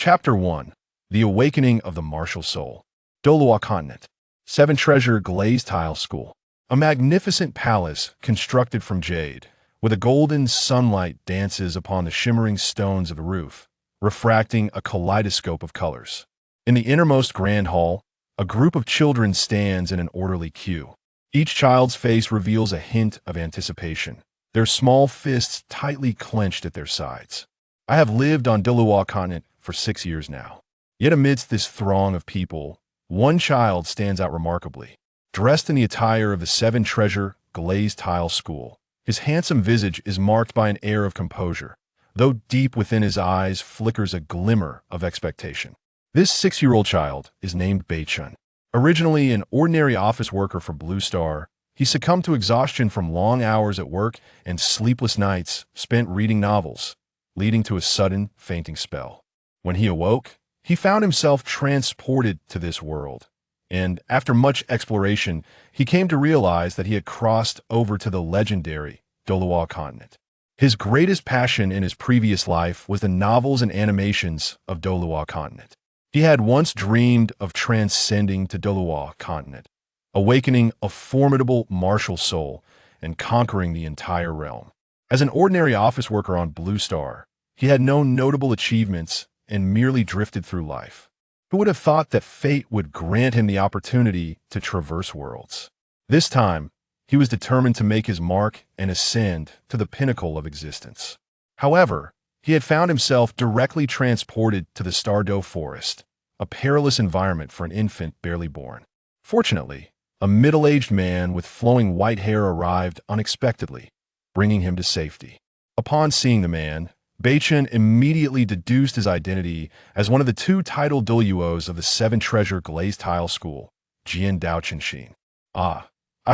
Chapter 1. The Awakening of the Martial Soul. Douluo Continent. Seven Treasure Glazed Tile School. A magnificent palace constructed from jade, with a golden sunlight dances upon the shimmering stones of the roof, refracting a kaleidoscope of colors. In the innermost grand hall, a group of children stands in an orderly queue. Each child's face reveals a hint of anticipation, their small fists tightly clenched at their sides. I have lived on Douluo Continent for 6 years now. Yet amidst this throng of people, one child stands out remarkably. Dressed in the attire of the Seven Treasure Glazed Tile School, his handsome visage is marked by an air of composure, though deep within his eyes flickers a glimmer of expectation. This 6-year-old child is named Beichen. Originally an ordinary office worker for Blue Star, he succumbed to exhaustion from long hours at work and sleepless nights spent reading novels, leading to a sudden fainting spell. When he awoke, he found himself transported to this world, and after much exploration, he came to realize that he had crossed over to the legendary Douluo Continent. His greatest passion in his previous life was the novels and animations of Douluo Continent. He had once dreamed of transcending to Douluo Continent, awakening a formidable martial soul and conquering the entire realm. As an ordinary office worker on Blue Star, he had no notable achievements and merely drifted through life. Who would have thought that fate would grant him the opportunity to traverse worlds? This time, he was determined to make his mark and ascend to the pinnacle of existence. However, he had found himself directly transported to the Stardow Forest, a perilous environment for an infant barely born. Fortunately, a middle-aged man with flowing white hair arrived unexpectedly, bringing him to safety. Upon seeing the man, Beichen immediately deduced his identity as one of the 2 titled Douluos of the Seven Treasure Glazed Tile School, Jian Daoqinshin. I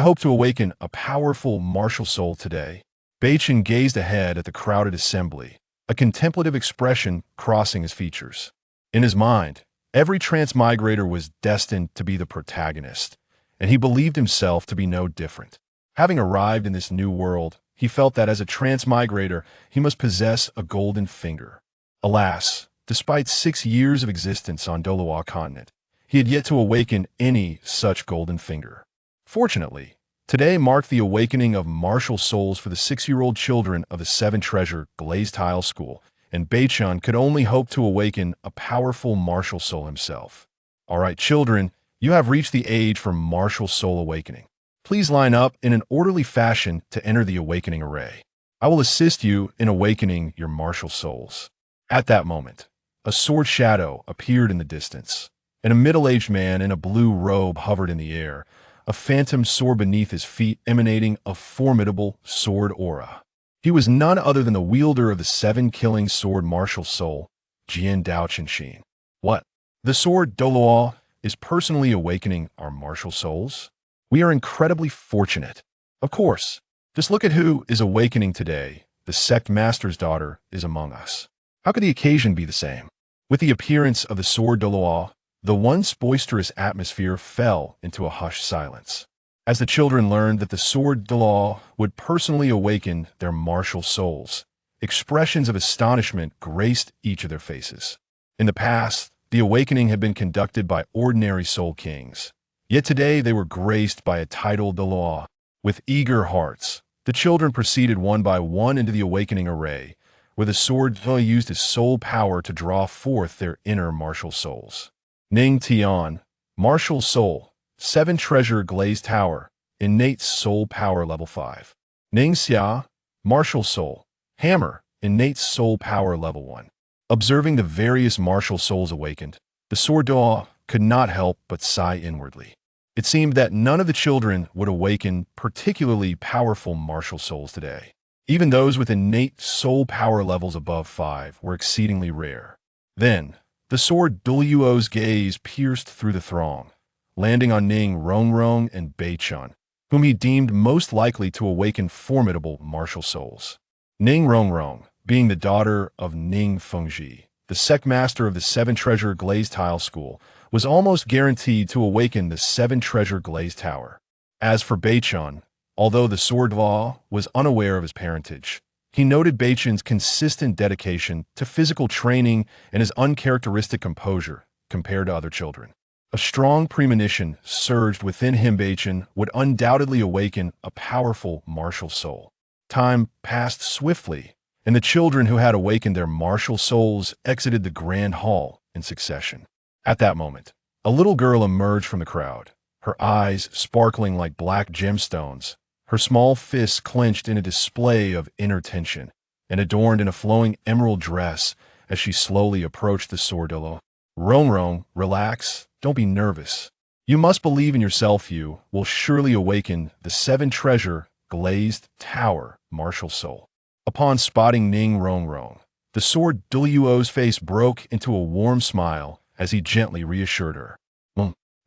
hope to awaken a powerful martial soul today. Beichen gazed ahead at the crowded assembly, a contemplative expression crossing his features. In his mind, every transmigrator was destined to be the protagonist, and he believed himself to be no different. Having arrived in this new world, he felt that as a transmigrator, he must possess a golden finger. Alas, despite 6 years of existence on Douluo Continent, he had yet to awaken any such golden finger. Fortunately, today marked the awakening of martial souls for the 6-year-old children of the Seven Treasure Glazed Tile School, and Beichen could only hope to awaken a powerful martial soul himself. All right, children, you have reached the age for martial soul awakening. Please line up in an orderly fashion to enter the awakening array. I will assist you in awakening your martial souls. At that moment, a sword shadow appeared in the distance, and a middle-aged man in a blue robe hovered in the air, a phantom sword beneath his feet emanating a formidable sword aura. He was none other than the wielder of the 7-killing sword martial soul, Jian Daoqinshin. What? The sword Douluo is personally awakening our martial souls? We are incredibly fortunate. Of course, just look at who is awakening today. The sect master's daughter is among us. How could the occasion be the same? With the appearance of the sword Douluo, the once boisterous atmosphere fell into a hushed silence. As the children learned that the sword Douluo would personally awaken their martial souls, expressions of astonishment graced each of their faces. In the past, the awakening had been conducted by ordinary soul kings. Yet today they were graced by a titled Douluo. With eager hearts, the children proceeded one by one into the awakening array, where the sword Douluo used his soul power to draw forth their inner martial souls. Ning Tian, Martial Soul, 7 Treasure Glazed Tower, Innate Soul Power Level 5. Ning Xia, Martial Soul, Hammer, Innate Soul Power Level 1. Observing the various martial souls awakened, the sword Douluo could not help but sigh inwardly. It seemed that none of the children would awaken particularly powerful martial souls today. Even those with innate soul power levels above 5 were exceedingly rare. Then, the sword Douluo's gaze pierced through the throng, landing on Ning Rongrong and Beichen, whom he deemed most likely to awaken formidable martial souls. Ning Rongrong, being the daughter of Ning Fengji, the sect master of the 7 Treasure Glazed Tile School, was almost guaranteed to awaken the 7 Treasure Glazed Tower. As for Beichen, although the sword Douluo was unaware of his parentage, He noted Beichen's consistent dedication to physical training and his uncharacteristic composure compared to other children. A strong premonition surged within him. Beichen would undoubtedly awaken a powerful martial soul. Time passed swiftly, and the children who had awakened their martial souls exited the grand hall in succession. At that moment, a little girl emerged from the crowd, her eyes sparkling like black gemstones, her small fists clenched in a display of inner tension, and adorned in a flowing emerald dress as she slowly approached the sword. Douluo Rongrong, relax, don't be nervous. You must believe in yourself. You will surely awaken the seven-treasure glazed tower martial soul. Upon spotting Ning Rongrong, the sword Duoluo's face broke into a warm smile as he gently reassured her.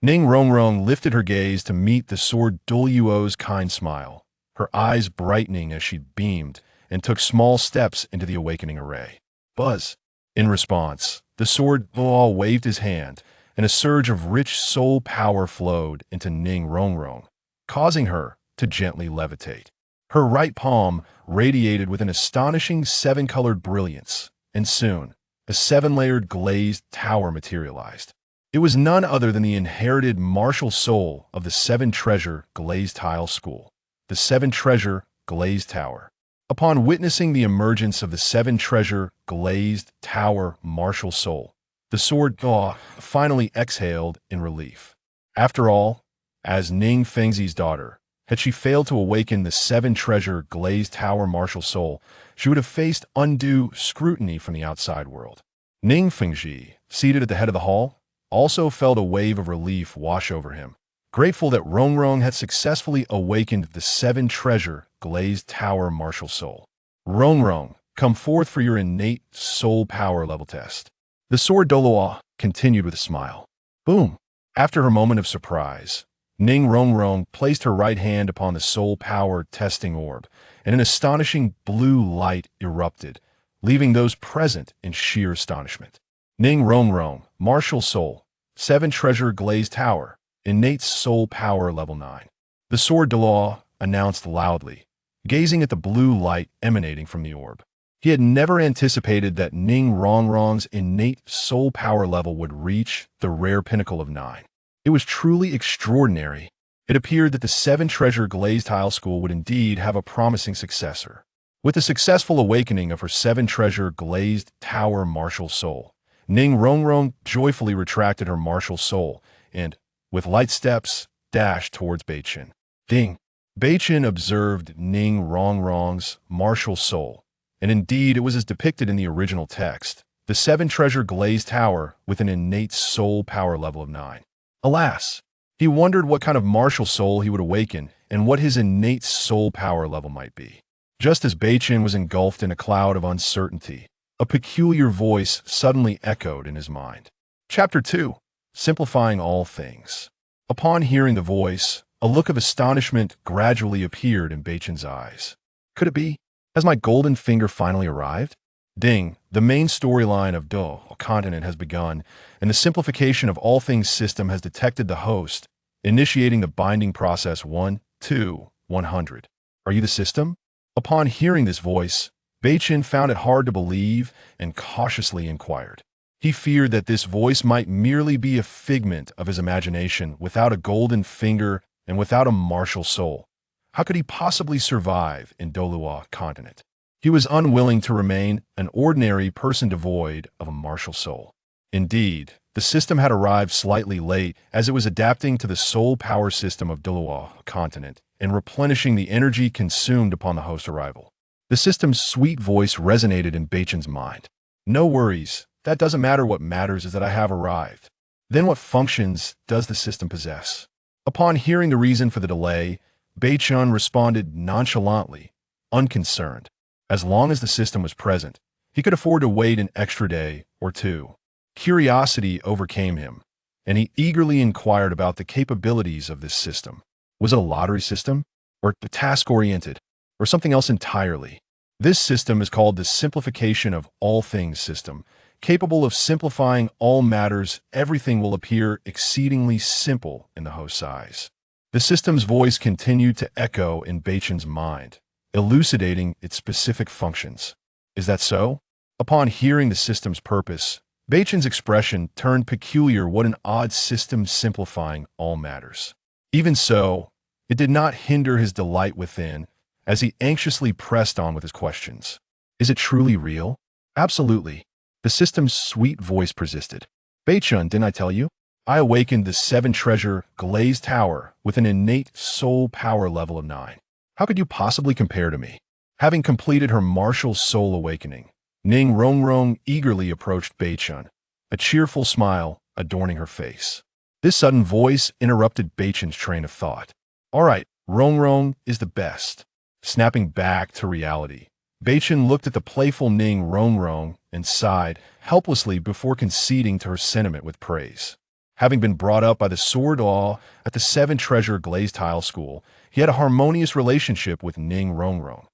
Ning Rongrong lifted her gaze to meet the sword Duoluo's kind smile, her eyes brightening as she beamed and took small steps into the awakening array. Buzz. In response, the sword Duoluo waved his hand, and a surge of rich soul power flowed into Ning Rongrong, causing her to gently levitate. Her right palm radiated with an astonishing seven-colored brilliance, and soon, a seven-layered glazed tower materialized. It was none other than the inherited martial soul of the seven-treasure glazed tile school, the seven-treasure glazed tower. Upon witnessing the emergence of the seven-treasure glazed tower martial soul, the sword Duoluo finally exhaled in relief. After all, as Ning Fengzi's daughter, had she failed to awaken the seven-treasure glazed tower martial soul, she would have faced undue scrutiny from the outside world. Ning Fengzi, seated at the head of the hall, also felt a wave of relief wash over him, grateful that Rongrong had successfully awakened the seven-treasure glazed tower martial soul. Rongrong, come forth for your innate soul power level test. The sword Duoluo continued with a smile. Boom! After her moment of surprise, Ning Rongrong placed her right hand upon the soul power testing orb, and an astonishing blue light erupted, leaving those present in sheer astonishment. Ning Rongrong, martial soul, seven-treasure glazed tower, innate soul power level 9. The sword Duoluo announced loudly, gazing at the blue light emanating from the orb. He had never anticipated that Ning Rongrong's innate soul power level would reach the rare pinnacle of 9. It was truly extraordinary. It appeared that the seven-treasure glazed tile school would indeed have a promising successor. With the successful awakening of her seven-treasure glazed tower martial soul, Ning Rongrong joyfully retracted her martial soul and, with light steps, dashed towards Beichen. Ding! Beichen observed Ning Rongrong's martial soul, and indeed it was as depicted in the original text, the seven-treasure glazed tower with an innate soul power level of 9. Alas, he wondered what kind of martial soul he would awaken and what his innate soul power level might be. Just as Beichen was engulfed in a cloud of uncertainty, a peculiar voice suddenly echoed in his mind. Chapter 2. Simplifying All Things. Upon hearing the voice, a look of astonishment gradually appeared in Beichen's eyes. Could it be? Has my golden finger finally arrived? Ding! The main storyline of Douluo Continent has begun, and the Simplification of All Things System has detected the host, initiating the binding process 1, 2, 100. Are you the system? Upon hearing this voice, Beichen found it hard to believe and cautiously inquired. He feared that this voice might merely be a figment of his imagination without a golden finger and without a martial soul. How could he possibly survive in Douluo Continent? He was unwilling to remain an ordinary person devoid of a martial soul. Indeed, the system had arrived slightly late as it was adapting to the soul power system of Douluo Continent and replenishing the energy consumed upon the host's arrival. The system's sweet voice resonated in Beichen's mind. No worries, that doesn't matter. What matters is that I have arrived. Then what functions does the system possess? Upon hearing the reason for the delay, Beichen responded nonchalantly, unconcerned. As long as the system was present, he could afford to wait an extra day or two. Curiosity overcame him, and he eagerly inquired about the capabilities of this system. Was it a lottery system, or task-oriented, or something else entirely? This system is called the Simplification of All Things System, capable of simplifying all matters. Everything will appear exceedingly simple in the host's eyes. The system's voice continued to echo in Beichen's mind, elucidating its specific functions. Is that so? Upon hearing the system's purpose, Beichen's expression turned peculiar. What an odd system, simplifying all matters. Even so, it did not hinder his delight within, as he anxiously pressed on with his questions. Is it truly real? Absolutely. The system's sweet voice persisted. Beichen, didn't I tell you? I awakened the seven-treasure glazed tower with an innate soul power level of 9. How could you possibly compare to me? Having completed her martial soul awakening, Ning Rongrong eagerly approached Beichen, a cheerful smile adorning her face. This sudden voice interrupted Beichen's train of thought. All right, Rongrong is the best. Snapping back to reality, Beichen looked at the playful Ning Rongrong and sighed helplessly before conceding to her sentiment with praise. Having been brought up by the sword law at the seven-treasure glazed tile school, he had a harmonious relationship with Ning Rongrong.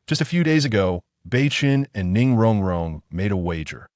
Just a few days ago, Beichen and Ning Rongrong made a wager.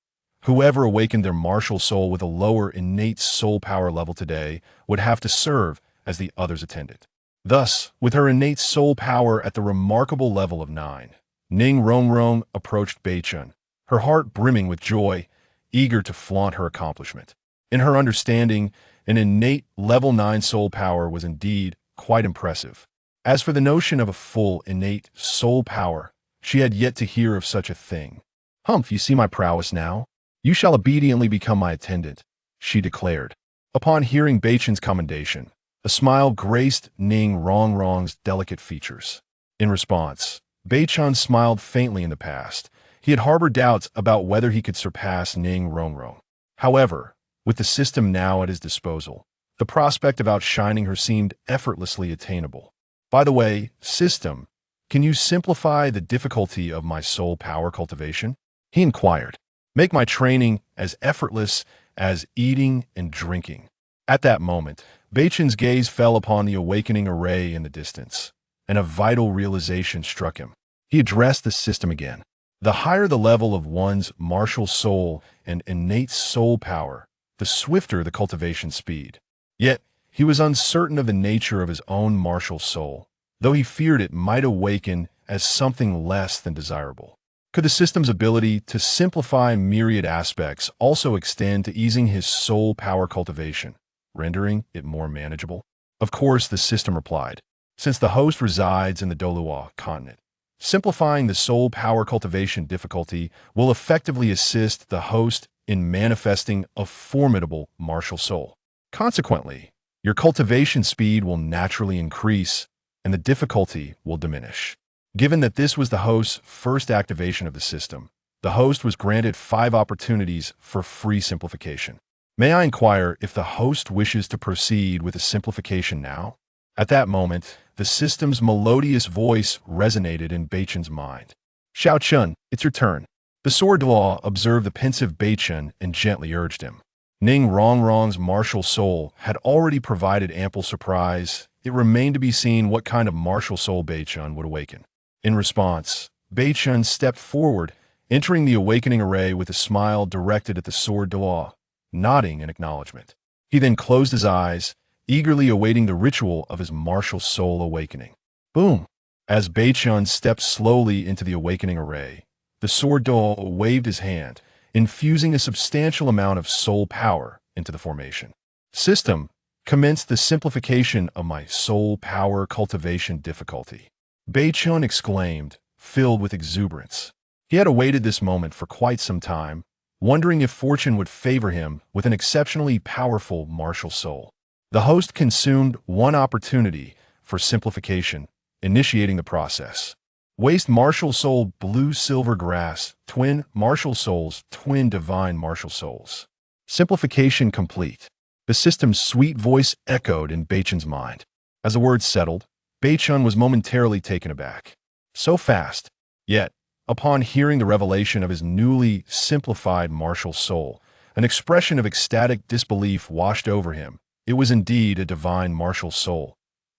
Whoever awakened their martial soul with a lower innate soul power level today would have to serve as the others attended. Thus, with her innate soul power at the remarkable level of 9, Ning Rongrong approached Beichen, her heart brimming with joy, eager to flaunt her accomplishment. In her understanding, an innate level 9 soul power was indeed quite impressive. As for the notion of a full innate soul power, she had yet to hear of such a thing. Humph, you see my prowess now? You shall obediently become my attendant, she declared. Upon hearing Beichen's commendation, a smile graced Ning Rongrong's delicate features. In response, Beichen smiled faintly. In the past, he had harbored doubts about whether he could surpass Ning Rongrong. However, with the system now at his disposal, the prospect of outshining her seemed effortlessly attainable. By the way, system, can you simplify the difficulty of my soul power cultivation? He inquired. Make my training as effortless as eating and drinking. At that moment, Beichen's gaze fell upon the awakening array in the distance, and a vital realization struck him. He addressed the system again. The higher the level of one's martial soul and innate soul power, the swifter the cultivation speed. Yet, he was uncertain of the nature of his own martial soul, though he feared it might awaken as something less than desirable. Could the system's ability to simplify myriad aspects also extend to easing his soul power cultivation, rendering it more manageable? Of course, the system replied. Since the host resides in the Douluo Continent, simplifying the soul power cultivation difficulty will effectively assist the host in manifesting a formidable martial soul. Consequently, your cultivation speed will naturally increase and the difficulty will diminish. Given that this was the host's first activation of the system, the host was granted 5 opportunities for free simplification. May I inquire if the host wishes to proceed with the simplification now? At that moment, the system's melodious voice resonated in Beichen's mind. Xiao Chun, it's your turn. The sword law observed the pensive Beichen and gently urged him. Ning Rongrong's martial soul had already provided ample surprise. It remained to be seen what kind of martial soul Beichen would awaken. In response, Beichen stepped forward, entering the awakening array with a smile directed at the sword law, nodding in acknowledgement. He then closed his eyes, eagerly awaiting the ritual of his martial soul awakening. Boom! As Beichen stepped slowly into the awakening array, the sword duo waved his hand, infusing a substantial amount of soul power into the formation. System, commence the simplification of my soul power cultivation difficulty. Beichen exclaimed, filled with exuberance. He had awaited this moment for quite some time, wondering if fortune would favor him with an exceptionally powerful martial soul. The host consumed 1 opportunity for simplification, initiating the process. Waste martial soul blue silver grass, twin martial souls, twin divine martial souls. Simplification complete. The system's sweet voice echoed in Beichen's mind. As the words settled, Beichen was momentarily taken aback. So fast. Yet, upon hearing the revelation of his newly simplified martial soul, an expression of ecstatic disbelief washed over him. It was indeed a divine martial soul,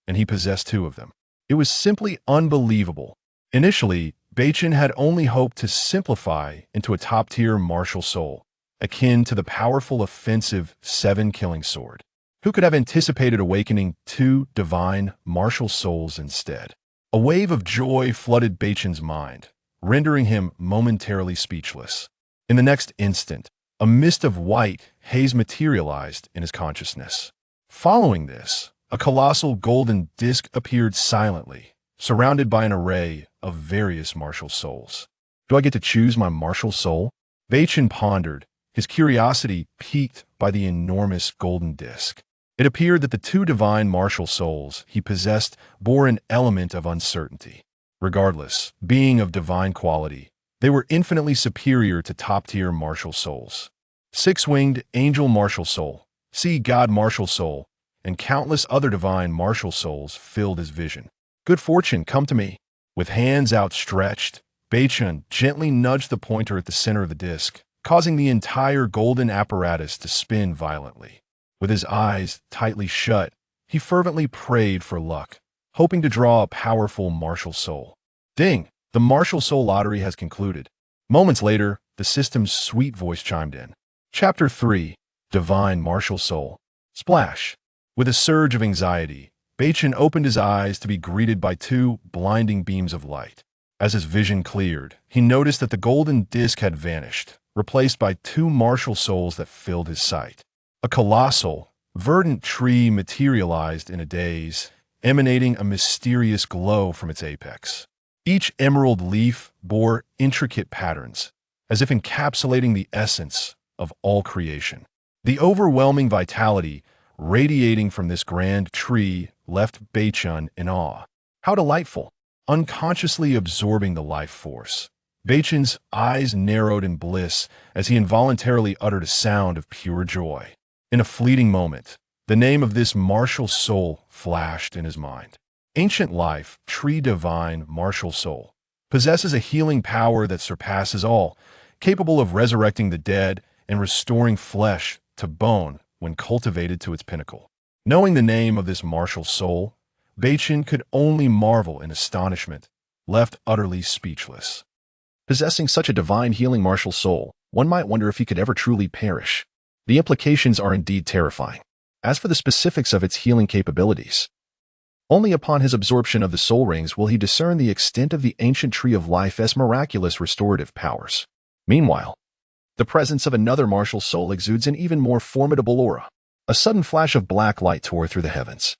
and he possessed 2 of them. It was simply unbelievable. Initially, Beichen had only hoped to simplify into a top-tier martial soul, akin to the powerful offensive 7-killing sword. Who could have anticipated awakening 2 divine martial souls instead? A wave of joy flooded Beichen's mind, rendering him momentarily speechless. In the next instant, a mist of white haze materialized in his consciousness. Following this, a colossal golden disk appeared silently, surrounded by an array of various martial souls. Do I get to choose my martial soul? Beichen pondered, his curiosity piqued by the enormous golden disk. It appeared that the two divine martial souls he possessed bore an element of uncertainty. Regardless, being of divine quality, they were infinitely superior to top-tier martial souls. Six-winged angel martial soul, sea god martial soul, and countless other divine martial souls filled his vision. Good fortune, come to me. With hands outstretched, Beichen gently nudged the pointer at the center of the disk, causing the entire golden apparatus to spin violently. With his eyes tightly shut, he fervently prayed for luck, hoping to draw a powerful martial soul. Ding! The martial soul lottery has concluded. Moments later, the system's sweet voice chimed in. Chapter 3, Divine Martial Soul. Splash! With a surge of anxiety, Beichen opened his eyes to be greeted by two blinding beams of light. As his vision cleared, he noticed that the golden disk had vanished, replaced by two martial souls that filled his sight. A colossal, verdant tree materialized in a daze, emanating a mysterious glow from its apex. Each emerald leaf bore intricate patterns, as if encapsulating the essence of all creation. The overwhelming vitality radiating from this grand tree left Beichen in awe. How delightful! Unconsciously absorbing the life force. Beichen's eyes narrowed in bliss as he involuntarily uttered a sound of pure joy. In a fleeting moment, the name of this martial soul flashed in his mind. Ancient life, tree divine, martial soul, possesses a healing power that surpasses all, capable of resurrecting the dead and restoring flesh to bone when cultivated to its pinnacle. Knowing the name of this martial soul, Beichen could only marvel in astonishment, left utterly speechless. Possessing such a divine healing martial soul, one might wonder if he could ever truly perish. The implications are indeed terrifying. As for the specifics of its healing capabilities, only upon his absorption of the soul rings will he discern the extent of the ancient tree of life's miraculous restorative powers. Meanwhile, the presence of another martial soul exudes an even more formidable aura. A sudden flash of black light tore through the heavens,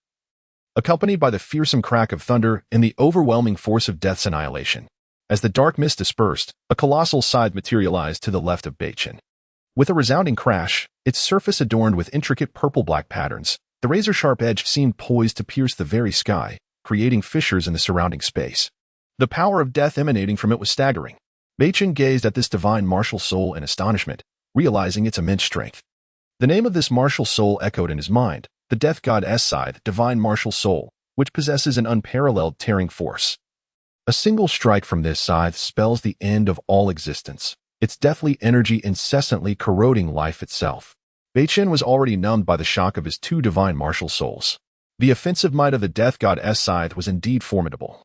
accompanied by the fearsome crack of thunder and the overwhelming force of death's annihilation. As the dark mist dispersed, a colossal scythe materialized to the left of Beichen. With a resounding crash, its surface adorned with intricate purple-black patterns, the razor-sharp edge seemed poised to pierce the very sky, creating fissures in the surrounding space. The power of death emanating from it was staggering. Beichen gazed at this divine martial soul in astonishment, realizing its immense strength. The name of this martial soul echoed in his mind, the Death Goddess Scythe, divine martial soul, which possesses an unparalleled tearing force. A single strike from this scythe spells the end of all existence, its deathly energy incessantly corroding life itself. Beichen was already numbed by the shock of his two divine martial souls. The offensive might of the Death Goddess Scythe was indeed formidable,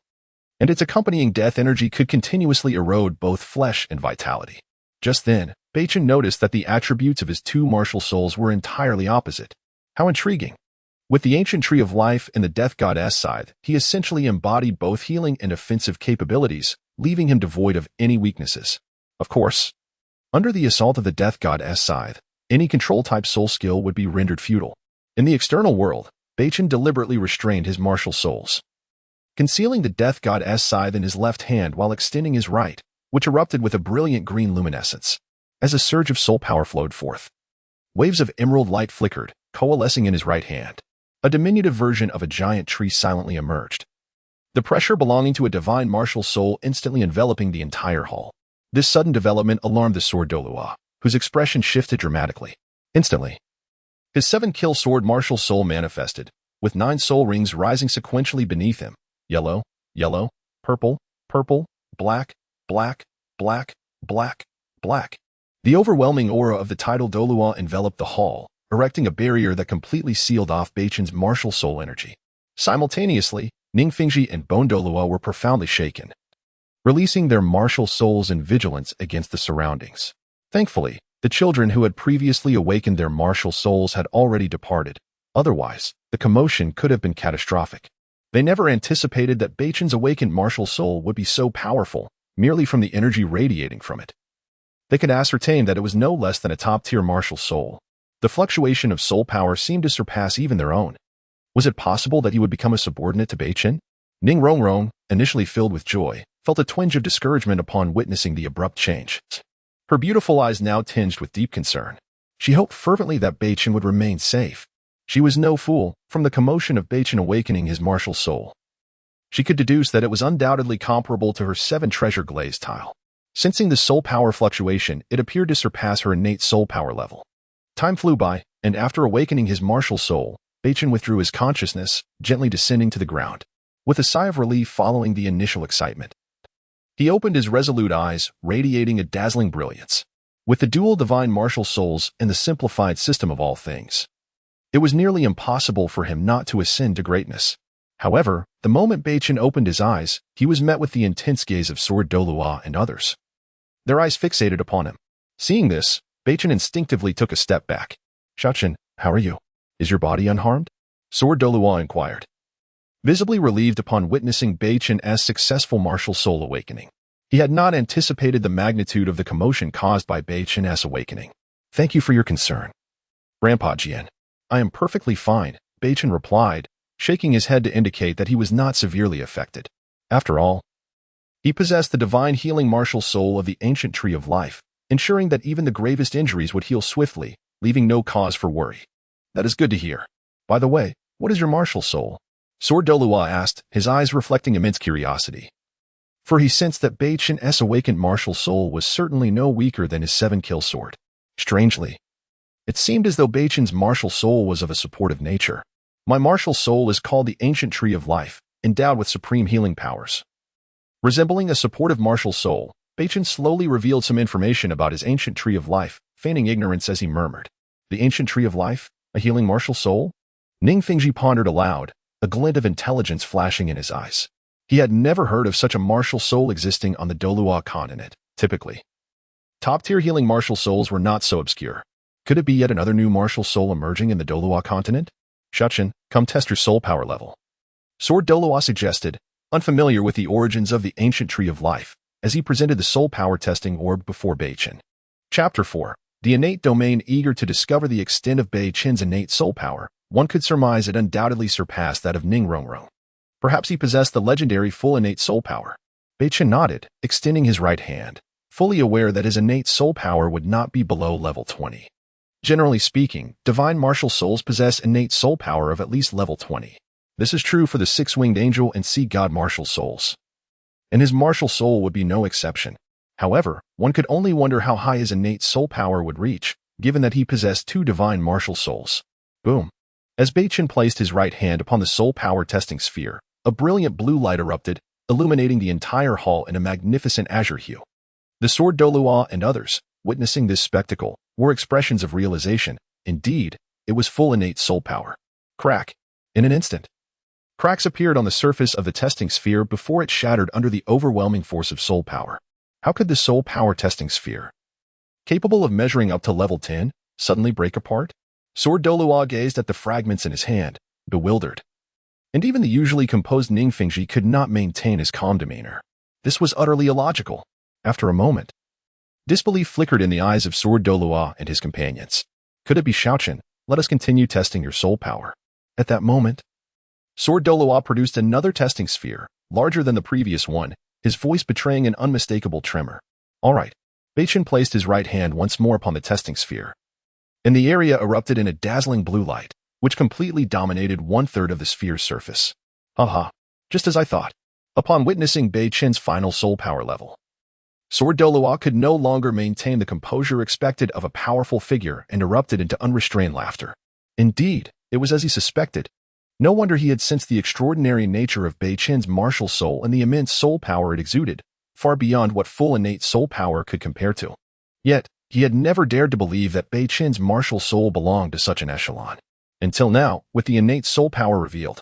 and its accompanying death energy could continuously erode both flesh and vitality. Just then, Beichen noticed that the attributes of his two martial souls were entirely opposite. How intriguing! With the ancient tree of life and the Death Goddess Scythe, he essentially embodied both healing and offensive capabilities, leaving him devoid of any weaknesses. Of course, under the assault of the Death Goddess Scythe, any control-type soul skill would be rendered futile. In the external world, Beichen deliberately restrained his martial souls, concealing the Death Goddess Scythe in his left hand while extending his right, which erupted with a brilliant green luminescence. As a surge of soul power flowed forth, waves of emerald light flickered, coalescing in his right hand. A diminutive version of a giant tree silently emerged, the pressure belonging to a divine martial soul instantly enveloping the entire hall. This sudden development alarmed the sword Douluo, whose expression shifted dramatically. Instantly, his 7-kill sword martial soul manifested, with 9 soul rings rising sequentially beneath him. Yellow, yellow, purple, purple, black, black, black, black, black. The overwhelming aura of the title Douluo enveloped the hall, erecting a barrier that completely sealed off Beichen's martial soul energy. Simultaneously, Ning Fingji and Bone Douluo were profoundly shaken, releasing their martial souls in vigilance against the surroundings. Thankfully, the children who had previously awakened their martial souls had already departed. Otherwise, the commotion could have been catastrophic. They never anticipated that Beichen's awakened martial soul would be so powerful, merely from the energy radiating from it. They could ascertain that it was no less than a top-tier martial soul. The fluctuation of soul power seemed to surpass even their own. Was it possible that he would become a subordinate to Beichen? Ning Rongrong, initially filled with joy, felt a twinge of discouragement upon witnessing the abrupt change. Her beautiful eyes now tinged with deep concern. She hoped fervently that Beichen would remain safe. She was no fool, from the commotion of Beichen awakening his martial soul. She could deduce that it was undoubtedly comparable to her 7-treasure glaze tile. Sensing the soul power fluctuation, it appeared to surpass her innate soul power level. Time flew by, and after awakening his martial soul, Beichen withdrew his consciousness, gently descending to the ground, with a sigh of relief following the initial excitement. He opened his resolute eyes, radiating a dazzling brilliance. With the dual divine martial souls and the simplified system of all things, it was nearly impossible for him not to ascend to greatness. However, the moment Beichen opened his eyes, he was met with the intense gaze of Sword Douluo and others. Their eyes fixated upon him. Seeing this, Beichen instinctively took a step back. "Shaochen, how are you? Is your body unharmed?" Sword Douluo inquired. Visibly relieved upon witnessing Beichen's successful martial soul awakening, he had not anticipated the magnitude of the commotion caused by Beichen's awakening. "Thank you for your concern, Grandpa Jian. I am perfectly fine," Beichen replied, shaking his head to indicate that he was not severely affected. After all, he possessed the divine healing martial soul of the ancient tree of life, ensuring that even the gravest injuries would heal swiftly, leaving no cause for worry. "That is good to hear. By the way, what is your martial soul?" Sword Douluo asked, his eyes reflecting immense curiosity. For he sensed that Beichen's awakened martial soul was certainly no weaker than his 7-kill sword. Strangely, it seemed as though Beichen's martial soul was of a supportive nature. "My martial soul is called the Ancient Tree of Life, endowed with supreme healing powers." Resembling a supportive martial soul, Beichen slowly revealed some information about his Ancient Tree of Life, feigning ignorance as he murmured, "The Ancient Tree of Life? A healing martial soul?" Ning Fengji pondered aloud, a glint of intelligence flashing in his eyes. He had never heard of such a martial soul existing on the Douluo Continent. Typically, top-tier healing martial souls were not so obscure. Could it be yet another new martial soul emerging in the Douluo Continent? "Shaochen, come test your soul power level," Sword Douluo suggested, unfamiliar with the origins of the Ancient Tree of Life, as he presented the soul power testing orb before Beichen. Chapter 4. The innate domain. Eager to discover the extent of Beichen's innate soul power, one could surmise it undoubtedly surpassed that of Ning Rongrong. Perhaps he possessed the legendary full innate soul power. Beichen nodded, extending his right hand, fully aware that his innate soul power would not be below level 20. Generally speaking, divine martial souls possess innate soul power of at least level 20. This is true for the 6-winged angel and sea god martial souls. And his martial soul would be no exception. However, one could only wonder how high his innate soul power would reach, given that he possessed 2 divine martial souls. Boom. As Beichen placed his right hand upon the soul power testing sphere, a brilliant blue light erupted, illuminating the entire hall in a magnificent azure hue. The Sword Douluo and others, witnessing this spectacle, were expressions of realization. Indeed, it was full innate soul power. Crack. In an instant, cracks appeared on the surface of the testing sphere before it shattered under the overwhelming force of soul power. How could the soul power testing sphere, capable of measuring up to level 10, suddenly break apart? Sword Douluo gazed at the fragments in his hand, bewildered. And even the usually composed Ning Fengji could not maintain his calm demeanor. This was utterly illogical. After a moment, disbelief flickered in the eyes of Sword Douluo and his companions. "Could it be Shaochen? Let us continue testing your soul power." At that moment, Sword Douluo produced another testing sphere, larger than the previous one, his voice betraying an unmistakable tremor. "All right." Beichen placed his right hand once more upon the testing sphere, and the area erupted in a dazzling blue light, which completely dominated 1/3 of the sphere's surface. Haha, just as I thought. Upon witnessing Beichen's final soul power level, Sword Douluo could no longer maintain the composure expected of a powerful figure and erupted into unrestrained laughter. Indeed, it was as he suspected. No wonder he had sensed the extraordinary nature of Beichen's martial soul and the immense soul power it exuded, far beyond what full innate soul power could compare to. Yet, he had never dared to believe that Beichen's martial soul belonged to such an echelon. Until now, with the innate soul power revealed,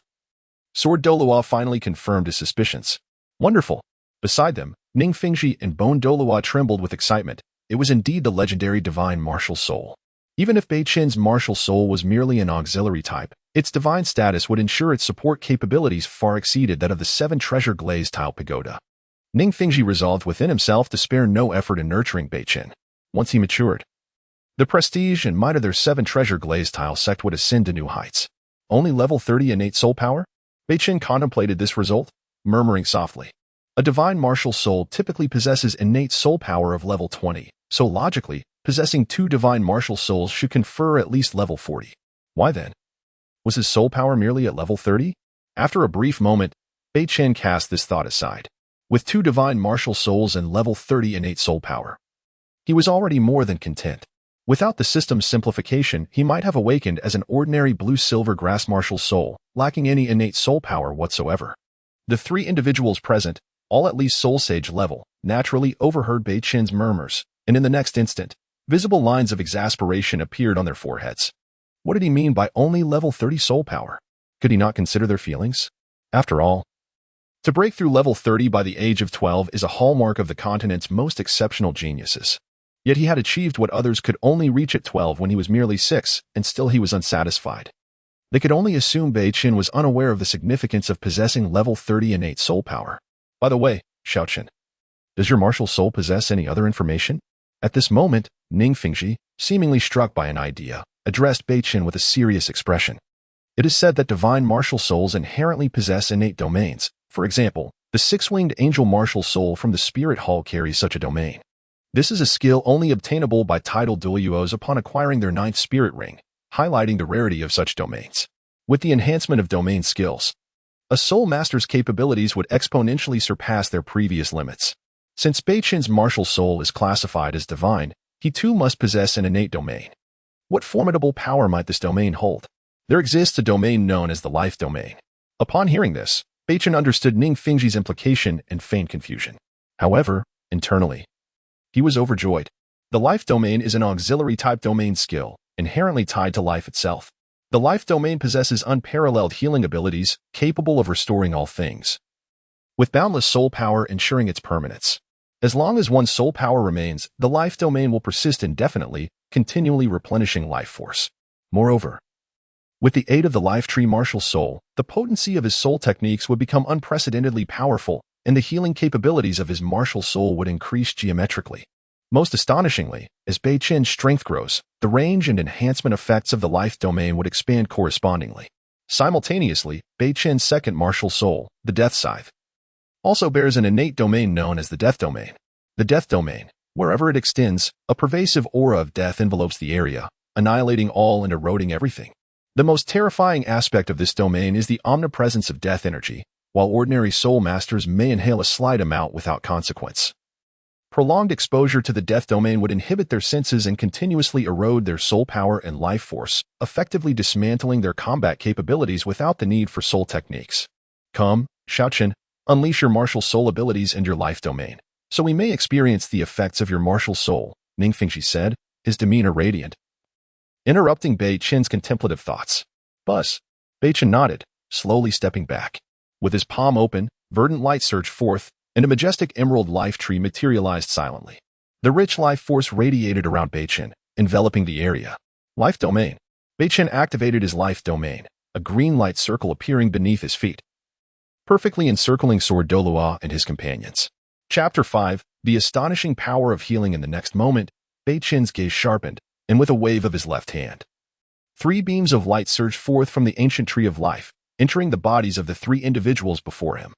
Sword Douluo finally confirmed his suspicions. Wonderful. Beside them, Ning Fengji and Bone Douluo trembled with excitement. It was indeed the legendary divine martial soul. Even if Beichen's martial soul was merely an auxiliary type, Its divine status would ensure its support capabilities far exceeded that of the 7-treasure glazed tile pagoda. Ning Fingji resolved within himself to spare no effort in nurturing Beichen. Once he matured, the prestige and might of their 7-treasure glazed tile sect would ascend to new heights. Only level 30 innate soul power? Beichen contemplated this result, murmuring softly. A divine martial soul typically possesses innate soul power of level 20, so logically, possessing 2 divine martial souls should confer at least level 40. Why then? Was his soul power merely at level 30? After a brief moment, Beichen cast this thought aside. With 2 divine martial souls and level 30 innate soul power, he was already more than content. Without the system's simplification, he might have awakened as an ordinary blue-silver grass martial soul, lacking any innate soul power whatsoever. The 3 individuals present, all at least soul sage level, naturally overheard Beichen's murmurs, and in the next instant, visible lines of exasperation appeared on their foreheads. What did he mean by only level 30 soul power? Could he not consider their feelings? After all, to break through level 30 by the age of 12 is a hallmark of the continent's most exceptional geniuses. Yet he had achieved what others could only reach at 12 when he was merely 6, and still he was unsatisfied. They could only assume Beichen was unaware of the significance of possessing level 30 innate soul power. By the way, Xiaochen, does your martial soul possess any other information? At this moment, Ning Fingji, seemingly struck by an idea, addressed Beichen with a serious expression. It is said that divine martial souls inherently possess innate domains. For example, the 6-winged angel martial soul from the spirit hall carries such a domain. This is a skill only obtainable by titled Douluos upon acquiring their 9th spirit ring, highlighting the rarity of such domains. With the enhancement of domain skills, a soul master's capabilities would exponentially surpass their previous limits. Since Beichen's martial soul is classified as divine, he too must possess an innate domain. What formidable power might this domain hold? There exists a domain known as the life domain. Upon hearing this, Beichen understood Ning Fingji's implication and feigned confusion. However, internally, he was overjoyed. The life domain is an auxiliary-type domain skill, inherently tied to life itself. The life domain possesses unparalleled healing abilities, capable of restoring all things, with boundless soul power ensuring its permanence. As long as one's soul power remains, the life domain will persist indefinitely, continually replenishing life force. Moreover, with the aid of the life tree martial soul, the potency of his soul techniques would become unprecedentedly powerful, and the healing capabilities of his martial soul would increase geometrically. Most astonishingly, as Beichen's strength grows, the range and enhancement effects of the life domain would expand correspondingly. Simultaneously, Beichen's second martial soul, the Death Scythe, also bears an innate domain known as the Death Domain. The Death Domain, wherever it extends, a pervasive aura of death envelopes the area, annihilating all and eroding everything. The most terrifying aspect of this domain is the omnipresence of death energy, while ordinary soul masters may inhale a slight amount without consequence. Prolonged exposure to the death domain would inhibit their senses and continuously erode their soul power and life force, effectively dismantling their combat capabilities without the need for soul techniques. Come, Xiaochen, unleash your martial soul abilities and your life domain, so we may experience the effects of your martial soul, Ning Fingji said, his demeanor radiant, interrupting Beichen's contemplative thoughts. Buzz. Beichen nodded, slowly stepping back. With his palm open, verdant light surged forth, and a majestic emerald life tree materialized silently. The rich life force radiated around Beichen, enveloping the area. Life domain. Beichen activated his life domain, a green light circle appearing beneath his feet, perfectly encircling Sword Douluo and his companions. Chapter 5, The Astonishing Power of Healing. In the next moment, Beichen's gaze sharpened, and with a wave of his left hand, 3 beams of light surged forth from the ancient tree of life, entering the bodies of the 3 individuals before him.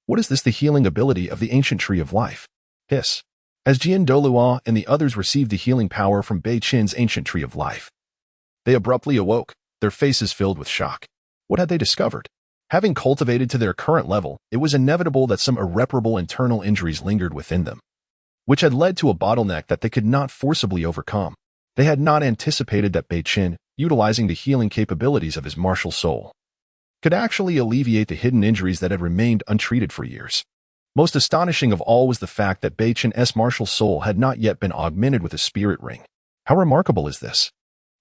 What is this? The healing ability of the ancient tree of life? Hiss. As Jian Douluo and the others received the healing power from Beichen's ancient tree of life, they abruptly awoke, their faces filled with shock. What had they discovered? Having cultivated to their current level, it was inevitable that some irreparable internal injuries lingered within them, which had led to a bottleneck that they could not forcibly overcome. They had not anticipated that Beichen, utilizing the healing capabilities of his martial soul, could actually alleviate the hidden injuries that had remained untreated for years. Most astonishing of all was the fact that Beichen's martial soul had not yet been augmented with a spirit ring. How remarkable is this?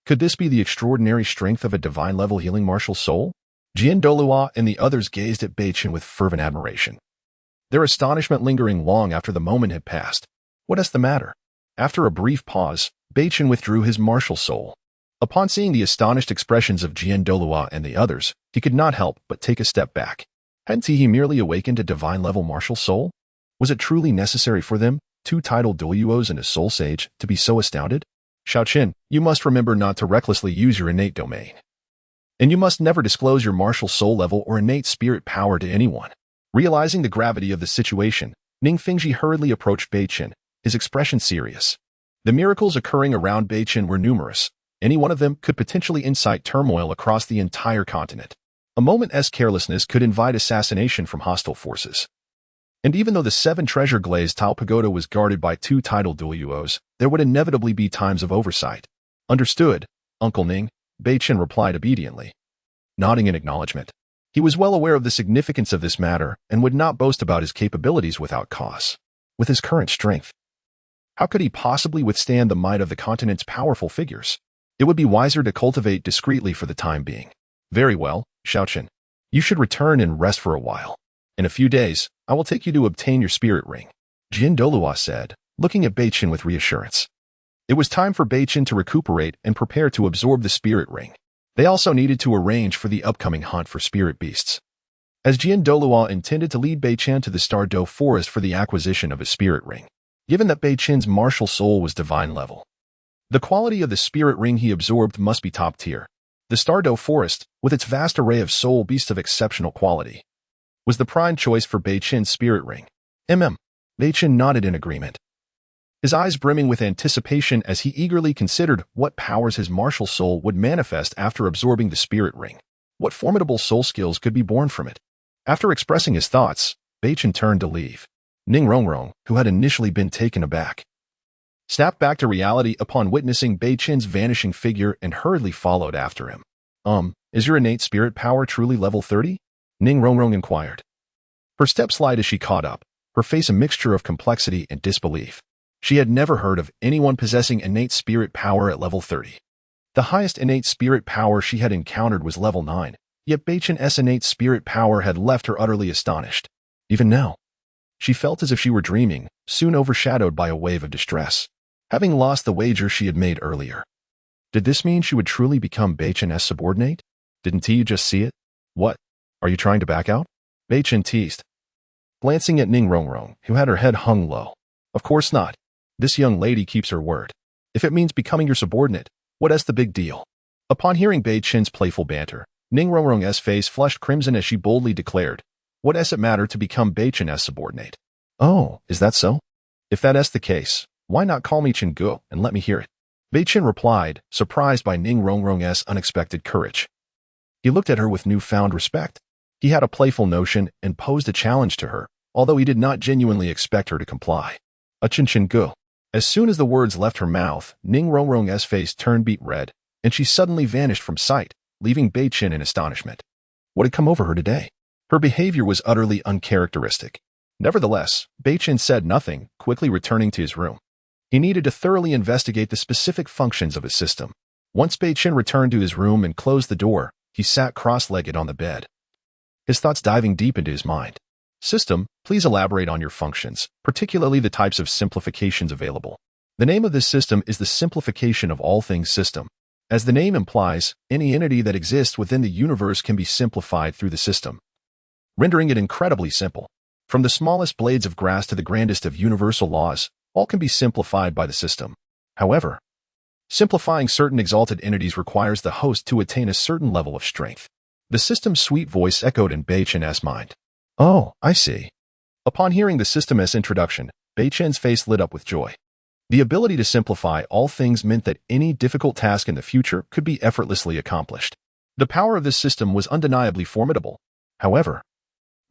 Could this be the extraordinary strength of a divine-level healing martial soul? Jian Douluo and the others gazed at Beichen with fervent admiration, their astonishment lingering long after the moment had passed. What is the matter? After a brief pause, Beichen withdrew his martial soul, Upon seeing the astonished expressions of Douluo and the others, he could not help but take a step back. Hadn't he merely awakened a divine-level martial soul? Was it truly necessary for them, two titled Douluos and a soul sage, to be so astounded? Xiaoqin, you must remember not to recklessly use your innate domain. And you must never disclose your martial soul level or innate spirit power to anyone. Realizing the gravity of the situation, Ning Fengji hurriedly approached Beichen, his expression serious. The miracles occurring around Beichen were numerous. Any one of them could potentially incite turmoil across the entire continent. A moment's carelessness could invite assassination from hostile forces. And even though the 7-treasure glazed tile pagoda was guarded by 2 titled Douluos, there would inevitably be times of oversight. Understood, Uncle Ning, Beichen replied obediently, nodding in acknowledgement. He was well aware of the significance of this matter and would not boast about his capabilities without cause. With his current strength, how could he possibly withstand the might of the continent's powerful figures? It would be wiser to cultivate discreetly for the time being. Very well, Xiaoqin. You should return and rest for a while. In a few days, I will take you to obtain your spirit ring, Douluo said, looking at Beichen with reassurance. It was time for Beichen to recuperate and prepare to absorb the spirit ring. They also needed to arrange for the upcoming hunt for spirit beasts. As Douluo intended to lead Beichen to the Stardew Forest for the acquisition of a spirit ring, given that Beichen's martial soul was divine level. The quality of the spirit ring he absorbed must be top tier. The Stardew Forest, with its vast array of soul beasts of exceptional quality, was the prime choice for Beichen's spirit ring. Beichen nodded in agreement, his eyes brimming with anticipation as he eagerly considered what powers his martial soul would manifest after absorbing the spirit ring. What formidable soul skills could be born from it? After expressing his thoughts, Beichen turned to leave. Ning Rongrong, who had initially been taken aback, snapped back to reality upon witnessing Beichen's vanishing figure and hurriedly followed after him. Is your innate spirit power truly level 30? Ning Rongrong inquired. Her steps light as she caught up, her face a mixture of complexity and disbelief. She had never heard of anyone possessing innate spirit power at level 30. The highest innate spirit power she had encountered was level 9, yet Beichen's innate spirit power had left her utterly astonished. Even now, she felt as if she were dreaming, soon overshadowed by a wave of distress, having lost the wager she had made earlier. Did this mean she would truly become Beichen's subordinate? Didn't you just see it? What? Are you trying to back out? Beichen teased, glancing at Ning Rongrong, who had her head hung low. Of course not. This young lady keeps her word. If it means becoming your subordinate, what's the big deal? Upon hearing Beichen's playful banter, Ning Rongrong's face flushed crimson as she boldly declared, What's it matter to become Beichen's subordinate? Oh, is that so? If that's the case, why not call me Chengu and let me hear it? Beichen replied, surprised by Ning Rongrong's unexpected courage. He looked at her with newfound respect. He had a playful notion and posed a challenge to her, although he did not genuinely expect her to comply. A Chengu. As soon as the words left her mouth, Ning Rongrong's face turned beet red, and she suddenly vanished from sight, leaving Beichen in astonishment. What had come over her today? Her behavior was utterly uncharacteristic. Nevertheless, Beichen said nothing, quickly returning to his room. He needed to thoroughly investigate the specific functions of his system. Once Beichen returned to his room and closed the door, he sat cross-legged on the bed, his thoughts diving deep into his mind. System, please elaborate on your functions, particularly the types of simplifications available. The name of this system is the Simplification of All Things System. As the name implies, any entity that exists within the universe can be simplified through the system, rendering it incredibly simple. From the smallest blades of grass to the grandest of universal laws, all can be simplified by the system. However, simplifying certain exalted entities requires the host to attain a certain level of strength. The system's sweet voice echoed in Beichen's mind. Oh, I see. Upon hearing the system's introduction, Beichen's face lit up with joy. The ability to simplify all things meant that any difficult task in the future could be effortlessly accomplished. The power of this system was undeniably formidable. However,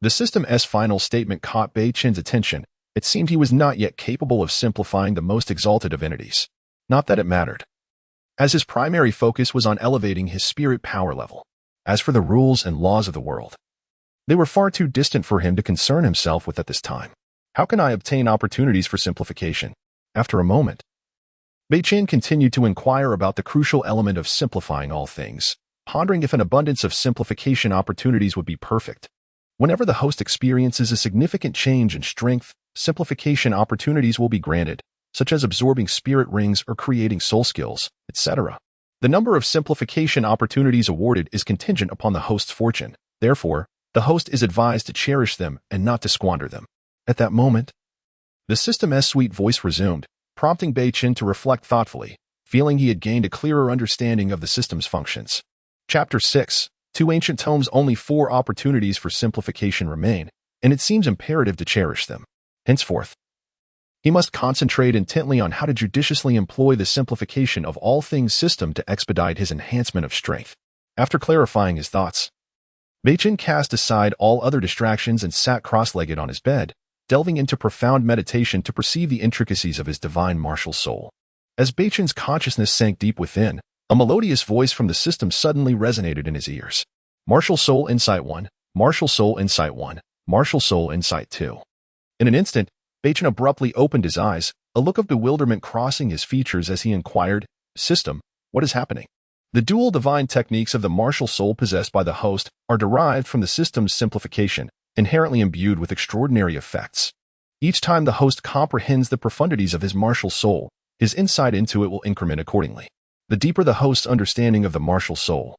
the system's final statement caught Beichen's attention. It seemed he was not yet capable of simplifying the most exalted of entities. Not that it mattered, as his primary focus was on elevating his spirit power level. As for the rules and laws of the world, they were far too distant for him to concern himself with at this time. How can I obtain opportunities for simplification? After a moment, Beichen continued to inquire about the crucial element of simplifying all things, pondering if an abundance of simplification opportunities would be perfect. Whenever the host experiences a significant change in strength, simplification opportunities will be granted, such as absorbing spirit rings or creating soul skills, etc. The number of simplification opportunities awarded is contingent upon the host's fortune. Therefore, the host is advised to cherish them and not to squander them. At that moment, the system's sweet voice resumed, prompting Beichen to reflect thoughtfully, feeling he had gained a clearer understanding of the system's functions. Chapter 6. 2 ancient tomes. Only 4 opportunities for simplification remain, and it seems imperative to cherish them. Henceforth, he must concentrate intently on how to judiciously employ the simplification of all things system to expedite his enhancement of strength. After clarifying his thoughts, Beichen cast aside all other distractions and sat cross-legged on his bed, delving into profound meditation to perceive the intricacies of his divine martial soul. As Beichen's consciousness sank deep within, a melodious voice from the system suddenly resonated in his ears. Martial Soul Insight 1, Martial Soul Insight 1, Martial Soul Insight 2. In an instant, Beichen abruptly opened his eyes, a look of bewilderment crossing his features as he inquired, "System, what is happening?" The dual divine techniques of the martial soul possessed by the host are derived from the system's simplification, inherently imbued with extraordinary effects. Each time the host comprehends the profundities of his martial soul, his insight into it will increment accordingly. The deeper the host's understanding of the martial soul,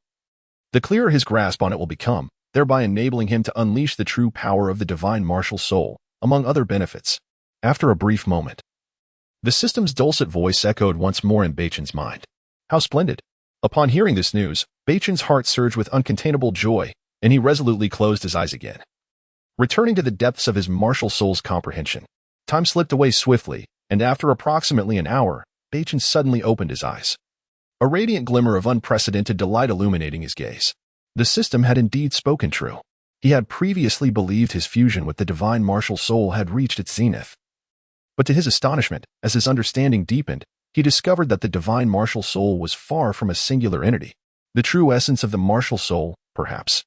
the clearer his grasp on it will become, thereby enabling him to unleash the true power of the divine martial soul, among other benefits. After a brief moment, the system's dulcet voice echoed once more in Beichen's mind. How splendid! Upon hearing this news, Beichen's heart surged with uncontainable joy, and he resolutely closed his eyes again. Returning to the depths of his martial soul's comprehension, time slipped away swiftly, and after approximately an hour, Beichen suddenly opened his eyes. A radiant glimmer of unprecedented delight illuminating his gaze. The system had indeed spoken true. He had previously believed his fusion with the divine martial soul had reached its zenith. But to his astonishment, as his understanding deepened, he discovered that the divine martial soul was far from a singular entity. The true essence of the martial soul, perhaps,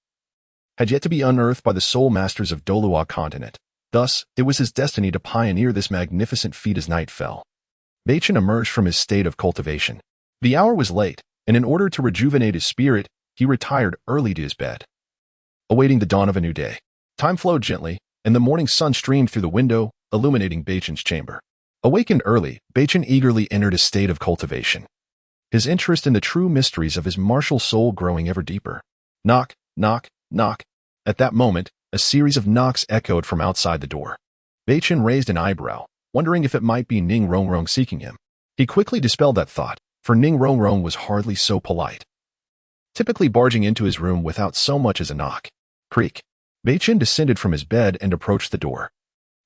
had yet to be unearthed by the soul masters of Douluo Continent. Thus, it was his destiny to pioneer this magnificent feat as night fell. Beichen emerged from his state of cultivation. The hour was late, and in order to rejuvenate his spirit, he retired early to his bed. Awaiting the dawn of a new day, time flowed gently, and the morning sun streamed through the window, illuminating Beichen's chamber. Awakened early, Beichen eagerly entered a state of cultivation, his interest in the true mysteries of his martial soul growing ever deeper. Knock, knock, knock. At that moment, a series of knocks echoed from outside the door. Beichen raised an eyebrow, wondering if it might be Ning Rongrong seeking him. He quickly dispelled that thought, for Ning Rongrong was hardly so polite, typically barging into his room without so much as a knock. Creak. Beichen descended from his bed and approached the door,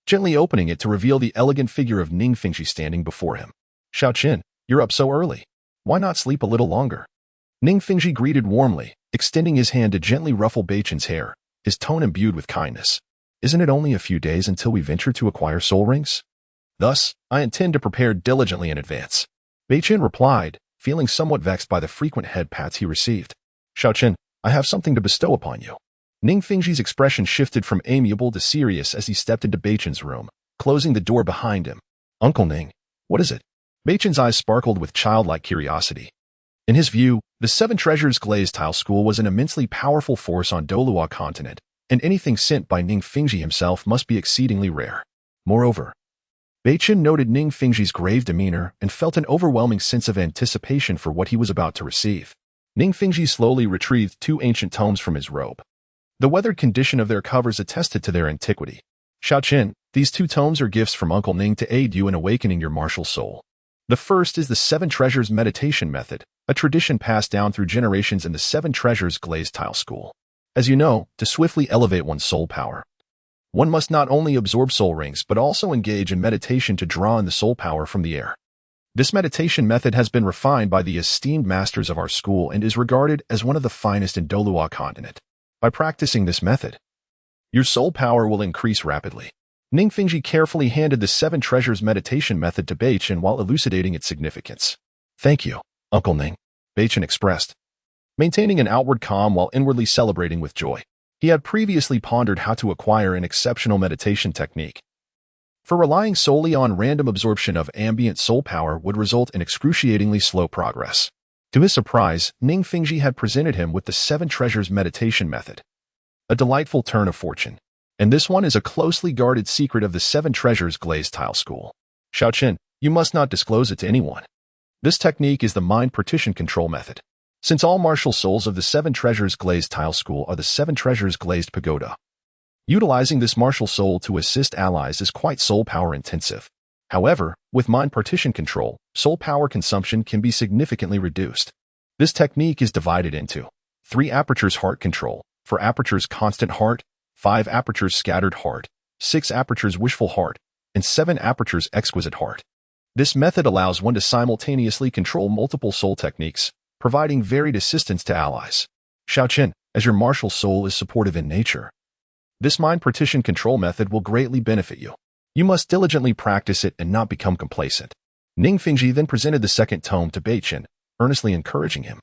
gently opening it to reveal the elegant figure of Ning Fingxi standing before him. "Xiaoqin, you're up so early. Why not sleep a little longer?" Ning Fingxi greeted warmly, extending his hand to gently ruffle Beichen's hair, his tone imbued with kindness. "Isn't it only a few days until we venture to acquire soul rings? Thus, I intend to prepare diligently in advance." Beichen replied, feeling somewhat vexed by the frequent head pats he received. "Xiaoqin, I have something to bestow upon you." Ning Fingxi's expression shifted from amiable to serious as he stepped into Beichen's room, closing the door behind him. "Uncle Ning, what is it?" Beichen's eyes sparkled with childlike curiosity. In his view, the Seven Treasures Glazed Tile School was an immensely powerful force on Douluo Continent, and anything sent by Ning Fingxi himself must be exceedingly rare. Moreover, Beichen noted Ning Fingxi's grave demeanor and felt an overwhelming sense of anticipation for what he was about to receive. Ning Fingxi slowly retrieved 2 ancient tomes from his robe. The weathered condition of their covers attested to their antiquity. "Xiaoqin, these 2 tomes are gifts from Uncle Ning to aid you in awakening your martial soul. The first is the Seven Treasures Meditation Method, a tradition passed down through generations in the Seven Treasures Glazed Tile School. As you know, to swiftly elevate one's soul power, one must not only absorb soul rings but also engage in meditation to draw in the soul power from the air. This meditation method has been refined by the esteemed masters of our school and is regarded as one of the finest in Douluo Continent. By practicing this method, your soul power will increase rapidly." Ning Fingxi carefully handed the Seven Treasures Meditation Method to Beichen while elucidating its significance. "Thank you, Uncle Ning," Beichen expressed, maintaining an outward calm while inwardly celebrating with joy. He had previously pondered how to acquire an exceptional meditation technique, for relying solely on random absorption of ambient soul power would result in excruciatingly slow progress. To his surprise, Ning Fingxi had presented him with the Seven Treasures Meditation Method, a delightful turn of fortune. And this one is a closely guarded secret of the Seven Treasures Glazed Tile School. "Xiaoqin, you must not disclose it to anyone." This technique is the mind partition control method. Since all martial souls of the Seven Treasures Glazed Tile School are the Seven Treasures Glazed Pagoda, utilizing this martial soul to assist allies is quite soul power intensive. However, with mind partition control, soul power consumption can be significantly reduced. This technique is divided into 3 apertures heart control, 4 apertures constant heart, 5 apertures scattered heart, 6 apertures wishful heart, and 7 apertures exquisite heart. This method allows one to simultaneously control multiple soul techniques, providing varied assistance to allies. Shaoqin, as your martial soul is supportive in nature, this mind partition control method will greatly benefit you. You must diligently practice it and not become complacent. Ning Fingji then presented the second tome to Beichen, earnestly encouraging him.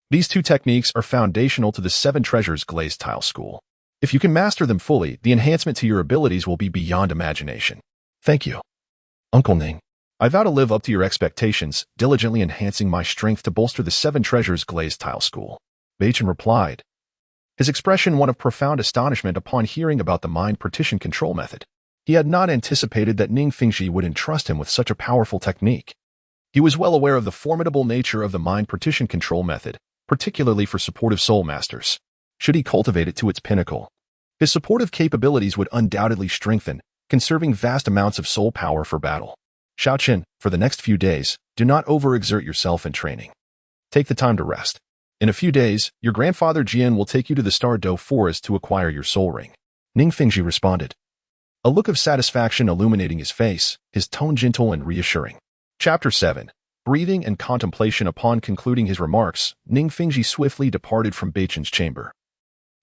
These 2 techniques are foundational to the Seven Treasures Glazed Tile School. If you can master them fully, the enhancement to your abilities will be beyond imagination. Thank you, Uncle Ning. I vow to live up to your expectations, diligently enhancing my strength to bolster the Seven Treasures Glazed Tile School. Beichen replied, his expression one of profound astonishment upon hearing about the mind partition control method. He had not anticipated that Ning Fingji would entrust him with such a powerful technique. He was well aware of the formidable nature of the mind partition control method, particularly for supportive soul masters. Should he cultivate it to its pinnacle, his supportive capabilities would undoubtedly strengthen, conserving vast amounts of soul power for battle. Shaoqin, for the next few days, do not overexert yourself in training. Take the time to rest. In a few days, your grandfather Jian will take you to the Star Dough Forest to acquire your soul ring. Ning Fingji responded, a look of satisfaction illuminating his face, his tone gentle and reassuring. Chapter 7. Breathing and Contemplation. Upon concluding his remarks, Ning Fingji swiftly departed from Beichen's chamber,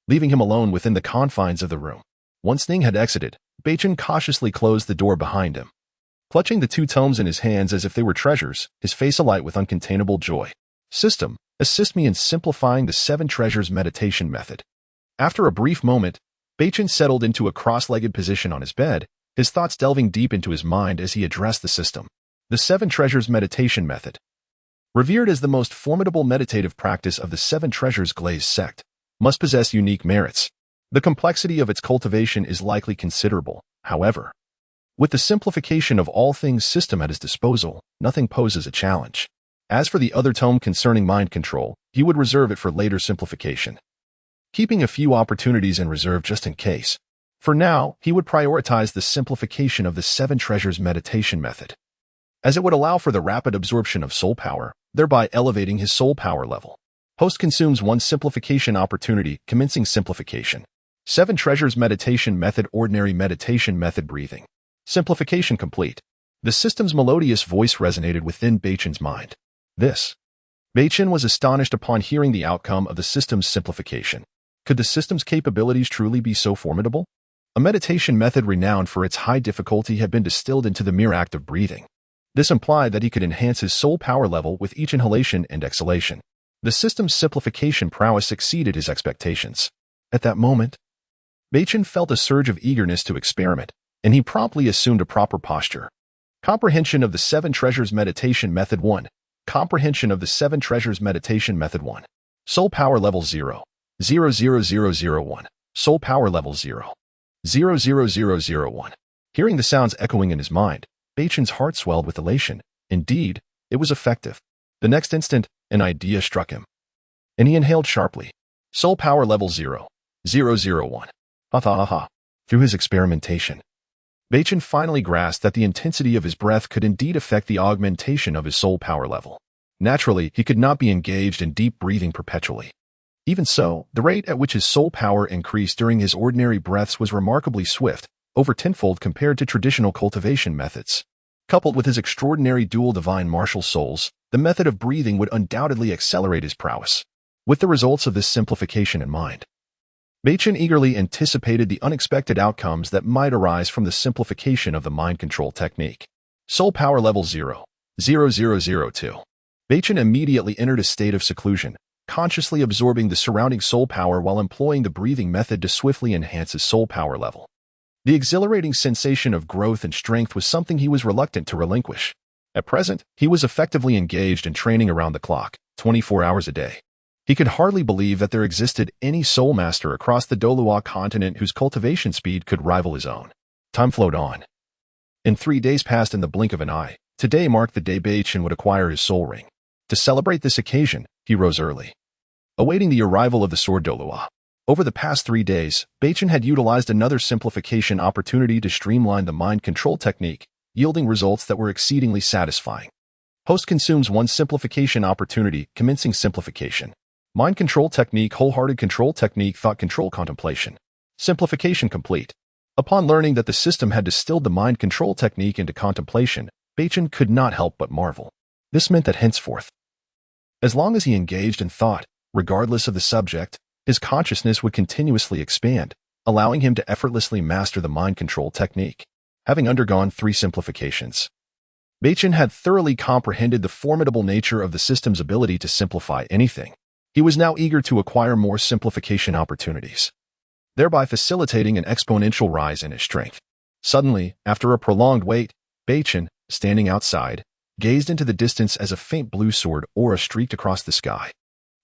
leaving him alone within the confines of the room. Once Ning had exited, Beichen cautiously closed the door behind him. Clutching the 2 tomes in his hands as if they were treasures, his face alight with uncontainable joy. System, assist me in simplifying the Seven Treasures meditation method. After a brief moment, Beichen settled into a cross-legged position on his bed, his thoughts delving deep into his mind as he addressed the system. The Seven Treasures meditation method. Revered as the most formidable meditative practice of the Seven Treasures Glazed sect, must possess unique merits. The complexity of its cultivation is likely considerable, however. With the Simplification of All Things System at his disposal, nothing poses a challenge. As for the other tome concerning mind control, he would reserve it for later simplification, keeping a few opportunities in reserve just in case. For now, he would prioritize the simplification of the Seven Treasures meditation method, as it would allow for the rapid absorption of soul power, thereby elevating his soul power level. Host consumes 1 simplification opportunity, commencing simplification. Seven Treasures meditation method. Ordinary meditation method. Breathing. Simplification complete. The system's melodious voice resonated within Beichen's mind. Beichen was astonished upon hearing the outcome of the system's simplification. Could the system's capabilities truly be so formidable? A meditation method renowned for its high difficulty had been distilled into the mere act of breathing. This implied that he could enhance his soul power level with each inhalation and exhalation. The system's simplification prowess exceeded his expectations. At that moment, Beichen felt a surge of eagerness to experiment, and he promptly assumed a proper posture. Comprehension of the Seven Treasures Meditation Method 1. Comprehension of the Seven Treasures Meditation Method 1. Soul Power Level 0. 00001. Soul Power Level 0. 00001. Hearing the sounds echoing in his mind, Beichen's heart swelled with elation. Indeed, it was effective. The next instant, an idea struck him, and he inhaled sharply. Soul Power Level 0. 001. Ha. Through his experimentation, Beichen finally grasped that the intensity of his breath could indeed affect the augmentation of his soul power level. Naturally, he could not be engaged in deep breathing perpetually. Even so, the rate at which his soul power increased during his ordinary breaths was remarkably swift, over tenfold compared to traditional cultivation methods. Coupled with his extraordinary dual divine martial souls, the method of breathing would undoubtedly accelerate his prowess. With the results of this simplification in mind, Beichen eagerly anticipated the unexpected outcomes that might arise from the simplification of the mind control technique. Soul Power Level 0. 0002. Beichen immediately entered a state of seclusion, consciously absorbing the surrounding soul power while employing the breathing method to swiftly enhance his soul power level. The exhilarating sensation of growth and strength was something he was reluctant to relinquish. At present, he was effectively engaged in training around the clock, 24 hours a day. He could hardly believe that there existed any soul master across the Douluo Continent whose cultivation speed could rival his own. Time flowed on, and 3 days passed in the blink of an eye. Today marked the day Beichen would acquire his soul ring. To celebrate this occasion, he rose early, awaiting the arrival of the sword Douluo. Over the past 3 days, Beichen had utilized another simplification opportunity to streamline the mind control technique, yielding results that were exceedingly satisfying. Host consumes one simplification opportunity, commencing simplification. Mind control technique, wholehearted control technique, thought control contemplation. Simplification complete. Upon learning that the system had distilled the mind control technique into contemplation, Beichen could not help but marvel. This meant that henceforth, as long as he engaged in thought, regardless of the subject, his consciousness would continuously expand, allowing him to effortlessly master the mind control technique. Having undergone 3 simplifications, Beichen had thoroughly comprehended the formidable nature of the system's ability to simplify anything. He was now eager to acquire more simplification opportunities, thereby facilitating an exponential rise in his strength. Suddenly, after a prolonged wait, Beichen, standing outside, gazed into the distance as a faint blue sword aura streaked across the sky.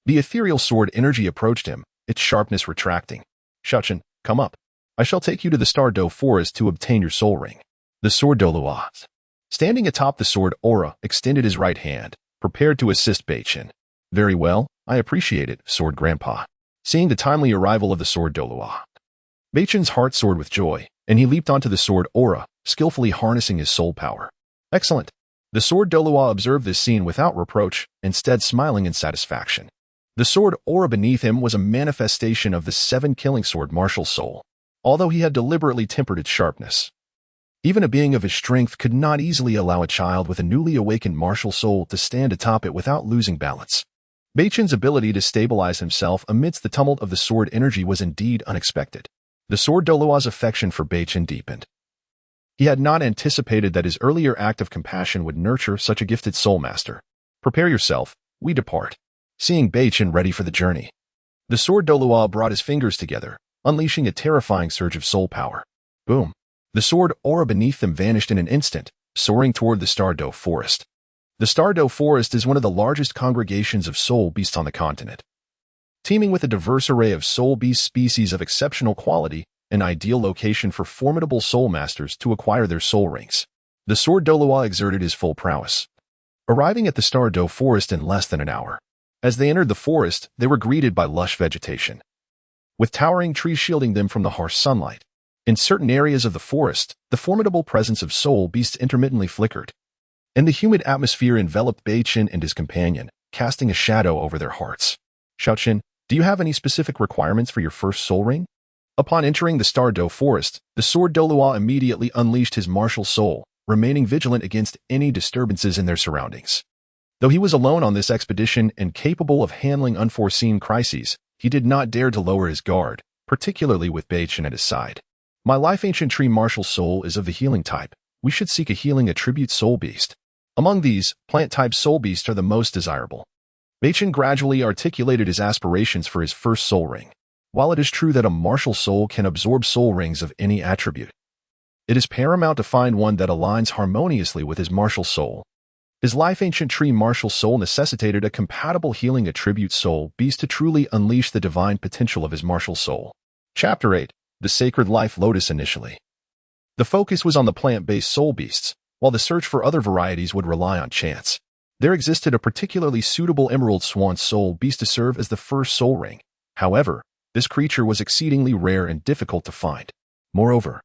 The ethereal sword energy approached him, its sharpness retracting. "Shaochen, come up. I shall take you to the Douluo forest to obtain your soul ring." The sword Douluo, standing atop the sword aura, extended his right hand, prepared to assist Beichen. "Very well, I appreciate it, sword grandpa." Seeing the timely arrival of the sword Douluo, Beichen's heart soared with joy, and he leaped onto the sword aura, skillfully harnessing his soul power. "Excellent." The sword Douluo observed this scene without reproach, instead smiling in satisfaction. The sword aura beneath him was a manifestation of the 7-killing sword martial soul, although he had deliberately tempered its sharpness. Even a being of his strength could not easily allow a child with a newly awakened martial soul to stand atop it without losing balance. Beichen's ability to stabilize himself amidst the tumult of the sword energy was indeed unexpected. The sword Douluo's affection for Beichen deepened. He had not anticipated that his earlier act of compassion would nurture such a gifted soul master. "Prepare yourself, we depart." Seeing Beichen ready for the journey, the sword Douluo brought his fingers together, unleashing a terrifying surge of soul power. Boom! The sword aura beneath them vanished in an instant, soaring toward the Douluo forest. The Douluo forest is one of the largest congregations of soul beasts on the continent, teeming with a diverse array of soul beast species of exceptional quality, an ideal location for formidable soul masters to acquire their soul rings. The sword Douluo exerted his full prowess, arriving at the Douluo forest in less than an hour. As they entered the forest, they were greeted by lush vegetation, with towering trees shielding them from the harsh sunlight. In certain areas of the forest, the formidable presence of soul beasts intermittently flickered, and the humid atmosphere enveloped Beichen and his companion, casting a shadow over their hearts. "Shaochen, do you have any specific requirements for your first soul ring?" Upon entering the Douluo forest, the sword Douluo immediately unleashed his martial soul, remaining vigilant against any disturbances in their surroundings. Though he was alone on this expedition and capable of handling unforeseen crises, he did not dare to lower his guard, particularly with Beichen at his side. "My life ancient tree martial soul is of the healing type. We should seek a healing attribute soul beast. Among these, plant-type soul beasts are the most desirable." Beichen gradually articulated his aspirations for his first soul ring. While it is true that a martial soul can absorb soul rings of any attribute, it is paramount to find one that aligns harmoniously with his martial soul. His life ancient tree martial soul necessitated a compatible healing attribute soul beast to truly unleash the divine potential of his martial soul. Chapter 8. The Sacred Life Lotus. Initially, the focus was on the plant-based soul beasts, while the search for other varieties would rely on chance. There existed a particularly suitable emerald swan soul beast to serve as the first soul ring. However, this creature was exceedingly rare and difficult to find. Moreover,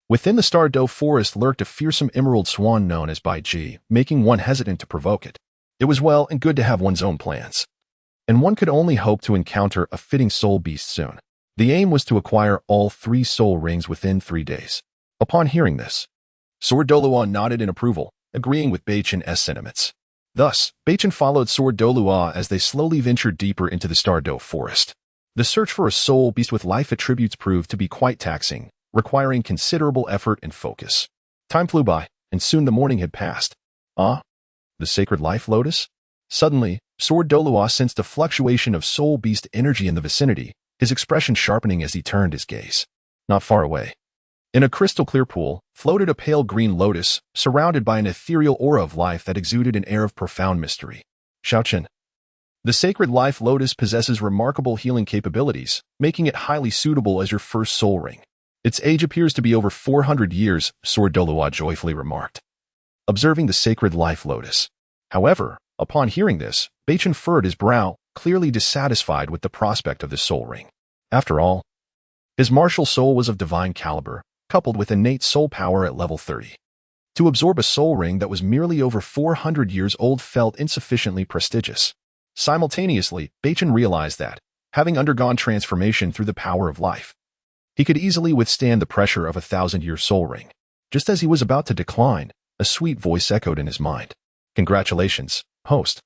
within the Douluo forest lurked a fearsome emerald swan known as Beichen, making one hesitant to provoke it. It was well and good to have one's own plans, and one could only hope to encounter a fitting soul beast soon. The aim was to acquire all 3 soul rings within 3 days. Upon hearing this, sword Douluo nodded in approval, agreeing with Beichen's sentiments. Thus, Beichen followed sword Douluo as they slowly ventured deeper into the Douluo forest. The search for a soul beast with life attributes proved to be quite taxing, requiring considerable effort and focus. Time flew by, and soon the morning had passed. "Ah? The Sacred Life Lotus?" Suddenly, sword Douluo sensed a fluctuation of soul beast energy in the vicinity, his expression sharpening as he turned his gaze. Not far away, in a crystal-clear pool, floated a pale green lotus, surrounded by an ethereal aura of life that exuded an air of profound mystery. "Shaochen, the Sacred Life Lotus possesses remarkable healing capabilities, making it highly suitable as your first soul ring. Its age appears to be over 400 years, sword Douluo joyfully remarked. observing the sacred life lotus. However, upon hearing this, Beichen furrowed his brow, clearly dissatisfied with the prospect of this soul ring. After all, his martial soul was of divine caliber, coupled with innate soul power at level 30. To absorb a soul ring that was merely over 400 years old felt insufficiently prestigious. Simultaneously, Beichen realized that, having undergone transformation through the power of life, he could easily withstand the pressure of a 1,000-year soul ring. Just as he was about to decline, a sweet voice echoed in his mind. Congratulations, host,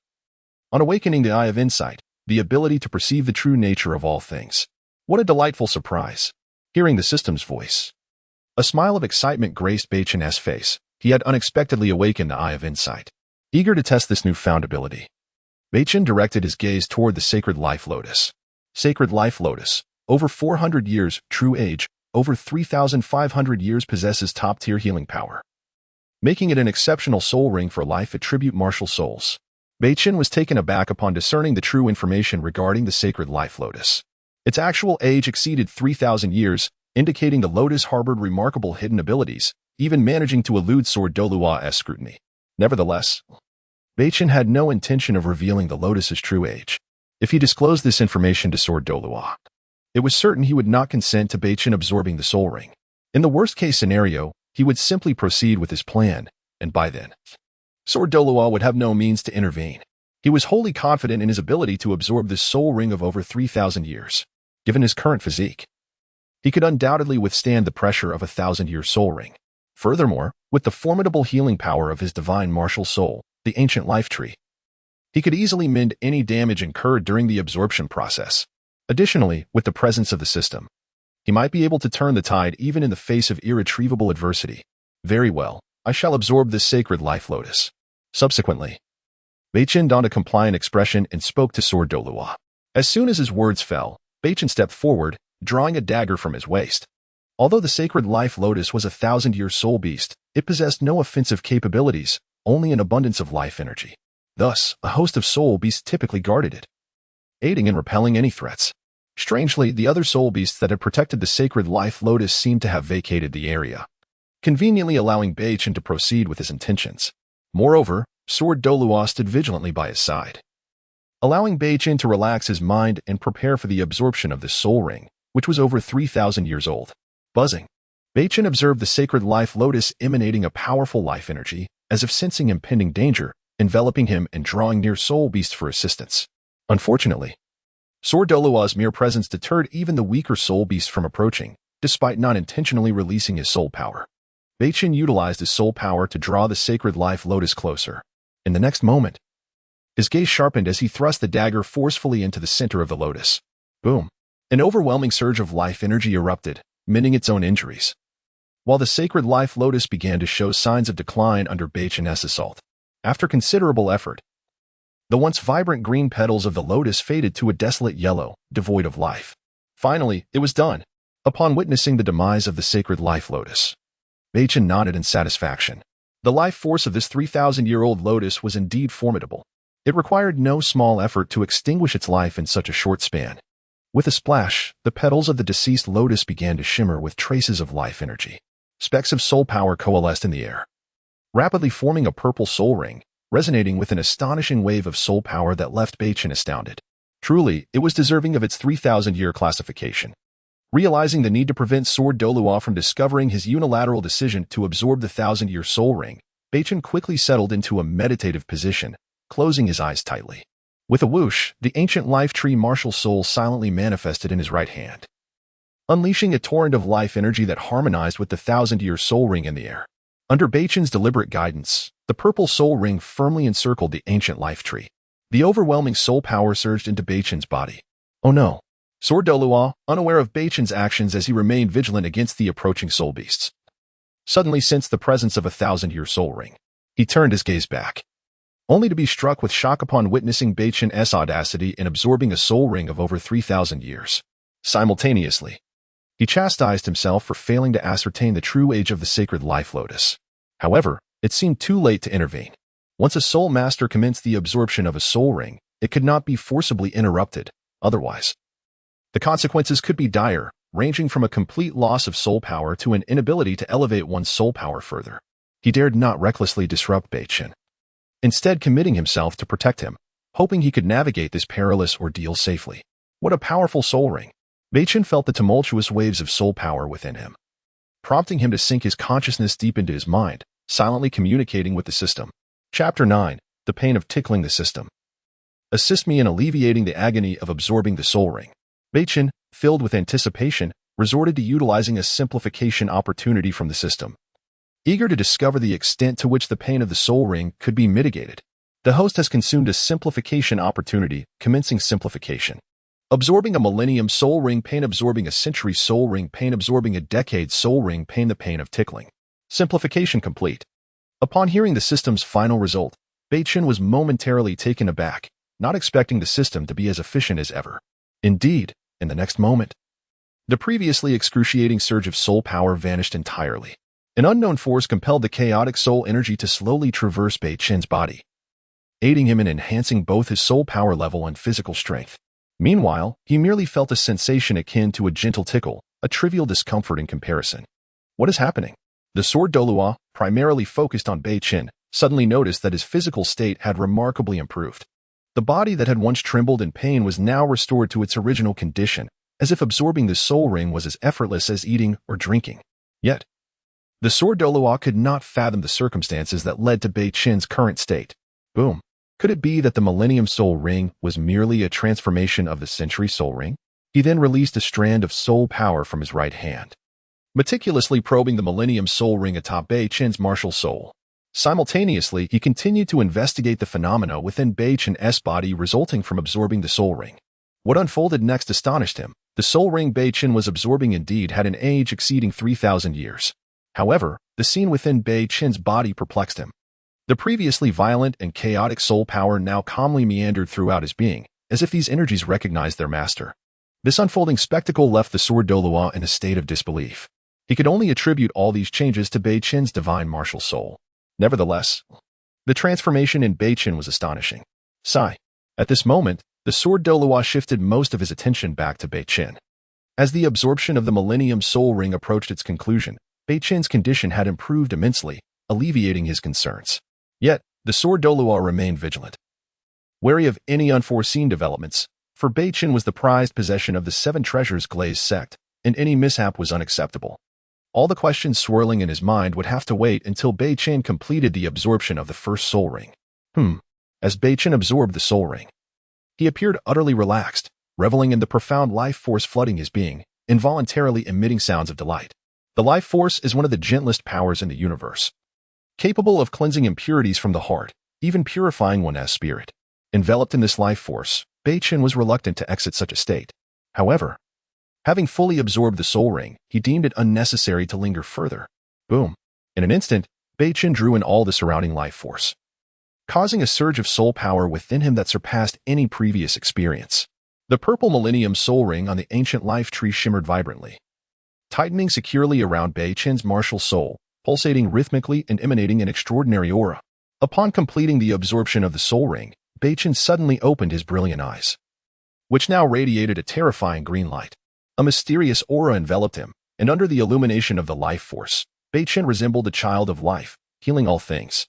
on awakening the eye of insight, the ability to perceive the true nature of all things. What a delightful surprise. Hearing the system's voice, a smile of excitement graced Beichen's face. He had unexpectedly awakened the eye of insight. Eager to test this newfound ability, Beichen directed his gaze toward the sacred life lotus. Sacred life lotus, over 400 years, true age, over 3,500 years, possesses top-tier healing power, making it an exceptional soul ring for life attribute martial souls. Beichen was taken aback upon discerning the true information regarding the sacred life lotus. Its actual age exceeded 3,000 years, indicating the lotus harbored remarkable hidden abilities, even managing to elude Sword Douluo's scrutiny. Nevertheless, Beichen had no intention of revealing the lotus's true age. If he disclosed this information to Sword Douluo, it was certain he would not consent to Beichen absorbing the soul ring. In the worst-case scenario, he would simply proceed with his plan, and by then, Sword Douluo would have no means to intervene. He was wholly confident in his ability to absorb this soul ring of over 3,000 years. Given his current physique, he could undoubtedly withstand the pressure of a 1,000-year soul ring. Furthermore, with the formidable healing power of his divine martial soul, the ancient life tree, he could easily mend any damage incurred during the absorption process. Additionally, with the presence of the system, he might be able to turn the tide even in the face of irretrievable adversity. Very well, I shall absorb this sacred life lotus. Subsequently, Beichen donned a compliant expression and spoke to Sword Douluo. As soon as his words fell, Beichen stepped forward, drawing a dagger from his waist. Although the sacred life lotus was a 1,000-year soul beast, it possessed no offensive capabilities, only an abundance of life energy. Thus, a host of soul beasts typically guarded it, aiding in repelling any threats. Strangely, the other soul beasts that had protected the sacred life lotus seemed to have vacated the area, conveniently allowing Beichen to proceed with his intentions. Moreover, Sword Douluo stood vigilantly by his side, allowing Beichen to relax his mind and prepare for the absorption of this soul ring, which was over 3,000 years old. Buzzing, Beichen observed the sacred life lotus emanating a powerful life energy, as if sensing impending danger, enveloping him and drawing near soul beasts for assistance. Unfortunately, Sword Douluo's mere presence deterred even the weaker soul beasts from approaching, despite not intentionally releasing his soul power. Beichen utilized his soul power to draw the sacred life lotus closer. In the next moment, his gaze sharpened as he thrust the dagger forcefully into the center of the lotus. Boom! An overwhelming surge of life energy erupted, mending its own injuries, while the sacred life lotus began to show signs of decline under Beichen's assault. After considerable effort, the once vibrant green petals of the lotus faded to a desolate yellow, devoid of life. Finally, it was done. Upon witnessing the demise of the sacred life lotus, Beichen nodded in satisfaction. The life force of this 3,000-year-old lotus was indeed formidable. It required no small effort to extinguish its life in such a short span. With a splash, the petals of the deceased lotus began to shimmer with traces of life energy. Specks of soul power coalesced in the air, rapidly forming a purple soul ring, resonating with an astonishing wave of soul power that left Beichen astounded. Truly, it was deserving of its 3,000-year classification. Realizing the need to prevent Sword Douluo from discovering his unilateral decision to absorb the 1,000-year soul ring, Beichen quickly settled into a meditative position, closing his eyes tightly. With a whoosh, the ancient life tree martial soul silently manifested in his right hand, unleashing a torrent of life energy that harmonized with the 1,000-year soul ring in the air. Under Beichen's deliberate guidance, the purple soul ring firmly encircled the ancient life tree. The overwhelming soul power surged into Beichen's body. Oh no! Sword Douluo, unaware of Beichen's actions as he remained vigilant against the approaching soul beasts, suddenly sensed the presence of a 1,000-year soul ring. He turned his gaze back, only to be struck with shock upon witnessing Beichen's audacity in absorbing a soul ring of over 3,000 years. Simultaneously, he chastised himself for failing to ascertain the true age of the sacred life lotus. However, it seemed too late to intervene. Once a soul master commenced the absorption of a soul ring, it could not be forcibly interrupted. Otherwise, the consequences could be dire, ranging from a complete loss of soul power to an inability to elevate one's soul power further. He dared not recklessly disrupt Beichen, instead committing himself to protect him, hoping he could navigate this perilous ordeal safely. What a powerful soul ring! Beichen felt the tumultuous waves of soul power within him, prompting him to sink his consciousness deep into his mind, silently communicating with the system. Chapter 9. The Pain of Tickling the System. Assist me in alleviating the agony of absorbing the soul ring. Beichen, filled with anticipation, resorted to utilizing a simplification opportunity from the system. Eager to discover the extent to which the pain of the soul ring could be mitigated, the host has consumed a simplification opportunity, commencing simplification. Absorbing a millennium soul ring pain, absorbing a century soul ring pain, absorbing a decade soul ring pain, the pain of tickling. Simplification complete. Upon hearing the system's final result, Beichen was momentarily taken aback, not expecting the system to be as efficient as ever. Indeed, in the next moment, the previously excruciating surge of soul power vanished entirely. An unknown force compelled the chaotic soul energy to slowly traverse Beichen's body, aiding him in enhancing both his soul power level and physical strength. Meanwhile, he merely felt a sensation akin to a gentle tickle, a trivial discomfort in comparison. What is happening? The sword Douluo, primarily focused on Beichen, suddenly noticed that his physical state had remarkably improved. The body that had once trembled in pain was now restored to its original condition, as if absorbing the soul ring was as effortless as eating or drinking. Yet, the sword Douluo could not fathom the circumstances that led to Beichen's current state. Boom. Could it be that the Millennium Soul Ring was merely a transformation of the Century Soul Ring? He then released a strand of soul power from his right hand, meticulously probing the Millennium Soul Ring atop Beichen's martial soul. Simultaneously, he continued to investigate the phenomena within Beichen's body resulting from absorbing the soul ring. What unfolded next astonished him. The soul ring Beichen was absorbing indeed had an age exceeding 3,000 years. However, the scene within Beichen's body perplexed him. The previously violent and chaotic soul power now calmly meandered throughout his being, as if these energies recognized their master. This unfolding spectacle left the sword Douluo in a state of disbelief. He could only attribute all these changes to Beichen's divine martial soul. Nevertheless, the transformation in Beichen was astonishing. Sigh. At this moment, the sword Douluo shifted most of his attention back to Beichen. As the absorption of the Millennium Soul Ring approached its conclusion, Beichen's condition had improved immensely, alleviating his concerns. Yet, the sword Douluo remained vigilant, wary of any unforeseen developments, for Beichen was the prized possession of the Seven Treasures Glazed sect, and any mishap was unacceptable. All the questions swirling in his mind would have to wait until Beichen completed the absorption of the first soul ring. As Beichen absorbed the soul ring, he appeared utterly relaxed, reveling in the profound life force flooding his being, involuntarily emitting sounds of delight. The life force is one of the gentlest powers in the universe, capable of cleansing impurities from the heart, even purifying one's spirit. Enveloped in this life force, Beichen was reluctant to exit such a state. However, having fully absorbed the soul ring, he deemed it unnecessary to linger further. Boom. In an instant, Beichen drew in all the surrounding life force, causing a surge of soul power within him that surpassed any previous experience. The purple Millennium Soul Ring on the ancient life tree shimmered vibrantly, tightening securely around Beichen's martial soul, pulsating rhythmically and emanating an extraordinary aura. Upon completing the absorption of the soul ring, Beichen suddenly opened his brilliant eyes, which now radiated a terrifying green light. A mysterious aura enveloped him, and under the illumination of the life force, Beichen resembled a child of life, healing all things.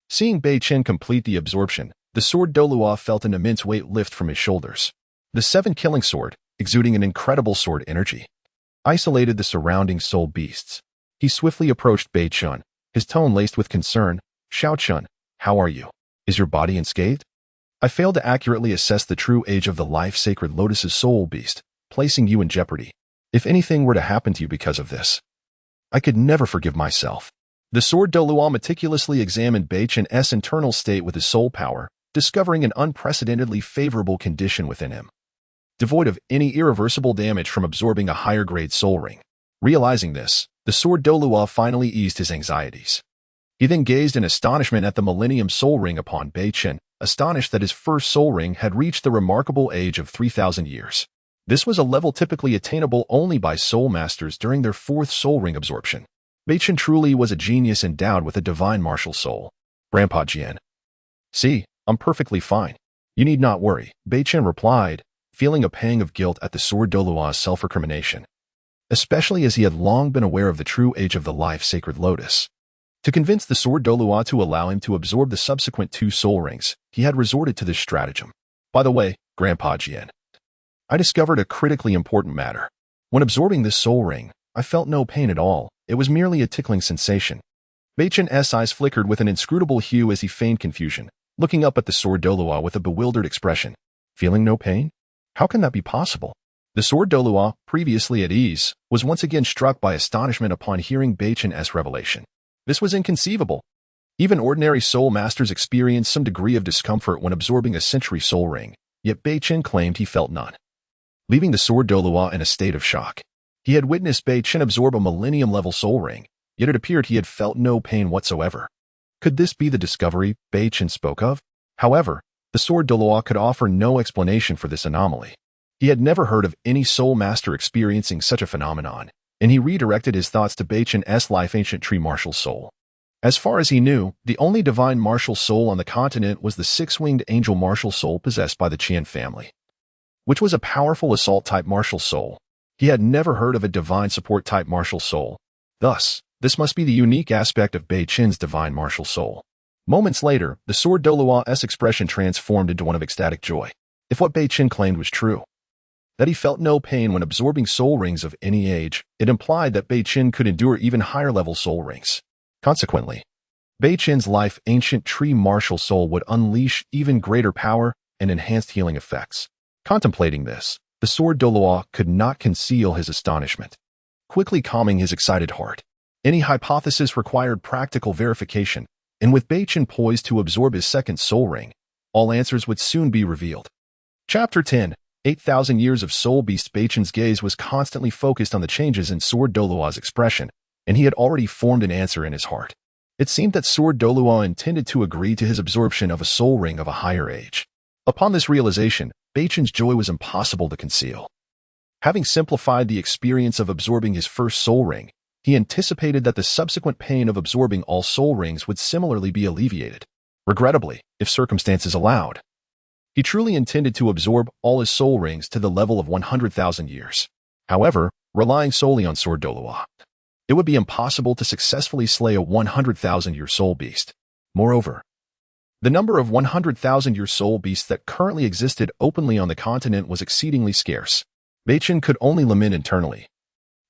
Seeing Beichen complete the absorption, the sword Douluo felt an immense weight lift from his shoulders. The seven-killing sword, exuding an incredible sword energy, isolated the surrounding soul beasts. He swiftly approached Beichen, his tone laced with concern. "Xiaochun, how are you? Is your body unscathed? I failed to accurately assess the true age of the life-sacred Lotus's soul beast, placing you in jeopardy. If anything were to happen to you because of this, I could never forgive myself." The sword Douluo meticulously examined Beichen's internal state with his soul power, discovering an unprecedentedly favorable condition within him, devoid of any irreversible damage from absorbing a higher-grade soul ring. Realizing this, the sword Douluo finally eased his anxieties. He then gazed in astonishment at the Millennium Soul Ring upon Beichen, astonished that his first soul ring had reached the remarkable age of 3,000 years. This was a level typically attainable only by soul masters during their fourth soul ring absorption. Beichen truly was a genius endowed with a divine martial soul. Grandpa Jian. "See, I'm perfectly fine. You need not worry," Beichen replied, feeling a pang of guilt at the sword Douluo's self-recrimination, especially as he had long been aware of the true age of the life-sacred Lotus. To convince the Sword Douluo to allow him to absorb the subsequent 2 soul rings, he had resorted to this stratagem. By the way, Grandpa Jian, I discovered a critically important matter. When absorbing this soul ring, I felt no pain at all. It was merely a tickling sensation. Beichen's eyes flickered with an inscrutable hue as he feigned confusion, looking up at the Sword Douluo with a bewildered expression. Feeling no pain? How can that be possible? The Sword Douluo, previously at ease, was once again struck by astonishment upon hearing Beichen's revelation. This was inconceivable. Even ordinary soul masters experience some degree of discomfort when absorbing a century soul ring, yet Beichen claimed he felt none, leaving the Sword Douluo in a state of shock. He had witnessed Beichen absorb a millennium-level soul ring, yet it appeared he had felt no pain whatsoever. Could this be the discovery Beichen spoke of? However, the Sword Douluo could offer no explanation for this anomaly. He had never heard of any soul master experiencing such a phenomenon, and he redirected his thoughts to Beichen's life ancient tree martial soul. As far as he knew, the only divine martial soul on the continent was the 6-winged angel martial soul possessed by the Qian family, which was a powerful assault-type martial soul. He had never heard of a divine support-type martial soul. Thus, this must be the unique aspect of Beichen's divine martial soul. Moments later, the Sword Douluo's expression transformed into one of ecstatic joy. If what Beichen claimed was true, that he felt no pain when absorbing soul rings of any age, it implied that Beichen could endure even higher-level soul rings. Consequently, Beichen's life ancient tree martial soul would unleash even greater power and enhanced healing effects. Contemplating this, the Sword Douluo could not conceal his astonishment, quickly calming his excited heart. Any hypothesis required practical verification, and with Beichen poised to absorb his second soul ring, all answers would soon be revealed. Chapter 10. 8,000 Years of Soul Beast. Beichen's gaze was constantly focused on the changes in Sword Douluo's expression, and he had already formed an answer in his heart. It seemed that Sword Douluo intended to agree to his absorption of a soul ring of a higher age. Upon this realization, Beichen's joy was impossible to conceal. Having simplified the experience of absorbing his first soul ring, he anticipated that the subsequent pain of absorbing all soul rings would similarly be alleviated. Regrettably, if circumstances allowed, he truly intended to absorb all his soul rings to the level of 100,000 years. However, relying solely on Sword Douluo, it would be impossible to successfully slay a 100,000-year soul beast. Moreover, the number of 100,000-year soul beasts that currently existed openly on the continent was exceedingly scarce. Beichen could only lament internally,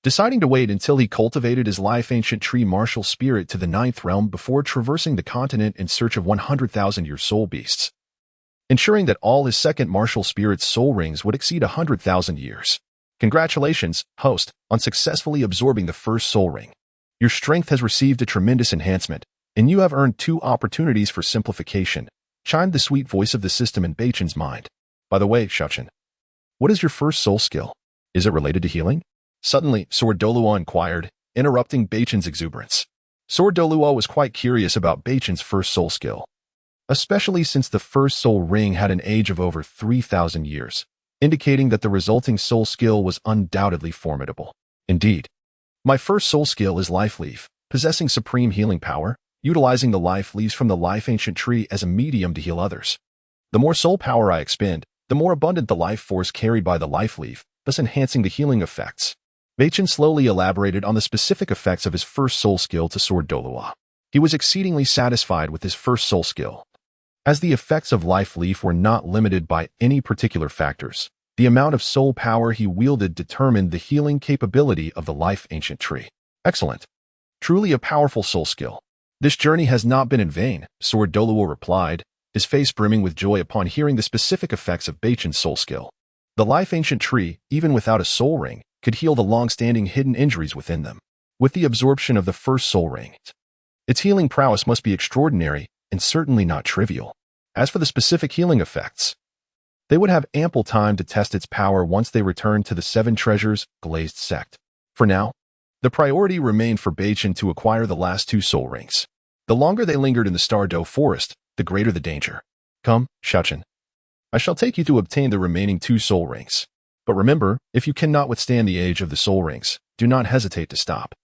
deciding to wait until he cultivated his life ancient tree martial spirit to the 9th realm before traversing the continent in search of 100,000-year soul beasts, ensuring that all his second martial spirit's soul rings would exceed 100,000 years. Congratulations, host, on successfully absorbing the first soul ring. Your strength has received a tremendous enhancement, and you have earned 2 opportunities for simplification, chimed the sweet voice of the system in Beichen's mind. By the way, Xiaochen, what is your first soul skill? Is it related to healing? Suddenly, Sword Douluo inquired, interrupting Beichen's exuberance. Sword Douluo was quite curious about Beichen's first soul skill, especially since the first soul ring had an age of over 3,000 years, indicating that the resulting soul skill was undoubtedly formidable. Indeed, my first soul skill is Life Leaf, possessing supreme healing power, utilizing the life leaves from the life ancient tree as a medium to heal others. The more soul power I expend, the more abundant the life force carried by the life leaf, thus enhancing the healing effects. Beichen slowly elaborated on the specific effects of his first soul skill to Sword Douluo. He was exceedingly satisfied with his first soul skill, as the effects of life leaf were not limited by any particular factors. The amount of soul power he wielded determined the healing capability of the life ancient tree. Excellent. Truly a powerful soul skill. This journey has not been in vain, Sword Douluo replied, his face brimming with joy upon hearing the specific effects of Beichen's soul skill. The life ancient tree, even without a soul ring, could heal the long-standing hidden injuries within them. With the absorption of the first soul ring, its healing prowess must be extraordinary and certainly not trivial. As for the specific healing effects, they would have ample time to test its power once they returned to the 7 Treasures Glazed sect. For now, the priority remained for Beichen to acquire the last 2 soul rings. The longer they lingered in the Stardow Forest, the greater the danger. Come, Xiaochen. I shall take you to obtain the remaining 2 soul rings. But remember, if you cannot withstand the age of the soul rings, do not hesitate to stop.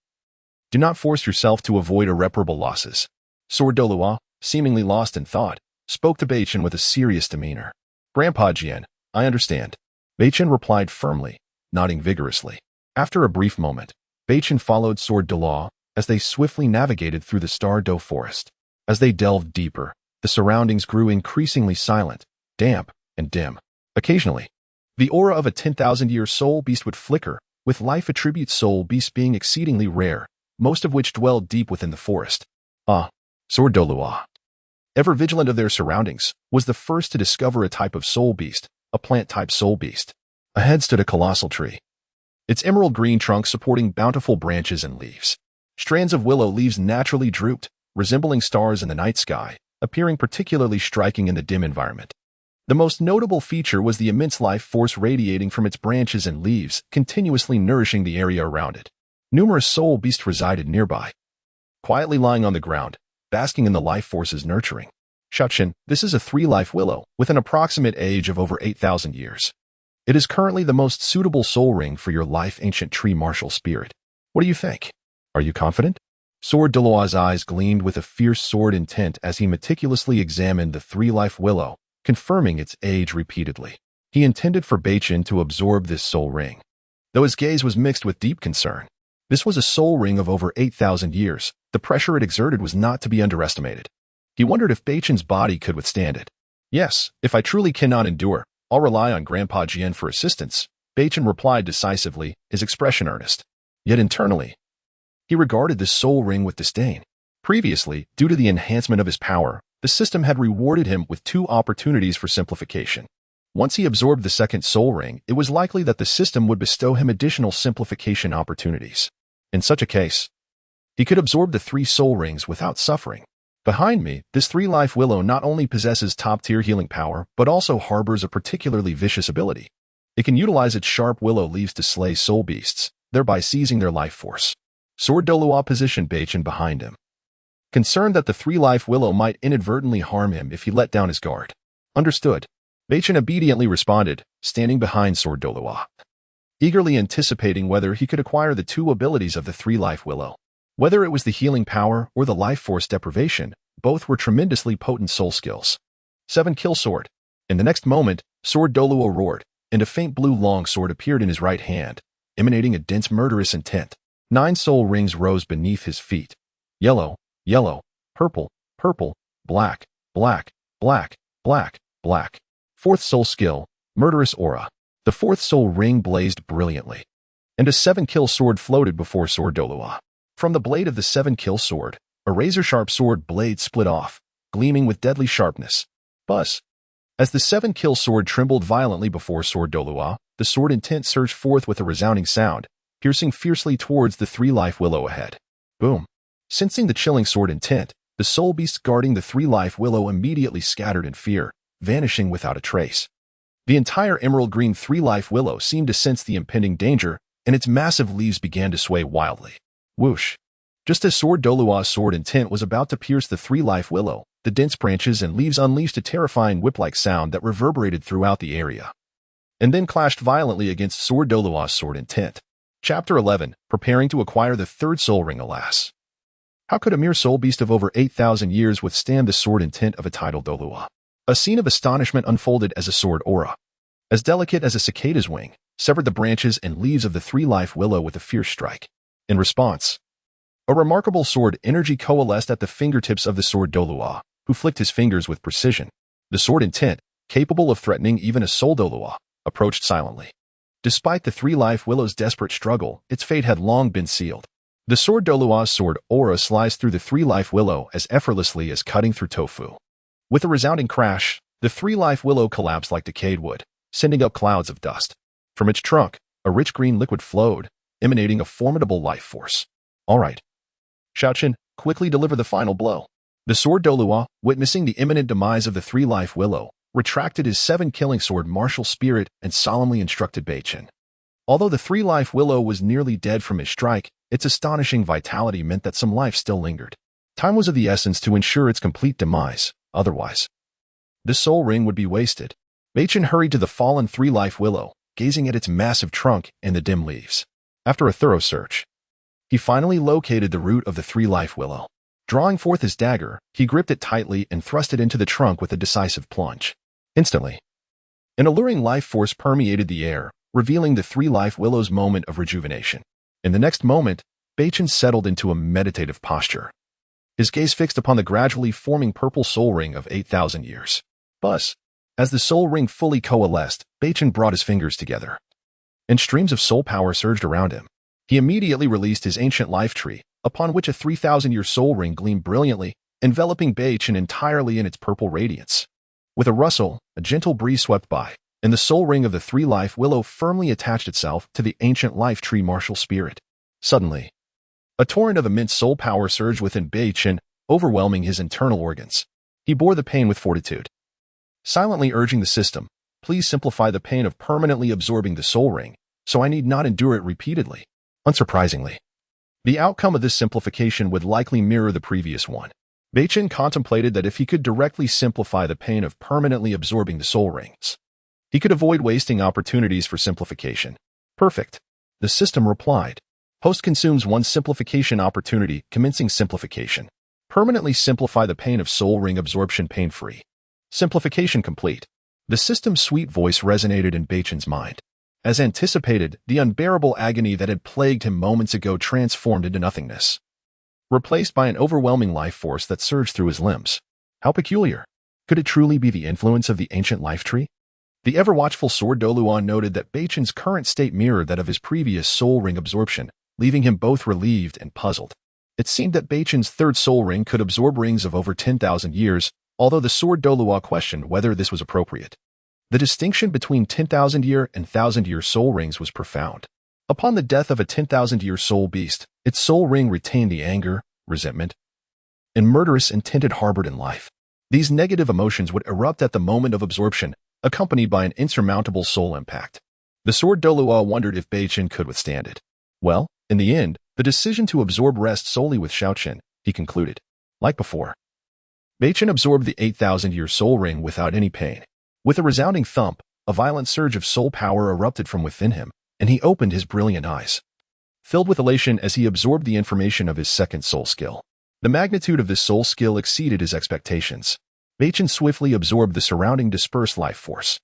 Do not force yourself to avoid irreparable losses. Sword Douluo, seemingly lost in thought, spoke to Beichen with a serious demeanor. Grandpa Jian, I understand. Beichen replied firmly, nodding vigorously. After a brief moment, Beichen followed Sword Douluo, as they swiftly navigated through the Star-Do forest. As they delved deeper, the surroundings grew increasingly silent, damp, and dim. Occasionally, the aura of a 10,000-year soul beast would flicker, with life attribute soul beasts being exceedingly rare, most of which dwelled deep within the forest. Sword Douluo, ever vigilant of their surroundings, was the first to discover a type of soul beast, a plant-type soul beast. Ahead stood a colossal tree, its emerald green trunk supporting bountiful branches and leaves. Strands of willow leaves naturally drooped, resembling stars in the night sky, appearing particularly striking in the dim environment. The most notable feature was the immense life force radiating from its branches and leaves, continuously nourishing the area around it. Numerous soul beasts resided nearby, quietly lying on the ground, basking in the life force's nurturing. Shaochen, this is a 3-life willow, with an approximate age of over 8,000 years. It is currently the most suitable soul ring for your life ancient tree martial spirit. What do you think? Are you confident? Sword Douluo's eyes gleamed with a fierce sword intent as he meticulously examined the 3-life willow, confirming its age repeatedly. He intended for Beichen to absorb this soul ring, though his gaze was mixed with deep concern. This was a soul ring of over 8,000 years. The pressure it exerted was not to be underestimated. He wondered if Beichen's body could withstand it. Yes, if I truly cannot endure, I'll rely on Grandpa Jian for assistance, Beichen replied decisively, his expression earnest. Yet internally, he regarded this soul ring with disdain. Previously, due to the enhancement of his power, the system had rewarded him with 2 opportunities for simplification. Once he absorbed the second soul ring, it was likely that the system would bestow him additional simplification opportunities. In such a case, he could absorb the 3 soul rings without suffering. Behind me, this 3-life willow not only possesses top-tier healing power, but also harbors a particularly vicious ability. It can utilize its sharp willow leaves to slay soul beasts, thereby seizing their life force. Sword Douluo positioned Beichen behind him, concerned that the 3-life willow might inadvertently harm him if he let down his guard. Understood. Beichen obediently responded, standing behind Sword Douluo, eagerly anticipating whether he could acquire the 2 abilities of the 3-life willow. Whether it was the healing power or the life force deprivation, both were tremendously potent soul skills. 7 kill sword. In the next moment, Sword Douluo roared, and a faint blue long sword appeared in his right hand, emanating a dense murderous intent. 9 soul rings rose beneath his feet. Yellow, yellow, purple, purple, black, black, black, black, black. 4th soul skill, murderous aura. The 4th soul ring blazed brilliantly, and a 7-kill sword floated before Sword Douluo. From the blade of the 7-kill sword, a razor-sharp sword blade split off, gleaming with deadly sharpness. Buzz. As the 7-kill sword trembled violently before Sword Douluo, the sword intent surged forth with a resounding sound, piercing fiercely towards the 3-life willow ahead. Boom. Sensing the chilling sword intent, the soul beasts guarding the 3-life willow immediately scattered in fear, vanishing without a trace. The entire emerald green 3-life willow seemed to sense the impending danger, and its massive leaves began to sway wildly. Whoosh. Just as Sword Douluo's sword intent was about to pierce the 3-life willow, the dense branches and leaves unleashed a terrifying whip-like sound that reverberated throughout the area, and then clashed violently against Sword Douluo's sword intent. Chapter 11. Preparing to acquire the 3rd soul ring. Alas, how could a mere soul beast of over 8,000 years withstand the sword intent of a titled Douluo? A scene of astonishment unfolded as a sword aura, as delicate as a cicada's wing, severed the branches and leaves of the 3-life willow with a fierce strike. In response, a remarkable sword energy coalesced at the fingertips of the Sword Douluo, who flicked his fingers with precision. The sword intent, capable of threatening even a soul Douluo, approached silently. Despite the 3-life willow's desperate struggle, its fate had long been sealed. The Sword Douluo's sword aura sliced through the 3-life willow as effortlessly as cutting through tofu. With a resounding crash, the 3-life willow collapsed like decayed wood, sending up clouds of dust. From its trunk, a rich green liquid flowed, emanating a formidable life force. All right. Shaochen, quickly deliver the final blow. The Sword Douluo, witnessing the imminent demise of the 3-life willow, retracted his 7-killing sword martial spirit and solemnly instructed Beichen. Although the 3-life willow was nearly dead from his strike, its astonishing vitality meant that some life still lingered. Time was of the essence to ensure its complete demise, otherwise, this soul ring would be wasted. Beichen hurried to the fallen 3-life willow, gazing at its massive trunk and the dim leaves. After a thorough search, he finally located the root of the 3-life willow. Drawing forth his dagger, he gripped it tightly and thrust it into the trunk with a decisive plunge. Instantly, an alluring life force permeated the air, revealing the 3-life willow's moment of rejuvenation. In the next moment, Beichen settled into a meditative posture, his gaze fixed upon the gradually forming purple soul ring of 8,000 years. Buzz. As the soul ring fully coalesced, Beichen brought his fingers together, and streams of soul power surged around him. He immediately released his ancient life tree, upon which a 3,000-year soul ring gleamed brilliantly, enveloping Beichen entirely in its purple radiance. With a rustle, a gentle breeze swept by, and the soul ring of the three-life willow firmly attached itself to the ancient life tree martial spirit. Suddenly, a torrent of immense soul power surged within Beichen, overwhelming his internal organs. He bore the pain with fortitude, silently urging the system, "Please simplify the pain of permanently absorbing the soul ring, so I need not endure it repeatedly." Unsurprisingly, the outcome of this simplification would likely mirror the previous one. Beichen contemplated that if he could directly simplify the pain of permanently absorbing the soul rings, he could avoid wasting opportunities for simplification. "Perfect," the system replied. "Host consumes one simplification opportunity, commencing simplification. Permanently simplify the pain of soul ring absorption pain-free. Simplification complete." The system's sweet voice resonated in Beichen's mind. As anticipated, the unbearable agony that had plagued him moments ago transformed into nothingness, replaced by an overwhelming life force that surged through his limbs. How peculiar! Could it truly be the influence of the ancient life tree? The ever-watchful Sword Douluo noted that Beichen's current state mirrored that of his previous soul ring absorption, leaving him both relieved and puzzled. It seemed that Beichen's third soul ring could absorb rings of over 10,000 years, although the Sword Douluo questioned whether this was appropriate. The distinction between 10,000-year and 1,000-year soul rings was profound. Upon the death of a 10,000-year soul beast, its soul ring retained the anger, resentment, and murderous intent it harbored in life. These negative emotions would erupt at the moment of absorption, accompanied by an insurmountable soul impact. The Sword Douluo wondered if Beichen could withstand it. Well, in the end, the decision to absorb rests solely with Xiaoqin, he concluded. Like before, Beichen absorbed the 8,000-year soul ring without any pain. With a resounding thump, a violent surge of soul power erupted from within him, and he opened his brilliant eyes, filled with elation as he absorbed the information of his second soul skill. The magnitude of this soul skill exceeded his expectations. Beichen swiftly absorbed the surrounding dispersed life force,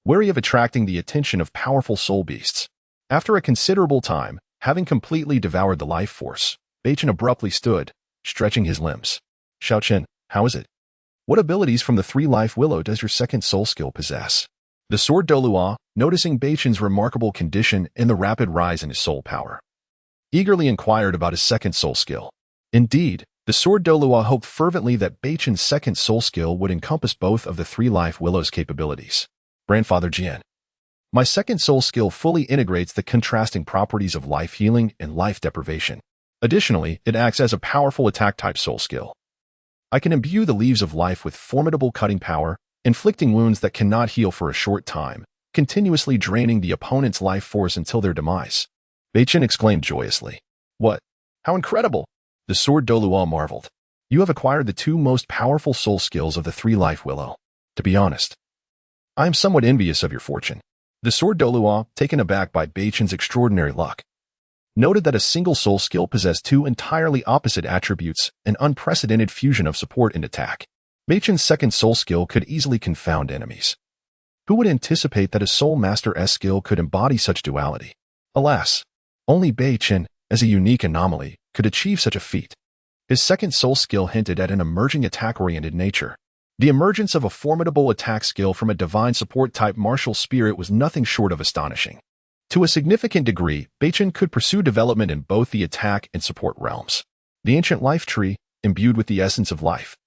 wary of attracting the attention of powerful soul beasts. After a considerable time, having completely devoured the life force, Beichen abruptly stood, stretching his limbs. "Xiaoqin, how is it? What abilities from the three-life willow does your second soul skill possess?" The Sword Douluo, noticing Beichen's remarkable condition and the rapid rise in his soul power, eagerly inquired about his second soul skill. Indeed, the Sword Douluo hoped fervently that Beichen's second soul skill would encompass both of the three-life willow's capabilities. "Grandfather Jian, my second soul skill fully integrates the contrasting properties of life healing and life deprivation. Additionally, it acts as a powerful attack-type soul skill. I can imbue the leaves of life with formidable cutting power, inflicting wounds that cannot heal for a short time, continuously draining the opponent's life force until their demise." Beichen exclaimed joyously. "What? How incredible!" The Sword Douluo marveled. "You have acquired the two most powerful soul skills of the three-life willow. To be honest, I am somewhat envious of your fortune." The Sword Douluo, taken aback by Beichen's extraordinary luck, noted that a single soul skill possessed two entirely opposite attributes, an unprecedented fusion of support and attack. Beichen's second soul skill could easily confound enemies. Who would anticipate that a Soul Master's skill could embody such duality? Alas, only Beichen, as a unique anomaly, could achieve such a feat. His second soul skill hinted at an emerging attack-oriented nature. The emergence of a formidable attack skill from a divine support-type martial spirit was nothing short of astonishing. To a significant degree, Beichen could pursue development in both the attack and support realms. The ancient life tree, imbued with the essence of life,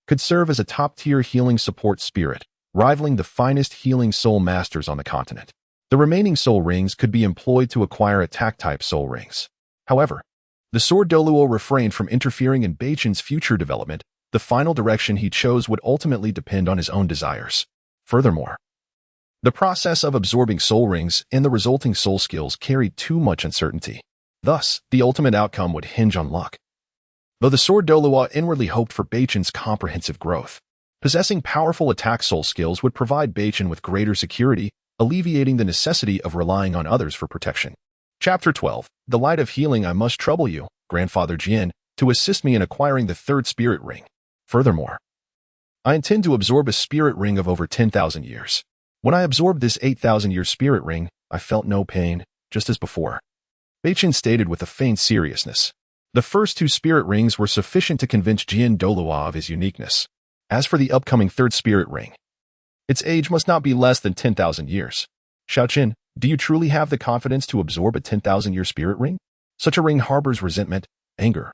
could serve as a top-tier healing support spirit, rivaling the finest healing soul masters on the continent. The remaining soul rings could be employed to acquire attack-type soul rings. However, the Sword Douluo refrained from interfering in Beichen's future development. The final direction he chose would ultimately depend on his own desires. Furthermore, the process of absorbing soul rings and the resulting soul skills carried too much uncertainty. Thus, the ultimate outcome would hinge on luck. Though the Sword Douluo inwardly hoped for Beichen's comprehensive growth, possessing powerful attack soul skills would provide Beichen with greater security, alleviating the necessity of relying on others for protection. Chapter 12. The Light of Healing. I must trouble you, Grandfather Jian, to assist me in acquiring the third spirit ring. Furthermore, I intend to absorb a spirit ring of over 10,000 years. When I absorbed this 8,000-year spirit ring, I felt no pain, just as before. Beichen stated with a faint seriousness. The first 2 spirit rings were sufficient to convince Jian Douluo of his uniqueness. As for the upcoming 3rd spirit ring, its age must not be less than 10,000 years. Xiaoqin, do you truly have the confidence to absorb a 10,000-year spirit ring? Such a ring harbors resentment, anger,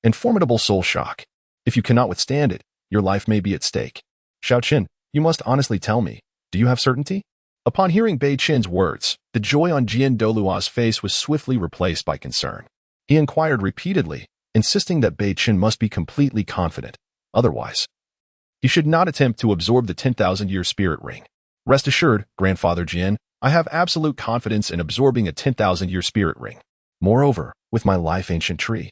and formidable soul shock. If you cannot withstand it, your life may be at stake. Xiaoqin, you must honestly tell me, do you have certainty? Upon hearing Beichen's words, the joy on Jian Douluo's face was swiftly replaced by concern. He inquired repeatedly, insisting that Beichen must be completely confident. Otherwise, he should not attempt to absorb the 10,000-year spirit ring. Rest assured, Grandfather Jian, I have absolute confidence in absorbing a 10,000-year spirit ring. Moreover, with my life ancient tree,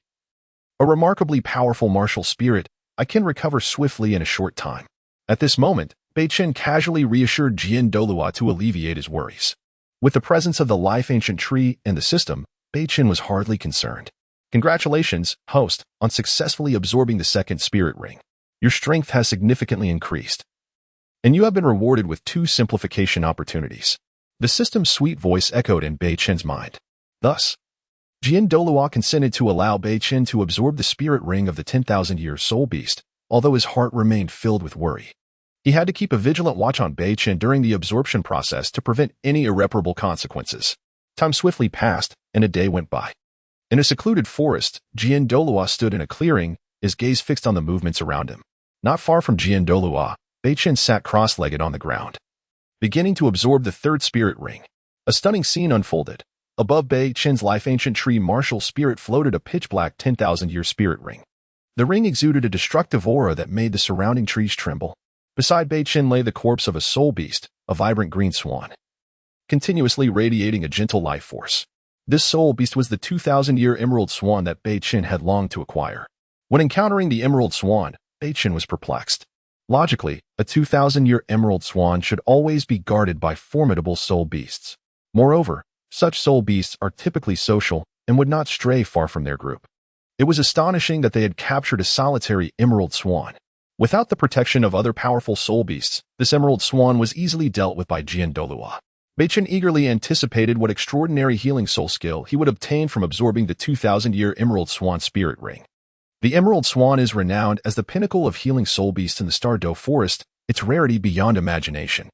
a remarkably powerful martial spirit, I can recover swiftly in a short time. At this moment, Beichen casually reassured Jian Douluo to alleviate his worries. With the presence of the life ancient tree in the system, Beichen was hardly concerned. Congratulations, host, on successfully absorbing the 2nd spirit ring. Your strength has significantly increased, and you have been rewarded with 2 simplification opportunities. The system's sweet voice echoed in Beichen's mind. Thus, Jian Douluo consented to allow Beichen to absorb the spirit ring of the 10,000-year soul beast, although his heart remained filled with worry. He had to keep a vigilant watch on Beichen during the absorption process to prevent any irreparable consequences. Time swiftly passed, and a day went by. In a secluded forest, Jian Douluo stood in a clearing, his gaze fixed on the movements around him. Not far from Jian Douluo, Beichen sat cross-legged on the ground, beginning to absorb the 3rd spirit ring. A stunning scene unfolded. Above Beichen's life ancient tree martial spirit floated a pitch-black 10,000-year spirit ring. The ring exuded a destructive aura that made the surrounding trees tremble. Beside Beichen lay the corpse of a soul beast, a vibrant green swan, continuously radiating a gentle life force. This soul beast was the 2,000-year emerald swan that Beichen had longed to acquire. When encountering the emerald swan, Beichen was perplexed. Logically, a 2,000-year emerald swan should always be guarded by formidable soul beasts. Moreover, such soul beasts are typically social and would not stray far from their group. It was astonishing that they had captured a solitary emerald swan. Without the protection of other powerful soul beasts, this emerald swan was easily dealt with by Jian Douluo. Beichen eagerly anticipated what extraordinary healing soul skill he would obtain from absorbing the 2,000-year emerald swan spirit ring. The emerald swan is renowned as the pinnacle of healing soul beasts in the Douluo forest, its rarity beyond imagination.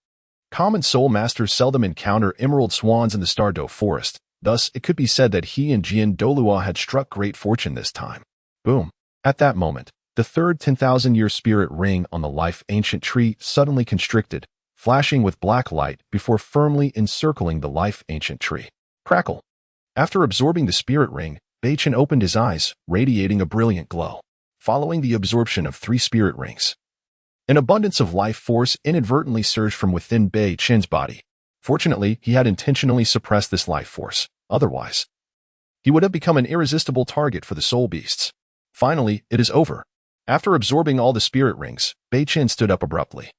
Common soul masters seldom encounter emerald swans in the Douluo forest, thus it could be said that he and Jian Douluo had struck great fortune this time. Boom. At that moment, the 3rd 10,000-year spirit ring on the life ancient tree suddenly constricted, flashing with black light before firmly encircling the life ancient tree. Crackle. After absorbing the spirit ring, Beichen opened his eyes, radiating a brilliant glow. Following the absorption of 3 spirit rings, an abundance of life force inadvertently surged from within Beichen's body. Fortunately, he had intentionally suppressed this life force. Otherwise, he would have become an irresistible target for the soul beasts. Finally, it is over. After absorbing all the spirit rings, Beichen stood up abruptly,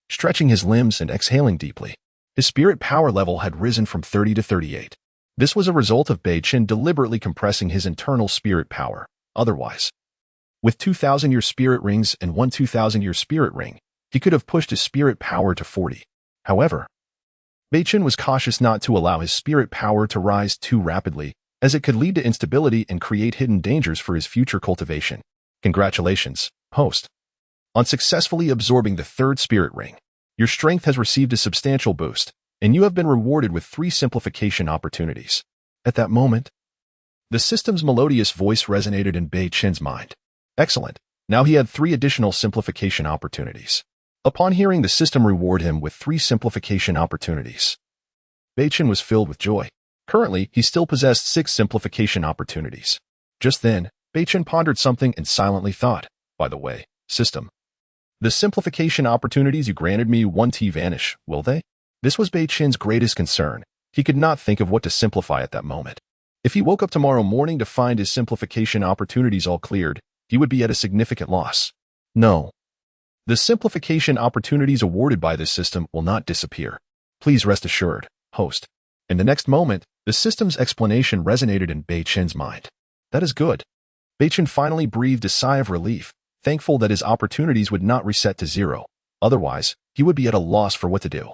stretching his limbs and exhaling deeply. His spirit power level had risen from 30 to 38. This was a result of Beichen deliberately compressing his internal spirit power. Otherwise, with 2,000-year spirit rings and 1 2,000-year spirit ring, he could have pushed his spirit power to 40. However, Beichen was cautious not to allow his spirit power to rise too rapidly, as it could lead to instability and create hidden dangers for his future cultivation. Congratulations, host, on successfully absorbing the 3rd spirit ring. Your strength has received a substantial boost, and you have been rewarded with 3 simplification opportunities. At that moment, the system's melodious voice resonated in Beichen's mind. Excellent. Now he had 3 additional simplification opportunities. Upon hearing the system reward him with 3 simplification opportunities, Beichen was filled with joy. Currently, he still possessed 6 simplification opportunities. Just then, Beichen pondered something and silently thought, by the way, system, the simplification opportunities you granted me won't vanish, will they? This was Beichen's greatest concern. He could not think of what to simplify at that moment. If he woke up tomorrow morning to find his simplification opportunities all cleared, he would be at a significant loss. No. The simplification opportunities awarded by this system will not disappear. Please rest assured, host. In the next moment, the system's explanation resonated in Beichen's mind. That is good. Beichen finally breathed a sigh of relief, thankful that his opportunities would not reset to 0. Otherwise, he would be at a loss for what to do.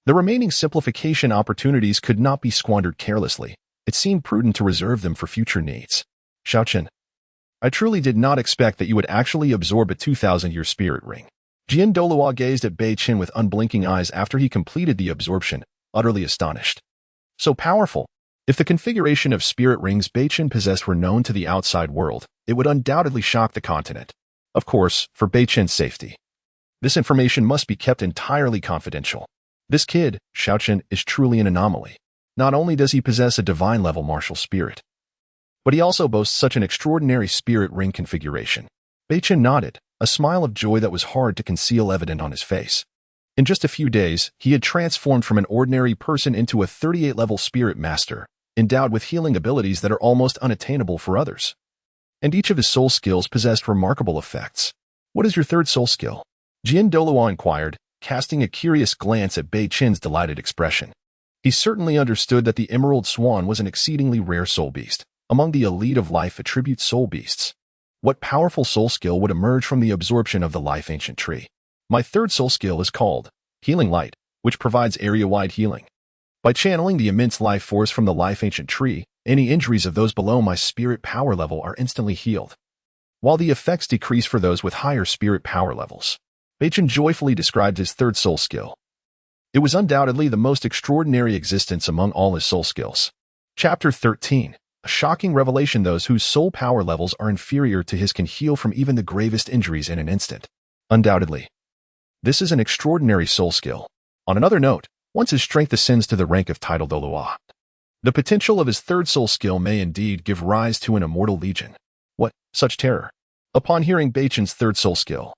The remaining simplification opportunities could not be squandered carelessly. It seemed prudent to reserve them for future needs. Xiaochen, I truly did not expect that you would actually absorb a 2,000-year spirit ring. Jian Douluo gazed at Beichen with unblinking eyes after he completed the absorption, utterly astonished. So powerful. If the configuration of spirit rings Beichen possessed were known to the outside world, it would undoubtedly shock the continent. Of course, for Beichen's safety. This information must be kept entirely confidential. This kid, Xiaochen, is truly an anomaly. Not only does he possess a divine-level martial spirit, but he also boasts such an extraordinary spirit ring configuration. Beichen nodded, a smile of joy that was hard to conceal evident on his face. In just a few days, he had transformed from an ordinary person into a 38-level spirit master, endowed with healing abilities that are almost unattainable for others. And each of his soul skills possessed remarkable effects. What is your third soul skill? Jian Douluo inquired, casting a curious glance at Beichen's delighted expression. He certainly understood that the Emerald Swan was an exceedingly rare soul beast, among the elite of life attribute soul beasts. What powerful soul skill would emerge from the absorption of the life ancient tree? My third soul skill is called Healing Light, which provides area-wide healing. By channeling the immense life force from the life ancient tree, any injuries of those below my spirit power level are instantly healed, while the effects decrease for those with higher spirit power levels. Beichen joyfully described his third soul skill. It was undoubtedly the most extraordinary existence among all his soul skills. Chapter 13. A shocking revelation: those whose soul power levels are inferior to his can heal from even the gravest injuries in an instant. Undoubtedly. This is an extraordinary soul skill. On another note, once his strength ascends to the rank of title Douluo, the potential of his third soul skill may indeed give rise to an immortal legion. What, such terror? Upon hearing Beichen's third soul skill,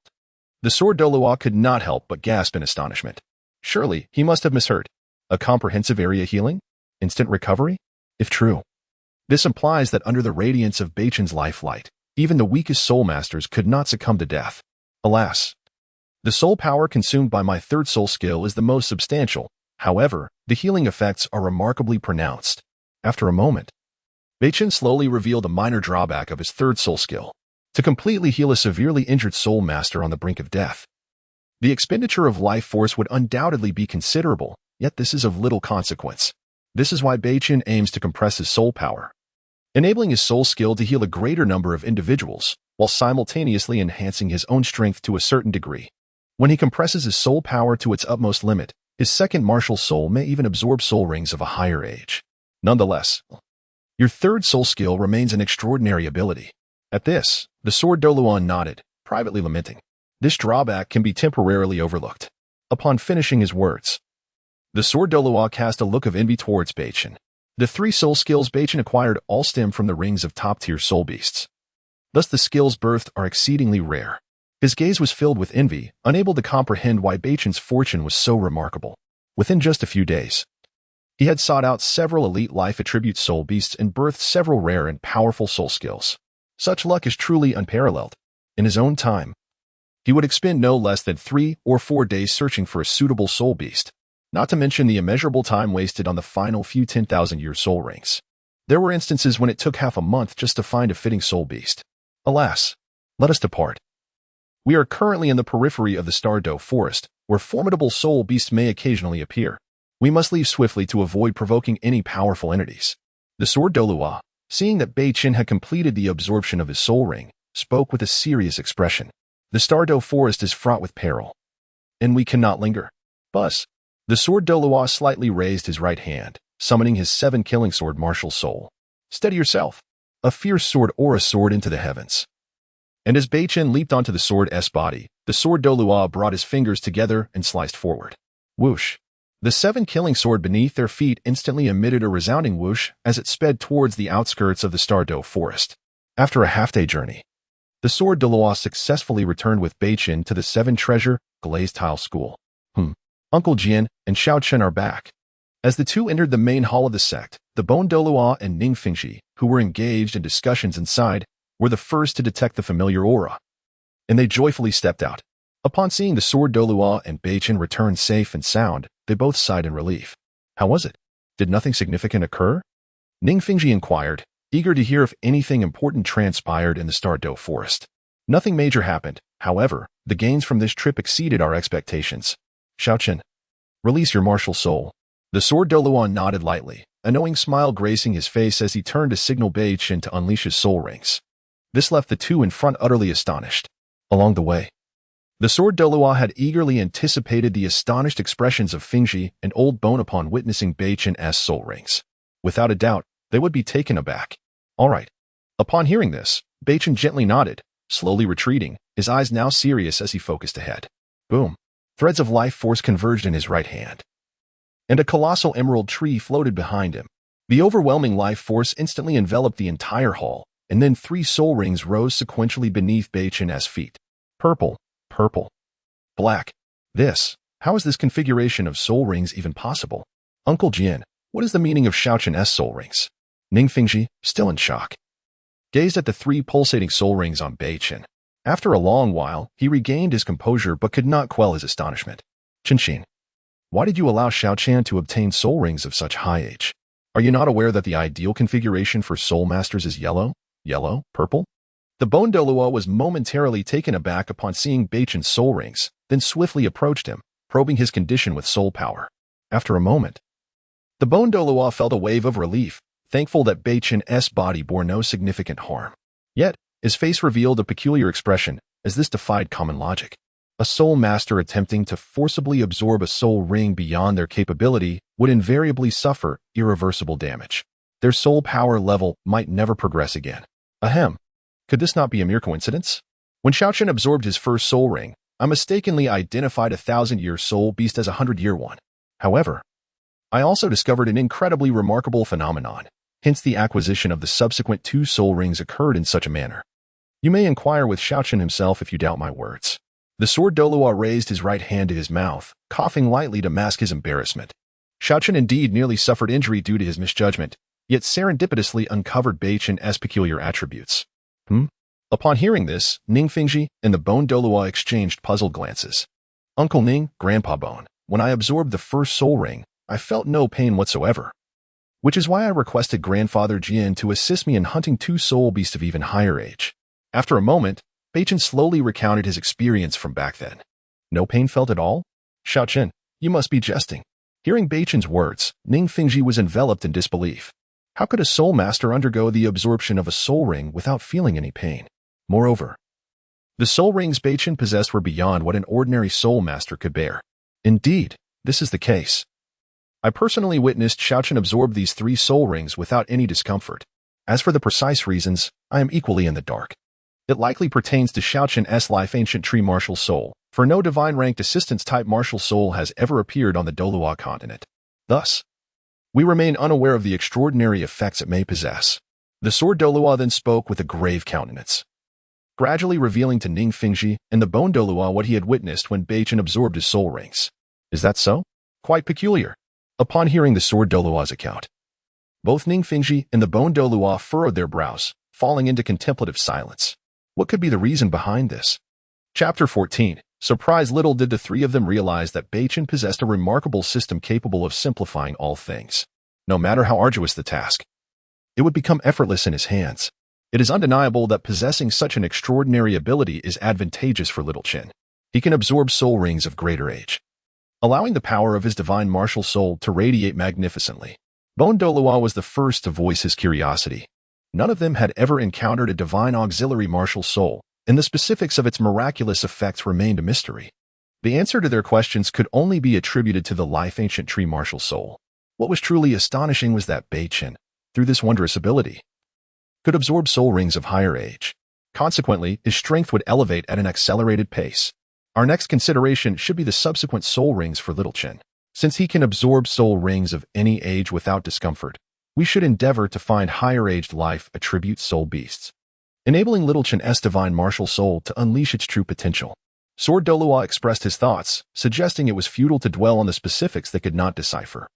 the sword Douluo could not help but gasp in astonishment. Surely, he must have misheard. A comprehensive area healing? Instant recovery? If true, this implies that under the radiance of Beichen's life light, even the weakest soul masters could not succumb to death. Alas, the soul power consumed by my third soul skill is the most substantial. However, the healing effects are remarkably pronounced. After a moment, Beichen slowly revealed a minor drawback of his third soul skill: to completely heal a severely injured soul master on the brink of death. The expenditure of life force would undoubtedly be considerable, yet this is of little consequence. This is why Beichen aims to compress his soul power, enabling his soul skill to heal a greater number of individuals, while simultaneously enhancing his own strength to a certain degree. When he compresses his soul power to its utmost limit, his second martial soul may even absorb soul rings of a higher age. Nonetheless, your third soul skill remains an extraordinary ability. At this, the sword Douluo nodded, privately lamenting. This drawback can be temporarily overlooked. Upon finishing his words, the sword Douluo cast a look of envy towards Beichen. The three soul skills Beichen acquired all stem from the rings of top-tier soul beasts. Thus the skills birthed are exceedingly rare. His gaze was filled with envy, unable to comprehend why Beichen's fortune was so remarkable. Within just a few days, he had sought out several elite life attribute soul beasts and birthed several rare and powerful soul skills. Such luck is truly unparalleled. In his own time, he would expend no less than 3 or 4 days searching for a suitable soul beast, not to mention the immeasurable time wasted on the final few 10,000-year soul rings. There were instances when it took half a month just to find a fitting soul beast. Alas, let us depart. We are currently in the periphery of the Stardo Forest, where formidable soul beasts may occasionally appear. We must leave swiftly to avoid provoking any powerful entities. The sword Douluo, seeing that Beichen had completed the absorption of his soul ring, spoke with a serious expression. The Stardo Forest is fraught with peril, and we cannot linger. Buzz. The sword Douluo slightly raised his right hand, summoning his 7 killing sword martial soul. Steady yourself. A fierce sword aura soared into the heavens. And as Beichen leaped onto the sword's body, the sword Douluo brought his fingers together and sliced forward. Whoosh. The 7 killing sword beneath their feet instantly emitted a resounding whoosh as it sped towards the outskirts of the Stardo Forest. After a half-day journey, the sword Douluo successfully returned with Beichen to the 7 treasure glazed tile school. Uncle Jian and Xiaochen are back. As the two entered the main hall of the sect, the Bone Douluo and Ning Rongrong, who were engaged in discussions inside, were the first to detect the familiar aura, and they joyfully stepped out. Upon seeing the sword Douluo and Beichen return safe and sound, they both sighed in relief. How was it? Did nothing significant occur? Ning Rongrong inquired, eager to hear if anything important transpired in the Stardo Forest. Nothing major happened. However, the gains from this trip exceeded our expectations. Xiaochen, release your martial soul. The sword Douluo nodded lightly, a knowing smile gracing his face as he turned to signal Beichen to unleash his soul rings. This left the two in front utterly astonished. Along the way, the sword Douluo had eagerly anticipated the astonished expressions of Fingji and Old Bone upon witnessing Beichen's soul rings. Without a doubt, they would be taken aback. All right. Upon hearing this, Beichen gently nodded, slowly retreating, his eyes now serious as he focused ahead. Boom. Threads of life force converged in his right hand, and a colossal emerald tree floated behind him. The overwhelming life force instantly enveloped the entire hall, and then 3 soul rings rose sequentially beneath Beichen's feet. Purple, purple, black. How is this configuration of soul rings even possible? Uncle Jian, what is the meaning of Xiaoqin's soul rings? Ning Fingji, still in shock, gazed at the 3 pulsating soul rings on Beichen. After a long while, he regained his composure but could not quell his astonishment. Qinshin, why did you allow Xiaoqian to obtain soul rings of such high age? Are you not aware that the ideal configuration for soul masters is yellow, purple? The Bone Douluo was momentarily taken aback upon seeing Beichen's soul rings, then swiftly approached him, probing his condition with soul power. After a moment, the Bone Douluo felt a wave of relief, thankful that Beichen's body bore no significant harm. Yet, his face revealed a peculiar expression, as this defied common logic. A soul master attempting to forcibly absorb a soul ring beyond their capability would invariably suffer irreversible damage. Their soul power level might never progress again. Ahem. Could this not be a mere coincidence? When Xiaoqian absorbed his first soul ring, I mistakenly identified a 1,000-year soul beast as a 100-year one. However, I also discovered an incredibly remarkable phenomenon. Hence the acquisition of the subsequent 2 soul rings occurred in such a manner. You may inquire with Xiaoqian himself if you doubt my words. The sword Douluo raised his right hand to his mouth, coughing lightly to mask his embarrassment. Xiaoqian indeed nearly suffered injury due to his misjudgment, yet serendipitously uncovered Beichen's peculiar attributes. Upon hearing this, Ning Fingji and the Bone Douluo exchanged puzzled glances. Uncle Ning, Grandpa Bone, when I absorbed the first soul ring, I felt no pain whatsoever, which is why I requested Grandfather Jian to assist me in hunting 2 soul beasts of even higher age. After a moment, Beichen slowly recounted his experience from back then. No pain felt at all? Xiaoqian, you must be jesting. Hearing Beichen's words, Ning Fingji was enveloped in disbelief. How could a soul master undergo the absorption of a soul ring without feeling any pain? Moreover, the soul rings Beichen possessed were beyond what an ordinary soul master could bear. Indeed, this is the case. I personally witnessed Xiaoqian absorb these 3 soul rings without any discomfort. As for the precise reasons, I am equally in the dark. It likely pertains to Xiaoqian's life ancient tree martial soul, for no divine-ranked assistance-type martial soul has ever appeared on the Douluo Continent. Thus, we remain unaware of the extraordinary effects it may possess. The sword Douluo then spoke with a grave countenance, gradually revealing to Ning Fingji and the Bone Douluo what he had witnessed when Beichen absorbed his soul rings. Is that so? Quite peculiar. Upon hearing the sword Douluo's account, both Ning Fingji and the Bone Douluo furrowed their brows, falling into contemplative silence. What could be the reason behind this? Chapter 14. Surprise! Little did the 3 of them realize that Beichen possessed a remarkable system capable of simplifying all things. No matter how arduous the task, it would become effortless in his hands. It is undeniable that possessing such an extraordinary ability is advantageous for Little Qin. He can absorb soul rings of greater age, allowing the power of his divine martial soul to radiate magnificently. Bone Douluo was the first to voice his curiosity. None of them had ever encountered a divine auxiliary martial soul, and the specifics of its miraculous effects remained a mystery. The answer to their questions could only be attributed to the life ancient tree martial soul. What was truly astonishing was that Beichen, through this wondrous ability, could absorb soul rings of higher age. Consequently, his strength would elevate at an accelerated pace. Our next consideration should be the subsequent soul rings for Little Qin. Since he can absorb soul rings of any age without discomfort, we should endeavor to find higher-aged life attribute soul beasts, enabling Little Qin's divine martial soul to unleash its true potential. Sword Douluo expressed his thoughts, suggesting it was futile to dwell on the specifics they could not decipher.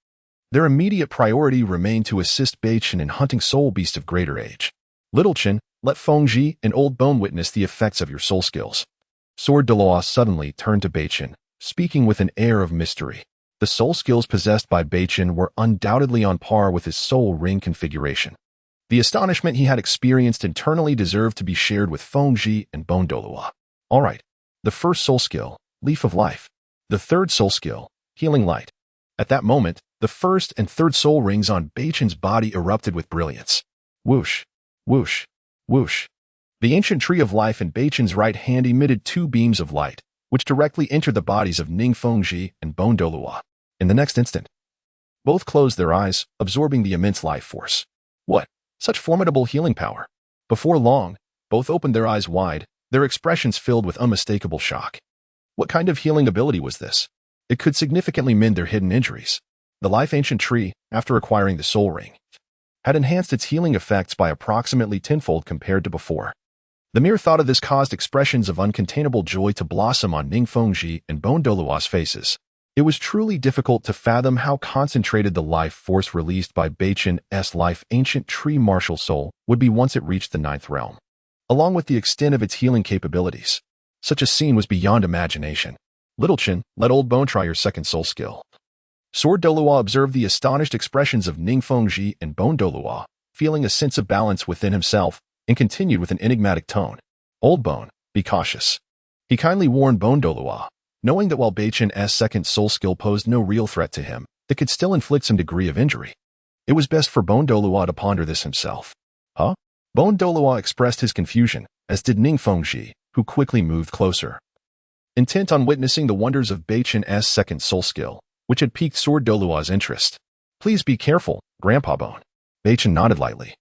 Their immediate priority remained to assist Beichen in hunting soul beasts of greater age. Little Qin, let Fengji and Old Bone witness the effects of your soul skills. Sword Douluo suddenly turned to Beichen, speaking with an air of mystery. The soul skills possessed by Beichen were undoubtedly on par with his soul ring configuration. The astonishment he had experienced internally deserved to be shared with Fengji and Bone Douluo. All right. The first soul skill, Leaf of Life. The third soul skill, Healing Light. At that moment, the first and third soul rings on Beichen's body erupted with brilliance. Whoosh, whoosh, whoosh. The ancient tree of life in Beichen's right hand emitted two beams of light, which directly entered the bodies of Ning Rongrong and Douluo. In the next instant, both closed their eyes, absorbing the immense life force. What? Such formidable healing power. Before long, both opened their eyes wide, their expressions filled with unmistakable shock. What kind of healing ability was this? It could significantly mend their hidden injuries. The life ancient tree, after acquiring the soul ring, had enhanced its healing effects by approximately tenfold compared to before. The mere thought of this caused expressions of uncontainable joy to blossom on Ning Rongrong and Douluo's faces. It was truly difficult to fathom how concentrated the life force released by Beichen's life ancient tree martial soul would be once it reached the ninth realm. Along with the extent of its healing capabilities, such a scene was beyond imagination. Little Chen, let old Bone try your second soul skill. Sword Douluo observed the astonished expressions of Ning Rongrong and Douluo, feeling a sense of balance within himself, and continued with an enigmatic tone. Old Bone, be cautious. He kindly warned Douluo, knowing that while Beichen's second soul skill posed no real threat to him, it could still inflict some degree of injury. It was best for Douluo to ponder this himself. Huh? Douluo expressed his confusion, as did Ning Rongrong, who quickly moved closer, intent on witnessing the wonders of Beichen's second soul skill, which had piqued Sword Douluo's interest. Please be careful, Grandpa Bone. Beichen nodded lightly,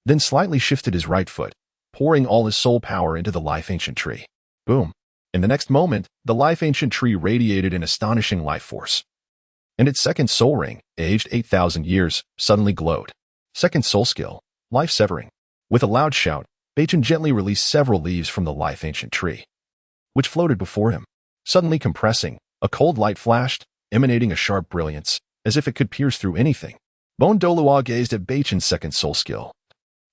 then slightly shifted his right foot, pouring all his soul power into the life ancient tree. Boom. In the next moment, the life ancient tree radiated an astonishing life force. And its second soul ring, aged 8,000 years, suddenly glowed. Second soul skill, life severing. With a loud shout, Beichen gently released several leaves from the life ancient tree, which floated before him. Suddenly compressing, a cold light flashed, emanating a sharp brilliance, as if it could pierce through anything. Douluo gazed at Beichen's second soul skill,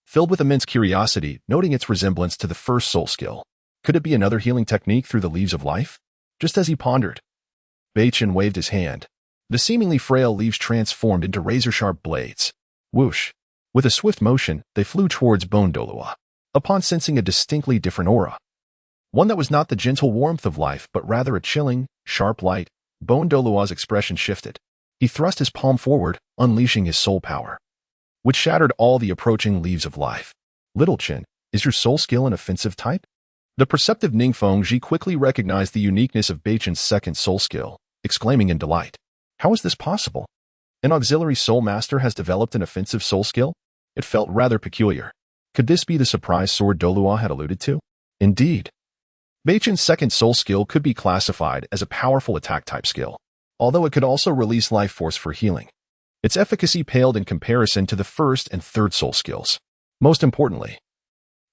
filled with immense curiosity, noting its resemblance to the first soul skill. Could it be another healing technique through the leaves of life? Just as he pondered, Beichen waved his hand. The seemingly frail leaves transformed into razor-sharp blades. Whoosh! With a swift motion, they flew towards Douluo. Upon sensing a distinctly different aura, one that was not the gentle warmth of life but rather a chilling, sharp light, Douluo's expression shifted. He thrust his palm forward, unleashing his soul power, which shattered all the approaching leaves of life. Little Chen, is your soul skill an offensive type? The perceptive Ning Rongrong quickly recognized the uniqueness of Beichen's second soul skill, exclaiming in delight. How is this possible? An auxiliary soul master has developed an offensive soul skill? It felt rather peculiar. Could this be the surprise Sword Douluo had alluded to? Indeed. Beichen's second soul skill could be classified as a powerful attack-type skill, although it could also release life force for healing. Its efficacy paled in comparison to the first and third soul skills. Most importantly,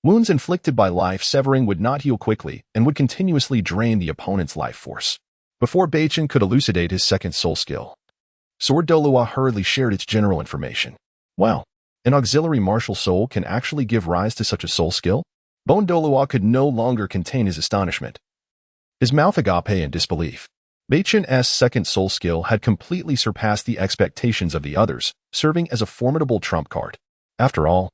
wounds inflicted by life severing would not heal quickly and would continuously drain the opponent's life force. Before Beichen could elucidate his second soul skill, Sword Douluo hurriedly shared its general information. Wow, an auxiliary martial soul can actually give rise to such a soul skill? Douluo could no longer contain his astonishment, his mouth agape in disbelief. Beichen's second soul skill had completely surpassed the expectations of the others, serving as a formidable trump card. After all,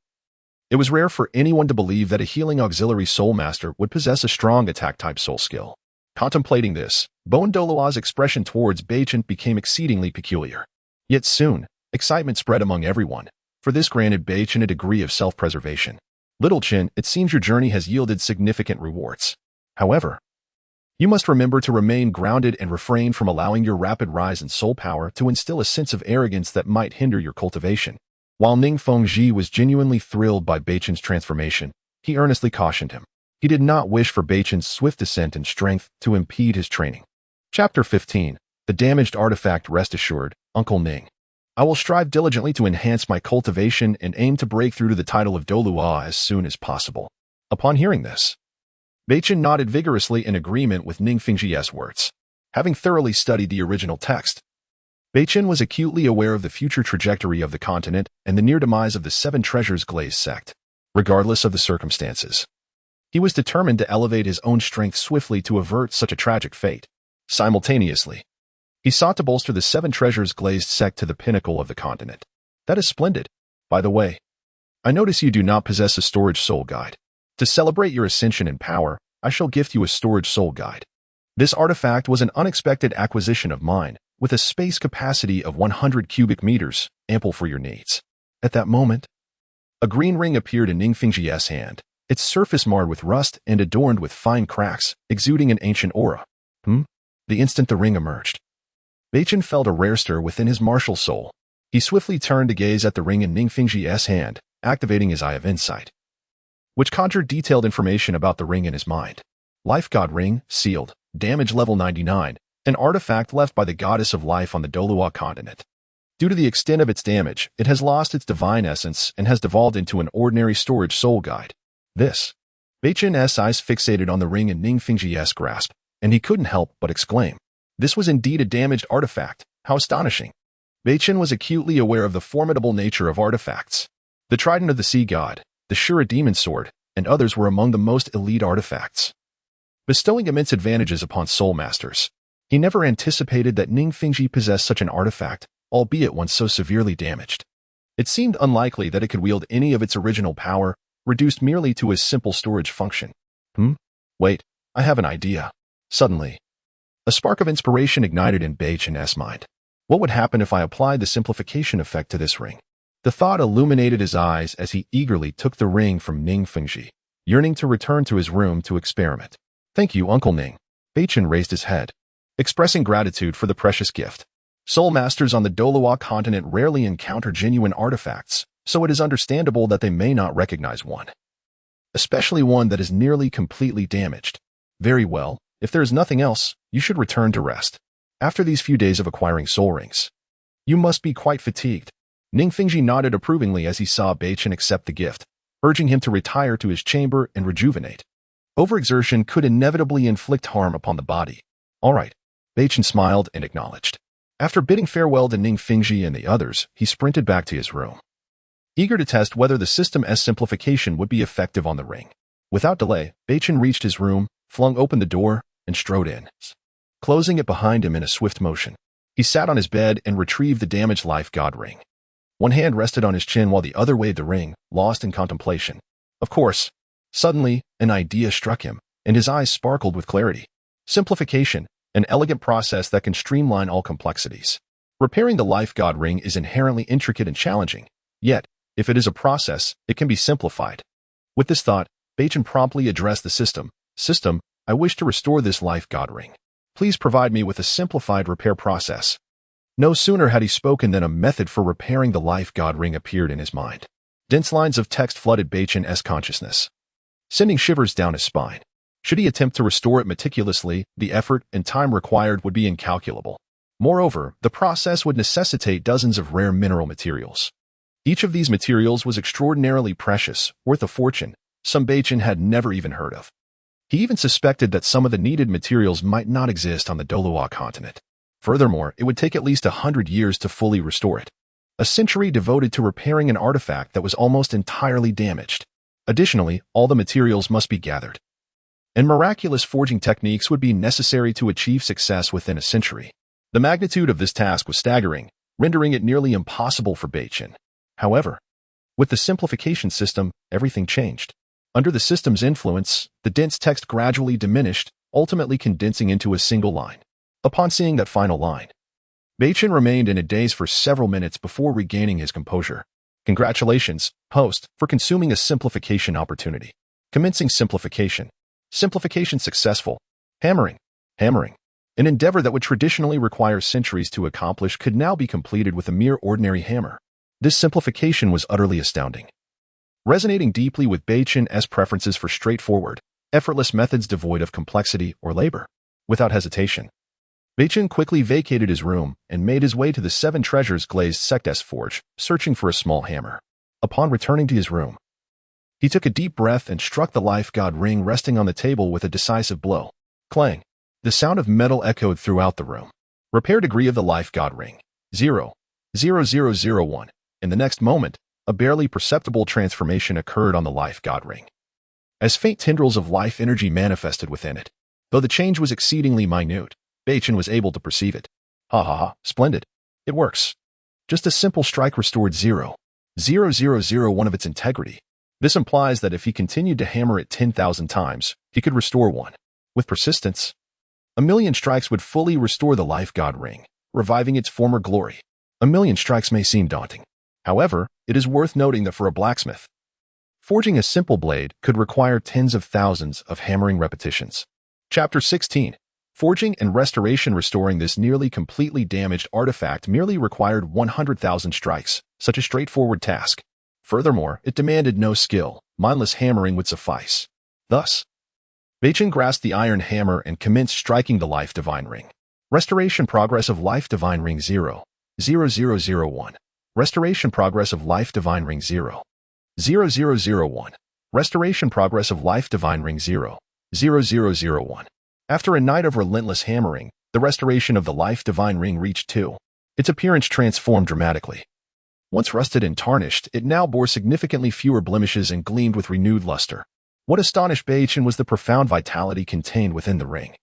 it was rare for anyone to believe that a healing auxiliary soul master would possess a strong attack-type soul skill. Contemplating this, Douluo's expression towards Beichen became exceedingly peculiar. Yet soon, excitement spread among everyone, for this granted Beichen a degree of self-preservation. Little Chen, it seems your journey has yielded significant rewards. However, you must remember to remain grounded and refrain from allowing your rapid rise in soul power to instill a sense of arrogance that might hinder your cultivation. While Ning Rongrong was genuinely thrilled by Beichen's transformation, he earnestly cautioned him. He did not wish for Beichen's swift descent in strength to impede his training. Chapter 15. The Damaged Artifact. Rest assured, Uncle Ning, I will strive diligently to enhance my cultivation and aim to break through to the title of Douluo as soon as possible. Upon hearing this, Beichen nodded vigorously in agreement with Ning Rongrong's words. Having thoroughly studied the original text, Beichen was acutely aware of the future trajectory of the continent and the near demise of the Seven Treasures Glazed sect. Regardless of the circumstances, he was determined to elevate his own strength swiftly to avert such a tragic fate. Simultaneously, he sought to bolster the Seven Treasures Glazed sect to the pinnacle of the continent. That is splendid. By the way, I notice you do not possess a storage soul guide. To celebrate your ascension in power, I shall gift you a storage soul guide. This artifact was an unexpected acquisition of mine, with a space capacity of 100 cubic meters, ample for your needs. At that moment, a green ring appeared in Ning Rongrong's hand, its surface marred with rust and adorned with fine cracks, exuding an ancient aura. The instant the ring emerged, Beichen felt a rare stir within his martial soul. He swiftly turned to gaze at the ring in Ning Rongrong's hand, activating his Eye of Insight, which conjured detailed information about the ring in his mind. Life God Ring, sealed, damage level 99, an artifact left by the goddess of life on the Douluo Continent. Due to the extent of its damage, it has lost its divine essence and has devolved into an ordinary storage soul guide. Beichen's eyes fixated on the ring in Ning Rongrong's grasp, and he couldn't help but exclaim. This was indeed a damaged artifact. How astonishing! Beichen was acutely aware of the formidable nature of artifacts. The Trident of the Sea God, the Shura Demon Sword, and others were among the most elite artifacts, bestowing immense advantages upon soul masters. He never anticipated that Ning Rongrong possessed such an artifact, albeit one so severely damaged. It seemed unlikely that it could wield any of its original power, reduced merely to a simple storage function. Wait, I have an idea. Suddenly, a spark of inspiration ignited in Beichen's mind. What would happen if I applied the simplification effect to this ring? The thought illuminated his eyes as he eagerly took the ring from Ning Rongrong, yearning to return to his room to experiment. Thank you, Uncle Ning. Beichen raised his head, expressing gratitude for the precious gift. Soul masters on the Douluo Continent rarely encounter genuine artifacts, so it is understandable that they may not recognize one, especially one that is nearly completely damaged. Very well, if there is nothing else, you should return to rest. After these few days of acquiring soul rings, you must be quite fatigued. Ning Rongrong nodded approvingly as he saw Beichen accept the gift, urging him to retire to his chamber and rejuvenate. Overexertion could inevitably inflict harm upon the body. All right, Beichen smiled and acknowledged. After bidding farewell to Ning Rongrong and the others, he sprinted back to his room, eager to test whether the system's simplification would be effective on the ring. Without delay, Beichen reached his room, flung open the door, and strode in, closing it behind him in a swift motion. He sat on his bed and retrieved the damaged life god ring. One hand rested on his chin while the other weighed the ring, lost in contemplation. Of course, suddenly, an idea struck him, and his eyes sparkled with clarity. Simplification, an elegant process that can streamline all complexities. Repairing the life god ring is inherently intricate and challenging, yet, if it is a process, it can be simplified. With this thought, Beichen promptly addressed the system. System, I wish to restore this life god ring. Please provide me with a simplified repair process. No sooner had he spoken than a method for repairing the life god ring appeared in his mind. Dense lines of text flooded Beichen's consciousness, sending shivers down his spine. Should he attempt to restore it meticulously, the effort and time required would be incalculable. Moreover, the process would necessitate dozens of rare mineral materials. Each of these materials was extraordinarily precious, worth a fortune, some Beichen had never even heard of. He even suspected that some of the needed materials might not exist on the Douluo Continent. Furthermore, it would take at least 100 years to fully restore it, a century devoted to repairing an artifact that was almost entirely damaged. Additionally, all the materials must be gathered, and miraculous forging techniques would be necessary to achieve success within a century. The magnitude of this task was staggering, rendering it nearly impossible for Beichen. However, with the simplification system, everything changed. Under the system's influence, the dense text gradually diminished, ultimately condensing into a single line. Upon seeing that final line, Beichen remained in a daze for several minutes before regaining his composure. Congratulations, host, for consuming a simplification opportunity. Commencing simplification. Simplification successful. Hammering. An endeavor that would traditionally require centuries to accomplish could now be completed with a mere ordinary hammer. This simplification was utterly astounding, resonating deeply with Beichen's preferences for straightforward, effortless methods devoid of complexity or labor. Without hesitation, Beichen quickly vacated his room and made his way to the Seven Treasures glazed sect's forge, searching for a small hammer. Upon returning to his room, he took a deep breath and struck the life god ring resting on the table with a decisive blow. Clang! The sound of metal echoed throughout the room. Repair degree of the life god ring, 0.0001. In the next moment, a barely perceptible transformation occurred on the life god ring, as faint tendrils of life energy manifested within it. Though the change was exceedingly minute, Beichen was able to perceive it. Splendid. It works. Just a simple strike restored 0.0001 of its integrity. This implies that if he continued to hammer it 10,000 times, he could restore one. With persistence, 1,000,000 strikes would fully restore the life god ring, reviving its former glory. A million strikes may seem daunting. However, it is worth noting that for a blacksmith, forging a simple blade could require tens of thousands of hammering repetitions. Chapter 16. Forging and Restoration. Restoring this nearly completely damaged artifact merely required 100,000 strikes, such a straightforward task. Furthermore, it demanded no skill. Mindless hammering would suffice. Thus, Beichen grasped the iron hammer and commenced striking the Life Divine Ring. Restoration progress of Life Divine Ring 0.0001. Restoration progress of Life Divine Ring 0.0001. Restoration progress of Life Divine Ring 0.0001. After a night of relentless hammering, the restoration of the Life Divine Ring reached 2. Its appearance transformed dramatically. Once rusted and tarnished, it now bore significantly fewer blemishes and gleamed with renewed luster. What astonished Beichen was the profound vitality contained within the ring,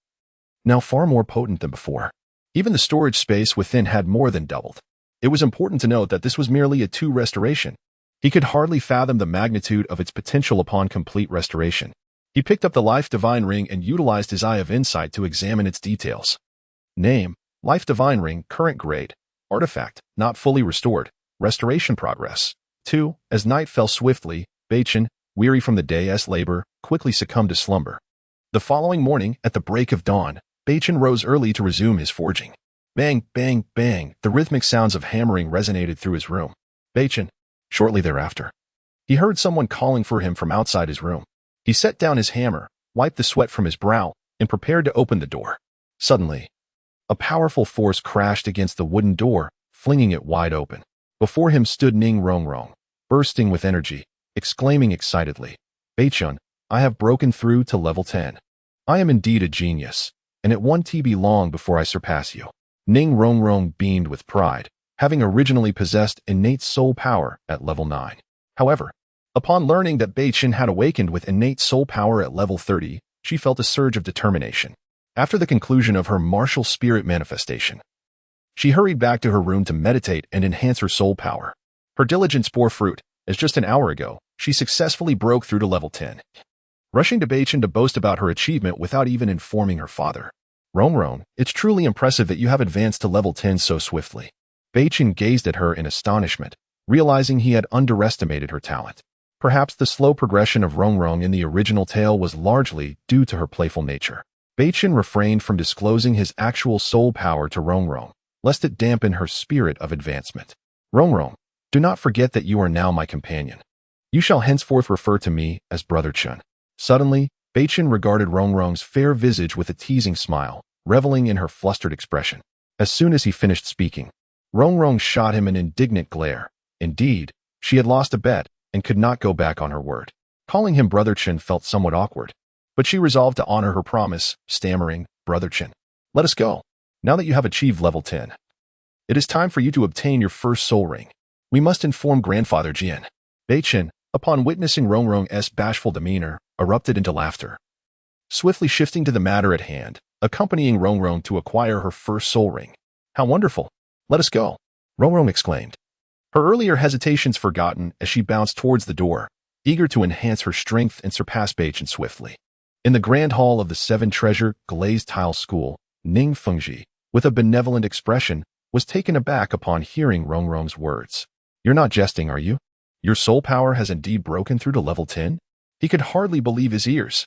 now far more potent than before. Even the storage space within had more than doubled. It was important to note that this was merely a 2 restoration. He could hardly fathom the magnitude of its potential upon complete restoration. He picked up the Life Divine Ring and utilized his eye of insight to examine its details. Name: Life Divine Ring, current grade, artifact, not fully restored, restoration progress 2. As night fell swiftly, Beichen, weary from the day's labor, quickly succumbed to slumber. The following morning, at the break of dawn, Beichen rose early to resume his forging. Bang, bang, bang, the rhythmic sounds of hammering resonated through his room. Beichen. Shortly thereafter, he heard someone calling for him from outside his room. He set down his hammer, wiped the sweat from his brow, and prepared to open the door. Suddenly, a powerful force crashed against the wooden door, flinging it wide open. Before him stood Ning Rongrong, bursting with energy, exclaiming excitedly, "Beichen, I have broken through to level 10. I am indeed a genius, and it won't be long before I surpass you." Ning Rongrong beamed with pride, having originally possessed innate soul power at level 9. However, upon learning that Beichen had awakened with innate soul power at level 30, she felt a surge of determination. After the conclusion of her martial spirit manifestation, she hurried back to her room to meditate and enhance her soul power. Her diligence bore fruit, as just an hour ago, she successfully broke through to level 10. Rushing to Beichen to boast about her achievement without even informing her father. "Rongrong, it's truly impressive that you have advanced to level 10 so swiftly." Beichen gazed at her in astonishment, realizing he had underestimated her talent. Perhaps the slow progression of Rongrong in the original tale was largely due to her playful nature. Beichen refrained from disclosing his actual soul power to Rongrong, lest it dampen her spirit of advancement. "Rongrong, do not forget that you are now my companion. You shall henceforth refer to me as Brother Chun." Suddenly, Beichen regarded Rongrong's fair visage with a teasing smile, reveling in her flustered expression. As soon as he finished speaking, Rongrong shot him an indignant glare. Indeed, she had lost a bet and could not go back on her word. Calling him Brother Chun felt somewhat awkward, but she resolved to honor her promise, stammering, "Brother Chun, let us go. Now that you have achieved level 10, it is time for you to obtain your first soul ring. We must inform Grandfather Jian." Beichen, upon witnessing Rongrong's bashful demeanor, erupted into laughter. Swiftly shifting to the matter at hand, accompanying Rongrong to acquire her first soul ring. "How wonderful! Let us go," Rongrong exclaimed. Her earlier hesitations forgotten as she bounced towards the door, eager to enhance her strength and surpass Beichen swiftly. In the grand hall of the 7-treasure glazed tile school, Ning Fengji, with a benevolent expression, was taken aback upon hearing Rongrong's words. "You're not jesting, are you? Your soul power has indeed broken through to level 10? He could hardly believe his ears.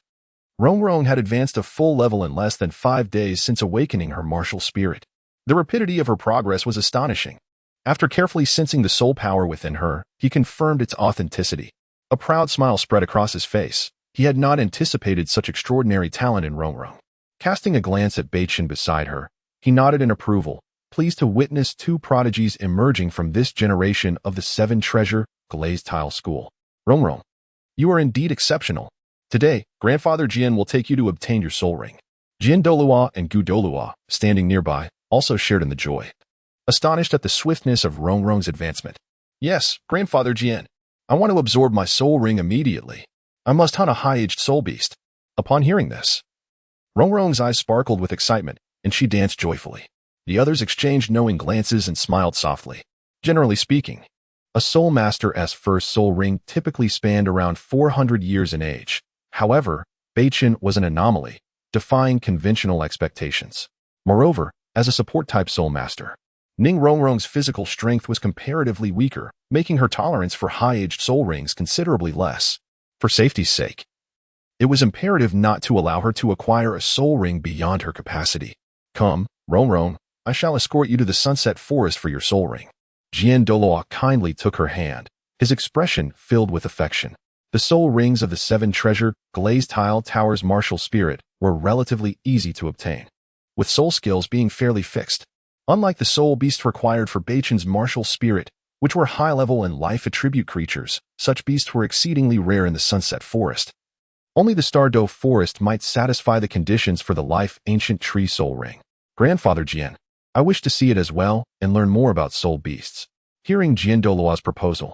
Rongrong had advanced a full level in less than 5 days since awakening her martial spirit. The rapidity of her progress was astonishing. After carefully sensing the soul power within her, he confirmed its authenticity. A proud smile spread across his face. He had not anticipated such extraordinary talent in Rongrong. Casting a glance at Beichen beside her, he nodded in approval, pleased to witness 2 prodigies emerging from this generation of the 7-treasure glazed tile school. "Rongrong, you are indeed exceptional. Today, Grandfather Jian will take you to obtain your soul ring." Jian Douluo and Gu Douluo, standing nearby, also shared in the joy, astonished at the swiftness of Rongrong's advancement. "Yes, Grandfather Jian, I want to absorb my soul ring immediately. I must hunt a high-aged soul beast." Upon hearing this, Rongrong's eyes sparkled with excitement, and she danced joyfully. The others exchanged knowing glances and smiled softly. Generally speaking, a soul master's first soul ring typically spanned around 400 years in age. However, Beichen was an anomaly, defying conventional expectations. Moreover, as a support-type soul master. Ning Rongrong's physical strength was comparatively weaker, making her tolerance for high-aged soul rings considerably less. For safety's sake, it was imperative not to allow her to acquire a soul ring beyond her capacity. Come, Rongrong, I shall escort you to the Sunset Forest for your soul ring. Douluo kindly took her hand, his expression filled with affection. The soul rings of the 7 treasure glazed tile tower's martial spirit were relatively easy to obtain, with soul skills being fairly fixed. Unlike the soul beasts required for Beichen's martial spirit, which were high-level and life attribute creatures, such beasts were exceedingly rare in the Sunset Forest. Only the Stardow Forest might satisfy the conditions for the life ancient tree soul ring. Grandfather Jian, I wish to see it as well and learn more about soul beasts. Hearing Douluo's proposal,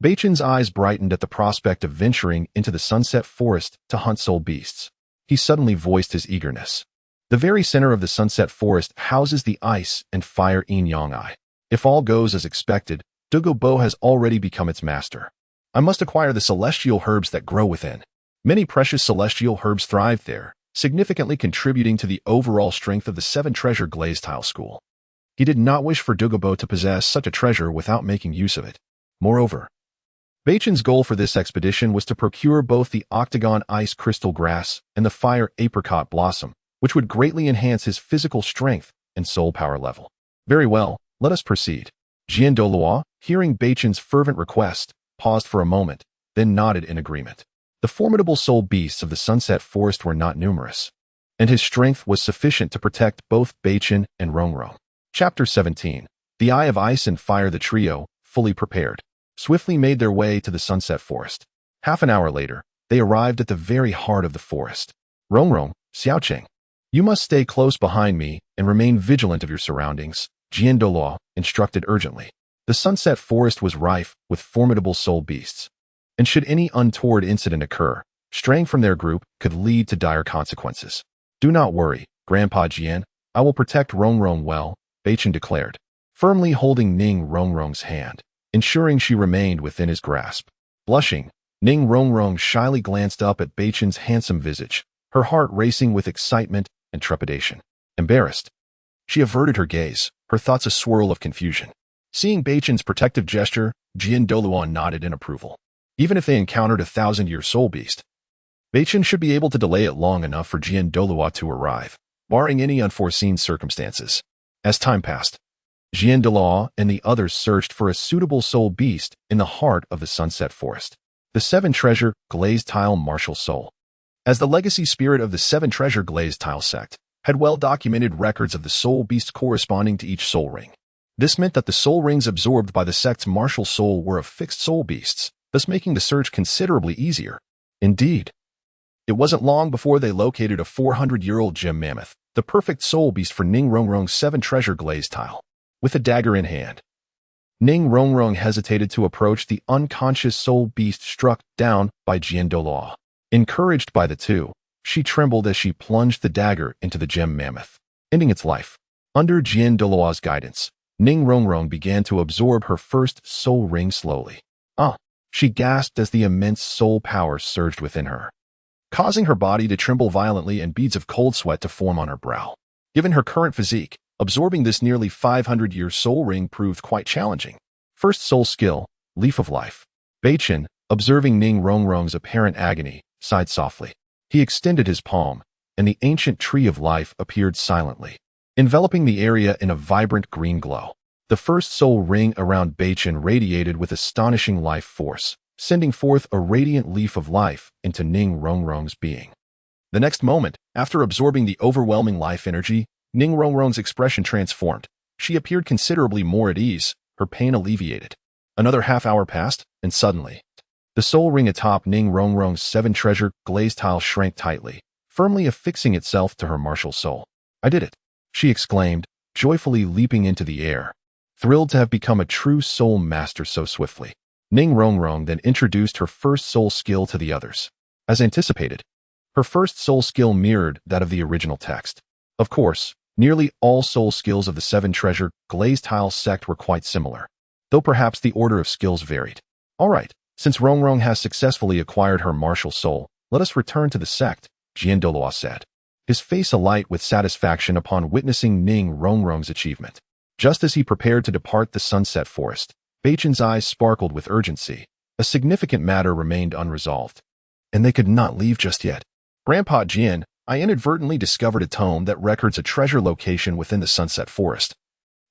Beichen's eyes brightened at the prospect of venturing into the Sunset Forest to hunt soul beasts. He suddenly voiced his eagerness. The very center of the Sunset Forest houses the ice and fire yin-yang eye. If all goes as expected, Dugu Bo has already become its master. I must acquire the celestial herbs that grow within. Many precious celestial herbs thrive there, significantly contributing to the overall strength of the 7 treasure glazed tile school. He did not wish for Dugu Bo to possess such a treasure without making use of it. Moreover, Beichen's goal for this expedition was to procure both the octagon ice crystal grass and the fire apricot blossom, which would greatly enhance his physical strength and soul power level. Very well, let us proceed. Douluo, hearing Beichen's fervent request, paused for a moment, then nodded in agreement. The formidable soul beasts of the Sunset Forest were not numerous, and his strength was sufficient to protect both Beichen and Rongrong. Chapter 17. The Eye of Ice and Fire. The trio, fully prepared, swiftly made their way to the Sunset Forest. Half an hour later, they arrived at the very heart of the forest. Rongrong, Xiaoqing, you must stay close behind me and remain vigilant of your surroundings, Douluo instructed urgently. The Sunset Forest was rife with formidable soul beasts, and should any untoward incident occur, straying from their group could lead to dire consequences. Do not worry, Grandpa Jian, I will protect Rongrong well, Beichen declared, firmly holding Ning Rongrong's hand, ensuring she remained within his grasp. Blushing, Ning Rongrong shyly glanced up at Beichen's handsome visage, her heart racing with excitement and trepidation. Embarrassed, she averted her gaze, her thoughts a swirl of confusion. Seeing Beichen's protective gesture, Douluo nodded in approval. Even if they encountered a 1,000-year soul beast, Beichen should be able to delay it long enough for Douluo to arrive, barring any unforeseen circumstances. As time passed, Douluo and the others searched for a suitable soul beast in the heart of the Sunset Forest. The 7 treasure glazed tile martial soul. As the legacy spirit of the 7 treasure glazed tile sect had well-documented records of the soul beasts corresponding to each soul ring. This meant that the soul rings absorbed by the sect's martial soul were of fixed soul beasts, thus making the search considerably easier. Indeed, it wasn't long before they located a 400-year-old gem mammoth, the perfect soul beast for Ning Rongrong's 7 treasure glazed tile. With a dagger in hand, Ning Rongrong hesitated to approach the unconscious soul beast struck down by Douluo. Encouraged by the two, she trembled as she plunged the dagger into the gem mammoth, ending its life. Under Douluo's guidance, Ning Rongrong began to absorb her first soul ring slowly. She gasped as the immense soul power surged within her, causing her body to tremble violently and beads of cold sweat to form on her brow. Given her current physique, absorbing this nearly 500-year soul ring proved quite challenging. First soul skill, Leaf of Life. Beichen, observing Ning Rongrong's apparent agony, sighed softly. He extended his palm, and the ancient tree of life appeared silently, enveloping the area in a vibrant green glow. The first soul ring around Beichen radiated with astonishing life force, sending forth a radiant leaf of life into Ning Rongrong's being. The next moment, after absorbing the overwhelming life energy, Ning Rongrong's expression transformed. She appeared considerably more at ease, her pain alleviated. Another half-hour passed, and suddenly, the soul ring atop Ning Rongrong's 7 treasure glazed tile shrank tightly, firmly affixing itself to her martial soul. I did it, she exclaimed, joyfully leaping into the air, thrilled to have become a true soul master so swiftly. Ning Rongrong then introduced her first soul skill to the others. As anticipated, her first soul skill mirrored that of the original text. Of course, nearly all soul skills of the 7 treasure glazed tile sect were quite similar, though perhaps the order of skills varied. All right, since Rongrong has successfully acquired her martial soul, let us return to the sect, Douluo said. his face alight with satisfaction upon witnessing Ning Rongrong's achievement. Just as he prepared to depart the sunset forest, Beichen's eyes sparkled with urgency. A significant matter remained unresolved, and they could not leave just yet. Grandpa Jian, I inadvertently discovered a tome that records a treasure location within the sunset forest,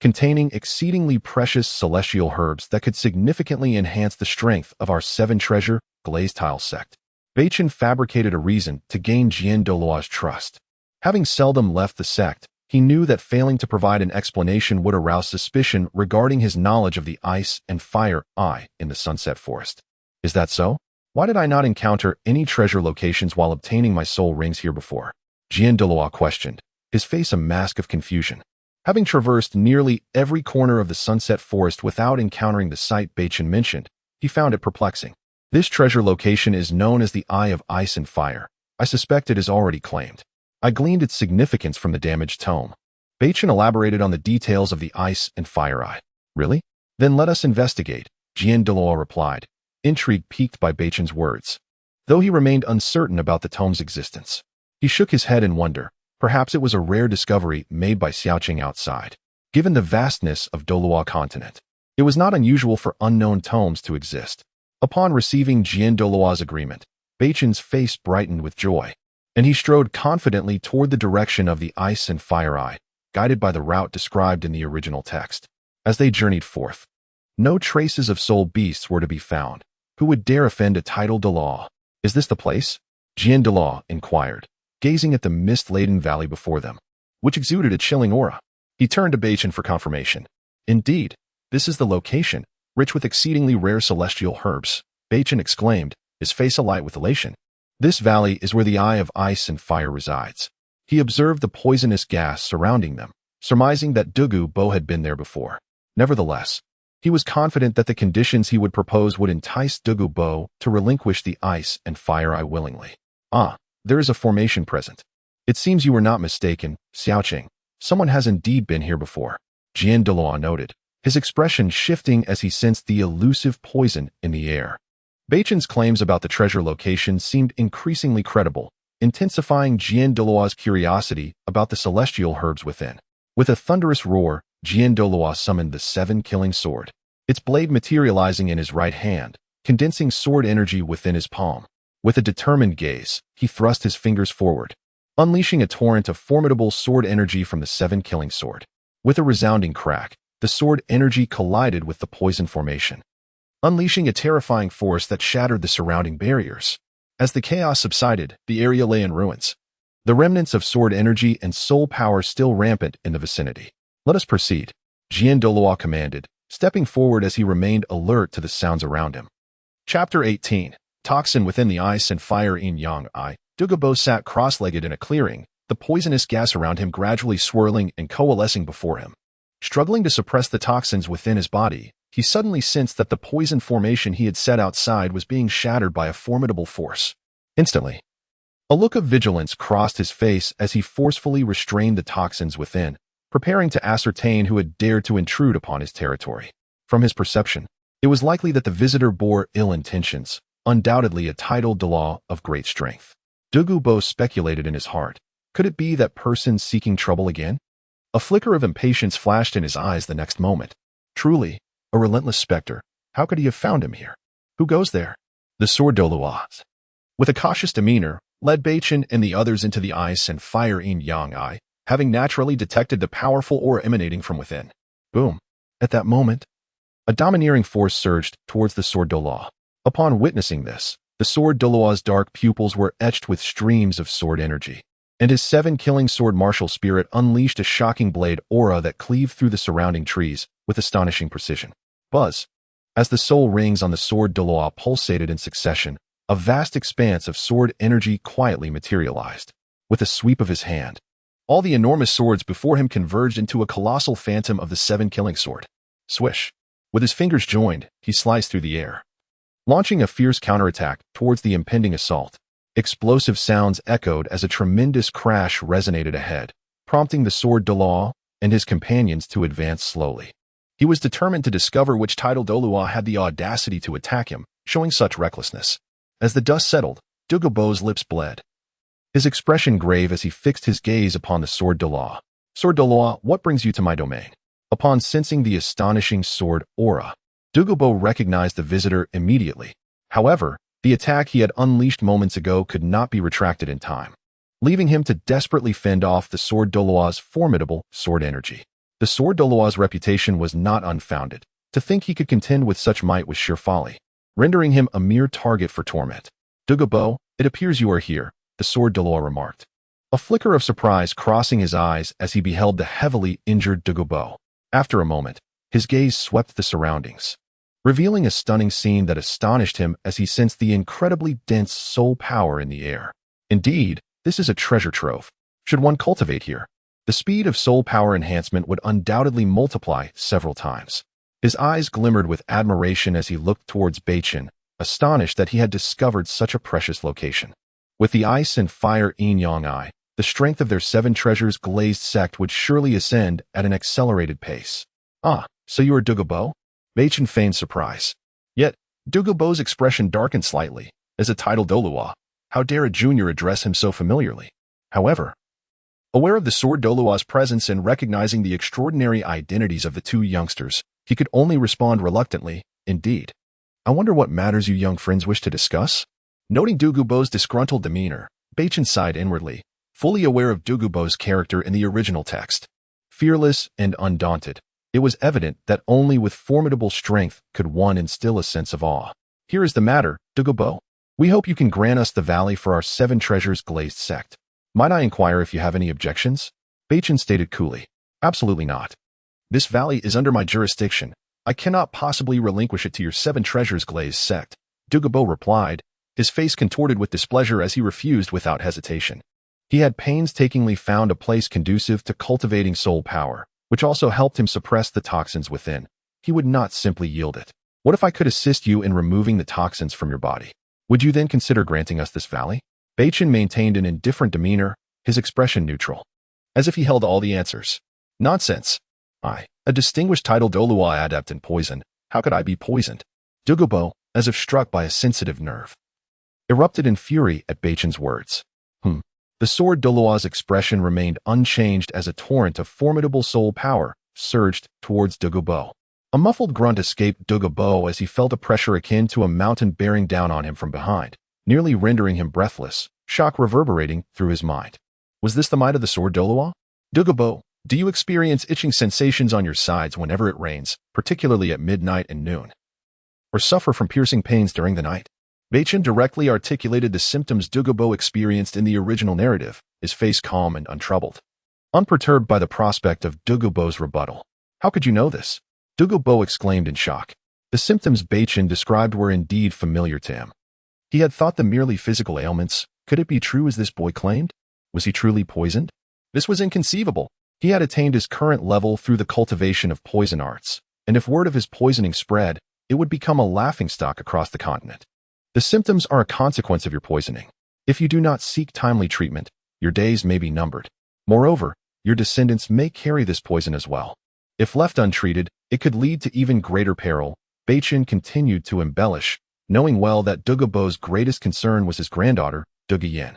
containing exceedingly precious celestial herbs that could significantly enhance the strength of our 7-treasure glazed tile sect. Beichen fabricated a reason to gain Jian Douluo's trust. Having seldom left the sect, he knew that failing to provide an explanation would arouse suspicion regarding his knowledge of the ice and fire eye in the sunset forest. Is that so? Why did I not encounter any treasure locations while obtaining my soul rings here before? Jian Douluo questioned, his face a mask of confusion. Having traversed nearly every corner of the sunset forest without encountering the site Beichen mentioned, he found it perplexing. This treasure location is known as the Eye of Ice and Fire. I suspect it is already claimed. I gleaned its significance from the damaged tome. Beichen elaborated on the details of the Ice and Fire Eye. Really? Then let us investigate, Jian Douluo replied, intrigue piqued by Beichen's words. Though he remained uncertain about the tome's existence, he shook his head in wonder. Perhaps it was a rare discovery made by Xiaoqing outside. Given the vastness of Douluo Continent, it was not unusual for unknown tomes to exist. Upon receiving Jian Douluo's agreement, Beichen's face brightened with joy, and he strode confidently toward the direction of the Ice and Fire Eye, guided by the route described in the original text. As they journeyed forth, no traces of soul beasts were to be found. Who would dare offend a titled Douluo? Is this the place? Jian Douluo inquired, gazing at the mist-laden valley before them, which exuded a chilling aura. He turned to Beichen for confirmation. Indeed, this is the location, rich with exceedingly rare celestial herbs, Beichen exclaimed, his face alight with elation. This valley is where the Eye of Ice and Fire resides. He observed the poisonous gas surrounding them, surmising that Dugu Bo had been there before. Nevertheless, he was confident that the conditions he would propose would entice Dugu Bo to relinquish the Ice and Fire Eye willingly. Ah, there is a formation present. It seems you were not mistaken, Xiaoqing. Someone has indeed been here before, Jian Douluo noted, his expression shifting as he sensed the elusive poison in the air. Beichen's claims about the treasure location seemed increasingly credible, intensifying Jian Douluo's curiosity about the celestial herbs within. With a thunderous roar, Jian Douluo summoned the 7-killing sword, its blade materializing in his right hand, condensing sword energy within his palm. With a determined gaze, he thrust his fingers forward, unleashing a torrent of formidable sword energy from the 7-killing sword. With a resounding crack, the sword energy collided with the poison formation, unleashing a terrifying force that shattered the surrounding barriers. As the chaos subsided, the area lay in ruins, the remnants of sword energy and soul power still rampant in the vicinity. Let us proceed, Jian Douluo commanded, stepping forward as he remained alert to the sounds around him. Chapter 18. Toxin within the Ice and Fire Yin-Yang Eye. Dugu Bo sat cross-legged in a clearing, the poisonous gas around him gradually swirling and coalescing before him. Struggling to suppress the toxins within his body, he suddenly sensed that the poison formation he had set outside was being shattered by a formidable force. Instantly, a look of vigilance crossed his face as he forcefully restrained the toxins within, preparing to ascertain who had dared to intrude upon his territory. From his perception, it was likely that the visitor bore ill intentions, undoubtedly a titled Douluo of great strength. Dugu Bo speculated in his heart. Could it be that person seeking trouble again? A flicker of impatience flashed in his eyes the next moment. Truly, a relentless specter. How could he have found him here? Who goes there? The sword Douluo, with a cautious demeanor, led Beichen and the others into the Ice and Fire Yin-Yang Eye, having naturally detected the powerful aura emanating from within. Boom. At that moment, a domineering force surged towards the sword Douluo. Upon witnessing this, the sword Douluo's dark pupils were etched with streams of sword energy, and his 7-killing sword martial spirit unleashed a shocking blade aura that cleaved through the surrounding trees with astonishing precision. Buzz. As the soul rings on the sword Douluo pulsated in succession, a vast expanse of sword energy quietly materialized. With a sweep of his hand, all the enormous swords before him converged into a colossal phantom of the 7-killing sword. Swish. With his fingers joined, he sliced through the air, launching a fierce counterattack towards the impending assault. Explosive sounds echoed as a tremendous crash resonated ahead, prompting the sword Douluo and his companions to advance slowly. He was determined to discover which titled Douluo had the audacity to attack him, showing such recklessness. As the dust settled, Dugu Bo's lips bled, his expression grave as he fixed his gaze upon the sword Douluo. Sword Douluo, what brings you to my domain? Upon sensing the astonishing sword aura, Dugu Bo recognized the visitor immediately. However, the attack he had unleashed moments ago could not be retracted in time, leaving him to desperately fend off the sword Douluo's formidable sword energy. The sword Douluo's reputation was not unfounded. To think he could contend with such might was sheer folly, rendering him a mere target for torment. Dugu Bo, it appears you are here, the sword Douluo remarked, a flicker of surprise crossing his eyes as he beheld the heavily injured Dugu Bo. After a moment, his gaze swept the surroundings, revealing a stunning scene that astonished him as he sensed the incredibly dense soul power in the air. Indeed, this is a treasure trove. Should one cultivate here, the speed of soul power enhancement would undoubtedly multiply several times. His eyes glimmered with admiration as he looked towards Beichen, astonished that he had discovered such a precious location. With the ice and fire yin-yang eye, the strength of their 7 treasures glazed sect would surely ascend at an accelerated pace. Ah, so you are Dugu Bo? Beichen feigned surprise. Yet, Dugu Bo's expression darkened slightly. As a title Douluo, how dare a junior address him so familiarly? However, aware of the sword Douluo's presence and recognizing the extraordinary identities of the 2 youngsters, he could only respond reluctantly, indeed. I wonder what matters you young friends wish to discuss? Noting Dugu Bo's disgruntled demeanor, Beichen sighed inwardly, fully aware of Dugu Bo's character in the original text. Fearless and undaunted, it was evident that only with formidable strength could one instill a sense of awe. Here is the matter, Dugu Bo. We hope you can grant us the valley for our 7 treasures glazed sect. Might I inquire if you have any objections? Beichen stated coolly. Absolutely not. This valley is under my jurisdiction. I cannot possibly relinquish it to your 7 treasures glazed sect. Dugu Bo replied, his face contorted with displeasure as he refused without hesitation. He had painstakingly found a place conducive to cultivating soul power, which also helped him suppress the toxins within. He would not simply yield it. What if I could assist you in removing the toxins from your body? Would you then consider granting us this valley? Beichen maintained an indifferent demeanor, his expression neutral, as if he held all the answers. Nonsense. I, a distinguished title Douluo adept in poison, how could I be poisoned? Dugu Bo, as if struck by a sensitive nerve, erupted in fury at Beichen's words. The sword Douluo's expression remained unchanged as a torrent of formidable soul power surged towards Dugu Bo. A muffled grunt escaped Dugu Bo as he felt a pressure akin to a mountain bearing down on him from behind, nearly rendering him breathless, shock reverberating through his mind. Was this the might of the sword Douluo? Dugu Bo, do you experience itching sensations on your sides whenever it rains, particularly at midnight and noon? Or suffer from piercing pains during the night? Beichen directly articulated the symptoms Dugu Bo experienced in the original narrative, his face calm and untroubled, unperturbed by the prospect of Dugu Bo's rebuttal. How could you know this? Dugu Bo exclaimed in shock. The symptoms Beichen described were indeed familiar to him. He had thought them merely physical ailments. Could it be true as this boy claimed? Was he truly poisoned? This was inconceivable. He had attained his current level through the cultivation of poison arts, and if word of his poisoning spread, it would become a laughingstock across the continent. The symptoms are a consequence of your poisoning. If you do not seek timely treatment, your days may be numbered. Moreover, your descendants may carry this poison as well. If left untreated, it could lead to even greater peril. Beichen continued to embellish, knowing well that Dugu Bo's greatest concern was his granddaughter, Dugu Yan.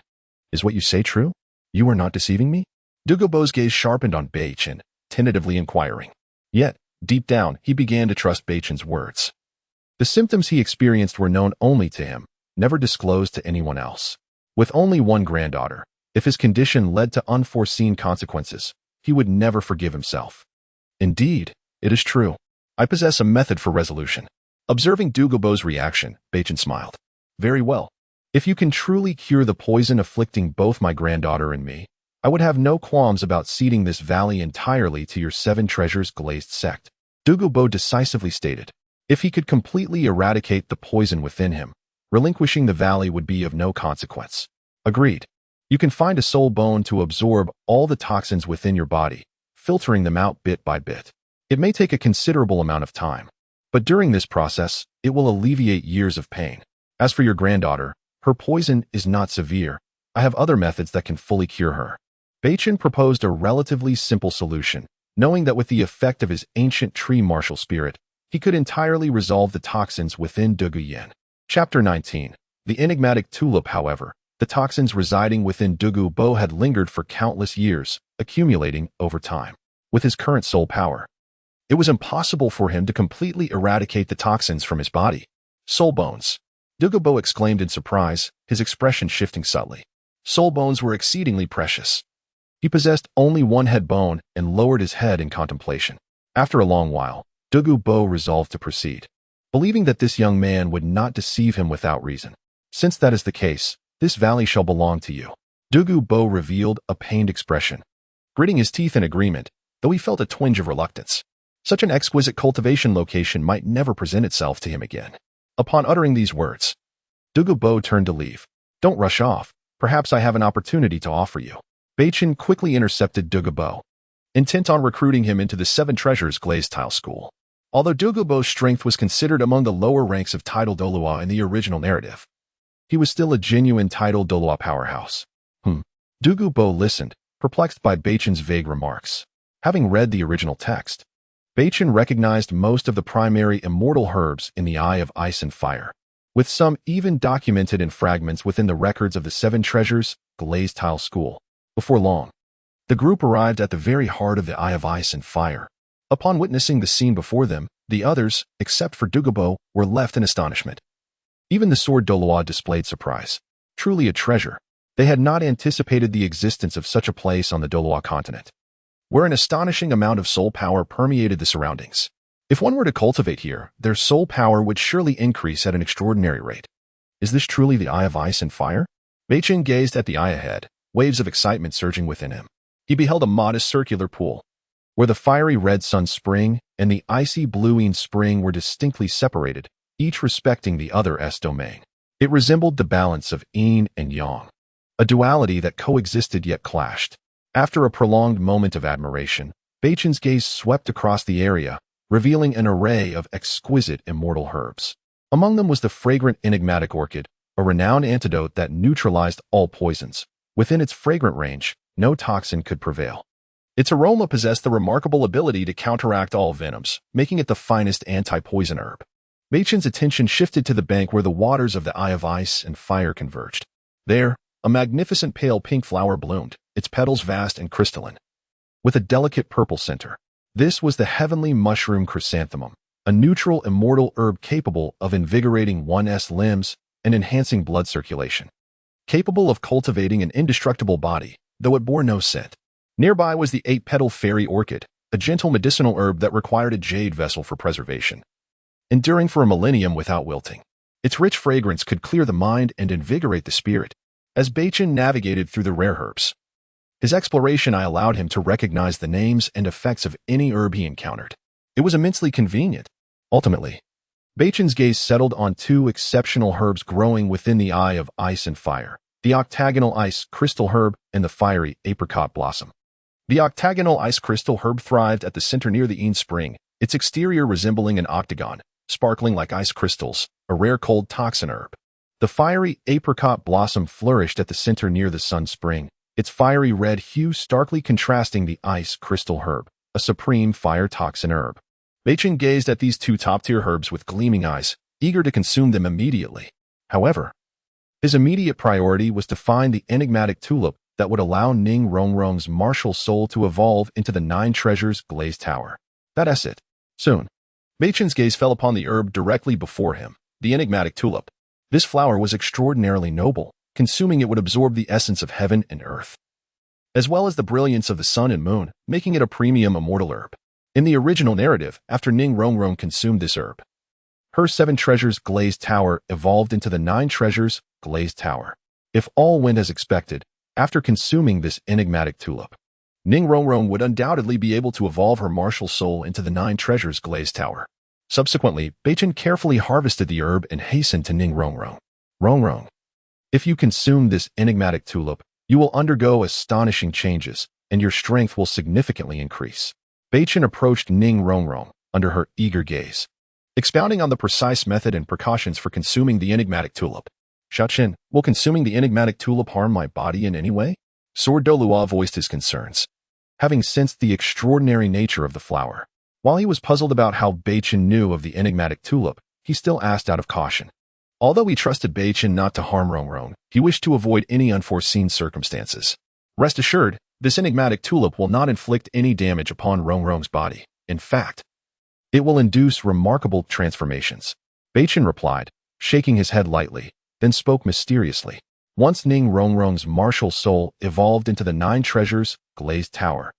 Is what you say true? You are not deceiving me? Dugu Bo's gaze sharpened on Beichen, tentatively inquiring. Yet, deep down, he began to trust Beichen's words. The symptoms he experienced were known only to him, never disclosed to anyone else. With only one granddaughter, if his condition led to unforeseen consequences, he would never forgive himself. Indeed, it is true. I possess a method for resolution. Observing Dugu Bo's reaction, Beichen smiled. Very well. If you can truly cure the poison afflicting both my granddaughter and me, I would have no qualms about ceding this valley entirely to your 7 treasures glazed sect. Dugu Bo decisively stated. If he could completely eradicate the poison within him, relinquishing the valley would be of no consequence. Agreed. You can find a soul bone to absorb all the toxins within your body, filtering them out bit by bit. It may take a considerable amount of time, but during this process, it will alleviate years of pain. As for your granddaughter, her poison is not severe. I have other methods that can fully cure her. Beichen proposed a relatively simple solution, knowing that with the effect of his ancient tree martial spirit, he could entirely resolve the toxins within Dugu Yan. Chapter 19. The enigmatic tulip, however, The toxins residing within Dugu Bo had lingered for countless years, accumulating over time. With his current soul power, it was impossible for him to completely eradicate the toxins from his body. Soul bones. Dugu Bo exclaimed in surprise, his expression shifting subtly. Soul bones were exceedingly precious. He possessed only one head bone and lowered his head in contemplation. After a long while, Dugu Bo resolved to proceed, believing that this young man would not deceive him without reason. Since that is the case, this valley shall belong to you. Dugu Bo revealed a pained expression, gritting his teeth in agreement, though he felt a twinge of reluctance. Such an exquisite cultivation location might never present itself to him again. Upon uttering these words, Dugu Bo turned to leave. Don't rush off. Perhaps I have an opportunity to offer you. Beichen quickly intercepted Dugu Bo, intent on recruiting him into the Seven Treasures glazed tile school. Although Dugu Bo's strength was considered among the lower ranks of tidal Douluo in the original narrative, he was still a genuine tidal Douluo powerhouse. Dugu Bo listened, perplexed by Beichen's vague remarks. Having read the original text, Beichen recognized most of the primary immortal herbs in the Eye of Ice and Fire, with some even documented in fragments within the records of the Seven Treasures glazed tile school. Before long, the group arrived at the very heart of the Eye of Ice and Fire. Upon witnessing the scene before them, the others, except for Dugu Bo, were left in astonishment. Even the sword Douluo displayed surprise. Truly a treasure. They had not anticipated the existence of such a place on the Douluo Continent, where an astonishing amount of soul power permeated the surroundings. If one were to cultivate here, their soul power would surely increase at an extraordinary rate. Is this truly the Eye of Ice and Fire? Beichen gazed at the eye ahead, waves of excitement surging within him. He beheld a modest circular pool, where the fiery red sun spring and the icy bluing spring were distinctly separated, each respecting the other's domain. It resembled the balance of yin and yang, a duality that coexisted yet clashed. After a prolonged moment of admiration, Beichen's gaze swept across the area, revealing an array of exquisite immortal herbs. Among them was the fragrant enigmatic orchid, a renowned antidote that neutralized all poisons. Within its fragrant range, no toxin could prevail. Its aroma possessed the remarkable ability to counteract all venoms, making it the finest anti-poison herb. Beichen's attention shifted to the bank where the waters of the Eye of Ice and Fire converged. There, a magnificent pale pink flower bloomed, its petals vast and crystalline, with a delicate purple center. This was the heavenly mushroom chrysanthemum, a neutral immortal herb capable of invigorating one's limbs and enhancing blood circulation. Capable of cultivating an indestructible body, though it bore no scent. Nearby was the 8-petal fairy orchid, a gentle medicinal herb that required a jade vessel for preservation, enduring for a millennium without wilting. Its rich fragrance could clear the mind and invigorate the spirit. As Beichen navigated through the rare herbs, his exploration allowed him to recognize the names and effects of any herb he encountered. It was immensely convenient. Ultimately, Beichen's gaze settled on two exceptional herbs growing within the Eye of Ice and Fire: the octagonal ice crystal herb and the fiery apricot blossom. The octagonal ice crystal herb thrived at the center near the Yin Spring, its exterior resembling an octagon, sparkling like ice crystals, a rare cold toxin herb. The fiery apricot blossom flourished at the center near the Sun Spring, its fiery red hue starkly contrasting the ice crystal herb, a supreme fire toxin herb. Beichen gazed at these two top-tier herbs with gleaming eyes, eager to consume them immediately. However, his immediate priority was to find the enigmatic tulip that would allow Ning Rongrong's martial soul to evolve into the 9 Treasures glazed tower. That's it. Soon, Beichen's gaze fell upon the herb directly before him, the enigmatic tulip. This flower was extraordinarily noble. Consuming it would absorb the essence of heaven and earth, as well as the brilliance of the sun and moon, making it a premium immortal herb. In the original narrative, after Ning Rongrong consumed this herb, her 7 Treasures glazed tower evolved into the 9 Treasures glazed tower. If all went as expected, after consuming this enigmatic tulip, Ning Rongrong would undoubtedly be able to evolve her martial soul into the 9 Treasures glazed tower. Subsequently, Beichen carefully harvested the herb and hastened to Ning Rongrong. Rongrong, if you consume this enigmatic tulip, you will undergo astonishing changes, and your strength will significantly increase. Beichen approached Ning Rongrong under her eager gaze, expounding on the precise method and precautions for consuming the enigmatic tulip. Shachin, will consuming the enigmatic tulip harm my body in any way? Sword Douluo voiced his concerns, having sensed the extraordinary nature of the flower. While he was puzzled about how Beichen knew of the enigmatic tulip, he still asked out of caution. Although he trusted Beichen not to harm Rongrong, he wished to avoid any unforeseen circumstances. Rest assured, this enigmatic tulip will not inflict any damage upon Rongrong's body. In fact, it will induce remarkable transformations. Beichen replied, shaking his head lightly, then spoke mysteriously. Once Ning Rongrong's martial soul evolved into the 9 treasures, glazed tower,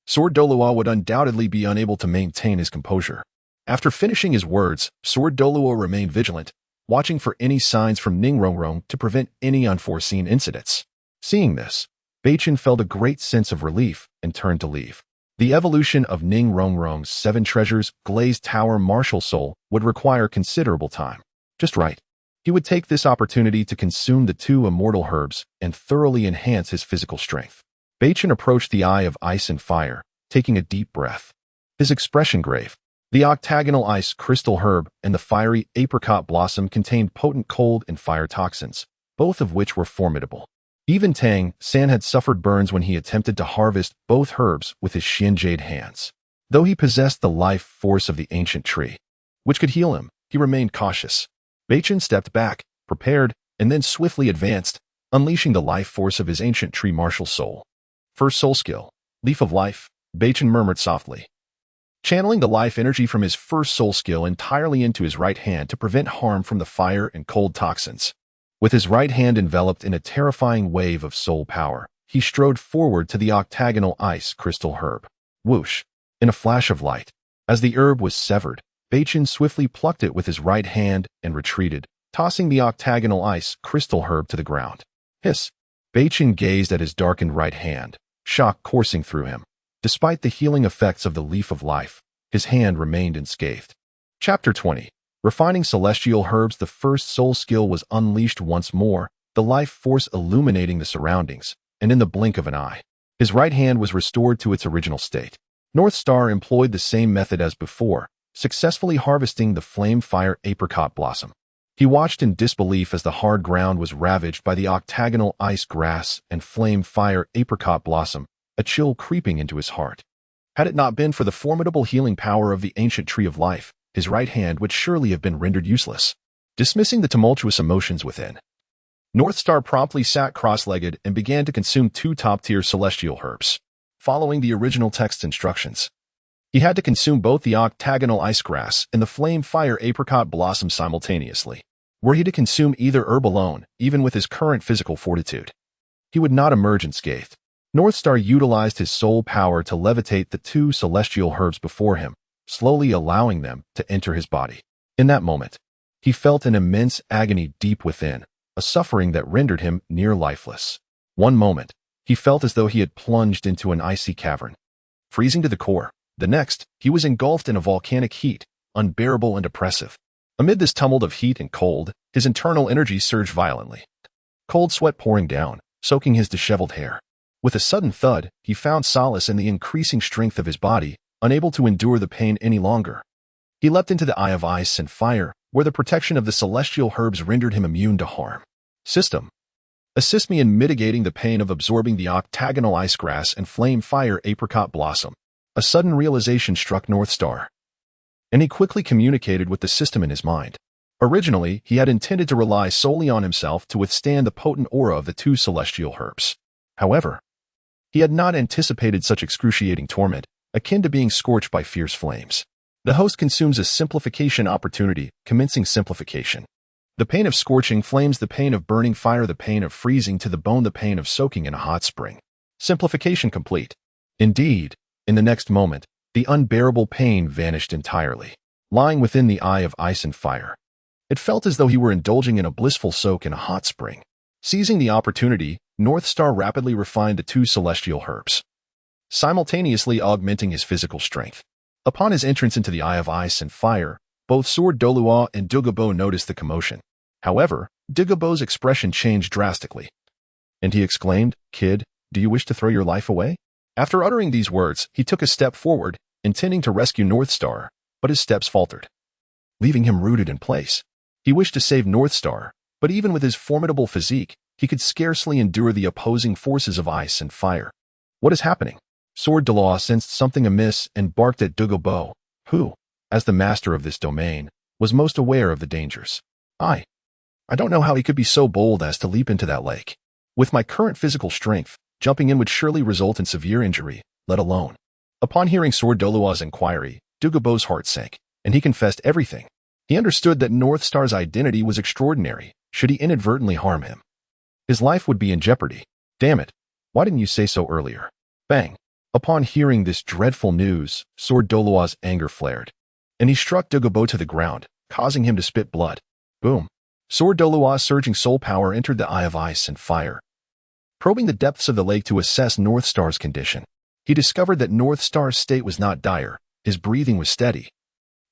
Sword Douluo would undoubtedly be unable to maintain his composure. After finishing his words, Sword Douluo remained vigilant, watching for any signs from Ning Rongrong to prevent any unforeseen incidents. Seeing this, Beichen felt a great sense of relief and turned to leave. The evolution of Ning Rongrong's 7 treasures, glazed tower martial soul would require considerable time. Just right. He would take this opportunity to consume the 2 immortal herbs and thoroughly enhance his physical strength. Beichen approached the Eye of Ice and Fire, taking a deep breath. His expression grave. The octagonal ice crystal herb and the fiery apricot blossom contained potent cold and fire toxins, both of which were formidable. Even Tang San had suffered burns when he attempted to harvest both herbs with his Xianjade hands. Though he possessed the life force of the ancient tree, which could heal him, he remained cautious. Beichen stepped back, prepared, and then swiftly advanced, unleashing the life force of his ancient tree martial soul. First soul skill, Leaf of Life, Beichen murmured softly, channeling the life energy from his first soul skill entirely into his right hand to prevent harm from the fire and cold toxins. With his right hand enveloped in a terrifying wave of soul power, he strode forward to the octagonal ice crystal herb. Whoosh! In a flash of light, as the herb was severed, Beichen swiftly plucked it with his right hand and retreated, tossing the octagonal ice crystal herb to the ground. Hiss! Beichen gazed at his darkened right hand, shock coursing through him. Despite the healing effects of the Leaf of Life, his hand remained unscathed. Chapter 20. Refining celestial herbs. The first soul skill was unleashed once more, the life force illuminating the surroundings, and in the blink of an eye, his right hand was restored to its original state. North Star employed the same method as before, successfully harvesting the flame fire apricot blossom. He watched in disbelief as the hard ground was ravaged by the octagonal ice grass and flame fire apricot blossom, a chill creeping into his heart. Had it not been for the formidable healing power of the ancient tree of life, his right hand would surely have been rendered useless. Dismissing the tumultuous emotions within, North Star promptly sat cross-legged and began to consume 2 top-tier celestial herbs. Following the original text instructions, he had to consume both the octagonal ice grass and the flame fire apricot blossom simultaneously. Were he to consume either herb alone, even with his current physical fortitude, he would not emerge unscathed. North Star utilized his soul power to levitate the 2 celestial herbs before him, slowly allowing them to enter his body. In that moment, he felt an immense agony deep within, a suffering that rendered him near lifeless. One moment, he felt as though he had plunged into an icy cavern, freezing to the core. The next, he was engulfed in a volcanic heat, unbearable and oppressive. Amid this tumult of heat and cold, his internal energy surged violently. Cold sweat pouring down, soaking his disheveled hair. With a sudden thud, he found solace in the increasing strength of his body, unable to endure the pain any longer. He leapt into the Eye of Ice and Fire, where the protection of the celestial herbs rendered him immune to harm. System. Assist me in mitigating the pain of absorbing the octagonal ice grass and flame fire apricot blossom. A sudden realization struck North Star, and he quickly communicated with the system in his mind. Originally, he had intended to rely solely on himself to withstand the potent aura of the 2 celestial herbs. However, he had not anticipated such excruciating torment, akin to being scorched by fierce flames. The host consumes a simplification opportunity, commencing simplification. The pain of scorching flames, the pain of burning fire, the pain of freezing to the bone, the pain of soaking in a hot spring. Simplification complete. Indeed, in the next moment, the unbearable pain vanished entirely. Lying within the Eye of Ice and Fire, it felt as though he were indulging in a blissful soak in a hot spring. Seizing the opportunity, North Star rapidly refined the 2 celestial herbs, simultaneously augmenting his physical strength. Upon his entrance into the Eye of Ice and Fire, both Sword Douluo and Dugu Bo noticed the commotion. However, Dugu Bo's expression changed drastically, and he exclaimed, "Kid, do you wish to throw your life away?" After uttering these words, he took a step forward, intending to rescue North Star, but his steps faltered, leaving him rooted in place. He wished to save North Star, but even with his formidable physique, he could scarcely endure the opposing forces of ice and fire. What is happening? Sword Douluo sensed something amiss and barked at Dugu Bo, who, as the master of this domain, was most aware of the dangers. I don't know how he could be so bold as to leap into that lake. With my current physical strength, jumping in would surely result in severe injury, let alone. Upon hearing Sword Douluo's inquiry, Dugu Bo's heart sank, and he confessed everything. He understood that North Star's identity was extraordinary. Should he inadvertently harm him, his life would be in jeopardy. Damn it, why didn't you say so earlier? Bang! Upon hearing this dreadful news, Sword Douluo's anger flared, and he struck Dugu Bo to the ground, causing him to spit blood. Boom! Sword Douluo's surging soul power entered the Eye of Ice and Fire. Probing the depths of the lake to assess North Star's condition, he discovered that North Star's state was not dire, his breathing was steady,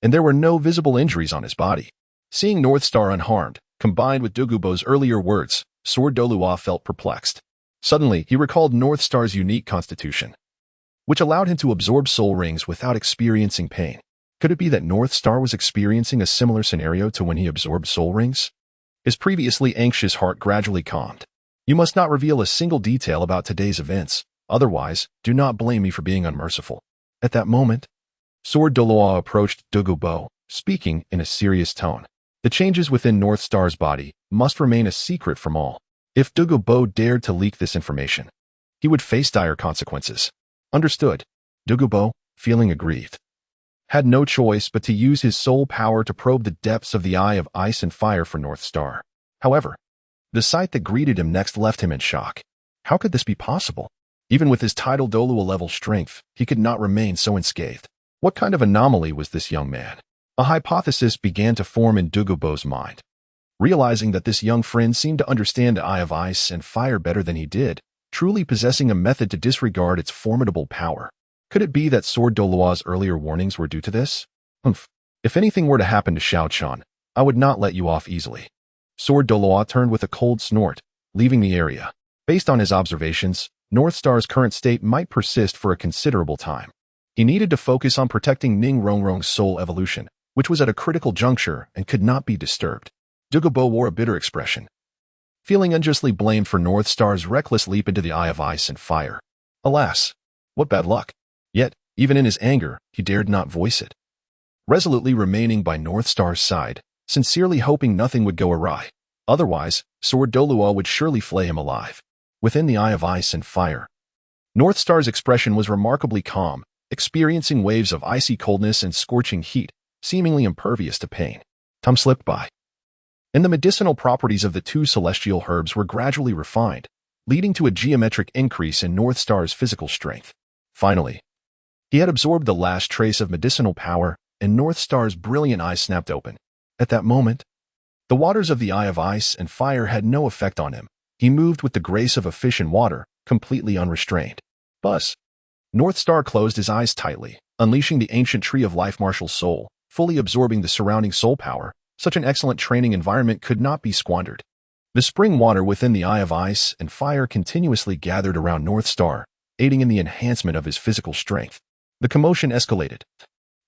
and there were no visible injuries on his body. Seeing North Star unharmed, combined with Dugu Bo's earlier words, Sword Douluo felt perplexed. Suddenly, he recalled North Star's unique constitution, which allowed him to absorb soul rings without experiencing pain. Could it be that North Star was experiencing a similar scenario to when he absorbed soul rings? His previously anxious heart gradually calmed. You must not reveal a single detail about today's events, otherwise, do not blame me for being unmerciful. At that moment, Sword Douluo approached Dugu Bo, speaking in a serious tone. The changes within North Star's body must remain a secret from all. If Dugu Bo dared to leak this information, he would face dire consequences. Understood. Dugu Bo, feeling aggrieved, had no choice but to use his soul power to probe the depths of the Eye of Ice and Fire for North Star. However, the sight that greeted him next left him in shock. How could this be possible? Even with his tidal Douluo-level strength, he could not remain so unscathed. What kind of anomaly was this young man? A hypothesis began to form in Dugu Bo's mind. Realizing that this young friend seemed to understand the Eye of Ice and Fire better than he did, truly possessing a method to disregard its formidable power. Could it be that Sword Douluo's earlier warnings were due to this? If anything were to happen to Xiao Chan, I would not let you off easily. Sword Douluo turned with a cold snort, leaving the area. Based on his observations, North Star's current state might persist for a considerable time. He needed to focus on protecting Ning Rongrong's soul evolution, which was at a critical juncture and could not be disturbed. Dugu Bo wore a bitter expression, feeling unjustly blamed for North Star's reckless leap into the Eye of Ice and Fire. Alas, what bad luck. Yet, even in his anger, he dared not voice it. Resolutely remaining by North Star's side, sincerely hoping nothing would go awry. Otherwise, Sword Douluo would surely flay him alive. Within the Eye of Ice and Fire, North Star's expression was remarkably calm, experiencing waves of icy coldness and scorching heat, seemingly impervious to pain. Time slipped by, and the medicinal properties of the two celestial herbs were gradually refined, leading to a geometric increase in North Star's physical strength. Finally, he had absorbed the last trace of medicinal power, and North Star's brilliant eyes snapped open. At that moment, the waters of the Eye of Ice and Fire had no effect on him. He moved with the grace of a fish in water, completely unrestrained. Buzz! North Star closed his eyes tightly, unleashing the ancient tree of life martial soul, fully absorbing the surrounding soul power. Such an excellent training environment could not be squandered. The spring water within the Eye of Ice and Fire continuously gathered around North Star, aiding in the enhancement of his physical strength. The commotion escalated,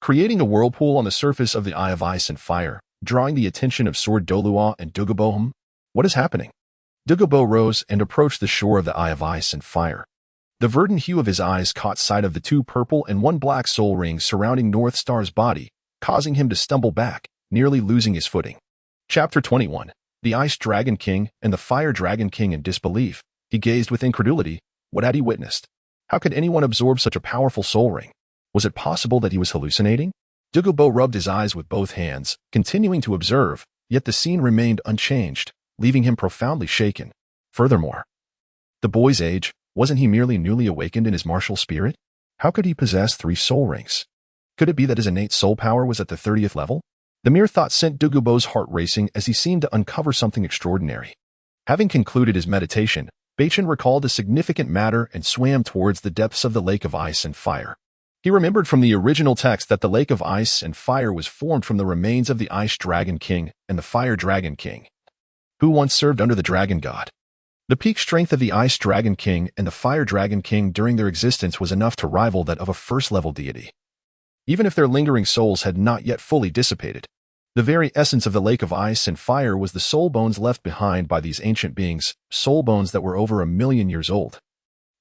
creating a whirlpool on the surface of the Eye of Ice and Fire, drawing the attention of Sword Douluo and Dugu Bo. What is happening? Dugu Bo rose and approached the shore of the Eye of Ice and Fire. The verdant hue of his eyes caught sight of the two purple and one black soul rings surrounding North Star's body, causing him to stumble back, nearly losing his footing. Chapter 21. The Ice Dragon King and the Fire Dragon King in disbelief. He gazed with incredulity. What had he witnessed? How could anyone absorb such a powerful soul ring? Was it possible that he was hallucinating? Dugu Bo rubbed his eyes with both hands, continuing to observe, yet the scene remained unchanged, leaving him profoundly shaken. Furthermore, the boy's age, wasn't he merely newly awakened in his martial spirit? How could he possess 3 soul rings? Could it be that his innate soul power was at the 30th level? The mere thought sent Dugu Bo's heart racing as he seemed to uncover something extraordinary. Having concluded his meditation, Beichen recalled a significant matter and swam towards the depths of the Lake of Ice and Fire. He remembered from the original text that the Lake of Ice and Fire was formed from the remains of the Ice Dragon King and the Fire Dragon King, who once served under the Dragon God. The peak strength of the Ice Dragon King and the Fire Dragon King during their existence was enough to rival that of a first-level deity. Even if their lingering souls had not yet fully dissipated, the very essence of the Lake of Ice and Fire was the soul bones left behind by these ancient beings, soul bones that were over 1,000,000 years old.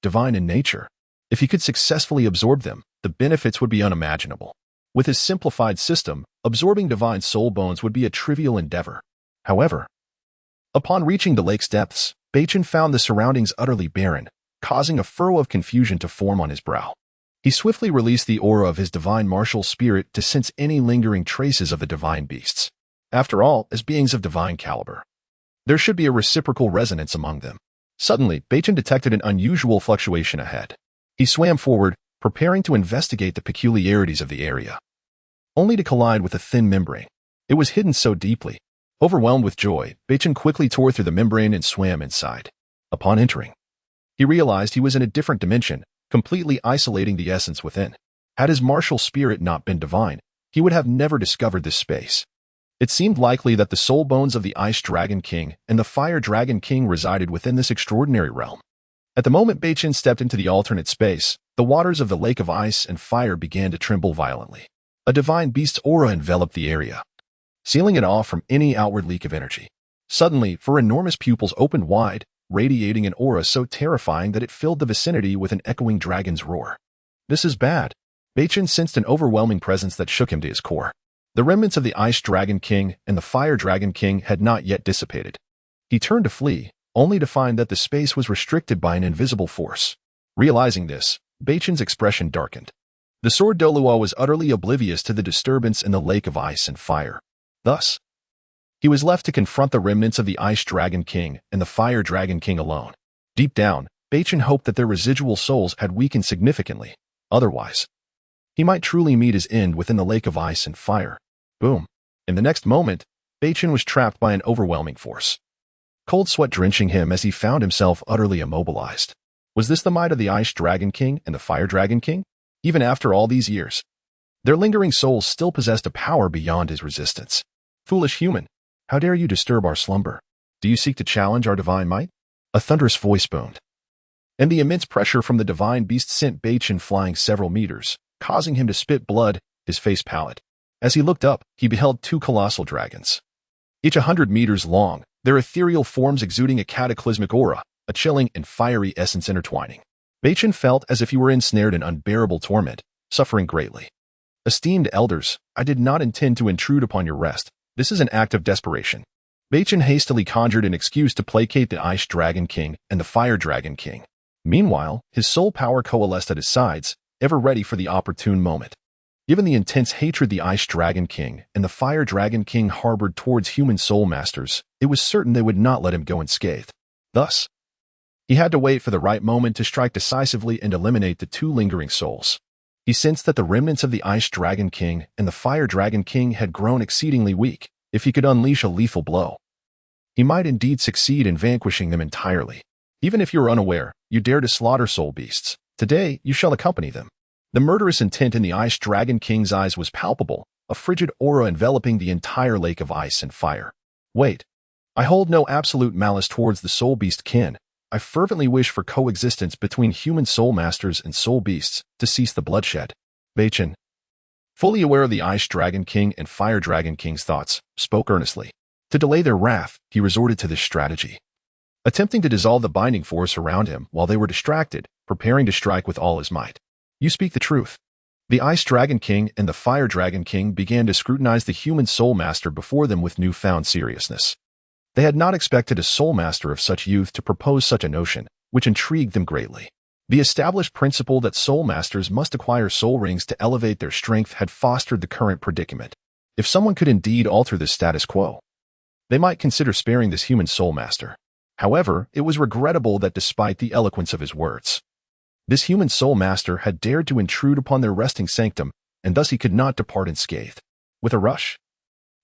Divine in nature. If he could successfully absorb them, the benefits would be unimaginable. With his simplified system, absorbing divine soul bones would be a trivial endeavor. However, Upon reaching the lake's depths, Beichen found the surroundings utterly barren, causing a furrow of confusion to form on his brow. He swiftly released the aura of his divine martial spirit to sense any lingering traces of the divine beasts. After all, as beings of divine caliber, there should be a reciprocal resonance among them. Suddenly, Beichen detected an unusual fluctuation ahead. He swam forward, preparing to investigate the peculiarities of the area, only to collide with a thin membrane. It was hidden so deeply. Overwhelmed with joy, Beichen quickly tore through the membrane and swam inside. Upon entering, he realized he was in a different dimension, completely isolating the essence within. Had his martial spirit not been divine, he would have never discovered this space. It seemed likely that the soul bones of the Ice Dragon King and the Fire Dragon King resided within this extraordinary realm. At the moment Beichen stepped into the alternate space, the waters of the lake of ice and fire began to tremble violently. A divine beast's aura enveloped the area, sealing it off from any outward leak of energy. Suddenly, four enormous pupils opened wide, radiating an aura so terrifying that it filled the vicinity with an echoing dragon's roar. This is bad. Beichen sensed an overwhelming presence that shook him to his core. The remnants of the Ice Dragon King and the Fire Dragon King had not yet dissipated. He turned to flee, only to find that the space was restricted by an invisible force. Realizing this, Beichen's expression darkened. The sword Douluo was utterly oblivious to the disturbance in the lake of ice and fire. Thus, he was left to confront the remnants of the Ice Dragon King and the Fire Dragon King alone. Deep down, Beichen hoped that their residual souls had weakened significantly. Otherwise, he might truly meet his end within the lake of ice and fire. Boom. In the next moment, Beichen was trapped by an overwhelming force. Cold sweat drenching him as he found himself utterly immobilized. Was this the might of the Ice Dragon King and the Fire Dragon King? Even after all these years, their lingering souls still possessed a power beyond his resistance. Foolish human, how dare you disturb our slumber? Do you seek to challenge our divine might? A thunderous voice boomed, and the immense pressure from the divine beast sent Beichen flying several meters, causing him to spit blood, his face pallid. As he looked up, he beheld two colossal dragons, each 100 meters long, their ethereal forms exuding a cataclysmic aura, a chilling and fiery essence intertwining. Beichen felt as if he were ensnared in unbearable torment, suffering greatly. Esteemed elders, I did not intend to intrude upon your rest. This is an act of desperation. Beichen hastily conjured an excuse to placate the Ice Dragon King and the Fire Dragon King. Meanwhile, his soul power coalesced at his sides, ever ready for the opportune moment. Given the intense hatred the Ice Dragon King and the Fire Dragon King harbored towards human soul masters, it was certain they would not let him go unscathed. Thus, he had to wait for the right moment to strike decisively and eliminate the two lingering souls. He sensed that the remnants of the Ice Dragon King and the Fire Dragon King had grown exceedingly weak. If he could unleash a lethal blow, he might indeed succeed in vanquishing them entirely. Even if you are unaware, you dare to slaughter soul beasts. Today, you shall accompany them. The murderous intent in the Ice Dragon King's eyes was palpable, a frigid aura enveloping the entire lake of ice and fire. Wait. I hold no absolute malice towards the soul beast kin. I fervently wish for coexistence between human soul masters and soul beasts to cease the bloodshed. Beichen, fully aware of the Ice Dragon King and Fire Dragon King's thoughts, spoke earnestly. To delay their wrath, he resorted to this strategy, attempting to dissolve the binding force around him while they were distracted, preparing to strike with all his might. You speak the truth. The Ice Dragon King and the Fire Dragon King began to scrutinize the human soul master before them with newfound seriousness. They had not expected a soul master of such youth to propose such a notion, which intrigued them greatly. The established principle that soul masters must acquire soul rings to elevate their strength had fostered the current predicament. If someone could indeed alter this status quo, they might consider sparing this human soul master. However, it was regrettable that despite the eloquence of his words, this human soul master had dared to intrude upon their resting sanctum, and thus he could not depart unscathed. With a rush,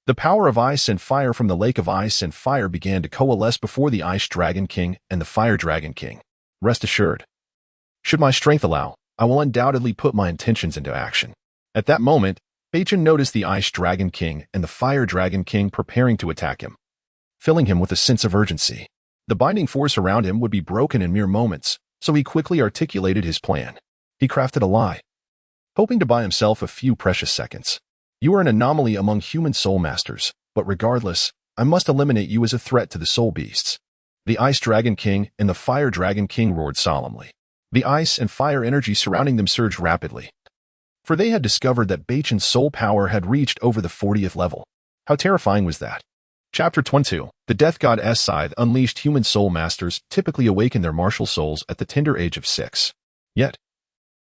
the power of ice and fire from the lake of ice and fire began to coalesce before the Ice Dragon King and the Fire Dragon King. Rest assured, should my strength allow, I will undoubtedly put my intentions into action. At that moment, Beichen noticed the Ice Dragon King and the Fire Dragon King preparing to attack him, filling him with a sense of urgency. The binding force around him would be broken in mere moments, so he quickly articulated his plan. He crafted a lie, hoping to buy himself a few precious seconds. You are an anomaly among human soul masters, but regardless, I must eliminate you as a threat to the soul beasts. The Ice Dragon King and the Fire Dragon King roared solemnly. The ice and fire energy surrounding them surged rapidly, for they had discovered that Beichen's soul power had reached over the 40th level. How terrifying was that? Chapter 22. The Death God Scythe unleashed human soul masters typically awaken their martial souls at the tender age of 6. Yet,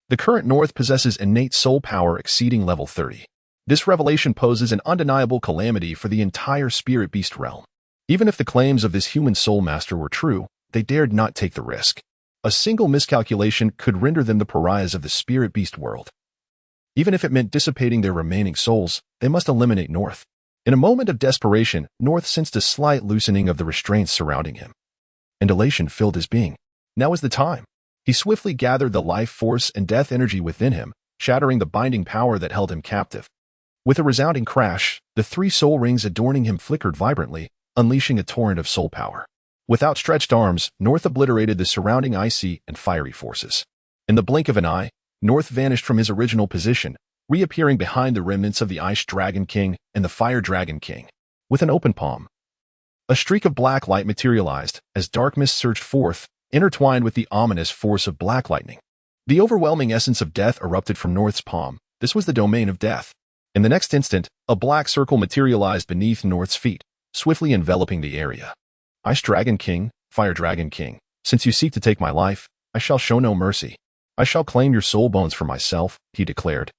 the current North possesses innate soul power exceeding level 30. This revelation poses an undeniable calamity for the entire spirit beast realm. Even if the claims of this human soul master were true, they dared not take the risk. A single miscalculation could render them the pariahs of the spirit beast world. Even if it meant dissipating their remaining souls, they must eliminate North. In a moment of desperation, North sensed a slight loosening of the restraints surrounding him, and elation filled his being. Now is the time. He swiftly gathered the life force and death energy within him, shattering the binding power that held him captive. With a resounding crash, the 3 soul rings adorning him flickered vibrantly, unleashing a torrent of soul power. With outstretched arms, North obliterated the surrounding icy and fiery forces. In the blink of an eye, North vanished from his original position, reappearing behind the remnants of the Ice Dragon King and the Fire Dragon King. With an open palm, a streak of black light materialized as dark mist surged forth, intertwined with the ominous force of black lightning. The overwhelming essence of death erupted from North's palm. This was the domain of death. In the next instant, a black circle materialized beneath North's feet, swiftly enveloping the area. Ice Dragon King, Fire Dragon King, since you seek to take my life, I shall show no mercy. I shall claim your soul bones for myself, he declared.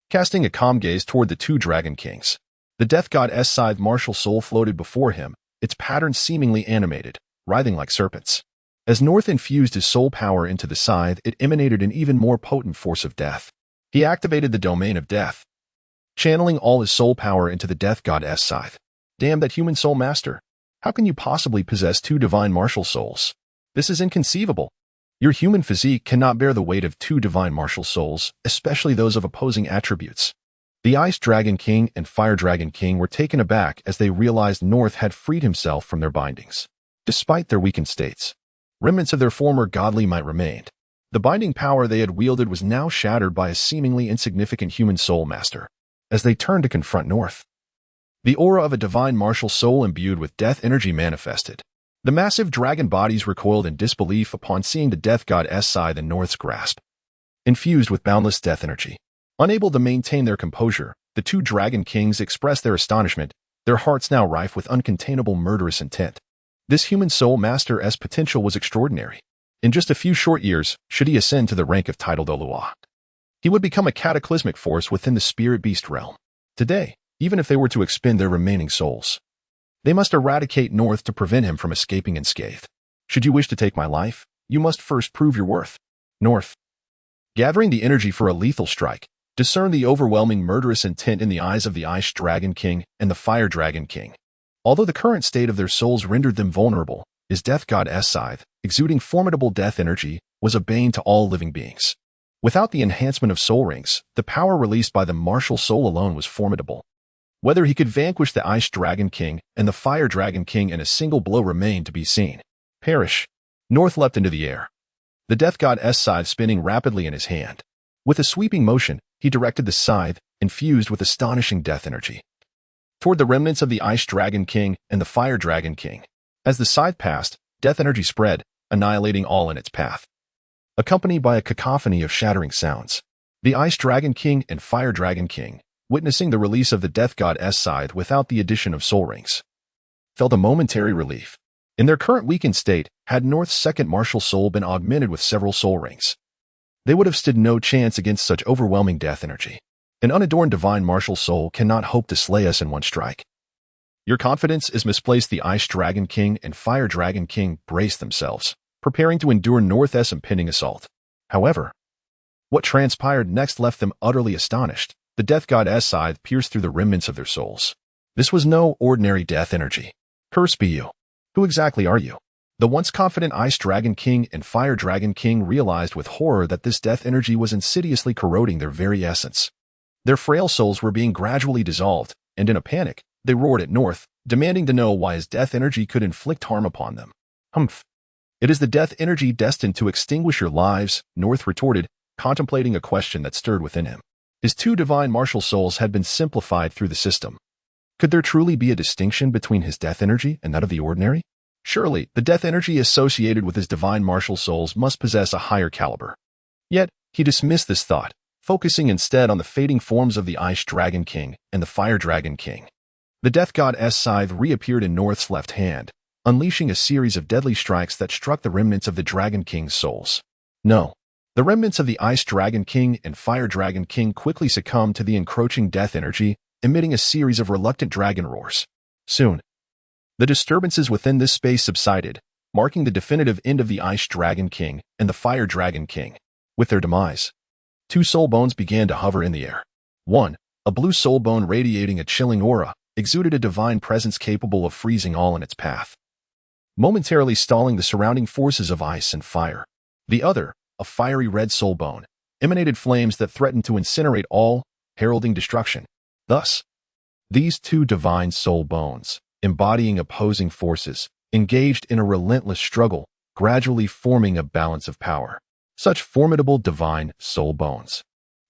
Casting a calm gaze toward the 2 Dragon Kings, the Death God Scythe martial soul floated before him, its pattern seemingly animated, writhing like serpents. As North infused his soul power into the scythe, it emanated an even more potent force of death. He activated the domain of death, channeling all his soul power into the Death God Scythe. Damn that human soul master! How can you possibly possess 2 divine martial souls? This is inconceivable. Your human physique cannot bear the weight of 2 divine martial souls, especially those of opposing attributes. The Ice Dragon King and Fire Dragon King were taken aback as they realized North had freed himself from their bindings. Despite their weakened states, remnants of their former godly might remained. The binding power they had wielded was now shattered by a seemingly insignificant human soul master. As they turned to confront North, the aura of a divine martial soul imbued with death energy manifested. The massive dragon bodies recoiled in disbelief upon seeing the Death God Scythe in North's grasp. Infused with boundless death energy, unable to maintain their composure, the 2 Dragon Kings expressed their astonishment, their hearts now rife with uncontainable murderous intent. This human soul master's potential was extraordinary. In just a few short years, should he ascend to the rank of titled Douluo, he would become a cataclysmic force within the spirit beast realm. Today, even if they were to expend their remaining souls, they must eradicate North to prevent him from escaping unscathed. Should you wish to take my life, you must first prove your worth. North, gathering the energy for a lethal strike, discerned the overwhelming murderous intent in the eyes of the Ice Dragon King and the Fire Dragon King. Although the current state of their souls rendered them vulnerable, his Death God Scythe, exuding formidable death energy, was a bane to all living beings. Without the enhancement of soul rings, the power released by the martial soul alone was formidable. Whether he could vanquish the Ice Dragon King and the Fire Dragon King in a single blow remained to be seen. Perish. North leapt into the air, the Death God Scythe spinning rapidly in his hand. With a sweeping motion, he directed the scythe, infused with astonishing death energy, toward the remnants of the Ice Dragon King and the Fire Dragon King. As the scythe passed, death energy spread, annihilating all in its path. Accompanied by a cacophony of shattering sounds, the Ice Dragon King and Fire Dragon King, witnessing the release of the Death God Scythe without the addition of soul rings, felt a momentary relief. In their current weakened state, had North's second martial soul been augmented with several soul rings, they would have stood no chance against such overwhelming death energy. An unadorned divine martial soul cannot hope to slay us in one strike. Your confidence is misplaced. The Ice Dragon King and Fire Dragon King braced themselves, preparing to endure North's impending assault. However, what transpired next left them utterly astonished. The Death God Scythe pierced through the remnants of their souls. This was no ordinary death energy. Curse be you. Who exactly are you? The once confident Ice Dragon King and Fire Dragon King realized with horror that this death energy was insidiously corroding their very essence. Their frail souls were being gradually dissolved, and in a panic, they roared at North, demanding to know why his death energy could inflict harm upon them. Humph. It is the death energy destined to extinguish your lives, North retorted, contemplating a question that stirred within him. His 2 divine martial souls had been simplified through the system. Could there truly be a distinction between his death energy and that of the ordinary? Surely, the death energy associated with his divine martial souls must possess a higher caliber. Yet, he dismissed this thought, focusing instead on the fading forms of the Ice Dragon King and the Fire Dragon King. The death god's scythe reappeared in North's left hand, unleashing a series of deadly strikes that struck the remnants of the Dragon King's souls. No. The remnants of the Ice Dragon King and Fire Dragon King quickly succumbed to the encroaching death energy, emitting a series of reluctant dragon roars. Soon, the disturbances within this space subsided, marking the definitive end of the Ice Dragon King and the Fire Dragon King. With their demise, two soul bones began to hover in the air. One, a blue soul bone radiating a chilling aura, exuded a divine presence capable of freezing all in its path, momentarily stalling the surrounding forces of ice and fire. The other, a fiery red soul bone, emanated flames that threatened to incinerate all, heralding destruction. Thus, these two divine soul bones, embodying opposing forces, engaged in a relentless struggle, gradually forming a balance of power. Such formidable divine soul bones.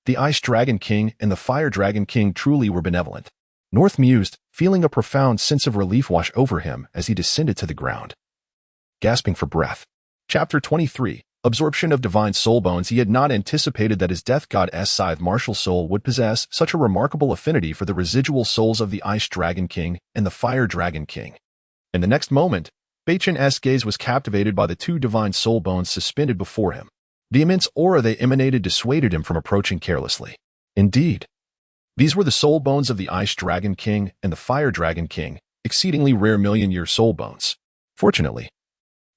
The Ice Dragon King and the Fire Dragon King truly were benevolent. North mused, feeling a profound sense of relief wash over him as he descended to the ground. Gasping for breath. Chapter 23. Absorption of Divine Soul Bones. He had not anticipated that his death god's scythe martial soul would possess such a remarkable affinity for the residual souls of the Ice Dragon King and the Fire Dragon King. In the next moment, Beichen's gaze was captivated by the two divine soul bones suspended before him. The immense aura they emanated dissuaded him from approaching carelessly. Indeed, these were the soul bones of the Ice Dragon King and the Fire Dragon King, exceedingly rare million-year soul bones. Fortunately,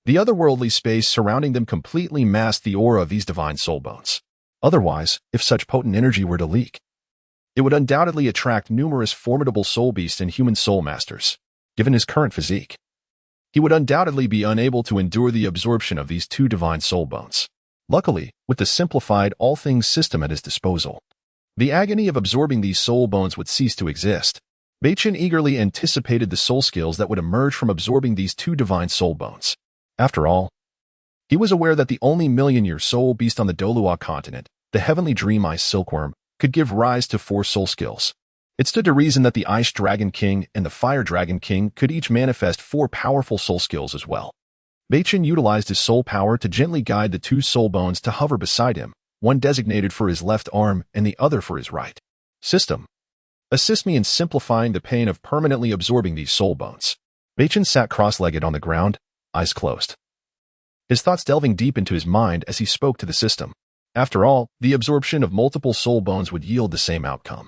the otherworldly space surrounding them completely masked the aura of these divine soul bones. Otherwise, if such potent energy were to leak, it would undoubtedly attract numerous formidable soul beasts and human soul masters. Given his current physique, he would undoubtedly be unable to endure the absorption of these two divine soul bones. Luckily, with the Simplified All Things System at his disposal, the agony of absorbing these soul bones would cease to exist. Beichen eagerly anticipated the soul skills that would emerge from absorbing these two divine soul bones. After all, he was aware that the only million-year soul beast on the Douluo Continent, the heavenly dream ice silkworm, could give rise to 4 soul skills. It stood to reason that the Ice Dragon King and the Fire Dragon King could each manifest 4 powerful soul skills as well. Beichen utilized his soul power to gently guide the two soul bones to hover beside him, one designated for his left arm and the other for his right. System, assist me in simplifying the pain of permanently absorbing these soul bones. Beichen sat cross-legged on the ground, eyes closed, his thoughts delving deep into his mind as he spoke to the system. After all, the absorption of multiple soul bones would yield the same outcome.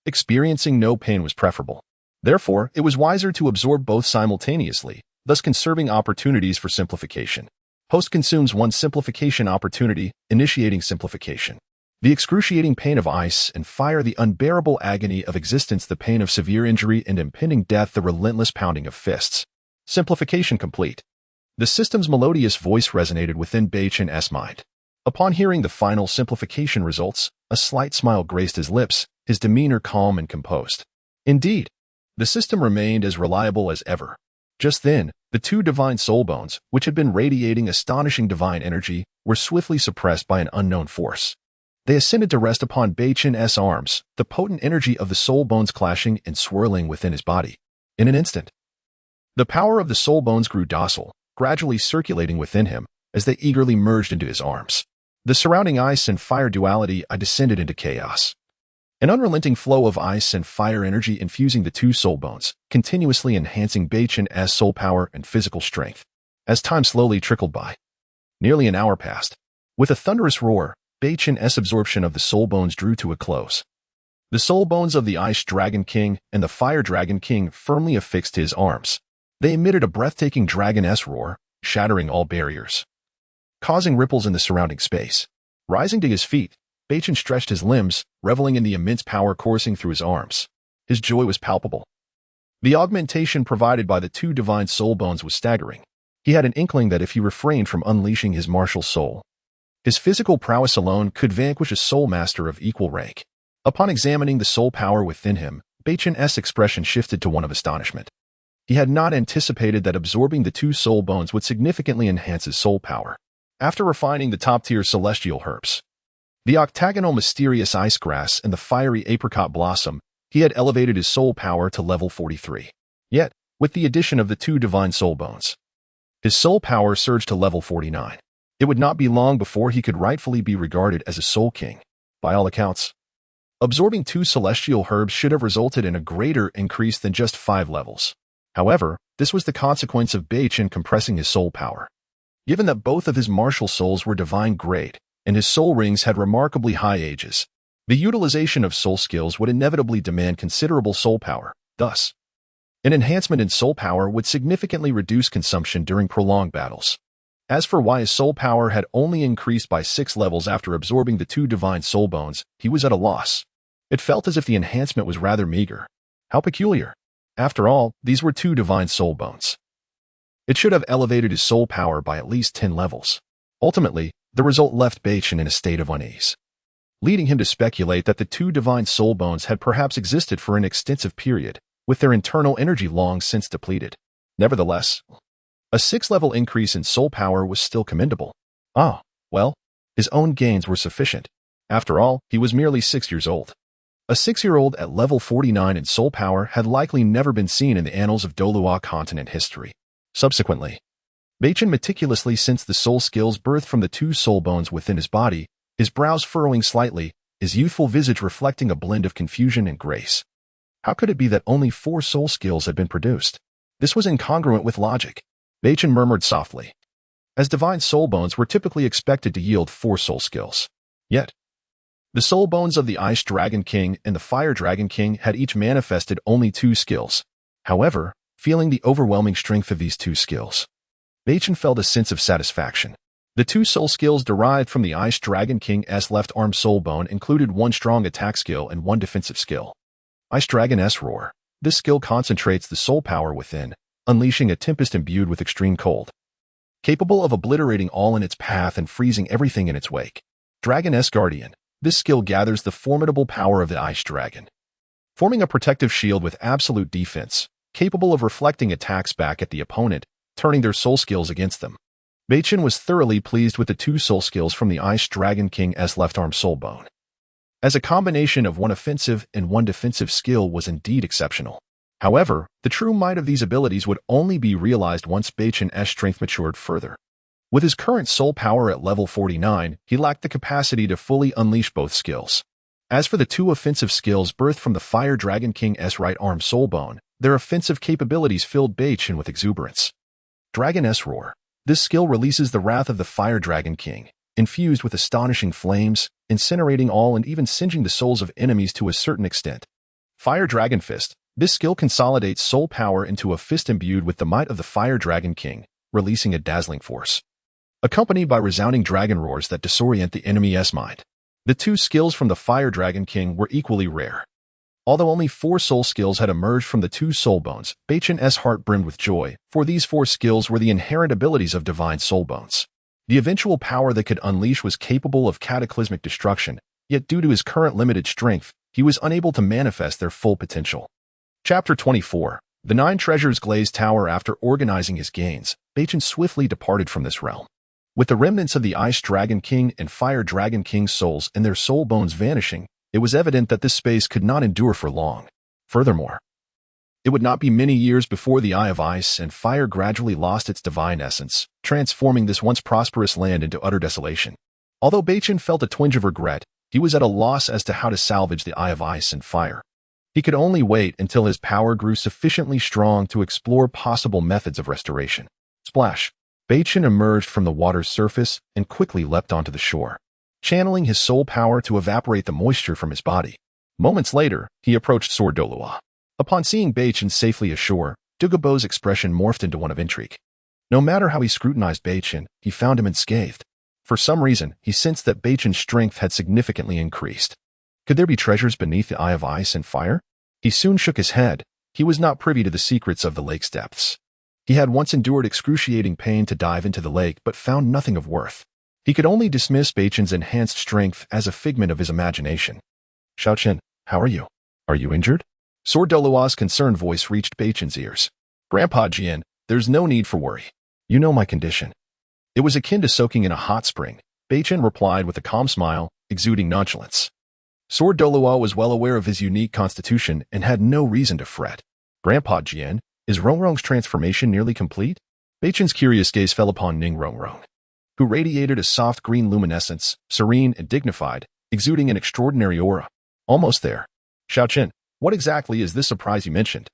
Experiencing no pain was preferable. Therefore, it was wiser to absorb both simultaneously, thus conserving opportunities for simplification. Host consumes 1 simplification opportunity, initiating simplification. The excruciating pain of ice and fire, the unbearable agony of existence, the pain of severe injury and impending death, the relentless pounding of fists. Simplification complete. The system's melodious voice resonated within Beichen's mind. Upon hearing the final simplification results, a slight smile graced his lips, his demeanor calm and composed. Indeed, the system remained as reliable as ever. Just then, the two divine soul bones, which had been radiating astonishing divine energy, were swiftly suppressed by an unknown force. They ascended to rest upon Beichen's arms, the potent energy of the soul bones clashing and swirling within his body. In an instant, the power of the soul bones grew docile, gradually circulating within him as they eagerly merged into his arms. The surrounding ice and fire duality descended into chaos. An unrelenting flow of ice and fire energy infusing the two soul bones, continuously enhancing Beichen's soul power and physical strength. As time slowly trickled by, nearly an hour passed. With a thunderous roar, Beichen's absorption of the soul bones drew to a close. The soul bones of the Ice Dragon King and the Fire Dragon King firmly affixed to his arms. They emitted a breathtaking dragon-esque roar, shattering all barriers, causing ripples in the surrounding space. Rising to his feet, Beichen stretched his limbs, reveling in the immense power coursing through his arms. His joy was palpable. The augmentation provided by the two divine soul bones was staggering. He had an inkling that if he refrained from unleashing his martial soul, his physical prowess alone could vanquish a soul master of equal rank. Upon examining the soul power within him, Beichen's expression shifted to one of astonishment. He had not anticipated that absorbing the two soul bones would significantly enhance his soul power. After refining the top-tier celestial herbs, the octagonal mysterious ice grass and the fiery apricot blossom, he had elevated his soul power to level 43. Yet, with the addition of the two divine soul bones, his soul power surged to level 49. It would not be long before he could rightfully be regarded as a soul king. By all accounts, Absorbing 2 celestial herbs should have resulted in a greater increase than just 5 levels. However, this was the consequence of Beichen compressing his soul power. Given that both of his martial souls were divine grade, and his soul rings had remarkably high ages, the utilization of soul skills would inevitably demand considerable soul power. Thus, an enhancement in soul power would significantly reduce consumption during prolonged battles. As for why his soul power had only increased by 6 levels after absorbing the 2 divine soul bones, he was at a loss. It felt as if the enhancement was rather meager. How peculiar. After all, these were 2 divine soul bones. It should have elevated his soul power by at least 10 levels. Ultimately, the result left Beichen in a state of unease, leading him to speculate that the 2 divine soul bones had perhaps existed for an extensive period, with their internal energy long since depleted. Nevertheless, a 6-level increase in soul power was still commendable. Well, his own gains were sufficient. After all, he was merely 6 years old. A 6-year-old at level 49 in soul power had likely never been seen in the annals of Douluo Continent history. Subsequently, Beichen meticulously sensed the soul skills birthed from the 2 soul bones within his body, his brows furrowing slightly, his youthful visage reflecting a blend of confusion and grace. How could it be that only 4 soul skills had been produced? This was incongruent with logic. Beichen murmured softly, as divine soul bones were typically expected to yield 4 soul skills. Yet, the soul bones of the Ice Dragon King and the Fire Dragon King had each manifested only 2 skills. However, feeling the overwhelming strength of these 2 skills, Beichen felt a sense of satisfaction. The 2 soul skills derived from the Ice Dragon King's left arm soul bone included 1 strong attack skill and 1 defensive skill. Ice Dragon's Roar. This skill concentrates the soul power within, unleashing a tempest imbued with extreme cold, capable of obliterating all in its path and freezing everything in its wake. Dragon's Guardian. This skill gathers the formidable power of the Ice Dragon, forming a protective shield with absolute defense, capable of reflecting attacks back at the opponent, turning their soul skills against them. Beichen was thoroughly pleased with the 2 soul skills from the Ice Dragon King's left arm soul bone, as a combination of 1 offensive and 1 defensive skill was indeed exceptional. However, the true might of these abilities would only be realized once Beichen's strength matured further. With his current soul power at level 49, he lacked the capacity to fully unleash both skills. As for the 2 offensive skills birthed from the Fire Dragon King's right arm soul bone, their offensive capabilities filled Beichen with exuberance. Dragon's Roar. This skill releases the wrath of the Fire Dragon King, infused with astonishing flames, incinerating all and even singeing the souls of enemies to a certain extent. Fire Dragon Fist. This skill consolidates soul power into a fist imbued with the might of the Fire Dragon King, releasing a dazzling force, accompanied by resounding dragon roars that disorient the enemy's mind. The 2 skills from the Fire Dragon King were equally rare. Although only 4 soul skills had emerged from the 2 soul bones, Beichen's heart brimmed with joy, for these 4 skills were the inherent abilities of divine soul bones. The eventual power they could unleash was capable of cataclysmic destruction, yet due to his current limited strength, he was unable to manifest their full potential. Chapter 24. The 9 Treasures Glazed Tower. After organizing his gains, Beichen swiftly departed from this realm. With the remnants of the Ice Dragon King and Fire Dragon King's souls and their soul bones vanishing, it was evident that this space could not endure for long. Furthermore, it would not be many years before the Eye of Ice and Fire gradually lost its divine essence, transforming this once prosperous land into utter desolation. Although Beichen felt a twinge of regret, he was at a loss as to how to salvage the Eye of Ice and Fire. He could only wait until his power grew sufficiently strong to explore possible methods of restoration. Splash! Beichen emerged from the water's surface and quickly leapt onto the shore, channeling his soul power to evaporate the moisture from his body. Moments later, he approached Sword Douluo. Upon seeing Beichen safely ashore, Dugu Bo's expression morphed into one of intrigue. No matter how he scrutinized Beichen, he found him unscathed. For some reason, he sensed that Beichen's strength had significantly increased. Could there be treasures beneath the Eye of Ice and Fire? He soon shook his head. He was not privy to the secrets of the lake's depths. He had once endured excruciating pain to dive into the lake but found nothing of worth. He could only dismiss Beichen's enhanced strength as a figment of his imagination. Xiaoqian, how are you? Are you injured? Sword Douluo's concerned voice reached Beichen's ears. Grandpa Jian, there's no need for worry. You know my condition. It was akin to soaking in a hot spring. Beichen replied with a calm smile, exuding nonchalance. Sword Douluo was well aware of his unique constitution and had no reason to fret. Grandpa Jian, is Rongrong's transformation nearly complete? Beichen's curious gaze fell upon Ning Rongrong, who radiated a soft green luminescence, serene and dignified, exuding an extraordinary aura. Almost there. Xiaochen, what exactly is this surprise you mentioned?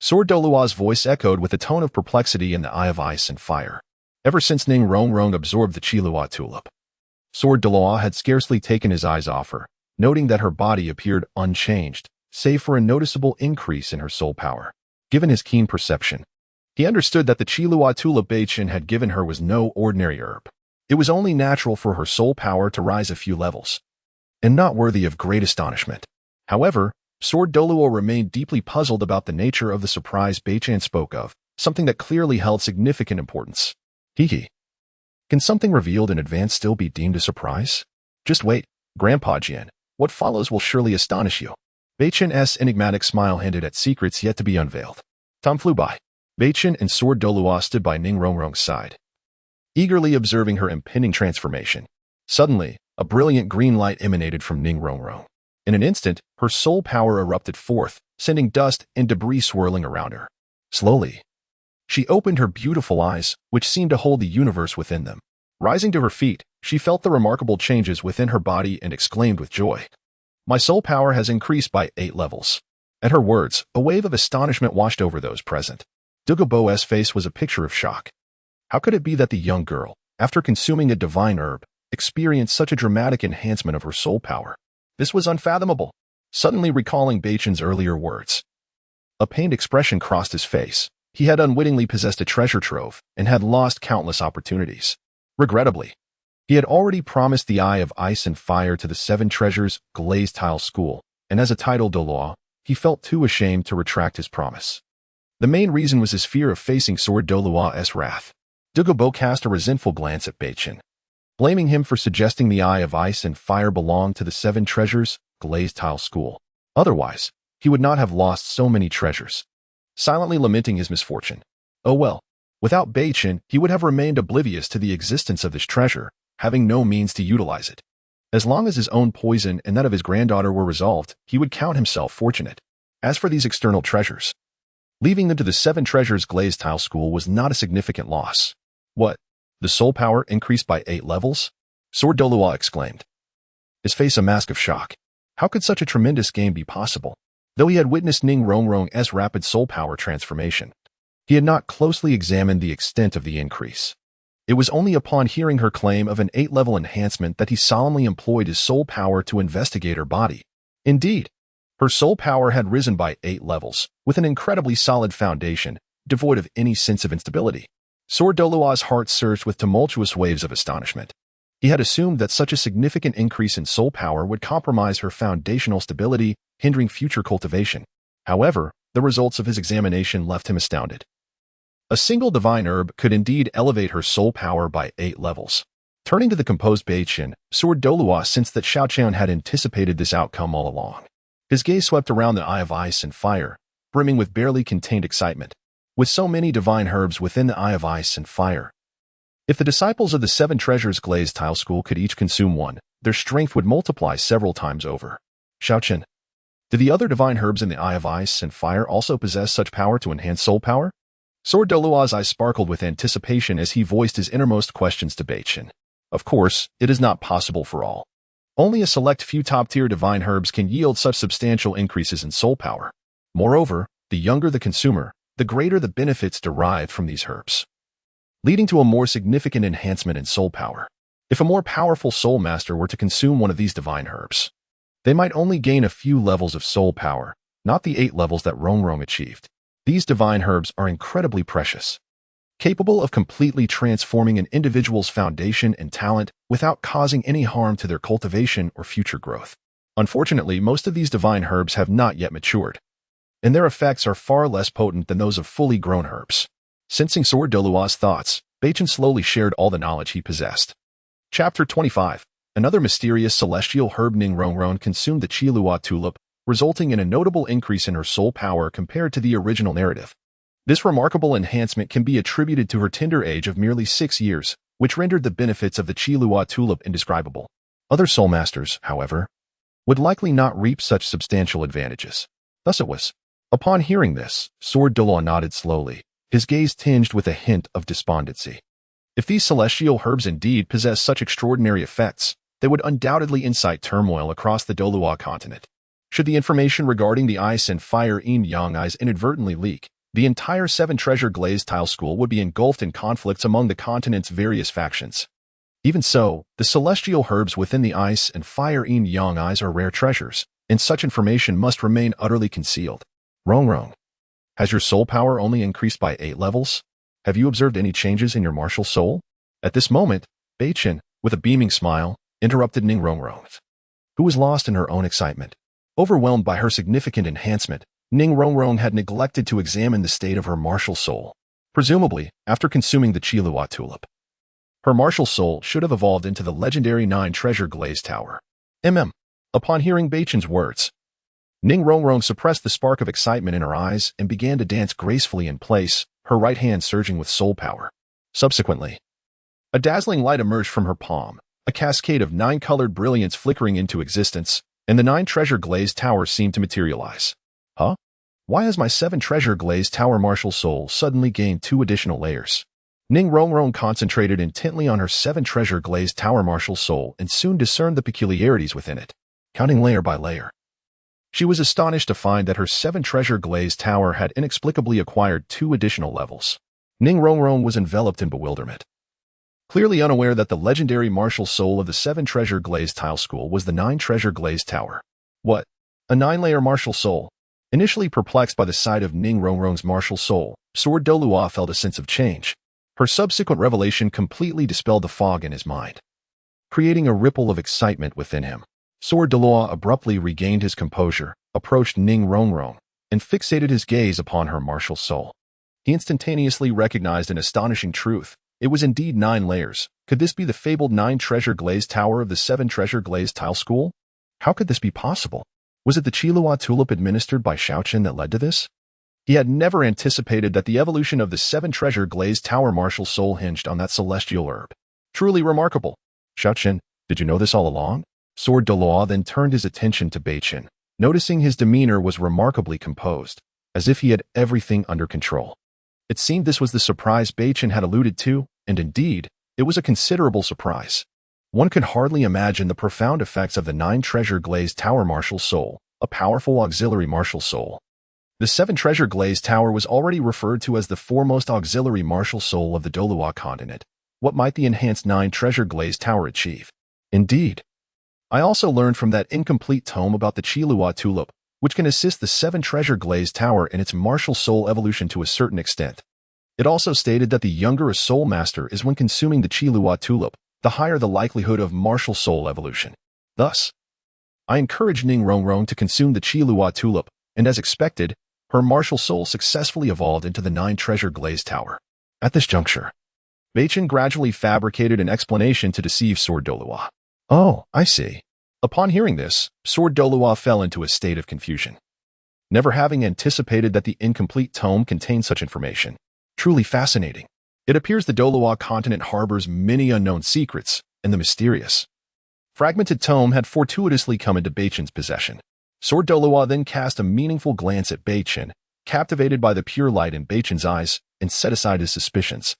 Sword Douluo's voice echoed with a tone of perplexity in the eye of ice and fire. Ever since Ning Rongrong absorbed the Qilua tulip, Sword Douluo had scarcely taken his eyes off her, noting that her body appeared unchanged, save for a noticeable increase in her soul power. Given his keen perception, he understood that the Qilua tulip Beichen had given her was no ordinary herb. It was only natural for her soul power to rise a few levels, and not worthy of great astonishment. However, Sword Douluo remained deeply puzzled about the nature of the surprise Beichen spoke of, something that clearly held significant importance. Hee. Can something revealed in advance still be deemed a surprise? Just wait, Grandpa Jian. What follows will surely astonish you. Beichen's enigmatic smile hinted at secrets yet to be unveiled. Time flew by. Beichen and Sword Douluo stood by Ning Rongrong's side, eagerly observing her impending transformation. Suddenly, a brilliant green light emanated from Ning Rongrong. In an instant, her soul power erupted forth, sending dust and debris swirling around her. Slowly, she opened her beautiful eyes, which seemed to hold the universe within them. Rising to her feet, she felt the remarkable changes within her body and exclaimed with joy. My soul power has increased by 8 levels. At her words, a wave of astonishment washed over those present. Dugu Bo's face was a picture of shock. How could it be that the young girl, after consuming a divine herb, experienced such a dramatic enhancement of her soul power? This was unfathomable. Suddenly recalling Beichen's earlier words, a pained expression crossed his face. He had unwittingly possessed a treasure trove and had lost countless opportunities. Regrettably, he had already promised the Eye of Ice and Fire to the 7 Treasures Glazed Tile School, and as a titled Douluo, he felt too ashamed to retract his promise. The main reason was his fear of facing Sword Douluo's wrath. Dugu Bo cast a resentful glance at Beichen, blaming him for suggesting the Eye of Ice and Fire belonged to the 7 Treasures Glazed Tile School. Otherwise, he would not have lost so many treasures. Silently lamenting his misfortune. Oh well, without Beichen, he would have remained oblivious to the existence of this treasure, having no means to utilize it. As long as his own poison and that of his granddaughter were resolved, he would count himself fortunate. As for these external treasures, leaving them to the 7 Treasures Glazed Tile School was not a significant loss. What? The soul power increased by 8 levels? Sword Douluo exclaimed, his face a mask of shock. How could such a tremendous gain be possible? Though he had witnessed Ning Rongrong's rapid soul power transformation, he had not closely examined the extent of the increase. It was only upon hearing her claim of an 8-level enhancement that he solemnly employed his soul power to investigate her body. Indeed, her soul power had risen by 8 levels, with an incredibly solid foundation, devoid of any sense of instability. Sword Douluo's heart surged with tumultuous waves of astonishment. He had assumed that such a significant increase in soul power would compromise her foundational stability, hindering future cultivation. However, the results of his examination left him astounded. A single divine herb could indeed elevate her soul power by 8 levels. Turning to the composed Beichen, Sword Douluo sensed that Xiaochen had anticipated this outcome all along. His gaze swept around the Eye of Ice and Fire, brimming with barely contained excitement. With so many divine herbs within the Eye of Ice and Fire, if the disciples of the 7 Treasures Glazed Tile School could each consume one, their strength would multiply several times over. Xiaochen, do the other divine herbs in the Eye of Ice and Fire also possess such power to enhance soul power? Sword Douluo's eyes sparkled with anticipation as he voiced his innermost questions to Beichen. Of course, it is not possible for all. Only a select few top-tier divine herbs can yield such substantial increases in soul power. Moreover, the younger the consumer, the greater the benefits derived from these herbs, leading to a more significant enhancement in soul power. If a more powerful soul master were to consume one of these divine herbs, they might only gain a few levels of soul power, not the 8 levels that Rongrong achieved. These divine herbs are incredibly precious, capable of completely transforming an individual's foundation and talent without causing any harm to their cultivation or future growth. Unfortunately, most of these divine herbs have not yet matured, and their effects are far less potent than those of fully grown herbs. Sensing Sword Douluo's thoughts, Beichen slowly shared all the knowledge he possessed. Chapter 25. Another mysterious celestial herb. Ning Rongrong consumed the Qilua tulip, resulting in a notable increase in her soul power compared to the original narrative. This remarkable enhancement can be attributed to her tender age of merely 6 years, which rendered the benefits of the Qilua tulip indescribable. Other soul masters, however, would likely not reap such substantial advantages. Thus it was. Upon hearing this, Sword Douluo nodded slowly, his gaze tinged with a hint of despondency. If these celestial herbs indeed possess such extraordinary effects, they would undoubtedly incite turmoil across the Douluo Continent. Should the information regarding the ice and fire yin-yang eyes inadvertently leak, the entire seven-treasure glazed tile school would be engulfed in conflicts among the continent's various factions. Even so, the celestial herbs within the ice and fire yin-yang eyes are rare treasures, and such information must remain utterly concealed. Rongrong, has your soul power only increased by 8 levels? Have you observed any changes in your martial soul? At this moment, Beichen, with a beaming smile, interrupted Ning Rongrong, who was lost in her own excitement. Overwhelmed by her significant enhancement, Ning Rongrong had neglected to examine the state of her martial soul. Presumably, after consuming the Douluo tulip, her martial soul should have evolved into the legendary 9-treasure glazed tower. Upon hearing Beichen's words, Ning Rongrong suppressed the spark of excitement in her eyes and began to dance gracefully in place, her right hand surging with soul power. Subsequently, a dazzling light emerged from her palm, a cascade of 9-colored brilliance flickering into existence, and the 9-treasure glazed tower seemed to materialize. Huh? Why has my 7-treasure glazed tower martial soul suddenly gained 2 additional layers? Ning Rongrong concentrated intently on her 7-treasure glazed tower martial soul and soon discerned the peculiarities within it, counting layer by layer. She was astonished to find that her 7-treasure glazed tower had inexplicably acquired 2 additional levels. Ning Rongrong was enveloped in bewilderment, clearly unaware that the legendary martial soul of the 7-treasure glazed tile school was the 9-treasure glazed tower. What? A 9-layer martial soul? Initially perplexed by the sight of Ning Rongrong's martial soul, Sword Douluo felt a sense of change. Her subsequent revelation completely dispelled the fog in his mind, creating a ripple of excitement within him. Sword Douluo abruptly regained his composure, approached Ning Rongrong, and fixated his gaze upon her martial soul. He instantaneously recognized an astonishing truth. It was indeed 9 layers. Could this be the fabled 9-treasure glazed tower of the 7-treasure glazed tile school? How could this be possible? Was it the Douluo tulip administered by Xiaoqian that led to this? He had never anticipated that the evolution of the 7-treasure glazed tower martial soul hinged on that celestial herb. Truly remarkable. Xiaoqian, did you know this all along? Sword Douluo then turned his attention to Beichen, noticing his demeanor was remarkably composed, as if he had everything under control. It seemed this was the surprise Beichen had alluded to, and indeed, it was a considerable surprise. One could hardly imagine the profound effects of the 9-treasure glazed tower martial soul, a powerful auxiliary martial soul. The 7-treasure glazed tower was already referred to as the foremost auxiliary martial soul of the Douluo Continent. What might the enhanced 9-treasure glazed tower achieve? Indeed, I also learned from that incomplete tome about the Douluo tulip, which can assist the 7-treasure glazed tower in its martial soul evolution to a certain extent. It also stated that the younger a soul master is when consuming the Douluo tulip, the higher the likelihood of martial soul evolution. Thus, I encouraged Ning Rongrong to consume the Douluo tulip, and as expected, her martial soul successfully evolved into the 9-treasure glazed tower. At this juncture, Beichen gradually fabricated an explanation to deceive Sword Douluo. Oh, I see. Upon hearing this, Sword Douluo fell into a state of confusion, never having anticipated that the incomplete tome contained such information. Truly fascinating. It appears the Douluo continent harbors many unknown secrets, and the mysterious fragmented tome had fortuitously come into Beichen's possession. Sword Douluo then cast a meaningful glance at Beichen, captivated by the pure light in Beichen's eyes, and set aside his suspicions.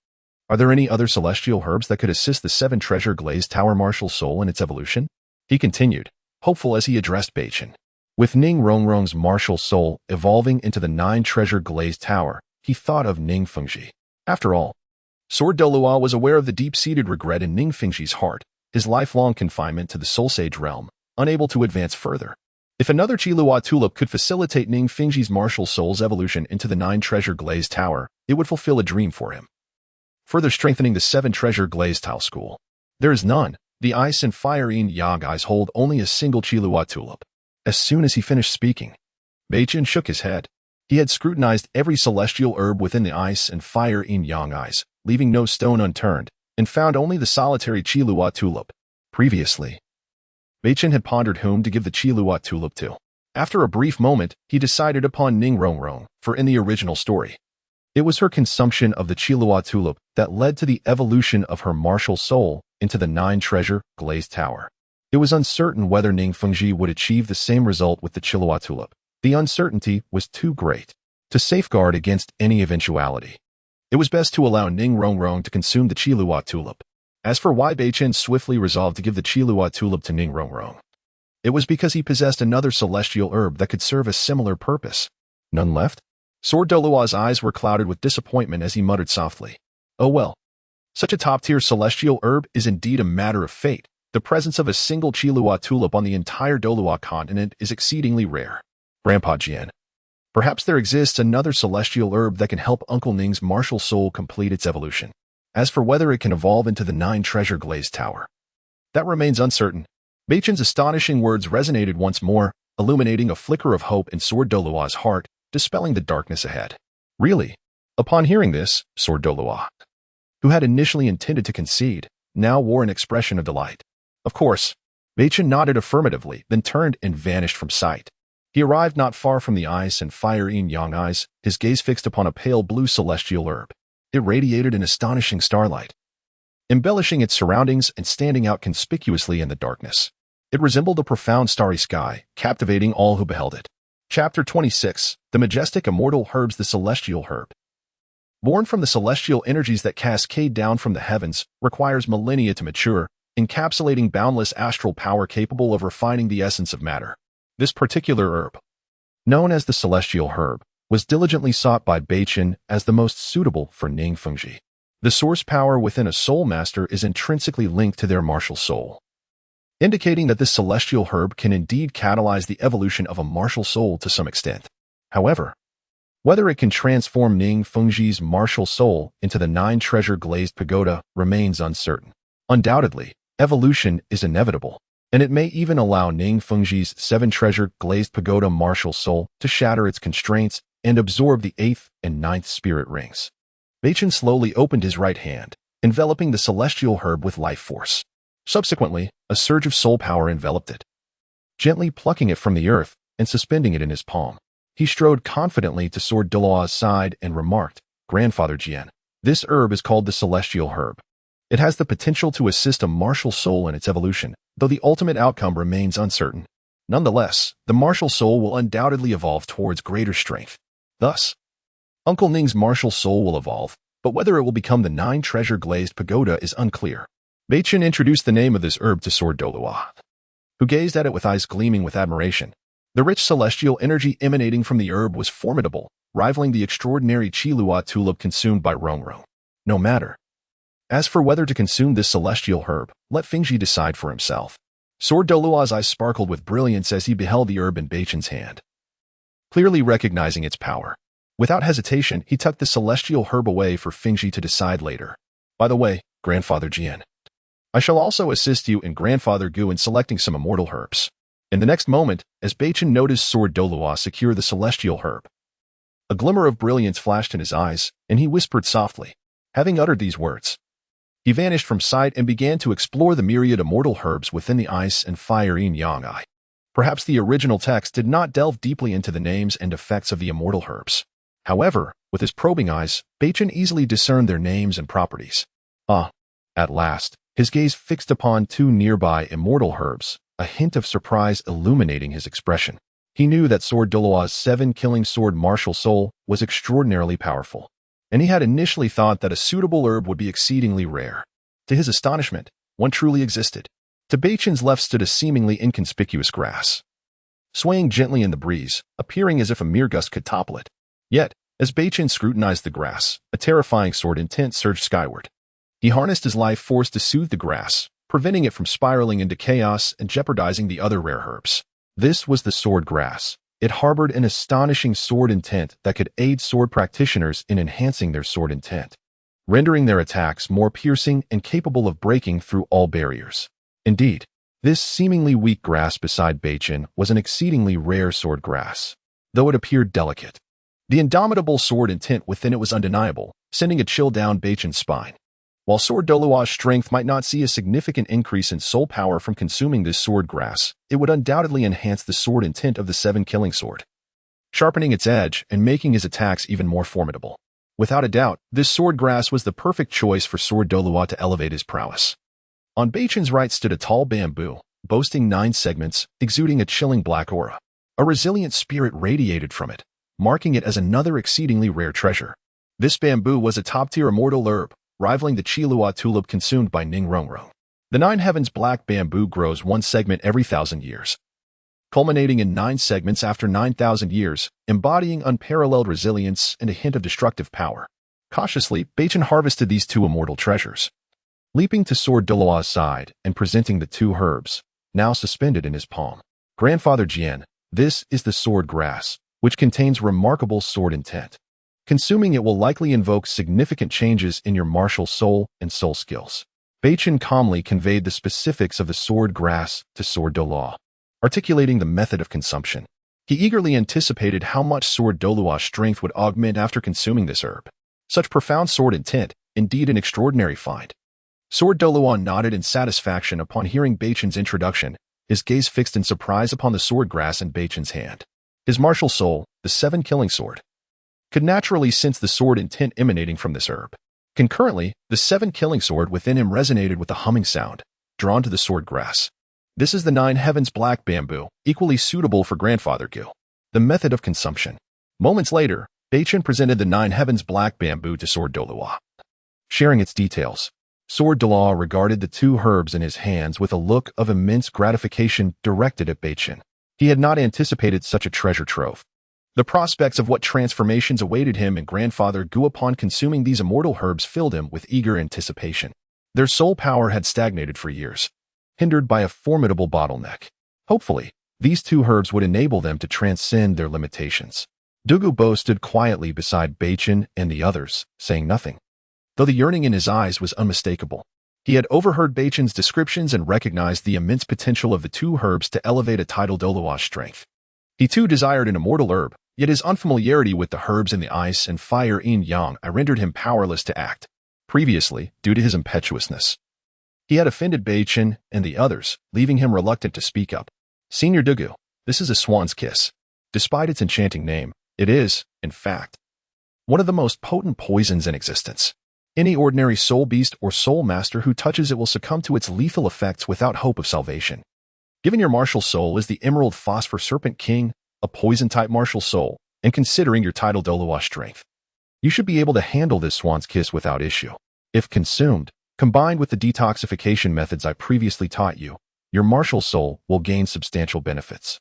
Are there any other celestial herbs that could assist the 7-treasure glazed tower martial soul in its evolution? He continued, hopeful as he addressed Beichen. With Ning Rongrong's martial soul evolving into the 9-treasure glazed tower, he thought of Ning Fengji. After all, Sword Douluo was aware of the deep-seated regret in Ning Fengji's heart, his lifelong confinement to the Soul Sage realm, unable to advance further. If another Douluo tulip could facilitate Ning Fengji's martial soul's evolution into the 9-treasure glazed tower, it would fulfill a dream for him, further strengthening the 7-treasure glazed tile school. There is none. The ice and fire yin-yang eyes hold only a single Douluo tulip. As soon as he finished speaking, Beichen shook his head. He had scrutinized every celestial herb within the ice and fire yin-yang eyes, leaving no stone unturned, and found only the solitary Douluo tulip. Previously, Beichen had pondered whom to give the Douluo tulip to. After a brief moment, he decided upon Ning Rongrong, for in the original story, it was her consumption of the Douluo tulip that led to the evolution of her martial soul into the 9-treasure glazed tower. It was uncertain whether Ning Fengji would achieve the same result with the Douluo tulip. The uncertainty was too great to safeguard against any eventuality. It was best to allow Ning Rongrong to consume the Douluo tulip. As for why Beichen swiftly resolved to give the Douluo tulip to Ning Rongrong, It was because he possessed another celestial herb that could serve a similar purpose. None left? Sword Douluo's eyes were clouded with disappointment as he muttered softly. Oh well. Such a top-tier celestial herb is indeed a matter of fate. The presence of a single Qilua tulip on the entire Douluo continent is exceedingly rare. Grandpa Jian. Perhaps there exists another celestial herb that can help Uncle Ning's martial soul complete its evolution. As for whether it can evolve into the 9-treasure glazed tower, that remains uncertain. Beichen's astonishing words resonated once more, illuminating a flicker of hope in Sword Douluo's heart, dispelling the darkness ahead. Really? Upon hearing this, Sword Douluo, who had initially intended to concede, now wore an expression of delight. Of course. Beichen nodded affirmatively, then turned and vanished from sight. He arrived not far from the ice and fire yin-yang eyes, his gaze fixed upon a pale blue celestial herb. It radiated in astonishing starlight, embellishing its surroundings and standing out conspicuously in the darkness. It resembled a profound starry sky, captivating all who beheld it. Chapter 26. The Majestic Immortal Herbs. The Celestial Herb, born from the celestial energies that cascade down from the heavens, requires millennia to mature, encapsulating boundless astral power capable of refining the essence of matter. This particular herb, known as the Celestial Herb, was diligently sought by Beichen as the most suitable for Ning Fengji. The source power within a soul master is intrinsically linked to their martial soul, indicating that this celestial herb can indeed catalyze the evolution of a martial soul to some extent. However, whether it can transform Ning Fengji's martial soul into the 9-treasure glazed pagoda remains uncertain. Undoubtedly, evolution is inevitable, and it may even allow Ning Fengji's 7-treasure glazed pagoda martial soul to shatter its constraints and absorb the 8th and 9th spirit rings. Beichen slowly opened his right hand, enveloping the celestial herb with life force. Subsequently, a surge of soul power enveloped it. Gently plucking it from the earth and suspending it in his palm, he strode confidently to Sword Douluo's side and remarked, Grandfather Jian, this herb is called the Celestial Herb. It has the potential to assist a martial soul in its evolution, though the ultimate outcome remains uncertain. Nonetheless, the martial soul will undoubtedly evolve towards greater strength. Thus, Uncle Ning's martial soul will evolve, but whether it will become the 9-treasure glazed pagoda is unclear. Beichen introduced the name of this herb to Sword Douluo, who gazed at it with eyes gleaming with admiration. The rich celestial energy emanating from the herb was formidable, rivaling the extraordinary Qilua tulip consumed by Rongrong. No matter. As for whether to consume this celestial herb, let Fengji decide for himself. Sword Douluo's eyes sparkled with brilliance as he beheld the herb in Beichen's hand, clearly recognizing its power. Without hesitation, he tucked the celestial herb away for Fengji to decide later. By the way, Grandfather Jian, I shall also assist you and Grandfather Gu in selecting some immortal herbs. In the next moment, as Beichen noticed Sword Douluo secure the celestial herb, a glimmer of brilliance flashed in his eyes, and he whispered softly. Having uttered these words, he vanished from sight and began to explore the myriad immortal herbs within the ice and fire yin-yang eye. Perhaps the original text did not delve deeply into the names and effects of the immortal herbs. However, with his probing eyes, Beichen easily discerned their names and properties. At last, his gaze fixed upon 2 nearby immortal herbs, a hint of surprise illuminating his expression. He knew that Sword Douluo's 7-killing sword martial soul was extraordinarily powerful, and he had initially thought that a suitable herb would be exceedingly rare. To his astonishment, one truly existed. To Beichen's left stood a seemingly inconspicuous grass, swaying gently in the breeze, appearing as if a mere gust could topple it. Yet, as Beichen scrutinized the grass, a terrifying sword intent surged skyward. He harnessed his life force to soothe the grass, preventing it from spiraling into chaos and jeopardizing the other rare herbs. This was the sword grass. It harbored an astonishing sword intent that could aid sword practitioners in enhancing their sword intent, rendering their attacks more piercing and capable of breaking through all barriers. Indeed, this seemingly weak grass beside Beichen was an exceedingly rare sword grass, though it appeared delicate. The indomitable sword intent within it was undeniable, sending a chill down Beichen's spine. While Sword Douluo's strength might not see a significant increase in soul power from consuming this sword grass, it would undoubtedly enhance the sword intent of the 7-killing sword, sharpening its edge and making his attacks even more formidable. Without a doubt, this sword grass was the perfect choice for Sword Douluo to elevate his prowess. On Beichen's right stood a tall bamboo, boasting 9 segments, exuding a chilling black aura. A resilient spirit radiated from it, marking it as another exceedingly rare treasure. This bamboo was a top-tier immortal herb, rivaling the Qilua tulip consumed by Ning Rongrong. The 9 Heavens black bamboo grows 1 segment every 1,000 years, culminating in 9 segments after 9,000 years, embodying unparalleled resilience and a hint of destructive power. Cautiously, Beichen harvested these 2 immortal treasures. Leaping to Sword Douluo's side and presenting the 2 herbs, now suspended in his palm. Grandfather Jian, this is the sword grass, which contains remarkable sword intent. Consuming it will likely invoke significant changes in your martial soul and soul skills. Beichen calmly conveyed the specifics of the sword grass to Sword Douluo, articulating the method of consumption. He eagerly anticipated how much Sword Douluo's strength would augment after consuming this herb. Such profound sword intent, indeed an extraordinary find. Sword Douluo nodded in satisfaction upon hearing Beichen's introduction, his gaze fixed in surprise upon the sword grass in Beichen's hand. His martial soul, the 7 killing sword, could naturally sense the sword intent emanating from this herb. Concurrently, the 7 killing sword within him resonated with a humming sound, drawn to the sword grass. This is the 9 heavens black bamboo, equally suitable for Grandfather Gu. The method of consumption. Moments later, Beichen presented the 9 heavens black bamboo to Sword Douluo. Sharing its details, Sword Douluo regarded the 2 herbs in his hands with a look of immense gratification directed at Beichen. He had not anticipated such a treasure trove. The prospects of what transformations awaited him and Grandfather Gu upon consuming these immortal herbs filled him with eager anticipation. Their soul power had stagnated for years, hindered by a formidable bottleneck. Hopefully, these 2 herbs would enable them to transcend their limitations. Dugu Bo stood quietly beside Beichen and the others, saying nothing, though the yearning in his eyes was unmistakable. He had overheard Beichen's descriptions and recognized the immense potential of the 2 herbs to elevate a tidal Douluo's strength. He too desired an immortal herb, yet his unfamiliarity with the herbs in the ice and fire yin-yang rendered him powerless to act. Previously, due to his impetuousness, he had offended Beichen and the others, leaving him reluctant to speak up. Senior Dugu, this is a swan's kiss. Despite its enchanting name, it is, in fact, one of the most potent poisons in existence. Any ordinary soul beast or soul master who touches it will succumb to its lethal effects without hope of salvation. Given your martial soul is the Emerald Phosphor Serpent King, a poison-type martial soul, and considering your tidal Douluo strength, you should be able to handle this swan's kiss without issue. If consumed, combined with the detoxification methods I previously taught you, your martial soul will gain substantial benefits,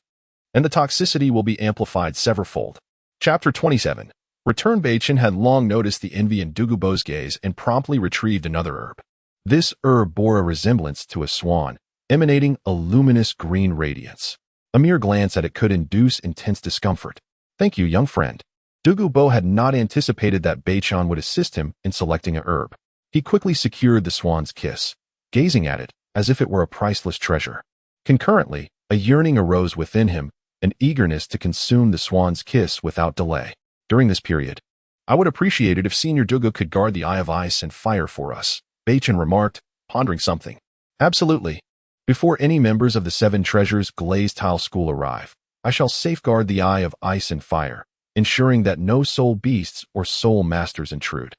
and the toxicity will be amplified severalfold. Chapter 27. Return. Beichen had long noticed the envy in Dugu Bo's gaze and promptly retrieved another herb. This herb bore a resemblance to a swan, emanating a luminous green radiance. A mere glance at it could induce intense discomfort. Thank you, young friend. Dugu Bo had not anticipated that Beichen would assist him in selecting a herb. He quickly secured the swan's kiss, gazing at it as if it were a priceless treasure. Concurrently, a yearning arose within him, an eagerness to consume the swan's kiss without delay. During this period, I would appreciate it if Senior Dugu could guard the Eye of Ice and Fire for us, Beichen remarked, pondering something. Absolutely. Before any members of the 7 Treasures Glazed Tile School arrive, I shall safeguard the Eye of Ice and Fire, ensuring that no soul beasts or soul masters intrude.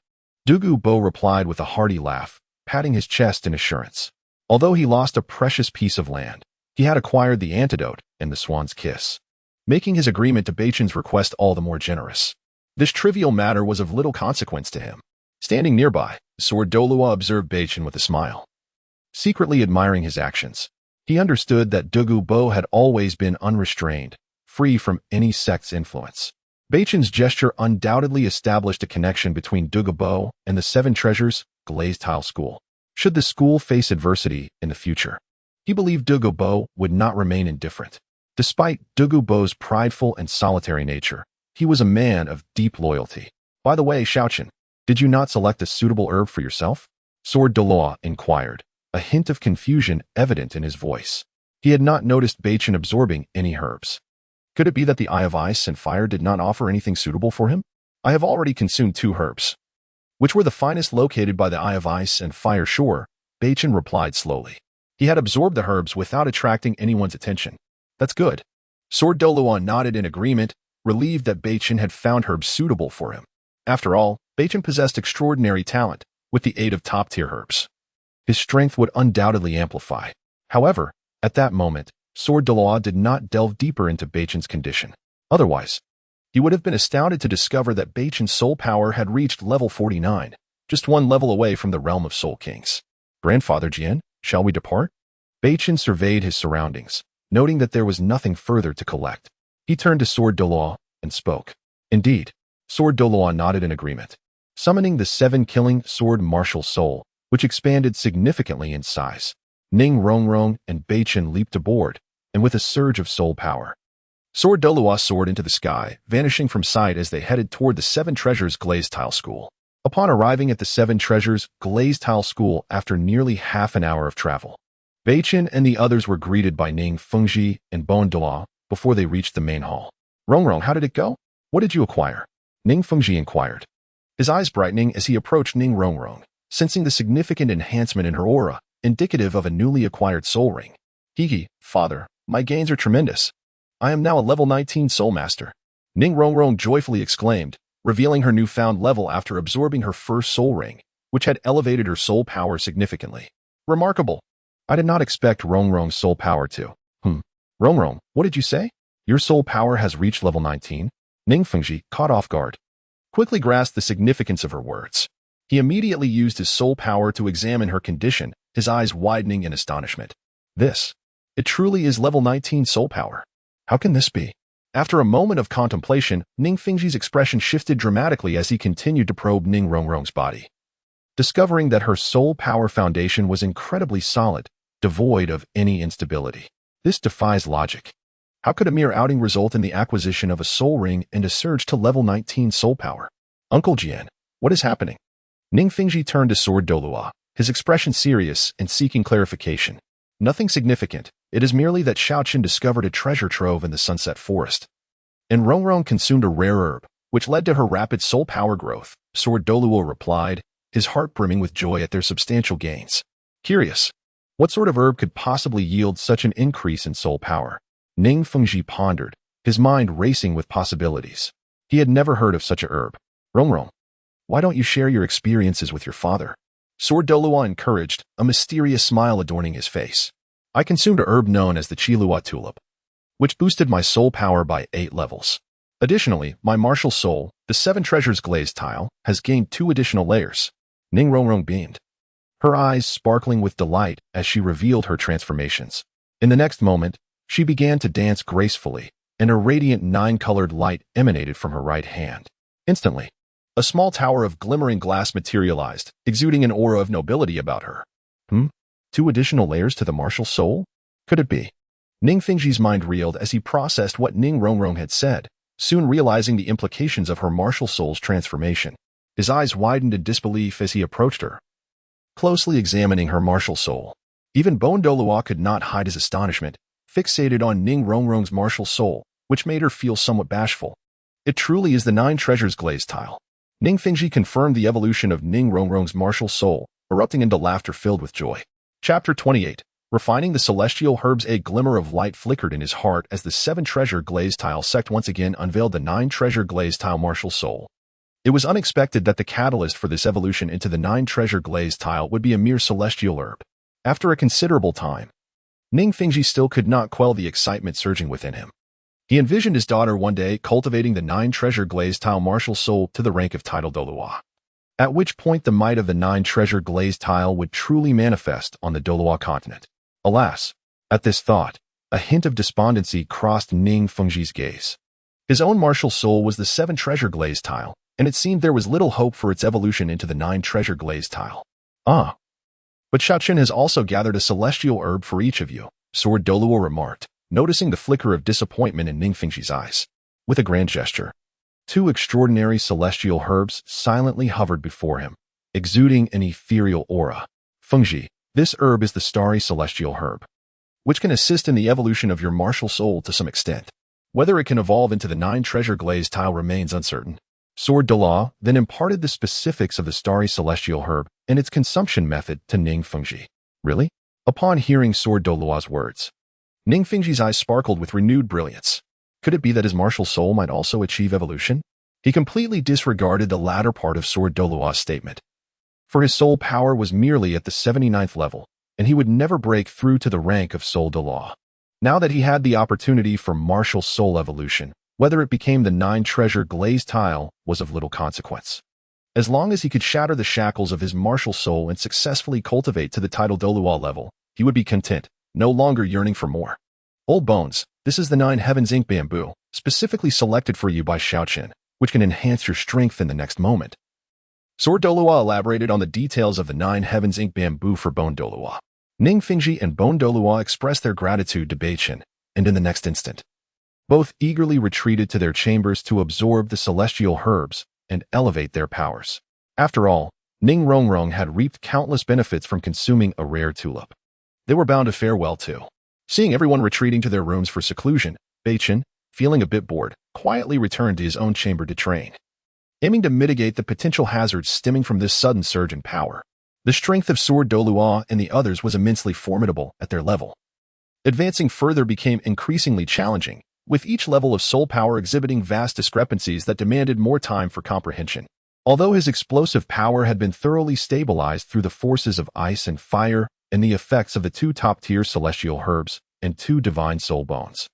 Dugu Bo replied with a hearty laugh, patting his chest in assurance. Although he lost a precious piece of land, he had acquired the antidote and the swan's kiss, making his agreement to Beichen's request all the more generous. This trivial matter was of little consequence to him. Standing nearby, Sword Douluo observed Beichen with a smile, secretly admiring his actions. He understood that Dugu Bo had always been unrestrained, free from any sect's influence. Beichen's gesture undoubtedly established a connection between Dugu Bo and the 7 Treasures Glazed Tile School. Should the school face adversity in the future, he believed Dugu Bo would not remain indifferent. Despite Dugu Bo's prideful and solitary nature, he was a man of deep loyalty. By the way, Shaochen, did you not select a suitable herb for yourself? Sword Douluo inquired, a hint of confusion evident in his voice. He had not noticed Beichen absorbing any herbs. Could it be that the Eye of Ice and Fire did not offer anything suitable for him? I have already consumed 2 herbs, which were the finest located by the Eye of Ice and Fire shore, Beichen replied slowly. He had absorbed the herbs without attracting anyone's attention. That's good. Sword Douluo nodded in agreement, relieved that Beichen had found herbs suitable for him. After all, Beichen possessed extraordinary talent with the aid of top-tier herbs. His strength would undoubtedly amplify. However, at that moment, Sword Douluo did not delve deeper into Beichen's condition. Otherwise, he would have been astounded to discover that Beichen's soul power had reached level 49, just 1 level away from the realm of Soul Kings. Grandfather Jian, shall we depart? Beichen surveyed his surroundings, Noting that there was nothing further to collect, he turned to Sword Douluo and spoke. Indeed, Sword Douluo nodded in agreement, summoning the 7-killing sword martial soul, which expanded significantly in size. Ning Rongrong and Beichen leaped aboard, and with a surge of soul power, Sword Douluo soared into the sky, vanishing from sight as they headed toward the 7 Treasures Glazed Tile School. Upon arriving at the 7 Treasures Glazed Tile School after nearly half an hour of travel, Beichen and the others were greeted by Ning Fengji and Bon Douluo before they reached the main hall. Rongrong, how did it go? What did you acquire? Ning Fengji inquired, his eyes brightening as he approached Ning Rongrong, sensing the significant enhancement in her aura, indicative of a newly acquired soul ring. Hee, father, my gains are tremendous. I am now a level 19 soul master. Ning Rongrong joyfully exclaimed, revealing her newfound level after absorbing her first soul ring, which had elevated her soul power significantly. Remarkable. I did not expect Rongrong's soul power to. Rongrong, what did you say? Your soul power has reached level 19? Ning Fengji, caught off guard, quickly grasped the significance of her words. He immediately used his soul power to examine her condition, his eyes widening in astonishment. It truly is level 19 soul power. How can this be? After a moment of contemplation, Ning Fengji's expression shifted dramatically as he continued to probe Ning Rongrong's body. Discovering that her soul power foundation was incredibly solid, devoid of any instability. This defies logic. How could a mere outing result in the acquisition of a soul ring and a surge to level 19 soul power? Uncle Jian, what is happening? Ning Fengji turned to Sword Douluo, his expression serious and seeking clarification. Nothing significant. It is merely that Xiaoqin discovered a treasure trove in the Sunset Forest, and Rongrong consumed a rare herb, which led to her rapid soul power growth. Sword Douluo replied, his heart brimming with joy at their substantial gains. Curious, what sort of herb could possibly yield such an increase in soul power? Ning Fengji pondered, his mind racing with possibilities. He had never heard of such a herb. Rongrong, why don't you share your experiences with your father? Sword Douluo encouraged, a mysterious smile adorning his face. I consumed a herb known as the Qilua tulip, which boosted my soul power by 8 levels. Additionally, my martial soul, the 7 Treasures Glazed Tile, has gained 2 additional layers. Ning Rongrong beamed, her eyes sparkling with delight as she revealed her transformations. In the next moment, she began to dance gracefully, and a radiant 9-colored light emanated from her right hand. Instantly, a small tower of glimmering glass materialized, exuding an aura of nobility about her. 2 additional layers to the martial soul? Could it be? Ning Fengji's mind reeled as he processed what Ning Rongrong had said, soon realizing the implications of her martial soul's transformation. His eyes widened in disbelief as he approached her, closely examining her martial soul. Even Bon Douluo could not hide his astonishment, fixated on Ning Rongrong's martial soul, which made her feel somewhat bashful. It truly is the 9 Treasures Glazed Tile. Ning Fengji confirmed the evolution of Ning Rongrong's martial soul, erupting into laughter filled with joy. Chapter 28. Refining the Celestial Herbs. A glimmer of light flickered in his heart as the 7 Treasure Glazed Tile sect once again unveiled the 9 Treasure Glazed Tile martial soul. It was unexpected that the catalyst for this evolution into the 9 Treasure Glazed Tile would be a mere celestial herb. After a considerable time, Ning Fengji still could not quell the excitement surging within him. He envisioned his daughter one day cultivating the 9 Treasure Glazed Tile martial soul to the rank of title Douluo, at which point the might of the 9 Treasure Glazed Tile would truly manifest on the Douluo Continent. Alas, at this thought, a hint of despondency crossed Ning Fengji's gaze. His own martial soul was the 7 Treasure Glazed Tile, and it seemed there was little hope for its evolution into the 9 Treasure Glazed Tile. But Xiaoqin has also gathered a celestial herb for each of you, Sword Douluo remarked, noticing the flicker of disappointment in Ning Fengji's eyes. With a grand gesture, 2 extraordinary celestial herbs silently hovered before him, exuding an ethereal aura. Fengji, this herb is the Starry Celestial Herb, which can assist in the evolution of your martial soul to some extent. Whether it can evolve into the 9 Treasure Glazed Tile remains uncertain. Sword Douluo then imparted the specifics of the Starry Celestial Herb and its consumption method to Ning Fengji. Really? Upon hearing Sword Douluo's words, Ning Fengji's eyes sparkled with renewed brilliance. Could it be that his martial soul might also achieve evolution? He completely disregarded the latter part of Sword Douluo's statement, for his soul power was merely at the 79th level, and he would never break through to the rank of Soul Douluo. Now that he had the opportunity for martial soul evolution, whether it became the 9 Treasure Glazed Tile was of little consequence. As long as he could shatter the shackles of his martial soul and successfully cultivate to the title Douluo level, he would be content, no longer yearning for more. Old Bones, this is the 9 Heavens Ink Bamboo, specifically selected for you by Xiaoqin, which can enhance your strength in the next moment. Sword Douluo elaborated on the details of the 9 Heavens Ink Bamboo for Bone Douluo. Ning Fingji and Bone Douluo expressed their gratitude to Beichen, and in the next instant, both eagerly retreated to their chambers to absorb the celestial herbs and elevate their powers. After all, Ning Rongrong had reaped countless benefits from consuming a rare tulip. They were bound to fare well too. Seeing everyone retreating to their rooms for seclusion, Beichen, feeling a bit bored, quietly returned to his own chamber to train. Aiming to mitigate the potential hazards stemming from this sudden surge in power, the strength of Sword Douluo and the others was immensely formidable at their level. Advancing further became increasingly challenging, with each level of soul power exhibiting vast discrepancies that demanded more time for comprehension. Although his explosive power had been thoroughly stabilized through the forces of ice and fire and the effects of the 2 top-tier celestial herbs and 2 divine soul bones,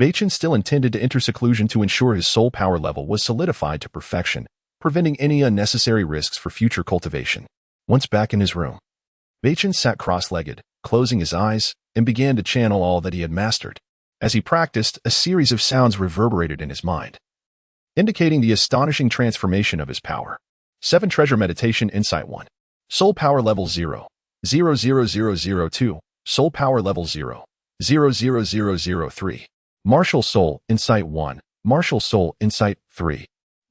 Beichen still intended to enter seclusion to ensure his soul power level was solidified to perfection, preventing any unnecessary risks for future cultivation. Once back in his room, Beichen sat cross-legged, closing his eyes, and began to channel all that he had mastered. As he practiced, a series of sounds reverberated in his mind, indicating the astonishing transformation of his power. 7 Treasure Meditation Insight 1. Soul Power Level 0. 00002. Soul Power Level 0. 00003. Martial Soul Insight 1. Martial Soul Insight 3.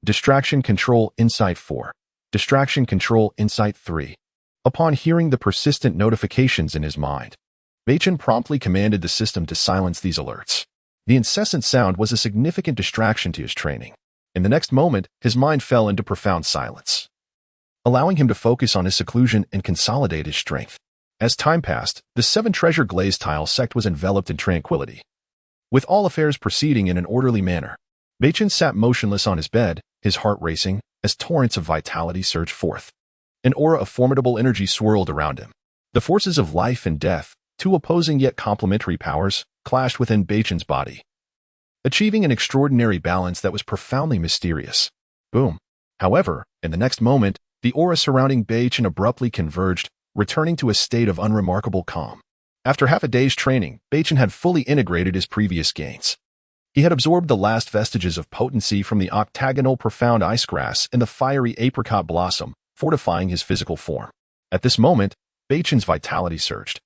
Distraction Control Insight 4. Distraction Control Insight 3. Upon hearing the persistent notifications in his mind, Beichen promptly commanded the system to silence these alerts. The incessant sound was a significant distraction to his training. In the next moment, his mind fell into profound silence, allowing him to focus on his seclusion and consolidate his strength. As time passed, the 7 Treasure Glazed Tile sect was enveloped in tranquility. With all affairs proceeding in an orderly manner, Beichen sat motionless on his bed, his heart racing, as torrents of vitality surged forth. An aura of formidable energy swirled around him. The forces of life and death, 2 opposing yet complementary powers, clashed within Beichen's body, achieving an extraordinary balance that was profoundly mysterious. Boom. However, in the next moment, the aura surrounding Beichen abruptly converged, returning to a state of unremarkable calm. After half a day's training, Beichen had fully integrated his previous gains. He had absorbed the last vestiges of potency from the octagonal profound ice grass and the fiery apricot blossom, fortifying his physical form. At this moment, Beichen's vitality surged,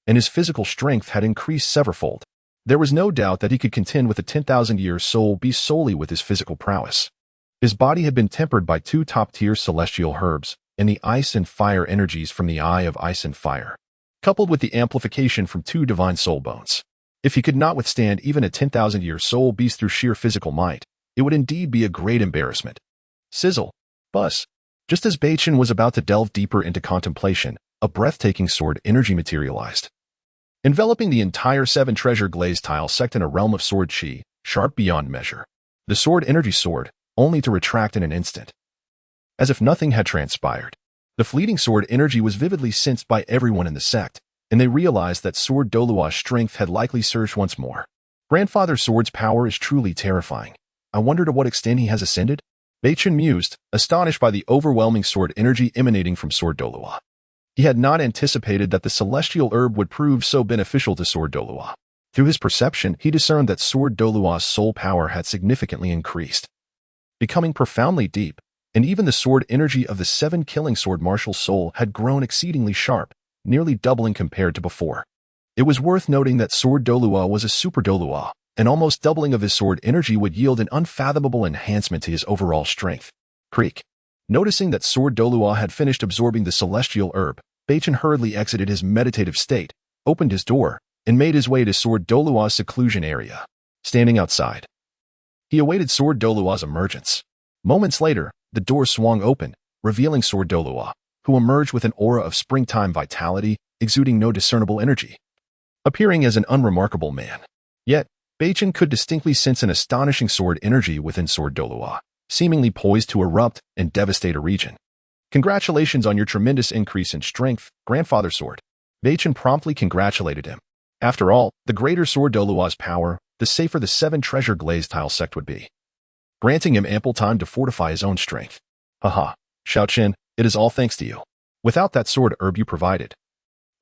and his physical strength had increased severalfold. There was no doubt that he could contend with a 10,000-year soul beast solely with his physical prowess. His body had been tempered by 2 top-tier celestial herbs and the ice and fire energies from the Eye of Ice and Fire, coupled with the amplification from 2 divine soul bones. If he could not withstand even a 10,000-year soul beast through sheer physical might, it would indeed be a great embarrassment. Sizzle. Buzz. Just as Beichen was about to delve deeper into contemplation, a breathtaking sword energy materialized, enveloping the entire 7 Treasure Glazed Tile sect in a realm of sword chi, sharp beyond measure. The sword energy soared, only to retract in an instant, as if nothing had transpired. The fleeting sword energy was vividly sensed by everyone in the sect, and they realized that Sword Douluo's strength had likely surged once more. Grandfather Sword's power is truly terrifying. I wonder to what extent he has ascended? Beichen mused, astonished by the overwhelming sword energy emanating from Sword Douluo. He had not anticipated that the celestial herb would prove so beneficial to Sword Douluo. Through his perception, he discerned that Sword Douluo's soul power had significantly increased, becoming profoundly deep, and even the sword energy of the 7 Killing Sword martial soul had grown exceedingly sharp, nearly doubling compared to before. It was worth noting that Sword Douluo was a Super Douluo, and almost doubling of his sword energy would yield an unfathomable enhancement to his overall strength. Creak. Noticing that Sword Douluo had finished absorbing the celestial herb, Beichen hurriedly exited his meditative state, opened his door, and made his way to Sword Douluo's seclusion area. Standing outside, he awaited Sword Douluo's emergence. Moments later, the door swung open, revealing Sword Douluo, who emerged with an aura of springtime vitality, exuding no discernible energy, appearing as an unremarkable man. Yet, Beichen could distinctly sense an astonishing sword energy within Sword Douluo, seemingly poised to erupt and devastate a region. Congratulations on your tremendous increase in strength, Grandfather Sword. Beichen promptly congratulated him. After all, the greater Sword Douluo's power, the safer the 7 Treasure Glazed Tile sect would be, granting him ample time to fortify his own strength. Haha, Xiaoqin, it is all thanks to you. Without that sword herb you provided,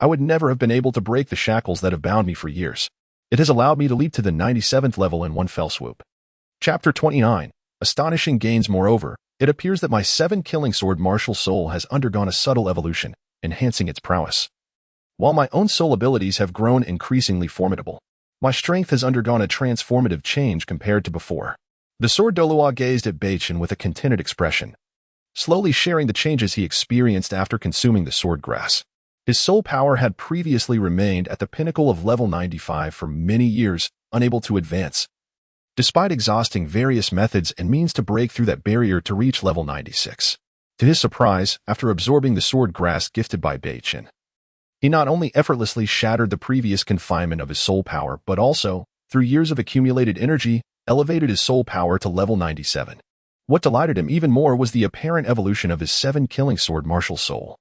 I would never have been able to break the shackles that have bound me for years. It has allowed me to leap to the 97th level in one fell swoop. Chapter 29. Astonishing gains. Moreover, it appears that my 7-killing sword martial soul has undergone a subtle evolution, enhancing its prowess. While my own soul abilities have grown increasingly formidable, my strength has undergone a transformative change compared to before. The sword Douluo gazed at Beichen with a contented expression, slowly sharing the changes he experienced after consuming the sword grass. His soul power had previously remained at the pinnacle of level 95 for many years, unable to advance, despite exhausting various methods and means to break through that barrier to reach level 96. To his surprise, after absorbing the sword grass gifted by Beichen, he not only effortlessly shattered the previous confinement of his soul power, but also, through years of accumulated energy, elevated his soul power to level 97. What delighted him even more was the apparent evolution of his 7-killing sword martial soul.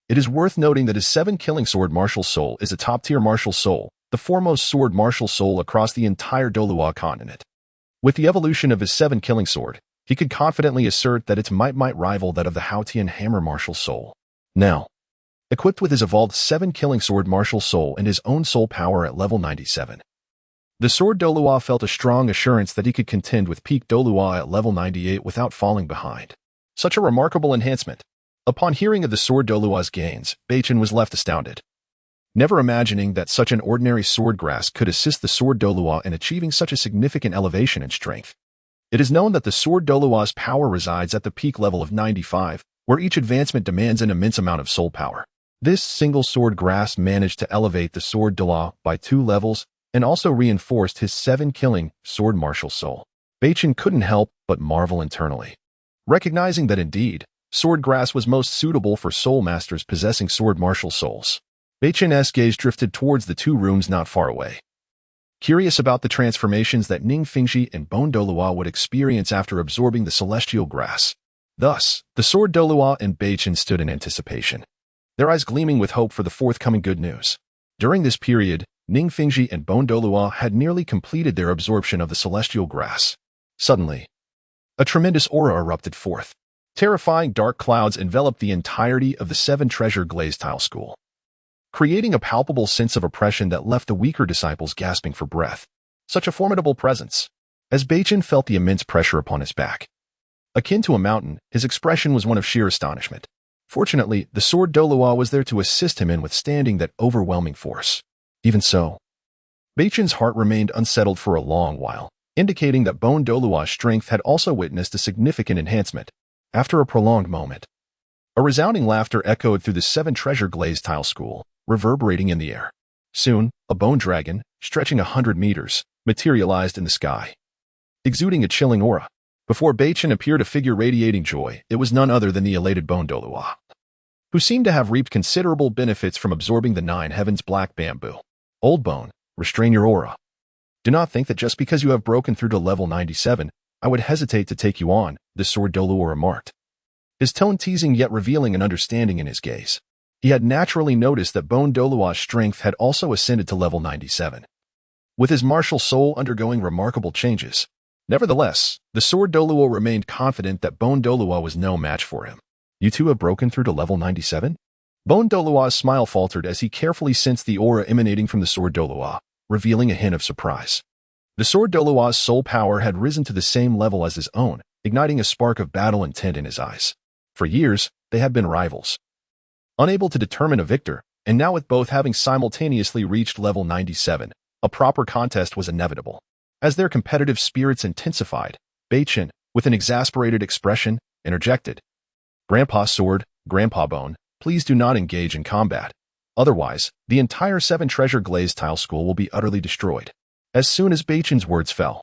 It is worth noting that his 7-killing sword martial soul is a top-tier martial soul, the foremost sword martial soul across the entire Douluo Continent. With the evolution of his 7-killing sword, he could confidently assert that its might rival that of the Haotian hammer martial soul. Now, equipped with his evolved 7-killing sword martial soul and his own soul power at level 97, the sword Douluo felt a strong assurance that he could contend with peak Douluo at level 98 without falling behind. Such a remarkable enhancement. Upon hearing of the sword Douluo's gains, Beichen was left astounded, never imagining that such an ordinary sword grass could assist the sword Douluo in achieving such a significant elevation in strength. It is known that the sword Douluo's power resides at the peak level of 95, where each advancement demands an immense amount of soul power. This single sword grass managed to elevate the sword Douluo by 2 levels and also reinforced his 7-killing sword martial soul. Beichen couldn't help but marvel internally, recognizing that indeed, sword grass was most suitable for soul masters possessing sword martial souls. Beichen's gaze drifted towards the 2 rooms not far away, curious about the transformations that Ning Fingxi and Bone Douluo would experience after absorbing the celestial grass. Thus, the sword Douluo and Beichen stood in anticipation, their eyes gleaming with hope for the forthcoming good news. During this period, Ning Fingxi and Bone Douluo had nearly completed their absorption of the celestial grass. Suddenly, a tremendous aura erupted forth. Terrifying dark clouds enveloped the entirety of the 7-treasure glazed tile school, creating a palpable sense of oppression that left the weaker disciples gasping for breath. Such a formidable presence. As Beichen felt the immense pressure upon his back, akin to a mountain, his expression was one of sheer astonishment. Fortunately, the sword Douluo was there to assist him in withstanding that overwhelming force. Even so, Beichen's heart remained unsettled for a long while, indicating that Bone Douluo's strength had also witnessed a significant enhancement. After a prolonged moment, a resounding laughter echoed through the 7-treasure glazed tile school, reverberating in the air. Soon, a bone dragon, stretching 100 meters, materialized in the sky, exuding a chilling aura. Before Beichen appeared a figure radiating joy, it was none other than the elated Bone Douluo, who seemed to have reaped considerable benefits from absorbing the 9 heavens black bamboo. Old Bone, restrain your aura. Do not think that just because you have broken through to level 97, I would hesitate to take you on, the sword Douluo remarked, his tone teasing yet revealing an understanding in his gaze. He had naturally noticed that Bone Douluo's strength had also ascended to level 97, with his martial soul undergoing remarkable changes. Nevertheless, the sword Douluo remained confident that Bone Douluo was no match for him. You two have broken through to level 97? Bone Douluo's smile faltered as he carefully sensed the aura emanating from the sword Douluo, revealing a hint of surprise. The sword Douluo's soul power had risen to the same level as his own, igniting a spark of battle intent in his eyes. For years, they had been rivals, unable to determine a victor, and now with both having simultaneously reached level 97, a proper contest was inevitable. As their competitive spirits intensified, Beichen, with an exasperated expression, interjected, Grandpa's sword, Grandpa Bone, please do not engage in combat. Otherwise, the entire 7-treasure glazed tile school will be utterly destroyed. As soon as Beichen's words fell,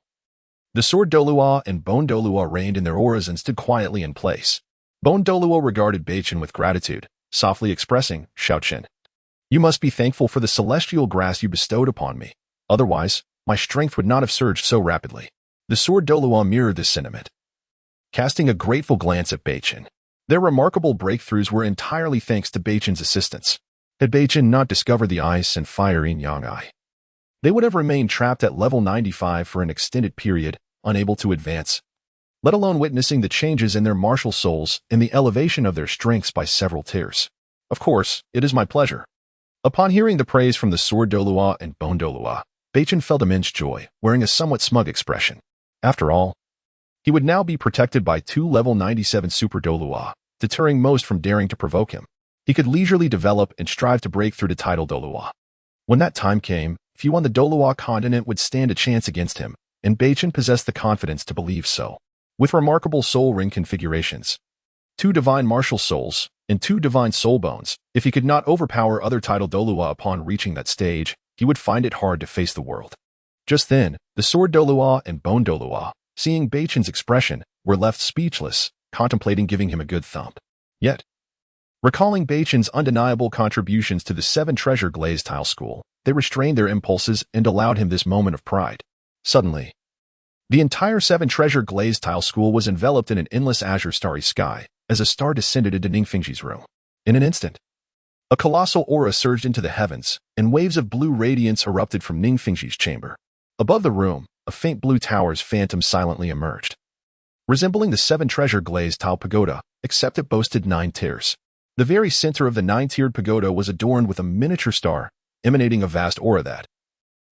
the sword Douluo and Bone Douluo reined in their auras and stood quietly in place. Bone Douluo regarded Beichen with gratitude, softly expressing, Shaochen, you must be thankful for the celestial grass you bestowed upon me. Otherwise, my strength would not have surged so rapidly. The sword Douluo mirrored this sentiment, casting a grateful glance at Beichen. Their remarkable breakthroughs were entirely thanks to Beichen's assistance. Had Beichen not discovered the ice and fire yin-yang eye, they would have remained trapped at level 95 for an extended period, unable to advance, let alone witnessing the changes in their martial souls and the elevation of their strengths by several tiers. Of course, it is my pleasure. Upon hearing the praise from the sword Douluo and Bone Douluo, Beichen felt immense joy, wearing a somewhat smug expression. After all, he would now be protected by 2 level 97 super Douluo, deterring most from daring to provoke him. He could leisurely develop and strive to break through to title Douluo. When that time came, few on the Douluo Continent would stand a chance against him, and Beichen possessed the confidence to believe so. With remarkable soul ring configurations, 2 divine martial souls, and 2 divine soul bones, if he could not overpower other title Douluo upon reaching that stage, he would find it hard to face the world. Just then, the sword Douluo and bone Douluo, seeing Beichen's expression, were left speechless, contemplating giving him a good thump. Yet, recalling Beichen's undeniable contributions to the 7 treasure glazed tile school, they restrained their impulses and allowed him this moment of pride. Suddenly, the entire 7 treasure glazed tile school was enveloped in an endless azure starry sky, as a star descended into Ning Fengxi's room. In an instant, a colossal aura surged into the heavens, and waves of blue radiance erupted from Ning Fengxi's chamber. Above the room, a faint blue tower's phantom silently emerged. Resembling the 7 treasure glazed tile pagoda, except it boasted 9 tiers. The very center of the 9-tiered pagoda was adorned with a miniature star, emanating a vast aura that,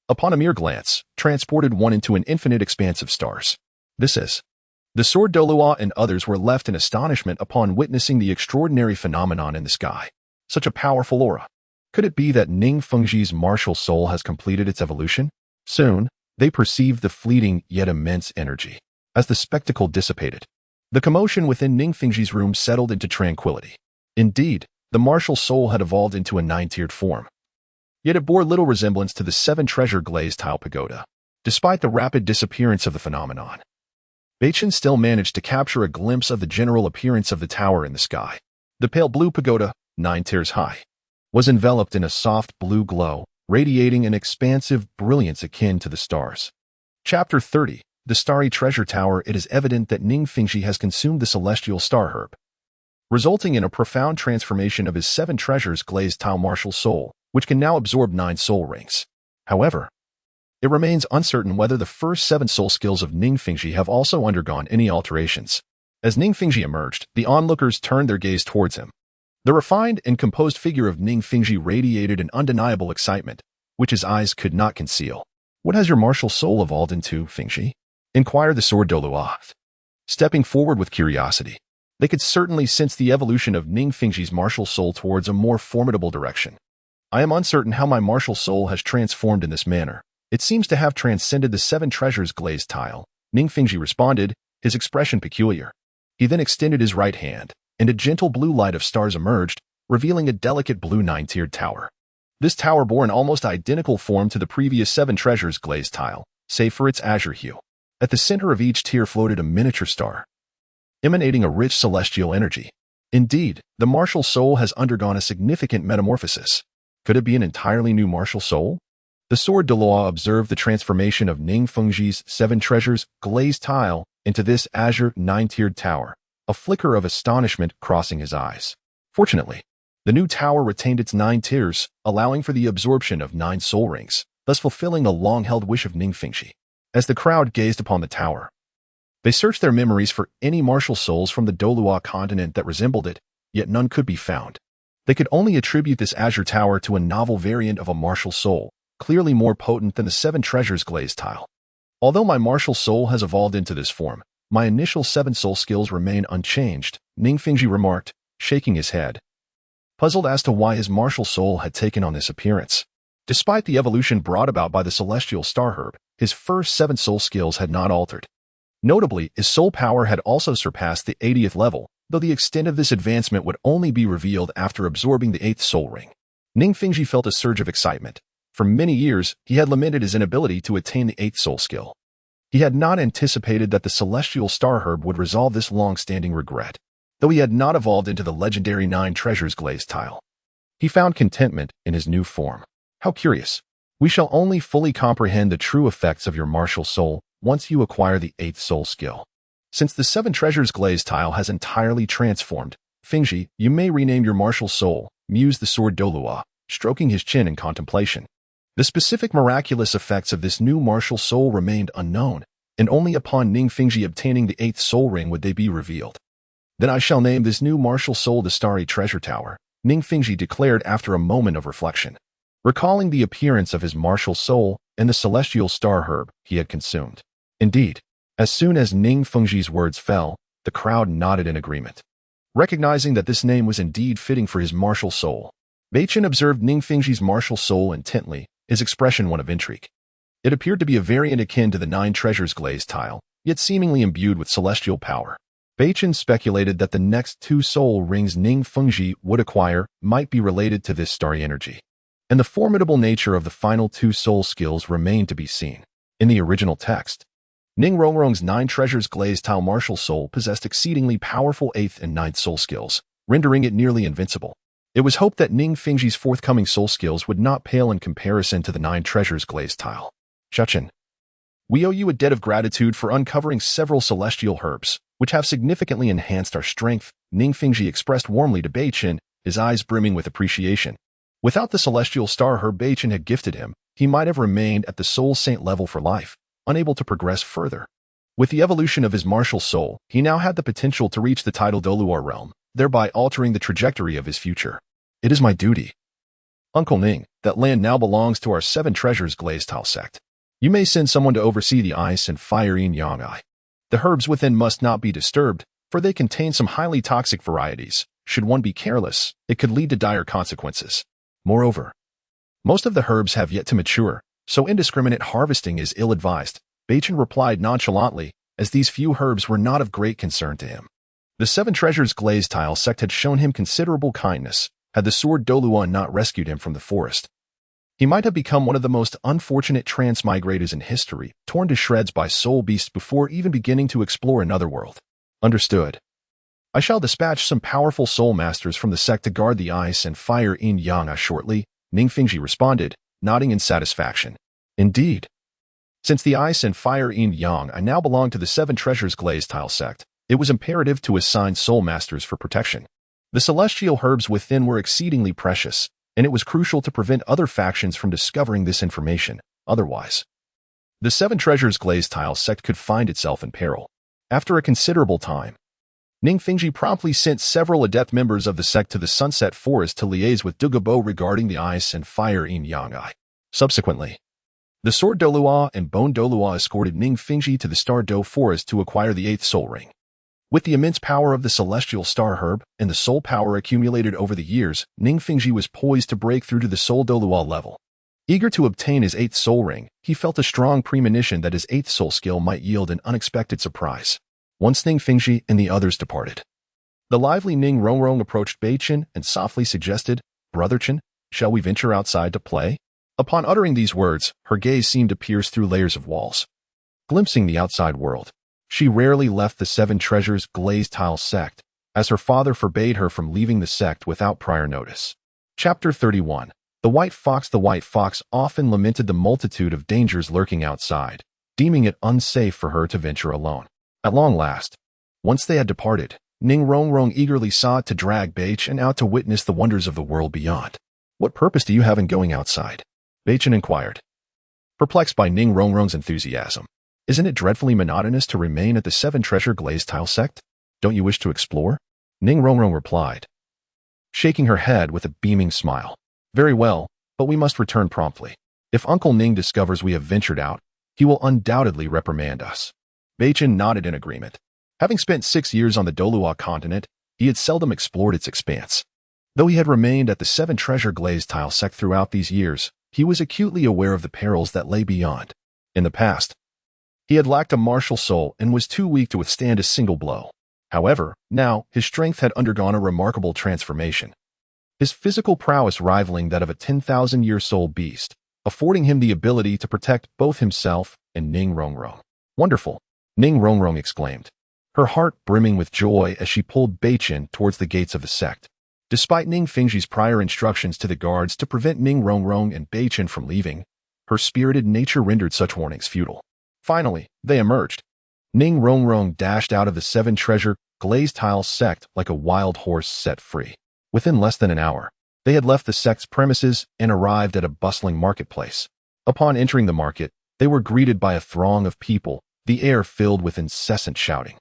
upon a mere glance, transported one into an infinite expanse of stars. This is. The sword Douluo and others were left in astonishment upon witnessing the extraordinary phenomenon in the sky. Such a powerful aura. Could it be that Ning Fengxi's martial soul has completed its evolution? Soon, they perceived the fleeting yet immense energy. As the spectacle dissipated, the commotion within Ning Fengxi's room settled into tranquility. Indeed, the martial soul had evolved into a 9-tiered form. Yet it bore little resemblance to the 7 treasure glazed tile pagoda. Despite the rapid disappearance of the phenomenon, Beichen still managed to capture a glimpse of the general appearance of the tower in the sky. The pale blue pagoda, 9 tiers high, was enveloped in a soft blue glow, radiating an expansive brilliance akin to the stars. Chapter 30. The Starry Treasure Tower. It is evident that Ning Fengxi has consumed the celestial star herb, resulting in a profound transformation of his 7 treasures glazed tile martial soul, which can now absorb 9 soul rings. However, it remains uncertain whether the first 7 soul skills of Ning Fengxi have also undergone any alterations. As Ning Fengxi emerged, the onlookers turned their gaze towards him. The refined and composed figure of Ning Fengxi radiated an undeniable excitement, which his eyes could not conceal. "What has your martial soul evolved into, Fengxi?" inquired the sword Douluo, stepping forward with curiosity. They could certainly sense the evolution of Ning Fengxi's martial soul towards a more formidable direction. "I am uncertain how my martial soul has transformed in this manner. It seems to have transcended the 7 treasures glazed tile," Ning Fengxi responded, his expression peculiar. He then extended his right hand, and a gentle blue light of stars emerged, revealing a delicate blue 9-tiered tower. This tower bore an almost identical form to the previous 7 treasures glazed tile, save for its azure hue. At the center of each tier floated a miniature star, emanating a rich celestial energy. Indeed, the martial soul has undergone a significant metamorphosis. Could it be an entirely new martial soul? The sword Douluo observed the transformation of Ning Fengxi's 7 treasures glazed tile into this azure 9-tiered tower, a flicker of astonishment crossing his eyes. Fortunately, the new tower retained its 9 tiers, allowing for the absorption of 9 soul rings, thus fulfilling a long-held wish of Ning Fengxi. As the crowd gazed upon the tower, they searched their memories for any martial souls from the Douluo Continent that resembled it, yet none could be found. They could only attribute this azure tower to a novel variant of a martial soul, clearly more potent than the 7 treasures glazed tile. "Although my martial soul has evolved into this form, my initial 7 soul skills remain unchanged," Ning Fengxi remarked, shaking his head, puzzled as to why his martial soul had taken on this appearance. Despite the evolution brought about by the celestial star herb, his first 7 soul skills had not altered. Notably, his soul power had also surpassed the 80th level, though the extent of this advancement would only be revealed after absorbing the 8th soul ring. Ning Fengxi felt a surge of excitement. For many years, he had lamented his inability to attain the 8th soul skill. He had not anticipated that the celestial star herb would resolve this long-standing regret. Though he had not evolved into the legendary 9 treasures glazed tile, he found contentment in his new form. How curious. We shall only fully comprehend the true effects of your martial soul once you acquire the 8th soul skill. Since the 7 treasures glazed tile has entirely transformed, Fengxi, you may rename your martial soul, mused the sword Douluo, stroking his chin in contemplation. The specific miraculous effects of this new martial soul remained unknown, and only upon Ning Fengxi obtaining the 8th soul ring would they be revealed. "Then I shall name this new martial soul the Starry Treasure Tower," Ning Fengxi declared after a moment of reflection. Recalling the appearance of his martial soul, and the celestial star herb he had consumed. Indeed, as soon as Ning Fengji's words fell, the crowd nodded in agreement. Recognizing that this name was indeed fitting for his martial soul, Beichen observed Ning Fengji's martial soul intently, his expression one of intrigue. It appeared to be a variant akin to the 9 treasures glazed tile, yet seemingly imbued with celestial power. Beichen speculated that the next 2 soul rings Ning Fengji would acquire might be related to this starry energy, and the formidable nature of the final 2 soul skills remained to be seen. In the original text, Ning Rongrong's 9 treasures glazed tile martial soul possessed exceedingly powerful 8th and 9th soul skills, rendering it nearly invincible. It was hoped that Ning Fengji's forthcoming soul skills would not pale in comparison to the 9 treasures glazed tile. Shuchen, we owe you a debt of gratitude for uncovering several celestial herbs, which have significantly enhanced our strength, Ning Fengji expressed warmly to Beichen, his eyes brimming with appreciation. Without the celestial star herb Beichen had gifted him, he might have remained at the soul saint level for life, unable to progress further. With the evolution of his martial soul, he now had the potential to reach the title Douluo realm, thereby altering the trajectory of his future. It is my duty, Uncle Ning, that land now belongs to our 7 treasures glazed tile sect. You may send someone to oversee the ice and fire yin-yang eye. The herbs within must not be disturbed, for they contain some highly toxic varieties. Should one be careless, it could lead to dire consequences. Moreover, most of the herbs have yet to mature, so indiscriminate harvesting is ill-advised, Beichen replied nonchalantly, as these few herbs were not of great concern to him. The 7 treasures glazed tile sect had shown him considerable kindness, had the sword Douluo not rescued him from the forest. He might have become one of the most unfortunate transmigrators in history, torn to shreds by soul beasts before even beginning to explore another world. Understood. I shall dispatch some powerful soul masters from the sect to guard the ice and fire yin-yang shortly, Ning Fengji responded, nodding in satisfaction. Indeed. Since the ice and fire yin-yang now belong to the 7 treasures glazed tile sect, it was imperative to assign soul masters for protection. The celestial herbs within were exceedingly precious, and it was crucial to prevent other factions from discovering this information. Otherwise, the 7 treasures glazed tile sect could find itself in peril. After a considerable time, Ning Fengji promptly sent several adept members of the sect to the Sunset Forest to liaise with Dugu Bo regarding the ice and fire yin-yang. Subsequently, the sword Douluo and bone Douluo escorted Ning Fengji to the Star Do Forest to acquire the 8th soul ring. With the immense power of the celestial star herb and the soul power accumulated over the years, Ning Fengji was poised to break through to the soul Douluo level. Eager to obtain his 8th soul ring, he felt a strong premonition that his 8th soul skill might yield an unexpected surprise. Once Ning Fengji and the others departed, the lively Ning Rongrong approached Beichen and softly suggested, "Brother Chen, shall we venture outside to play?" Upon uttering these words, her gaze seemed to pierce through layers of walls, glimpsing the outside world. She rarely left the 7 treasures glazed tile sect, as her father forbade her from leaving the sect without prior notice. Chapter 31. The White Fox. The White Fox often lamented the multitude of dangers lurking outside, deeming it unsafe for her to venture alone. At long last, once they had departed, Ning Rongrong eagerly sought to drag Beichen out to witness the wonders of the world beyond. "What purpose do you have in going outside?" Beichen inquired, perplexed by Ning Rongrong's enthusiasm. "Isn't it dreadfully monotonous to remain at the 7 treasure glazed tile sect? Don't you wish to explore?" Ning Rongrong replied, shaking her head with a beaming smile. "Very well, but we must return promptly. If Uncle Ning discovers we have ventured out, he will undoubtedly reprimand us." Beichen nodded in agreement. Having spent 6 years on the Douluo Continent, he had seldom explored its expanse. Though he had remained at the 7 treasure glazed tile sect throughout these years, he was acutely aware of the perils that lay beyond. In the past, he had lacked a martial soul and was too weak to withstand a single blow. However, now, his strength had undergone a remarkable transformation, his physical prowess rivaling that of a 10,000-year-soul beast, affording him the ability to protect both himself and Ning Rongrong. "Wonderful!" Ning Rongrong exclaimed, her heart brimming with joy as she pulled Beichen towards the gates of the sect. Despite Ning Fengji's prior instructions to the guards to prevent Ning Rongrong and Beichen from leaving, her spirited nature rendered such warnings futile. Finally, they emerged. Ning Rongrong dashed out of the 7 treasure glazed tile sect like a wild horse set free. Within less than an hour, they had left the sect's premises and arrived at a bustling marketplace. Upon entering the market, they were greeted by a throng of people, the air filled with incessant shouting.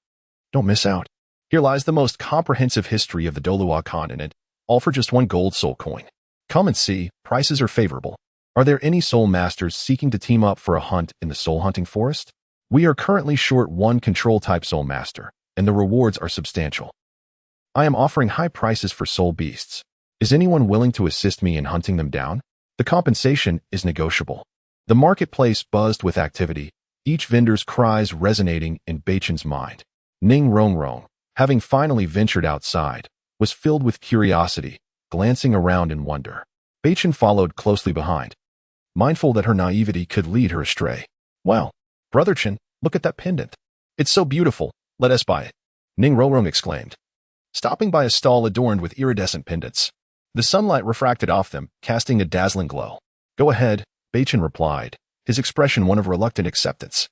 "Don't miss out. Here lies the most comprehensive history of the Douluo Continent, all for just 1 gold soul coin. Come and see, prices are favorable. Are there any soul masters seeking to team up for a hunt in the soul hunting forest? We are currently short one control-type soul master, and the rewards are substantial. I am offering high prices for soul beasts. Is anyone willing to assist me in hunting them down? The compensation is negotiable. The marketplace buzzed with activity, each vendor's cries resonating in Beichen's mind. Ning Rongrong, having finally ventured outside, was filled with curiosity, glancing around in wonder. Beichen followed closely behind, mindful that her naivety could lead her astray. Wow, brotherchen, look at that pendant. It's so beautiful, let us buy it. Ning Rongrong exclaimed, stopping by a stall adorned with iridescent pendants. The sunlight refracted off them, casting a dazzling glow. Go ahead, Beichen replied, his expression one of reluctant acceptance.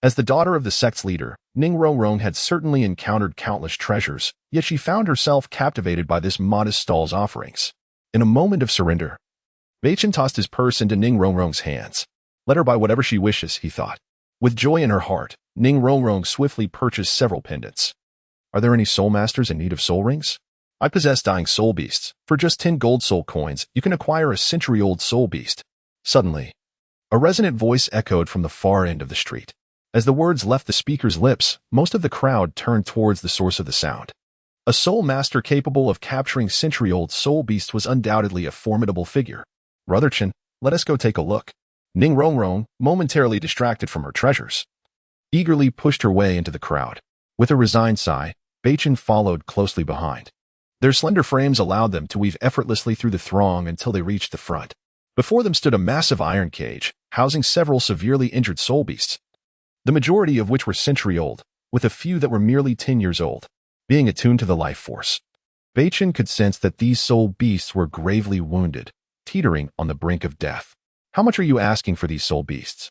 As the daughter of the sect's leader, Ning Rongrong had certainly encountered countless treasures, yet she found herself captivated by this modest stall's offerings. In a moment of surrender, Beichen tossed his purse into Ning Rongrong's hands. Let her buy whatever she wishes, he thought. With joy in her heart, Ning Rongrong swiftly purchased several pendants. Are there any soul masters in need of soul rings? I possess dying soul beasts. For just 10 gold soul coins, you can acquire a century-old soul beast. Suddenly, a resonant voice echoed from the far end of the street. As the words left the speaker's lips, most of the crowd turned towards the source of the sound. A soul master capable of capturing century-old soul beasts was undoubtedly a formidable figure. Brotherchen, let us go take a look. Ning Rongrong, momentarily distracted from her treasures, eagerly pushed her way into the crowd. With a resigned sigh, Beichen followed closely behind. Their slender frames allowed them to weave effortlessly through the throng until they reached the front. Before them stood a massive iron cage, housing several severely injured soul beasts, the majority of which were century-old, with a few that were merely 10 years old, being attuned to the life force. Beichen could sense that these soul beasts were gravely wounded, teetering on the brink of death. How much are you asking for these soul beasts?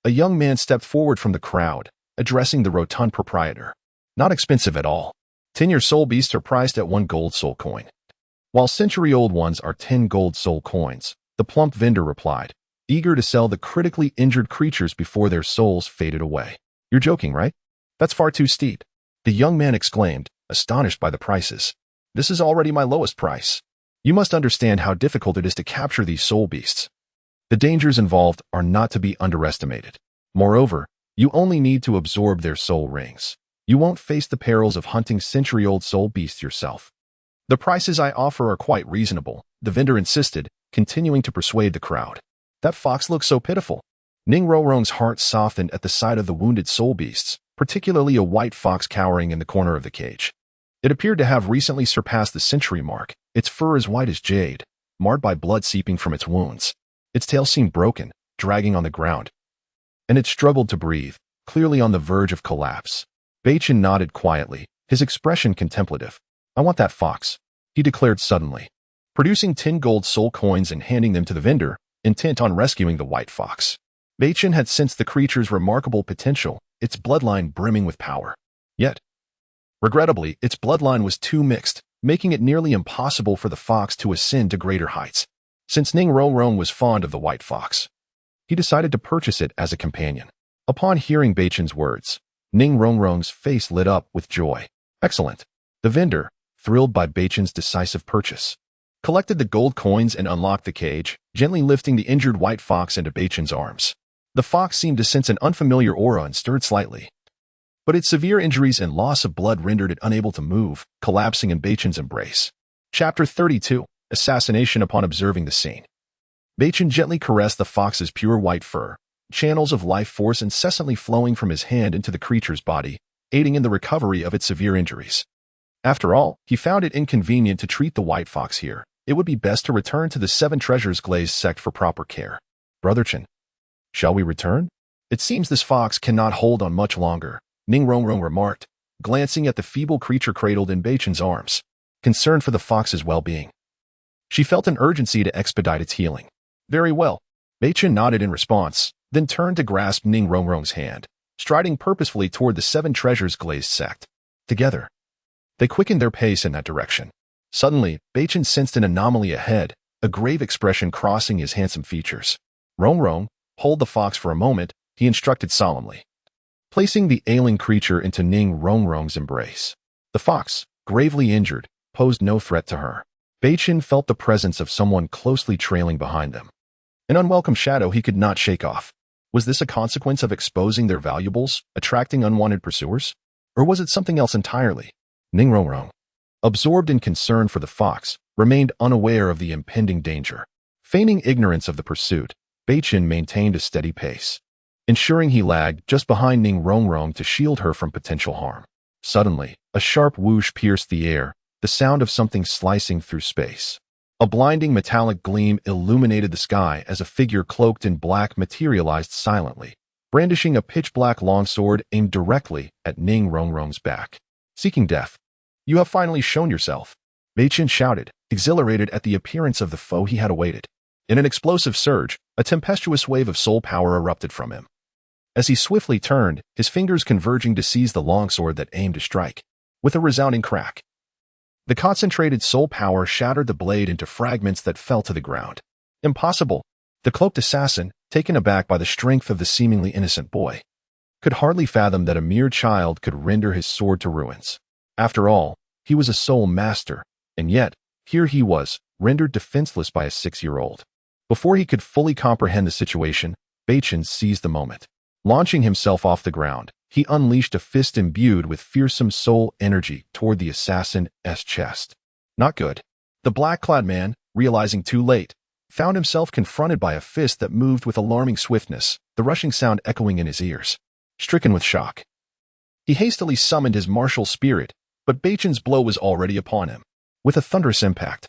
A young man stepped forward from the crowd, addressing the rotund proprietor. Not expensive at all. 10-year soul beasts are priced at 1 gold soul coin, while century-old ones are 10 gold soul coins, the plump vendor replied, eager to sell the critically injured creatures before their souls faded away. You're joking, right? That's far too steep. The young man exclaimed, astonished by the prices. This is already my lowest price. You must understand how difficult it is to capture these soul beasts. The dangers involved are not to be underestimated. Moreover, you only need to absorb their soul rings. You won't face the perils of hunting century-old soul beasts yourself. The prices I offer are quite reasonable, the vendor insisted, continuing to persuade the crowd. That fox looks so pitiful. Ning Rongrong's heart softened at the sight of the wounded soul beasts, particularly a white fox cowering in the corner of the cage. It appeared to have recently surpassed the century mark, its fur as white as jade, marred by blood seeping from its wounds. Its tail seemed broken, dragging on the ground, and it struggled to breathe, clearly on the verge of collapse. Beichen nodded quietly, his expression contemplative. I want that fox, he declared suddenly, producing 10 gold soul coins and handing them to the vendor, intent on rescuing the white fox. Beichen had sensed the creature's remarkable potential, its bloodline brimming with power. Yet, regrettably, its bloodline was too mixed, making it nearly impossible for the fox to ascend to greater heights. Since Ning Rongrong was fond of the white fox, he decided to purchase it as a companion. Upon hearing Beichen's words, Ning Rongrong's face lit up with joy. Excellent. The vendor, thrilled by Beichen's decisive purchase, collected the gold coins and unlocked the cage, gently lifting the injured white fox into Beichen's arms. The fox seemed to sense an unfamiliar aura and stirred slightly, but its severe injuries and loss of blood rendered it unable to move, collapsing in Beichen's embrace. Chapter 32. Assassination upon observing the scene. Beichen gently caressed the fox's pure white fur, channels of life force incessantly flowing from his hand into the creature's body, aiding in the recovery of its severe injuries. After all, he found it inconvenient to treat the white fox here. It would be best to return to the 7 Treasures glazed sect for proper care. Brotherchen, shall we return? It seems this fox cannot hold on much longer, Ning Rongrong remarked, glancing at the feeble creature cradled in Beichen's arms, concerned for the fox's well-being. She felt an urgency to expedite its healing. Very well. Beichen nodded in response, then turned to grasp Ning Rongrong's hand, striding purposefully toward the 7 Treasures glazed sect. Together, they quickened their pace in that direction. Suddenly, Beichen sensed an anomaly ahead, a grave expression crossing his handsome features. Rongrong, hold the fox for a moment, he instructed solemnly, placing the ailing creature into Ning Rongrong's embrace. The fox, gravely injured, posed no threat to her. Beichen felt the presence of someone closely trailing behind them. An unwelcome shadow he could not shake off. Was this a consequence of exposing their valuables, attracting unwanted pursuers? Or was it something else entirely? Ning Rongrong, absorbed in concern for the fox, remained unaware of the impending danger. Feigning ignorance of the pursuit, Beichen maintained a steady pace, ensuring he lagged just behind Ning Rongrong to shield her from potential harm. Suddenly, a sharp whoosh pierced the air, the sound of something slicing through space. A blinding metallic gleam illuminated the sky as a figure cloaked in black materialized silently, brandishing a pitch-black longsword aimed directly at Ning Rongrong's back. Seeking death. You have finally shown yourself, Beichen shouted, exhilarated at the appearance of the foe he had awaited. In an explosive surge, a tempestuous wave of soul power erupted from him. As he swiftly turned, his fingers converging to seize the longsword that aimed to strike. With a resounding crack, the concentrated soul power shattered the blade into fragments that fell to the ground. Impossible! The cloaked assassin, taken aback by the strength of the seemingly innocent boy, could hardly fathom that a mere child could render his sword to ruins. After all, he was a soul master, and yet, here he was, rendered defenseless by a 6-year-old. Before he could fully comprehend the situation, Beichen seized the moment. Launching himself off the ground, he unleashed a fist imbued with fearsome soul energy toward the assassin's chest. Not good. The black-clad man, realizing too late, found himself confronted by a fist that moved with alarming swiftness, the rushing sound echoing in his ears. Stricken with shock, he hastily summoned his martial spirit, but Beichen's blow was already upon him. With a thunderous impact,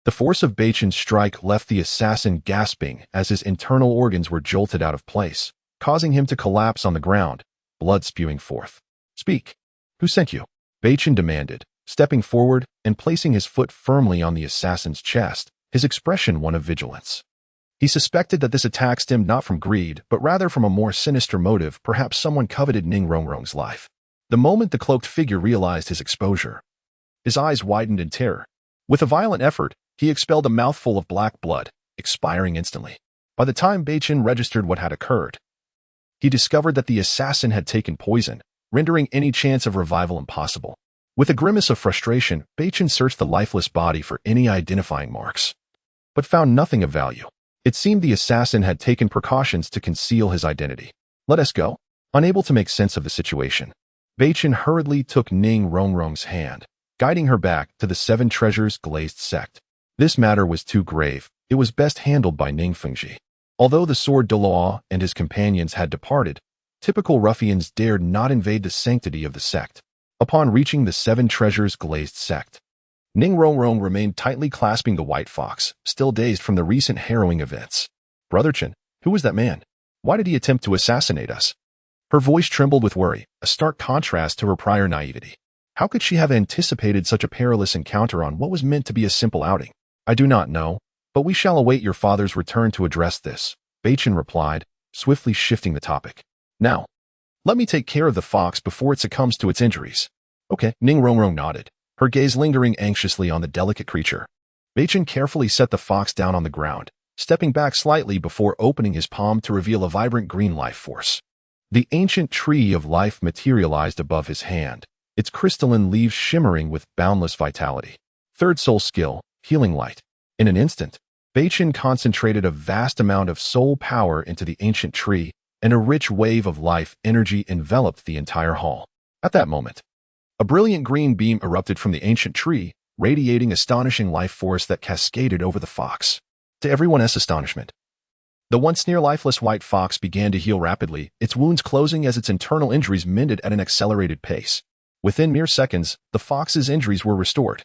the force of Beichen's strike left the assassin gasping as his internal organs were jolted out of place, causing him to collapse on the ground, blood spewing forth. Speak. Who sent you? Beichen demanded, stepping forward and placing his foot firmly on the assassin's chest, his expression one of vigilance. He suspected that this attack stemmed not from greed, but rather from a more sinister motive. Perhaps someone coveted Ning Rongrong's life. The moment the cloaked figure realized his exposure, his eyes widened in terror. With a violent effort, he expelled a mouthful of black blood, expiring instantly. By the time Beichen registered what had occurred, he discovered that the assassin had taken poison, rendering any chance of revival impossible. With a grimace of frustration, Beichen searched the lifeless body for any identifying marks, but found nothing of value. It seemed the assassin had taken precautions to conceal his identity. Let us go. Unable to make sense of the situation, Beichen hurriedly took Ning Rongrong's hand, guiding her back to the 7 Treasures glazed sect. This matter was too grave. It was best handled by Ning Fengji. Although the sword Douluo and his companions had departed, typical ruffians dared not invade the sanctity of the sect. Upon reaching the 7 Treasures glazed sect, Ning Rongrong remained tightly clasping the white fox, still dazed from the recent harrowing events. Brother Chen, who was that man? Why did he attempt to assassinate us? Her voice trembled with worry, a stark contrast to her prior naivety. How could she have anticipated such a perilous encounter on what was meant to be a simple outing? I do not know, but we shall await your father's return to address this, Beichen replied, swiftly shifting the topic. Now, let me take care of the fox before it succumbs to its injuries. Okay, Ning Rongrong nodded, her gaze lingering anxiously on the delicate creature. Beichen carefully set the fox down on the ground, stepping back slightly before opening his palm to reveal a vibrant green life force. The ancient tree of life materialized above his hand, its crystalline leaves shimmering with boundless vitality. Third soul skill, healing light. In an instant, Beichen concentrated a vast amount of soul power into the ancient tree, and a rich wave of life energy enveloped the entire hall. At that moment, a brilliant green beam erupted from the ancient tree, radiating astonishing life force that cascaded over the fox. To everyone's astonishment, the once near lifeless white fox began to heal rapidly, its wounds closing as its internal injuries mended at an accelerated pace. Within mere seconds, the fox's injuries were restored.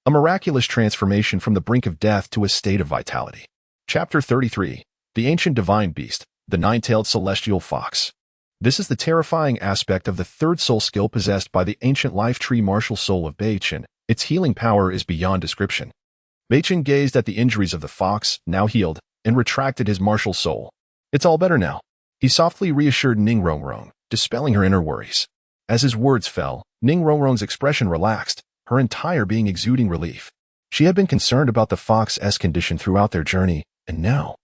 A miraculous transformation from the brink of death to a state of vitality. Chapter 33. The Ancient Divine Beast, the Nine-Tailed Celestial Fox. This is the terrifying aspect of the third soul skill possessed by the ancient life tree martial soul of Beichen. Its healing power is beyond description. Beichen gazed at the injuries of the fox, now healed, and retracted his martial soul. It's all better now. He softly reassured Ning Rongrong, dispelling her inner worries. As his words fell, Ning Rongrong's expression relaxed, her entire being exuding relief. She had been concerned about the fox's condition throughout their journey, and now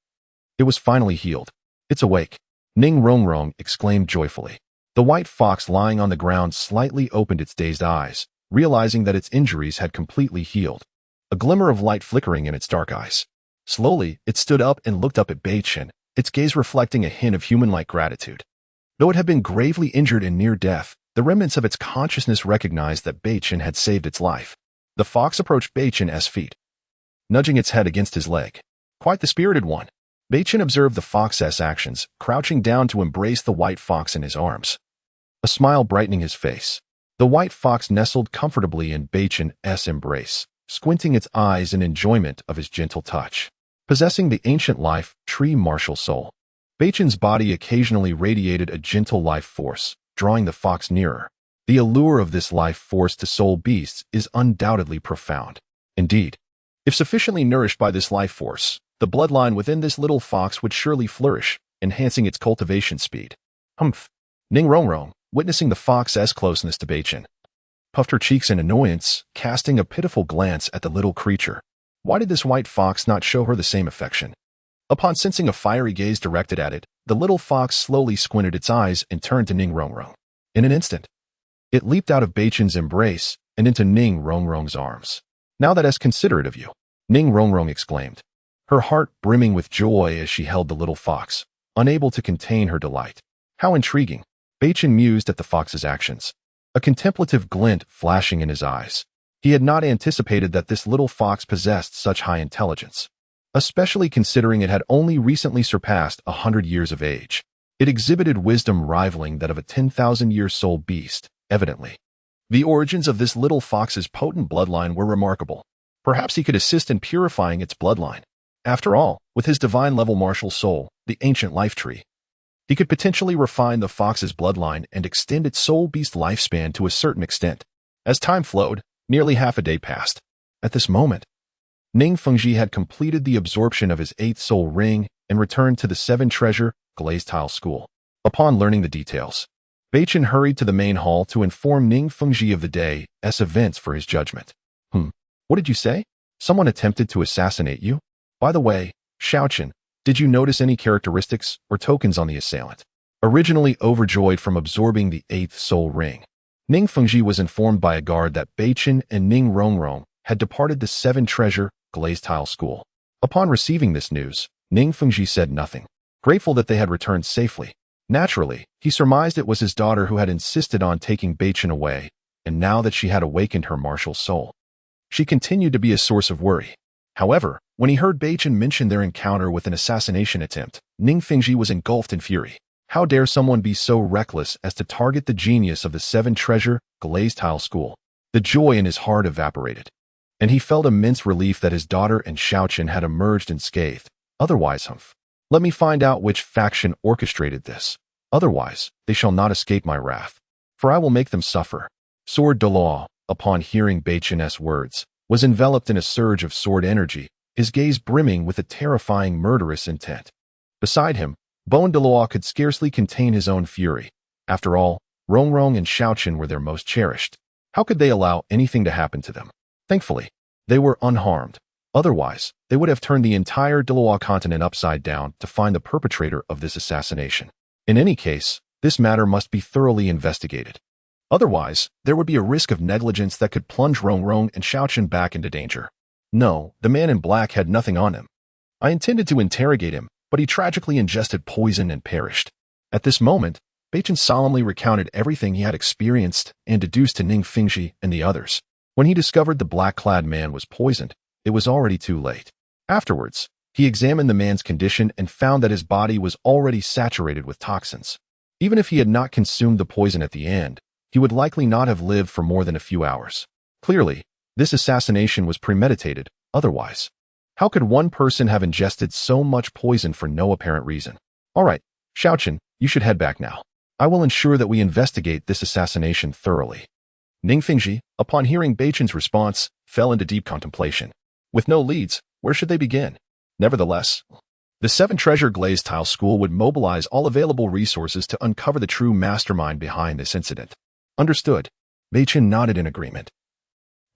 it was finally healed. It's awake, Ning Rongrong exclaimed joyfully. The white fox lying on the ground slightly opened its dazed eyes, realizing that its injuries had completely healed. A glimmer of light flickering in its dark eyes. Slowly, it stood up and looked up at Beichen, its gaze reflecting a hint of human-like gratitude. Though it had been gravely injured and near death, the remnants of its consciousness recognized that Beichen had saved its life. The fox approached Beichen's feet, nudging its head against his leg. Quite the spirited one. Beichen observed the fox's actions, crouching down to embrace the white fox in his arms, a smile brightening his face. The white fox nestled comfortably in Beichen's embrace, squinting its eyes in enjoyment of his gentle touch. Possessing the ancient life, tree martial soul, Beichen's body occasionally radiated a gentle life force, drawing the fox nearer. The allure of this life force to soul beasts is undoubtedly profound. Indeed, if sufficiently nourished by this life force, the bloodline within this little fox would surely flourish, enhancing its cultivation speed. Humph! Ning Rongrong, witnessing the fox's closeness to Beichen, puffed her cheeks in annoyance, casting a pitiful glance at the little creature. Why did this white fox not show her the same affection? Upon sensing a fiery gaze directed at it, the little fox slowly squinted its eyes and turned to Ning Rongrong. In an instant, it leaped out of Beichen's embrace and into Ning Rongrong's arms. "Now that's considerate of you," Ning Rongrong exclaimed, her heart brimming with joy as she held the little fox, unable to contain her delight. How intriguing! Beichen mused at the fox's actions, a contemplative glint flashing in his eyes. He had not anticipated that this little fox possessed such high intelligence, especially considering it had only recently surpassed 100 years of age. It exhibited wisdom rivaling that of a 10,000-year soul beast, evidently. The origins of this little fox's potent bloodline were remarkable. Perhaps he could assist in purifying its bloodline. After all, with his divine-level martial soul, the ancient life tree, he could potentially refine the fox's bloodline and extend its soul beast lifespan to a certain extent. As time flowed, nearly half a day passed. At this moment, Ning Fengji had completed the absorption of his 8th soul ring and returned to the 7-treasure glazed tile school. Upon learning the details, Beichen hurried to the main hall to inform Ning Fengji of the day's events for his judgment. What did you say? Someone attempted to assassinate you? By the way, Xiaochen, did you notice any characteristics or tokens on the assailant? Originally overjoyed from absorbing the 8th soul ring, Ning Fengji was informed by a guard that Beichen and Ning Rongrong had departed the 7-treasure glazed tile school. Upon receiving this news, Ning Fengji said nothing, grateful that they had returned safely. Naturally, he surmised it was his daughter who had insisted on taking Beichen away, and now that she had awakened her martial soul, she continued to be a source of worry. However, when he heard Beichen mention their encounter with an assassination attempt, Ning Fengji was engulfed in fury. How dare someone be so reckless as to target the genius of the 7-treasure glazed tile school? The joy in his heart evaporated, and he felt immense relief that his daughter and Xiaochen had emerged unscathed. Otherwise, let me find out which faction orchestrated this. Otherwise, they shall not escape my wrath, for I will make them suffer. Sword Douluo, upon hearing Beichen's words, was enveloped in a surge of sword energy, his gaze brimming with a terrifying murderous intent. Beside him, Douluo could scarcely contain his own fury. After all, Rongrong and Xiaochen were their most cherished. How could they allow anything to happen to them? Thankfully, they were unharmed. Otherwise, they would have turned the entire Douluo Continent upside down to find the perpetrator of this assassination. In any case, this matter must be thoroughly investigated. Otherwise, there would be a risk of negligence that could plunge Rongrong and Xiaochen back into danger. No, the man in black had nothing on him. I intended to interrogate him, but he tragically ingested poison and perished. At this moment, Beichen solemnly recounted everything he had experienced and deduced to Ning Fengji and the others. When he discovered the black-clad man was poisoned, it was already too late. Afterwards, he examined the man's condition and found that his body was already saturated with toxins. Even if he had not consumed the poison at the end, he would likely not have lived for more than a few hours. Clearly, this assassination was premeditated. Otherwise, how could one person have ingested so much poison for no apparent reason? All right, Xiaochen, you should head back now. I will ensure that we investigate this assassination thoroughly. Ning Fengji, upon hearing Beichen's response, fell into deep contemplation. With no leads, where should they begin? Nevertheless, the 7-treasure glazed tile school would mobilize all available resources to uncover the true mastermind behind this incident. Understood. Beichen nodded in agreement,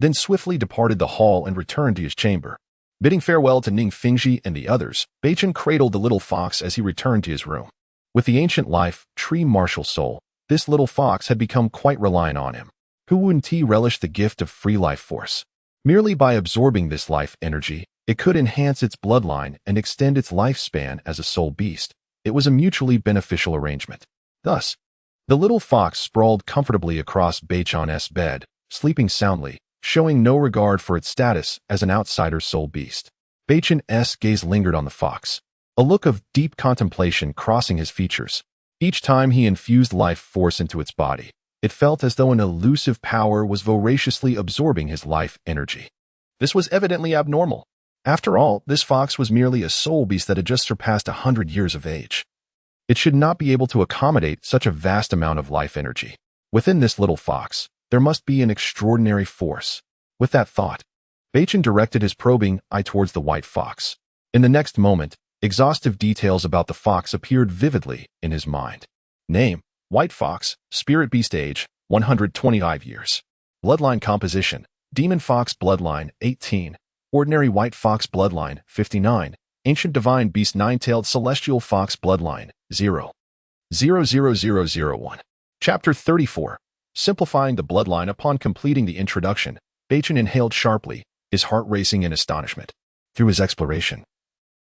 then swiftly departed the hall and returned to his chamber. Bidding farewell to Ning Fengji and the others, Beichen cradled the little fox as he returned to his room. With the ancient life, tree martial soul, this little fox had become quite reliant on him. Who wouldn't he relish the gift of free life force? Merely by absorbing this life energy, It could enhance its bloodline and extend its lifespan as a soul beast. It was a mutually beneficial arrangement. Thus, the little fox sprawled comfortably across Beichen's bed, sleeping soundly, showing no regard for its status as an outsider soul beast. Beichen's gaze lingered on the fox, a look of deep contemplation crossing his features. Each time he infused life force into its body, it felt as though an elusive power was voraciously absorbing his life energy. This was evidently abnormal. After all, this fox was merely a soul beast that had just surpassed 100 years of age. It should not be able to accommodate such a vast amount of life energy. Within this little fox, there must be an extraordinary force. With that thought, Beichen directed his probing eye towards the white fox. In the next moment, exhaustive details about the fox appeared vividly in his mind. Name: White Fox, Spirit Beast age, 125 years. Bloodline composition: Demon Fox bloodline, 18. Ordinary White Fox bloodline, 59. Ancient Divine Beast Nine-Tailed Celestial Fox bloodline, 0. 00001. Chapter 34. Simplifying the bloodline. Upon completing the introduction, Beichen inhaled sharply, his heart racing in astonishment. Through his exploration,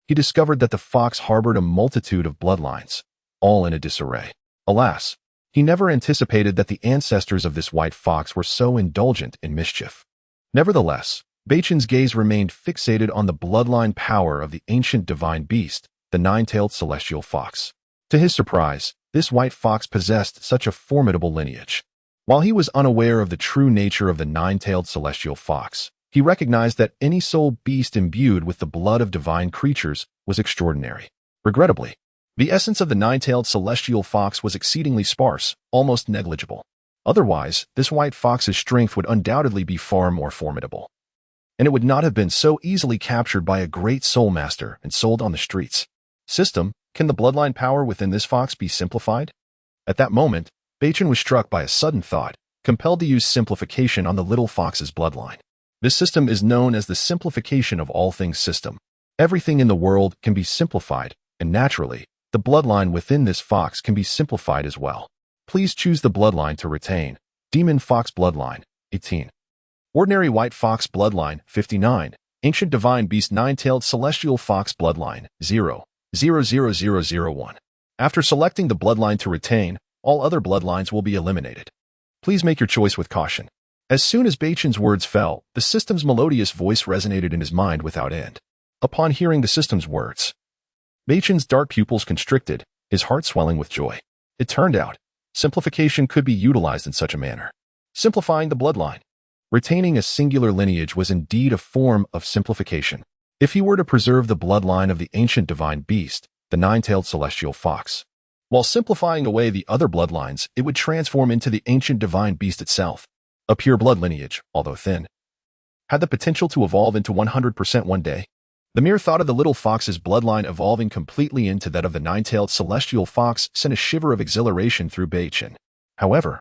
he discovered that the fox harbored a multitude of bloodlines, all in a disarray. Alas, he never anticipated that the ancestors of this white fox were so indulgent in mischief. Nevertheless, Beichen's gaze remained fixated on the bloodline power of the ancient divine beast, the nine-tailed celestial fox. To his surprise, this white fox possessed such a formidable lineage. While he was unaware of the true nature of the nine-tailed celestial fox, he recognized that any soul beast imbued with the blood of divine creatures was extraordinary. Regrettably, the essence of the nine-tailed celestial fox was exceedingly sparse, almost negligible. Otherwise, this white fox's strength would undoubtedly be far more formidable. And it would not have been so easily captured by a great soul master and sold on the streets. System: Can the bloodline power within this fox be simplified? At that moment, Beichen was struck by a sudden thought, compelled to use simplification on the little fox's bloodline. This system is known as the Simplification of All Things System. Everything in the world can be simplified, and naturally, the bloodline within this fox can be simplified as well. Please choose the bloodline to retain. Demon Fox bloodline, 18. Ordinary White Fox bloodline, 59. Ancient Divine Beast Nine-Tailed Celestial Fox bloodline, 0. 00001. After selecting the bloodline to retain, all other bloodlines will be eliminated. Please make your choice with caution. As soon as Beichen's words fell, the system's melodious voice resonated in his mind without end. Upon hearing the system's words, Beichen's dark pupils constricted, his heart swelling with joy. It turned out, simplification could be utilized in such a manner. Simplifying the bloodline. Retaining a singular lineage was indeed a form of simplification. If he were to preserve the bloodline of the ancient divine beast, the nine-tailed celestial fox, while simplifying away the other bloodlines, it would transform into the ancient divine beast itself. A pure blood lineage, although thin, had the potential to evolve into 100% one day. The mere thought of the little fox's bloodline evolving completely into that of the nine-tailed celestial fox sent a shiver of exhilaration through Beichen. However,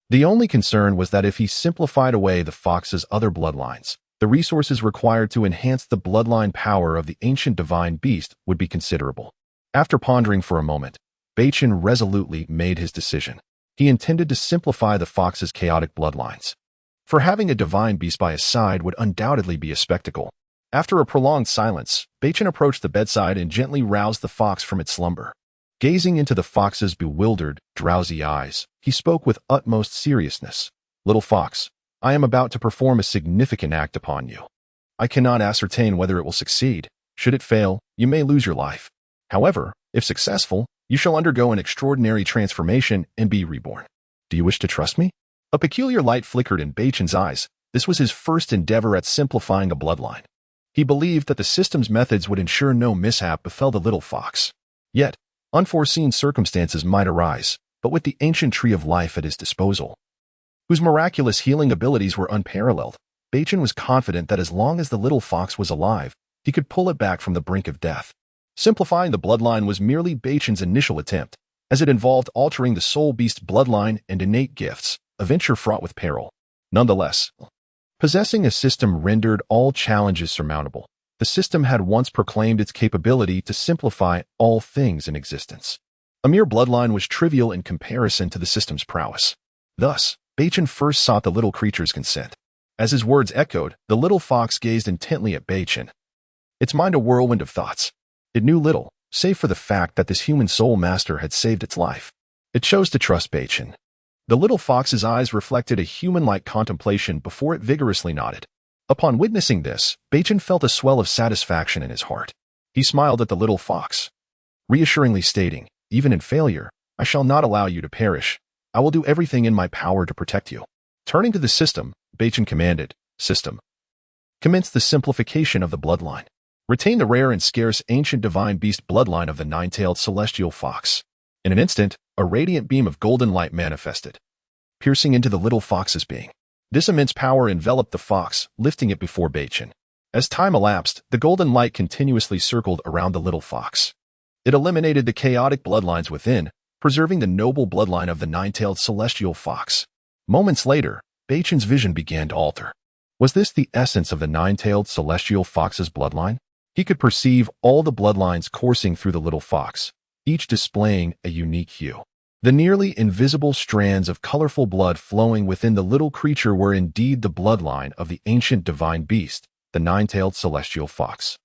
the only concern was that if he simplified away the fox's other bloodlines, the resources required to enhance the bloodline power of the ancient divine beast would be considerable. After pondering for a moment, Beichen resolutely made his decision. He intended to simplify the fox's chaotic bloodlines. For having a divine beast by his side would undoubtedly be a spectacle. After a prolonged silence, Beichen approached the bedside and gently roused the fox from its slumber. Gazing into the fox's bewildered, drowsy eyes, he spoke with utmost seriousness. "Little fox, I am about to perform a significant act upon you. I cannot ascertain whether it will succeed. Should it fail, you may lose your life. However, if successful, you shall undergo an extraordinary transformation and be reborn. Do you wish to trust me?" A peculiar light flickered in Beichen's eyes. This was his first endeavor at simplifying a bloodline. He believed that the system's methods would ensure no mishap befell the little fox. Yet, unforeseen circumstances might arise, but with the ancient tree of life at his disposal, whose miraculous healing abilities were unparalleled, Beichen was confident that as long as the little fox was alive, he could pull it back from the brink of death. Simplifying the bloodline was merely Beichen's initial attempt, as it involved altering the soul beast bloodline and innate gifts, a venture fraught with peril. Nonetheless, possessing a system rendered all challenges surmountable. The system had once proclaimed its capability to simplify all things in existence. A mere bloodline was trivial in comparison to the system's prowess. Thus, Beichen first sought the little creature's consent. As his words echoed, the little fox gazed intently at Beichen. its mind a whirlwind of thoughts. It knew little, save for the fact that this human soul master had saved its life. It chose to trust Beichen. The little fox's eyes reflected a human-like contemplation before it vigorously nodded. Upon witnessing this, Beichen felt a swell of satisfaction in his heart. He smiled at the little fox, reassuringly stating, "Even in failure, I shall not allow you to perish. I will do everything in my power to protect you." Turning to the system, Beichen commanded, "System, commence the simplification of the bloodline. Retain the rare and scarce ancient divine beast bloodline of the nine-tailed celestial fox." In an instant, a radiant beam of golden light manifested, piercing into the little fox's being. This immense power enveloped the fox, lifting it before Beichen. As time elapsed, the golden light continuously circled around the little fox. It eliminated the chaotic bloodlines within, preserving the noble bloodline of the nine-tailed celestial fox. Moments later, Beichen's vision began to alter. Was this the essence of the nine-tailed celestial fox's bloodline? He could perceive all the bloodlines coursing through the little fox, each displaying a unique hue. The nearly invisible strands of colorful blood flowing within the little creature were indeed the bloodline of the ancient divine beast, the nine-tailed celestial fox.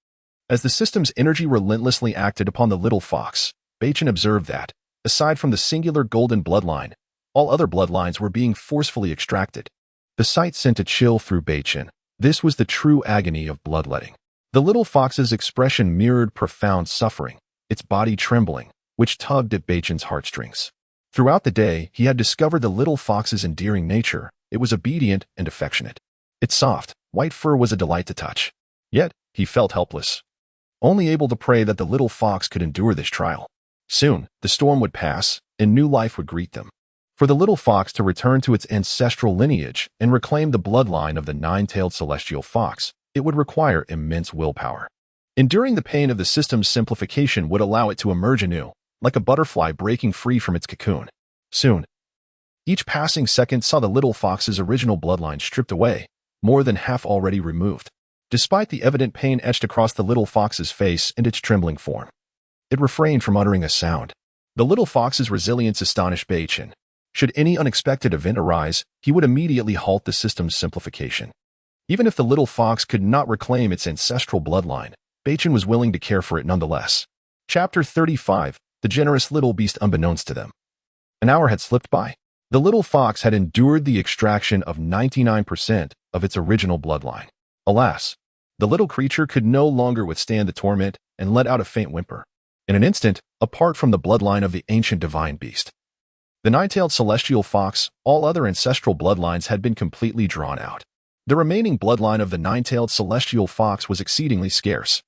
As the system's energy relentlessly acted upon the little fox, Beichen observed that, aside from the singular golden bloodline, all other bloodlines were being forcefully extracted. The sight sent a chill through Beichen. This was the true agony of bloodletting. The little fox's expression mirrored profound suffering, its body trembling, which tugged at Beichen's heartstrings. Throughout the day, he had discovered the little fox's endearing nature. It was obedient and affectionate. Its soft, white fur was a delight to touch. Yet, he felt helpless, only able to pray that the little fox could endure this trial. Soon, the storm would pass, and new life would greet them. For the little fox to return to its ancestral lineage and reclaim the bloodline of the nine-tailed celestial fox, it would require immense willpower. Enduring the pain of the system's simplification would allow it to emerge anew, like a butterfly breaking free from its cocoon. Soon, each passing second saw the little fox's original bloodline stripped away, more than half already removed. Despite the evident pain etched across the little fox's face and its trembling form, it refrained from uttering a sound. The little fox's resilience astonished Beichen. Should any unexpected event arise, he would immediately halt the system's simplification. Even if the little fox could not reclaim its ancestral bloodline, Beichen was willing to care for it nonetheless. Chapter 35, The Generous Little Beast. Unbeknownst to them, an hour had slipped by. The little fox had endured the extraction of 99% of its original bloodline. Alas, the little creature could no longer withstand the torment and let out a faint whimper. In an instant, apart from the bloodline of the ancient divine beast, the nine-tailed celestial fox, all other ancestral bloodlines had been completely drawn out. The remaining bloodline of the nine-tailed celestial fox was exceedingly scarce,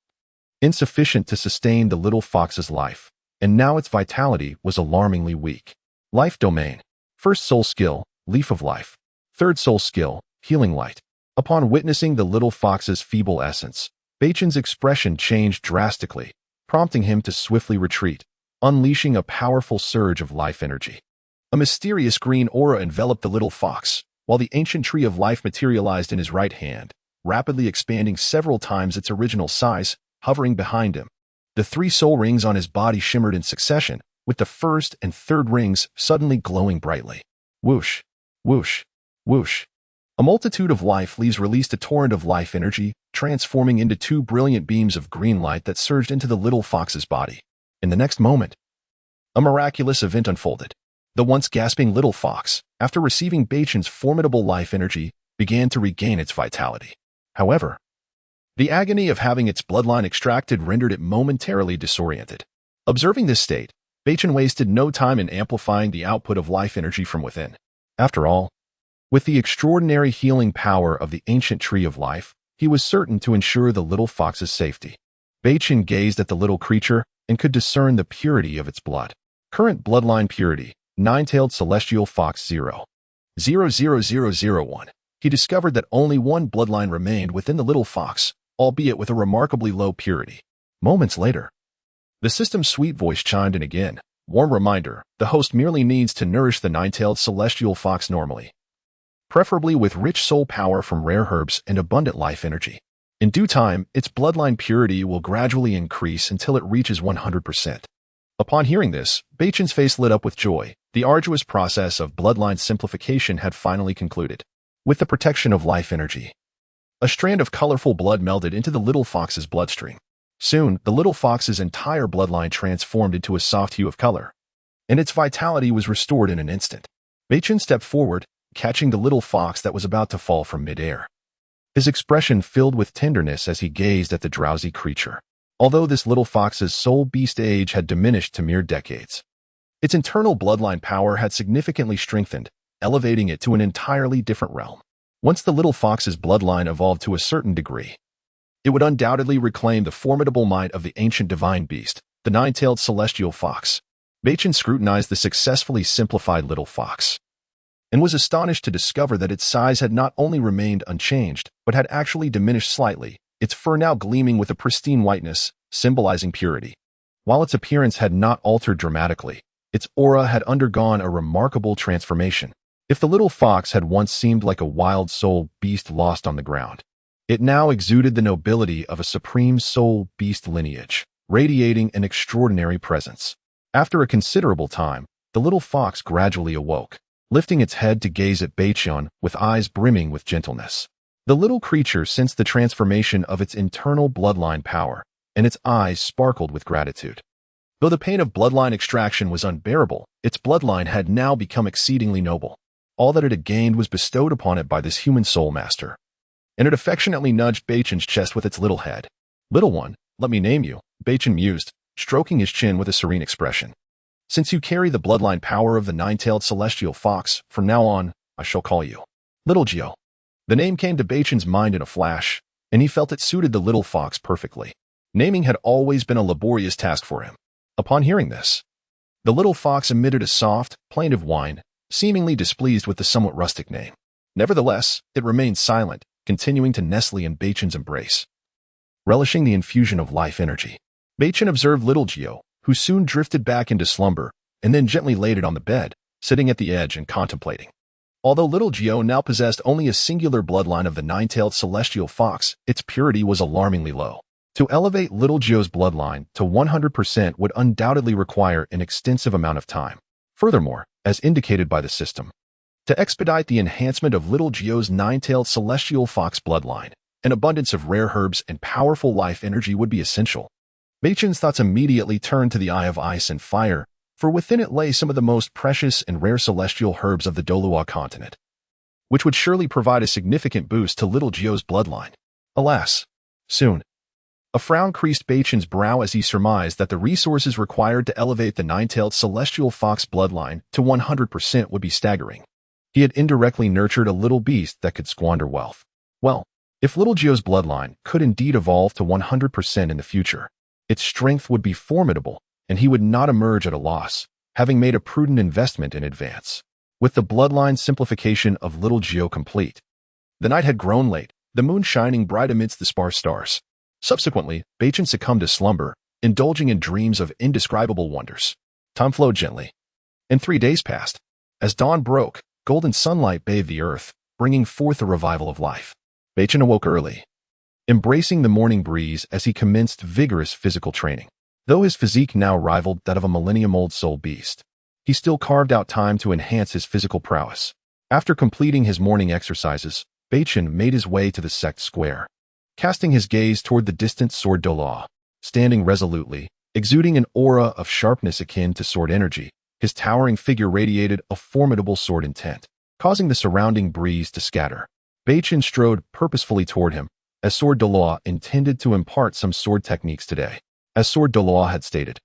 insufficient to sustain the little fox's life, and now its vitality was alarmingly weak. Life domain. First soul skill, Leaf of Life. Third soul skill, Healing Light. Upon witnessing the little fox's feeble essence, Beichen's expression changed drastically, prompting him to swiftly retreat, unleashing a powerful surge of life energy. A mysterious green aura enveloped the little fox, while the ancient tree of life materialized in his right hand, rapidly expanding several times its original size, hovering behind him. The 3 soul rings on his body shimmered in succession, with the first and third rings suddenly glowing brightly. Whoosh, whoosh, whoosh. A multitude of life leaves released a torrent of life energy, transforming into 2 brilliant beams of green light that surged into the little fox's body. In the next moment, a miraculous event unfolded. The once gasping little fox, after receiving Beichen's formidable life energy, began to regain its vitality. However, the agony of having its bloodline extracted rendered it momentarily disoriented. Observing this state, Beichen wasted no time in amplifying the output of life energy from within. After all, with the extraordinary healing power of the ancient tree of life, he was certain to ensure the little fox's safety. Beichen gazed at the little creature and could discern the purity of its blood. Current bloodline purity, Nine-tailed celestial fox 0.00001. He discovered that only one bloodline remained within the little fox, albeit with a remarkably low purity. Moments later, the system's sweet voice chimed in again. Warm reminder, the host merely needs to nourish the nine-tailed celestial fox normally, preferably with rich soul power from rare herbs and abundant life energy. In due time, its bloodline purity will gradually increase until it reaches 100%. Upon hearing this, Beichen's face lit up with joy. The arduous process of bloodline simplification had finally concluded. With the protection of life energy, A strand of colorful blood melted into the little fox's bloodstream. Soon, the little fox's entire bloodline transformed into a soft hue of color, and its vitality was restored in an instant. Beichen stepped forward, catching the little fox that was about to fall from midair. His expression filled with tenderness as he gazed at the drowsy creature. Although this little fox's soul beast age had diminished to mere decades, its internal bloodline power had significantly strengthened, elevating it to an entirely different realm. Once the little fox's bloodline evolved to a certain degree, it would undoubtedly reclaim the formidable might of the ancient divine beast, the nine-tailed celestial fox. Beichen scrutinized the successfully simplified little fox and was astonished to discover that its size had not only remained unchanged, but had actually diminished slightly, its fur now gleaming with a pristine whiteness, symbolizing purity. While its appearance had not altered dramatically, its aura had undergone a remarkable transformation. If the little fox had once seemed like a wild soul beast lost on the ground, it now exuded the nobility of a supreme soul beast lineage, radiating an extraordinary presence. After a considerable time, the little fox gradually awoke, lifting its head to gaze at Beichen with eyes brimming with gentleness. The little creature sensed the transformation of its internal bloodline power, and its eyes sparkled with gratitude. Though the pain of bloodline extraction was unbearable, its bloodline had now become exceedingly noble. All that it had gained was bestowed upon it by this human soul master, and it affectionately nudged Beichen's chest with its little head. "Little one, let me name you," Beichen mused, stroking his chin with a serene expression. "Since you carry the bloodline power of the nine-tailed celestial fox, from now on, I shall call you Little Geo." The name came to Beichen's mind in a flash, and he felt it suited the little fox perfectly. Naming had always been a laborious task for him. Upon hearing this, the little fox emitted a soft, plaintive whine, seemingly displeased with the somewhat rustic name. Nevertheless, it remained silent, continuing to nestle in Beichen's embrace, relishing the infusion of life energy. Beichen observed little Geo, who soon drifted back into slumber, and then gently laid it on the bed, sitting at the edge and contemplating. Although little Geo now possessed only a singular bloodline of the nine-tailed celestial fox, its purity was alarmingly low. To elevate little Geo's bloodline to 100% would undoubtedly require an extensive amount of time. Furthermore, as indicated by the system, to expedite the enhancement of little Geo's nine-tailed celestial fox bloodline, an abundance of rare herbs and powerful life energy would be essential. Beichen's thoughts immediately turned to the Eye of Ice and Fire, for within it lay some of the most precious and rare celestial herbs of the Douluo Continent, which would surely provide a significant boost to little Geo's bloodline. Alas, soon, a frown creased Beichen's brow as he surmised that the resources required to elevate the nine-tailed celestial fox bloodline to 100% would be staggering. He had indirectly nurtured a little beast that could squander wealth. Well, if little Geo's bloodline could indeed evolve to 100% in the future, its strength would be formidable, and he would not emerge at a loss, having made a prudent investment in advance. With the bloodline simplification of little Geo complete, the night had grown late, the moon shining bright amidst the sparse stars. Subsequently, Beichen succumbed to slumber, indulging in dreams of indescribable wonders. Time flowed gently, and 3 days passed. As dawn broke, golden sunlight bathed the earth, bringing forth a revival of life. Beichen awoke early, embracing the morning breeze as he commenced vigorous physical training. Though his physique now rivaled that of a millennium-old soul beast, he still carved out time to enhance his physical prowess. After completing his morning exercises, Beichen made his way to the sect square, casting his gaze toward the distant sword Douluo. Standing resolutely, exuding an aura of sharpness akin to sword energy, his towering figure radiated a formidable sword intent, causing the surrounding breeze to scatter. Beichen strode purposefully toward him, as Sword Douluo intended to impart some sword techniques today. As Sword Douluo had stated,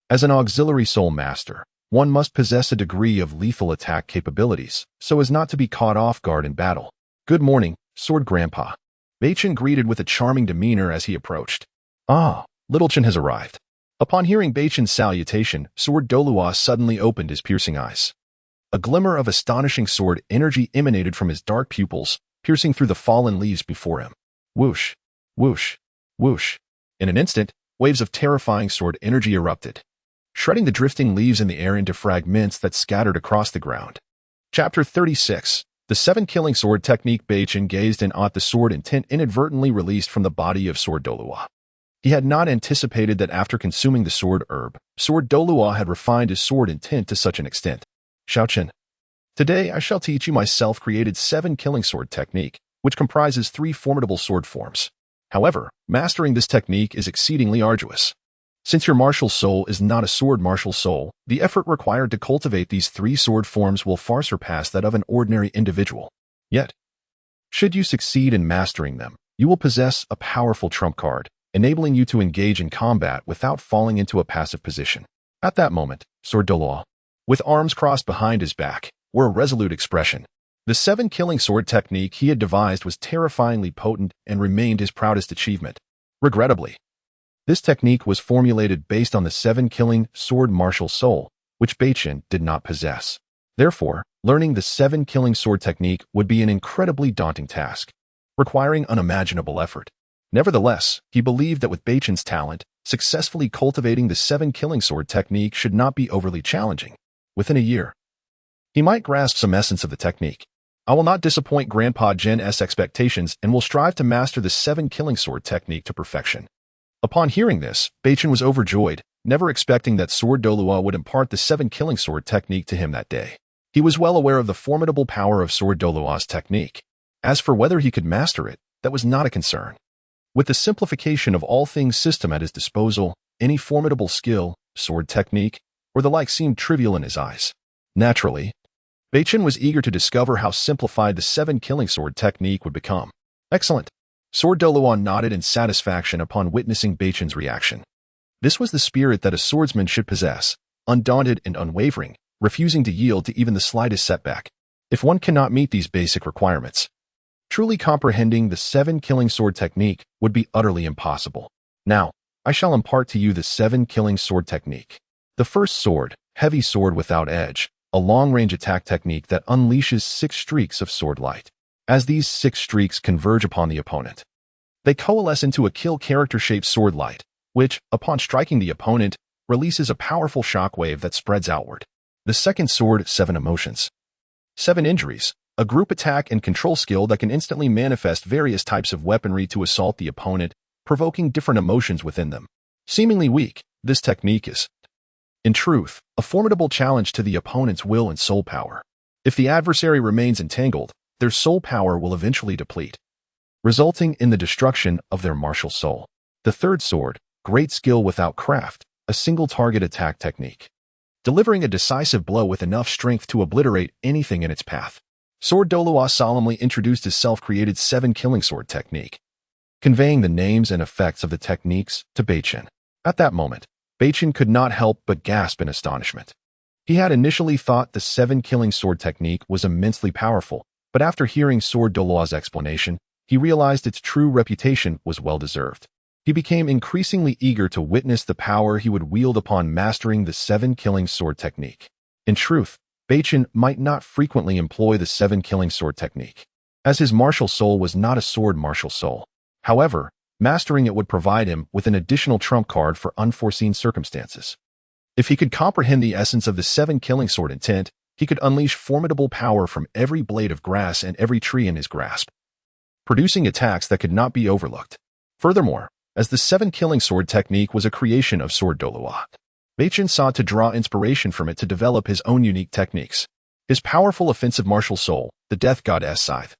as an auxiliary soul master, one must possess a degree of lethal attack capabilities, so as not to be caught off guard in battle. "Good morning, Sword Grandpa," Beichen greeted with a charming demeanor as he approached. "Ah, Little Chen has arrived." Upon hearing Beichen's salutation, Sword Douluo suddenly opened his piercing eyes. A glimmer of astonishing sword energy emanated from his dark pupils, piercing through the fallen leaves before him. Whoosh, whoosh, whoosh. In an instant, waves of terrifying sword energy erupted, shredding the drifting leaves in the air into fragments that scattered across the ground. Chapter 36. The 7 Killing Sword Technique. Beichen gazed in awe at the sword intent inadvertently released from the body of Sword Douluo. He had not anticipated that after consuming the sword herb, Sword Douluo had refined his sword intent to such an extent. "Xiaochen, today I shall teach you my self-created 7 Killing Sword Technique, which comprises 3 formidable sword forms. However, mastering this technique is exceedingly arduous. Since your martial soul is not a sword martial soul, the effort required to cultivate these 3 sword forms will far surpass that of an ordinary individual. Yet, should you succeed in mastering them, you will possess a powerful trump card, enabling you to engage in combat without falling into a passive position. At that moment, Sword Douluo, with arms crossed behind his back, wore a resolute expression. The 7 killing sword technique he had devised was terrifyingly potent and remained his proudest achievement. Regrettably, this technique was formulated based on the 7 killing sword martial soul, which Beichen did not possess. Therefore, learning the 7 killing sword technique would be an incredibly daunting task, requiring unimaginable effort. Nevertheless, he believed that with Beichen's talent, successfully cultivating the 7 killing sword technique should not be overly challenging. Within a year, he might grasp some essence of the technique. I will not disappoint Grandpa Gen's expectations and will strive to master the 7 killing sword technique to perfection. Upon hearing this, Beichen was overjoyed, never expecting that Sword Douluo would impart the 7 killing sword technique to him that day. He was well aware of the formidable power of Sword Douluo's technique. As for whether he could master it, that was not a concern. With the simplification of all things system at his disposal, any formidable skill, sword technique, or the like seemed trivial in his eyes. Naturally, Beichen was eager to discover how simplified the 7 killing sword technique would become. Excellent. Sword Douluo nodded in satisfaction upon witnessing Beichen's reaction. This was the spirit that a swordsman should possess, undaunted and unwavering, refusing to yield to even the slightest setback. If one cannot meet these basic requirements, truly comprehending the 7 killing sword technique would be utterly impossible. Now, I shall impart to you the 7 killing sword technique. The first sword, heavy sword without edge, a long-range attack technique that unleashes 6 streaks of sword light. As these 6 streaks converge upon the opponent, they coalesce into a kill character-shaped sword light, which, upon striking the opponent, releases a powerful shockwave that spreads outward. The second sword, 7 emotions. 7 injuries, a group attack and control skill that can instantly manifest various types of weaponry to assault the opponent, provoking different emotions within them. Seemingly weak, this technique is, in truth, a formidable challenge to the opponent's will and soul power. If the adversary remains entangled, their soul power will eventually deplete, resulting in the destruction of their martial soul. The third sword, great skill without craft, a single target attack technique, delivering a decisive blow with enough strength to obliterate anything in its path. Sword Douluo solemnly introduced his self-created 7 killing sword technique, conveying the names and effects of the techniques to Beichen. At that moment, Beichen could not help but gasp in astonishment. He had initially thought the 7 killing sword technique was immensely powerful, but after hearing Sword Douluo's explanation, he realized its true reputation was well-deserved. He became increasingly eager to witness the power he would wield upon mastering the 7 killing sword technique. In truth, Beichen might not frequently employ the 7 killing sword technique, as his martial soul was not a sword martial soul. However, mastering it would provide him with an additional trump card for unforeseen circumstances. If he could comprehend the essence of the 7 killing sword intent, he could unleash formidable power from every blade of grass and every tree in his grasp, producing attacks that could not be overlooked. Furthermore, as the 7 killing sword technique was a creation of Sword Douluo, Beichen sought to draw inspiration from it to develop his own unique techniques. His powerful offensive martial soul, the Death Goddess Scythe,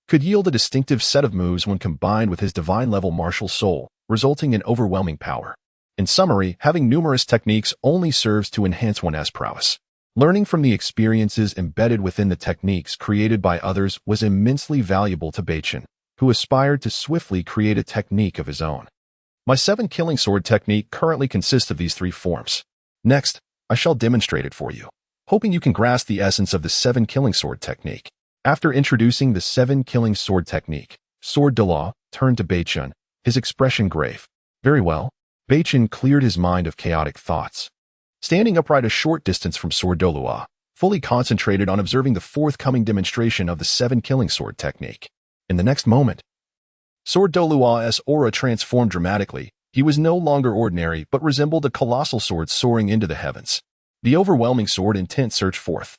could yield a distinctive set of moves when combined with his divine-level martial soul, resulting in overwhelming power. In summary, having numerous techniques only serves to enhance one's prowess. Learning from the experiences embedded within the techniques created by others was immensely valuable to Beichen, who aspired to swiftly create a technique of his own. My 7 killing sword technique currently consists of these 3 forms. Next, I shall demonstrate it for you, hoping you can grasp the essence of the 7 killing sword technique. After introducing the 7 killing sword technique, Sword Douluo turned to Beichen, his expression grave. Very well. Beichen cleared his mind of chaotic thoughts. Standing upright a short distance from Sword Douluo, fully concentrated on observing the forthcoming demonstration of the 7 killing sword technique. In the next moment, Sword Douluo's aura transformed dramatically. He was no longer ordinary, but resembled a colossal sword soaring into the heavens. The overwhelming sword intent surged forth,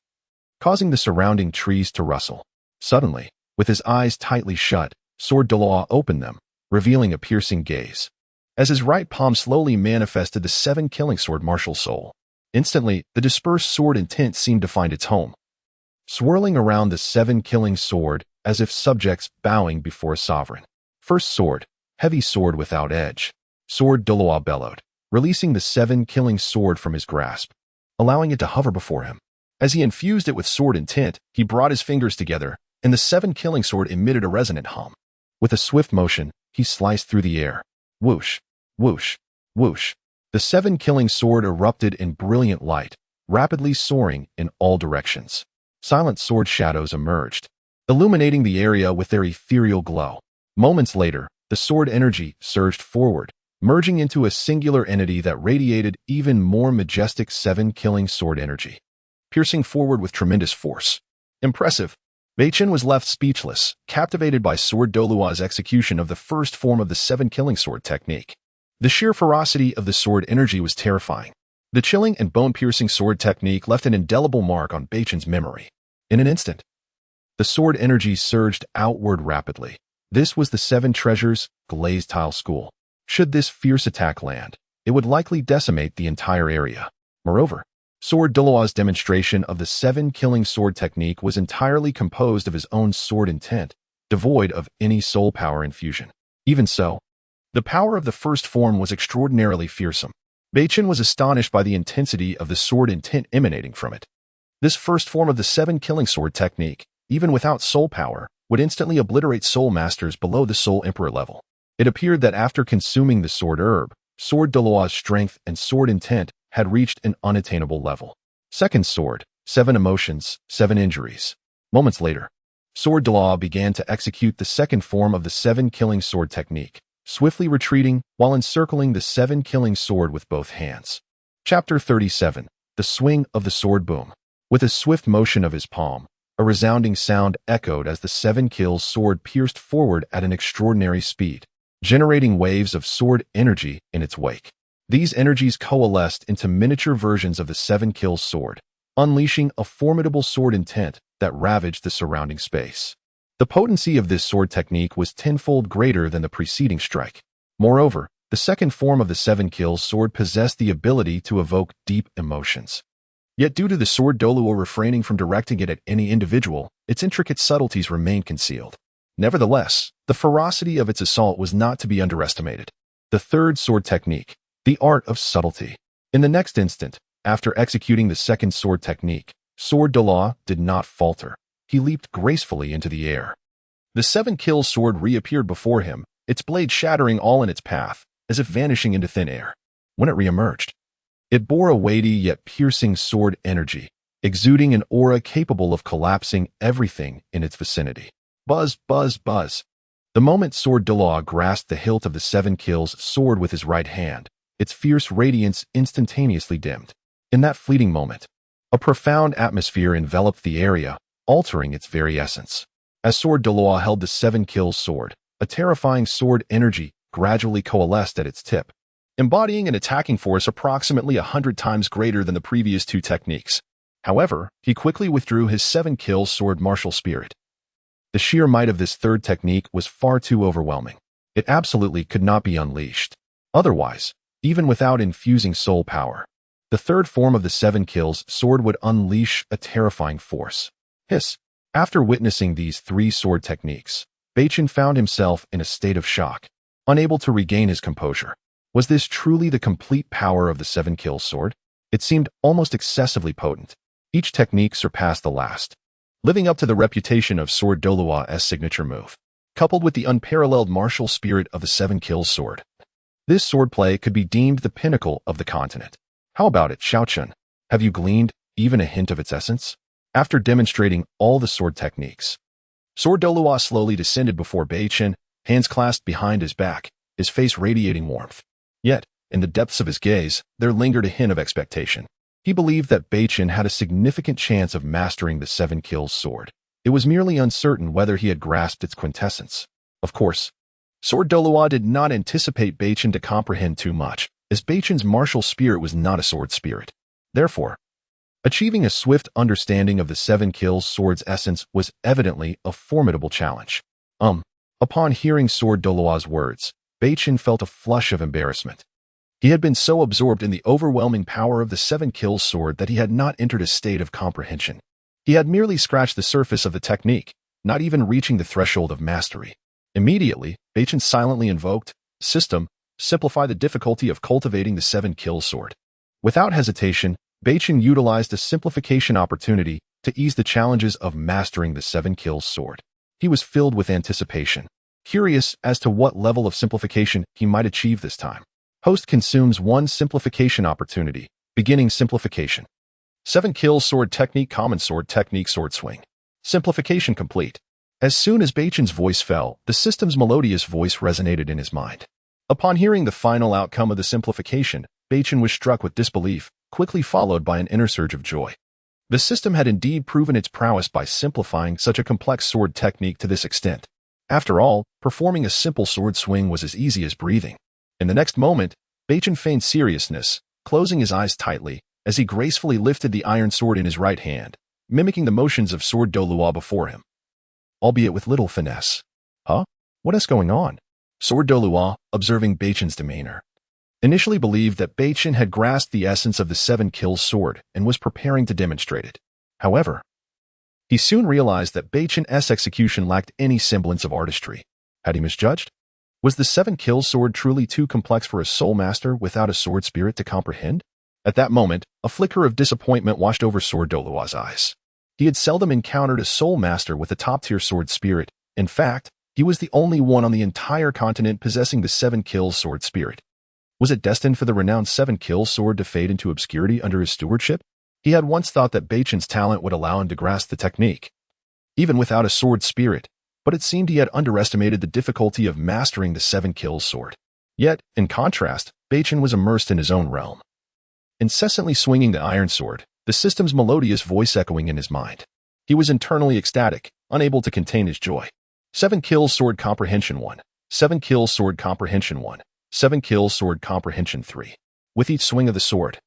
causing the surrounding trees to rustle. Suddenly, with his eyes tightly shut, Sword Douluo opened them, revealing a piercing gaze. As his right palm slowly manifested the 7 killing sword martial soul, instantly, the dispersed sword intent seemed to find its home. Swirling around the 7 killing sword, as if subjects bowing before a sovereign. First sword, heavy sword without edge. Sword Douluo bellowed, releasing the 7-killing sword from his grasp, allowing it to hover before him. As he infused it with sword intent, he brought his fingers together, and the 7-killing sword emitted a resonant hum. With a swift motion, he sliced through the air. Whoosh, whoosh, whoosh. The 7-killing sword erupted in brilliant light, rapidly soaring in all directions. Silent sword shadows emerged, illuminating the area with their ethereal glow. Moments later, the sword energy surged forward, merging into a singular entity that radiated even more majestic 7-killing sword energy, piercing forward with tremendous force. Impressive. Beichen was left speechless, captivated by Sword Douluo's execution of the first form of the 7-killing sword technique. The sheer ferocity of the sword energy was terrifying. The chilling and bone-piercing sword technique left an indelible mark on Beichen's memory. In an instant, the sword energy surged outward rapidly. This was the 7 Treasures glazed tile school. Should this fierce attack land, it would likely decimate the entire area. Moreover, Sword Douluo's demonstration of the 7-killing sword technique was entirely composed of his own sword intent, devoid of any soul power infusion. Even so, the power of the first form was extraordinarily fearsome. Beichen was astonished by the intensity of the sword intent emanating from it. This first form of the 7-killing sword technique, even without soul power, would instantly obliterate soul masters below the soul emperor level. It appeared that after consuming the sword herb, Sword Douluo's strength and sword intent had reached an unattainable level. Second sword, 7 emotions, 7 injuries. Moments later, Sword Douluo began to execute the second form of the 7-killing sword technique, swiftly retreating while encircling the 7-killing sword with both hands. Chapter 37. The Swing of the Sword Boom. With a swift motion of his palm, a resounding sound echoed as the 7-kill sword pierced forward at an extraordinary speed, generating waves of sword energy in its wake. These energies coalesced into miniature versions of the 7-kill sword, unleashing a formidable sword intent that ravaged the surrounding space. The potency of this sword technique was tenfold greater than the preceding strike. Moreover, the second form of the 7-kill sword possessed the ability to evoke deep emotions. Yet due to the Sword Douluo refraining from directing it at any individual, its intricate subtleties remained concealed. Nevertheless, the ferocity of its assault was not to be underestimated. The third sword technique, the art of subtlety. In the next instant, after executing the second sword technique, Sword Douluo did not falter. He leaped gracefully into the air. The 7-kill sword reappeared before him, its blade shattering all in its path, as if vanishing into thin air. When it reemerged, it bore a weighty yet piercing sword energy, exuding an aura capable of collapsing everything in its vicinity. Buzz, buzz, buzz. The moment Sword Douluo grasped the hilt of the 7-kill's sword with his right hand, its fierce radiance instantaneously dimmed. In that fleeting moment, a profound atmosphere enveloped the area, altering its very essence. As Sword Douluo held the 7-kill sword, a terrifying sword energy gradually coalesced at its tip, embodying an attacking force approximately 100 times greater than the previous 2 techniques. However, he quickly withdrew his 7-kill sword martial spirit. The sheer might of this third technique was far too overwhelming. It absolutely could not be unleashed. Otherwise, even without infusing soul power, the third form of the 7-kill's sword would unleash a terrifying force. Hiss. After witnessing these 3 sword techniques, Beichen found himself in a state of shock, unable to regain his composure. Was this truly the complete power of the 7-kill sword? It seemed almost excessively potent. Each technique surpassed the last, living up to the reputation of Sword Douluo's signature move. Coupled with the unparalleled martial spirit of the 7-kill sword, this swordplay could be deemed the pinnacle of the continent. How about it, Xiaochun? Have you gleaned even a hint of its essence? After demonstrating all the sword techniques, Sword Douluo slowly descended before Beichen, hands clasped behind his back, his face radiating warmth. Yet, in the depths of his gaze, there lingered a hint of expectation. He believed that Beichen had a significant chance of mastering the 7-kill sword. It was merely uncertain whether he had grasped its quintessence. Of course, Sword Douluo did not anticipate Beichen to comprehend too much, as Beichen's martial spirit was not a sword spirit. Therefore, achieving a swift understanding of the 7-kill sword's essence was evidently a formidable challenge. Upon hearing Sword Douluo's words, Beichen felt a flush of embarrassment. He had been so absorbed in the overwhelming power of the 7-kill sword that he had not entered a state of comprehension. He had merely scratched the surface of the technique, not even reaching the threshold of mastery. Immediately, Beichen silently invoked, System, simplify the difficulty of cultivating the 7-kill sword. Without hesitation, Beichen utilized a simplification opportunity to ease the challenges of mastering the 7-kill sword. He was filled with anticipation, curious as to what level of simplification he might achieve this time. Host consumes one simplification opportunity, beginning simplification. 7-kill sword technique, common sword technique, sword swing. Simplification complete. As soon as Beichen's voice fell, the system's melodious voice resonated in his mind. Upon hearing the final outcome of the simplification, Beichen was struck with disbelief, quickly followed by an inner surge of joy. The system had indeed proven its prowess by simplifying such a complex sword technique to this extent. After all, performing a simple sword swing was as easy as breathing. In the next moment, Beichen feigned seriousness, closing his eyes tightly, as he gracefully lifted the iron sword in his right hand, mimicking the motions of sword Douluo before him, albeit with little finesse. Huh? What is going on? Sword Douluo, observing Beichen's demeanor, initially believed that Beichen had grasped the essence of the 7-kill sword and was preparing to demonstrate it. However, he soon realized that Beichen's execution lacked any semblance of artistry. Had he misjudged? Was the 7-kill sword truly too complex for a soul master without a sword spirit to comprehend? At that moment, a flicker of disappointment washed over Sword Douluo's eyes. He had seldom encountered a soul master with a top-tier sword spirit. In fact, he was the only one on the entire continent possessing the 7-kill sword spirit. Was it destined for the renowned 7-kill sword to fade into obscurity under his stewardship? He had once thought that Beichen's talent would allow him to grasp the technique, even without a sword spirit, but it seemed he had underestimated the difficulty of mastering the 7-kill sword. Yet, in contrast, Beichen was immersed in his own realm, incessantly swinging the iron sword, the system's melodious voice echoing in his mind. He was internally ecstatic, unable to contain his joy. 7-kill sword comprehension 1. 7-kill sword comprehension 1. 7-kill sword comprehension 3. With each swing of the sword,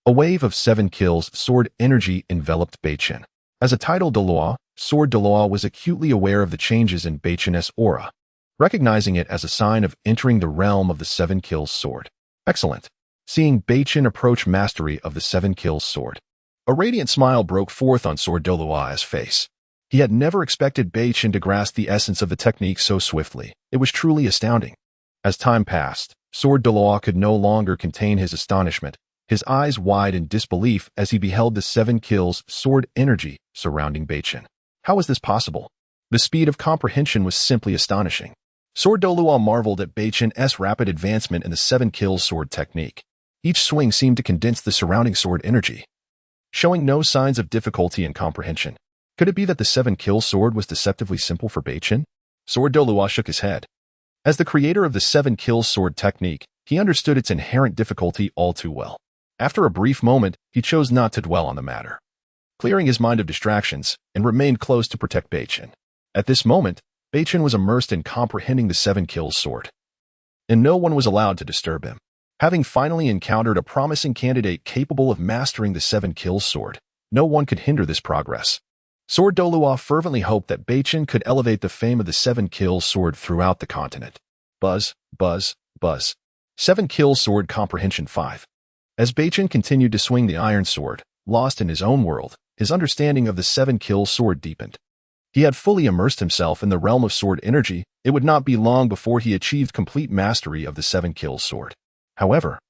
a wave of 7 kills sword energy enveloped Beichen. As a title Douluo, Sword Douluo was acutely aware of the changes in Beichen's aura, recognizing it as a sign of entering the realm of the 7-kill sword. Excellent. Seeing Beichen approach mastery of the 7-kill sword, a radiant smile broke forth on Sword Douluo's face. He had never expected Beichen to grasp the essence of the technique so swiftly. It was truly astounding. As time passed, Sword Douluo could no longer contain his astonishment, his eyes wide in disbelief as he beheld the 7 kills sword energy surrounding Beichen. How was this possible? The speed of comprehension was simply astonishing. Sword Douluo marveled at Beichen's rapid advancement in the 7-kill sword technique. Each swing seemed to condense the surrounding sword energy, showing no signs of difficulty in comprehension. Could it be that the 7-kill sword was deceptively simple for Beichen? Sword Douluo shook his head. As the creator of the 7-kill sword technique, he understood its inherent difficulty all too well. After a brief moment, he chose not to dwell on the matter, clearing his mind of distractions, and remained close to protect Beichen. At this moment, Beichen was immersed in comprehending the 7-kill sword, and no one was allowed to disturb him. Having finally encountered a promising candidate capable of mastering the 7-kill sword, no one could hinder this progress. Sword Douluo fervently hoped that Beichen could elevate the fame of the 7-kill sword throughout the continent. Buzz, buzz, buzz. 7-kill sword comprehension 5. As Beichen continued to swing the iron sword, lost in his own world, his understanding of the 7-kill sword deepened. He had fully immersed himself in the realm of sword energy. It would not be long before he achieved complete mastery of the 7-kill sword. However,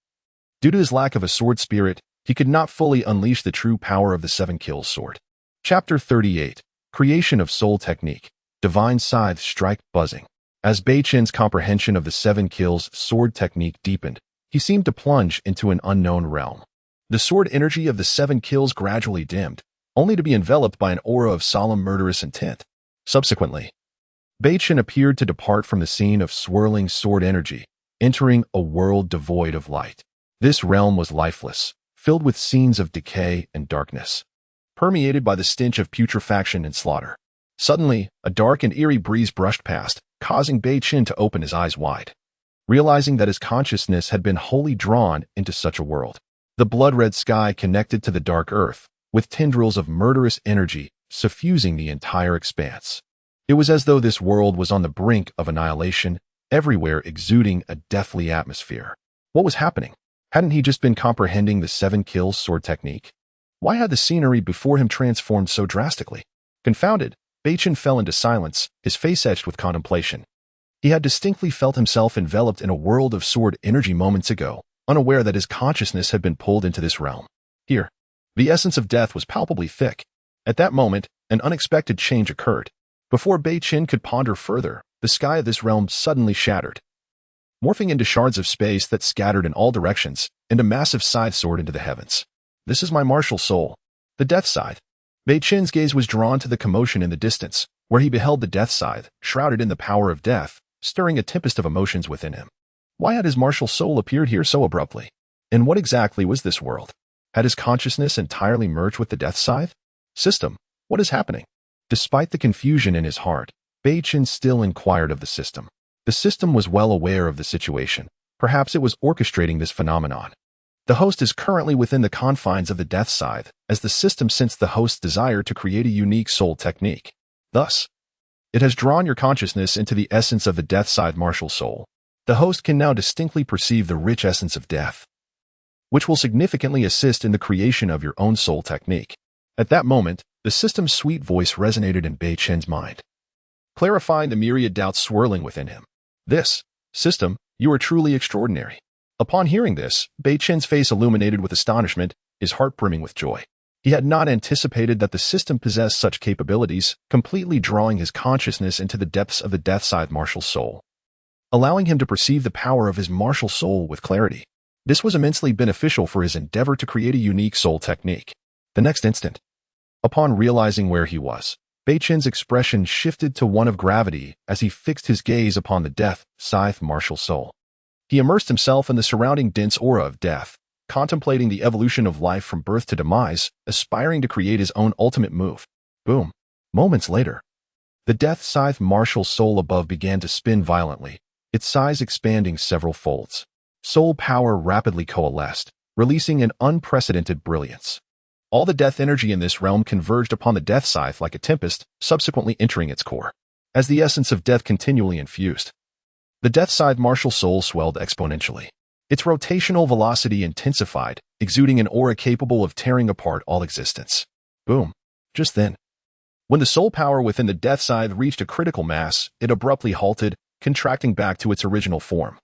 due to his lack of a sword spirit, he could not fully unleash the true power of the 7-kill sword. Chapter 38. Creation of Soul Technique. Divine Scythe Strike Buzzing. As Beichen's comprehension of the 7-kills sword technique deepened, he seemed to plunge into an unknown realm. The sword energy of the 7 kills gradually dimmed, only to be enveloped by an aura of solemn murderous intent. Subsequently, Beichen appeared to depart from the scene of swirling sword energy, entering a world devoid of light. This realm was lifeless, filled with scenes of decay and darkness, permeated by the stench of putrefaction and slaughter. Suddenly, a dark and eerie breeze brushed past, causing Beichen to open his eyes wide, realizing that his consciousness had been wholly drawn into such a world. The blood-red sky connected to the dark earth, with tendrils of murderous energy suffusing the entire expanse. It was as though this world was on the brink of annihilation, everywhere exuding a deathly atmosphere. What was happening? Hadn't he just been comprehending the 7-kills sword technique? Why had the scenery before him transformed so drastically? Confounded, Beichen fell into silence, his face etched with contemplation. He had distinctly felt himself enveloped in a world of sword energy moments ago, unaware that his consciousness had been pulled into this realm. Here, the essence of death was palpably thick. At that moment, an unexpected change occurred. Before Beichen could ponder further, the sky of this realm suddenly shattered, morphing into shards of space that scattered in all directions, and a massive scythe soared into the heavens. This is my martial soul, the death scythe. Beichen's gaze was drawn to the commotion in the distance, where he beheld the death scythe, shrouded in the power of death, stirring a tempest of emotions within him. Why had his martial soul appeared here so abruptly? And what exactly was this world? Had his consciousness entirely merged with the death scythe? System, what is happening? Despite the confusion in his heart, Beichen still inquired of the system. The system was well aware of the situation. Perhaps it was orchestrating this phenomenon. The host is currently within the confines of the death scythe, as the system sensed the host's desire to create a unique soul technique. Thus, it has drawn your consciousness into the essence of the death scythe martial soul. The host can now distinctly perceive the rich essence of death, which will significantly assist in the creation of your own soul technique. At that moment, the system's sweet voice resonated in Beichen's mind, clarifying the myriad doubts swirling within him. This, system, you are truly extraordinary. Upon hearing this, Beichen's face illuminated with astonishment, his heart brimming with joy. He had not anticipated that the system possessed such capabilities, completely drawing his consciousness into the depths of the death scythe martial soul, allowing him to perceive the power of his martial soul with clarity. This was immensely beneficial for his endeavor to create a unique soul technique. The next instant, upon realizing where he was, Beichen's expression shifted to one of gravity as he fixed his gaze upon the death scythe martial soul. He immersed himself in the surrounding dense aura of death, contemplating the evolution of life from birth to demise, aspiring to create his own ultimate move. Boom. Moments later, the death scythe martial soul above began to spin violently, its size expanding several folds. Soul power rapidly coalesced, releasing an unprecedented brilliance. All the death energy in this realm converged upon the death scythe like a tempest, subsequently entering its core. As the essence of death continually infused, the death scythe martial soul swelled exponentially. Its rotational velocity intensified, exuding an aura capable of tearing apart all existence. Boom. Just then, when the soul power within the death scythe reached a critical mass, it abruptly halted, contracting back to its original form.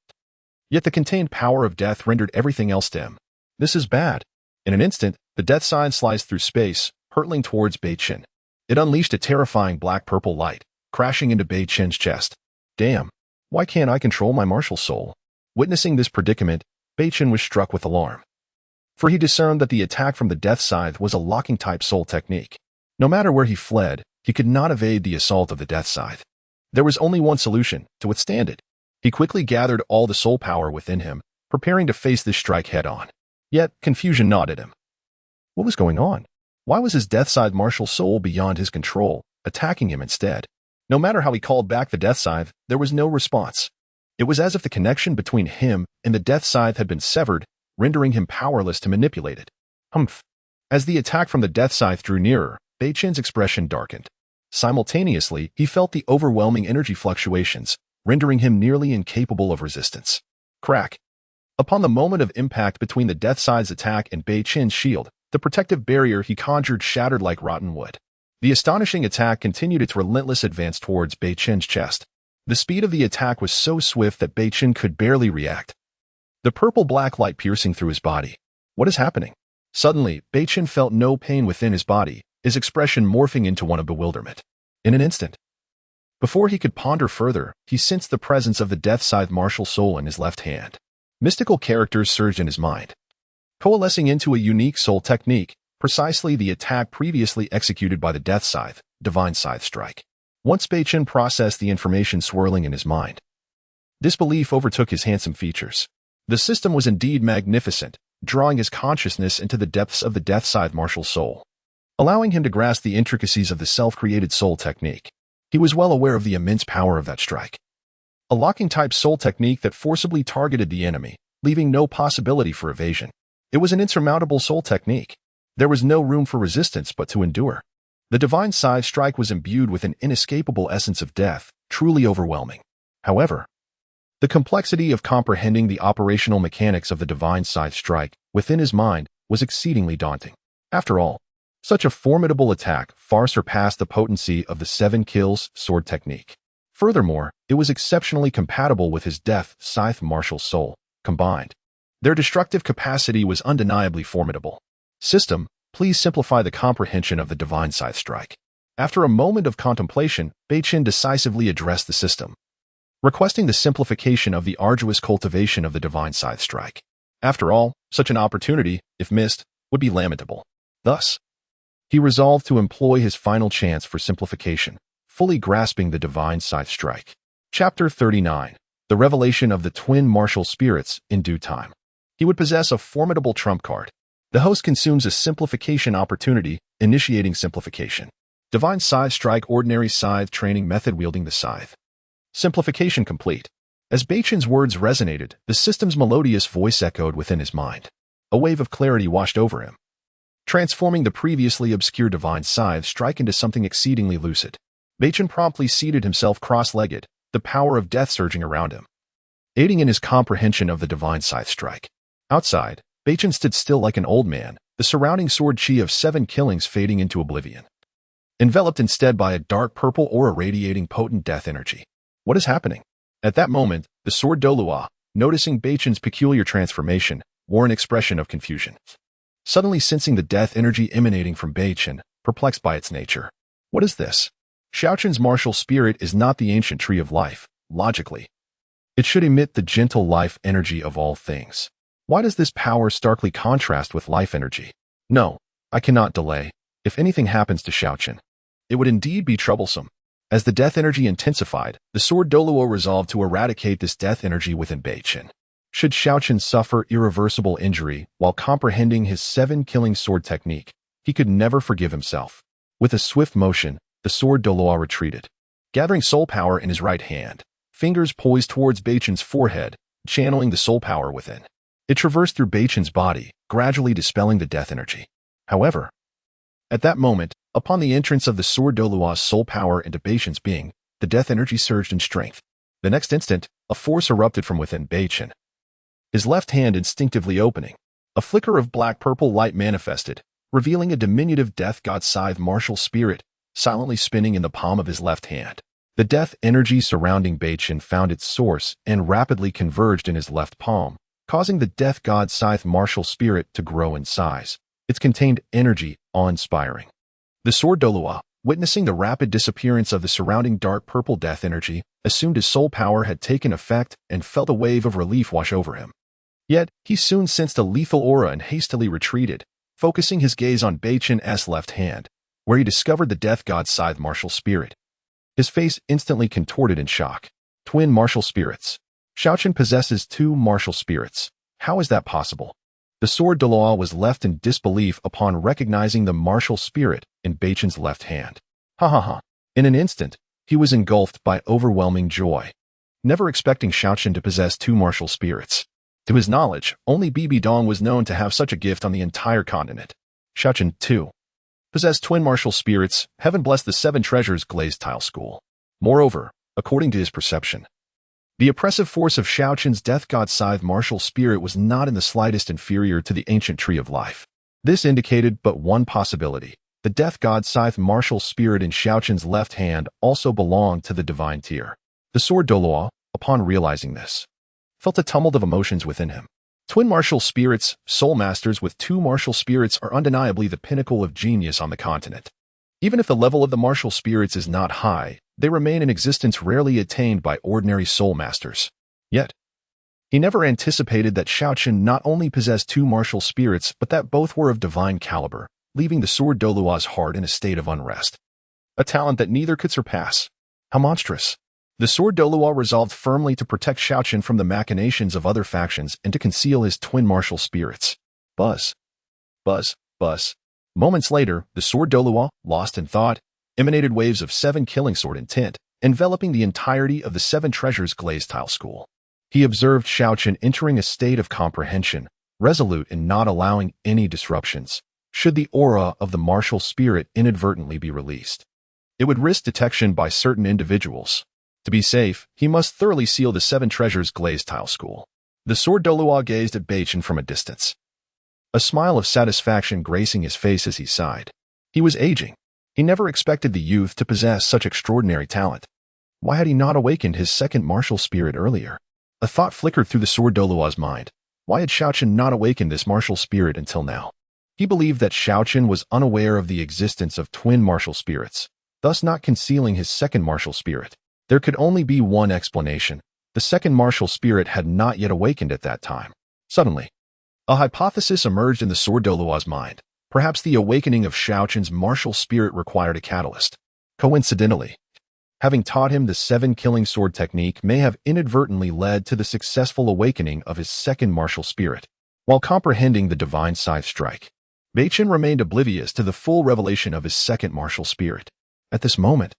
Yet the contained power of death rendered everything else dim. This is bad. In an instant, the death scythe sliced through space, hurtling towards Beichen. It unleashed a terrifying black-purple light, crashing into Beichen's chest. Damn. Why can't I control my martial soul? Witnessing this predicament, Beichen was struck with alarm, for he discerned that the attack from the death scythe was a locking-type soul technique. No matter where he fled, he could not evade the assault of the death scythe. There was only one solution to withstand it. He quickly gathered all the soul power within him, preparing to face this strike head-on. Yet, confusion gnawed at him. What was going on? Why was his death scythe martial soul beyond his control, attacking him instead? No matter how he called back the death scythe, there was no response. It was as if the connection between him and the death scythe had been severed, rendering him powerless to manipulate it. Humph. As the attack from the death scythe drew nearer, Beichen's expression darkened. Simultaneously, he felt the overwhelming energy fluctuations, rendering him nearly incapable of resistance. Crack. Upon the moment of impact between the death scythe's attack and Beichen's shield, the protective barrier he conjured shattered like rotten wood. The astonishing attack continued its relentless advance towards Beichen's chest. The speed of the attack was so swift that Beichen could barely react, the purple-black light piercing through his body. What is happening? Suddenly, Beichen felt no pain within his body, his expression morphing into one of bewilderment. In an instant, before he could ponder further, he sensed the presence of the death scythe martial soul in his left hand. Mystical characters surged in his mind, coalescing into a unique soul technique, precisely the attack previously executed by the death scythe, divine scythe strike. Once Beichen processed the information swirling in his mind, disbelief overtook his handsome features. The system was indeed magnificent, drawing his consciousness into the depths of the death scythe martial soul, allowing him to grasp the intricacies of the self-created soul technique. He was well aware of the immense power of that strike, a locking-type soul technique that forcibly targeted the enemy, leaving no possibility for evasion. It was an insurmountable soul technique. There was no room for resistance but to endure. The divine scythe strike was imbued with an inescapable essence of death, truly overwhelming. However, the complexity of comprehending the operational mechanics of the divine scythe strike within his mind was exceedingly daunting. After all, Such a formidable attack far surpassed the potency of the 7 kills sword technique. Furthermore, it was exceptionally compatible with his death scythe martial soul, combined. Their destructive capacity was undeniably formidable. System, please simplify the comprehension of the divine scythe strike. After a moment of contemplation, Beichen decisively addressed the system, requesting the simplification of the arduous cultivation of the divine scythe strike. After all, such an opportunity, if missed, would be lamentable. Thus, he resolved to employ his final chance for simplification, fully grasping the divine scythe strike. Chapter 39. The Revelation of the Twin Martial Spirits in Due Time. He would possess a formidable trump card. The host consumes a simplification opportunity, initiating simplification. Divine Scythe Strike Ordinary Scythe Training Method Wielding the Scythe. Simplification complete. As Beichen's words resonated, the system's melodious voice echoed within his mind. A wave of clarity washed over him, transforming the previously obscure Divine Scythe Strike into something exceedingly lucid. Beichen promptly seated himself cross-legged, the power of death surging around him, aiding in his comprehension of the Divine Scythe Strike. Outside, Beichen stood still like an old man, the surrounding sword chi of 7 killings fading into oblivion, enveloped instead by a dark purple aura radiating potent death energy. What is happening? At that moment, the sword Douluo, noticing Beichen's peculiar transformation, wore an expression of confusion. Suddenly sensing the death energy emanating from Beichen, perplexed by its nature. What is this? Xiaoqin's martial spirit is not the ancient tree of life, logically. It should emit the gentle life energy of all things. Why does this power starkly contrast with life energy? No, I cannot delay. If anything happens to Xiaoqin, it would indeed be troublesome. As the death energy intensified, the sword Douluo resolved to eradicate this death energy within Beichen. Should Xiaoqin suffer irreversible injury while comprehending his 7-killing sword technique, he could never forgive himself. With a swift motion, the sword Douluo retreated, gathering soul power in his right hand, fingers poised towards Beichen's forehead, channeling the soul power within. It traversed through Beichen's body, gradually dispelling the death energy. However, at that moment, upon the entrance of the sword Douluo's soul power into Beichen's being, the death energy surged in strength. The next instant, a force erupted from within Beichen, his left hand instinctively opening. A flicker of black-purple light manifested, revealing a diminutive death god scythe martial spirit, silently spinning in the palm of his left hand. The death energy surrounding Beichen found its source and rapidly converged in his left palm, causing the death god scythe martial spirit to grow in size. Its contained energy awe-inspiring. The sword Douluo, witnessing the rapid disappearance of the surrounding dark purple death energy, assumed his soul power had taken effect and felt a wave of relief wash over him. Yet, he soon sensed a lethal aura and hastily retreated, focusing his gaze on Beichen's left hand, where he discovered the death god scythe martial spirit. His face instantly contorted in shock. Twin martial spirits. Xiaoqin possesses 2 martial spirits. How is that possible? The sword Douluo was left in disbelief upon recognizing the martial spirit in Beichen's left hand. Ha ha ha. In an instant, he was engulfed by overwhelming joy, never expecting Xiaoqin to possess 2 martial spirits. To his knowledge, only Bibi Dong was known to have such a gift on the entire continent. Xiaoqin, too, possessed twin martial spirits. Heaven bless the 7 treasures glazed tile school. Moreover, according to his perception, the oppressive force of Xiaoqin's death god scythe martial spirit was not in the slightest inferior to the ancient tree of life. This indicated but one possibility. The death god scythe martial spirit in Xiaoqin's left hand also belonged to the divine tier. The sword Douluo, upon realizing this, felt a tumult of emotions within him. Twin martial spirits, soul masters with 2 martial spirits are undeniably the pinnacle of genius on the continent. Even if the level of the martial spirits is not high, they remain in existence rarely attained by ordinary soul masters. Yet, he never anticipated that Xiaoqin not only possessed 2 martial spirits but that both were of divine caliber, leaving the sword Douluo's heart in a state of unrest. A talent that neither could surpass. How monstrous. The sword Douluo resolved firmly to protect Xiaoqin from the machinations of other factions and to conceal his twin martial spirits. Buzz. Buzz. Buzz. Moments later, the sword Douluo, lost in thought, emanated waves of 7 killing sword intent, enveloping the entirety of the 7 treasures glazed tile school. He observed Xiaoqin entering a state of comprehension, resolute in not allowing any disruptions. Should the aura of the martial spirit inadvertently be released, it would risk detection by certain individuals. To be safe, he must thoroughly seal the 7 treasures glazed tile school. The sword Douluo gazed at Beichen from a distance, a smile of satisfaction gracing his face as he sighed. He was aging. He never expected the youth to possess such extraordinary talent. Why had he not awakened his second martial spirit earlier? A thought flickered through the sword Douluo's mind. Why had Xiaoqian not awakened this martial spirit until now? He believed that Xiaoqian was unaware of the existence of twin martial spirits, thus not concealing his second martial spirit. There could only be one explanation. The second martial spirit had not yet awakened at that time. Suddenly, a hypothesis emerged in the sword Douluo's mind. Perhaps the awakening of Xiaoqian's martial spirit required a catalyst. Coincidentally, having taught him the 7 killing sword technique may have inadvertently led to the successful awakening of his second martial spirit. While comprehending the divine scythe strike, Beichen remained oblivious to the full revelation of his second martial spirit. At this moment,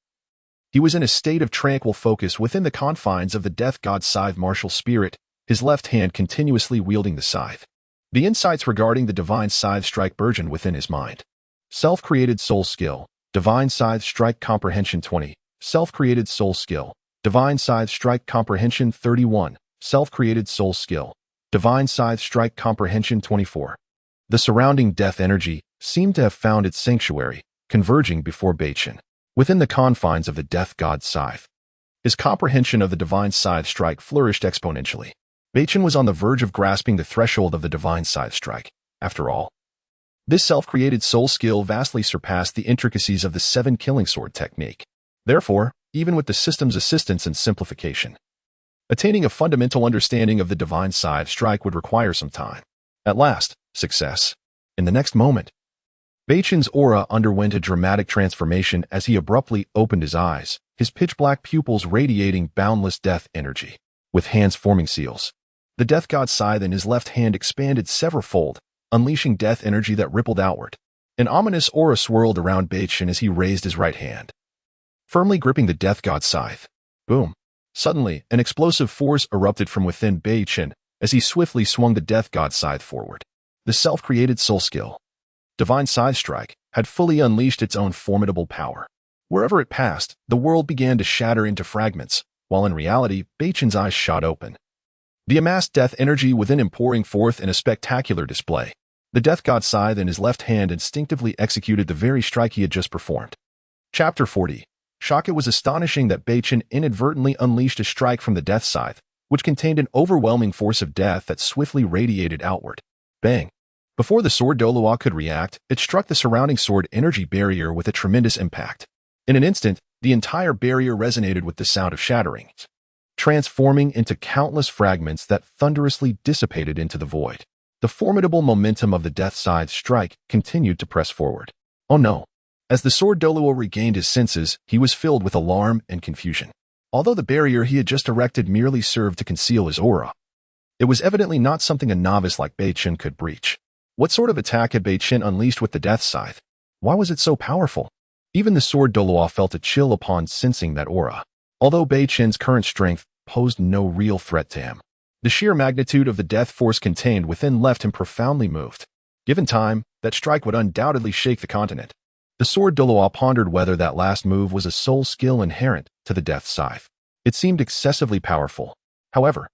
he was in a state of tranquil focus within the confines of the death god scythe martial spirit, his left hand continuously wielding the scythe. The insights regarding the divine scythe strike burgeoned within his mind. Self-created soul skill, divine scythe strike comprehension 20, self-created soul skill, divine scythe strike comprehension 31, self-created soul skill, divine scythe strike comprehension 24. The surrounding death energy seemed to have found its sanctuary, converging before Beichen, within the confines of the death god scythe. His comprehension of the divine scythe strike flourished exponentially. Beichen was on the verge of grasping the threshold of the divine scythe strike. After all, this self-created soul skill vastly surpassed the intricacies of the 7 killing sword technique. Therefore, even with the system's assistance and simplification, attaining a fundamental understanding of the divine scythe strike would require some time. At last, success. In the next moment, Beichen's aura underwent a dramatic transformation as he abruptly opened his eyes, his pitch-black pupils radiating boundless death energy. With hands forming seals, the death god scythe in his left hand expanded several-fold, unleashing death energy that rippled outward. An ominous aura swirled around Beichen as he raised his right hand, firmly gripping the death god scythe. Boom! Suddenly, an explosive force erupted from within Beichen as he swiftly swung the death god scythe forward. The self-created soul skill, divine scythe strike, had fully unleashed its own formidable power. Wherever it passed, the world began to shatter into fragments, while in reality, Beichen's eyes shot open. The amassed death energy within pouring forth in a spectacular display. The death god scythe in his left hand instinctively executed the very strike he had just performed. Chapter 40. Shock. It was astonishing that Beichen inadvertently unleashed a strike from the death scythe, which contained an overwhelming force of death that swiftly radiated outward. Bang! Before the sword Douluo could react, it struck the surrounding sword energy barrier with a tremendous impact. In an instant, the entire barrier resonated with the sound of shattering, transforming into countless fragments that thunderously dissipated into the void. The formidable momentum of the death scythe strike continued to press forward. Oh no! As the sword Douluo regained his senses, he was filled with alarm and confusion. Although the barrier he had just erected merely served to conceal his aura, it was evidently not something a novice like Beichen could breach. What sort of attack had Beichen unleashed with the death scythe? Why was it so powerful? Even the sword Douluo felt a chill upon sensing that aura. Although Beichen's current strength posed no real threat to him, the sheer magnitude of the death force contained within left him profoundly moved. Given time, that strike would undoubtedly shake the continent. The sword Douluo pondered whether that last move was a soul skill inherent to the death scythe. It seemed excessively powerful. However,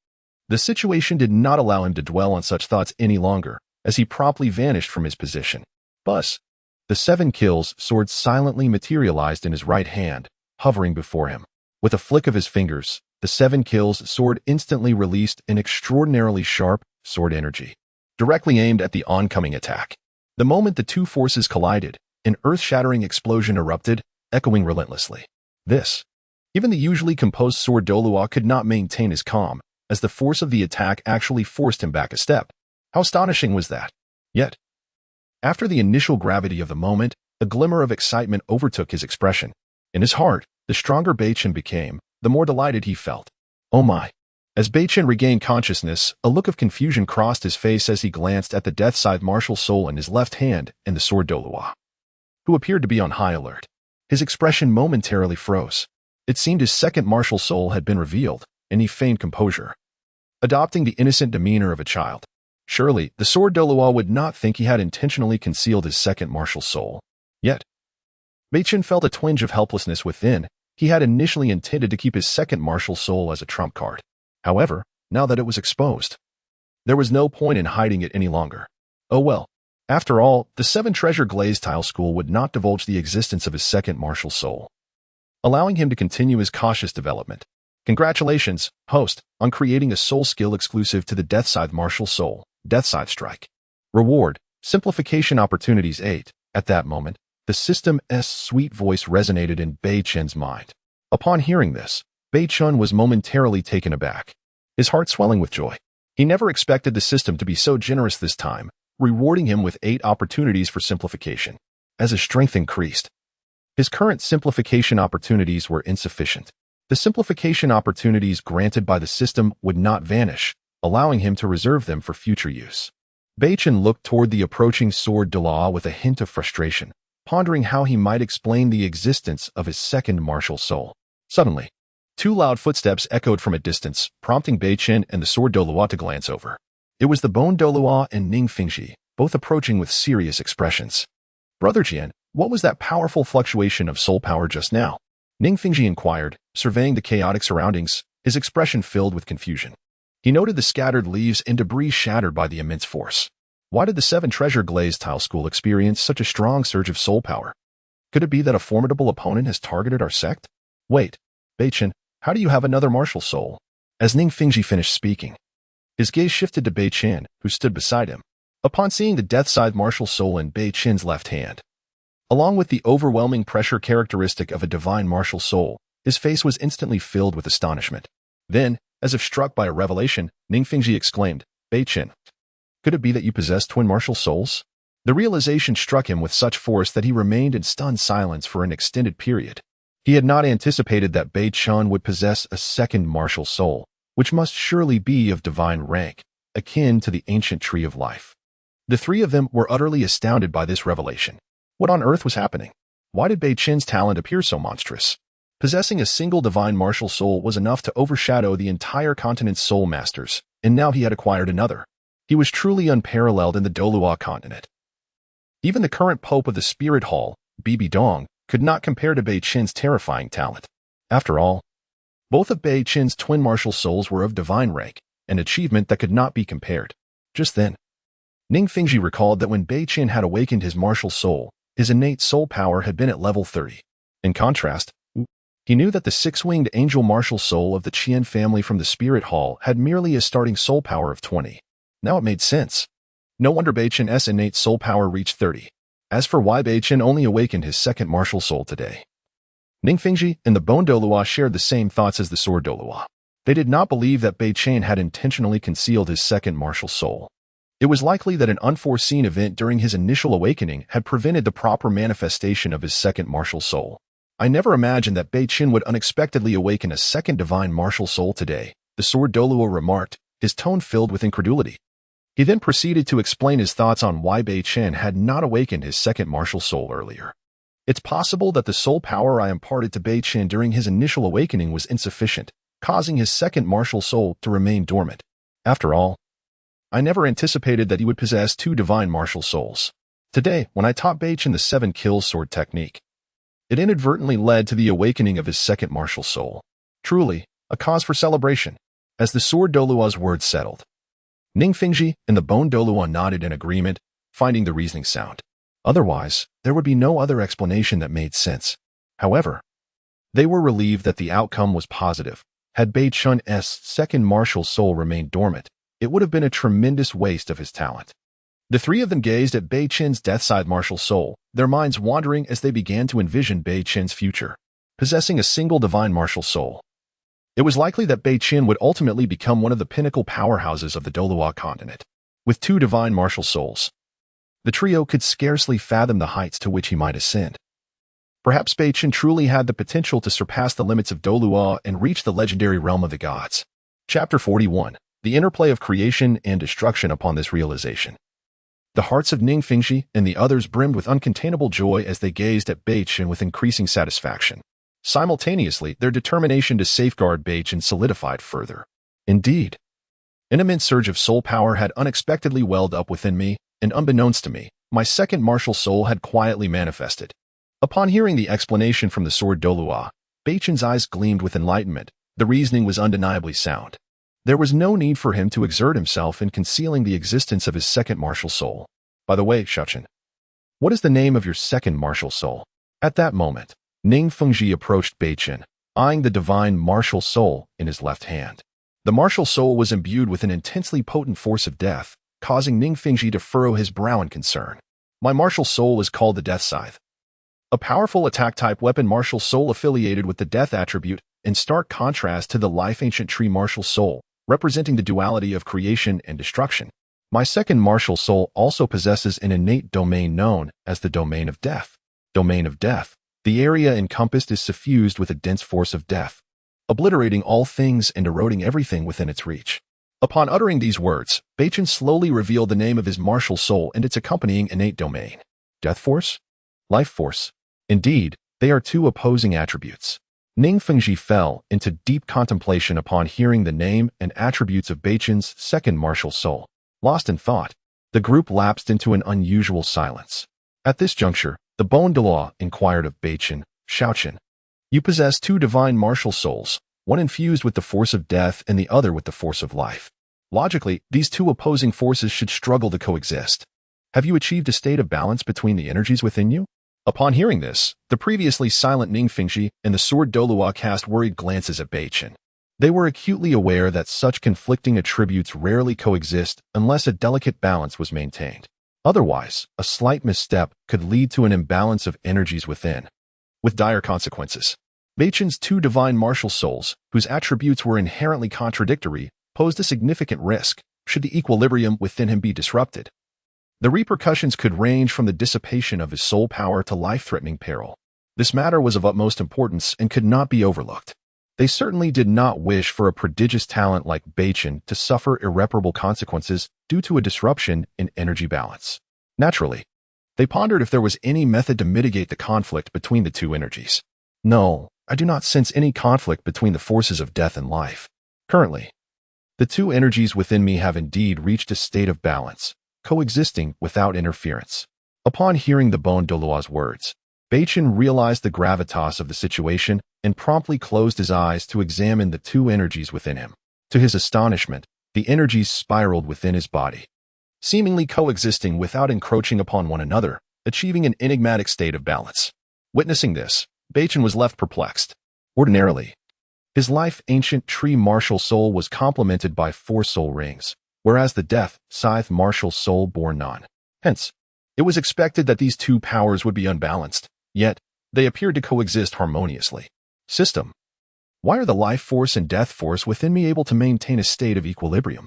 the situation did not allow him to dwell on such thoughts any longer, as he promptly vanished from his position. Thus, the 7 kills sword silently materialized in his right hand, hovering before him. With a flick of his fingers, the 7 kills sword instantly released an extraordinarily sharp sword energy, directly aimed at the oncoming attack. The moment the two forces collided, an earth-shattering explosion erupted, echoing relentlessly. Even the usually composed sword Douluo could not maintain his calm, as the force of the attack actually forced him back a step. How astonishing was that? Yet, after the initial gravity of the moment, a glimmer of excitement overtook his expression. In his heart, the stronger Beichen became, the more delighted he felt. Oh my! As Beichen regained consciousness, a look of confusion crossed his face as he glanced at the death scythe martial soul in his left hand and the sword Douluo, who appeared to be on high alert. His expression momentarily froze. It seemed his second martial soul had been revealed, and he feigned composure, adopting the innocent demeanor of a child. Surely, the sword Douluo would not think he had intentionally concealed his second martial soul. Yet, Beichen felt a twinge of helplessness within. He had initially intended to keep his second martial soul as a trump card. However, now that it was exposed, there was no point in hiding it any longer. Oh well, After all, the seven-treasure glazed tile school would not divulge the existence of his second martial soul, allowing him to continue his cautious development. Congratulations, host, on creating a soul skill exclusive to the Death Scythe Martial Soul, Death Scythe Strike. Reward, Simplification Opportunities 8. At that moment, the system's sweet voice resonated in Beichen's mind. Upon hearing this, Beichen was momentarily taken aback, his heart swelling with joy. He never expected the system to be so generous this time, rewarding him with 8 opportunities for simplification. As his strength increased, his current simplification opportunities were insufficient. The simplification opportunities granted by the system would not vanish, allowing him to reserve them for future use. Beichen looked toward the approaching sword Douluo with a hint of frustration, pondering how he might explain the existence of his second martial soul. Suddenly, 2 loud footsteps echoed from a distance, prompting Beichen and the sword Douluo to glance over. It was the bone Douluo and Ning Rongrong, both approaching with serious expressions. Brother Jian, what was that powerful fluctuation of soul power just now? Ning Rongrong inquired, surveying the chaotic surroundings, his expression filled with confusion. He noted the scattered leaves and debris shattered by the immense force. Why did the seven-treasure glazed tile school experience such a strong surge of soul power? Could it be that a formidable opponent has targeted our sect? Wait, Beichen, how do you have another martial soul? As Ning Rongrong finished speaking, his gaze shifted to Beichen, who stood beside him. Upon seeing the Death Scythe martial soul in Beichen's left hand, along with the overwhelming pressure characteristic of a divine martial soul, his face was instantly filled with astonishment. Then, as if struck by a revelation, Ning Rongrong exclaimed, Beichen, could it be that you possess twin martial souls? The realization struck him with such force that he remained in stunned silence for an extended period. He had not anticipated that Beichen would possess a second martial soul, which must surely be of divine rank, akin to the ancient tree of life. The 3 of them were utterly astounded by this revelation. What on earth was happening? Why did Beichen's talent appear so monstrous? Possessing a single divine martial soul was enough to overshadow the entire continent's soul masters, and now he had acquired another. He was truly unparalleled in the Douluo Continent. Even the current pope of the Spirit Hall, Bibi Dong, could not compare to Beichen's terrifying talent. After all, both of Beichen's twin martial souls were of divine rank, an achievement that could not be compared. Just then, Ning Rongrong recalled that when Beichen had awakened his martial soul, his innate soul power had been at level 30. In contrast, he knew that the 6-winged angel martial soul of the Qian family from the Spirit Hall had merely a starting soul power of 20. Now it made sense. No wonder Beichen's innate soul power reached 30. As for why Beichen only awakened his second martial soul today, Ning Rongrong and the bone Douluo shared the same thoughts as the sword Douluo. They did not believe that Beichen had intentionally concealed his second martial soul. It was likely that an unforeseen event during his initial awakening had prevented the proper manifestation of his second martial soul. I never imagined that Beichen would unexpectedly awaken a second divine martial soul today, the sword Douluo remarked, his tone filled with incredulity. He then proceeded to explain his thoughts on why Beichen had not awakened his second martial soul earlier. It's possible that the soul power I imparted to Beichen during his initial awakening was insufficient, causing his second martial soul to remain dormant. After all, I never anticipated that he would possess 2 divine martial souls. Today, when I taught Beichen the 7 kill sword technique, it inadvertently led to the awakening of his second martial soul. Truly, a cause for celebration. As the sword Douluo's words settled, Ning Rongrong and the bone Douluo nodded in agreement, finding the reasoning sound. Otherwise, there would be no other explanation that made sense. However, they were relieved that the outcome was positive. Had Beichen's second martial soul remained dormant, it would have been a tremendous waste of his talent. The 3 of them gazed at Beichen's Death Scythe martial soul, their minds wandering as they began to envision Beichen's future, possessing a single divine martial soul. It was likely that Beichen would ultimately become one of the pinnacle powerhouses of the Douluo Continent. With 2 divine martial souls, the trio could scarcely fathom the heights to which he might ascend. Perhaps Beichen truly had the potential to surpass the limits of Douluo and reach the legendary realm of the gods. Chapter 41. The interplay of creation and destruction. Upon this realization, the hearts of Ning Rongrong and the others brimmed with uncontainable joy as they gazed at Beichen with increasing satisfaction. Simultaneously, their determination to safeguard Beichen solidified further. Indeed, an immense surge of soul power had unexpectedly welled up within me, and unbeknownst to me, my second martial soul had quietly manifested. Upon hearing the explanation from the sword Douluo, Beichen's eyes gleamed with enlightenment. The reasoning was undeniably sound. There was no need for him to exert himself in concealing the existence of his second martial soul. By the way, Xiaochen, what is the name of your second martial soul? At that moment, Ning Fengji approached Beichen, eyeing the divine martial soul in his left hand. The martial soul was imbued with an intensely potent force of death, causing Ning Fengji to furrow his brow in concern. My martial soul is called the Death Scythe. A powerful attack-type weapon martial soul affiliated with the death attribute, in stark contrast to the life ancient tree martial soul, representing the duality of creation and destruction. My second martial soul also possesses an innate domain known as the Domain of Death. Domain of Death. The area encompassed is suffused with a dense force of death, obliterating all things and eroding everything within its reach. Upon uttering these words, Beichen slowly revealed the name of his martial soul and its accompanying innate domain. Death Force? Life Force. Indeed, they are two opposing attributes. Ning Fengji fell into deep contemplation upon hearing the name and attributes of Beichen's second martial soul. Lost in thought, the group lapsed into an unusual silence. At this juncture, the Bon Douluo inquired of Beichen, Xiaochen, you possess two divine martial souls, one infused with the force of death and the other with the force of life. Logically, these two opposing forces should struggle to coexist. Have you achieved a state of balance between the energies within you? Upon hearing this, the previously silent Ning Fengji and the Sword Douluo cast worried glances at Beichen. They were acutely aware that such conflicting attributes rarely coexist unless a delicate balance was maintained. Otherwise, a slight misstep could lead to an imbalance of energies within, with dire consequences. Beichen's two divine martial souls, whose attributes were inherently contradictory, posed a significant risk should the equilibrium within him be disrupted. The repercussions could range from the dissipation of his soul power to life-threatening peril. This matter was of utmost importance and could not be overlooked. They certainly did not wish for a prodigious talent like Beichen to suffer irreparable consequences due to a disruption in energy balance. Naturally, they pondered if there was any method to mitigate the conflict between the two energies. No, I do not sense any conflict between the forces of death and life. Currently, the two energies within me have indeed reached a state of balance, coexisting without interference. Upon hearing the Bon Douluo's words, Beichen realized the gravitas of the situation and promptly closed his eyes to examine the two energies within him. To his astonishment, the energies spiraled within his body, seemingly coexisting without encroaching upon one another, achieving an enigmatic state of balance. Witnessing this, Beichen was left perplexed. Ordinarily, his life ancient tree martial soul was complemented by 4 soul rings, whereas the death scythe martial soul bore none. Hence, it was expected that these two powers would be unbalanced, yet they appeared to coexist harmoniously. System. Why are the life force and death force within me able to maintain a state of equilibrium?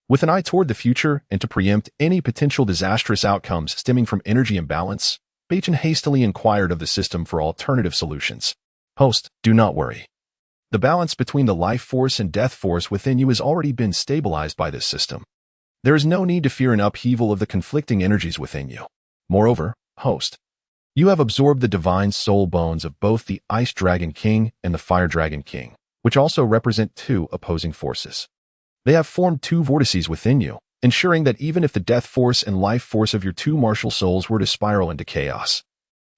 With an eye toward the future and to preempt any potential disastrous outcomes stemming from energy imbalance, Beichen hastily inquired of the system for alternative solutions. Host, do not worry. The balance between the life force and death force within you has already been stabilized by this system. There is no need to fear an upheaval of the conflicting energies within you. Moreover, host, you have absorbed the divine soul bones of both the Ice Dragon King and the Fire Dragon King, which also represent two opposing forces. They have formed two vortices within you, ensuring that even if the death force and life force of your two martial souls were to spiral into chaos,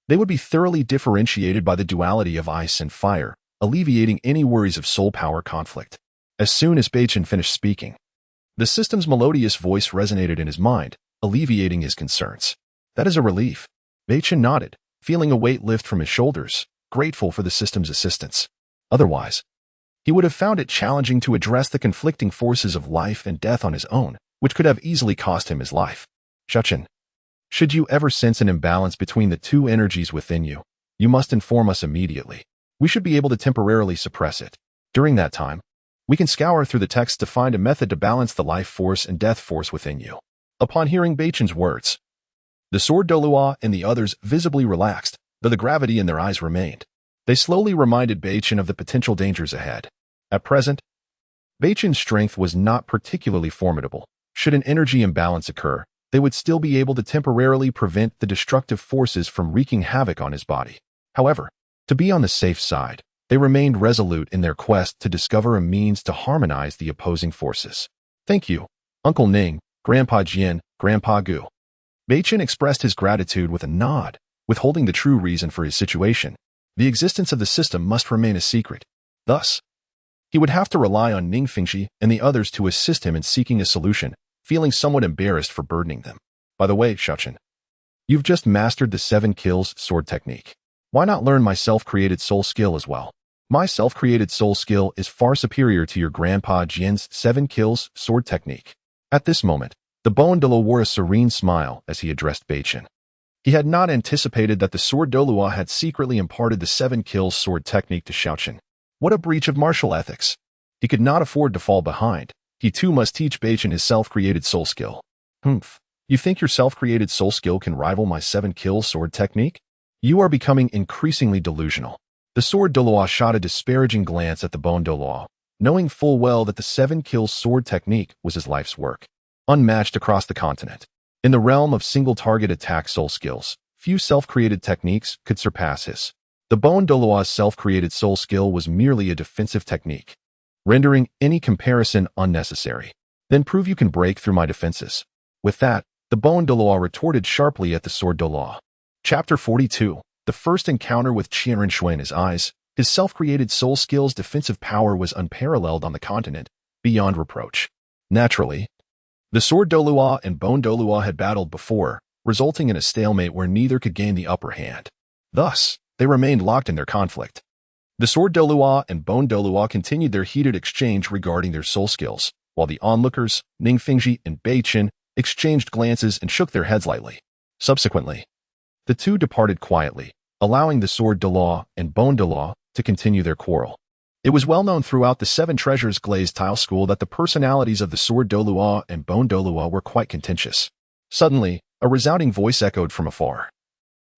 they would be thoroughly differentiated by the duality of ice and fire, alleviating any worries of soul power conflict. As soon as Beichen finished speaking, the system's melodious voice resonated in his mind, alleviating his concerns. That is a relief. Beichen nodded, feeling a weight lift from his shoulders, grateful for the system's assistance. Otherwise, he would have found it challenging to address the conflicting forces of life and death on his own, which could have easily cost him his life. Xiaochen, should you ever sense an imbalance between the two energies within you, you must inform us immediately. We should be able to temporarily suppress it. During that time, we can scour through the text to find a method to balance the life force and death force within you. Upon hearing Beichen's words, the Sword Douluo and the others visibly relaxed, though the gravity in their eyes remained. They slowly reminded Beichen of the potential dangers ahead. At present, Beichen's strength was not particularly formidable. Should an energy imbalance occur, they would still be able to temporarily prevent the destructive forces from wreaking havoc on his body. However, to be on the safe side, they remained resolute in their quest to discover a means to harmonize the opposing forces. Thank you, Uncle Ning, Grandpa Jian, Grandpa Gu. Beichen expressed his gratitude with a nod, withholding the true reason for his situation. The existence of the system must remain a secret. Thus, he would have to rely on Ning Fengji and the others to assist him in seeking a solution, feeling somewhat embarrassed for burdening them. By the way, Xiaochen, you've just mastered the 7 kills sword technique. Why not learn my self-created soul skill as well? My self-created soul skill is far superior to your grandpa Jian's 7 kills sword technique. At this moment, the Douluo wore a serene smile as he addressed Beichen. He had not anticipated that the sword Douluo had secretly imparted the 7 kills sword technique to Xiaochen. What a breach of martial ethics. He could not afford to fall behind. He too must teach Beichen his self-created soul skill. Humph. You think your self-created soul skill can rival my 7 kills sword technique? You are becoming increasingly delusional. The sword Douluo shot a disparaging glance at the Douluo, knowing full well that the 7 kills sword technique was his life's work, unmatched across the continent. In the realm of single-target attack soul skills, few self-created techniques could surpass his. The Douluo's self-created soul skill was merely a defensive technique, rendering any comparison unnecessary. Then prove you can break through my defenses. With that, the Douluo retorted sharply at the sword Douluo. Chapter 42. The first encounter with Qianren Shui in his eyes. His self-created soul skill's defensive power was unparalleled on the continent, beyond reproach. Naturally, the sword Douluo and Douluo had battled before, resulting in a stalemate where neither could gain the upper hand. Thus, they remained locked in their conflict. The sword Douluo and Douluo continued their heated exchange regarding their soul skills, while the onlookers, Ning Rongrong and Beichen, exchanged glances and shook their heads lightly. Subsequently, the two departed quietly, allowing the sword Douluo and Douluo to continue their quarrel. It was well known throughout the 7 Treasures glazed tile school that the personalities of the sword Douluo and Douluo were quite contentious. Suddenly, a resounding voice echoed from afar,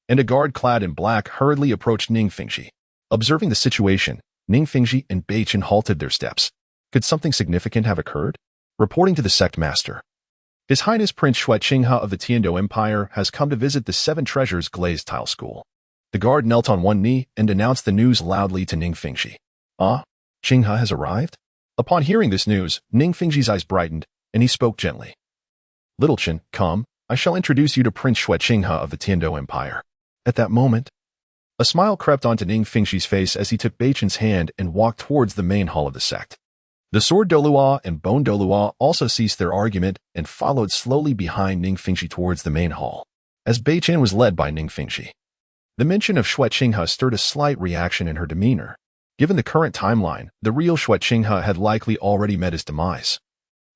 and a guard clad in black hurriedly approached Ning Rongrong. Observing the situation, Ning Rongrong and Beichen halted their steps. Could something significant have occurred? Reporting to the sect master, His Highness Prince Xueqinghe of the Tiando Empire has come to visit the 7 Treasures glazed tile school. The guard knelt on one knee and announced the news loudly to Ning Rongrong. Ah, Qinghe has arrived? Upon hearing this news, Ning Rongrong's eyes brightened, and he spoke gently. Little Chen, come, I shall introduce you to Prince Xueqinghe of the Tiando Empire. At that moment, a smile crept onto Ning Rongrong's face as he took Beichen's hand and walked towards the main hall of the sect. The sword Douluo and Douluo also ceased their argument and followed slowly behind Ning Rongrong towards the main hall, as Beichen was led by Ning Rongrong. The mention of Xueqinghe stirred a slight reaction in her demeanor. Given the current timeline, the real Xueqinghe had likely already met his demise,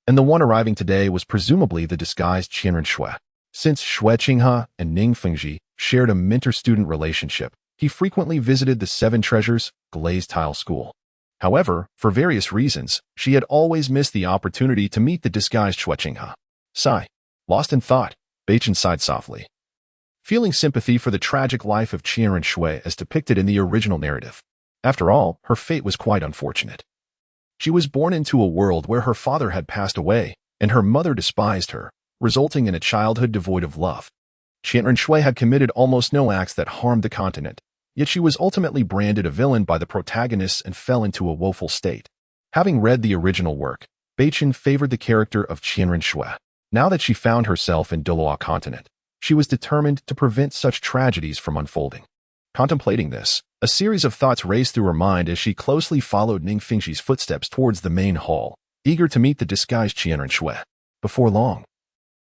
and the one arriving today was presumably the disguised Qianren Shui. Since Xueqinghe and Ning Rongrong shared a mentor-student relationship, he frequently visited the 7 Treasures glazed tile school. However, for various reasons, she had always missed the opportunity to meet the disguised Xueqinghe. Sigh. Lost in thought, Beichen sighed softly, feeling sympathy for the tragic life of Qianren Shui as depicted in the original narrative. After all, her fate was quite unfortunate. She was born into a world where her father had passed away, and her mother despised her, resulting in a childhood devoid of love. Qianren Shui had committed almost no acts that harmed the continent, yet she was ultimately branded a villain by the protagonists and fell into a woeful state. Having read the original work, Beichen favored the character of Qianren Shui. Now that she found herself in Douluo Continent, she was determined to prevent such tragedies from unfolding. Contemplating this, a series of thoughts raced through her mind as she closely followed Ning Rongrong's footsteps towards the main hall, eager to meet the disguised Qianren Shui. Before long,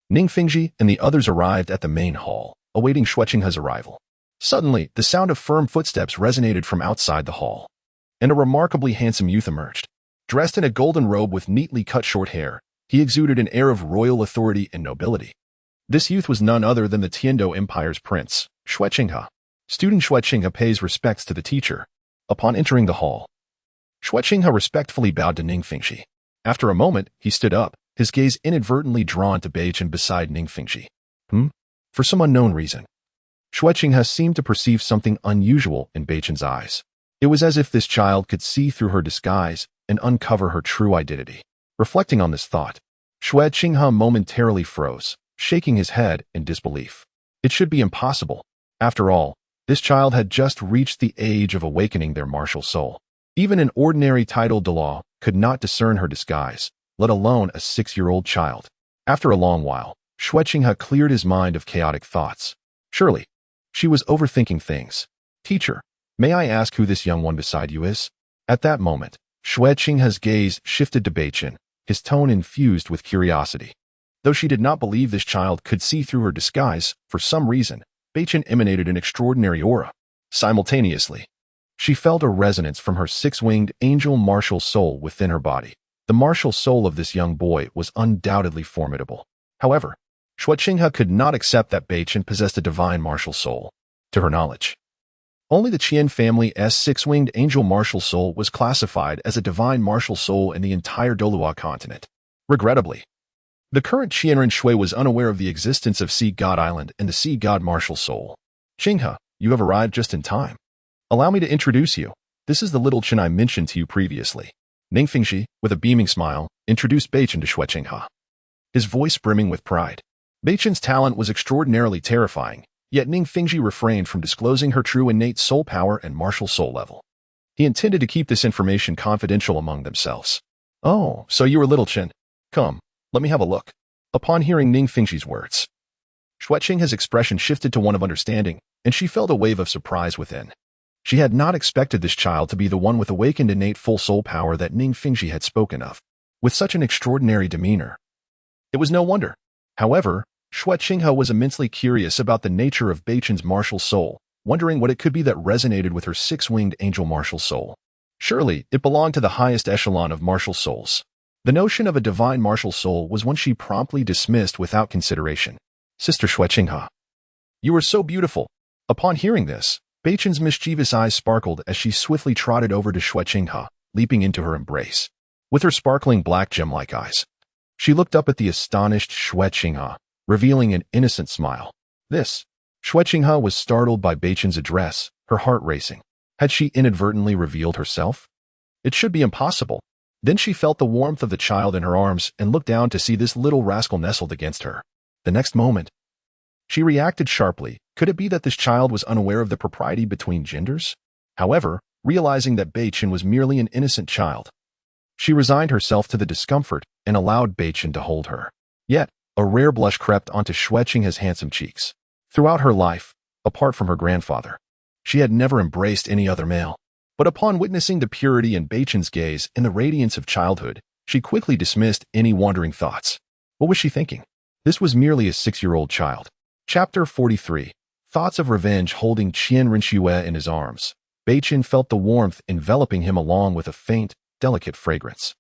Ning Rongrong and the others arrived at the main hall, awaiting Xueqinghe's arrival. Suddenly, the sound of firm footsteps resonated from outside the hall, and a remarkably handsome youth emerged. Dressed in a golden robe with neatly cut short hair, he exuded an air of royal authority and nobility. This youth was none other than the Tiando Empire's prince, Xueqinghe. Student Xueqinghe pays respects to the teacher. Upon entering the hall, Xueqinghe respectfully bowed to Ning Rongrong. After a moment, he stood up, his gaze inadvertently drawn to Beichen beside Ning Rongrong. For some unknown reason, Xueqinghe seemed to perceive something unusual in Beichen's eyes. It was as if this child could see through her disguise and uncover her true identity. Reflecting on this thought, Xueqinghe momentarily froze, shaking his head in disbelief. It should be impossible. After all, this child had just reached the age of awakening their martial soul. Even an ordinary titled Douluo could not discern her disguise, let alone a 6-year-old child. After a long while, Xueqinghe cleared his mind of chaotic thoughts. Surely, she was overthinking things. Teacher, may I ask who this young one beside you is? At that moment, Xueqinghe's gaze shifted to Beichen, his tone infused with curiosity. Though she did not believe this child could see through her disguise, for some reason, Beichen emanated an extraordinary aura. Simultaneously, she felt a resonance from her six-winged angel martial soul within her body. The martial soul of this young boy was undoubtedly formidable. However, Shuo Qinghe could not accept that Beichen possessed a divine martial soul. To her knowledge, only the Qian family's six-winged angel martial soul was classified as a divine martial soul in the entire Douluo Continent. Regrettably, the current Qianren Shui was unaware of the existence of Sea God Island and the Sea God martial soul. Qinghe, you have arrived just in time. Allow me to introduce you. This is the little Chen I mentioned to you previously. Ning Fengxi, with a beaming smile, introduced Beichen to Shuo Qinghe, his voice brimming with pride. Beichen's talent was extraordinarily terrifying, yet Ning Fengxi refrained from disclosing her true innate soul power and martial soul level. He intended to keep this information confidential among themselves. Oh, so you are little Chen. Come, let me have a look. Upon hearing Ning Fengxi's words, Shuo Qinghe's expression shifted to one of understanding, and she felt a wave of surprise within. She had not expected this child to be the one with awakened innate full soul power that Ning Fengxi had spoken of, with such an extraordinary demeanor. It was no wonder. However, Shuo Qinghe was immensely curious about the nature of Beichen's martial soul, wondering what it could be that resonated with her six-winged angel martial soul. Surely, it belonged to the highest echelon of martial souls. The notion of a divine martial soul was one she promptly dismissed without consideration. Sister Shuo Qinghe, you are so beautiful. Upon hearing this, Beichen's mischievous eyes sparkled as she swiftly trotted over to Shuo Qinghe, leaping into her embrace. With her sparkling black gem-like eyes, she looked up at the astonished Shuo Qinghe, revealing an innocent smile. Shuo Qinghe was startled by Beichen's address, her heart racing. Had she inadvertently revealed herself? It should be impossible. Then she felt the warmth of the child in her arms and looked down to see this little rascal nestled against her. The next moment, she reacted sharply. Could it be that this child was unaware of the propriety between genders? However, realizing that Beichen was merely an innocent child, she resigned herself to the discomfort and allowed Beichen to hold her. Yet, a rare blush crept onto Shuo Qinghe's handsome cheeks. Throughout her life, apart from her grandfather, she had never embraced any other male. But upon witnessing the purity in Beichen's gaze and the radiance of childhood, she quickly dismissed any wandering thoughts. What was she thinking? This was merely a 6-year-old child. Chapter 43. Thoughts of revenge. Holding Qian Rinxue in his arms, Beichen felt the warmth enveloping him along with a faint, delicate fragrance.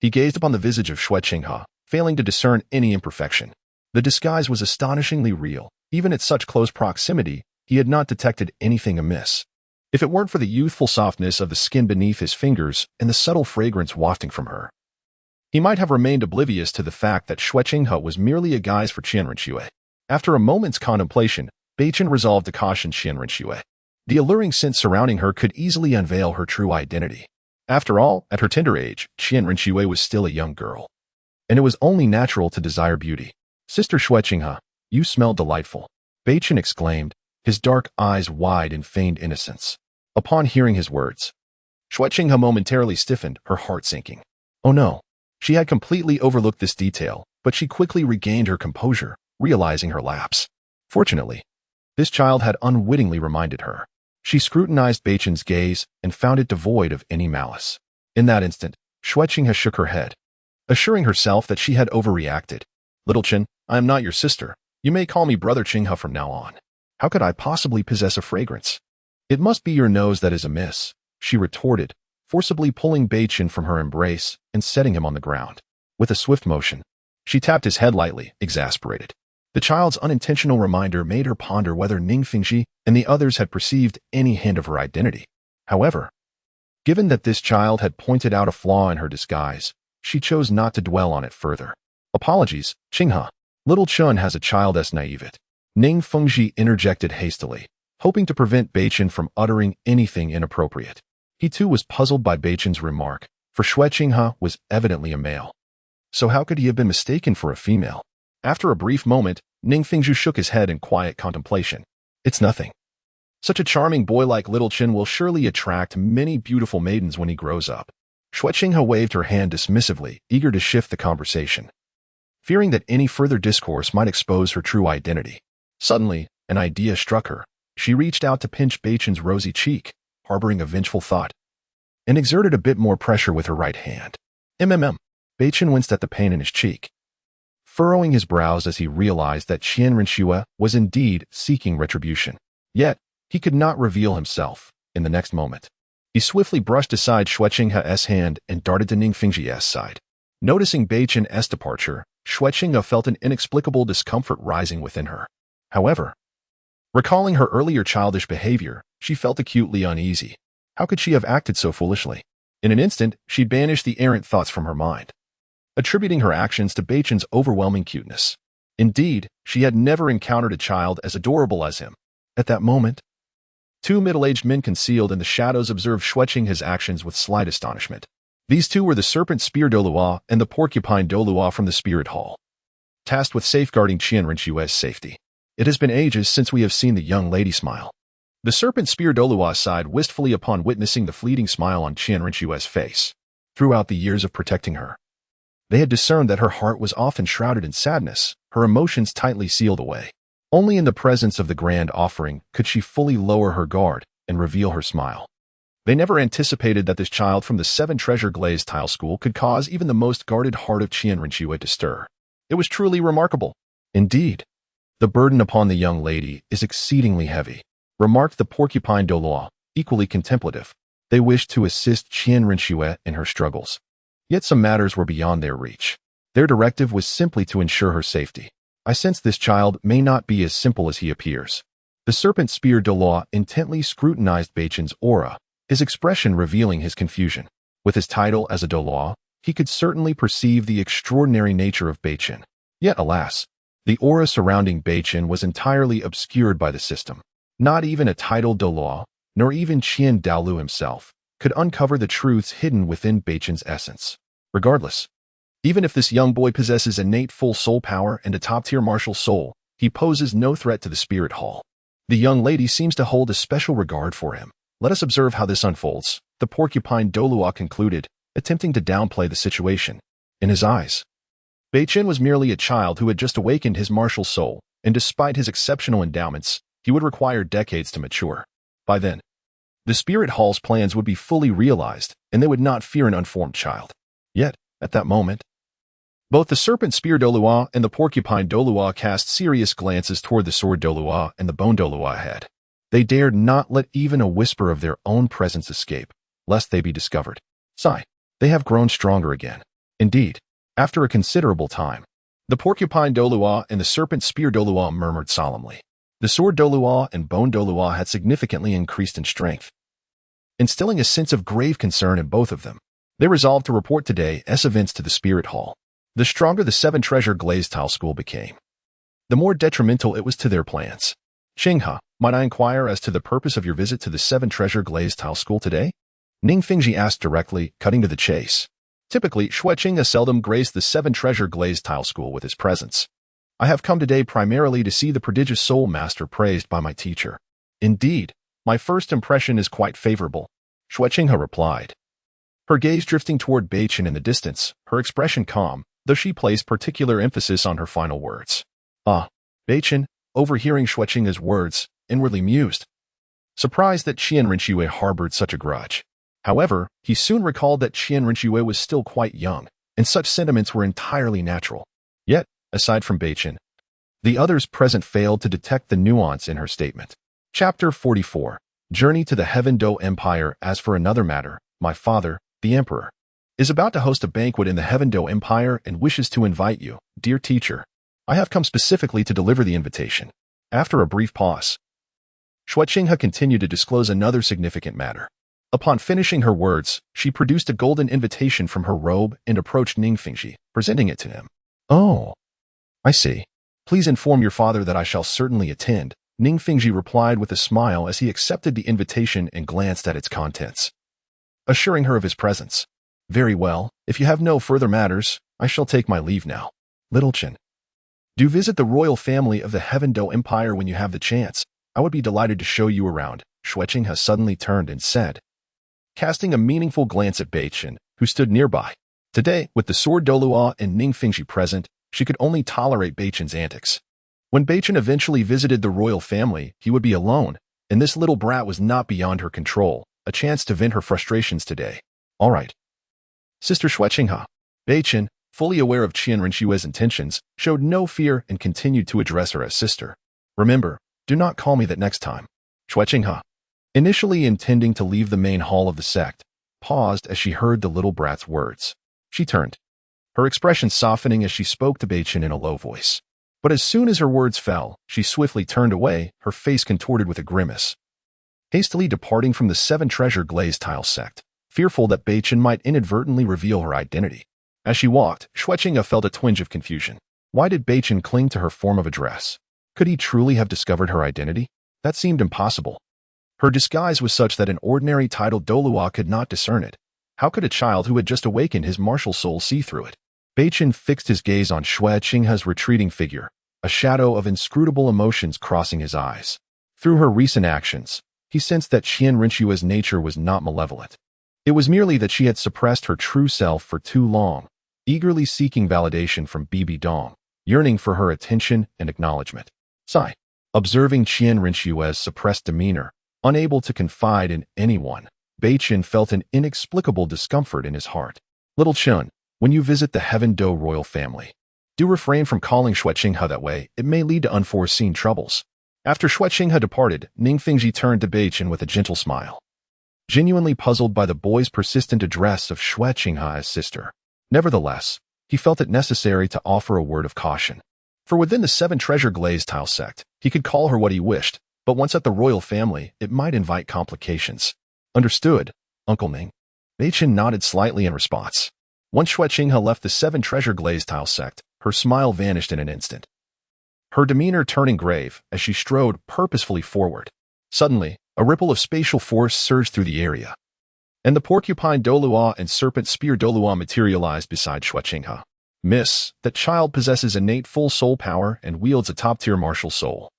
He gazed upon the visage of Shuo Qinghe, failing to discern any imperfection. The disguise was astonishingly real. Even at such close proximity, he had not detected anything amiss. If it weren't for the youthful softness of the skin beneath his fingers and the subtle fragrance wafting from her, he might have remained oblivious to the fact that Shuo Qinghe was merely a guise for Qian Rinxue. After a moment's contemplation, Beichen resolved to caution Qian Rinxue. The alluring scent surrounding her could easily unveil her true identity. After all, at her tender age, Qian Rinxue was still a young girl, and it was only natural to desire beauty. Sister Shuo Qinghe, you smell delightful, Beichen exclaimed, his dark eyes wide in feigned innocence. Upon hearing his words, Shuo Qinghe momentarily stiffened, her heart sinking. Oh no, she had completely overlooked this detail, but she quickly regained her composure, realizing her lapse. Fortunately, this child had unwittingly reminded her. She scrutinized Beichen's gaze and found it devoid of any malice. In that instant, Shuo Qinghe shook her head, assuring herself that she had overreacted. Little Chen, I am not your sister. You may call me Brother Qinghe from now on. How could I possibly possess a fragrance? It must be your nose that is amiss, she retorted, forcibly pulling Beichen from her embrace and setting him on the ground. With a swift motion, she tapped his head lightly, exasperated. The child's unintentional reminder made her ponder whether Ning Fengxi and the others had perceived any hint of her identity. However, given that this child had pointed out a flaw in her disguise, she chose not to dwell on it further. Apologies, Qinghe. Little Chun has a child's naivete. Ning Fengxi interjected hastily, hoping to prevent Beichen from uttering anything inappropriate. He too was puzzled by Beichen's remark, for Shuo Qinghe was evidently a male. So how could he have been mistaken for a female? After a brief moment, Ning Fengxi shook his head in quiet contemplation. It's nothing. Such a charming boy like Little Chen will surely attract many beautiful maidens when he grows up. Shuo Qinghe waved her hand dismissively, eager to shift the conversation, fearing that any further discourse might expose her true identity. Suddenly, an idea struck her. She reached out to pinch Beichen's rosy cheek, harboring a vengeful thought, and exerted a bit more pressure with her right hand. Beichen winced at the pain in his cheek. furrowing his brows as he realized that Qian Renxue was indeed seeking retribution. Yet, he could not reveal himself in the next moment. He swiftly brushed aside Xue Qinghe's hand and darted to Ning Fengji's side. Noticing Beichen's departure, Xue Qinghe felt an inexplicable discomfort rising within her. However, recalling her earlier childish behavior, she felt acutely uneasy. How could she have acted so foolishly? In an instant, she banished the errant thoughts from her mind, attributing her actions to Beichen's overwhelming cuteness. Indeed, she had never encountered a child as adorable as him. At that moment, two middle-aged men concealed in the shadows observed Xue Qinghe's actions with slight astonishment. These two were the serpent spear Douluo and the porcupine Douluo from the spirit hall, tasked with safeguarding Qian Renxue's safety. It has been ages since we have seen the young lady smile. The serpent spear Douluo sighed wistfully upon witnessing the fleeting smile on Qian Renxue's face. Throughout the years of protecting her, they had discerned that her heart was often shrouded in sadness, her emotions tightly sealed away. Only in the presence of the grand offering could she fully lower her guard and reveal her smile. They never anticipated that this child from the Seven Treasure Glazed Tile School could cause even the most guarded heart of Qian Renxue to stir. It was truly remarkable. Indeed, the burden upon the young lady is exceedingly heavy, remarked the porcupine Douluo, equally contemplative. They wished to assist Qian Renxue in her struggles. Yet some matters were beyond their reach. Their directive was simply to ensure her safety. I sense this child may not be as simple as he appears. The serpent spear Douluo intently scrutinized Beichen's aura, his expression revealing his confusion. With his title as a Douluo, he could certainly perceive the extraordinary nature of Beichen. Yet, alas, the aura surrounding Beichen was entirely obscured by the system. Not even a titled Douluo, nor even Qian Daolu himself, could uncover the truths hidden within Beichen's essence. Regardless, even if this young boy possesses innate full soul power and a top-tier martial soul, he poses no threat to the spirit hall. The young lady seems to hold a special regard for him. Let us observe how this unfolds, the porcupine Douluo concluded, attempting to downplay the situation. In his eyes, Beichen was merely a child who had just awakened his martial soul, and despite his exceptional endowments, he would require decades to mature. By then, the spirit hall's plans would be fully realized, and they would not fear an unformed child. Yet, at that moment, both the serpent spear Douluo and the porcupine Douluo cast serious glances toward the sword Douluo and the bone Douluo ahead. They dared not let even a whisper of their own presence escape, lest they be discovered. Sigh, they have grown stronger again. Indeed, after a considerable time, the porcupine Douluo and the serpent spear Douluo murmured solemnly. The sword Douluo and bone Douluo had significantly increased in strength, instilling a sense of grave concern in both of them. They resolved to report today's events to the spirit hall. The stronger the Seven Treasure Glazed Tile School became, the more detrimental it was to their plans. Qinghe, might I inquire as to the purpose of your visit to the Seven Treasure Glazed Tile School today? Ning Fengji asked directly, cutting to the chase. Typically, Xue Qinghe seldom graced the Seven Treasure Glazed Tile School with his presence. I have come today primarily to see the prodigious soul master praised by my teacher. Indeed, my first impression is quite favorable, Xue Qinghe replied. Her gaze drifting toward Beichen in the distance, her expression calm, though she placed particular emphasis on her final words. Beichen, overhearing Xue Qinghe's words, inwardly mused, surprised that Qian Renxue harbored such a grudge. However, he soon recalled that Qian Renxue was still quite young, and such sentiments were entirely natural. Yet, aside from Beichen, the others present failed to detect the nuance in her statement. Chapter 44. Journey to the Heaven Do Empire. As for another matter, my father, the Emperor, is about to host a banquet in the Heaven Do Empire and wishes to invite you, dear teacher. I have come specifically to deliver the invitation. After a brief pause, Xue Qinghe continued to disclose another significant matter. Upon finishing her words, she produced a golden invitation from her robe and approached Ning Fengji, presenting it to him. Oh, I see. Please inform your father that I shall certainly attend, Ning Fengji replied with a smile as he accepted the invitation and glanced at its contents, assuring her of his presence. Very well, if you have no further matters, I shall take my leave now. Little Chen, do visit the royal family of the Heaven Do Empire when you have the chance. I would be delighted to show you around, Xue Qinghe suddenly turned and said, casting a meaningful glance at Beichen, who stood nearby. Today, with the sword Douluo and Ning Fengji present, she could only tolerate Beichen's antics. When Beichen eventually visited the royal family, he would be alone, and this little brat was not beyond her control, a chance to vent her frustrations today. All right. Sister Xue Qinghe, Beichen, fully aware of Qian Renshue's intentions, showed no fear and continued to address her as sister. Remember, do not call me that next time. Shuqinghe, initially intending to leave the main hall of the sect, paused as she heard the little brat's words. She turned, her expression softening as she spoke to Beichen in a low voice. But as soon as her words fell, she swiftly turned away, her face contorted with a grimace. Hastily departing from the Seven Treasure Glazed Tile sect, fearful that Beichen might inadvertently reveal her identity. As she walked, Shuqinghe felt a twinge of confusion. Why did Beichen cling to her form of address? Could he truly have discovered her identity? That seemed impossible. Her disguise was such that an ordinary titled Douluo could not discern it. How could a child who had just awakened his martial soul see through it? Beichen fixed his gaze on Shuqinghe's retreating figure, a shadow of inscrutable emotions crossing his eyes. Through her recent actions, he sensed that Qian Renshue's nature was not malevolent. It was merely that she had suppressed her true self for too long, eagerly seeking validation from Bibi Dong, yearning for her attention and acknowledgement. Sigh. Observing Qian Renshue's suppressed demeanor, unable to confide in anyone, Beichen felt an inexplicable discomfort in his heart. Little Chen, when you visit the Heaven Do royal family, do refrain from calling Shuqinghe that way. It may lead to unforeseen troubles. After Shuqinghe departed, Ning Fingji turned to Beichen with a gentle smile, genuinely puzzled by the boy's persistent address of Shuqinghe as sister. Nevertheless, he felt it necessary to offer a word of caution. For within the Seven Treasure Glazed Tile sect, he could call her what he wished, but once at the royal family, it might invite complications. Understood, Uncle Ning. Beichen nodded slightly in response. Once Shuqinghe left the Seven Treasure Glazed Tile sect, her smile vanished in an instant, her demeanor turning grave as she strode purposefully forward. Suddenly, a ripple of spatial force surged through the area, and the Porcupine Douluo and Serpent Spear Douluo materialized beside Shuqinghe. Miss, that child possesses innate full soul power and wields a top-tier martial soul.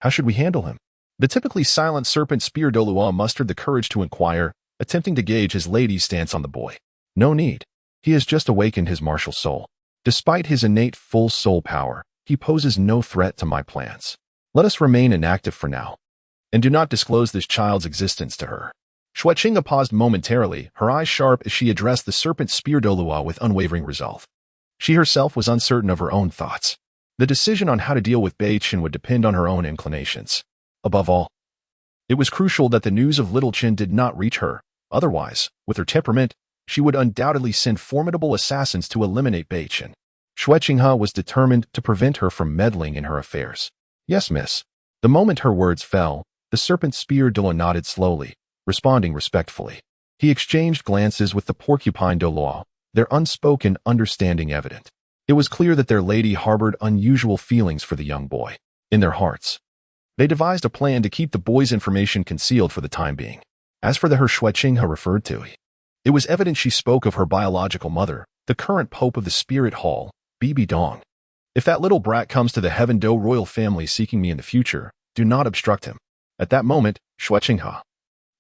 How should we handle him? The typically silent Serpent Spear Douluo mustered the courage to inquire, attempting to gauge his lady's stance on the boy. No need. He has just awakened his martial soul. Despite his innate full soul power, he poses no threat to my plans. Let us remain inactive for now, and do not disclose this child's existence to her. Shuqinghe paused momentarily, her eyes sharp as she addressed the Serpent Spear Douluo with unwavering resolve. She herself was uncertain of her own thoughts. The decision on how to deal with Beichen would depend on her own inclinations. Above all, it was crucial that the news of Little Chen did not reach her. Otherwise, with her temperament, she would undoubtedly send formidable assassins to eliminate Beichen. Shuqinghe was determined to prevent her from meddling in her affairs. Yes, miss. The moment her words fell, the Serpent Spear Douluo nodded slowly, responding respectfully. He exchanged glances with the Porcupine Douluo, their unspoken understanding evident. It was clear that their lady harbored unusual feelings for the young boy. In their hearts, they devised a plan to keep the boy's information concealed for the time being. As for the her Shuqinghe referred to, it was evident she spoke of her biological mother, the current pope of the Spirit Hall, Bibi Dong. If that little brat comes to the Heaven Do royal family seeking me in the future, do not obstruct him. At that moment, Shuqinghe,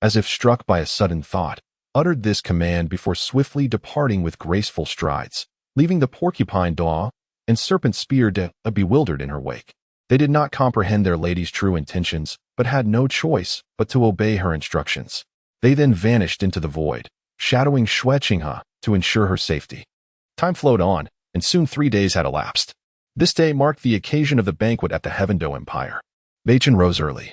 as if struck by a sudden thought, uttered this command before swiftly departing with graceful strides, leaving the Porcupine Douluo and Serpent Spear Douluo bewildered in her wake. They did not comprehend their lady's true intentions, but had no choice but to obey her instructions. They then vanished into the void, shadowing Shuqinghe to ensure her safety. Time flowed on, and soon 3 days had elapsed. This day marked the occasion of the banquet at the Heaven Do Empire. Beichen rose early,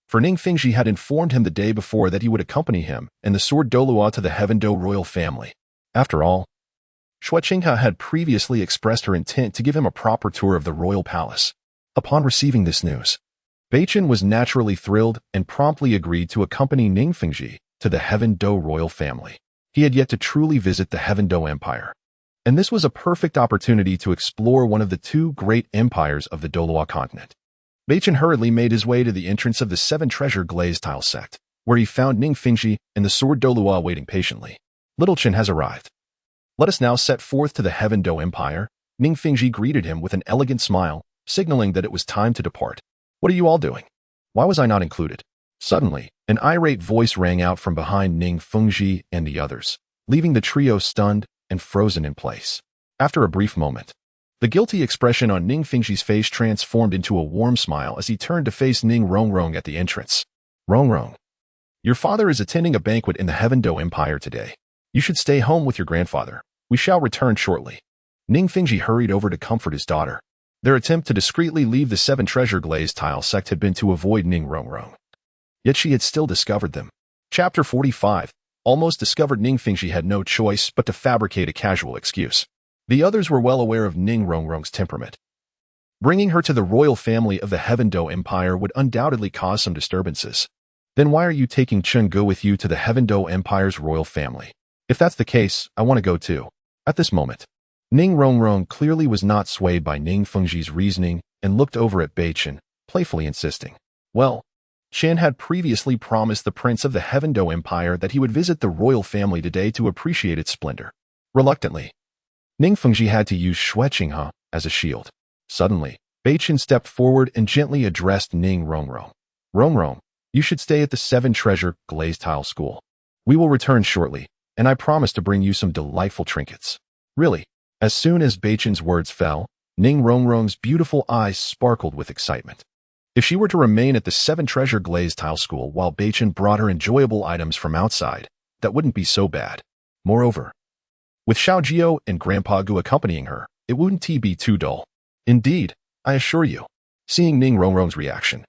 for Ning Fingji had informed him the day before that he would accompany him and the Sword Douluo to the Heaven Do royal family. After all, Shuqinghe had previously expressed her intent to give him a proper tour of the royal palace. Upon receiving this news, Beichen was naturally thrilled and promptly agreed to accompany Ning Fingji to the Heaven Do royal family. He had yet to truly visit the Heaven Do Empire, and this was a perfect opportunity to explore one of the two great empires of the Douluo Continent. Beichen hurriedly made his way to the entrance of the Seven Treasure Glazed Tile sect, where he found Ning Fingji and the Sword Douluo waiting patiently. Little Chen has arrived. Let us now set forth to the Heaven Do Empire. Ning Fingji greeted him with an elegant smile, signaling that it was time to depart. What are you all doing? Why was I not included? Suddenly, an irate voice rang out from behind Ning Fingji and the others, leaving the trio stunned and frozen in place. After a brief moment, the guilty expression on Ning Fingji's face transformed into a warm smile as he turned to face Ning Rongrong at the entrance. Rongrong, your father is attending a banquet in the Heaven Do Empire today. You should stay home with your grandfather. We shall return shortly. Ning Fingji hurried over to comfort his daughter. Their attempt to discreetly leave the seven treasure glazed tile sect had been to avoid Ning Rongrong. Yet she had still discovered them. Chapter 45. Almost discovered. Ning Fingji had no choice but to fabricate a casual excuse. The others were well aware of Ning Rongrong's temperament. Bringing her to the royal family of the Heaven Do Empire would undoubtedly cause some disturbances. Then why are you taking Chen Ge with you to the Heaven Do Empire's royal family? If that's the case, I want to go too. At this moment, Ning Rongrong clearly was not swayed by Ning Fengji's reasoning and looked over at Beichen, playfully insisting. Well, Chen had previously promised the prince of the Heaven Do Empire that he would visit the royal family today to appreciate its splendor. Reluctantly, Ning Fengji had to use Xue Qinghe as a shield. Suddenly, Beichen stepped forward and gently addressed Ning Rongrong. Rongrong, you should stay at the Seven Treasure Glazed Tile School. We will return shortly, and I promise to bring you some delightful trinkets. Really? As soon as Beichen's words fell, Ning Rongrong's beautiful eyes sparkled with excitement. If she were to remain at the Seven Treasure Glazed Tile School while Beichen brought her enjoyable items from outside, that wouldn't be so bad. Moreover, with Xiao Jiao and Grandpa Gu accompanying her, it wouldn't be too dull. Indeed, I assure you. Seeing Ning Rongrong's reaction,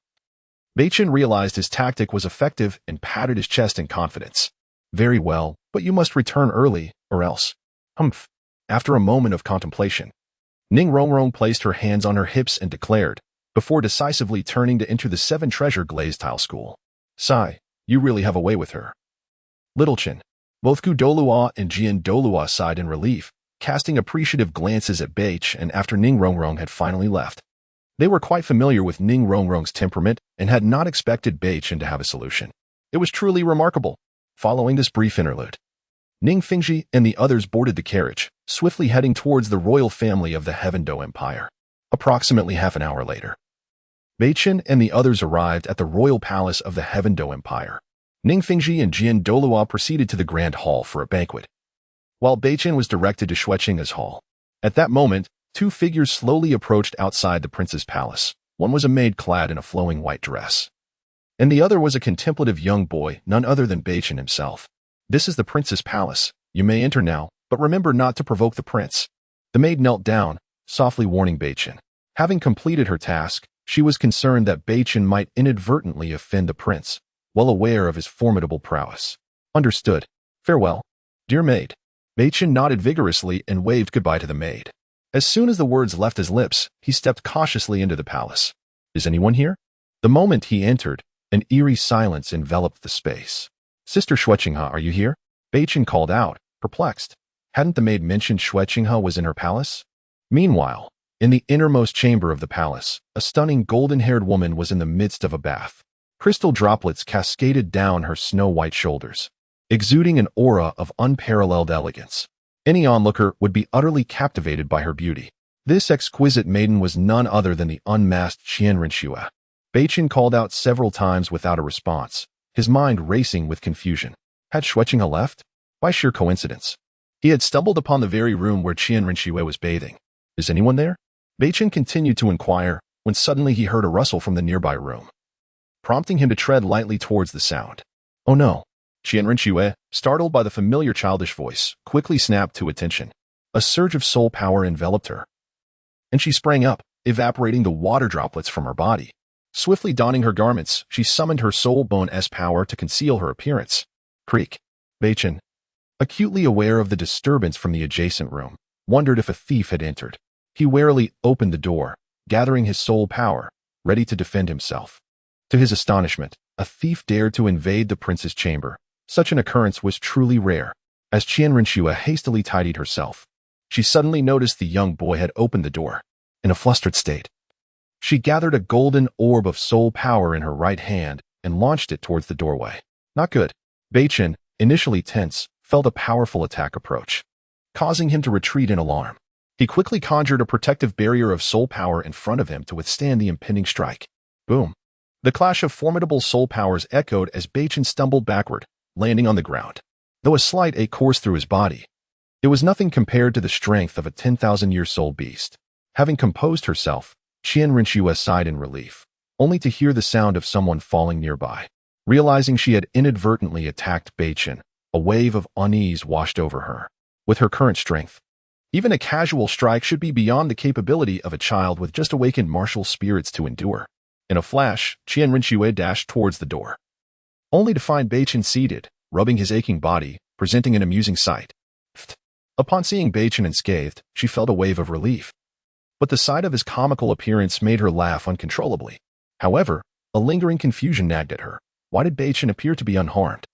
Beichen realized his tactic was effective and patted his chest in confidence. Very well, but you must return early, or else. Humph. After a moment of contemplation, Ning Rongrong placed her hands on her hips and declared, before decisively turning to enter the Seven Treasure Glazed Tile School. Sigh, you really have a way with her. Little Chen. Both Gu Douluo and Jian Douluo sighed in relief, casting appreciative glances at Beichen after Ning Rongrong had finally left. They were quite familiar with Ning Rongrong's temperament and had not expected Beichen to have a solution. It was truly remarkable. Following this brief interlude, Ning Fingji and the others boarded the carriage, swiftly heading towards the royal family of the Heaven Do Empire. Approximately half an hour later, Beichen and the others arrived at the royal palace of the Heaven Do Empire. Ning Fingji and Jian Douluo proceeded to the grand hall for a banquet, while Beichen was directed to Xue Qinghe's hall. At that moment, two figures slowly approached outside the prince's palace. One was a maid clad in a flowing white dress, and the other was a contemplative young boy, none other than Beichen himself. This is the prince's palace. You may enter now, but remember not to provoke the prince. The maid knelt down, softly warning Beichen. Having completed her task, she was concerned that Beichen might inadvertently offend the prince, well aware of his formidable prowess. Understood. Farewell. Dear maid. Beichen nodded vigorously and waved goodbye to the maid. As soon as the words left his lips, he stepped cautiously into the palace. Is anyone here? The moment he entered, an eerie silence enveloped the space. Sister Xue Qinghe, are you here? Beichen called out, perplexed. Hadn't the maid mentioned Xue Qinghe was in her palace? Meanwhile, in the innermost chamber of the palace, a stunning golden-haired woman was in the midst of a bath. Crystal droplets cascaded down her snow-white shoulders, exuding an aura of unparalleled elegance. Any onlooker would be utterly captivated by her beauty. This exquisite maiden was none other than the unmasked Qian Renxue. Beichen called out several times without a response, his mind racing with confusion. Had Xue Qinghe left? By sheer coincidence, he had stumbled upon the very room where Qian Renxue was bathing. Is anyone there? Beichen continued to inquire, when suddenly he heard a rustle from the nearby room, prompting him to tread lightly towards the sound. Oh no! Qian Renxue, startled by the familiar childish voice, quickly snapped to attention. A surge of soul power enveloped her, and she sprang up, evaporating the water droplets from her body. Swiftly donning her garments, she summoned her soul bone-s power to conceal her appearance. Creak. Beichen, acutely aware of the disturbance from the adjacent room, wondered if a thief had entered. He warily opened the door, gathering his soul power, ready to defend himself. To his astonishment, a thief dared to invade the prince's chamber. Such an occurrence was truly rare. As Qian Renxue hastily tidied herself, she suddenly noticed the young boy had opened the door. In a flustered state, she gathered a golden orb of soul power in her right hand and launched it towards the doorway. Not good. Beichen, initially tense, felt a powerful attack approach, causing him to retreat in alarm. He quickly conjured a protective barrier of soul power in front of him to withstand the impending strike. Boom. The clash of formidable soul powers echoed as Beichen stumbled backward, landing on the ground. Though a slight ache coursed through his body, it was nothing compared to the strength of a 10,000-year-soul beast. Having composed herself, Qian Renxue sighed in relief, only to hear the sound of someone falling nearby. Realizing she had inadvertently attacked Beichen, a wave of unease washed over her. With her current strength, Even a casual strike should be beyond the capability of a child with just awakened martial spirits to endure. In a flash, Qian Rinxue dashed towards the door, only to find Beichen seated, rubbing his aching body, presenting an amusing sight. Upon seeing Beichen unscathed, she felt a wave of relief. But the sight of his comical appearance made her laugh uncontrollably. However, a lingering confusion nagged at her. Why did Beichen appear to be unharmed?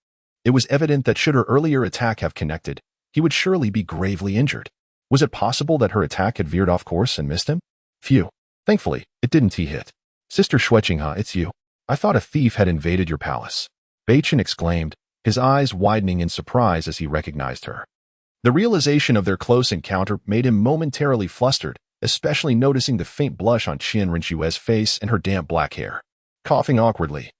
It was evident that should her earlier attack have connected, he would surely be gravely injured. Was it possible that her attack had veered off course and missed him? Phew. Thankfully, it didn't hit. Sister Shueqinghe, it's you. I thought a thief had invaded your palace. Beichen exclaimed, his eyes widening in surprise as he recognized her. The realization of their close encounter made him momentarily flustered, especially noticing the faint blush on Qian Rinxue's face and her damp black hair. Coughing awkwardly,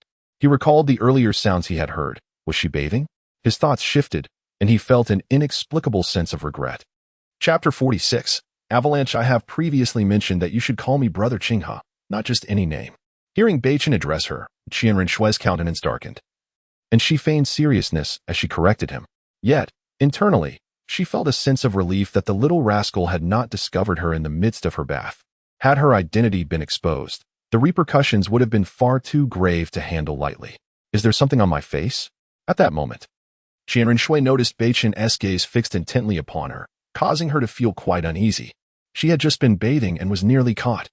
he recalled the earlier sounds he had heard. Was she bathing? His thoughts shifted, and he felt an inexplicable sense of regret. Chapter 46. Avalanche. I have previously mentioned that you should call me Brother Qinghe, not just any name. Hearing Beichen address her, Qian Rinxue's countenance darkened, and she feigned seriousness as she corrected him. Yet, internally, she felt a sense of relief that the little rascal had not discovered her in the midst of her bath. Had her identity been exposed, the repercussions would have been far too grave to handle lightly. Is there something on my face? At that moment, Qian Rinxue noticed Beichen's gaze fixed intently upon her, causing her to feel quite uneasy. She had just been bathing and was nearly caught.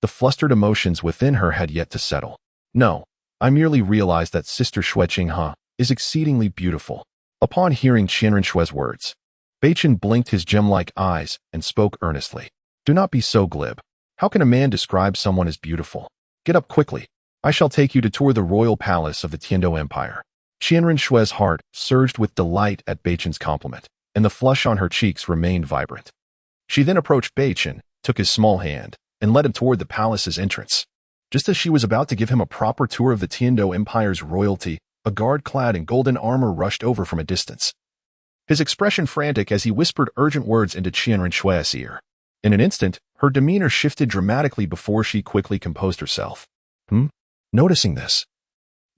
The flustered emotions within her had yet to settle. No, I merely realized that Sister Shueqinghe is exceedingly beautiful. Upon hearing Qian Rinxue's words, Beichen blinked his gem-like eyes and spoke earnestly. Do not be so glib. How can a man describe someone as beautiful? Get up quickly. I shall take you to tour the royal palace of the Tiando Empire. Qian Rinxue's heart surged with delight at Beichen's compliment, and the flush on her cheeks remained vibrant. She then approached Beichen, took his small hand, and led him toward the palace's entrance. Just as she was about to give him a proper tour of the Tiando Empire's royalty, a guard clad in golden armor rushed over from a distance, his expression frantic as he whispered urgent words into Qian Rinxue's ear. In an instant, her demeanor shifted dramatically before she quickly composed herself. Noticing this,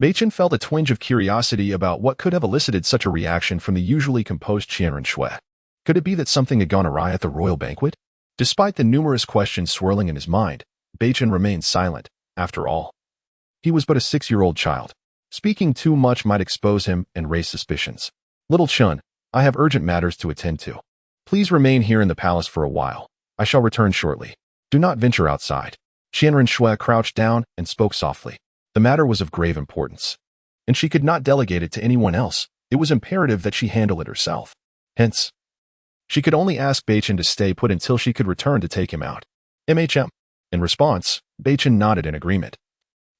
Beichen felt a twinge of curiosity about what could have elicited such a reaction from the usually composed Qian Rinxue. Could it be that something had gone awry at the royal banquet? Despite the numerous questions swirling in his mind, Beichen remained silent. After all, he was but a 6-year-old child. Speaking too much might expose him and raise suspicions. Little Chun, I have urgent matters to attend to. Please remain here in the palace for a while. I shall return shortly. Do not venture outside. Qian Rinxue crouched down and spoke softly. The matter was of grave importance, and she could not delegate it to anyone else. It was imperative that she handle it herself. Hence, she could only ask Beichen to stay put until she could return to take him out. MHM. In response, Beichen nodded in agreement,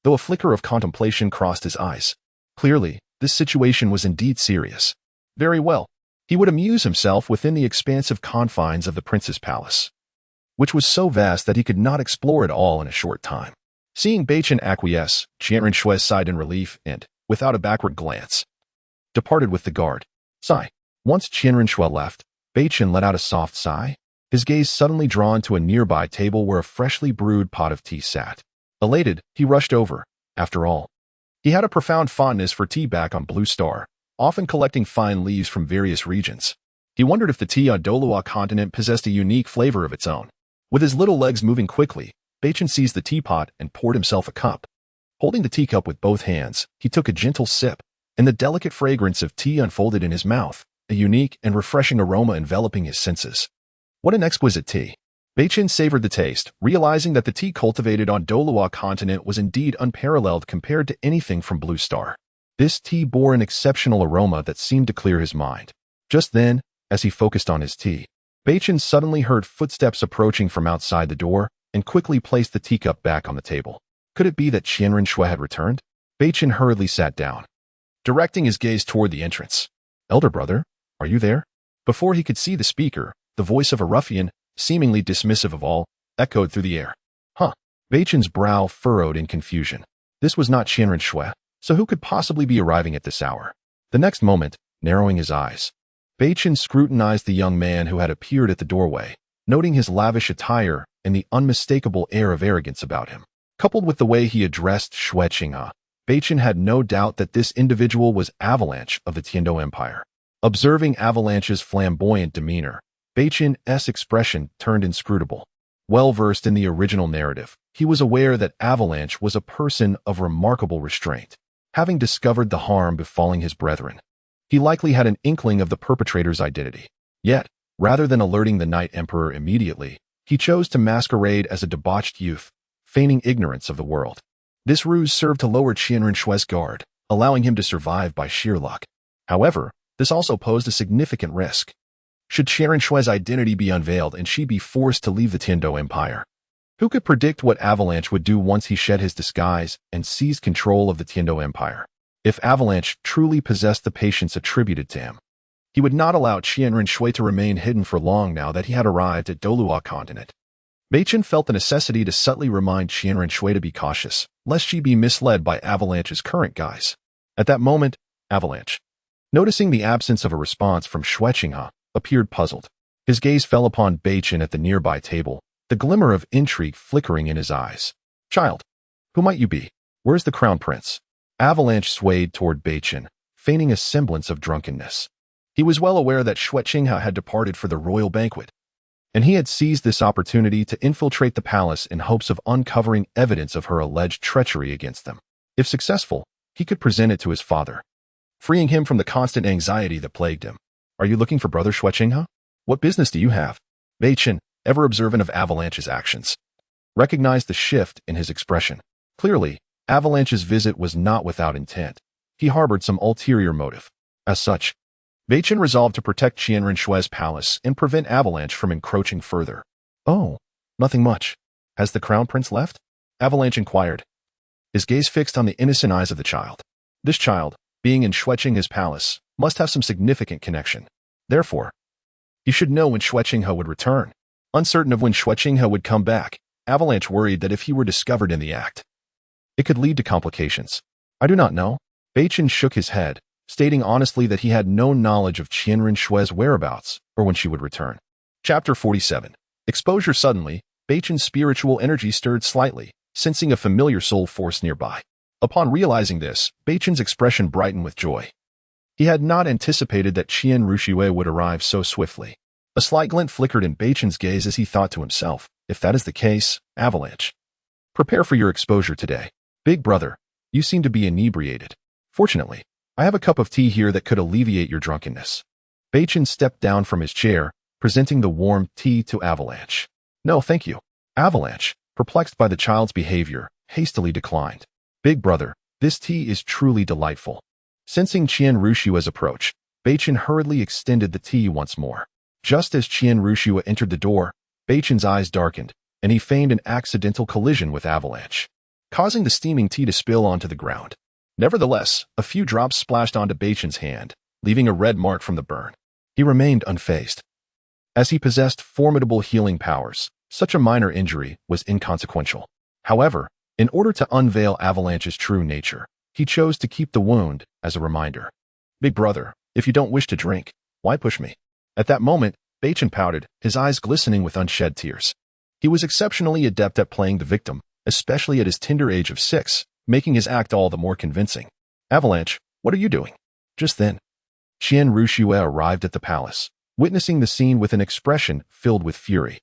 though a flicker of contemplation crossed his eyes. Clearly, this situation was indeed serious. Very well. He would amuse himself within the expansive confines of the prince's palace, which was so vast that he could not explore it all in a short time. Seeing Beichen acquiesce, Qian Rinxue sighed in relief and, without a backward glance, departed with the guard. Sigh. Once Qian Rinxue left, Beichen let out a soft sigh, his gaze suddenly drawn to a nearby table where a freshly brewed pot of tea sat. Elated, he rushed over. After all, he had a profound fondness for tea back on Blue Star, often collecting fine leaves from various regions. He wondered if the tea on Douluo Continent possessed a unique flavor of its own. With his little legs moving quickly, Beichen seized the teapot and poured himself a cup. Holding the teacup with both hands, he took a gentle sip, and the delicate fragrance of tea unfolded in his mouth, a unique and refreshing aroma enveloping his senses. What an exquisite tea! Beichen savored the taste, realizing that the tea cultivated on Douluo Continent was indeed unparalleled compared to anything from Blue Star. This tea bore an exceptional aroma that seemed to clear his mind. Just then, as he focused on his tea, Beichen suddenly heard footsteps approaching from outside the door and quickly placed the teacup back on the table. Could it be that Qian Rinxue had returned? Beichen hurriedly sat down, directing his gaze toward the entrance. Elder brother, are you there? Before he could see the speaker, the voice of a ruffian, seemingly dismissive of all, echoed through the air. Beichen's brow furrowed in confusion. This was not Qian Rinxue, so who could possibly be arriving at this hour? The next moment, narrowing his eyes, Beichen scrutinized the young man who had appeared at the doorway, noting his lavish attire and the unmistakable air of arrogance about him. Coupled with the way he addressed Shueqinghe, Beichen had no doubt that this individual was Avalanche of the Tiando Empire. Observing Avalanche's flamboyant demeanor, Beichen's expression turned inscrutable. Well-versed in the original narrative, he was aware that Avalanche was a person of remarkable restraint, having discovered the harm befalling his brethren. He likely had an inkling of the perpetrator's identity. Yet, rather than alerting the Night Emperor immediately, he chose to masquerade as a debauched youth, feigning ignorance of the world. This ruse served to lower Qian Renshui's guard, allowing him to survive by sheer luck. However, this also posed a significant risk. Should Qian Renshui's identity be unveiled and she be forced to leave the Tiando Empire? Who could predict what Avalanche would do once he shed his disguise and seized control of the Tiando Empire? If Avalanche truly possessed the patience attributed to him, he would not allow Qian Renshui to remain hidden for long now that he had arrived at Douluo Continent. Beichen felt the necessity to subtly remind Qian Renshui to be cautious, lest she be misled by Avalanche's current guise. At that moment, Avalanche, noticing the absence of a response from Xue Qinghe, appeared puzzled. His gaze fell upon Beichen at the nearby table, the glimmer of intrigue flickering in his eyes. "Child, who might you be? Where's the crown prince?" Avalanche swayed toward Beichen, feigning a semblance of drunkenness. He was well aware that Xue Qinghe had departed for the royal banquet, and he had seized this opportunity to infiltrate the palace in hopes of uncovering evidence of her alleged treachery against them. If successful, he could present it to his father, freeing him from the constant anxiety that plagued him. "Are you looking for Brother Xue Qinghe? What business do you have?" Beichen, ever observant of Avalanche's actions, recognized the shift in his expression. Clearly, Avalanche's visit was not without intent. He harbored some ulterior motive. As such, Beichen resolved to protect Qian Renshui's palace and prevent Avalanche from encroaching further. "Oh, nothing much. Has the crown prince left?" Avalanche inquired, his gaze fixed on the innocent eyes of the child. This child, being in Xue Qinghe's palace, must have some significant connection. Therefore, he should know when Xue Qinghe would return. Uncertain of when Xue Qinghe would come back, Avalanche worried that if he were discovered in the act, it could lead to complications. "I do not know." Beichen shook his head, stating honestly that he had no knowledge of Qian Renshui's whereabouts or when she would return. Chapter 47. Exposure. Suddenly, Beichen's spiritual energy stirred slightly, sensing a familiar soul force nearby. Upon realizing this, Beichen's expression brightened with joy. He had not anticipated that Qian Renshui would arrive so swiftly. A slight glint flickered in Beichen's gaze as he thought to himself, if that is the case, Avalanche, prepare for your exposure today. Big brother, you seem to be inebriated. Fortunately, I have a cup of tea here that could alleviate your drunkenness. Beichen stepped down from his chair, presenting the warm tea to Avalanche. "No, thank you." Avalanche, perplexed by the child's behavior, hastily declined. "Big brother, this tea is truly delightful." Sensing Qian Renshui's approach, Beichen hurriedly extended the tea once more. Just as Qian Renshui entered the door, Beichen's eyes darkened, and he feigned an accidental collision with Avalanche, causing the steaming tea to spill onto the ground. Nevertheless, a few drops splashed onto Beichen's hand, leaving a red mark from the burn. He remained unfazed. As he possessed formidable healing powers, such a minor injury was inconsequential. However, in order to unveil Avalanche's true nature, he chose to keep the wound as a reminder. "Big brother, if you don't wish to drink, why push me?" At that moment, Beichen pouted, his eyes glistening with unshed tears. He was exceptionally adept at playing the victim, especially at his tender age of 6, making his act all the more convincing. "Avalanche, what are you doing?" Just then, Qian Renshui arrived at the palace, witnessing the scene with an expression filled with fury.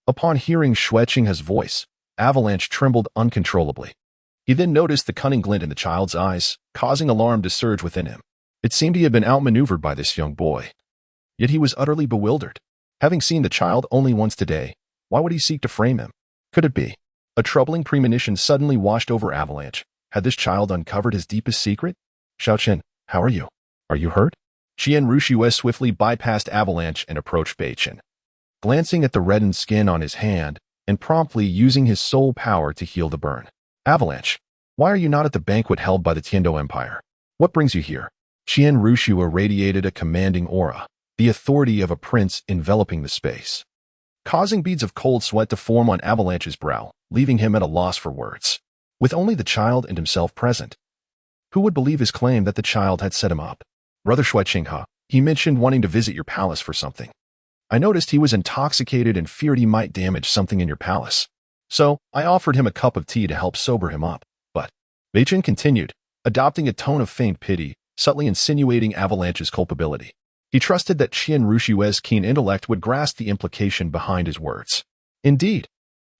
Upon hearing Xue Qinghe's voice, Avalanche trembled uncontrollably. He then noticed the cunning glint in the child's eyes, causing alarm to surge within him. It seemed he had been outmaneuvered by this young boy. Yet he was utterly bewildered. Having seen the child only once today, why would he seek to frame him? Could it be? A troubling premonition suddenly washed over Avalanche. Had this child uncovered his deepest secret? "Xiaoqian, how are you? Are you hurt?" Qian Renshui swiftly bypassed Avalanche and approached Beichen, glancing at the reddened skin on his hand and promptly using his soul power to heal the burn. "Avalanche, why are you not at the banquet held by the Tiando Empire? What brings you here?" Qian Renshui radiated a commanding aura, the authority of a prince enveloping the space, causing beads of cold sweat to form on Avalanche's brow, leaving him at a loss for words. With only the child and himself present, who would believe his claim that the child had set him up? "Brother Xue Qinghe, he mentioned wanting to visit your palace for something. I noticed he was intoxicated and feared he might damage something in your palace. So, I offered him a cup of tea to help sober him up, but..." Beichen continued, adopting a tone of faint pity, subtly insinuating Avalanche's culpability. He trusted that Qian Rushue's keen intellect would grasp the implication behind his words. Indeed,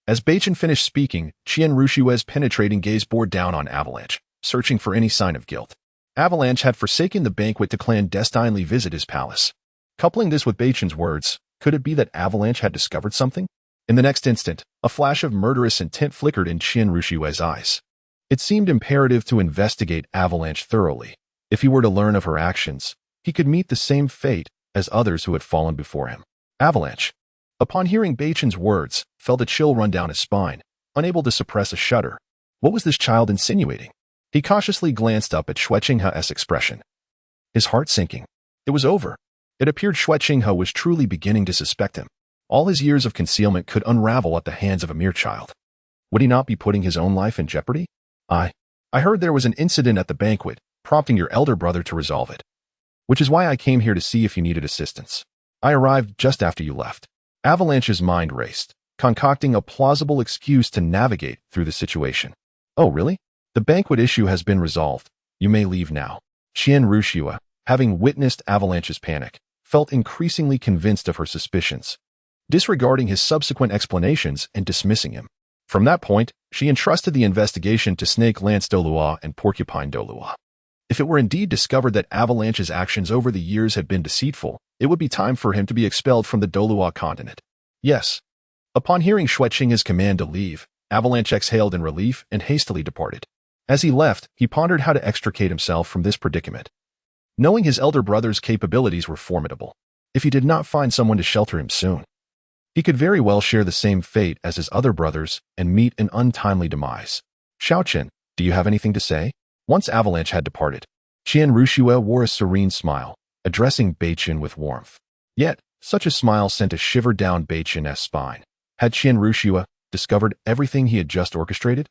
as Beichen finished speaking, Qian Rushue's penetrating gaze bore down on Avalanche, searching for any sign of guilt. Avalanche had forsaken the banquet to clandestinely visit his palace. Coupling this with Beichen's words, could it be that Avalanche had discovered something? In the next instant, a flash of murderous intent flickered in Qian Rushue's eyes. It seemed imperative to investigate Avalanche thoroughly. If he were to learn of her actions, he could meet the same fate as others who had fallen before him. Avalanche, upon hearing Beichen's words, felt a chill run down his spine, unable to suppress a shudder. What was this child insinuating? He cautiously glanced up at Xue Qinghe's expression, his heart sinking. It was over. It appeared Xue Qinghe was truly beginning to suspect him. All his years of concealment could unravel at the hands of a mere child. Would he not be putting his own life in jeopardy? I heard there was an incident at the banquet, prompting your elder brother to resolve it. Which is why I came here to see if you needed assistance. I arrived just after you left. Avalanche's mind raced, concocting a plausible excuse to navigate through the situation. Oh, really? The banquet issue has been resolved. You may leave now. Qian Rushue, having witnessed Avalanche's panic, felt increasingly convinced of her suspicions, disregarding his subsequent explanations and dismissing him. From that point, she entrusted the investigation to Snake Lance Douluo and Porcupine Douluo. If it were indeed discovered that Avalanche's actions over the years had been deceitful, it would be time for him to be expelled from the Douluo Continent. Yes. Upon hearing Xue Qinghe's command to leave, Avalanche exhaled in relief and hastily departed. As he left, he pondered how to extricate himself from this predicament. Knowing his elder brother's capabilities were formidable, if he did not find someone to shelter him soon, he could very well share the same fate as his other brothers and meet an untimely demise. Xiaoqian, do you have anything to say? Once Avalanche had departed, Qian Rushue wore a serene smile, addressing Beichen with warmth. Yet, such a smile sent a shiver down Beichen's spine. Had Qian Rushue discovered everything he had just orchestrated?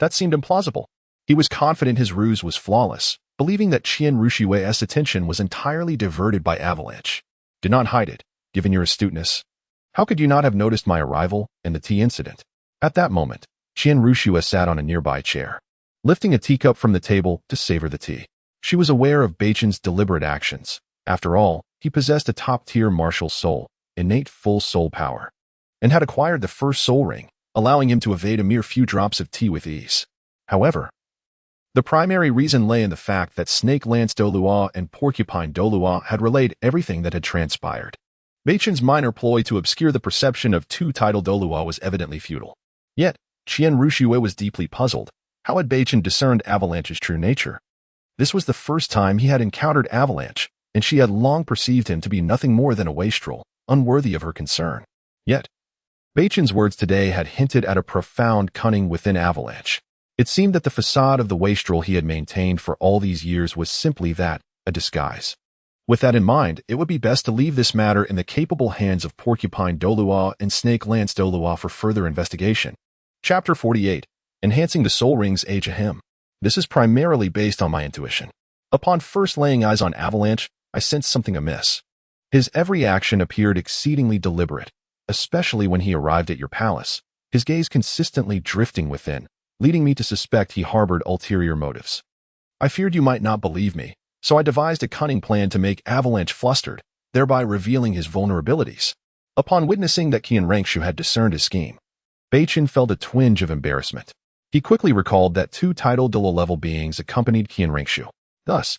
That seemed implausible. He was confident his ruse was flawless, believing that Qian Rushue's attention was entirely diverted by Avalanche. Do not hide it, given your astuteness. How could you not have noticed my arrival and the tea incident? At that moment, Qian Rushue sat on a nearby chair, lifting a teacup from the table to savor the tea. She was aware of Beichen's deliberate actions. After all, he possessed a top-tier martial soul, innate full soul power, and had acquired the first soul ring, allowing him to evade a mere few drops of tea with ease. However, the primary reason lay in the fact that Snake Lance Douluo and Porcupine Douluo had relayed everything that had transpired. Beichen's minor ploy to obscure the perception of two-title Douluo was evidently futile. Yet, Qian Rushue was deeply puzzled. How had Beichen discerned Avalanche's true nature? This was the first time he had encountered Avalanche, and she had long perceived him to be nothing more than a wastrel, unworthy of her concern. Yet, Beichen's words today had hinted at a profound cunning within Avalanche. It seemed that the facade of the wastrel he had maintained for all these years was simply that, a disguise. With that in mind, it would be best to leave this matter in the capable hands of Porcupine Douluo and Snake Lance Douluo for further investigation. Chapter 48. Enhancing the Soul Ring's Age Ahem. This is primarily based on my intuition. Upon first laying eyes on Avalanche, I sensed something amiss. His every action appeared exceedingly deliberate, especially when he arrived at your palace, his gaze consistently drifting within, leading me to suspect he harbored ulterior motives. I feared you might not believe me, so I devised a cunning plan to make Avalanche flustered, thereby revealing his vulnerabilities. Upon witnessing that Qian Rangshu had discerned his scheme, Beichen felt a twinge of embarrassment. He quickly recalled that two title Douluo-level beings accompanied Qian Rangshu. Thus,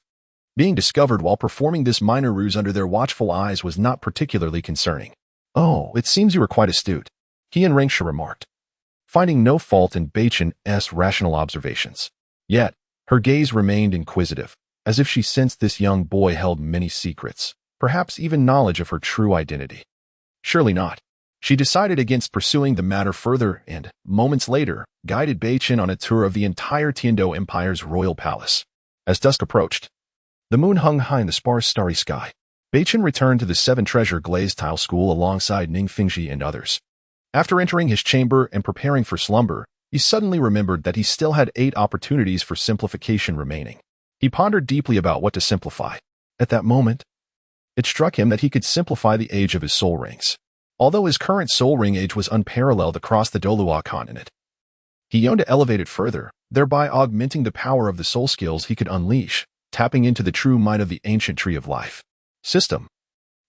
being discovered while performing this minor ruse under their watchful eyes was not particularly concerning. Oh, it seems you were quite astute, Qian Rangshu remarked, finding no fault in Beichen's rational observations. Yet, her gaze remained inquisitive, as if she sensed this young boy held many secrets, perhaps even knowledge of her true identity. Surely not. She decided against pursuing the matter further and, moments later, guided Beichen on a tour of the entire Tiando Empire's royal palace. As dusk approached, the moon hung high in the sparse starry sky. Beichen returned to the seven-treasure glazed tile school alongside Ning Fingji and others. After entering his chamber and preparing for slumber, he suddenly remembered that he still had 8 opportunities for simplification remaining. He pondered deeply about what to simplify. At that moment, it struck him that he could simplify the age of his soul rings. Although his current soul ring age was unparalleled across the Douluo Continent, he yearned to elevate it further, thereby augmenting the power of the soul skills he could unleash, tapping into the true might of the ancient tree of life. System.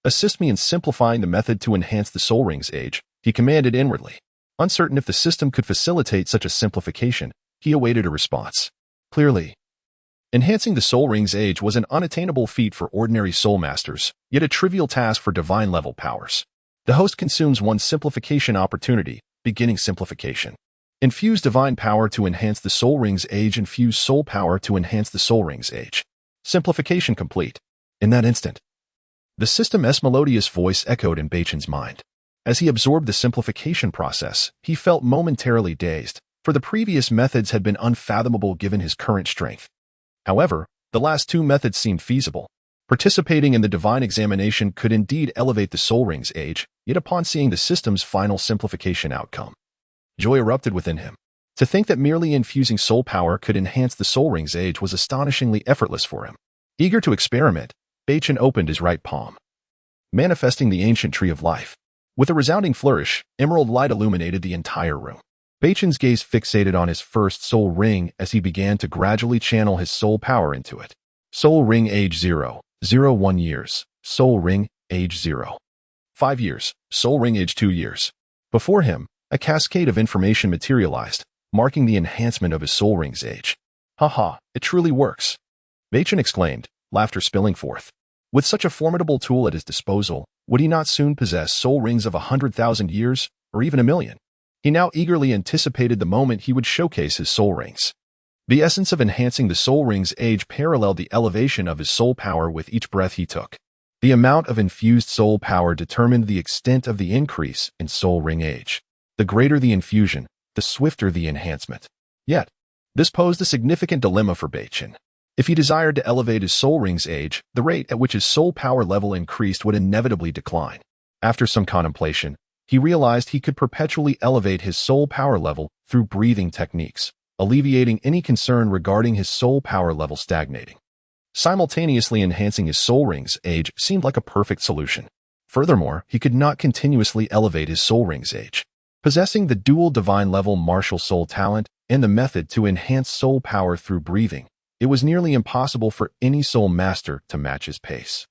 Assist me in simplifying the method to enhance the soul ring's age, he commanded inwardly. Uncertain if the system could facilitate such a simplification, he awaited a response. Clearly, enhancing the soul ring's age was an unattainable feat for ordinary soul masters, yet a trivial task for divine-level powers. The host consumes one simplification opportunity, beginning simplification. Infuse divine power to enhance the soul ring's age. Infuse soul power to enhance the soul ring's age. Simplification complete. In that instant, the system's melodious voice echoed in Beichen's mind. As he absorbed the simplification process, he felt momentarily dazed, for the previous methods had been unfathomable given his current strength. However, the last two methods seemed feasible. Participating in the divine examination could indeed elevate the soul ring's age, yet upon seeing the system's final simplification outcome, joy erupted within him. To think that merely infusing soul power could enhance the soul ring's age was astonishingly effortless for him. Eager to experiment, Beichen opened his right palm, manifesting the ancient tree of life. With a resounding flourish, emerald light illuminated the entire room. Beichen's gaze fixated on his first soul ring as he began to gradually channel his soul power into it. Soul ring age 0, 1 years. Soul ring age 0, 5 years. Soul ring age 2 years. Before him, a cascade of information materialized, marking the enhancement of his soul ring's age. Haha, it truly works, Beichen exclaimed, laughter spilling forth. With such a formidable tool at his disposal, would he not soon possess soul rings of 100,000 years, or even 1,000,000? He now eagerly anticipated the moment he would showcase his soul rings. The essence of enhancing the soul ring's age paralleled the elevation of his soul power with each breath he took. The amount of infused soul power determined the extent of the increase in soul ring age. The greater the infusion, the swifter the enhancement. Yet, this posed a significant dilemma for Beichen. If he desired to elevate his soul ring's age, the rate at which his soul power level increased would inevitably decline. After some contemplation, he realized he could perpetually elevate his soul power level through breathing techniques, alleviating any concern regarding his soul power level stagnating. Simultaneously enhancing his soul ring's age seemed like a perfect solution. Furthermore, he could not continuously elevate his soul ring's age. Possessing the dual divine level martial soul talent and the method to enhance soul power through breathing, it was nearly impossible for any soul master to match his pace.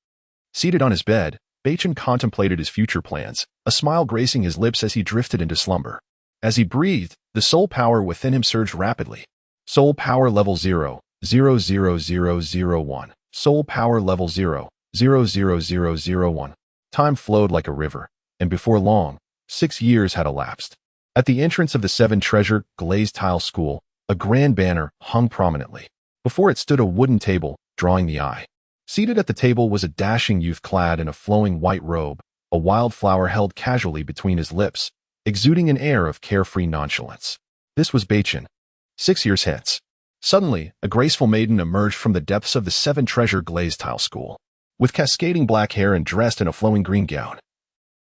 Seated on his bed, Beichen contemplated his future plans, a smile gracing his lips as he drifted into slumber. As he breathed, the soul power within him surged rapidly. Soul power level 0, 00001. Soul power level 0, 00001. Time flowed like a river, and before long, 6 years had elapsed. At the entrance of the seven-treasure glazed tile school, a grand banner hung prominently. Before it stood a wooden table, drawing the eye. Seated at the table was a dashing youth clad in a flowing white robe, a wildflower held casually between his lips, exuding an air of carefree nonchalance. This was Beichen. 6 years hence. Suddenly, a graceful maiden emerged from the depths of the seven-treasure glazed tile school, with cascading black hair and dressed in a flowing green gown.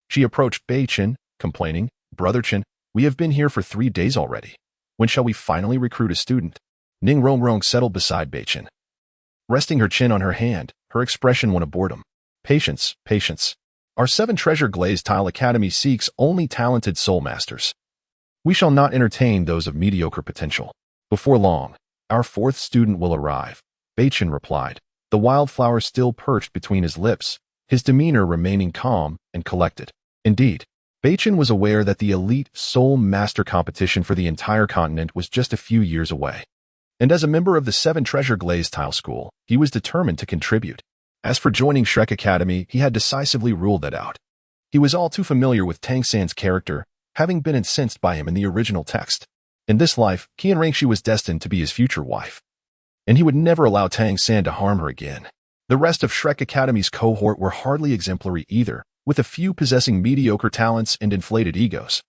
She approached Beichen, complaining, "Brother Chen, we have been here for 3 days already. When shall we finally recruit a student?" Ning Rongrong settled beside Beichen. Resting her chin on her hand, her expression one of boredom. "Patience, patience. Our seven-treasure glazed tile academy seeks only talented soul masters. We shall not entertain those of mediocre potential. Before long, our 4th student will arrive," Beichen replied, the wildflower still perched between his lips, his demeanor remaining calm and collected. Indeed, Beichen was aware that the elite soul master competition for the entire continent was just a few years away. And as a member of the seven-treasure glazed tile school, he was determined to contribute. As for joining Shrek Academy, he had decisively ruled that out. He was all too familiar with Tang San's character, having been incensed by him in the original text. In this life, Qian Rangxi was destined to be his future wife, and he would never allow Tang San to harm her again. The rest of Shrek Academy's cohort were hardly exemplary either, with a few possessing mediocre talents and inflated egos.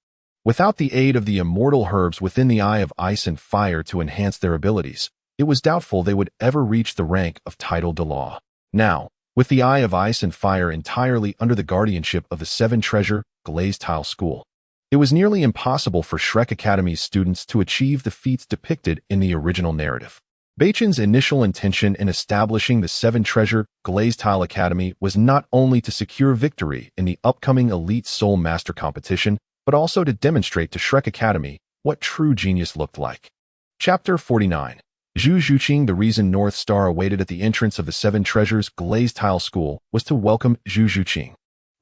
Without the aid of the immortal herbs within the Eye of Ice and Fire to enhance their abilities, it was doubtful they would ever reach the rank of Title de Law. Now, with the Eye of Ice and Fire entirely under the guardianship of the seven-treasure glazed tile school, it was nearly impossible for Shrek Academy's students to achieve the feats depicted in the original narrative. Beichen's initial intention in establishing the seven-treasure glazed tile academy was not only to secure victory in the upcoming Elite Soul Master competition, but also to demonstrate to Shrek Academy what true genius looked like. Chapter 49. Zhu Zhuqing. The reason North Star awaited at the entrance of the Seven Treasures glazed tile school was to welcome Zhu Zhuqing.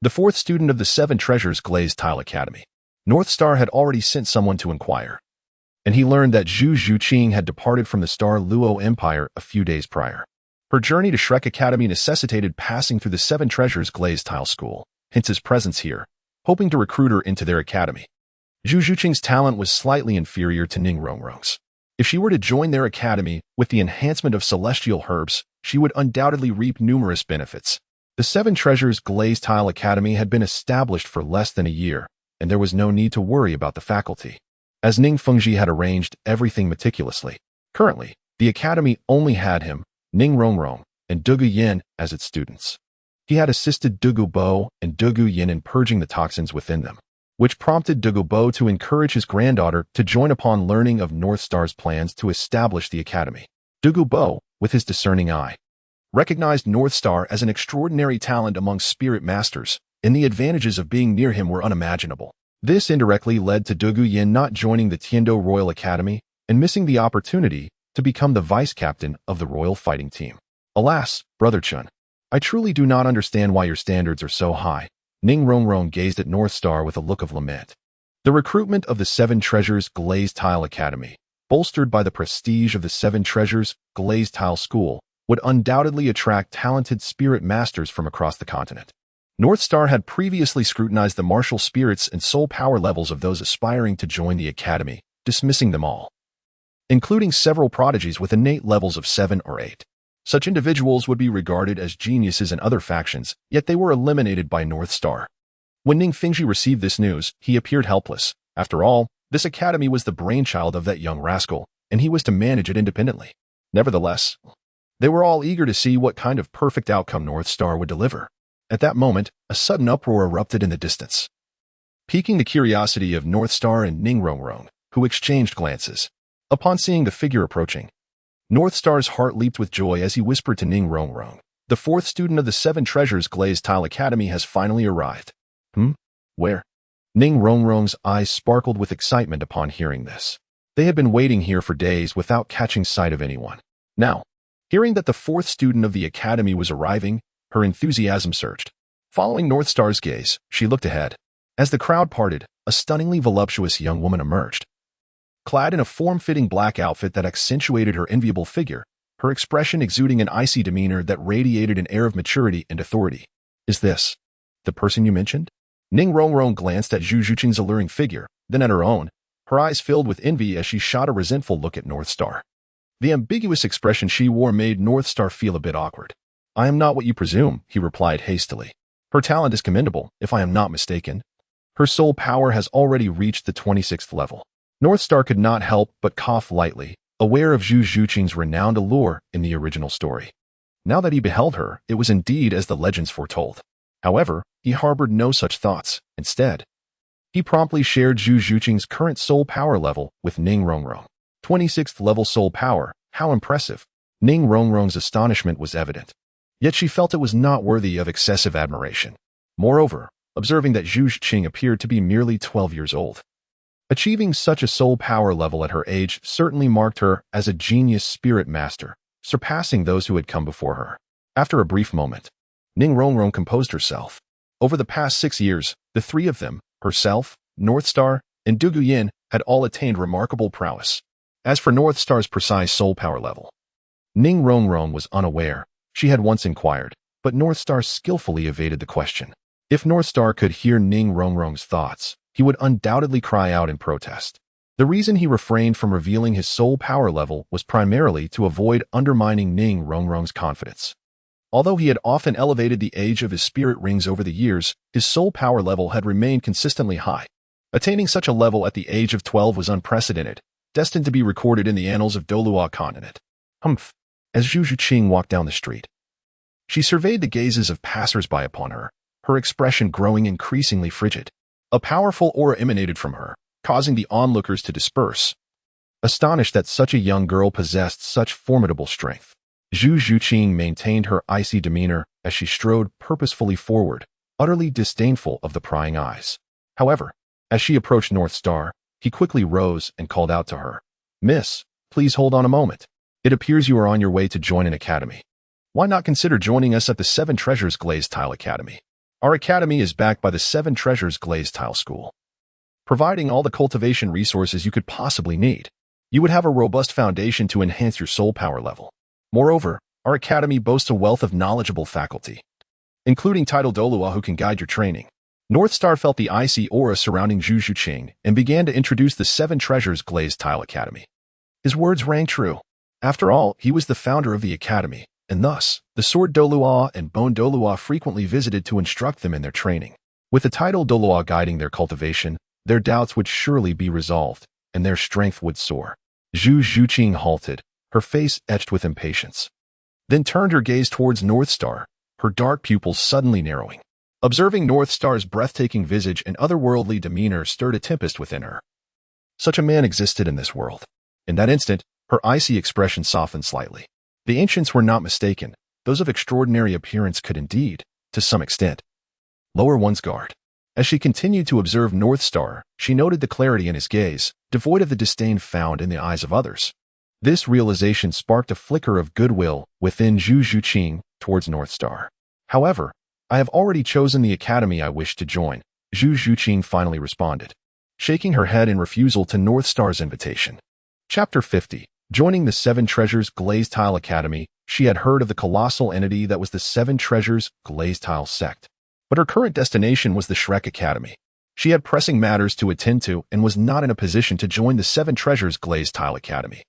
the fourth student of the Seven Treasures Glazed Tile Academy. North Star had already sent someone to inquire, and he learned that Zhu Zhuqing had departed from the Star Luo Empire a few days prior. Her journey to Shrek Academy necessitated passing through the Seven Treasures Glazed Tile School, hence his presence here, hoping to recruit her into their academy. Zhu Zhuqing's talent was slightly inferior to Ning Rongrong's. If she were to join their academy with the enhancement of celestial herbs, she would undoubtedly reap numerous benefits. The Seven Treasures Glazed Tile Academy had been established for less than a year, and there was no need to worry about the faculty, as Ning Fengji had arranged everything meticulously. Currently, the academy only had him, Ning Rongrong, and Dugu Yin as its students. He had assisted Dugu Bo and Dugu Yin in purging the toxins within them, which prompted Dugu Bo to encourage his granddaughter to join upon learning of North Star's plans to establish the academy. Dugu Bo, with his discerning eye, recognized North Star as an extraordinary talent among spirit masters, and the advantages of being near him were unimaginable. This indirectly led to Dugu Yin not joining the Tiando Royal Academy and missing the opportunity to become the vice-captain of the Royal Fighting Team. Alas, Brother Chun, I truly do not understand why your standards are so high. Ning Rongrong gazed at North Star with a look of lament. The recruitment of the Seven Treasures Glazed Tile Academy, bolstered by the prestige of the Seven Treasures Glazed Tile School, would undoubtedly attract talented spirit masters from across the continent. North Star had previously scrutinized the martial spirits and soul power levels of those aspiring to join the academy, dismissing them all, including several prodigies with innate levels of 7 or 8. Such individuals would be regarded as geniuses in other factions, yet they were eliminated by North Star. When Ning Fengji received this news, he appeared helpless. After all, this academy was the brainchild of that young rascal, and he was to manage it independently. Nevertheless, they were all eager to see what kind of perfect outcome North Star would deliver. At that moment, a sudden uproar erupted in the distance, piquing the curiosity of North Star and Ning Rongrong, who exchanged glances. Upon seeing the figure approaching, North Star's heart leaped with joy as he whispered to Ning Rongrong, "The fourth student of the Seven Treasures Glazed Tile Academy has finally arrived." Where? Ning Rongrong's eyes sparkled with excitement upon hearing this. They had been waiting here for days without catching sight of anyone. Now, hearing that the fourth student of the academy was arriving, her enthusiasm surged. Following North Star's gaze, she looked ahead. As the crowd parted, a stunningly voluptuous young woman emerged. Clad in a form-fitting black outfit that accentuated her enviable figure, her expression exuding an icy demeanor that radiated an air of maturity and authority. "Is this the person you mentioned?" Ning Rongrong glanced at Zhu Zhuqing's alluring figure, then at her own, her eyes filled with envy as she shot a resentful look at North Star. The ambiguous expression she wore made North Star feel a bit awkward. "I am not what you presume," he replied hastily. "Her talent is commendable, if I am not mistaken. Her soul power has already reached the 26th level." North Star could not help but cough lightly, aware of Zhu Zhuqing's renowned allure in the original story. Now that he beheld her, it was indeed as the legends foretold. However, he harbored no such thoughts. Instead, he promptly shared Zhu Zhuqing's current soul power level with Ning Rongrong. 26th level soul power, how impressive. Ning Rongrong's astonishment was evident. Yet she felt it was not worthy of excessive admiration. Moreover, observing that Zhu Zhuqing appeared to be merely 12 years old, achieving such a soul power level at her age certainly marked her as a genius spirit master, surpassing those who had come before her. After a brief moment, Ning Rongrong composed herself. Over the past 6 years, the three of them, herself, North Star, and Dugu Yin, had all attained remarkable prowess. As for North Star's precise soul power level, Ning Rongrong was unaware. She had once inquired, but North Star skillfully evaded the question. If North Star could hear Ning Rongrong's thoughts, he would undoubtedly cry out in protest. The reason he refrained from revealing his soul power level was primarily to avoid undermining Ning Rongrong's confidence. Although he had often elevated the age of his spirit rings over the years, his soul power level had remained consistently high. Attaining such a level at the age of 12 was unprecedented, destined to be recorded in the annals of Douluo Continent. As Zhu Zhuqing walked down the street, she surveyed the gazes of passers-by upon her, her expression growing increasingly frigid. A powerful aura emanated from her, causing the onlookers to disperse, astonished that such a young girl possessed such formidable strength. Zhu Zhuqing maintained her icy demeanor as she strode purposefully forward, utterly disdainful of the prying eyes. However, as she approached North Star, he quickly rose and called out to her, "Miss, please hold on a moment. It appears you are on your way to join an academy. Why not consider joining us at the Seven Treasures Glazed Tile Academy? Our academy is backed by the 7 Treasures Glazed Tile School, providing all the cultivation resources you could possibly need. You would have a robust foundation to enhance your soul power level. Moreover, our academy boasts a wealth of knowledgeable faculty, including titled Douluo who can guide your training. Northstar felt the icy aura surrounding Zhu Zhuqing and began to introduce the 7 Treasures Glazed Tile Academy. His words rang true. After all, he was the founder of the academy, and thus, the Sword Douluo and Bone Douluo frequently visited to instruct them in their training. With the title Douluo guiding their cultivation, their doubts would surely be resolved, and their strength would soar. Zhu Zhuqing halted, her face etched with impatience, then turned her gaze towards Northstar, her dark pupils suddenly narrowing. Observing Northstar's breathtaking visage and otherworldly demeanor stirred a tempest within her. Such a man existed in this world. In that instant, her icy expression softened slightly. The ancients were not mistaken. Those of extraordinary appearance could indeed, to some extent, lower one's guard. As she continued to observe Northstar, she noted the clarity in his gaze, devoid of the disdain found in the eyes of others. This realization sparked a flicker of goodwill within Zhu Zhuqing towards Northstar. However, I have already chosen the academy I wish to join, Zhu Zhuqing finally responded, shaking her head in refusal to Northstar's invitation. Chapter 50. Joining the 7 Treasures Glazed Tile Academy, she had heard of the colossal entity that was the 7 Treasures Glazed Tile sect. But her current destination was the Shrek Academy. She had pressing matters to attend to and was not in a position to join the 7 Treasures Glazed Tile Academy.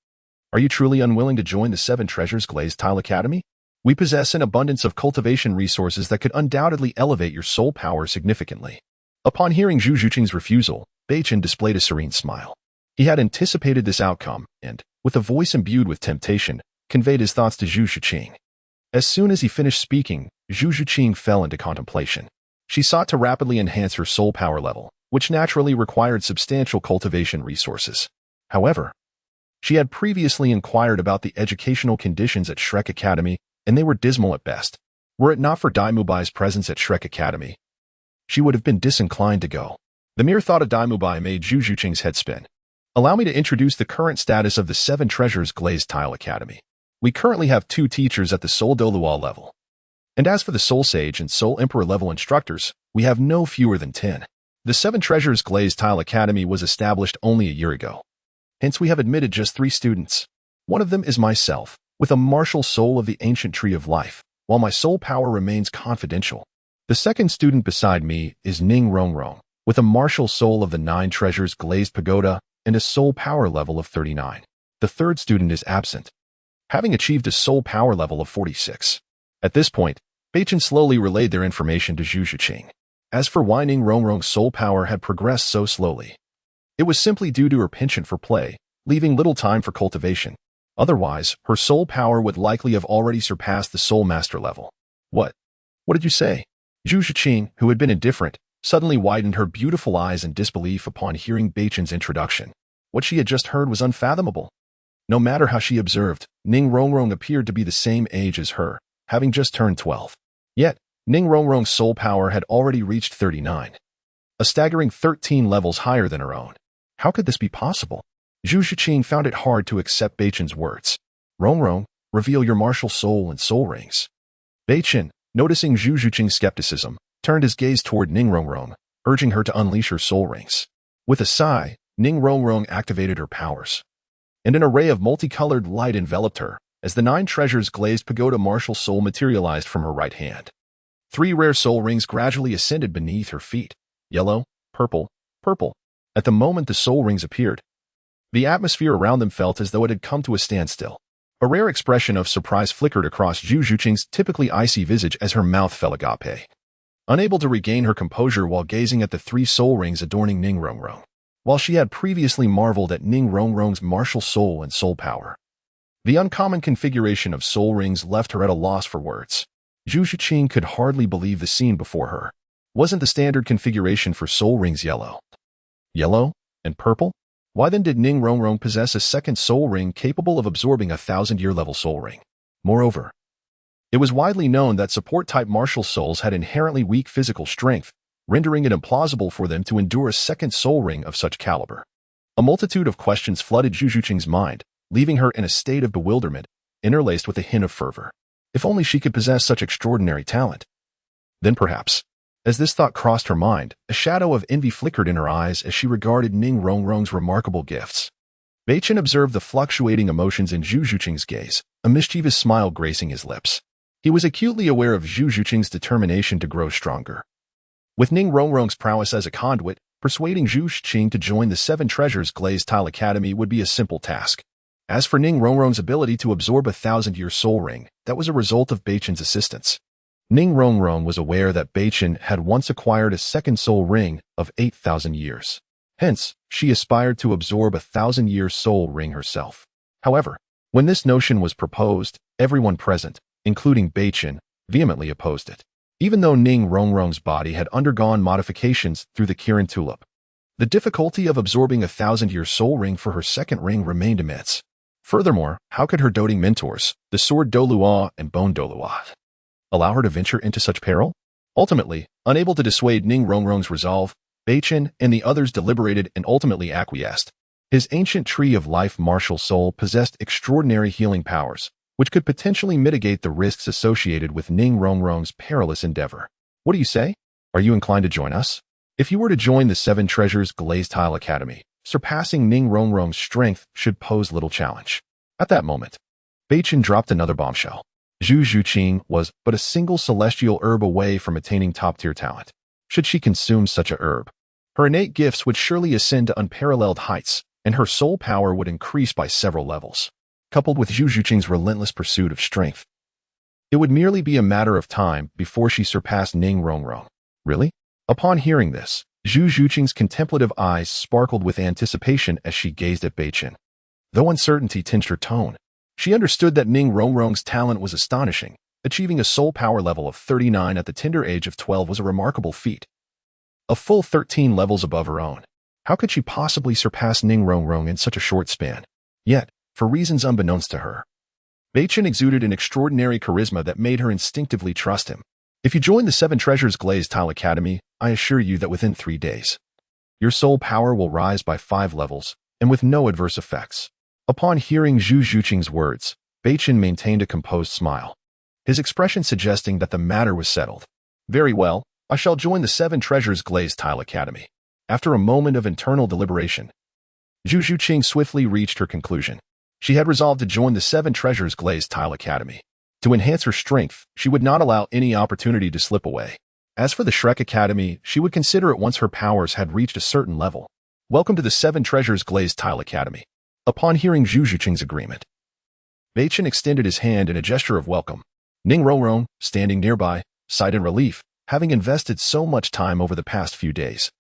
Are you truly unwilling to join the 7 Treasures Glazed Tile Academy? We possess an abundance of cultivation resources that could undoubtedly elevate your soul power significantly. Upon hearing Zhu Zhuqing's refusal, Beichen displayed a serene smile. He had anticipated this outcome and, with a voice imbued with temptation, conveyed his thoughts to Zhu Zhuqing. As soon as he finished speaking, Zhu Zhuqing fell into contemplation. She sought to rapidly enhance her soul power level, which naturally required substantial cultivation resources. However, she had previously inquired about the educational conditions at Shrek Academy, and they were dismal at best. Were it not for Daimubai's presence at Shrek Academy, she would have been disinclined to go. The mere thought of Daimubai made Zhu Zhuqing's head spin. Allow me to introduce the current status of the 7 Treasures Glazed Tile Academy. We currently have 2 teachers at the Soul Douluo level. And as for the Soul Sage and Soul Emperor level instructors, we have no fewer than 10. The 7 Treasures Glazed Tile Academy was established only a year ago. Hence we have admitted just 3 students. One of them is myself, with a martial soul of the ancient tree of life, while my soul power remains confidential. The second student beside me is Ning Rongrong, with a martial soul of the 9 Treasures Glazed Pagoda and a soul power level of 39. The third student is absent, having achieved a soul power level of 46. At this point, Beichen slowly relayed their information to Zhu Zhuqing. As for why Ning Rongrong's soul power had progressed so slowly, it was simply due to her penchant for play, leaving little time for cultivation. Otherwise, her soul power would likely have already surpassed the soul master level. What? What did you say? Zhu Zhuqing, who had been indifferent, suddenly widened her beautiful eyes in disbelief upon hearing Beichen's introduction. What she had just heard was unfathomable. No matter how she observed, Ning Rongrong appeared to be the same age as her, having just turned 12. Yet, Ning Rongrong's soul power had already reached 39. A staggering 13 levels higher than her own. How could this be possible? Zhu Zhuqing found it hard to accept Beichen's words. Rongrong, reveal your martial soul and soul rings. Beichen, noticing Zhu Zhuqing's skepticism, turned his gaze toward Ning Rongrong, urging her to unleash her soul rings. With a sigh, Ning Rongrong activated her powers, and an array of multicolored light enveloped her, as the 9 Treasures Glazed Pagoda martial soul materialized from her right hand. 3 rare soul rings gradually ascended beneath her feet. Yellow, purple, purple. At the moment the soul rings appeared, the atmosphere around them felt as though it had come to a standstill. A rare expression of surprise flickered across Zhu Zhuqing's typically icy visage as her mouth fell agape. Unable to regain her composure while gazing at the 3 soul rings adorning Ning Rongrong, while she had previously marveled at Ning Rongrong's martial soul and soul power, the uncommon configuration of soul rings left her at a loss for words. Zhu Zhuqing could hardly believe the scene before her. Wasn't the standard configuration for soul rings yellow? Yellow and purple? Why then did Ning Rongrong possess a second soul ring capable of absorbing a 1000-year level soul ring? Moreover, it was widely known that support-type martial souls had inherently weak physical strength, rendering it implausible for them to endure a second soul ring of such caliber. A multitude of questions flooded Zhu Zhuqing's mind, leaving her in a state of bewilderment, interlaced with a hint of fervor. If only she could possess such extraordinary talent. Then perhaps As this thought crossed her mind, a shadow of envy flickered in her eyes as she regarded Ning Rongrong's remarkable gifts. Beichen observed the fluctuating emotions in Zhu Zhuqing's gaze, a mischievous smile gracing his lips. He was acutely aware of Zhu Zhuqing's determination to grow stronger. With Ning Rongrong's prowess as a conduit, persuading Zhu Zhuqing to join the Seven Treasures Glazed Tile Academy would be a simple task. As for Ning Rongrong's ability to absorb a 1,000-year soul ring, that was a result of Beichen's assistance. Ning Rongrong was aware that Beichen had once acquired a second soul ring of 8,000 years. Hence, she aspired to absorb a 1,000-year soul ring herself. However, when this notion was proposed, everyone present, including Beichen, vehemently opposed it. Even though Ning Rongrong's body had undergone modifications through the Kirin tulip, the difficulty of absorbing a 1,000-year soul ring for her second ring remained immense. Furthermore, how could her doting mentors, the sword Douluo and bone Douluo, allow her to venture into such peril? Ultimately, unable to dissuade Ning Rongrong's resolve, Beichen and the others deliberated and ultimately acquiesced. His ancient tree of life martial soul possessed extraordinary healing powers, which could potentially mitigate the risks associated with Ning Rongrong's perilous endeavor. What do you say? Are you inclined to join us? If you were to join the Seven Treasures Glazed Tile Academy, surpassing Ning Rongrong's strength should pose little challenge. At that moment, Beichen dropped another bombshell. Zhu Zhuqing was but a single celestial herb away from attaining top-tier talent. Should she consume such a herb, her innate gifts would surely ascend to unparalleled heights, and her soul power would increase by several levels. Coupled with Zhu Zhuqing's relentless pursuit of strength, it would merely be a matter of time before she surpassed Ning Rongrong. Really? Upon hearing this, Zhu Zhuqing's contemplative eyes sparkled with anticipation as she gazed at Beichen. Though uncertainty tinged her tone, she understood that Ning Rongrong's talent was astonishing. Achieving a soul power level of 39 at the tender age of 12 was a remarkable feat. A full 13 levels above her own. How could she possibly surpass Ning Rongrong in such a short span? Yet, for reasons unbeknownst to her, Beichen exuded an extraordinary charisma that made her instinctively trust him. If you join the Seven Treasures Glazed Tile Academy, I assure you that within 3 days, your soul power will rise by 5 levels, and with no adverse effects. Upon hearing Zhu Zhuqing's words, Beichen maintained a composed smile, his expression suggesting that the matter was settled. Very well, I shall join the Seven Treasures Glazed Tile Academy. After a moment of internal deliberation, Zhu Zhuqing swiftly reached her conclusion. She had resolved to join the Seven Treasures Glazed Tile Academy. To enhance her strength, she would not allow any opportunity to slip away. As for the Shrek Academy, she would consider it once her powers had reached a certain level. Welcome to the Seven Treasures Glazed Tile Academy. Upon hearing Zhu Zhuqing's agreement, Beichen extended his hand in a gesture of welcome. Ning Rongrong, standing nearby, sighed in relief, having invested so much time over the past few days.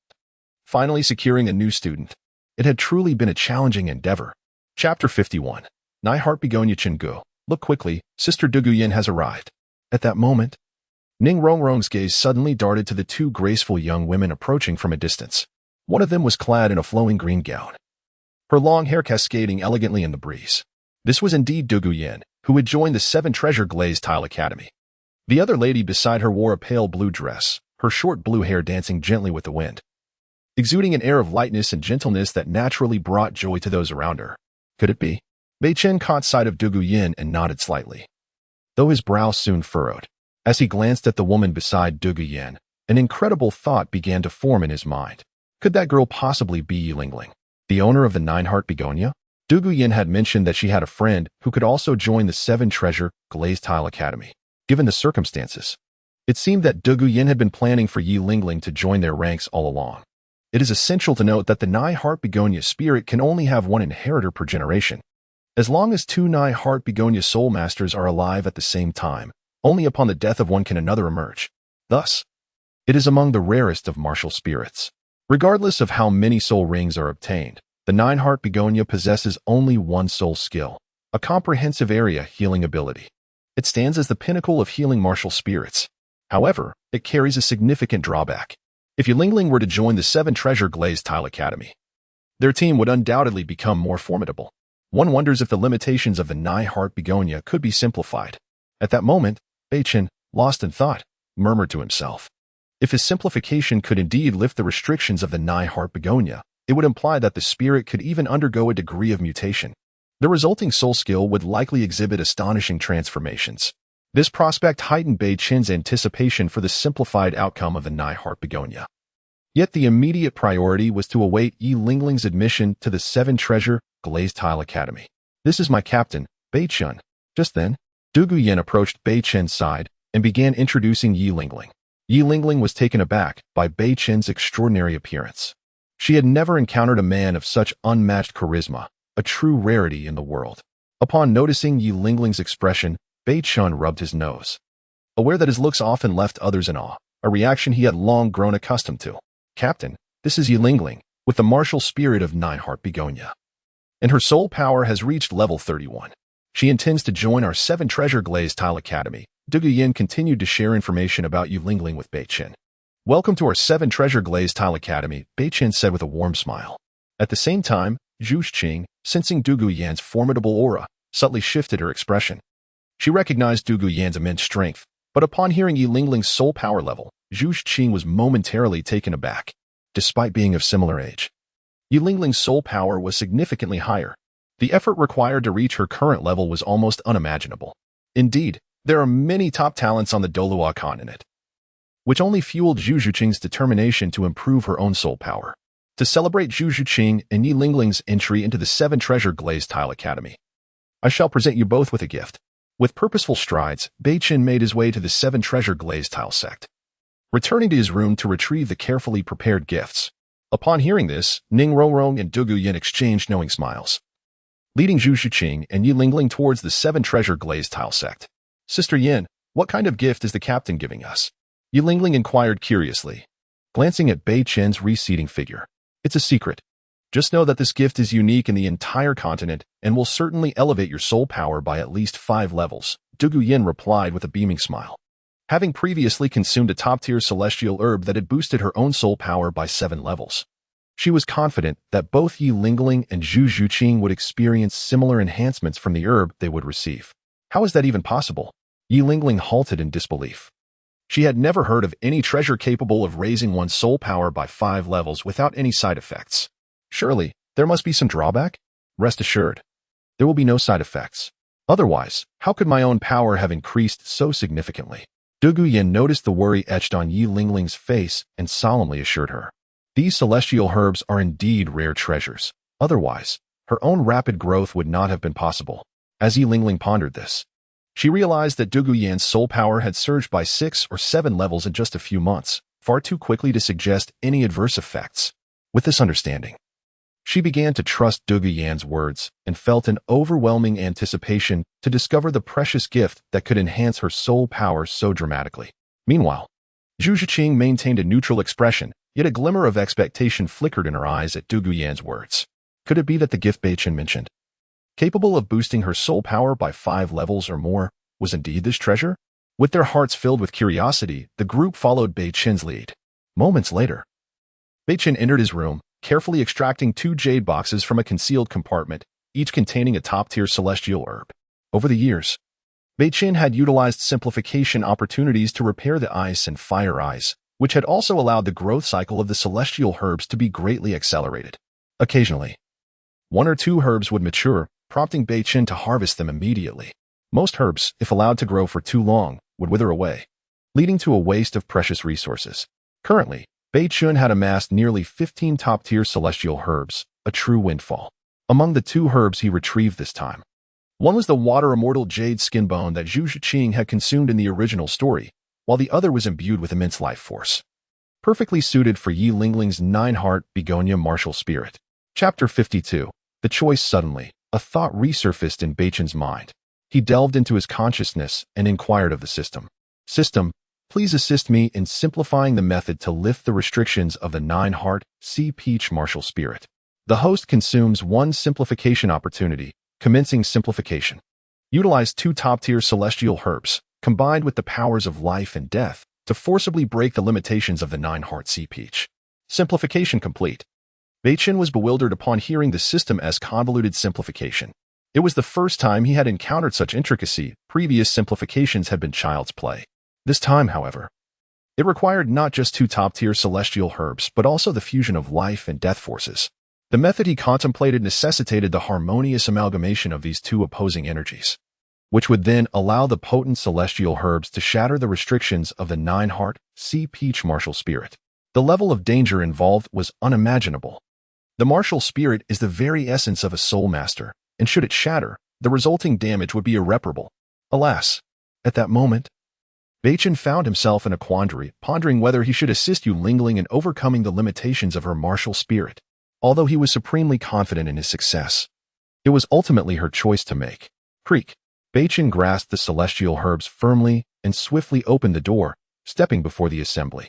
Finally securing a new student. It had truly been a challenging endeavor. Chapter 51. Nai Heart Begonia Chingu. Look quickly, Sister Dugu Yin has arrived. At that moment, Ning Rongrong's gaze suddenly darted to the 2 graceful young women approaching from a distance. One of them was clad in a flowing green gown, her long hair cascading elegantly in the breeze. This was indeed Dugu Yin, who had joined the Seven Treasure Glazed Tile Academy. The other lady beside her wore a pale blue dress, her short blue hair dancing gently with the wind, exuding an air of lightness and gentleness that naturally brought joy to those around her. Could it be? Beichen caught sight of Dugu Yin and nodded slightly, though his brow soon furrowed. As he glanced at the woman beside Dugu Yin, an incredible thought began to form in his mind. Could that girl possibly be Yi Lingling, the owner of the Nine-Heart Begonia? Dugu Yin had mentioned that she had a friend who could also join the Seven Treasure Glazed Tile Academy. Given the circumstances, it seemed that Dugu Yin had been planning for Yi Lingling to join their ranks all along. It is essential to note that the Nine-Heart Begonia spirit can only have one inheritor per generation. As long as 2 Nine-Heart Begonia soul masters are alive at the same time, only upon the death of one can another emerge. Thus, it is among the rarest of martial spirits. Regardless of how many soul rings are obtained, the Nine-Heart Begonia possesses only one soul skill, a comprehensive area healing ability. It stands as the pinnacle of healing martial spirits. However, it carries a significant drawback. If Yi Lingling were to join the Seven Treasure Glazed Tile Academy, their team would undoubtedly become more formidable. One wonders if the limitations of the Nine-Heart Begonia could be simplified. At that moment, Beichen, lost in thought, murmured to himself. If his simplification could indeed lift the restrictions of the Nine-Heart Begonia, it would imply that the spirit could even undergo a degree of mutation. The resulting soul skill would likely exhibit astonishing transformations. This prospect heightened Beichen's anticipation for the simplified outcome of the nine-heart begonia. Yet the immediate priority was to await Yi Lingling's admission to the seven-treasure glazed tile academy. "This is my captain, Beichen." Just then, Dugu Yin approached Beichen's side and began introducing Yi Lingling. Yi Lingling was taken aback by Beichen's extraordinary appearance. She had never encountered a man of such unmatched charisma, a true rarity in the world. Upon noticing Yi Lingling's expression, Beichen rubbed his nose. Aware that his looks often left others in awe, a reaction he had long grown accustomed to. "Captain, this is Yi Lingling, with the martial spirit of nine-heart begonia. And her soul power has reached level 31. She intends to join our seven-treasure glazed tile academy." Dugu Yin continued to share information about Yi Lingling with Beichen. "Welcome to our seven-treasure glazed tile academy," Beichen said with a warm smile. At the same time, Zhu Qing, sensing Dugu Yan's formidable aura, subtly shifted her expression. She recognized Dugu Yan's immense strength, but upon hearing Yi Lingling's soul power level, Zhu Qing was momentarily taken aback. Despite being of similar age, Yi Lingling's soul power was significantly higher. The effort required to reach her current level was almost unimaginable. Indeed, there are many top talents on the Douluo Continent, which only fueled Zhu Qing's determination to improve her own soul power. To celebrate Zhu Qing and Yi Lingling's entry into the seven-treasure glazed tile academy, I shall present you both with a gift. With purposeful strides, Beichen made his way to the seven-treasure glazed tile sect, returning to his room to retrieve the carefully prepared gifts. Upon hearing this, Ning Rongrong and Dugu Yin exchanged knowing smiles, leading Zhu Qing and Yi Lingling towards the seven-treasure glazed tile sect. "Sister Yin, what kind of gift is the captain giving us?" Yi Lingling inquired curiously, glancing at Beichen's receding figure. "It's a secret. Just know that this gift is unique in the entire continent and will certainly elevate your soul power by at least 5 levels, Dugu Yin replied with a beaming smile. Having previously consumed a top-tier celestial herb that had boosted her own soul power by 7 levels, she was confident that both Yi Lingling and Zhu Qing would experience similar enhancements from the herb they would receive. How is that even possible? Yi Lingling halted in disbelief. She had never heard of any treasure capable of raising one's soul power by 5 levels without any side effects. Surely, there must be some drawback? Rest assured, there will be no side effects. Otherwise, how could my own power have increased so significantly? Dugu Yin noticed the worry etched on Yi Lingling's face and solemnly assured her. These celestial herbs are indeed rare treasures. Otherwise, her own rapid growth would not have been possible. As Yi Lingling pondered this, she realized that Dugu Yan's soul power had surged by 6 or 7 levels in just a few months, far too quickly to suggest any adverse effects. With this understanding, she began to trust Dugu Yan's words and felt an overwhelming anticipation to discover the precious gift that could enhance her soul power so dramatically. Meanwhile, Zhu Qing maintained a neutral expression, yet a glimmer of expectation flickered in her eyes at Dugu Yan's words. Could it be that the gift Beichen mentioned, capable of boosting her soul power by 5 levels or more, was indeed this treasure? With their hearts filled with curiosity, the group followed Beichen's lead. Moments later, Beichen entered his room, carefully extracting 2 jade boxes from a concealed compartment, each containing a top-tier celestial herb. Over the years, Beichen had utilized simplification opportunities to repair the ice and fire eyes, which had also allowed the growth cycle of the celestial herbs to be greatly accelerated. Occasionally, 1 or 2 herbs would mature, prompting Beichen to harvest them immediately. Most herbs, if allowed to grow for too long, would wither away, leading to a waste of precious resources. Currently, Beichen had amassed nearly 15 top-tier celestial herbs, a true windfall. Among the 2 herbs he retrieved this time, one was the water-immortal jade skin bone that Zhu Qing had consumed in the original story, while the other was imbued with immense life force, perfectly suited for Yi Lingling's 9-heart begonia martial spirit. Chapter 52. The choice suddenly, a thought resurfaced in Beichen's mind. He delved into his consciousness and inquired of the system. System, please assist me in simplifying the method to lift the restrictions of the 9-heart Sea Peach martial spirit. The host consumes 1 simplification opportunity, commencing simplification. Utilize 2 top-tier celestial herbs, combined with the powers of life and death, to forcibly break the limitations of the 9-heart Sea Peach. Simplification complete. Beichen was bewildered upon hearing the system's convoluted simplification. It was the first time he had encountered such intricacy. Previous simplifications had been child's play. This time, however, it required not just 2 top-tier celestial herbs, but also the fusion of life and death forces. The method he contemplated necessitated the harmonious amalgamation of these 2 opposing energies. which would then allow the potent celestial herbs to shatter the restrictions of the nine-heart, sea peach martial spirit. The level of danger involved was unimaginable. The martial spirit is the very essence of a soul master, and should it shatter, the resulting damage would be irreparable. Alas, at that moment, Beichen found himself in a quandary, pondering whether he should assist Yu Lingling in overcoming the limitations of her martial spirit. Although he was supremely confident in his success, it was ultimately her choice to make. Creak. Beichen grasped the celestial herbs firmly and swiftly opened the door, stepping before the assembly.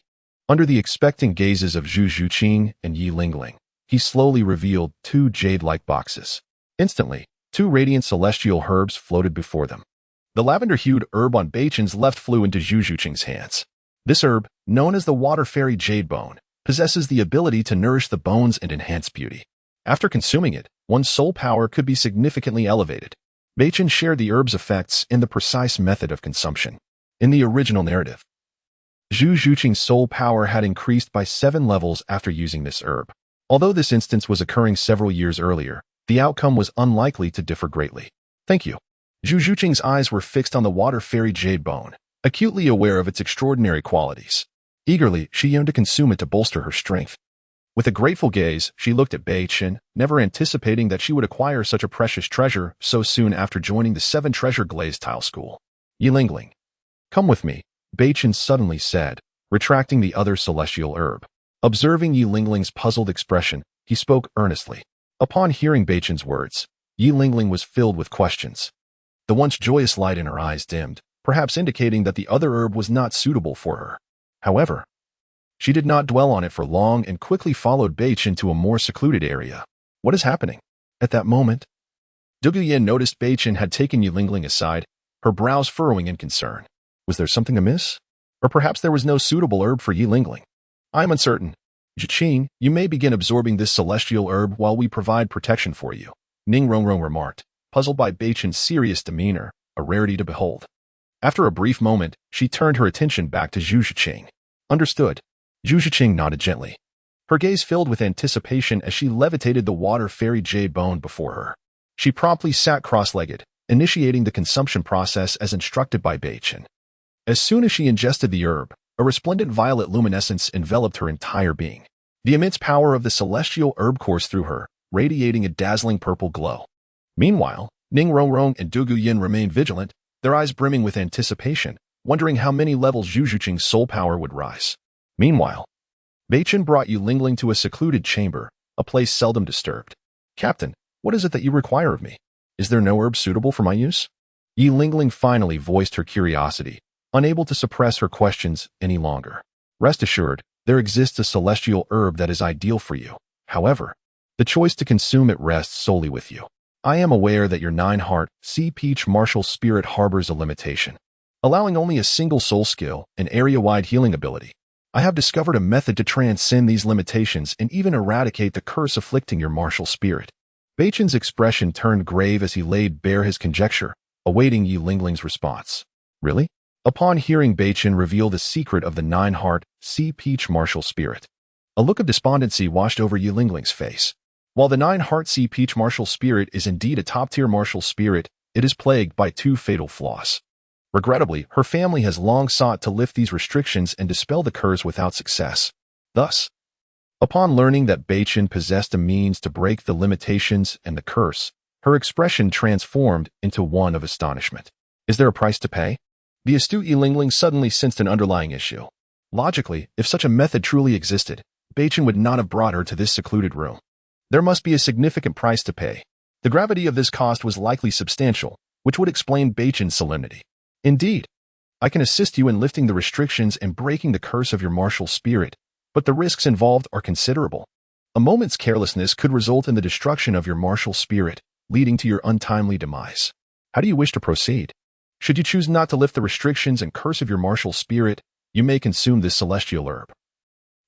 Under the expectant gazes of Zhu Zhuqing and Yi Lingling, he slowly revealed two jade-like boxes. Instantly, two radiant celestial herbs floated before them. The lavender-hued herb on Beichen's left flew into Zhu Zhuqing's hands. This herb, known as the water fairy jade bone, possesses the ability to nourish the bones and enhance beauty. After consuming it, one's soul power could be significantly elevated. Beichen shared the herb's effects in the precise method of consumption. In the original narrative, Zhu Zhuqing's soul power had increased by 7 levels after using this herb. Although this instance was occurring several years earlier, the outcome was unlikely to differ greatly. Thank you. Zhu Zhuqing's eyes were fixed on the water fairy jade bone, acutely aware of its extraordinary qualities. Eagerly, she yearned to consume it to bolster her strength. With a grateful gaze, she looked at Beichen, never anticipating that she would acquire such a precious treasure so soon after joining the 7 Treasure Glazed Tile School. Yi Lingling, come with me, Beichen suddenly said, retracting the other celestial herb. Observing Yi Lingling's puzzled expression, he spoke earnestly. Upon hearing Beichen's words, Yi Lingling was filled with questions. The once joyous light in her eyes dimmed, perhaps indicating that the other herb was not suitable for her. However, she did not dwell on it for long and quickly followed Beichen to a more secluded area. What is happening? At that moment, Dugu Yin noticed Beichen had taken Yi Lingling aside, her brows furrowing in concern. Was there something amiss? Or perhaps there was no suitable herb for Yi Lingling? I am uncertain. Zhuqing, you may begin absorbing this celestial herb while we provide protection for you, Ning Rongrong remarked, puzzled by Beichen's serious demeanor, a rarity to behold. After a brief moment, she turned her attention back to Zhu Zhuqing. Understood. Zhu Zhuqing nodded gently. Her gaze filled with anticipation as she levitated the water fairy jade bone before her. She promptly sat cross-legged, initiating the consumption process as instructed by Beichen. As soon as she ingested the herb, a resplendent violet luminescence enveloped her entire being. The immense power of the celestial herb coursed through her, radiating a dazzling purple glow. Meanwhile, Ning Rongrong and Dugu Yin remained vigilant, their eyes brimming with anticipation, wondering how many levels Zhu Zhuqing's soul power would rise. Meanwhile, Beichen brought Yu Lingling to a secluded chamber, a place seldom disturbed. Captain, what is it that you require of me? Is there no herb suitable for my use? Yi Lingling finally voiced her curiosity, unable to suppress her questions any longer. Rest assured, there exists a celestial herb that is ideal for you. However, the choice to consume it rests solely with you. I am aware that your 9-heart, sea peach martial spirit harbors a limitation, allowing only a single soul skill and area-wide healing ability. I have discovered a method to transcend these limitations and even eradicate the curse afflicting your martial spirit. Beichen's expression turned grave as he laid bare his conjecture, awaiting Yi Lingling's response. Really? Upon hearing Beichen reveal the secret of the 9-heart, sea peach martial spirit, a look of despondency washed over Yi Lingling's face. While the 9-heart sea peach martial spirit is indeed a top-tier martial spirit, it is plagued by 2 fatal flaws. Regrettably, her family has long sought to lift these restrictions and dispel the curse without success. Thus, upon learning that Beichen possessed a means to break the limitations and the curse, her expression transformed into one of astonishment. Is there a price to pay? The astute Yi Lingling suddenly sensed an underlying issue. Logically, if such a method truly existed, Beichen would not have brought her to this secluded room. There must be a significant price to pay. The gravity of this cost was likely substantial, which would explain Beichen's solemnity. Indeed, I can assist you in lifting the restrictions and breaking the curse of your martial spirit, but the risks involved are considerable. A moment's carelessness could result in the destruction of your martial spirit, leading to your untimely demise. How do you wish to proceed? Should you choose not to lift the restrictions and curse of your martial spirit, you may consume this celestial herb,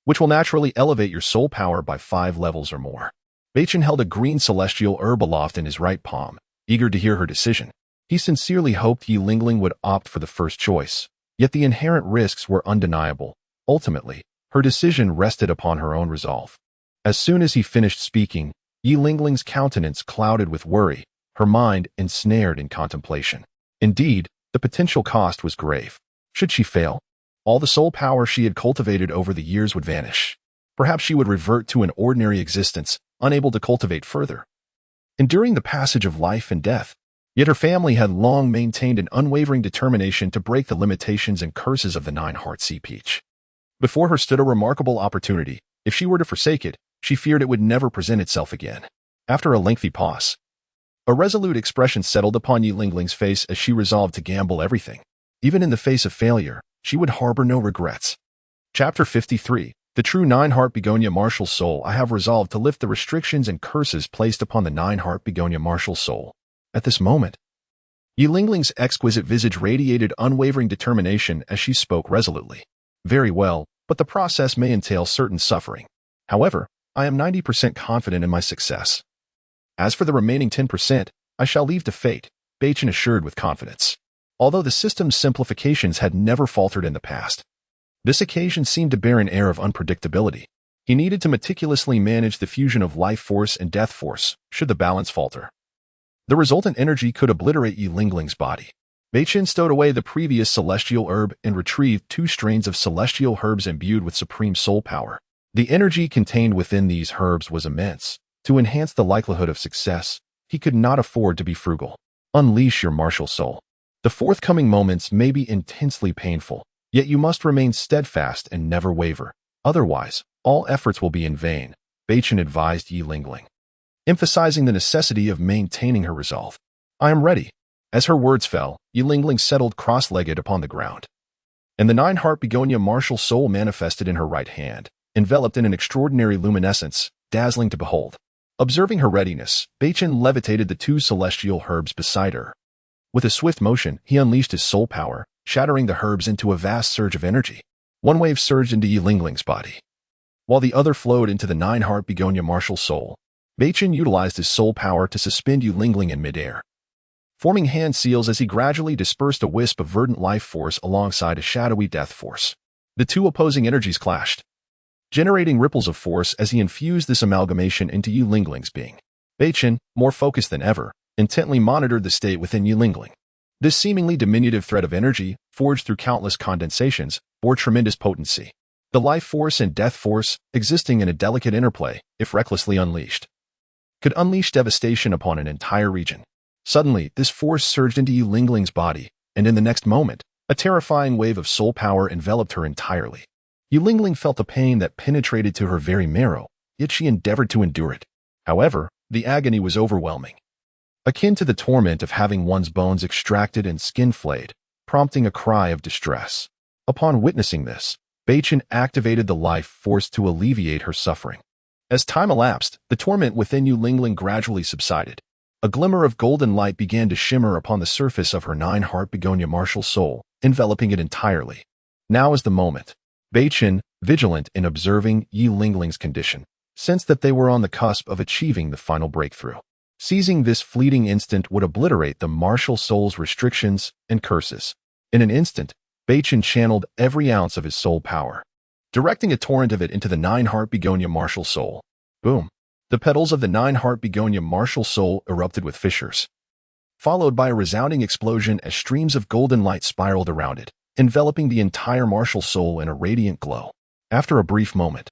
which will naturally elevate your soul power by 5 levels or more. Beichen held a green celestial herb aloft in his right palm, eager to hear her decision. He sincerely hoped Yi Lingling would opt for the first choice, yet the inherent risks were undeniable. Ultimately, her decision rested upon her own resolve. As soon as he finished speaking, Yi Lingling's countenance clouded with worry, her mind ensnared in contemplation. Indeed, the potential cost was grave. Should she fail, all the soul power she had cultivated over the years would vanish. Perhaps she would revert to an ordinary existence, unable to cultivate further. Enduring the passage of life and death, yet her family had long maintained an unwavering determination to break the limitations and curses of the nine-heart sea peach. Before her stood a remarkable opportunity. If she were to forsake it, she feared it would never present itself again. After a lengthy pause, a resolute expression settled upon Yi Lingling's face as she resolved to gamble everything. Even in the face of failure, she would harbor no regrets. Chapter 53. The true nine-heart begonia martial soul. I have resolved to lift the restrictions and curses placed upon the nine-heart begonia martial soul. At this moment, Yi Lingling's exquisite visage radiated unwavering determination as she spoke resolutely. Very well, but the process may entail certain suffering. However, I am 90% confident in my success. As for the remaining 10%, I shall leave to fate, Beichen assured with confidence. Although the system's simplifications had never faltered in the past, this occasion seemed to bear an air of unpredictability. He needed to meticulously manage the fusion of life force and death force, should the balance falter. The resultant energy could obliterate Yi Lingling's body. Beichen stowed away the previous celestial herb and retrieved 2 strains of celestial herbs imbued with supreme soul power. The energy contained within these herbs was immense. To enhance the likelihood of success, he could not afford to be frugal. Unleash your martial soul. The forthcoming moments may be intensely painful, yet you must remain steadfast and never waver. Otherwise, all efforts will be in vain, Beichen advised Yi Lingling, emphasizing the necessity of maintaining her resolve. I am ready. As her words fell, Yi Lingling settled cross-legged upon the ground, and the nine-heart begonia martial soul manifested in her right hand, enveloped in an extraordinary luminescence, dazzling to behold. Observing her readiness, Beichen levitated the 2 celestial herbs beside her. With a swift motion, he unleashed his soul power, shattering the herbs into a vast surge of energy. One wave surged into Yi Lingling's body, while the other flowed into the nine-heart begonia martial soul. Beichen utilized his soul power to suspend Yi Lingling in midair, forming hand seals as he gradually dispersed a wisp of verdant life force alongside a shadowy death force. The 2 opposing energies clashed, generating ripples of force as he infused this amalgamation into Yi Lingling's being. Beichen, more focused than ever, intently monitored the state within Yi Lingling. This seemingly diminutive thread of energy, forged through countless condensations, bore tremendous potency. The life force and death force, existing in a delicate interplay, if recklessly unleashed, could unleash devastation upon an entire region. Suddenly, this force surged into Yi Lingling's body, and in the next moment, a terrifying wave of soul power enveloped her entirely. Yi Lingling felt a pain that penetrated to her very marrow, yet she endeavored to endure it. However, the agony was overwhelming, akin to the torment of having one's bones extracted and skin flayed, prompting a cry of distress. Upon witnessing this, Beichen activated the life force to alleviate her suffering. As time elapsed, the torment within Yi Lingling gradually subsided. A glimmer of golden light began to shimmer upon the surface of her nine-heart begonia martial soul, enveloping it entirely. Now is the moment. Beichen, vigilant in observing Yi Lingling's condition, sensed that they were on the cusp of achieving the final breakthrough. Seizing this fleeting instant would obliterate the martial soul's restrictions and curses. In an instant, Beichen channeled every ounce of his soul power, directing a torrent of it into the nine-heart begonia martial soul. Boom! The petals of the nine-heart begonia martial soul erupted with fissures, followed by a resounding explosion as streams of golden light spiraled around it, enveloping the entire martial soul in a radiant glow. After a brief moment,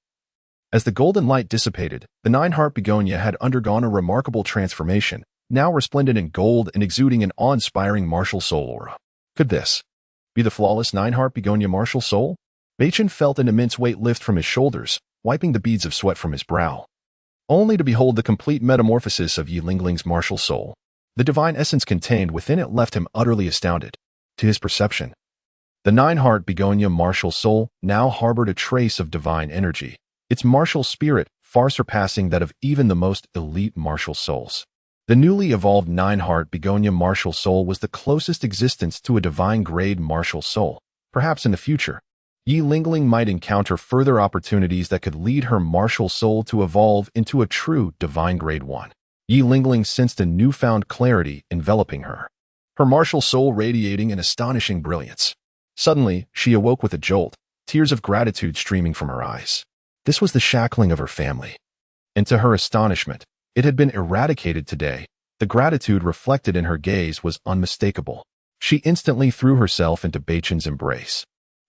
as the golden light dissipated, the nine-heart begonia had undergone a remarkable transformation, now resplendent in gold and exuding an awe-inspiring martial soul aura. Could this be the flawless nine-heart begonia martial soul? Beichen felt an immense weight lift from his shoulders, wiping the beads of sweat from his brow, only to behold the complete metamorphosis of Yi Lingling's martial soul. The divine essence contained within it left him utterly astounded. To his perception, the nine-heart begonia martial soul now harbored a trace of divine energy, its martial spirit far surpassing that of even the most elite martial souls. The newly evolved nine-heart begonia martial soul was the closest existence to a divine-grade martial soul. Perhaps in the future, Yi Lingling might encounter further opportunities that could lead her martial soul to evolve into a true divine-grade one. Yi Lingling sensed a newfound clarity enveloping her, her martial soul radiating an astonishing brilliance. Suddenly, she awoke with a jolt, tears of gratitude streaming from her eyes. This was the shackling of her family, and to her astonishment, it had been eradicated today. The gratitude reflected in her gaze was unmistakable. She instantly threw herself into Beichen's embrace.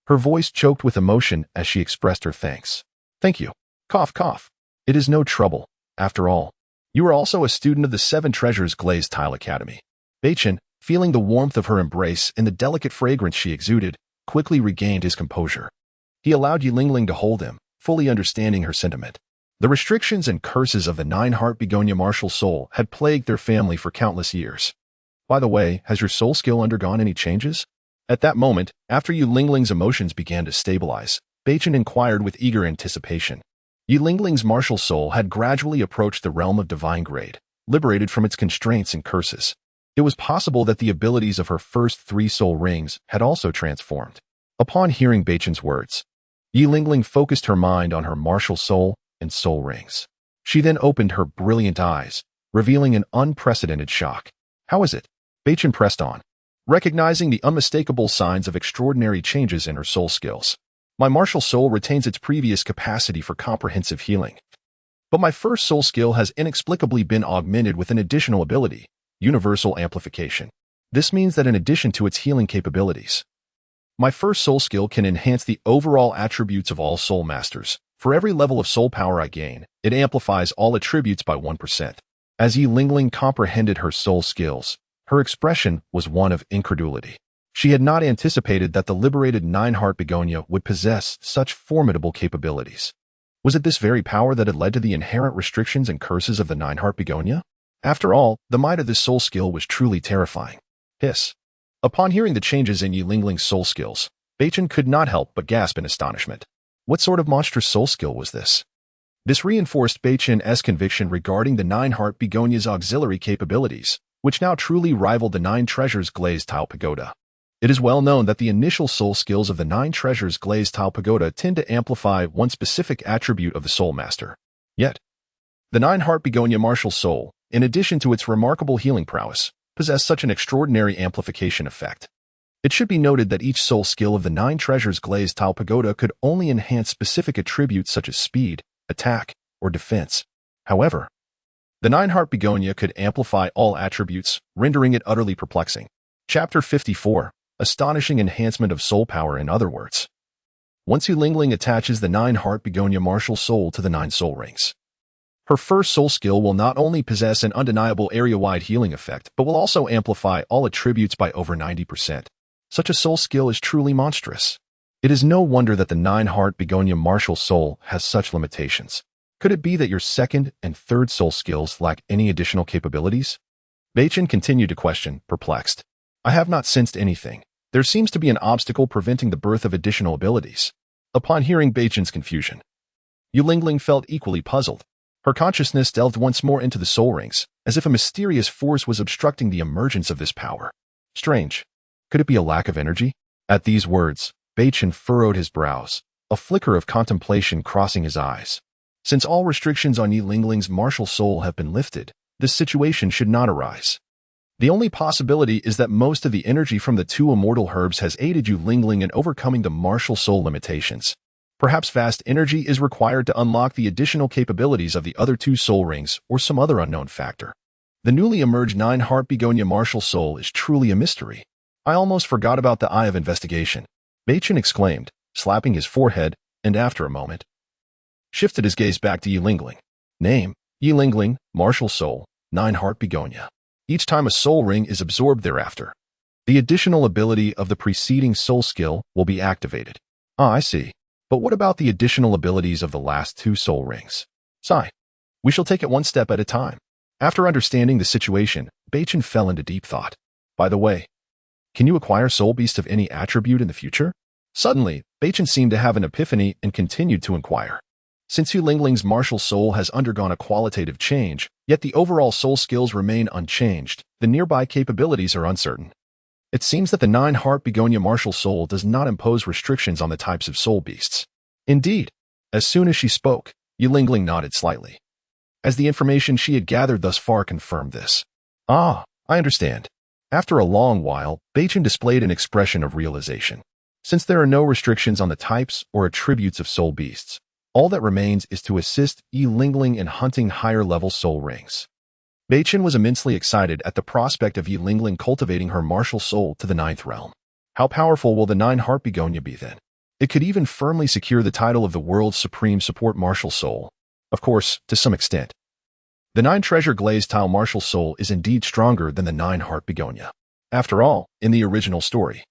Her voice choked with emotion as she expressed her thanks. Thank you. Cough, cough. It is no trouble. After all, you are also a student of the Seven Treasures Glazed Tile Academy. Beichen, feeling the warmth of her embrace and the delicate fragrance she exuded, quickly regained his composure. He allowed Yilingling to hold him, fully understanding her sentiment. The restrictions and curses of the nine-heart begonia martial soul had plagued their family for countless years. By the way, has your soul skill undergone any changes? At that moment, after Yilingling's emotions began to stabilize, Beichen inquired with eager anticipation. Yilingling's martial soul had gradually approached the realm of divine grade, liberated from its constraints and curses. It was possible that the abilities of her first 3 soul rings had also transformed. Upon hearing Beichen's words, Yilingling focused her mind on her martial soul and soul rings. She then opened her brilliant eyes, revealing an unprecedented shock. How is it? Beichen pressed on, recognizing the unmistakable signs of extraordinary changes in her soul skills. My martial soul retains its previous capacity for comprehensive healing. But my first soul skill has inexplicably been augmented with an additional ability, universal amplification. This means that in addition to its healing capabilities, my first soul skill can enhance the overall attributes of all soul masters. For every level of soul power I gain, it amplifies all attributes by 1%. As Yilingling comprehended her soul skills, her expression was one of incredulity. She had not anticipated that the liberated nine-heart begonia would possess such formidable capabilities. Was it this very power that had led to the inherent restrictions and curses of the nine-heart begonia? After all, the might of this soul skill was truly terrifying. Hiss. Upon hearing the changes in Yilingling's soul skills, Beichen could not help but gasp in astonishment. What sort of monstrous soul skill was this? This reinforced Beichen's conviction regarding the nine-heart begonia's auxiliary capabilities, which now truly rivaled the Nine Treasures Glazed Tile Pagoda. It is well known that the initial soul skills of the Nine Treasures Glazed Tile Pagoda tend to amplify one specific attribute of the Soul Master. Yet, the nine-heart begonia martial soul, in addition to its remarkable healing prowess, possess such an extraordinary amplification effect. It should be noted that each soul skill of the Nine Treasures Glazed Tile Pagoda could only enhance specific attributes such as speed, attack, or defense. However, the nine-heart begonia could amplify all attributes, rendering it utterly perplexing. Chapter 54. Astonishing Enhancement of Soul Power. In other words, once Yilingling attaches the nine-heart begonia martial soul to the 9 soul rings, her first soul skill will not only possess an undeniable area-wide healing effect, but will also amplify all attributes by over 90%. Such a soul skill is truly monstrous. It is no wonder that the nine-heart begonia martial soul has such limitations. Could it be that your second and third soul skills lack any additional capabilities? Beichen continued to question, perplexed. I have not sensed anything. There seems to be an obstacle preventing the birth of additional abilities. Upon hearing Beichen's confusion, Yilingling felt equally puzzled. Her consciousness delved once more into the soul rings, as if a mysterious force was obstructing the emergence of this power. Strange. Could it be a lack of energy? At these words, Beichen furrowed his brows, a flicker of contemplation crossing his eyes. Since all restrictions on Yilingling's martial soul have been lifted, this situation should not arise. The only possibility is that most of the energy from the 2 immortal herbs has aided Yilingling in overcoming the martial soul limitations. Perhaps vast energy is required to unlock the additional capabilities of the other 2 soul rings or some other unknown factor. The newly emerged nine-heart begonia martial soul is truly a mystery. I almost forgot about the eye of investigation, Beichen exclaimed, slapping his forehead, and after a moment, shifted his gaze back to Yilingling. Name, Yilingling, martial soul, nine-heart begonia. Each time a soul ring is absorbed thereafter, the additional ability of the preceding soul skill will be activated. Ah, I see. But what about the additional abilities of the last 2 soul rings? Sigh. We shall take it one step at a time. After understanding the situation, Beichen fell into deep thought. By the way, can you acquire soul beasts of any attribute in the future? Suddenly, Beichen seemed to have an epiphany and continued to inquire. Since Yilingling's martial soul has undergone a qualitative change, yet the overall soul skills remain unchanged, the nearby capabilities are uncertain. It seems that the nine-heart begonia martial soul does not impose restrictions on the types of soul beasts. Indeed, as soon as she spoke, Yilingling nodded slightly, as the information she had gathered thus far confirmed this. Ah, I understand. After a long while, Beichen displayed an expression of realization. Since there are no restrictions on the types or attributes of soul beasts, all that remains is to assist Yilingling in hunting higher-level soul rings. Beichen was immensely excited at the prospect of Yi Lingling cultivating her martial soul to the 9th realm. How powerful will the 9 heart begonia be then? It could even firmly secure the title of the world's supreme support martial soul. Of course, to some extent. The 9 treasure glazed tile martial soul is indeed stronger than the 9 heart begonia. After all, in the original story,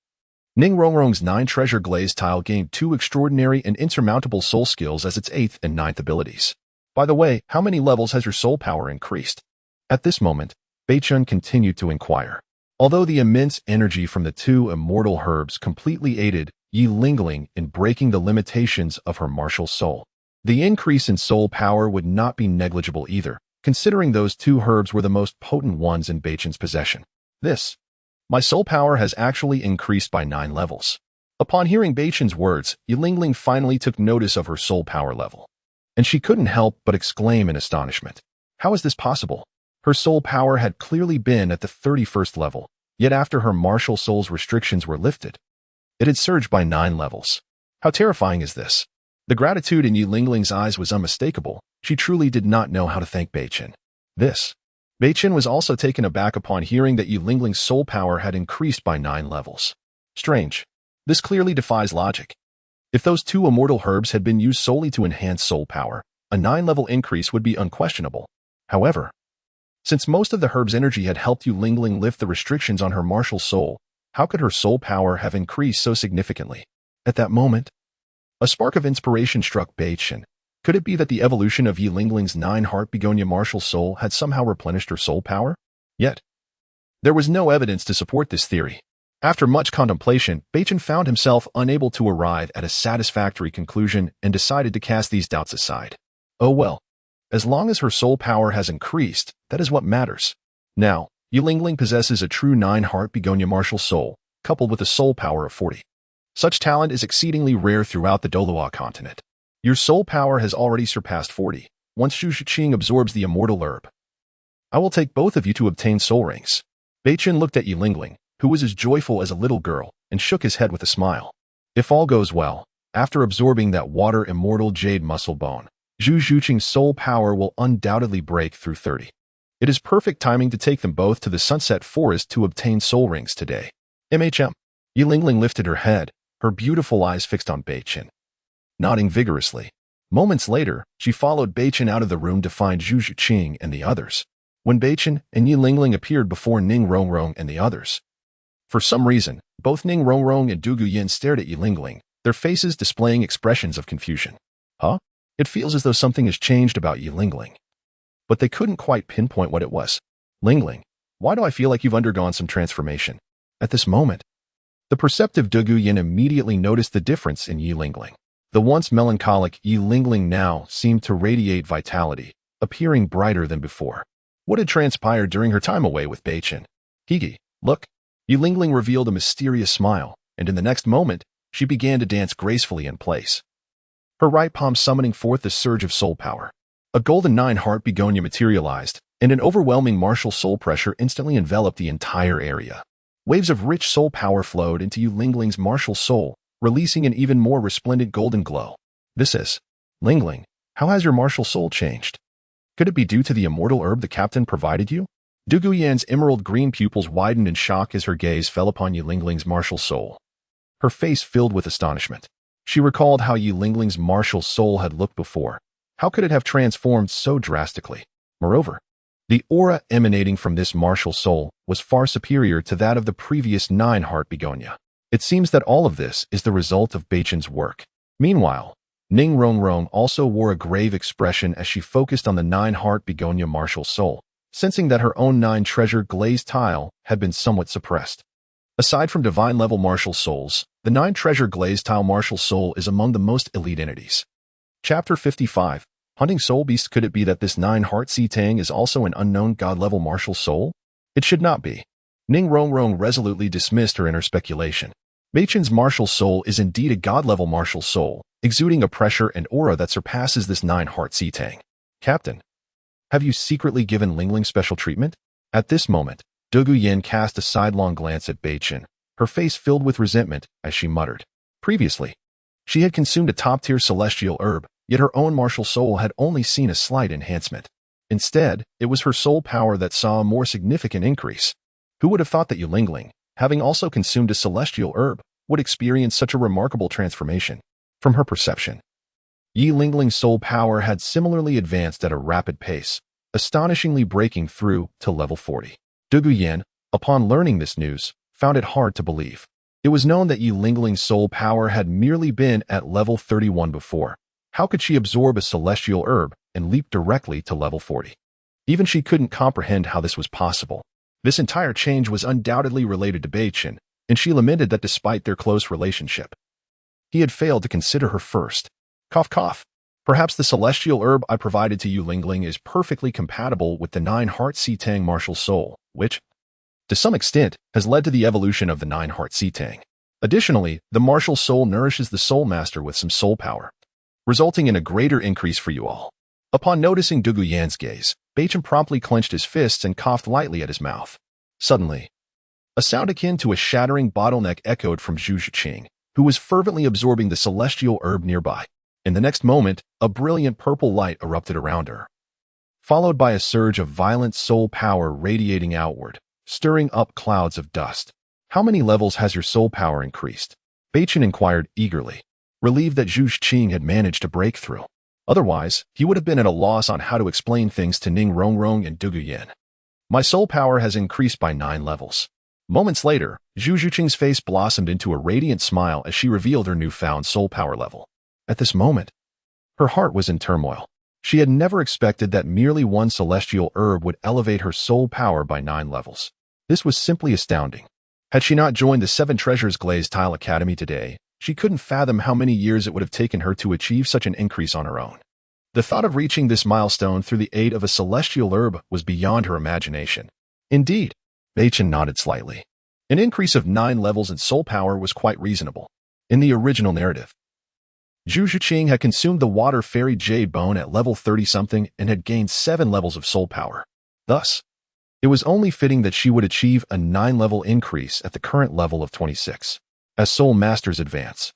Ning Rongrong's 9 treasure glazed tile gained 2 extraordinary and insurmountable soul skills as its 8th and 9th abilities. By the way, how many levels has your soul power increased? At this moment, Beichen continued to inquire. Although the immense energy from the 2 immortal herbs completely aided Yi Lingling in breaking the limitations of her martial soul, the increase in soul power would not be negligible either, considering those 2 herbs were the most potent ones in Beichen's possession. My soul power has actually increased by 9 levels. Upon hearing Beichen's words, Yi Lingling finally took notice of her soul power level, and she couldn't help but exclaim in astonishment. How is this possible? Her soul power had clearly been at the 31st level, yet after her martial soul's restrictions were lifted, it had surged by 9 levels. How terrifying is this? The gratitude in Yi Lingling's eyes was unmistakable. She truly did not know how to thank Beichen. Beichen was also taken aback upon hearing that Yi Lingling's soul power had increased by 9 levels. Strange. This clearly defies logic. If those 2 immortal herbs had been used solely to enhance soul power, a 9-level increase would be unquestionable. However, since most of the herb's energy had helped Yi Lingling lift the restrictions on her martial soul, how could her soul power have increased so significantly? At that moment, a spark of inspiration struck Beichen. Could it be that the evolution of Yi Lingling's 9 heart begonia martial soul had somehow replenished her soul power? Yet, there was no evidence to support this theory. After much contemplation, Beichen found himself unable to arrive at a satisfactory conclusion and decided to cast these doubts aside. Oh well, as long as her soul power has increased, that is what matters. Now, Yi Lingling possesses a true 9 heart begonia martial soul, coupled with a soul power of 40. Such talent is exceedingly rare throughout the Douluo Continent. Your soul power has already surpassed 40, once Zhu Qing absorbs the immortal herb. I will take both of you to obtain soul rings. Beichen looked at Yi Lingling, who was as joyful as a little girl, and shook his head with a smile. If all goes well, after absorbing that water immortal jade muscle bone, Zhu Qing's soul power will undoubtedly break through 30. It is perfect timing to take them both to the Sunset Forest to obtain soul rings today. MHM. Yi Lingling lifted her head, her beautiful eyes fixed on Beichen, nodding vigorously. Moments later, she followed Beichen out of the room to find Zhu Qing and the others. When Beichen and Yi Lingling appeared before Ning Rongrong and the others, for some reason, both Ning Rongrong and Dugu Yin stared at Yi Lingling, their faces displaying expressions of confusion. Huh? It feels as though something has changed about Yi Lingling. But they couldn't quite pinpoint what it was. Lingling, why do I feel like you've undergone some transformation? At this moment, the perceptive Dugu Yin immediately noticed the difference in Yi Lingling. The once melancholic Yi Lingling now seemed to radiate vitality, appearing brighter than before. What had transpired during her time away with Beichen? Higi, look. Yi Lingling revealed a mysterious smile, and in the next moment, she began to dance gracefully in place, her right palm summoning forth the surge of soul power. A golden 9 heart begonia materialized, and an overwhelming martial soul pressure instantly enveloped the entire area. Waves of rich soul power flowed into Yi Lingling's martial soul, releasing an even more resplendent golden glow. Lingling, how has your martial soul changed? Could it be due to the immortal herb the captain provided you? Dugu Yan's emerald green pupils widened in shock as her gaze fell upon Yi Lingling's martial soul. Her face filled with astonishment. She recalled how Yi Lingling's martial soul had looked before. How could it have transformed so drastically? Moreover, the aura emanating from this martial soul was far superior to that of the previous 9 heart begonia. It seems that all of this is the result of Beichen's work. Meanwhile, Ning Rongrong also wore a grave expression as she focused on the 9 heart begonia martial soul, sensing that her own 9 treasure glazed tile had been somewhat suppressed. Aside from divine-level martial souls, the 9 treasure glazed tile martial soul is among the most elite entities. Chapter 55. Hunting Soul Beast. Could it be that this 9 heart Tang is also an unknown god-level martial soul? It should not be. Ning Rongrong resolutely dismissed her inner speculation. Beichen's martial soul is indeed a god-level martial soul, exuding a pressure and aura that surpasses this 9 heart Tang. Captain, have you secretly given Lingling special treatment? At this moment, Dugu Yin cast a sidelong glance at Beichen, her face filled with resentment as she muttered. Previously, she had consumed a top-tier celestial herb, yet her own martial soul had only seen a slight enhancement. Instead, it was her soul power that saw a more significant increase. Who would have thought that Yulingling, having also consumed a celestial herb, would experience such a remarkable transformation? From her perception, Yilingling's soul power had similarly advanced at a rapid pace, astonishingly breaking through to level 40. Dugu Yan, upon learning this news, found it hard to believe. It was known that Yilingling's soul power had merely been at level 31 before. How could she absorb a celestial herb and leap directly to level 40? Even she couldn't comprehend how this was possible. This entire change was undoubtedly related to Beichen, and she lamented that despite their close relationship, he had failed to consider her first. Cough cough. Perhaps the celestial herb I provided to Yulingling is perfectly compatible with the 9-heart Sitang martial soul, which, to some extent, has led to the evolution of the 9-heart Sitang. Additionally, the martial soul nourishes the soul master with some soul power, resulting in a greater increase for you all. Upon noticing Dugu Yan's gaze, Beichen promptly clenched his fists and coughed lightly at his mouth. Suddenly, a sound akin to a shattering bottleneck echoed from Zhu Zhiqing, who was fervently absorbing the celestial herb nearby. In the next moment, a brilliant purple light erupted around her, followed by a surge of violent soul power radiating outward, stirring up clouds of dust. How many levels has your soul power increased? Beichen inquired eagerly, relieved that Zhu Zhiqing had managed to break through. Otherwise, he would have been at a loss on how to explain things to Ning Rongrong and Dugu Yan. My soul power has increased by 9 levels. Moments later, Zhu Zhiqing's face blossomed into a radiant smile as she revealed her newfound soul power level. At this moment, her heart was in turmoil. She had never expected that merely one celestial herb would elevate her soul power by 9 levels. This was simply astounding. Had she not joined the 7 Treasures Glazed Tile Academy today, she couldn't fathom how many years it would have taken her to achieve such an increase on her own. The thought of reaching this milestone through the aid of a celestial herb was beyond her imagination. Indeed, Beichen nodded slightly. An increase of 9 levels in soul power was quite reasonable. In the original narrative, Zhu Zhiqing had consumed the water fairy jade bone at level 30-something and had gained 7 levels of soul power. Thus, it was only fitting that she would achieve a 9-level increase at the current level of 26. As soul masters advance,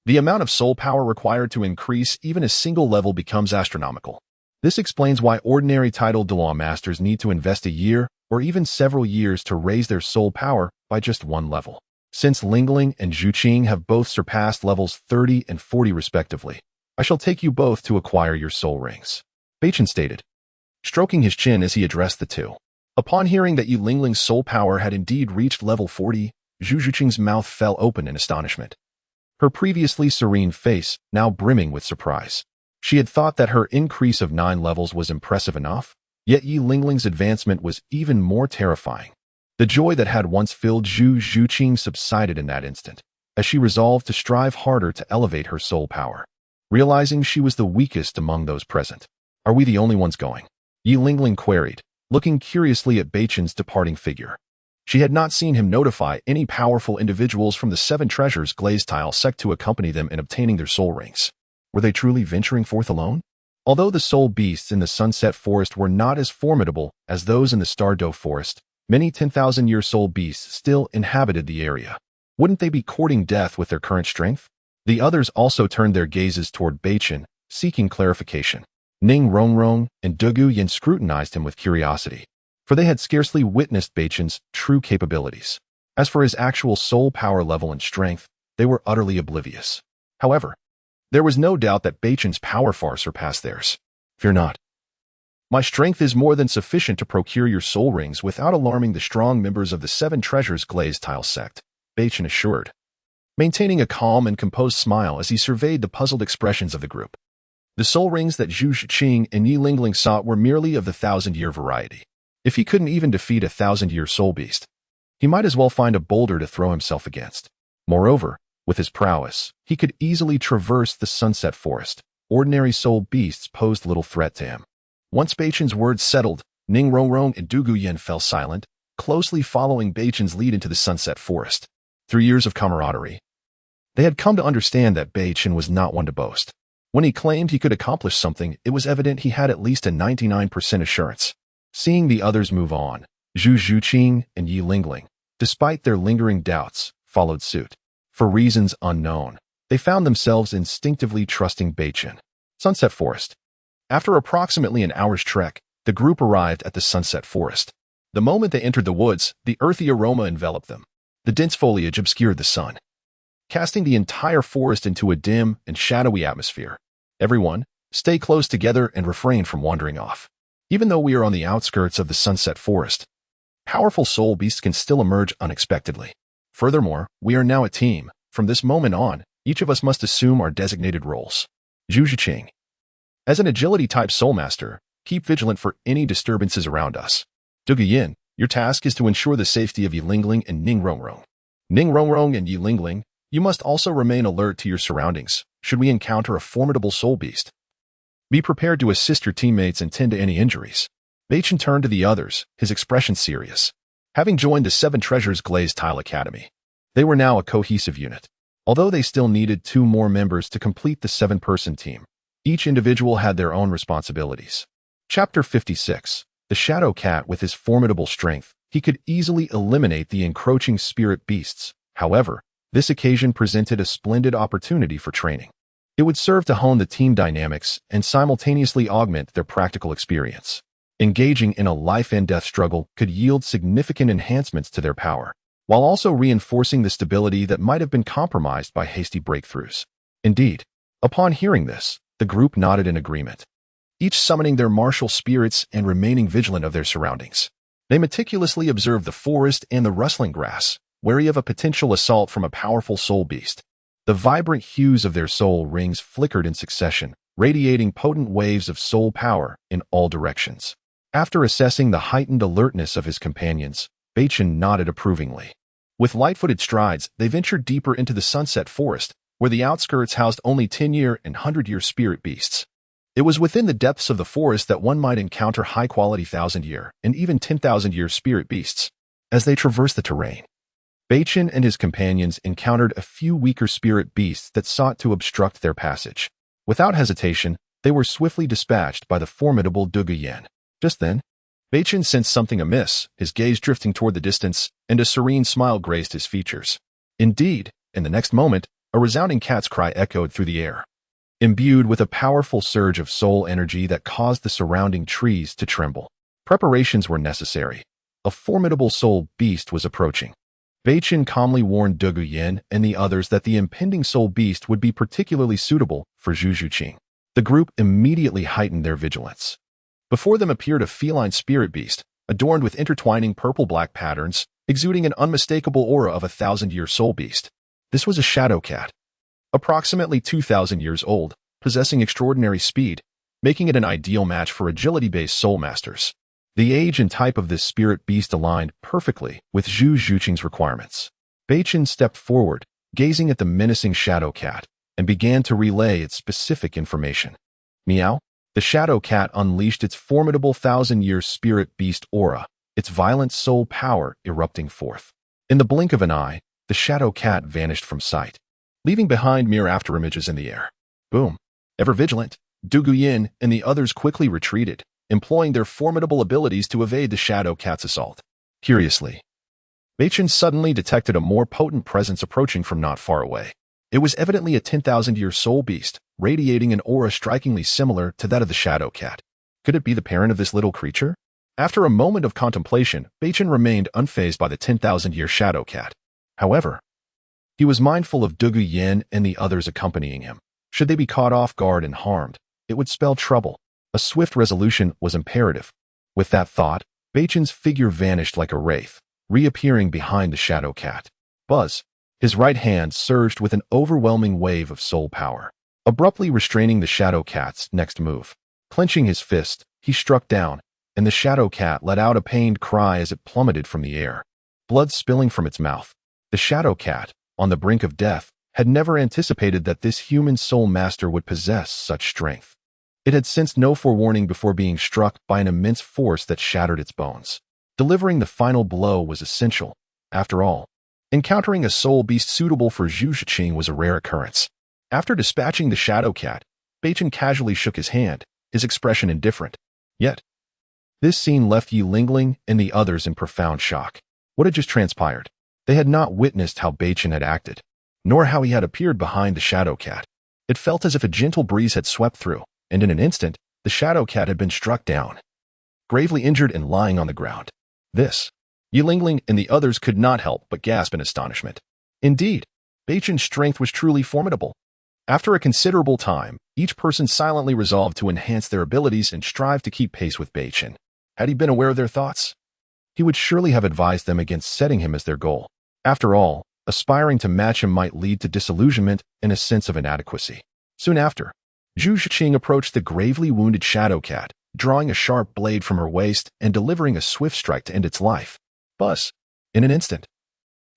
the amount of soul power required to increase even a single level becomes astronomical. This explains why ordinary titled Douluo masters need to invest a year or even several years to raise their soul power by just 1 level. Since Lingling and Zhuqing have both surpassed levels 30 and 40 respectively, I shall take you both to acquire your soul rings, Beichen stated, stroking his chin as he addressed the two. Upon hearing that Yulingling's soul power had indeed reached level 40, Zhu Zhiqing's mouth fell open in astonishment, her previously serene face now brimming with surprise. She had thought that her increase of 9 levels was impressive enough, yet Yulingling's advancement was even more terrifying. The joy that had once filled Zhu Zhiqing subsided in that instant, as she resolved to strive harder to elevate her soul power, realizing she was the weakest among those present. Are we the only ones going? Yulingling queried, looking curiously at Beichen's departing figure. She had not seen him notify any powerful individuals from the 7 Treasures Glazed Tile sect to accompany them in obtaining their soul rings. Were they truly venturing forth alone? Although the soul beasts in the Sunset Forest were not as formidable as those in the Stardow Forest, many 10,000-year soul beasts still inhabited the area. Wouldn't they be courting death with their current strength? The others also turned their gazes toward Beichen, seeking clarification. Ning Rongrong and Dugu Yan scrutinized him with curiosity, for they had scarcely witnessed Beichen's true capabilities. As for his actual soul power level and strength, they were utterly oblivious. However, there was no doubt that Beichen's power far surpassed theirs. Fear not. My strength is more than sufficient to procure your soul rings without alarming the strong members of the 7 Treasures Glazed Tile sect, Beichen assured, maintaining a calm and composed smile as he surveyed the puzzled expressions of the group. The soul rings that Zhu Zhiqing and Yulingling sought were merely of the 1,000-year variety. If he couldn't even defeat a 1,000-year soul beast, he might as well find a boulder to throw himself against. Moreover, with his prowess, he could easily traverse the Sunset Forest. Ordinary soul beasts posed little threat to him. Once Beichen's words settled, Ning Rongrong and Dugu Yan fell silent, closely following Beichen's lead into the Sunset Forest. Through years of camaraderie, they had come to understand that Beichen was not one to boast. When he claimed he could accomplish something, it was evident he had at least a 99% assurance. Seeing the others move on, Zhu Zhiqing and Yulingling, despite their lingering doubts, followed suit. For reasons unknown, they found themselves instinctively trusting Beichen. Sunset Forest. After approximately an hour's trek, the group arrived at the sunset forest. The moment they entered the woods, the earthy aroma enveloped them. The dense foliage obscured the sun, casting the entire forest into a dim and shadowy atmosphere. Everyone, stay close together and refrain from wandering off. Even though we are on the outskirts of the sunset forest, powerful soul beasts can still emerge unexpectedly. Furthermore, we are now a team. From this moment on, each of us must assume our designated roles. Zhu Zhiqing. As an agility-type soul master, keep vigilant for any disturbances around us. Dugu Yin, your task is to ensure the safety of Yilingling and Ning Rongrong. Ning Rongrong and Yilingling, you must also remain alert to your surroundings should we encounter a formidable soul beast. Be prepared to assist your teammates and tend to any injuries. Beichen turned to the others, his expression serious. Having joined the Seven Treasures Glazed Tile Academy, they were now a cohesive unit. Although they still needed 2 more members to complete the 7-person team, each individual had their own responsibilities. Chapter 56. The Shadow Cat. With his formidable strength, he could easily eliminate the encroaching spirit beasts. However, this occasion presented a splendid opportunity for training. It would serve to hone the team dynamics and simultaneously augment their practical experience. Engaging in a life-and-death struggle could yield significant enhancements to their power, while also reinforcing the stability that might have been compromised by hasty breakthroughs. Indeed, upon hearing this, the group nodded in agreement, each summoning their martial spirits and remaining vigilant of their surroundings. They meticulously observed the forest and the rustling grass, wary of a potential assault from a powerful soul beast. The vibrant hues of their soul rings flickered in succession, radiating potent waves of soul power in all directions. After assessing the heightened alertness of his companions, Beichen nodded approvingly. With light-footed strides, they ventured deeper into the sunset forest, where the outskirts housed only 10-year and 100-year spirit beasts. It was within the depths of the forest that one might encounter high-quality 1,000-year and even 10,000-year spirit beasts. As they traversed the terrain, Beichen and his companions encountered a few weaker spirit beasts that sought to obstruct their passage. Without hesitation, they were swiftly dispatched by the formidable Dugu Yin. Just then, Beichen sensed something amiss, his gaze drifting toward the distance, and a serene smile graced his features. Indeed, in the next moment, a resounding cat's cry echoed through the air, imbued with a powerful surge of soul energy that caused the surrounding trees to tremble. Preparations were necessary. A formidable soul beast was approaching. Beichen calmly warned Dugu Yin and the others that the impending soul beast would be particularly suitable for Zhu Zhiqing. The group immediately heightened their vigilance. Before them appeared a feline spirit beast, adorned with intertwining purple-black patterns, exuding an unmistakable aura of a 1,000-year soul beast. This was a shadow cat, approximately 2,000 years old, possessing extraordinary speed, making it an ideal match for agility-based soul masters. The age and type of this spirit beast aligned perfectly with Zhu Zhiqing's requirements. Beichen stepped forward, gazing at the menacing shadow cat, and began to relay its specific information. Meow. The shadow cat unleashed its formidable 1,000-year spirit beast aura, its violent soul power erupting forth. In the blink of an eye, the shadow cat vanished from sight, leaving behind mere afterimages in the air. Boom. Ever vigilant, Dugu Yin and the others quickly retreated, employing their formidable abilities to evade the shadow cat's assault. Curiously, Beichen suddenly detected a more potent presence approaching from not far away. It was evidently a 10,000-year soul beast, radiating an aura strikingly similar to that of the shadow cat. Could it be the parent of this little creature? After a moment of contemplation, Beichen remained unfazed by the 10,000-year shadow cat. However, he was mindful of Dugu Yin and the others accompanying him. Should they be caught off guard and harmed, it would spell trouble. A swift resolution was imperative. With that thought, Beichen's figure vanished like a wraith, reappearing behind the shadow cat. Buzz. His right hand surged with an overwhelming wave of soul power, abruptly restraining the shadow cat's next move. Clenching his fist, he struck down, and the shadow cat let out a pained cry as it plummeted from the air, blood spilling from its mouth. The shadow cat, on the brink of death, had never anticipated that this human soul master would possess such strength. It had sensed no forewarning before being struck by an immense force that shattered its bones. Delivering the final blow was essential. After all, encountering a soul beast suitable for Zhu Zhiqing was a rare occurrence. After dispatching the shadow cat, Beichen casually shook his hand, his expression indifferent. Yet, this scene left Yilingling and the others in profound shock. What had just transpired? They had not witnessed how Beichen had acted, nor how he had appeared behind the shadow cat. It felt as if a gentle breeze had swept through, and in an instant, the shadow cat had been struck down. gravely injured and lying on the ground. This, Yi Lingling and the others could not help but gasp in astonishment. Indeed, Beichen's strength was truly formidable. After a considerable time, each person silently resolved to enhance their abilities and strive to keep pace with Beichen. Had he been aware of their thoughts, he would surely have advised them against setting him as their goal. After all, aspiring to match him might lead to disillusionment and a sense of inadequacy. Soon after, Zhu Zhiqing approached the gravely wounded shadow cat, drawing a sharp blade from her waist and delivering a swift strike to end its life. Buzz! In an instant,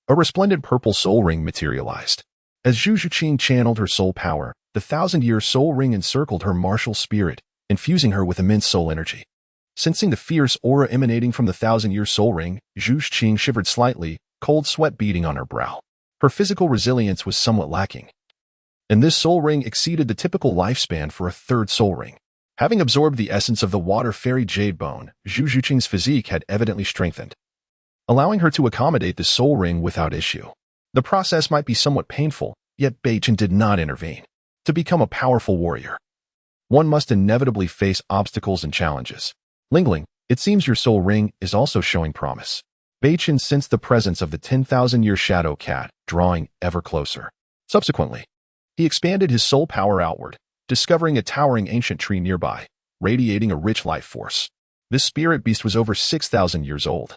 a resplendent purple soul ring materialized. As Zhu Zhiqing channeled her soul power, the 1,000-year soul ring encircled her martial spirit, infusing her with immense soul energy. Sensing the fierce aura emanating from the 1,000-year soul ring, Zhu Zhiqing shivered slightly, cold sweat beading on her brow. Her physical resilience was somewhat lacking, and this soul ring exceeded the typical lifespan for a third soul ring. Having absorbed the essence of the water fairy jade bone, Zhu Zhiqing's physique had evidently strengthened, allowing her to accommodate the soul ring without issue. The process might be somewhat painful, yet Beichen did not intervene. To become a powerful warrior, one must inevitably face obstacles and challenges. Lingling, it seems your soul ring is also showing promise. Beichen sensed the presence of the 10,000-year shadow cat, drawing ever closer. Subsequently, he expanded his soul power outward, discovering a towering ancient tree nearby, radiating a rich life force. This spirit beast was over 6,000 years old,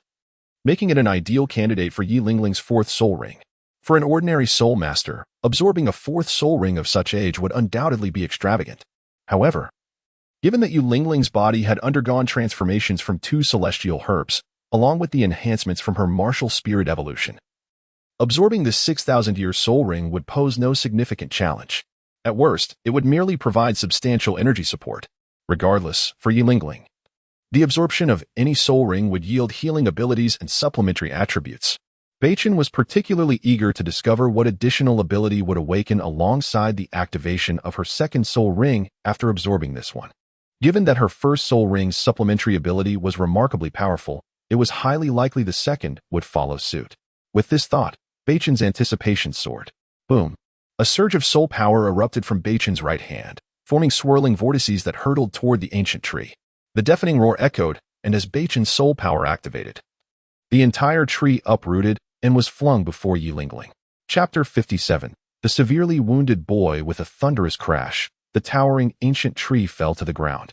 making it an ideal candidate for Yi Lingling's fourth soul ring. For an ordinary soul master, absorbing a fourth soul ring of such age would undoubtedly be extravagant. However, given that Yi Lingling's body had undergone transformations from 2 celestial herbs, along with the enhancements from her martial spirit evolution, absorbing this 6,000-year soul ring would pose no significant challenge. At worst, it would merely provide substantial energy support. Regardless, for Yi Lingling, the absorption of any soul ring would yield healing abilities and supplementary attributes. Beichen was particularly eager to discover what additional ability would awaken alongside the activation of her second soul ring after absorbing this one. Given that her first soul ring's supplementary ability was remarkably powerful, it was highly likely the second would follow suit. With this thought, Beichen's anticipation soared. Boom! A surge of soul power erupted from Beichen's right hand, forming swirling vortices that hurtled toward the ancient tree. The deafening roar echoed, and as Beichen's soul power activated, the entire tree uprooted and was flung before Yi Lingling. Chapter 57. The severely wounded boy. With a thunderous crash, the towering ancient tree fell to the ground,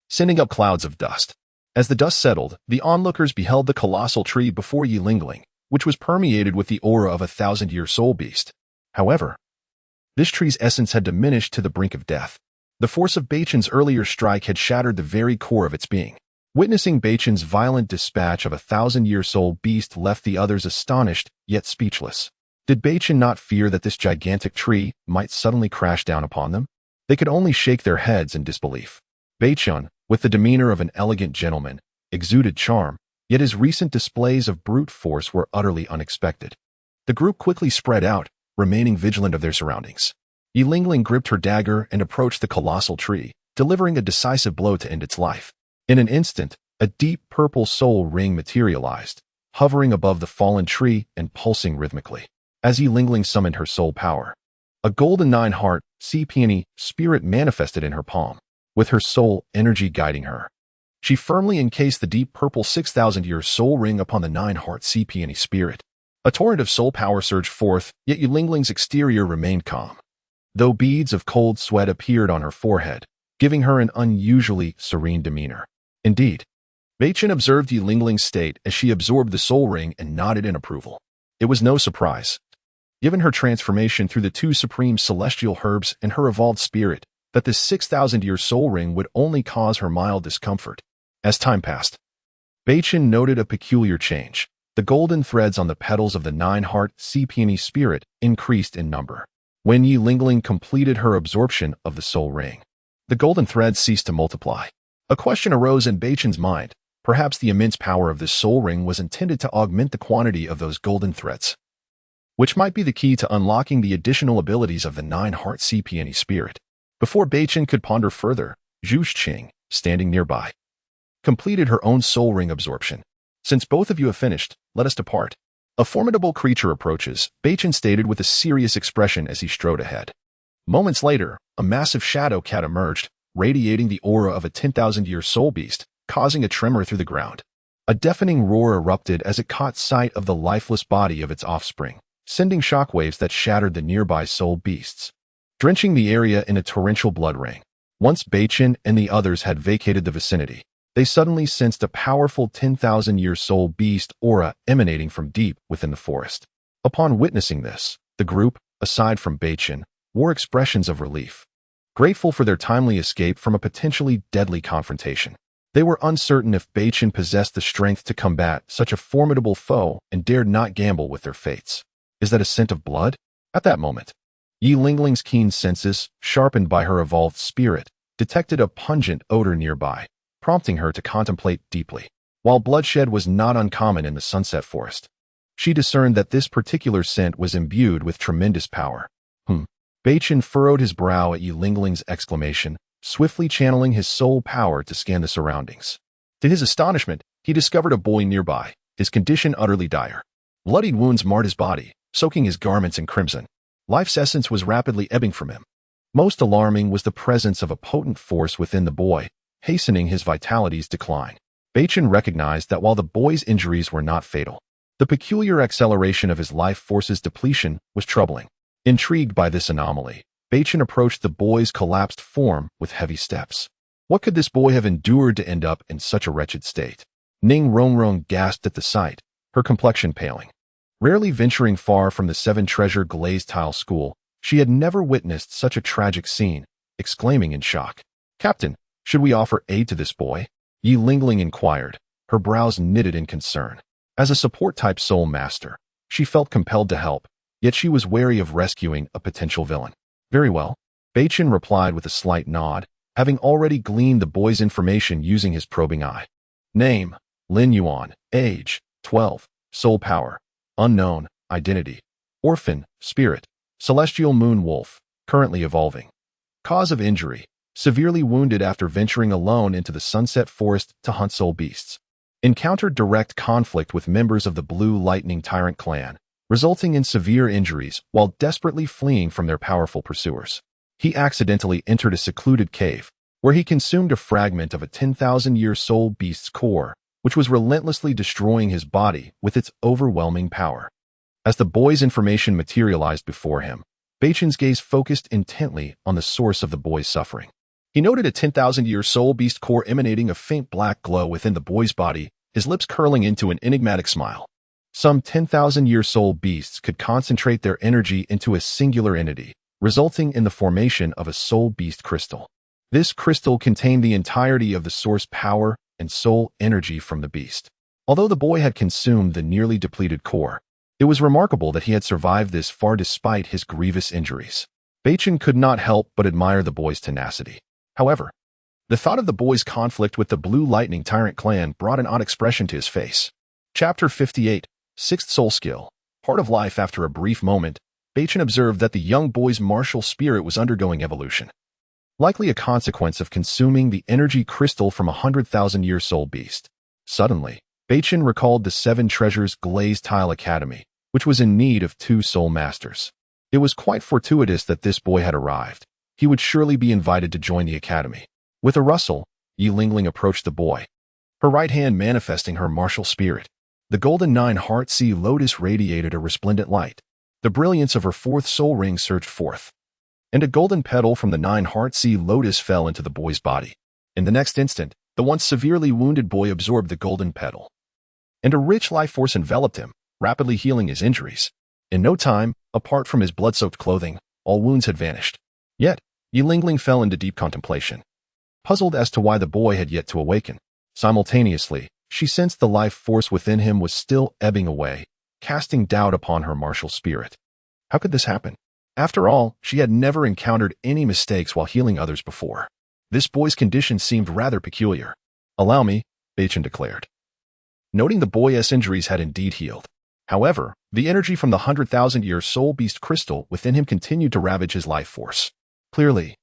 sending up clouds of dust. As the dust settled, the onlookers beheld the colossal tree before Yi Lingling, which was permeated with the aura of a 1,000-year soul beast. However, this tree's essence had diminished to the brink of death. The force of Beichen's earlier strike had shattered the very core of its being. Witnessing Beichen's violent dispatch of a 1,000-year soul beast left the others astonished, yet speechless. Did Beichen not fear that this gigantic tree might suddenly crash down upon them? They could only shake their heads in disbelief. Beichen, with the demeanor of an elegant gentleman, exuded charm, yet his recent displays of brute force were utterly unexpected. The group quickly spread out, remaining vigilant of their surroundings. Yi Lingling gripped her dagger and approached the colossal tree, delivering a decisive blow to end its life. In an instant, a deep purple soul ring materialized, hovering above the fallen tree and pulsing rhythmically. As Yi Lingling summoned her soul power, a golden 9-heart sea peony spirit manifested in her palm, with her soul energy guiding her. She firmly encased the deep purple 6,000-year soul ring upon the 9-heart sea peony spirit. A torrent of soul power surged forth, yet Yi Lingling's exterior remained calm, though beads of cold sweat appeared on her forehead, giving her an unusually serene demeanor. Indeed, Beichen observed Yi Lingling's state as she absorbed the soul ring and nodded in approval. It was no surprise, given her transformation through the 2 supreme celestial herbs and her evolved spirit, that this 6,000-year soul ring would only cause her mild discomfort. As time passed, Beichen noted a peculiar change. The golden threads on the petals of the 9-heart sea peony spirit increased in number. When Yi Lingling completed her absorption of the soul ring, the golden threads ceased to multiply. A question arose in Beichen's mind. Perhaps the immense power of this soul ring was intended to augment the quantity of those golden threads, which might be the key to unlocking the additional abilities of the 9-heart sea peony spirit. Before Beichen could ponder further, Zhu Zhiqing, standing nearby, completed her own soul ring absorption. Since both of you have finished, let us depart. A formidable creature approaches, Beichen stated with a serious expression as he strode ahead. Moments later, a massive shadow cat emerged, radiating the aura of a 10,000-year soul beast, causing a tremor through the ground. A deafening roar erupted as it caught sight of the lifeless body of its offspring, sending shockwaves that shattered the nearby soul beasts, drenching the area in a torrential blood rain. Once Beichen and the others had vacated the vicinity, they suddenly sensed a powerful 10,000-year soul beast aura emanating from deep within the forest. Upon witnessing this, the group, aside from Beichen, wore expressions of relief, grateful for their timely escape from a potentially deadly confrontation. They were uncertain if Beichen possessed the strength to combat such a formidable foe and dared not gamble with their fates. Is that a scent of blood? At that moment, Yi Lingling's keen senses, sharpened by her evolved spirit, detected a pungent odor nearby, prompting her to contemplate deeply. While bloodshed was not uncommon in the Sunset Forest, she discerned that this particular scent was imbued with tremendous power. Beichen furrowed his brow at Yi Lingling's exclamation, swiftly channeling his soul power to scan the surroundings. To his astonishment, he discovered a boy nearby, his condition utterly dire. Bloodied wounds marred his body, soaking his garments in crimson. Life's essence was rapidly ebbing from him. Most alarming was the presence of a potent force within the boy, hastening his vitality's decline. Beichen recognized that while the boy's injuries were not fatal, the peculiar acceleration of his life force's depletion was troubling. Intrigued by this anomaly, Beichen approached the boy's collapsed form with heavy steps. What could this boy have endured to end up in such a wretched state? Ning Rongrong gasped at the sight, her complexion paling. Rarely venturing far from the seven-treasure glazed tile school, she had never witnessed such a tragic scene, exclaiming in shock. "Captain, should we offer aid to this boy?" Yi Lingling inquired, her brows knitted in concern. As a support-type soul master, she felt compelled to help, yet she was wary of rescuing a potential villain. "Very well," Beichen replied with a slight nod, having already gleaned the boy's information using his probing eye. Name, Lin Yuan. Age, 12. Soul power, unknown. Identity, orphan, spirit, celestial moon wolf, currently evolving. Cause of injury, severely wounded after venturing alone into the Sunset Forest to hunt soul beasts. Encountered direct conflict with members of the Blue Lightning Tyrant clan, resulting in severe injuries while desperately fleeing from their powerful pursuers. He accidentally entered a secluded cave, where he consumed a fragment of a 10,000-year soul beast's core, which was relentlessly destroying his body with its overwhelming power. As the boy's information materialized before him, Beichen's gaze focused intently on the source of the boy's suffering. He noted a 10,000-year soul beast core emanating a faint black glow within the boy's body, his lips curling into an enigmatic smile. Some 10,000-year soul beasts could concentrate their energy into a singular entity, resulting in the formation of a soul beast crystal. This crystal contained the entirety of the source power and soul energy from the beast. Although the boy had consumed the nearly depleted core, it was remarkable that he had survived this far despite his grievous injuries. Beichen could not help but admire the boy's tenacity. However, the thought of the boy's conflict with the Blue Lightning Tyrant clan brought an odd expression to his face. Chapter 58. Sixth Soul Skill. Part of life. After a brief moment, Beichen observed that the young boy's martial spirit was undergoing evolution, likely a consequence of consuming the energy crystal from a 100,000-year soul beast. Suddenly, Beichen recalled the Seven Treasures Glazed Tile Academy, which was in need of 2 soul masters. It was quite fortuitous that this boy had arrived. He would surely be invited to join the academy. With a rustle, Yi Lingling approached the boy, her right hand manifesting her martial spirit. The golden 9-heart-sea Lotus radiated a resplendent light. The brilliance of her 4th soul ring surged forth, and a golden petal from the 9-heart-sea Lotus fell into the boy's body. In the next instant, the once severely wounded boy absorbed the golden petal, and a rich life force enveloped him, rapidly healing his injuries. In no time, apart from his blood-soaked clothing, all wounds had vanished. Yet, Yi Lingling fell into deep contemplation, puzzled as to why the boy had yet to awaken. Simultaneously, she sensed the life force within him was still ebbing away, casting doubt upon her martial spirit. How could this happen? After all, she had never encountered any mistakes while healing others before. This boy's condition seemed rather peculiar. "Allow me," Beichen declared, noting the boy's injuries had indeed healed. However, the energy from the 100,000-year soul beast crystal within him continued to ravage his life force. Clearly,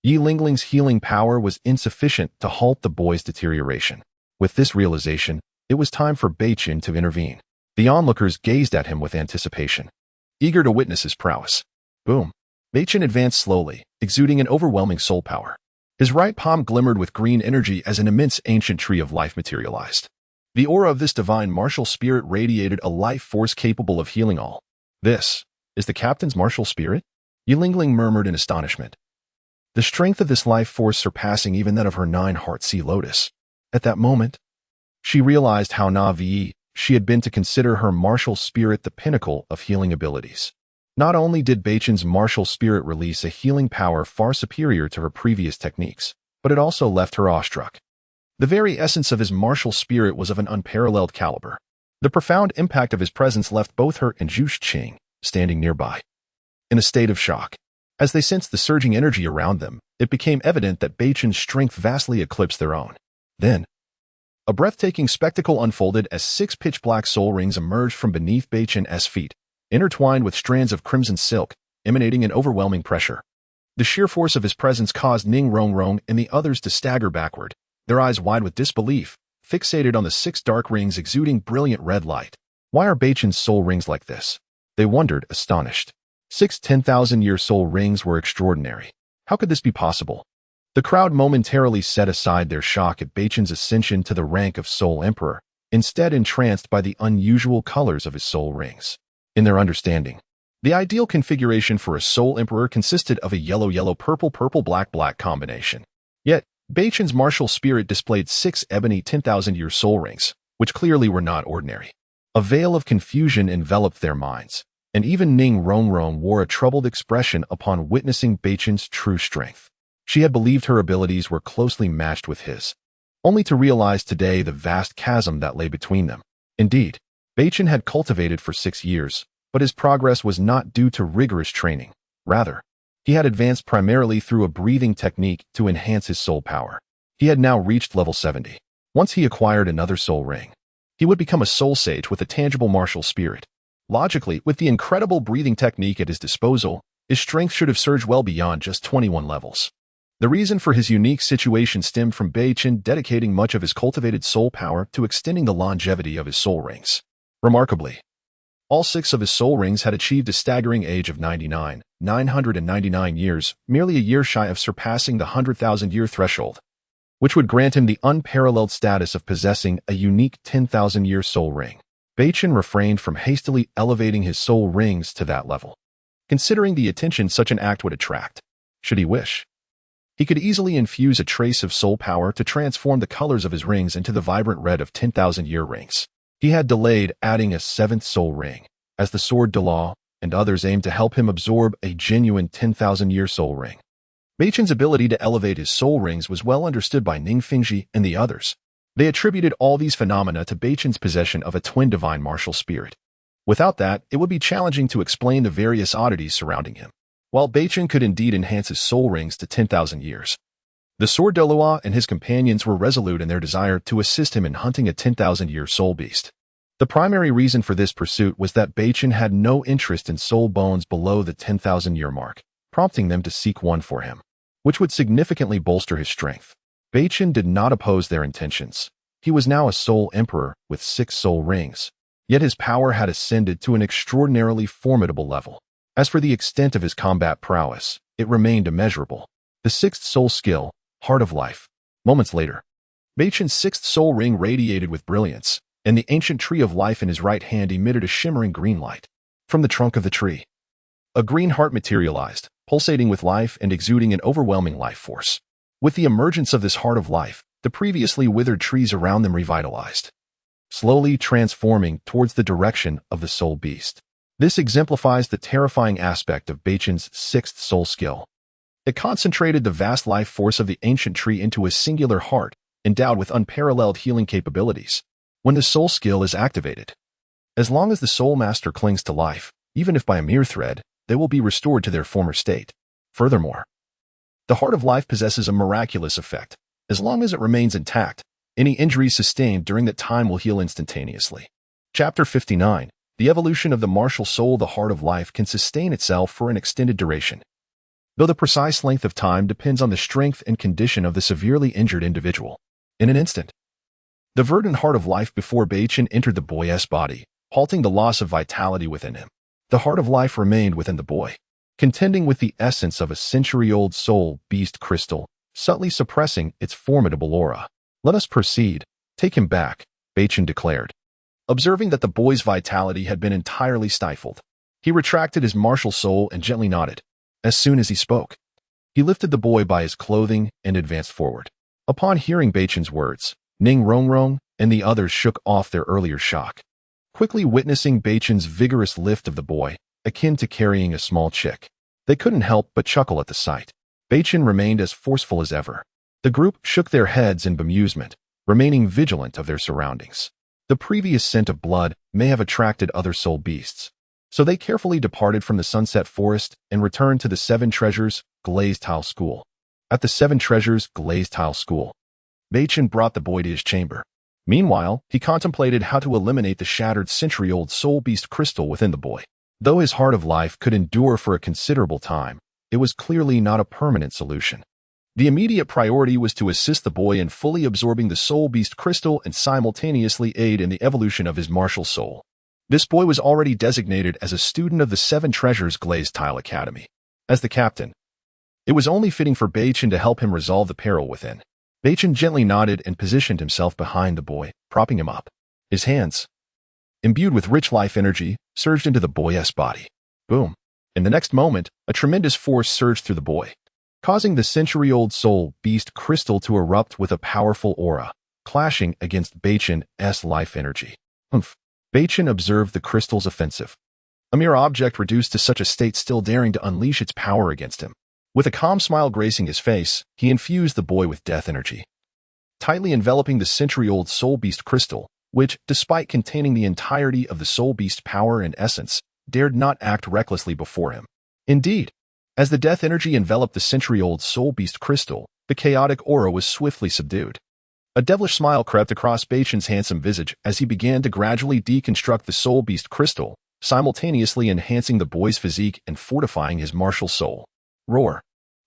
Yi Lingling's healing power was insufficient to halt the boy's deterioration. With this realization, it was time for Beichen to intervene. The onlookers gazed at him with anticipation, eager to witness his prowess. Boom. Beichen advanced slowly, exuding an overwhelming soul power. His right palm glimmered with green energy as an immense ancient tree of life materialized. The aura of this divine martial spirit radiated a life force capable of healing all. This is the captain's martial spirit? Yilingling murmured in astonishment. The strength of this life force surpassing even that of her 9-heart sea lotus. At that moment, she realized how naive she had been to consider her martial spirit the pinnacle of healing abilities. Not only did Beichen's martial spirit release a healing power far superior to her previous techniques, but it also left her awestruck. The very essence of his martial spirit was of an unparalleled caliber. The profound impact of his presence left both her and Zhu Qing standing nearby in a state of shock. As they sensed the surging energy around them, it became evident that Beichen's strength vastly eclipsed their own. Then, a breathtaking spectacle unfolded as 6 pitch-black soul rings emerged from beneath Beichen's feet, intertwined with strands of crimson silk, emanating an overwhelming pressure. The sheer force of his presence caused Ning Rongrong and the others to stagger backward, their eyes wide with disbelief, fixated on the 6 dark rings exuding brilliant red light. Why are Beichen's soul rings like this? They wondered, astonished. 6 10,000-year soul rings were extraordinary. How could this be possible? The crowd momentarily set aside their shock at Beichen's ascension to the rank of Soul Emperor, instead entranced by the unusual colors of his soul rings. In their understanding, the ideal configuration for a Soul Emperor consisted of a yellow-yellow-purple-purple-black-black combination. Yet, Beichen's martial spirit displayed 6 ebony 10,000-year soul rings, which clearly were not ordinary. A veil of confusion enveloped their minds, and even Ning Rongrong wore a troubled expression upon witnessing Beichen's true strength. She had believed her abilities were closely matched with his, only to realize today the vast chasm that lay between them. Indeed, Beichen had cultivated for 6 years, but his progress was not due to rigorous training. Rather, he had advanced primarily through a breathing technique to enhance his soul power. He had now reached level 70. Once he acquired another soul ring, he would become a soul sage with a tangible martial spirit. Logically, with the incredible breathing technique at his disposal, his strength should have surged well beyond just 21 levels. The reason for his unique situation stemmed from Beichen dedicating much of his cultivated soul power to extending the longevity of his soul rings. Remarkably, all 6 of his soul rings had achieved a staggering age of 999 years, merely a year shy of surpassing the 100,000-year threshold, which would grant him the unparalleled status of possessing a unique 10,000-year soul ring. Beichen refrained from hastily elevating his soul rings to that level, considering the attention such an act would attract. Should he wish, he could easily infuse a trace of soul power to transform the colors of his rings into the vibrant red of 10,000-year rings. He had delayed adding a 7th soul ring, as the Sword Douluo and others aimed to help him absorb a genuine 10,000-year soul ring. Beichen's ability to elevate his soul rings was well understood by Ning Fingji and the others. They attributed all these phenomena to Beichen's possession of a twin divine martial spirit. Without that, it would be challenging to explain the various oddities surrounding him. While Beichen could indeed enhance his soul rings to 10,000 years, the Sword Douluo and his companions were resolute in their desire to assist him in hunting a 10,000-year soul beast. The primary reason for this pursuit was that Beichen had no interest in soul bones below the 10,000-year mark, prompting them to seek one for him, which would significantly bolster his strength. Beichen did not oppose their intentions. He was now a soul emperor with 6 soul rings, yet his power had ascended to an extraordinarily formidable level. As for the extent of his combat prowess, it remained immeasurable. The 6th soul skill, Heart of Life. Moments later, Beichen's 6th soul ring radiated with brilliance, and the ancient tree of life in his right hand emitted a shimmering green light. From the trunk of the tree, a green heart materialized, pulsating with life and exuding an overwhelming life force. With the emergence of this heart of life, the previously withered trees around them revitalized, slowly transforming towards the direction of the soul beast. This exemplifies the terrifying aspect of Beichen's 6th soul skill. It concentrated the vast life force of the ancient tree into a singular heart, endowed with unparalleled healing capabilities. When the soul skill is activated, as long as the soul master clings to life, even if by a mere thread, they will be restored to their former state. Furthermore, the heart of life possesses a miraculous effect. As long as it remains intact, any injuries sustained during that time will heal instantaneously. Chapter 59. The evolution of the martial soul. The heart of life can sustain itself for an extended duration, though the precise length of time depends on the strength and condition of the severely injured individual. In an instant, the verdant heart of life before Beichen entered the boy's body, halting the loss of vitality within him. The heart of life remained within the boy, contending with the essence of a century-old soul beast crystal, subtly suppressing its formidable aura. "Let us proceed. Take him back," Beichen declared. Observing that the boy's vitality had been entirely stifled, he retracted his martial soul and gently nodded. As soon as he spoke, he lifted the boy by his clothing and advanced forward. Upon hearing Beichen's words, Ning Rongrong and the others shook off their earlier shock, quickly witnessing Beichen's vigorous lift of the boy, akin to carrying a small chick. They couldn't help but chuckle at the sight. Beichen remained as forceful as ever. The group shook their heads in bemusement, remaining vigilant of their surroundings. The previous scent of blood may have attracted other soul beasts, so they carefully departed from the Sunset Forest and returned to the Seven Treasures Glazed Tile School. At the Seven Treasures Glazed Tile School, Beichen brought the boy to his chamber. Meanwhile, he contemplated how to eliminate the shattered century-old soul beast crystal within the boy. Though his heart of life could endure for a considerable time, it was clearly not a permanent solution. The immediate priority was to assist the boy in fully absorbing the soul beast crystal and simultaneously aid in the evolution of his martial soul. This boy was already designated as a student of the Seven Treasures Glazed Tile Academy. As the captain, it was only fitting for Beichen to help him resolve the peril within. Beichen gently nodded and positioned himself behind the boy, propping him up. His hands, imbued with rich life energy, surged into the boy's body. Boom. In the next moment, a tremendous force surged through the boy, causing the century-old soul beast crystal to erupt with a powerful aura, clashing against Beichen's life energy. Humph. Beichen observed the crystal's offensive. A mere object reduced to such a state still daring to unleash its power against him. With a calm smile gracing his face, he infused the boy with death energy, tightly enveloping the century-old soul beast crystal, which, despite containing the entirety of the soul beast power and essence, dared not act recklessly before him. Indeed, as the death energy enveloped the century-old soul beast crystal, the chaotic aura was swiftly subdued. A devilish smile crept across Beichen's handsome visage as he began to gradually deconstruct the soul beast crystal, simultaneously enhancing the boy's physique and fortifying his martial soul. Roar.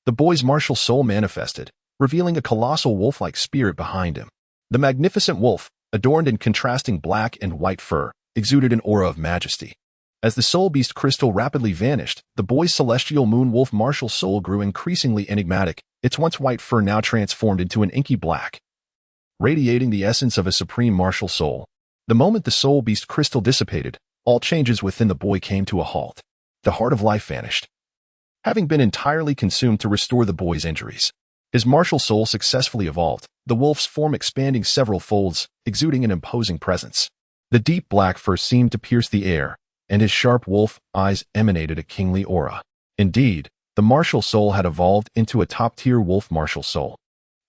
The boy's martial soul manifested, revealing a colossal wolf-like spirit behind him. The magnificent wolf, adorned in contrasting black and white fur, exuded an aura of majesty. As the soul beast crystal rapidly vanished, the boy's celestial moon wolf martial soul grew increasingly enigmatic, its once white fur now transformed into an inky black, radiating the essence of a supreme martial soul. The moment the soul beast crystal dissipated, all changes within the boy came to a halt. The heart of life vanished, having been entirely consumed to restore the boy's injuries. His martial soul successfully evolved, the wolf's form expanding several folds, exuding an imposing presence. The deep black fur seemed to pierce the air, and his sharp wolf eyes emanated a kingly aura. Indeed, the martial soul had evolved into a top-tier wolf martial soul,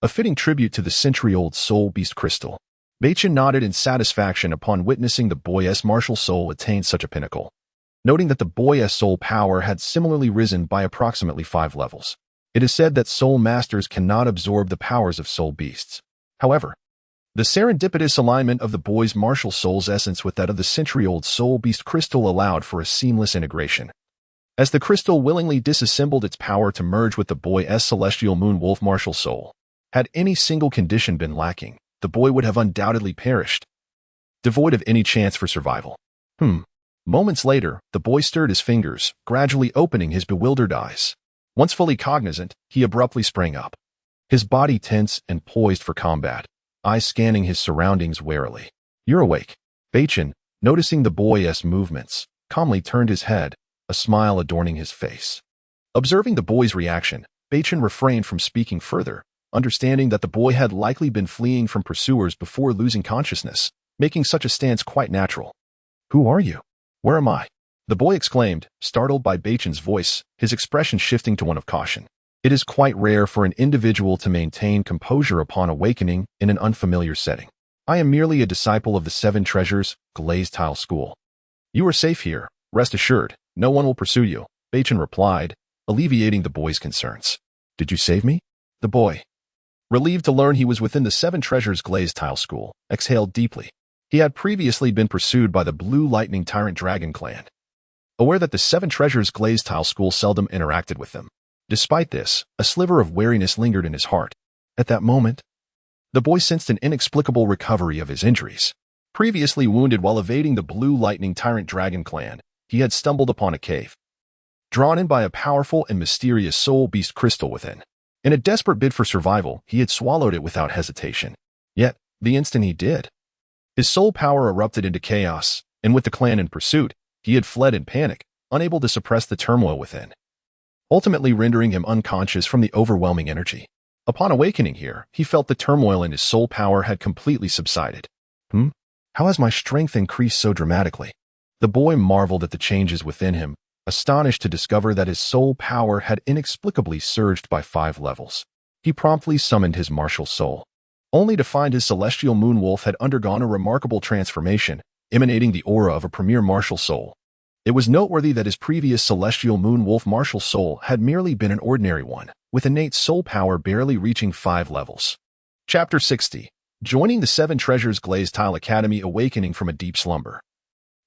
a fitting tribute to the century-old soul beast crystal. Beichen nodded in satisfaction upon witnessing the boy's martial soul attain such a pinnacle, noting that the boy's soul power had similarly risen by approximately 5 levels. It is said that soul masters cannot absorb the powers of soul beasts. However, the serendipitous alignment of the boy's martial soul's essence with that of the century-old soul beast crystal allowed for a seamless integration. As the crystal willingly disassembled its power to merge with the boy's celestial moon wolf martial soul, had any single condition been lacking, the boy would have undoubtedly perished, devoid of any chance for survival. Moments later, the boy stirred his fingers, gradually opening his bewildered eyes. Once fully cognizant, he abruptly sprang up, his body tense and poised for combat, eyes scanning his surroundings warily. "You're awake." Beichen, noticing the boy's movements, calmly turned his head, a smile adorning his face. Observing the boy's reaction, Beichen refrained from speaking further, understanding that the boy had likely been fleeing from pursuers before losing consciousness, making such a stance quite natural. "Who are you? Where am I?" the boy exclaimed, startled by Beichen's voice, his expression shifting to one of caution. It is quite rare for an individual to maintain composure upon awakening in an unfamiliar setting. "I am merely a disciple of the Seven Treasures Glazed Tile School. You are safe here, rest assured, no one will pursue you," Beichen replied, alleviating the boy's concerns. "Did you save me?" The boy, relieved to learn he was within the Seven Treasures Glazed Tile School, exhaled deeply. He had previously been pursued by the Blue Lightning Tyrant Dragon clan, aware that the Seven Treasures Glazed Tile School seldom interacted with them. Despite this, a sliver of wariness lingered in his heart. At that moment, the boy sensed an inexplicable recovery of his injuries. Previously wounded while evading the Blue Lightning Tyrant Dragon clan, he had stumbled upon a cave, drawn in by a powerful and mysterious soul beast crystal within. In a desperate bid for survival, he had swallowed it without hesitation. Yet, the instant he did, his soul power erupted into chaos, and with the clan in pursuit, he had fled in panic, unable to suppress the turmoil within, ultimately rendering him unconscious from the overwhelming energy. Upon awakening here, he felt the turmoil in his soul power had completely subsided. How has my strength increased so dramatically? The boy marveled at the changes within him, astonished to discover that his soul power had inexplicably surged by 5 levels. He promptly summoned his martial soul, only to find his celestial moon wolf had undergone a remarkable transformation, emanating the aura of a premier martial soul. It was noteworthy that his previous celestial moon wolf martial soul had merely been an ordinary one, with innate soul power barely reaching 5 levels. Chapter 60. Joining the 7 Treasures Glazed Tile Academy, awakening from a deep slumber.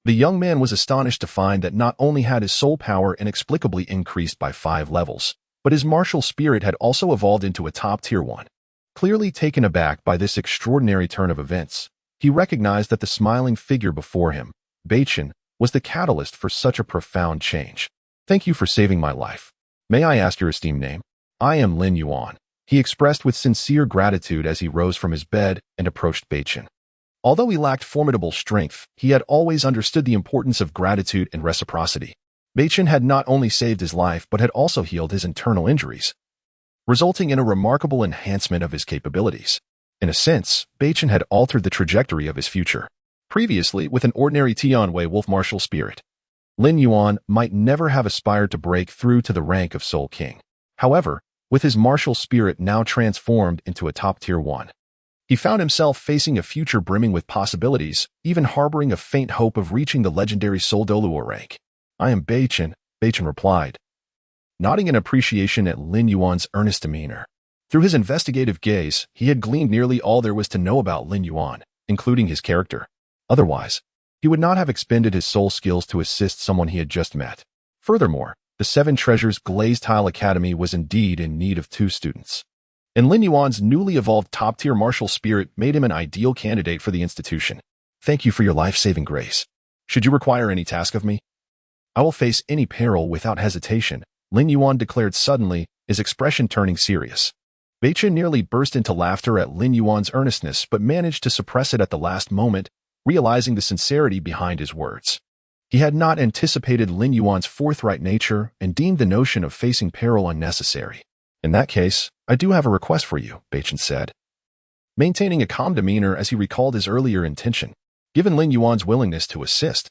The young man was astonished to find that not only had his soul power inexplicably increased by 5 levels, but his martial spirit had also evolved into a top-tier one. Clearly taken aback by this extraordinary turn of events, he recognized that the smiling figure before him, Beichen, was the catalyst for such a profound change. Thank you for saving my life. May I ask your esteemed name? I am Lin Yuan, he expressed with sincere gratitude as he rose from his bed and approached Beichen. Although he lacked formidable strength, he had always understood the importance of gratitude and reciprocity. Beichen had not only saved his life but had also healed his internal injuries, resulting in a remarkable enhancement of his capabilities. In a sense, Beichen had altered the trajectory of his future. Previously, with an ordinary Tianwei wolf martial spirit, Lin Yuan might never have aspired to break through to the rank of Soul King. However, with his martial spirit now transformed into a top-tier one, he found himself facing a future brimming with possibilities, even harboring a faint hope of reaching the legendary Soul Douluo rank. I am Beichen, Beichen replied, nodding in appreciation at Lin Yuan's earnest demeanor. Through his investigative gaze, he had gleaned nearly all there was to know about Lin Yuan, including his character. Otherwise, he would not have expended his soul skills to assist someone he had just met. Furthermore, the 7 Treasures Glazed Tile Academy was indeed in need of 2 students. And Lin Yuan's newly evolved top-tier martial spirit made him an ideal candidate for the institution. Thank you for your life-saving grace. Should you require any task of me, I will face any peril without hesitation, Lin Yuan declared suddenly, his expression turning serious. Beichen nearly burst into laughter at Lin Yuan's earnestness but managed to suppress it at the last moment, realizing the sincerity behind his words. He had not anticipated Lin Yuan's forthright nature and deemed the notion of facing peril unnecessary. In that case, I do have a request for you, Beichen said, maintaining a calm demeanor as he recalled his earlier intention. Given Lin Yuan's willingness to assist,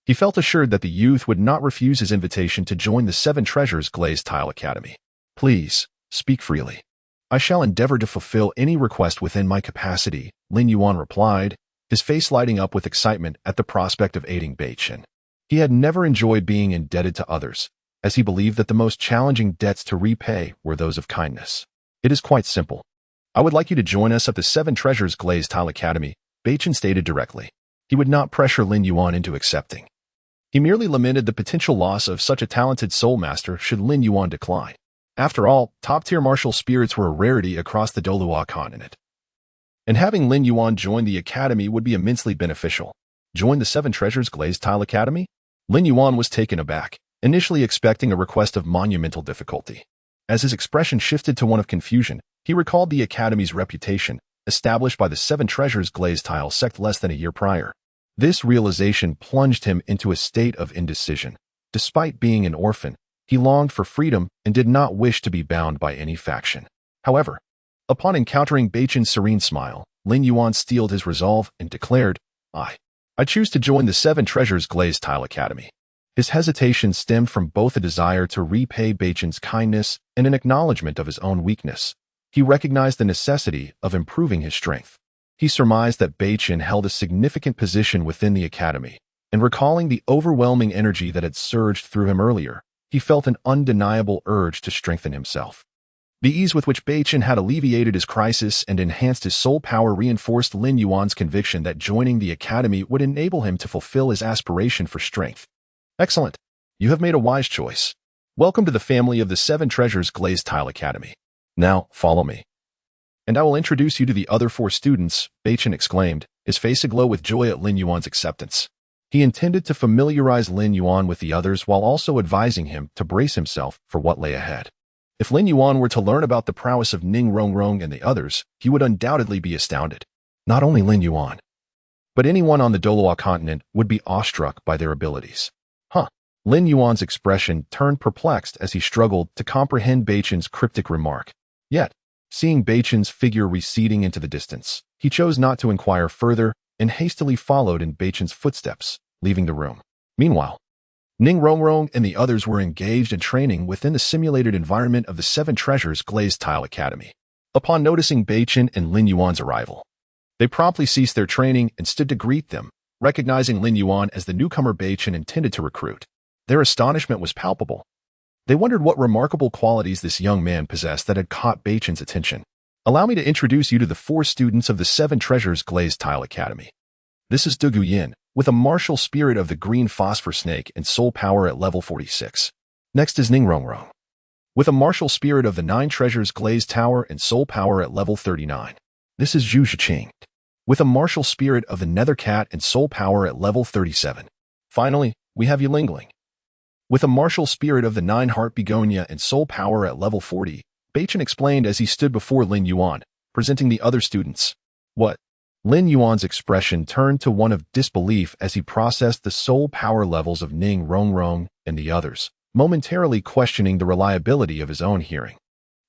he felt assured that the youth would not refuse his invitation to join the 7 Treasures Glazed Tile Academy. Please, speak freely. I shall endeavor to fulfill any request within my capacity, Lin Yuan replied, his face lighting up with excitement at the prospect of aiding Beichen. He had never enjoyed being indebted to others, as he believed that the most challenging debts to repay were those of kindness. It is quite simple. I would like you to join us at the 7 Treasures Glazed Tile Academy, Beichen stated directly. He would not pressure Lin Yuan into accepting. He merely lamented the potential loss of such a talented soul master should Lin Yuan decline. After all, top-tier martial spirits were a rarity across the Douluo Continent, and having Lin Yuan join the academy would be immensely beneficial. Join the 7 Treasures Glazed Tile Academy? Lin Yuan was taken aback, initially expecting a request of monumental difficulty. As his expression shifted to one of confusion, he recalled the academy's reputation, established by the 7 Treasures Glazed Tile sect less than a year prior. This realization plunged him into a state of indecision. Despite being an orphan, he longed for freedom and did not wish to be bound by any faction. However, upon encountering Beichen's serene smile, Lin Yuan steeled his resolve and declared, I choose to join the 7 Treasures Glazed Tile Academy. His hesitation stemmed from both a desire to repay Beichen's kindness and an acknowledgement of his own weakness. He recognized the necessity of improving his strength. He surmised that Beichen held a significant position within the academy, and recalling the overwhelming energy that had surged through him earlier, he felt an undeniable urge to strengthen himself. The ease with which Beichen had alleviated his crisis and enhanced his soul power reinforced Lin Yuan's conviction that joining the academy would enable him to fulfill his aspiration for strength. Excellent. You have made a wise choice. Welcome to the family of the 7 Treasures Glazed Tile Academy. Now, follow me. And I will introduce you to the other 4 students, Beichen exclaimed, his face aglow with joy at Lin Yuan's acceptance. He intended to familiarize Lin Yuan with the others while also advising him to brace himself for what lay ahead. If Lin Yuan were to learn about the prowess of Ning Rongrong and the others, he would undoubtedly be astounded. Not only Lin Yuan, but anyone on the Douluo Continent would be awestruck by their abilities. Lin Yuan's expression turned perplexed as he struggled to comprehend Beichen's cryptic remark. Yet, seeing Beichen's figure receding into the distance, he chose not to inquire further and hastily followed in Beichen's footsteps, leaving the room. Meanwhile, Ning Rongrong and the others were engaged in training within the simulated environment of the Seven Treasures Glazed Tile Academy. Upon noticing Beichen and Lin Yuan's arrival, they promptly ceased their training and stood to greet them, recognizing Lin Yuan as the newcomer Beichen intended to recruit. Their astonishment was palpable. They wondered what remarkable qualities this young man possessed that had caught Beichen's attention. Allow me to introduce you to the 4 students of the Seven Treasures Glazed Tile Academy. This is Dugu Yin, with a martial spirit of the green phosphor snake and soul power at level 46. Next is Ning Rongrong, with a martial spirit of the 9 Treasures Glazed Tower and soul power at level 39. This is Zhu Shiqing, with a martial spirit of the Nether Cat and soul power at level 37. Finally, we have Yilingling, with a martial spirit of the 9 Heart Begonia and soul power at level 40. Beichen explained as he stood before Lin Yuan, presenting the other students. What? Lin Yuan's expression turned to one of disbelief as he processed the soul power levels of Ning Rongrong and the others, momentarily questioning the reliability of his own hearing.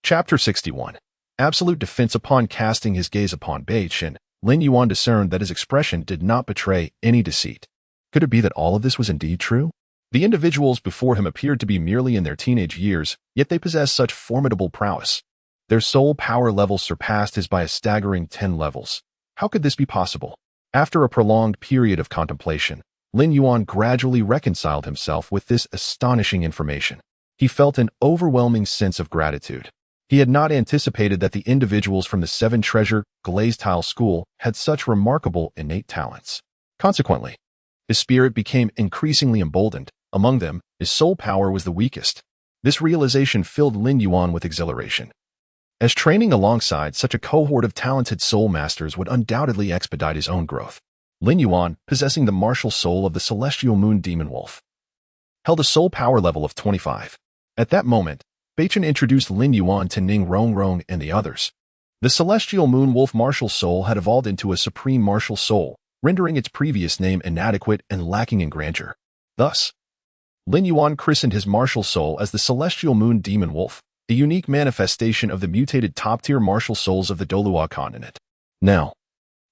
Chapter 61. Absolute defense. Upon casting his gaze upon Beichen, Lin Yuan discerned that his expression did not betray any deceit. Could it be that all of this was indeed true? The individuals before him appeared to be merely in their teenage years, yet they possessed such formidable prowess. Their soul power levels surpassed his by a staggering 10 levels. How could this be possible? After a prolonged period of contemplation, Lin Yuan gradually reconciled himself with this astonishing information. He felt an overwhelming sense of gratitude. He had not anticipated that the individuals from the Seven Treasure Glazed Tile School had such remarkable innate talents. Consequently, his spirit became increasingly emboldened. Among them, his soul power was the weakest. This realization filled Lin Yuan with exhilaration, as training alongside such a cohort of talented soul masters would undoubtedly expedite his own growth. Lin Yuan, possessing the martial soul of the celestial moon demon wolf, held a soul power level of 25. At that moment, Beichen introduced Lin Yuan to Ning Rongrong and the others. The celestial moon wolf martial soul had evolved into a supreme martial soul, rendering its previous name inadequate and lacking in grandeur. Thus, Lin Yuan christened his martial soul as the Celestial Moon Demon Wolf, a unique manifestation of the mutated top-tier martial souls of the Douluo Continent. Now,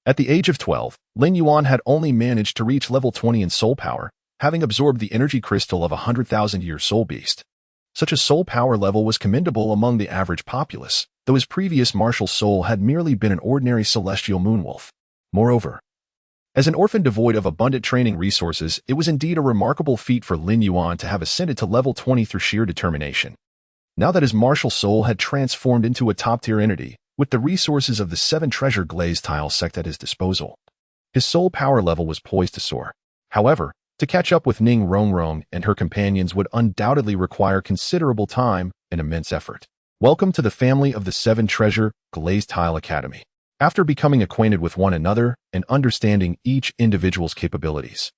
at the age of 12, Lin Yuan had only managed to reach level 20 in soul power, having absorbed the energy crystal of a 100,000-year soul beast. Such a soul power level was commendable among the average populace, though his previous martial soul had merely been an ordinary celestial moon wolf. Moreover, as an orphan devoid of abundant training resources, it was indeed a remarkable feat for Lin Yuan to have ascended to level 20 through sheer determination. Now that his martial soul had transformed into a top-tier entity, with the resources of the Seven Treasure Glazed Tile sect at his disposal, his soul power level was poised to soar. However, to catch up with Ning Rongrong and her companions would undoubtedly require considerable time and immense effort. Welcome to the family of the Seven Treasure Glazed Tile Academy. After becoming acquainted with one another and understanding each individual's capabilities,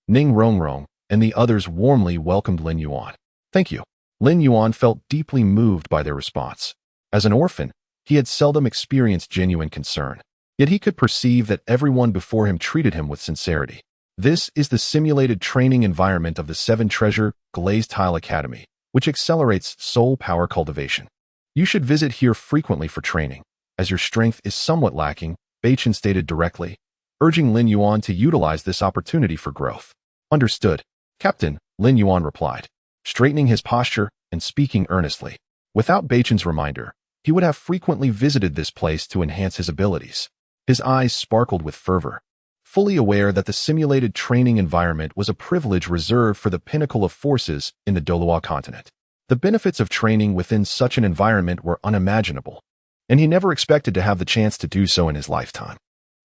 Ning Rongrong and the others warmly welcomed Lin Yuan. Thank you. Lin Yuan felt deeply moved by their response. As an orphan, he had seldom experienced genuine concern, yet he could perceive that everyone before him treated him with sincerity. This is the simulated training environment of the Seven Treasure Glazed Tile Academy, which accelerates soul power cultivation. You should visit here frequently for training, as your strength is somewhat lacking, Beichen stated directly, urging Lin Yuan to utilize this opportunity for growth. Understood, Captain, Lin Yuan replied, straightening his posture and speaking earnestly. Without Beichen's reminder, he would have frequently visited this place to enhance his abilities. His eyes sparkled with fervor, fully aware that the simulated training environment was a privilege reserved for the pinnacle of forces in the Douluo Continent. The benefits of training within such an environment were unimaginable, and he never expected to have the chance to do so in his lifetime.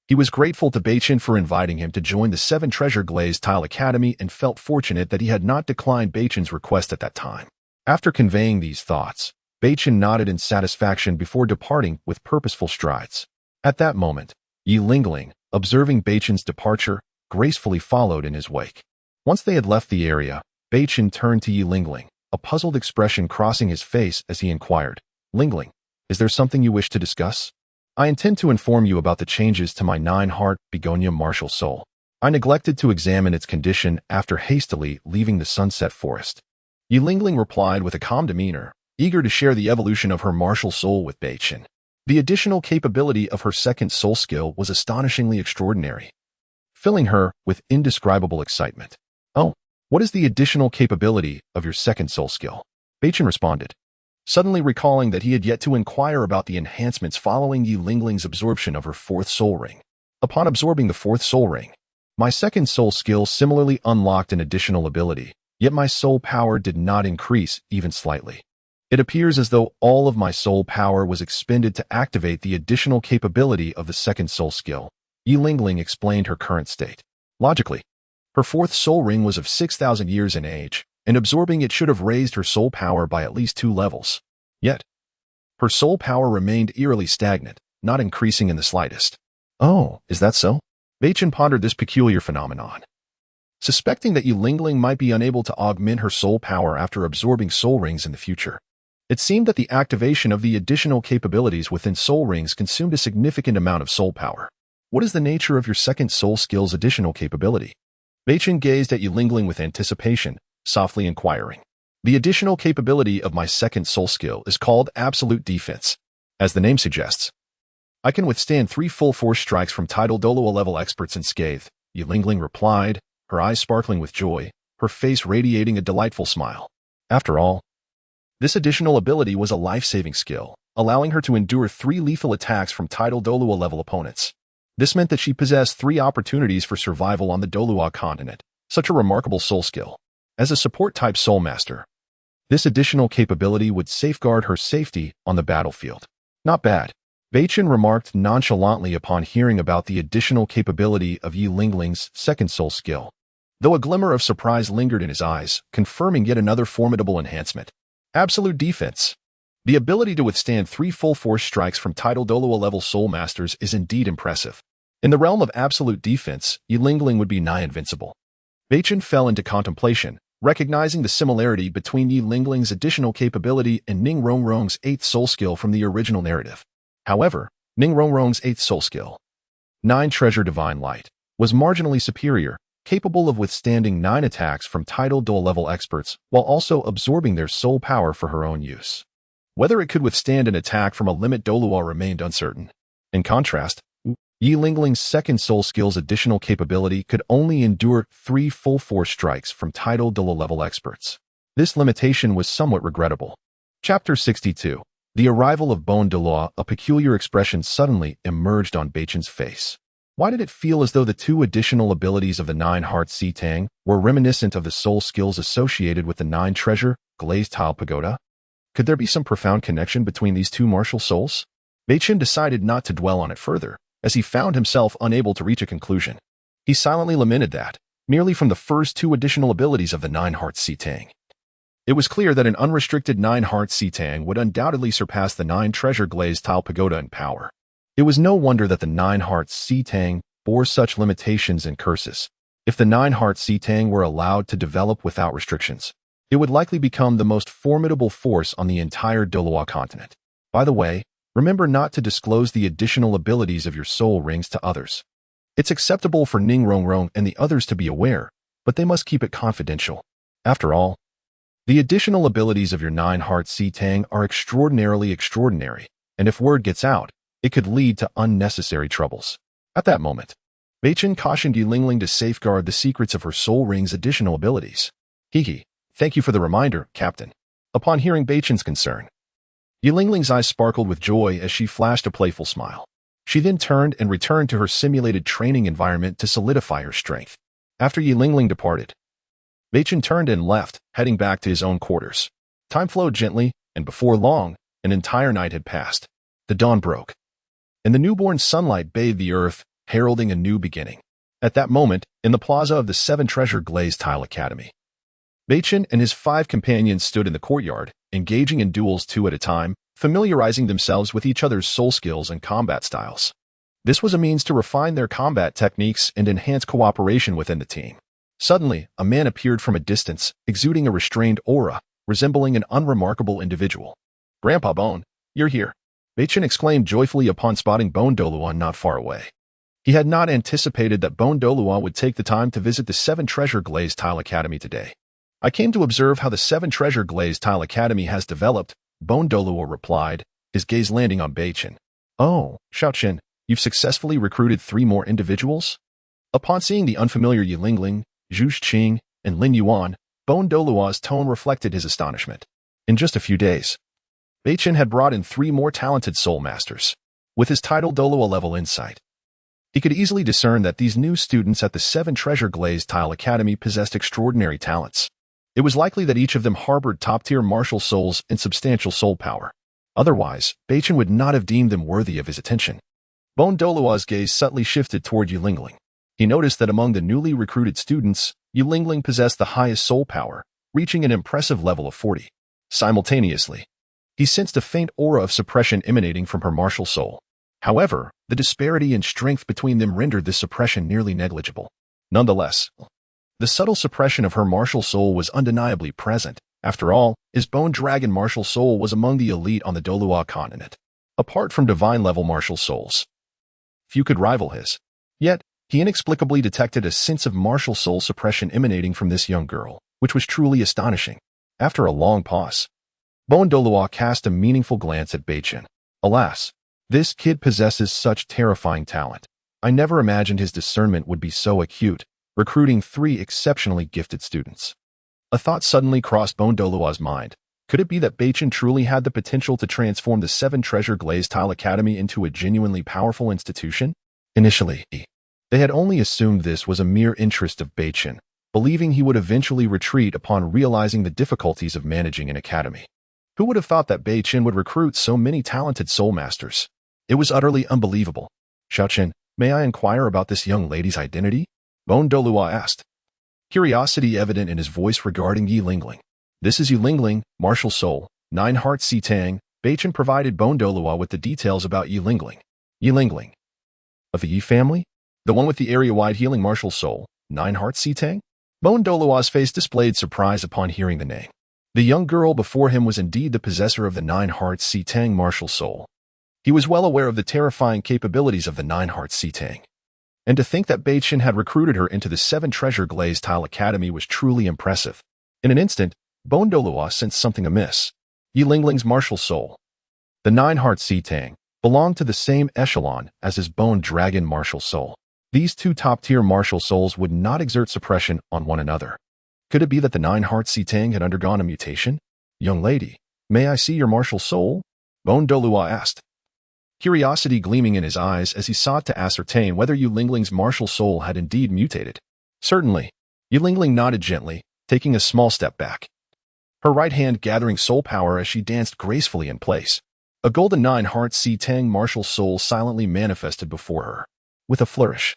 He was grateful to Beichen for inviting him to join the Seven Treasure Glazed Tile Academy and felt fortunate that he had not declined Beichen's request at that time. After conveying these thoughts, Beichen nodded in satisfaction before departing with purposeful strides. At that moment, Yilingling, observing Beichen's departure, gracefully followed in his wake. Once they had left the area, Beichen turned to Yilingling, a puzzled expression crossing his face as he inquired, "Lingling, is there something you wish to discuss? I intend to inform you about the changes to my nine-heart begonia martial soul. I neglected to examine its condition after hastily leaving the sunset forest." Yi Lingling replied with a calm demeanor, eager to share the evolution of her martial soul with Beichen. The additional capability of her second soul skill was astonishingly extraordinary, filling her with indescribable excitement. "Oh, what is the additional capability of your second soul skill?" Beichen responded, suddenly recalling that he had yet to inquire about the enhancements following Yi Lingling's absorption of her fourth soul ring. Upon absorbing the fourth soul ring, my second soul skill similarly unlocked an additional ability, yet my soul power did not increase even slightly. It appears as though all of my soul power was expended to activate the additional capability of the second soul skill. Yi Lingling explained her current state. Logically, her fourth soul ring was of 6,000 years in age, and absorbing it should have raised her soul power by at least 2 levels. Yet, her soul power remained eerily stagnant, not increasing in the slightest. "Oh, is that so?" Beichen pondered this peculiar phenomenon. Suspecting that Yi Lingling might be unable to augment her soul power after absorbing soul rings in the future, it seemed that the activation of the additional capabilities within soul rings consumed a significant amount of soul power. "What is the nature of your second soul skill's additional capability?" Beichen gazed at Yi Lingling with anticipation, softly inquiring. "The additional capability of my second soul skill is called absolute defense. As the name suggests, I can withstand 3 full force strikes from title Douluo level experts unscathed," Yi Lingling replied, her eyes sparkling with joy, her face radiating a delightful smile. After all, this additional ability was a life-saving skill, allowing her to endure 3 lethal attacks from title Douluo level opponents. This meant that she possessed 3 opportunities for survival on the Douluo Continent, such a remarkable soul skill. As a support-type soul master, this additional capability would safeguard her safety on the battlefield. "Not bad," Beichen remarked nonchalantly upon hearing about the additional capability of Yi Lingling's second soul skill, though a glimmer of surprise lingered in his eyes, confirming yet another formidable enhancement. Absolute defense. The ability to withstand 3 full force strikes from title Douluo level soul masters is indeed impressive. In the realm of absolute defense, Yi Lingling would be nigh invincible. Beichen fell into contemplation, recognizing the similarity between Yi Lingling's additional capability and Ning Rongrong's 8th soul skill from the original narrative. However, Ning Rongrong's 8th soul skill, 9 Treasure Divine Light, was marginally superior, capable of withstanding 9 attacks from title Douluo level experts while also absorbing their soul power for her own use. Whether it could withstand an attack from a limit Douluo remained uncertain. In contrast, Yi Lingling's second soul skill's additional capability could only endure 3 full force strikes from title Douluo level experts. This limitation was somewhat regrettable. Chapter 62. The arrival of Bone Douluo. A peculiar expression suddenly emerged on Beichen's face. Why did it feel as though the 2 additional abilities of the 9-heart Sitang were reminiscent of the soul skills associated with the 9-treasure glazed tile pagoda? Could there be some profound connection between these 2 martial souls? Beichen decided not to dwell on it further, as he found himself unable to reach a conclusion. He silently lamented that, merely from the first 2 additional abilities of the 9-heart Sitang, it was clear that an unrestricted 9-heart Sitang would undoubtedly surpass the 9-treasure glazed tile pagoda in power. It was no wonder that the 9-heart Sitang bore such limitations and curses. If the 9-heart Sitang were allowed to develop without restrictions, it would likely become the most formidable force on the entire Douluo Continent. By the way, remember not to disclose the additional abilities of your soul rings to others. It's acceptable for Ning Rongrong and the others to be aware, but they must keep it confidential. After all, the additional abilities of your 9-heart Sitang are extraordinarily extraordinary, and if word gets out, it could lead to unnecessary troubles. At that moment, Beichen cautioned Yi Lingling to safeguard the secrets of her soul ring's additional abilities. "Hee, thank you for the reminder, Captain." Upon hearing Beichen's concern, Yi Lingling's eyes sparkled with joy as she flashed a playful smile. She then turned and returned to her simulated training environment to solidify her strength. After Yi Lingling departed, Beichen turned and left, heading back to his own quarters. Time flowed gently, and before long, an entire night had passed. The dawn broke, and the newborn sunlight bathed the earth, heralding a new beginning. At that moment, in the plaza of the 7-treasure glazed tile academy, Beichen and his 5 companions stood in the courtyard, engaging in duels 2 at a time, familiarizing themselves with each other's soul skills and combat styles. This was a means to refine their combat techniques and enhance cooperation within the team. Suddenly, a man appeared from a distance, exuding a restrained aura, resembling an unremarkable individual. "Grandpa Bone, you're here," Beichen exclaimed joyfully upon spotting Bone Douluo not far away. He had not anticipated that Bone Douluo would take the time to visit the Seven Treasure Glazed Tile Academy today. "I came to observe how the Seven Treasure Glazed Tile Academy has developed," Bone Douluo replied, his gaze landing on Beichen. "Oh, Xiaoqin, you've successfully recruited 3 more individuals?" Upon seeing the unfamiliar Yi Lingling, Zhu Qing, and Lin Yuan, Bone Douluo's tone reflected his astonishment. In just a few days, Beichen had brought in 3 more talented soul masters. With his title Douluo level insight, he could easily discern that these new students at the Seven Treasure Glazed Tile Academy possessed extraordinary talents. It was likely that each of them harbored top-tier martial souls and substantial soul power. Otherwise, Beichen would not have deemed them worthy of his attention. Bone Douluo's gaze subtly shifted toward Yi Lingling. He noticed that among the newly recruited students, Yi Lingling possessed the highest soul power, reaching an impressive level of 40. Simultaneously, he sensed a faint aura of suppression emanating from her martial soul. However, the disparity in strength between them rendered this suppression nearly negligible. Nonetheless, the subtle suppression of her martial soul was undeniably present. After all, his Bone Dragon martial soul was among the elite on the Douluo Continent. Apart from divine-level martial souls, few could rival his. Yet, he inexplicably detected a sense of martial soul suppression emanating from this young girl, which was truly astonishing. After a long pause, Bone Douluo cast a meaningful glance at Beichen. "Alas, this kid possesses such terrifying talent. I never imagined his discernment would be so acute, recruiting 3 exceptionally gifted students." A thought suddenly crossed Bone Douluo's mind. Could it be that Beichen truly had the potential to transform the Seven Treasure Glazed Tile Academy into a genuinely powerful institution? Initially, they had only assumed this was a mere interest of Beichen, believing he would eventually retreat upon realizing the difficulties of managing an academy. Who would have thought that Beichen would recruit so many talented soul masters? It was utterly unbelievable. "Xiaoqin, may I inquire about this young lady's identity?" Bone Douluo asked, curiosity evident in his voice regarding Yi Lingling. "This is Yi Lingling, martial soul, 9 heart Si Tang." Beichen provided Bone Douluo with the details about Yi Lingling. Yi Lingling? Of the Yi family? The one with the area-wide healing martial soul, 9 heart Si Tang? Bone Douluo's face displayed surprise upon hearing the name. The young girl before him was indeed the possessor of the 9 heart Si Tang martial soul. He was well aware of the terrifying capabilities of the 9 heart Si Tang. And to think that Beichen had recruited her into the Seven Treasure Glazed Tile Academy was truly impressive. In an instant, Bone Douluo sensed something amiss. Yi Lingling's martial soul, the 9 heart Si Tang, belonged to the same echelon as his Bone Dragon martial soul. These 2 top-tier martial souls would not exert suppression on one another. Could it be that the 9 heart Si Tang had undergone a mutation? "Young lady, may I see your martial soul?" Bone Douluo asked, curiosity gleaming in his eyes as he sought to ascertain whether Yi Lingling's martial soul had indeed mutated. "Certainly." Yi Lingling nodded gently, taking a small step back, her right hand gathering soul power as she danced gracefully in place. A golden 9 heart Si Tang martial soul silently manifested before her. With a flourish,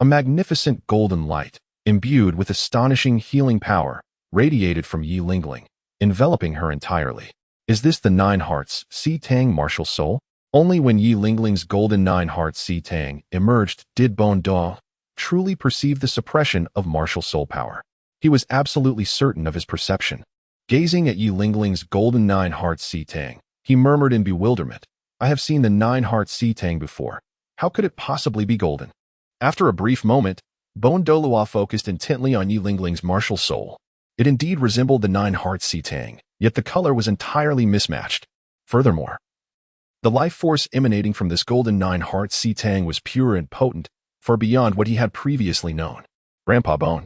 a magnificent golden light, imbued with astonishing healing power, radiated from Yi Lingling, enveloping her entirely. Is this the 9 hearts Si Tang martial soul? Only when Yi Lingling's golden 9 heart Si Tang emerged did Bone Douluo truly perceive the suppression of martial soul power. He was absolutely certain of his perception. Gazing at Yi Lingling's golden 9 heart Si Tang, he murmured in bewilderment, "I have seen the 9 heart Si Tang before. How could it possibly be golden?" After a brief moment, Bone Douluo focused intently on Yi Lingling's martial soul. It indeed resembled the 9 heart Si Tang, yet the color was entirely mismatched. Furthermore, the life force emanating from this golden 9 heart Si Tang was pure and potent, far beyond what he had previously known. "Grandpa Bone."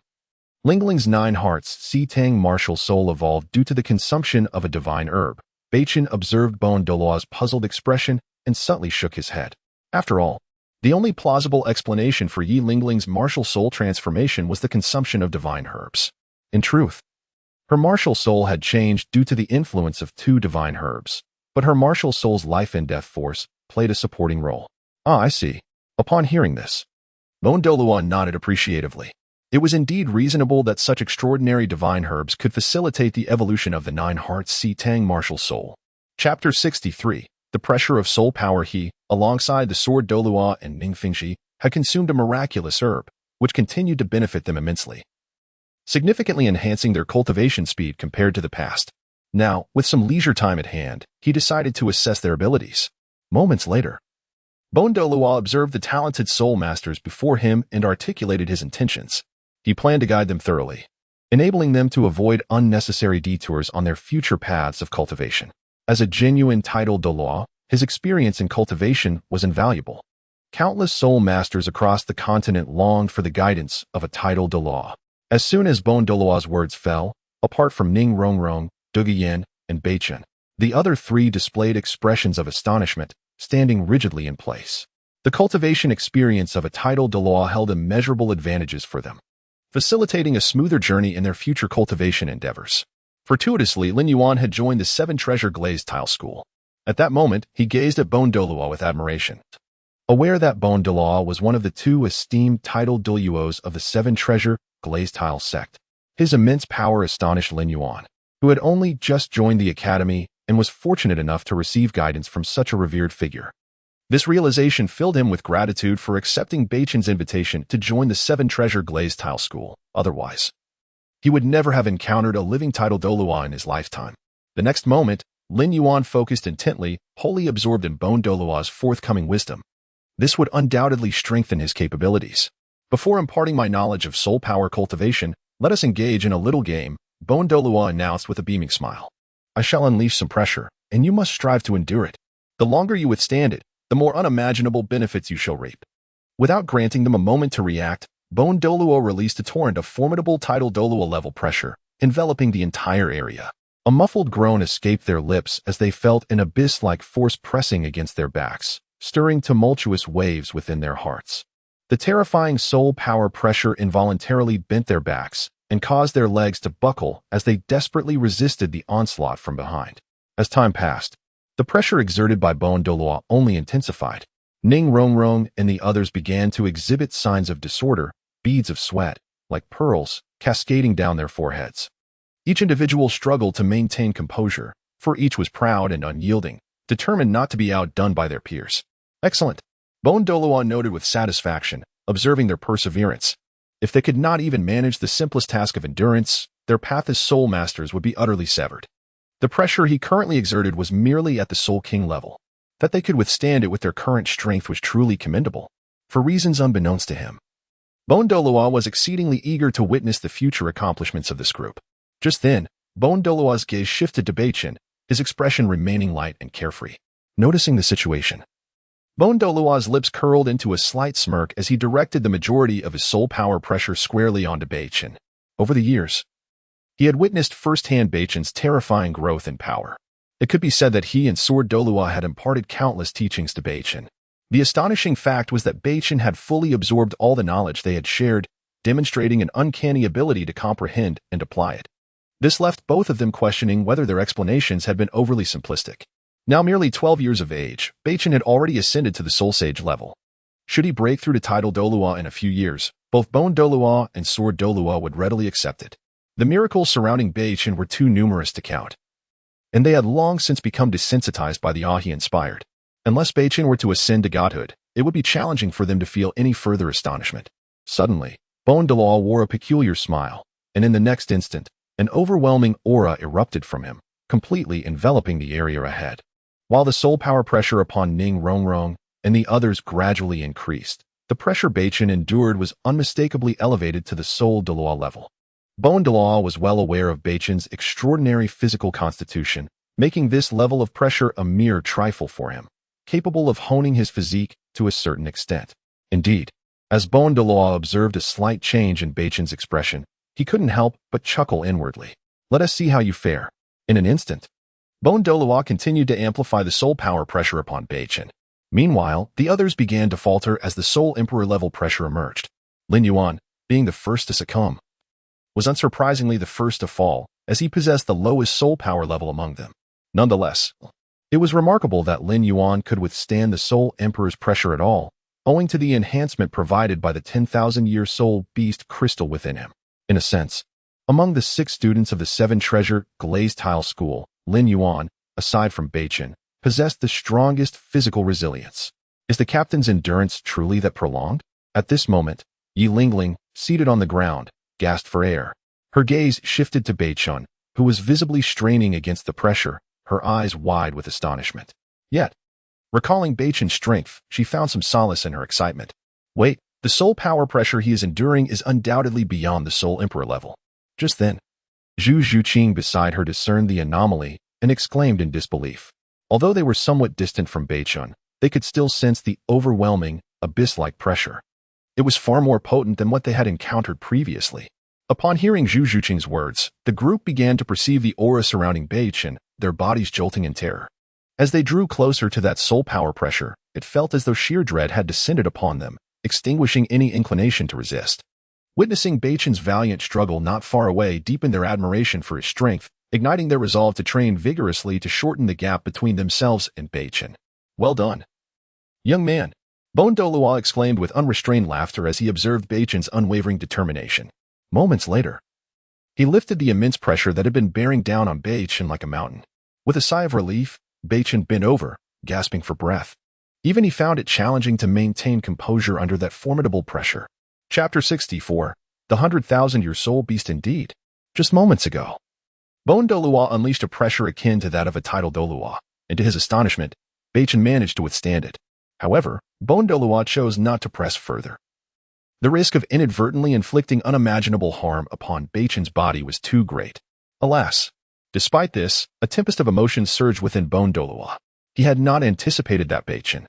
Lingling's 9 hearts Si Tang martial soul evolved due to the consumption of a divine herb. Beichen observed Bone Douluo's puzzled expression and subtly shook his head. After all, the only plausible explanation for Yi Lingling's martial soul transformation was the consumption of divine herbs. In truth, her martial soul had changed due to the influence of 2 divine herbs, but her martial soul's life and death force played a supporting role. "Ah, I see." Upon hearing this, Bone Douluo nodded appreciatively. It was indeed reasonable that such extraordinary divine herbs could facilitate the evolution of the 9 hearts Si Tang martial soul. Chapter 63. The pressure of soul power. He, alongside the sword Douluo and Ning Fingxi, had consumed a miraculous herb, which continued to benefit them immensely, significantly enhancing their cultivation speed compared to the past. Now, with some leisure time at hand, he decided to assess their abilities. Moments later, Douluo observed the talented soul masters before him and articulated his intentions. He planned to guide them thoroughly, enabling them to avoid unnecessary detours on their future paths of cultivation. As a genuine titled Douluo, his experience in cultivation was invaluable. Countless soul masters across the continent longed for the guidance of a titled Douluo. As soon as Douluo's words fell, apart from Ning Rongrong, Dugu Bo, and Beichen, the other three displayed expressions of astonishment, standing rigidly in place. The cultivation experience of a titled Douluo held immeasurable advantages for them, facilitating a smoother journey in their future cultivation endeavors. Fortuitously, Lin Yuan had joined the Seven Treasure Glazed Tile School. At that moment, he gazed at Douluo with admiration. Aware that Douluo was one of the two esteemed titled Douluos of the Seven Treasure Glazed Tile sect, his immense power astonished Lin Yuan, who had only just joined the academy and was fortunate enough to receive guidance from such a revered figure. This realization filled him with gratitude for accepting Beichen's invitation to join the Seven Treasure Glazed Tile School. Otherwise, he would never have encountered a living titled Douluo in his lifetime. The next moment, Lin Yuan focused intently, wholly absorbed in Douluo's forthcoming wisdom. This would undoubtedly strengthen his capabilities. Before imparting my knowledge of soul power cultivation, let us engage in a little game, Douluo announced with a beaming smile. I shall unleash some pressure, and you must strive to endure it. The longer you withstand it, the more unimaginable benefits you shall reap. Without granting them a moment to react, Douluo released a torrent of formidable tidal Douluo-level pressure, enveloping the entire area. A muffled groan escaped their lips as they felt an abyss-like force pressing against their backs, stirring tumultuous waves within their hearts. The terrifying soul power pressure involuntarily bent their backs and caused their legs to buckle as they desperately resisted the onslaught from behind. As time passed, the pressure exerted by Douluo only intensified. Ning Rongrong and the others began to exhibit signs of disorder, beads of sweat, like pearls, cascading down their foreheads. Each individual struggled to maintain composure, for each was proud and unyielding, determined not to be outdone by their peers. Excellent, Douluo noted with satisfaction, observing their perseverance. If they could not even manage the simplest task of endurance, their path as soul masters would be utterly severed. The pressure he currently exerted was merely at the Soul King level. That they could withstand it with their current strength was truly commendable, for reasons unbeknownst to him. Douluo was exceedingly eager to witness the future accomplishments of this group. Just then, Douluo's gaze shifted to Beichen, his expression remaining light and carefree. Noticing the situation, Douluo's lips curled into a slight smirk as he directed the majority of his soul power pressure squarely onto Beichen. Over the years, he had witnessed firsthand Beichen's terrifying growth in power. It could be said that he and Sword Douluo had imparted countless teachings to Beichen. The astonishing fact was that Beichen had fully absorbed all the knowledge they had shared, demonstrating an uncanny ability to comprehend and apply it. This left both of them questioning whether their explanations had been overly simplistic. Now merely 12 years of age, Beichen had already ascended to the Soul Sage level. Should he break through to title Douluo in a few years, both Douluo and Sword Douluo would readily accept it. The miracles surrounding Beichen were too numerous to count, and they had long since become desensitized by the awe he inspired. Unless Beichen were to ascend to godhood, it would be challenging for them to feel any further astonishment. Suddenly, Douluo wore a peculiar smile, and in the next instant, an overwhelming aura erupted from him, completely enveloping the area ahead. While the soul power pressure upon Ning Rongrong and the others gradually increased, the pressure Beichen endured was unmistakably elevated to the Soul Douluo level. Douluo was well aware of Beichen's extraordinary physical constitution, making this level of pressure a mere trifle for him, capable of honing his physique to a certain extent. Indeed, as Douluo observed a slight change in Beichen's expression, he couldn't help but chuckle inwardly. Let us see how you fare. In an instant, Douluo continued to amplify the soul power pressure upon Beichen. Meanwhile, the others began to falter as the Soul Emperor level pressure emerged. Lin Yuan, being the first to succumb, was unsurprisingly the first to fall, as he possessed the lowest soul power level among them. Nonetheless, it was remarkable that Lin Yuan could withstand the Soul Emperor's pressure at all, owing to the enhancement provided by the 10,000-year soul beast crystal within him. In a sense, among the 6 students of the Seven Treasure Glazed Tile School, Lin Yuan, aside from Beichen, possessed the strongest physical resilience. Is the captain's endurance truly that prolonged? At this moment, Yi Lingling, seated on the ground, gasped for air. Her gaze shifted to Beichen, who was visibly straining against the pressure, her eyes wide with astonishment. Yet, recalling Beichen's strength, she found some solace in her excitement. Wait, the soul power pressure he is enduring is undoubtedly beyond the Soul Emperor level. Just then, Zhu Zhuqing beside her discerned the anomaly and exclaimed in disbelief. Although they were somewhat distant from Beichen, they could still sense the overwhelming, abyss-like pressure. It was far more potent than what they had encountered previously. Upon hearing Zhu Zhuqing's words, the group began to perceive the aura surrounding Beichen, their bodies jolting in terror. As they drew closer to that soul power pressure, it felt as though sheer dread had descended upon them, extinguishing any inclination to resist. Witnessing Beichen's valiant struggle not far away deepened their admiration for his strength, igniting their resolve to train vigorously to shorten the gap between themselves and Beichen. Well done, young man, Douluo exclaimed with unrestrained laughter as he observed Beichen's unwavering determination. Moments later, he lifted the immense pressure that had been bearing down on Beichen like a mountain. With a sigh of relief, Beichen bent over, gasping for breath. Even he found it challenging to maintain composure under that formidable pressure. Chapter 64, The 100,000-Year Soul Beast Indeed. Just moments ago, Douluo unleashed a pressure akin to that of a tidal Douluo, and to his astonishment, Beichen managed to withstand it. However, Douluo chose not to press further. The risk of inadvertently inflicting unimaginable harm upon Beichen's body was too great. Alas, despite this, a tempest of emotions surged within Douluo. He had not anticipated that Beichen,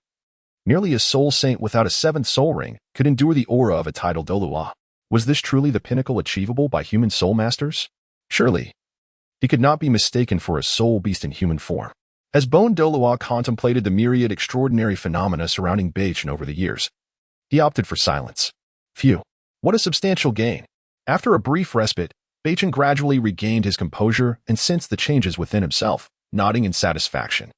nearly a soul saint without a seventh soul ring, could endure the aura of a tidal Douluo. Was this truly the pinnacle achievable by human soul masters? Surely, he could not be mistaken for a soul beast in human form. As Douluo contemplated the myriad extraordinary phenomena surrounding Beichen over the years, he opted for silence. Phew, what a substantial gain. After a brief respite, Beichen gradually regained his composure and sensed the changes within himself, nodding in satisfaction.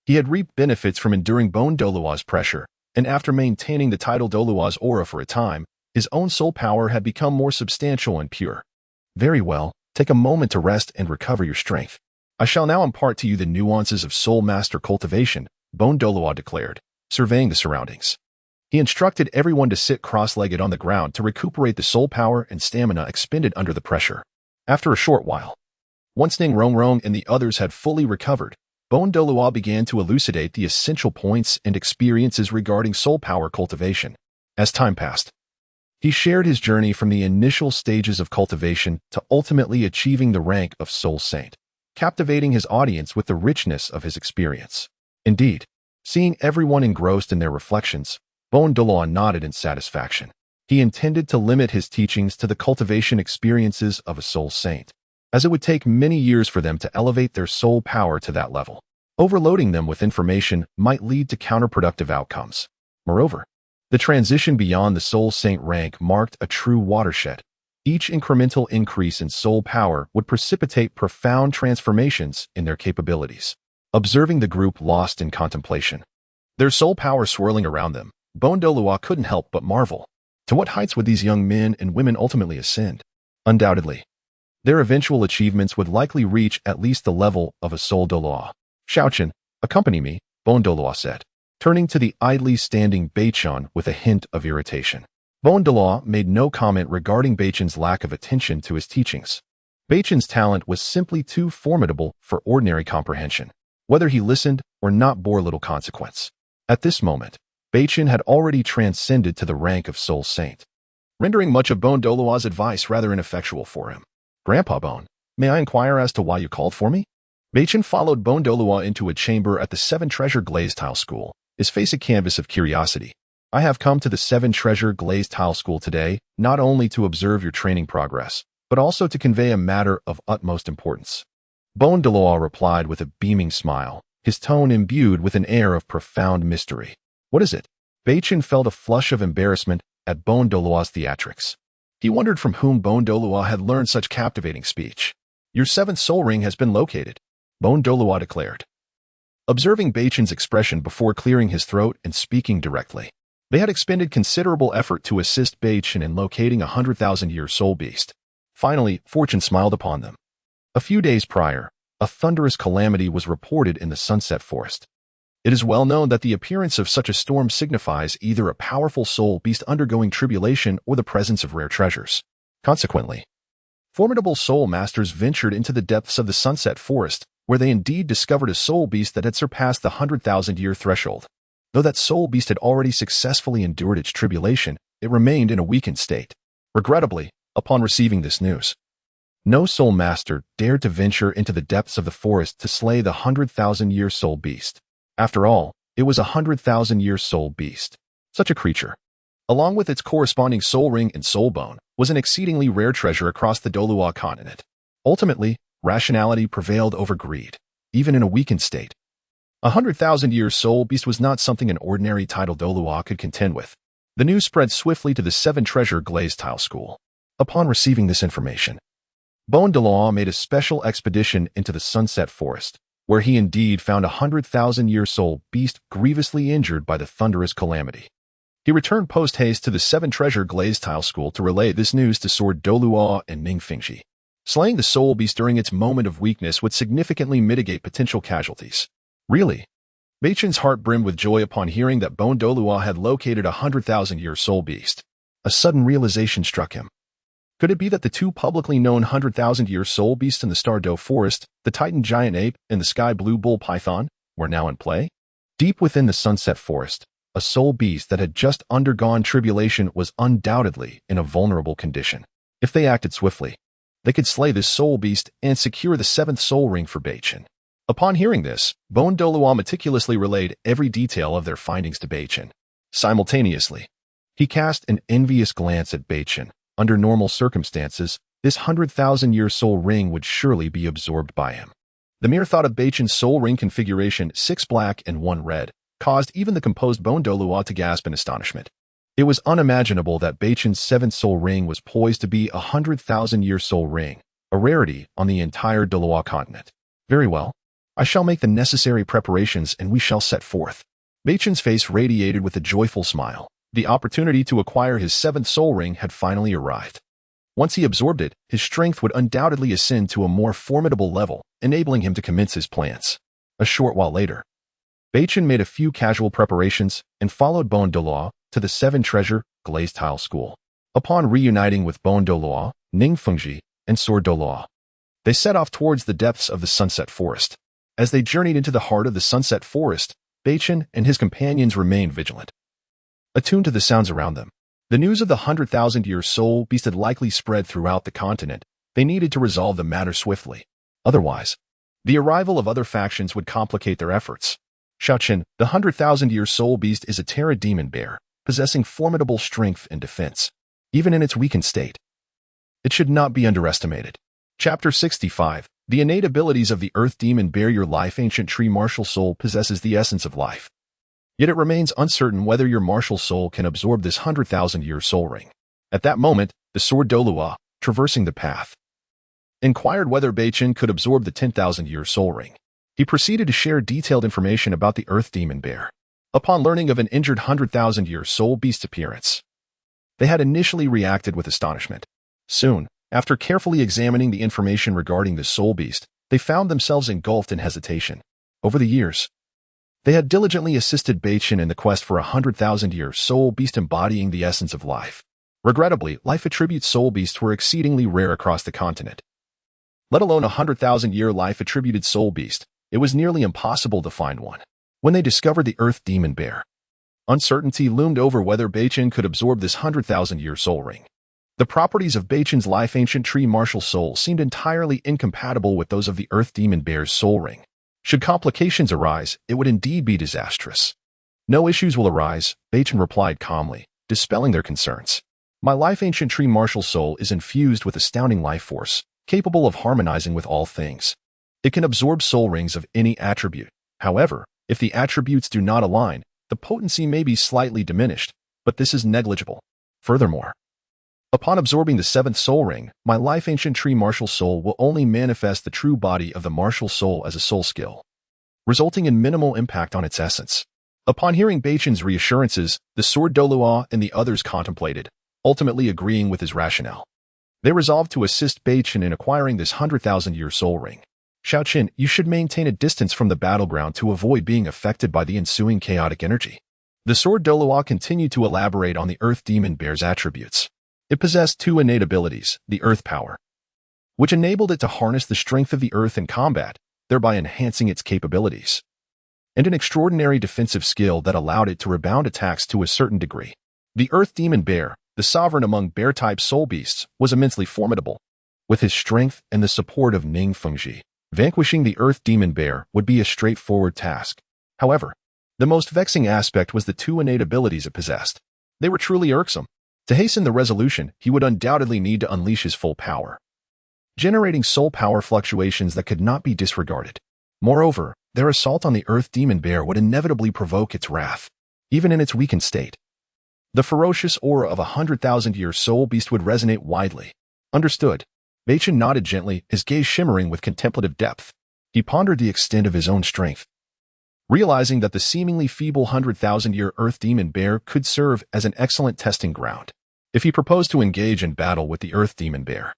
He had reaped benefits from enduring Douluo's pressure, and after maintaining the tidal Douluo's aura for a time, his own soul power had become more substantial and pure. Very well, take a moment to rest and recover your strength. I shall now impart to you the nuances of soul master cultivation, Douluo declared, surveying the surroundings. He instructed everyone to sit cross-legged on the ground to recuperate the soul power and stamina expended under the pressure. After a short while, once Ning Rongrong and the others had fully recovered, Douluo began to elucidate the essential points and experiences regarding soul power cultivation. As time passed, he shared his journey from the initial stages of cultivation to ultimately achieving the rank of soul saint, captivating his audience with the richness of his experience. Indeed, seeing everyone engrossed in their reflections, Douluo nodded in satisfaction. He intended to limit his teachings to the cultivation experiences of a soul saint, as it would take many years for them to elevate their soul power to that level. Overloading them with information might lead to counterproductive outcomes. Moreover, the transition beyond the soul saint rank marked a true watershed. Each incremental increase in soul power would precipitate profound transformations in their capabilities. Observing the group lost in contemplation, their soul power swirling around them, Douluo couldn't help but marvel. To what heights would these young men and women ultimately ascend? Undoubtedly, their eventual achievements would likely reach at least the level of a soul Douluo. Xiaochen, accompany me, Douluo said, turning to the idly standing Beichen with a hint of irritation. Douluo made no comment regarding Beichen's lack of attention to his teachings. Beichen's talent was simply too formidable for ordinary comprehension. Whether he listened or not bore little consequence. At this moment, Beichen had already transcended to the rank of soul saint, rendering much of Douluo's advice rather ineffectual for him. Grandpa Bone, may I inquire as to why you called for me? Beichen followed Douluo into a chamber at the Seven Treasure Glazed Tile School, his face a canvas of curiosity. I have come to the Seven Treasure Glazed Tile School today, not only to observe your training progress, but also to convey a matter of utmost importance. Douluo replied with a beaming smile, his tone imbued with an air of profound mystery. What is it? Beichen felt a flush of embarrassment at Douluo's theatrics. He wondered from whom Douluo had learned such captivating speech. Your seventh soul ring has been located, Douluo declared, observing Beichen's expression before clearing his throat and speaking directly. They had expended considerable effort to assist Beichen in locating a 100,000-year soul beast. Finally, fortune smiled upon them. A few days prior, a thunderous calamity was reported in the Sunset Forest. It is well known that the appearance of such a storm signifies either a powerful soul beast undergoing tribulation or the presence of rare treasures. Consequently, formidable soul masters ventured into the depths of the sunset forest, where they indeed discovered a soul beast that had surpassed the 100,000-year threshold. Though that soul beast had already successfully endured its tribulation, it remained in a weakened state. Regrettably, upon receiving this news, no soul master dared to venture into the depths of the forest to slay the 100,000-year soul beast. After all, it was a 100,000-year soul beast. Such a creature, along with its corresponding soul ring and soul bone, was an exceedingly rare treasure across the Douluo Continent. Ultimately, rationality prevailed over greed, even in a weakened state. A 100,000-year soul beast was not something an ordinary title Douluo could contend with. The news spread swiftly to the 7-treasure glazed tile school. Upon receiving this information, Douluo made a special expedition into the sunset forest, where he indeed found a 100,000-year soul beast grievously injured by the thunderous calamity. He returned post-haste to the 7-treasure glazed tile school to relay this news to Sword Douluo and Ning Rongrong. Slaying the soul beast during its moment of weakness would significantly mitigate potential casualties. Really? Beichen's heart brimmed with joy upon hearing that Douluo had located a 100,000-year soul beast. A sudden realization struck him. Could it be that the two publicly known 100,000-year soul beasts in the Stardoe Forest, the Titan Giant Ape and the Sky Blue Bull Python, were now in play? Deep within the Sunset Forest, a soul beast that had just undergone tribulation was undoubtedly in a vulnerable condition. If they acted swiftly, they could slay this soul beast and secure the 7th soul ring for Beichen. Upon hearing this, Douluo meticulously relayed every detail of their findings to Beichen. Simultaneously, he cast an envious glance at Beichen. Under normal circumstances, this 100,000-year soul ring would surely be absorbed by him. The mere thought of Beichen's soul ring configuration, 6 black and 1 red, caused even the composed Douluo to gasp in astonishment. It was unimaginable that Beichen's 7th soul ring was poised to be a 100,000-year soul ring, a rarity on the entire Douluo continent. Very well. I shall make the necessary preparations and we shall set forth. Beichen's face radiated with a joyful smile. The opportunity to acquire his 7th soul ring had finally arrived. Once he absorbed it, his strength would undoubtedly ascend to a more formidable level, enabling him to commence his plans. A short while later, Beichen made a few casual preparations and followed Douluo to the 7-treasure glazed tile school. Upon reuniting with Douluo, Ning Rongrong, and Sword Douluo, they set off towards the depths of the Sunset Forest. As they journeyed into the heart of the Sunset Forest, Beichen and his companions remained vigilant, attuned to the sounds around them. The news of the 100,000-year soul beast had likely spread throughout the continent. They needed to resolve the matter swiftly. Otherwise, the arrival of other factions would complicate their efforts. Xiaoqin, the 100,000-year soul beast, is a Terra demon bear, possessing formidable strength and defense, even in its weakened state. It should not be underestimated. Chapter 65. The innate abilities of the Earth Demon Bear. Your life ancient tree martial soul possesses the essence of life. Yet it remains uncertain whether your martial soul can absorb this 100,000-year soul ring. At that moment, the Sword Douluo, traversing the path, inquired whether Beichen could absorb the 10,000-year soul ring. He proceeded to share detailed information about the Earth Demon Bear. Upon learning of an injured 100,000-year soul beast's appearance, they had initially reacted with astonishment. Soon, after carefully examining the information regarding the soul beast, they found themselves engulfed in hesitation. Over the years, they had diligently assisted Beichen in the quest for a 100,000-year soul beast embodying the essence of life. Regrettably, life attribute soul beasts were exceedingly rare across the continent. Let alone a 100,000-year life attributed soul beast, it was nearly impossible to find one. When they discovered the Earth Demon Bear, uncertainty loomed over whether Beichen could absorb this 100,000-year soul ring. The properties of Beichen's life ancient tree martial soul seemed entirely incompatible with those of the Earth Demon Bear's soul ring. Should complications arise, it would indeed be disastrous. No issues will arise, Beichen replied calmly, dispelling their concerns. My life ancient tree martial soul is infused with astounding life force, capable of harmonizing with all things. It can absorb soul rings of any attribute. However, if the attributes do not align, the potency may be slightly diminished, but this is negligible. Furthermore, upon absorbing the 7th soul ring, my life ancient tree martial soul will only manifest the true body of the martial soul as a soul skill, resulting in minimal impact on its essence. Upon hearing Beichen's reassurances, the Sword Douluo and the others contemplated, ultimately agreeing with his rationale. They resolved to assist Beichen in acquiring this 100,000-year soul ring. Xiaoqin, you should maintain a distance from the battleground to avoid being affected by the ensuing chaotic energy. The Sword Douluo continued to elaborate on the Earth Demon Bear's attributes. It possessed 2 innate abilities, the Earth Power which enabled it to harness the strength of the earth in combat, thereby enhancing its capabilities. And an extraordinary defensive skill that allowed it to rebound attacks to a certain degree. The Earth Demon Bear, the sovereign among bear-type soul beasts, was immensely formidable. With his strength and the support of Ning Rongrong, vanquishing the Earth Demon Bear would be a straightforward task. However, the most vexing aspect was the two innate abilities it possessed. They were truly irksome. To hasten the resolution, he would undoubtedly need to unleash his full power, generating soul power fluctuations that could not be disregarded. Moreover, their assault on the Earth Demon Bear would inevitably provoke its wrath, even in its weakened state. The ferocious aura of 100,000-year soul beast would resonate widely. Understood. Beichen nodded gently, his gaze shimmering with contemplative depth. He pondered the extent of his own strength, realizing that the seemingly feeble 100,000-year Earth Demon Bear could serve as an excellent testing ground if he proposed to engage in battle with the Earth Demon Bear.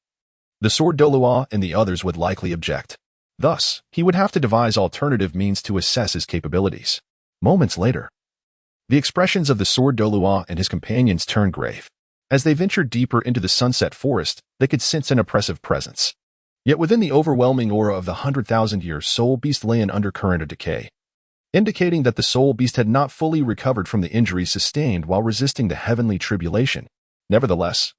The Sword Douluo and the others would likely object. Thus, he would have to devise alternative means to assess his capabilities. Moments later, the expressions of the Sword Douluo and his companions turned grave. As they ventured deeper into the sunset forest, they could sense an oppressive presence. Yet within the overwhelming aura of the 100,000-year soul beast lay an undercurrent of decay, indicating that the soul beast had not fully recovered from the injuries sustained while resisting the heavenly tribulation. Nevertheless,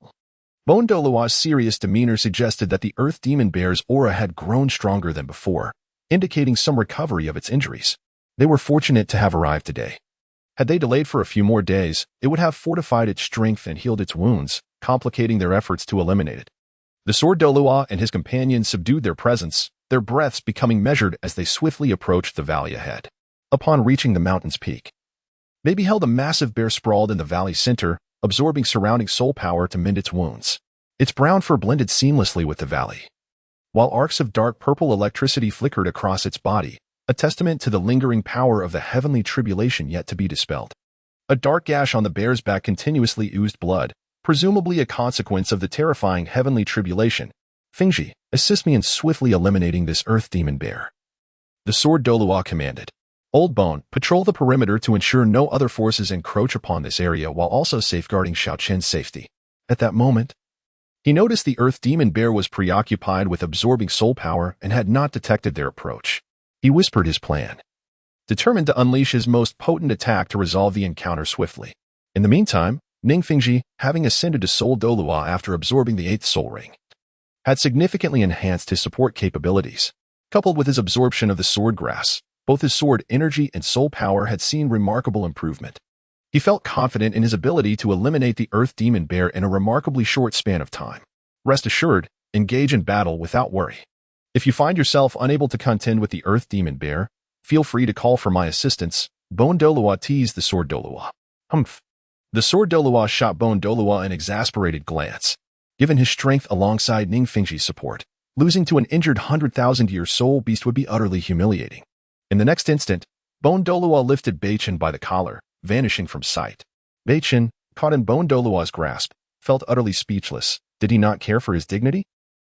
Bone Douluo's serious demeanor suggested that the Earth Demon Bear's aura had grown stronger than before, indicating some recovery of its injuries. They were fortunate to have arrived today. Had they delayed for a few more days, it would have fortified its strength and healed its wounds, complicating their efforts to eliminate it. The Sword Douluo and his companions subdued their presence, their breaths becoming measured as they swiftly approached the valley ahead. Upon reaching the mountain's peak, they beheld a massive bear sprawled in the valley's center, absorbing surrounding soul power to mend its wounds. Its brown fur blended seamlessly with the valley, while arcs of dark purple electricity flickered across its body, a testament to the lingering power of the heavenly tribulation yet to be dispelled. A dark gash on the bear's back continuously oozed blood, presumably a consequence of the terrifying heavenly tribulation. Fingji, assist me in swiftly eliminating this Earth Demon Bear. The Sword Douluo commanded. Old Bone, patrol the perimeter to ensure no other forces encroach upon this area while also safeguarding Xiaoqian's safety. At that moment, he noticed the Earth Demon Bear was preoccupied with absorbing soul power and had not detected their approach. He whispered his plan, determined to unleash his most potent attack to resolve the encounter swiftly. In the meantime, Ning Rongrong, having ascended to Soul Douluo after absorbing the 8th Soul Ring, had significantly enhanced his support capabilities. Coupled with his absorption of the sword grass, both his sword energy and soul power had seen remarkable improvement. He felt confident in his ability to eliminate the Earth Demon Bear in a remarkably short span of time. Rest assured, engage in battle without worry. If you find yourself unable to contend with the Earth Demon Bear, feel free to call for my assistance. Bone Douluo teased the Sword Douluo. Humph. The Sword Douluo shot Bone Douluo an exasperated glance. Given his strength alongside Ning Rongrong's support, losing to an injured 100,000-year soul beast would be utterly humiliating. In the next instant, Bone Douluo lifted Beichen by the collar, vanishing from sight. Beichen, caught in Bone Douluo's grasp, felt utterly speechless. Did he not care for his dignity?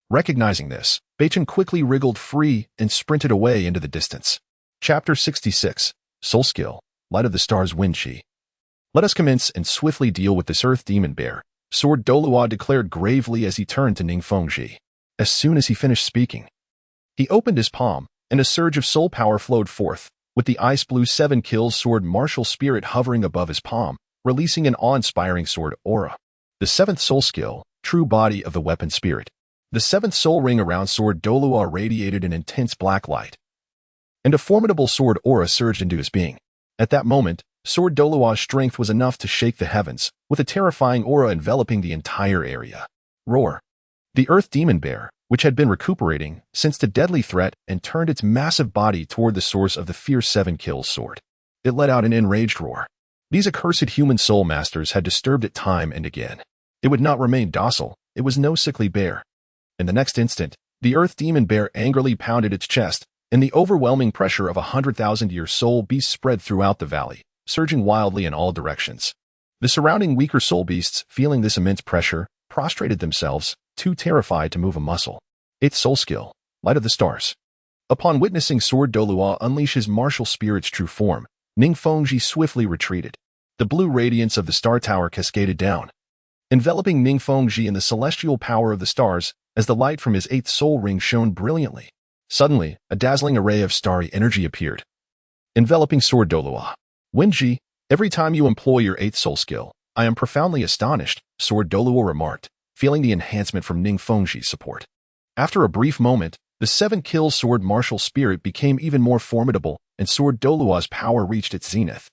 Recognizing this, Beichen quickly wriggled free and sprinted away into the distance. Chapter 66, Soul Skill, Light of the Stars Wind Chi. Let us commence and swiftly deal with this Earth Demon Bear, Sword Douluo declared gravely as he turned to Ning Rongrong. As soon as he finished speaking, he opened his palm, and a surge of soul power flowed forth, with the ice blue 7 kills sword martial spirit hovering above his palm, releasing an awe-inspiring sword aura. The 7th soul skill, true body of the weapon spirit. The 7th soul ring around Sword Douluo radiated an intense black light, and a formidable sword aura surged into his being. At that moment, Sword Douluo's strength was enough to shake the heavens, with a terrifying aura enveloping the entire area. Roar. The Earth Demon Bear, which had been recuperating, sensed a deadly threat and turned its massive body toward the source of the fierce 7 kills sword. It let out an enraged roar. These accursed human soul masters had disturbed it time and again. It would not remain docile. It was no sickly bear. In the next instant, the Earth Demon Bear angrily pounded its chest, and the overwhelming pressure of 100,000-year soul beasts spread throughout the valley, surging wildly in all directions. The surrounding weaker soul beasts, feeling this immense pressure, prostrated themselves, too terrified to move a muscle. 8th soul skill, Light of the Stars. Upon witnessing Sword Douluo unleash his martial spirit's true form, Ning Rongrong swiftly retreated. The blue radiance of the star tower cascaded down, enveloping Ning Rongrong in the celestial power of the stars, as the light from his 8th soul ring shone brilliantly. Suddenly, a dazzling array of starry energy appeared, enveloping Sword Douluo. Wenji, every time you employ your 8th soul skill, I am profoundly astonished, Sword Douluo remarked, feeling the enhancement from Ning Rongrong's support. After a brief moment, the 7-kill sword martial spirit became even more formidable, and Sword Douluo's power reached its zenith.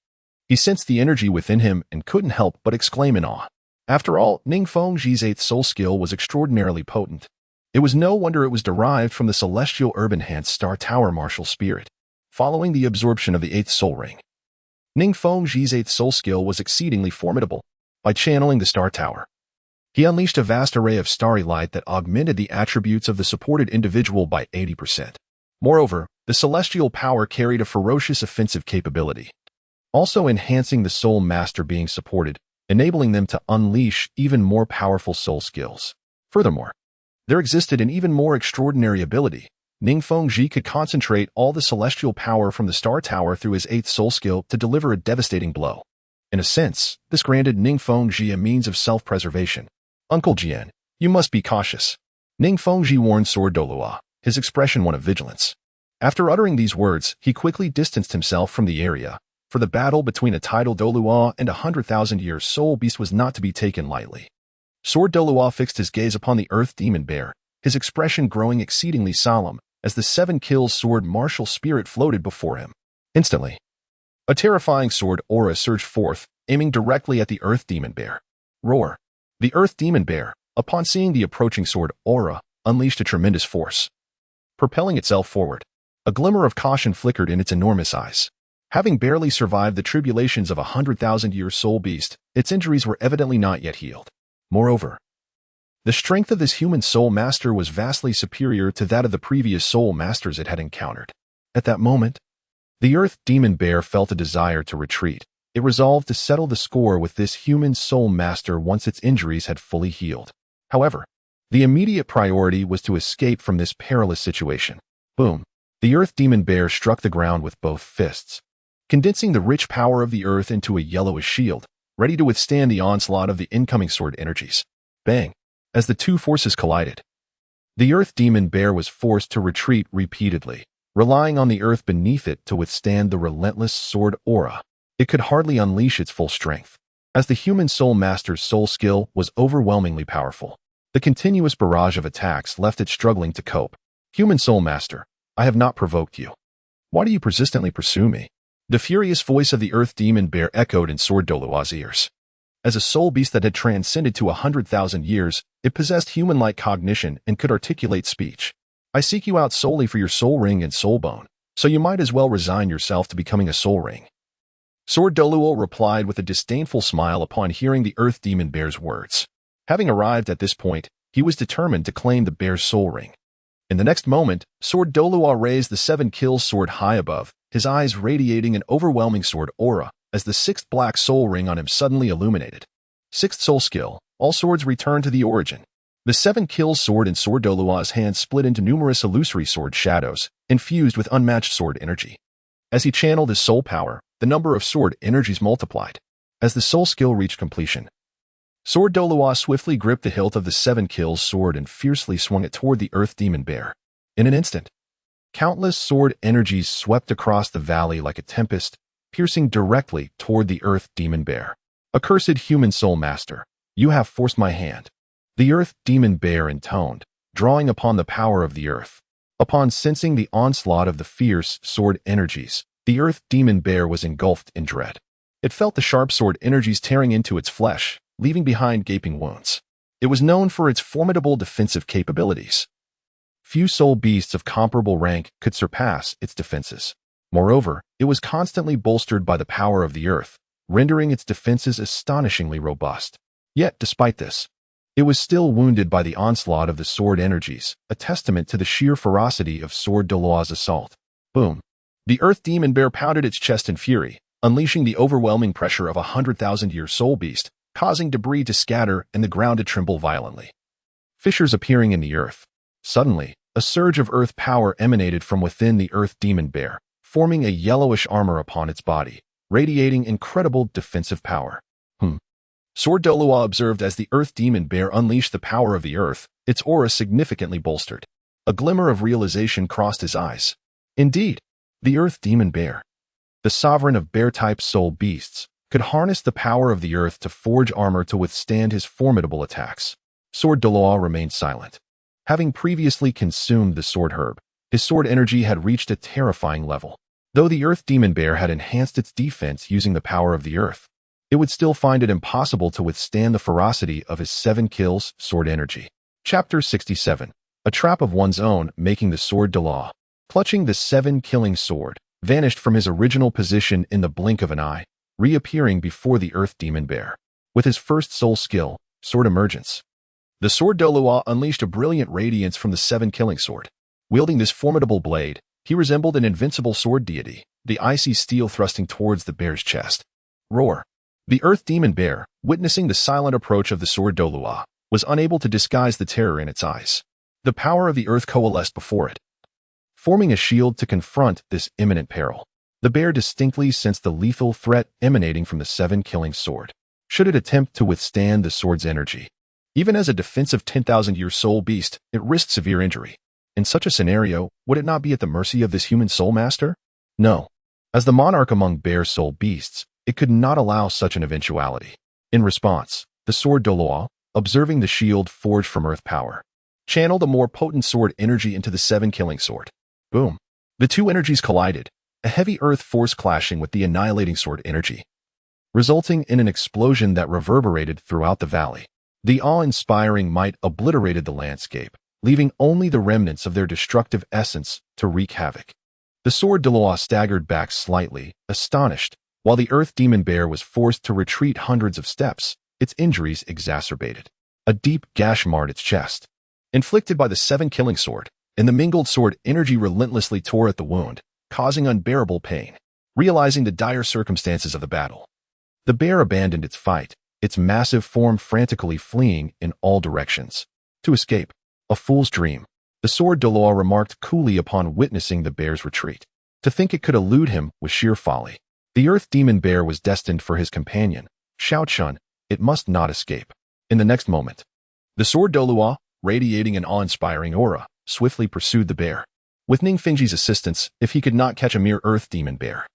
He sensed the energy within him and couldn't help but exclaim in awe. After all, Ning Rongrong's 8th soul skill was extraordinarily potent. It was no wonder it was derived from the celestial herb-enhanced Star Tower martial spirit. Following the absorption of the 8th soul ring, Ning Rongrong's 8th soul skill was exceedingly formidable. By channeling the Star Tower, he unleashed a vast array of starry light that augmented the attributes of the supported individual by 80%. Moreover, the celestial power carried a ferocious offensive capability, also enhancing the soul master being supported, enabling them to unleash even more powerful soul skills. Furthermore, there existed an even more extraordinary ability. Ning Rongrong could concentrate all the celestial power from the Star Tower through his 8th soul skill to deliver a devastating blow. In a sense, this granted Ning Rongrong a means of self-preservation. Uncle Jian, you must be cautious. Ning Rongrong warned Sword Douluo, his expression one of vigilance. After uttering these words, he quickly distanced himself from the area, for the battle between a tidal Douluo and a 100,000-year soul beast was not to be taken lightly. Sword Douluo fixed his gaze upon the earth demon bear, his expression growing exceedingly solemn, as the 7-kill sword martial spirit floated before him. Instantly, a terrifying sword aura surged forth, aiming directly at the earth demon bear. Roar! The earth demon bear, upon seeing the approaching sword aura, unleashed a tremendous force, propelling itself forward. A glimmer of caution flickered in its enormous eyes. Having barely survived the tribulations of a 100,000-year soul beast, its injuries were evidently not yet healed. Moreover, the strength of this human soul master was vastly superior to that of the previous soul masters it had encountered. At that moment, the earth demon bear felt a desire to retreat. It resolved to settle the score with this human soul master once its injuries had fully healed. However, the immediate priority was to escape from this perilous situation. Boom! The earth demon bear struck the ground with both fists, condensing the rich power of the earth into a yellowish shield, ready to withstand the onslaught of the incoming sword energies. Bang! As the two forces collided, the earth demon bear was forced to retreat repeatedly, relying on the earth beneath it to withstand the relentless sword aura. It could hardly unleash its full strength, as the human soul master's soul skill was overwhelmingly powerful. The continuous barrage of attacks left it struggling to cope. Human soul master, I have not provoked you. Why do you persistently pursue me? The furious voice of the earth demon bear echoed in Sword Douluo's ears. As a soul beast that had transcended to 100,000 years, it possessed human-like cognition and could articulate speech. I seek you out solely for your soul ring and soul bone, so you might as well resign yourself to becoming a soul ring. Sword Douluo replied with a disdainful smile upon hearing the earth demon bear's words. Having arrived at this point, he was determined to claim the bear's soul ring. In the next moment, Sword Douluo raised the 7-kill sword high above, his eyes radiating an overwhelming sword aura, as the 6th black soul ring on him suddenly illuminated. 6th soul skill, all swords return to the origin. The 7-kill sword in Sword Douluo's hand split into numerous illusory sword shadows, infused with unmatched sword energy. As he channeled his soul power, the number of sword energies multiplied. As the soul skill reached completion, Sword Douluo swiftly gripped the hilt of the 7-kill sword and fiercely swung it toward the earth demon bear. In an instant, countless sword energies swept across the valley like a tempest, piercing directly toward the earth demon bear. Accursed human soul master, you have forced my hand. The earth demon bear intoned, drawing upon the power of the earth. Upon sensing the onslaught of the fierce sword energies, the earth demon bear was engulfed in dread. It felt the sharp sword energies tearing into its flesh, leaving behind gaping wounds. It was known for its formidable defensive capabilities. Few soul beasts of comparable rank could surpass its defenses. Moreover, it was constantly bolstered by the power of the earth, rendering its defenses astonishingly robust. Yet, despite this, it was still wounded by the onslaught of the sword energies, a testament to the sheer ferocity of Sword Douluo's assault. Boom! The earth demon bear pounded its chest in fury, unleashing the overwhelming pressure of a 100,000-year soul beast, causing debris to scatter and the ground to tremble violently. Fissures appearing in the earth. Suddenly, a surge of earth power emanated from within the earth demon bear, forming a yellowish armor upon its body, radiating incredible defensive power. Sword Douluo observed as the Earth Demon Bear unleashed the power of the earth, its aura significantly bolstered. A glimmer of realization crossed his eyes. Indeed, the Earth Demon Bear, the sovereign of bear-type soul beasts, could harness the power of the earth to forge armor to withstand his formidable attacks. Sword Douluo remained silent. Having previously consumed the sword herb, his sword energy had reached a terrifying level. Though the Earth Demon Bear had enhanced its defense using the power of the earth, it would still find it impossible to withstand the ferocity of his 7 kills sword energy. Chapter 67. A trap of one's own, making the sword Douluo. Clutching the 7-killing sword, vanished from his original position in the blink of an eye, reappearing before the Earth Demon Bear. With his first soul skill, Sword Emergence, the sword Douluo unleashed a brilliant radiance from the 7-killing sword. Wielding this formidable blade, he resembled an invincible sword deity, the icy steel thrusting towards the bear's chest. Roar. The Earth Demon Bear, witnessing the silent approach of the sword Douluo, was unable to disguise the terror in its eyes. The power of the earth coalesced before it, forming a shield to confront this imminent peril. The bear distinctly sensed the lethal threat emanating from the 7-killing sword. Should it attempt to withstand the sword's energy, even as a defensive 10,000-year soul beast, it risked severe injury. In such a scenario, would it not be at the mercy of this human soul master? No. As the monarch among bear soul beasts, it could not allow such an eventuality. In response, the sword Douluo, observing the shield forged from earth power, channeled a more potent sword energy into the 7-killing sword. Boom. The two energies collided, a heavy earth force clashing with the annihilating sword energy, resulting in an explosion that reverberated throughout the valley. The awe-inspiring might obliterated the landscape, leaving only the remnants of their destructive essence to wreak havoc. The sword Douluo staggered back slightly, astonished, while the Earth Demon Bear was forced to retreat hundreds of steps, its injuries exacerbated. A deep gash marred its chest, inflicted by the 7-killing sword, and the mingled sword energy relentlessly tore at the wound, causing unbearable pain. Realizing the dire circumstances of the battle, the bear abandoned its fight, its massive form frantically fleeing in all directions. To escape. A fool's dream. The sword Douluo remarked coolly upon witnessing the bear's retreat. To think it could elude him was sheer folly. The Earth Demon Bear was destined for his companion, Xiaochun. It must not escape. In the next moment, the sword Douluo, radiating an awe-inspiring aura, swiftly pursued the bear. With Ning Fengji's assistance, if he could not catch a mere Earth Demon Bear,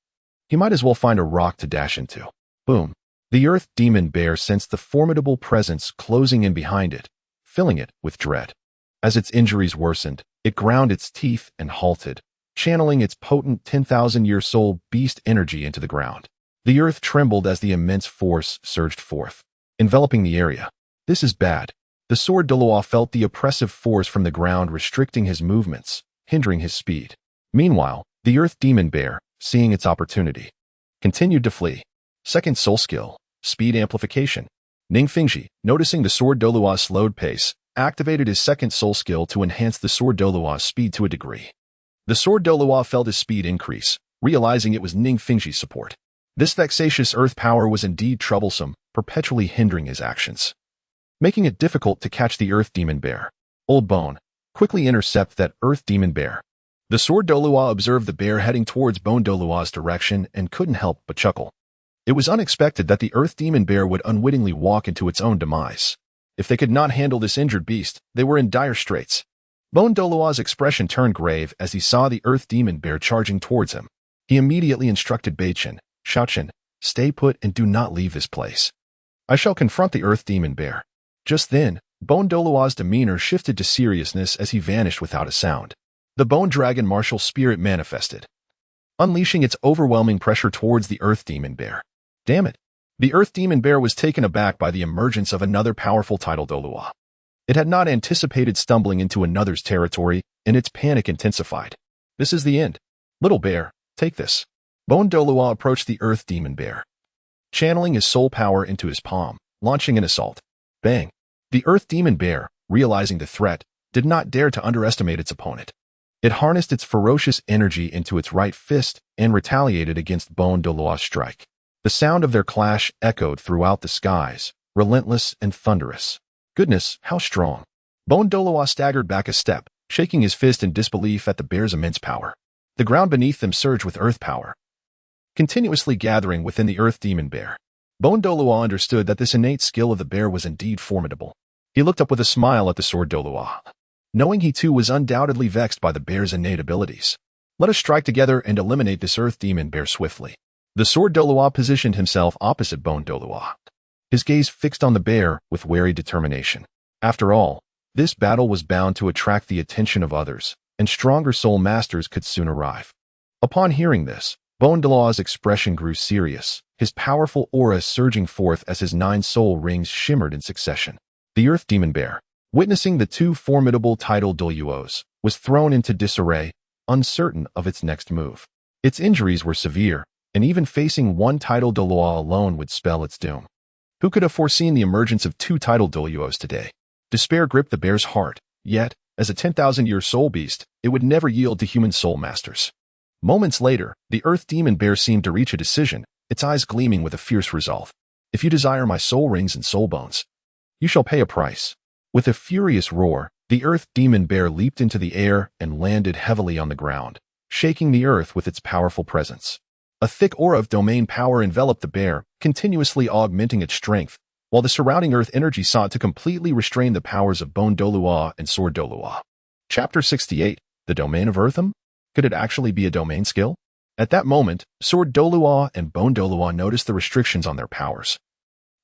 he might as well find a rock to dash into. Boom. The Earth Demon Bear sensed the formidable presence closing in behind it, filling it with dread. As its injuries worsened, it ground its teeth and halted, channeling its potent 10,000-year soul beast energy into the ground. The earth trembled as the immense force surged forth, enveloping the area. This is bad. The sword Douluo felt the oppressive force from the ground restricting his movements, hindering his speed. Meanwhile, the Earth Demon Bear, seeing its opportunity, continued to flee. Second soul skill, speed amplification. Ning Fengji, noticing the sword Douluo's slowed pace, activated his second soul skill to enhance the sword Douluo's speed to a degree. The sword Douluo felt his speed increase, realizing it was Ning Fengji's support. This vexatious earth power was indeed troublesome, perpetually hindering his actions, making it difficult to catch the Earth Demon Bear. Old Bone, quickly intercept that Earth Demon Bear. The sword Douluo observed the bear heading towards Bone Douluo's direction and couldn't help but chuckle. It was unexpected that the Earth Demon Bear would unwittingly walk into its own demise. If they could not handle this injured beast, they were in dire straits. Bone Douluo's expression turned grave as he saw the Earth Demon Bear charging towards him. He immediately instructed Beichen, Xiaochun, stay put and do not leave this place. I shall confront the Earth Demon Bear. Just then, Bone Douluo's demeanor shifted to seriousness as he vanished without a sound. The Bone Dragon martial spirit manifested, unleashing its overwhelming pressure towards the Earth Demon Bear. Damn it! The Earth Demon Bear was taken aback by the emergence of another powerful title Douluo. It had not anticipated stumbling into another's territory, and its panic intensified. This is the end. Little bear, take this. Bone Douluo approached the Earth Demon Bear, channeling his soul power into his palm, launching an assault. Bang! The Earth Demon Bear, realizing the threat, did not dare to underestimate its opponent. It harnessed its ferocious energy into its right fist and retaliated against Bone Douluo's strike. The sound of their clash echoed throughout the skies, relentless and thunderous. Goodness, how strong! Bone Douluo staggered back a step, shaking his fist in disbelief at the bear's immense power. The ground beneath them surged with earth power, continuously gathering within the Earth Demon Bear. Bone Douluo understood that this innate skill of the bear was indeed formidable. He looked up with a smile at the sword Douluo, knowing he too was undoubtedly vexed by the bear's innate abilities. Let us strike together and eliminate this earth demon bear swiftly. The sword Douluo positioned himself opposite Bone Douluo, his gaze fixed on the bear with wary determination. After all, this battle was bound to attract the attention of others, and stronger soul masters could soon arrive. Upon hearing this, Bone Douluo's expression grew serious, his powerful aura surging forth as his 9 soul rings shimmered in succession. The earth demon bear, witnessing the 2 formidable tidal Douluos, was thrown into disarray, uncertain of its next move. Its injuries were severe, and even facing 1 tidal Douluo alone would spell its doom. Who could have foreseen the emergence of 2 tidal Douluos today? Despair gripped the bear's heart, yet, as a 10,000-year soul beast, it would never yield to human soul masters. Moments later, the earth demon bear seemed to reach a decision, its eyes gleaming with a fierce resolve. If you desire my soul rings and soul bones, you shall pay a price. With a furious roar, the earth demon bear leaped into the air and landed heavily on the ground, shaking the earth with its powerful presence. A thick aura of domain power enveloped the bear, continuously augmenting its strength, while the surrounding earth energy sought to completely restrain the powers of Bone Douluo and Sword Douluo. Chapter 68, The Domain of Eartham? Could it actually be a domain skill? At that moment, Sword Douluo and Bone Douluo noticed the restrictions on their powers,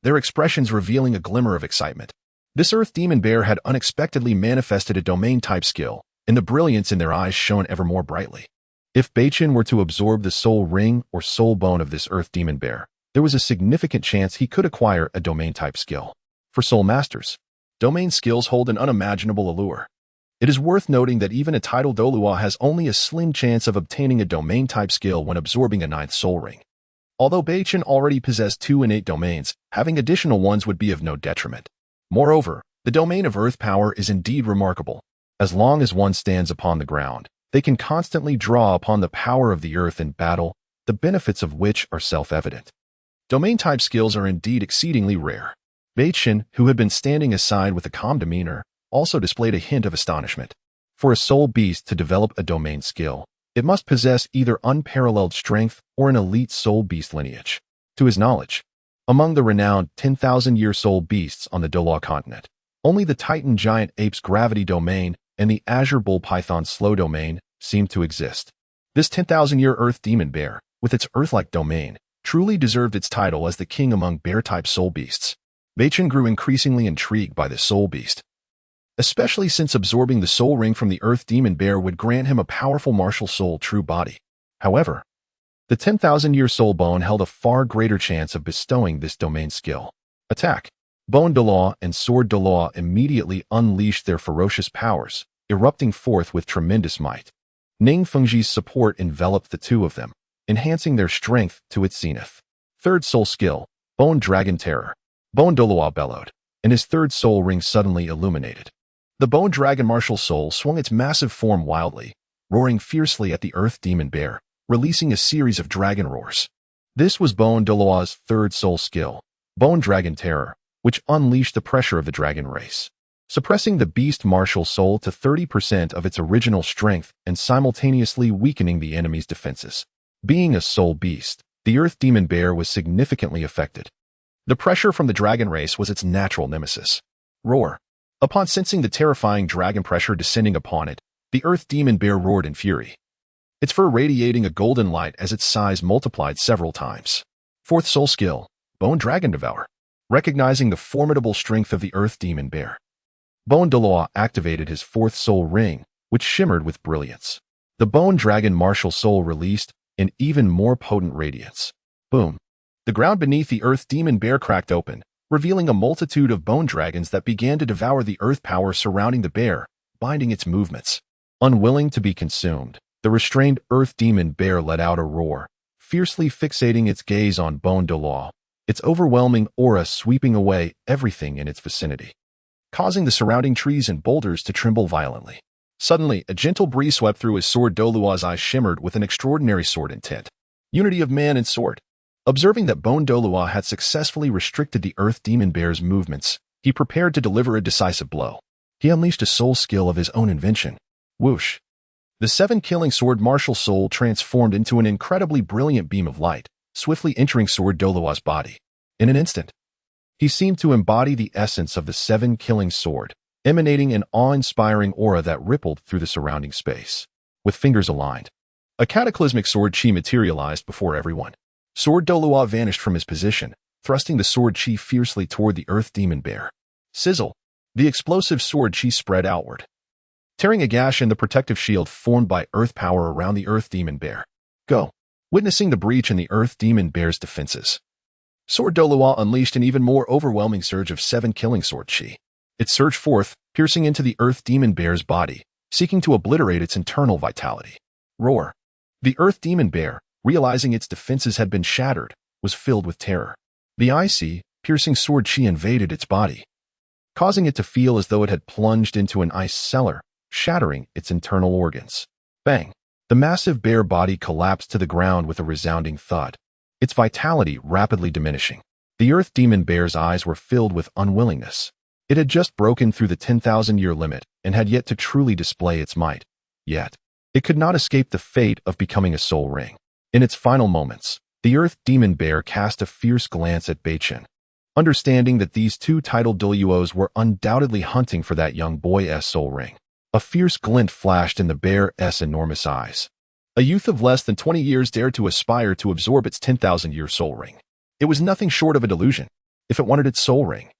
their expressions revealing a glimmer of excitement. This earth demon bear had unexpectedly manifested a domain-type skill, and the brilliance in their eyes shone ever more brightly. If Beichen were to absorb the soul ring or soul bone of this earth demon bear, there was a significant chance he could acquire a domain-type skill. For soul masters, domain skills hold an unimaginable allure. It is worth noting that even a tidal Douluo has only a slim chance of obtaining a domain-type skill when absorbing a 9th soul ring. Although Beichen already possessed 2 innate domains, having additional ones would be of no detriment. Moreover, the domain of earth power is indeed remarkable. As long as one stands upon the ground, they can constantly draw upon the power of the earth in battle, the benefits of which are self-evident. Domain-type skills are indeed exceedingly rare. Beichen, who had been standing aside with a calm demeanor, also displayed a hint of astonishment. For a soul beast to develop a domain skill, it must possess either unparalleled strength or an elite soul beast lineage. To his knowledge, among the renowned 10,000-year soul beasts on the Douluo Continent, only the Titan giant ape's gravity domain and the azure bull python's slow domain seem to exist. This 10,000-year earth demon bear, with its earth-like domain, truly deserved its title as the king among bear-type soul beasts. Beichen grew increasingly intrigued by this soul beast, especially since absorbing the soul ring from the earth demon bear would grant him a powerful martial soul true body. However, the 10,000-year soul bone held a far greater chance of bestowing this domain skill. Attack! Bone Douluo and Sword Douluo immediately unleashed their ferocious powers, erupting forth with tremendous might. Ning Rongrong's support enveloped the 2 of them, enhancing their strength to its zenith. 3rd soul skill, Bone Dragon Terror. Bone Douluo bellowed, and his 3rd soul ring suddenly illuminated. The Bone Dragon martial soul swung its massive form wildly, roaring fiercely at the earth demon bear, releasing a series of dragon roars. This was Bone Douluo's 3rd soul skill, Bone Dragon Terror, which unleashed the pressure of the dragon race, suppressing the beast martial soul to 30% of its original strength and simultaneously weakening the enemy's defenses. Being a soul beast, the earth demon bear was significantly affected. The pressure from the dragon race was its natural nemesis. Roar! Upon sensing the terrifying dragon pressure descending upon it, the earth demon bear roared in fury, its fur radiating a golden light as its size multiplied several times. 4th soul skill, Bone Dragon Devour. Recognizing the formidable strength of the earth demon bear, Bone Douluo activated his 4th soul ring, which shimmered with brilliance. The Bone Dragon martial soul released an even more potent radiance. Boom! The ground beneath the earth demon bear cracked open, revealing a multitude of bone dragons that began to devour the earth power surrounding the bear, binding its movements. Unwilling to be consumed, the restrained earth demon bear let out a roar, fiercely fixating its gaze on Bone Douluo, its overwhelming aura sweeping away everything in its vicinity, causing the surrounding trees and boulders to tremble violently. Suddenly, a gentle breeze swept through as Sword Douluo's eyes shimmered with an extraordinary sword intent. Unity of man and sword. Observing that Bone Douluo had successfully restricted the earth demon bear's movements, he prepared to deliver a decisive blow. He unleashed a soul skill of his own invention. Whoosh! The 7-killing sword martial soul transformed into an incredibly brilliant beam of light, swiftly entering Sword Douluo's body. In an instant, he seemed to embody the essence of the seven-killing sword, emanating an awe-inspiring aura that rippled through the surrounding space. With fingers aligned, a cataclysmic sword chi materialized before everyone. Sword Douluo vanished from his position, thrusting the sword chi fiercely toward the earth demon bear. Sizzle! The explosive sword chi spread outward, tearing a gash in the protective shield formed by earth power around the earth demon bear. Go! Witnessing the breach in the earth demon bear's defenses, Sword Douluo unleashed an even more overwhelming surge of seven-killing sword chi. It surged forth, piercing into the earth demon bear's body, seeking to obliterate its internal vitality. Roar! The earth demon bear, realizing its defenses had been shattered, was filled with terror. The icy, piercing sword chi invaded its body, causing it to feel as though it had plunged into an ice cellar, shattering its internal organs. Bang! The massive bear body collapsed to the ground with a resounding thud, its vitality rapidly diminishing. The earth demon bear's eyes were filled with unwillingness. It had just broken through the 10,000-year limit and had yet to truly display its might. Yet, it could not escape the fate of becoming a soul ring. In its final moments, the earth demon bear cast a fierce glance at Beichen, understanding that these two titled Douluos were undoubtedly hunting for that young boy's soul ring. A fierce glint flashed in the bear's enormous eyes. A youth of less than 20 years dared to aspire to absorb its 10,000-year soul ring. It was nothing short of a delusion. If it wanted its soul ring,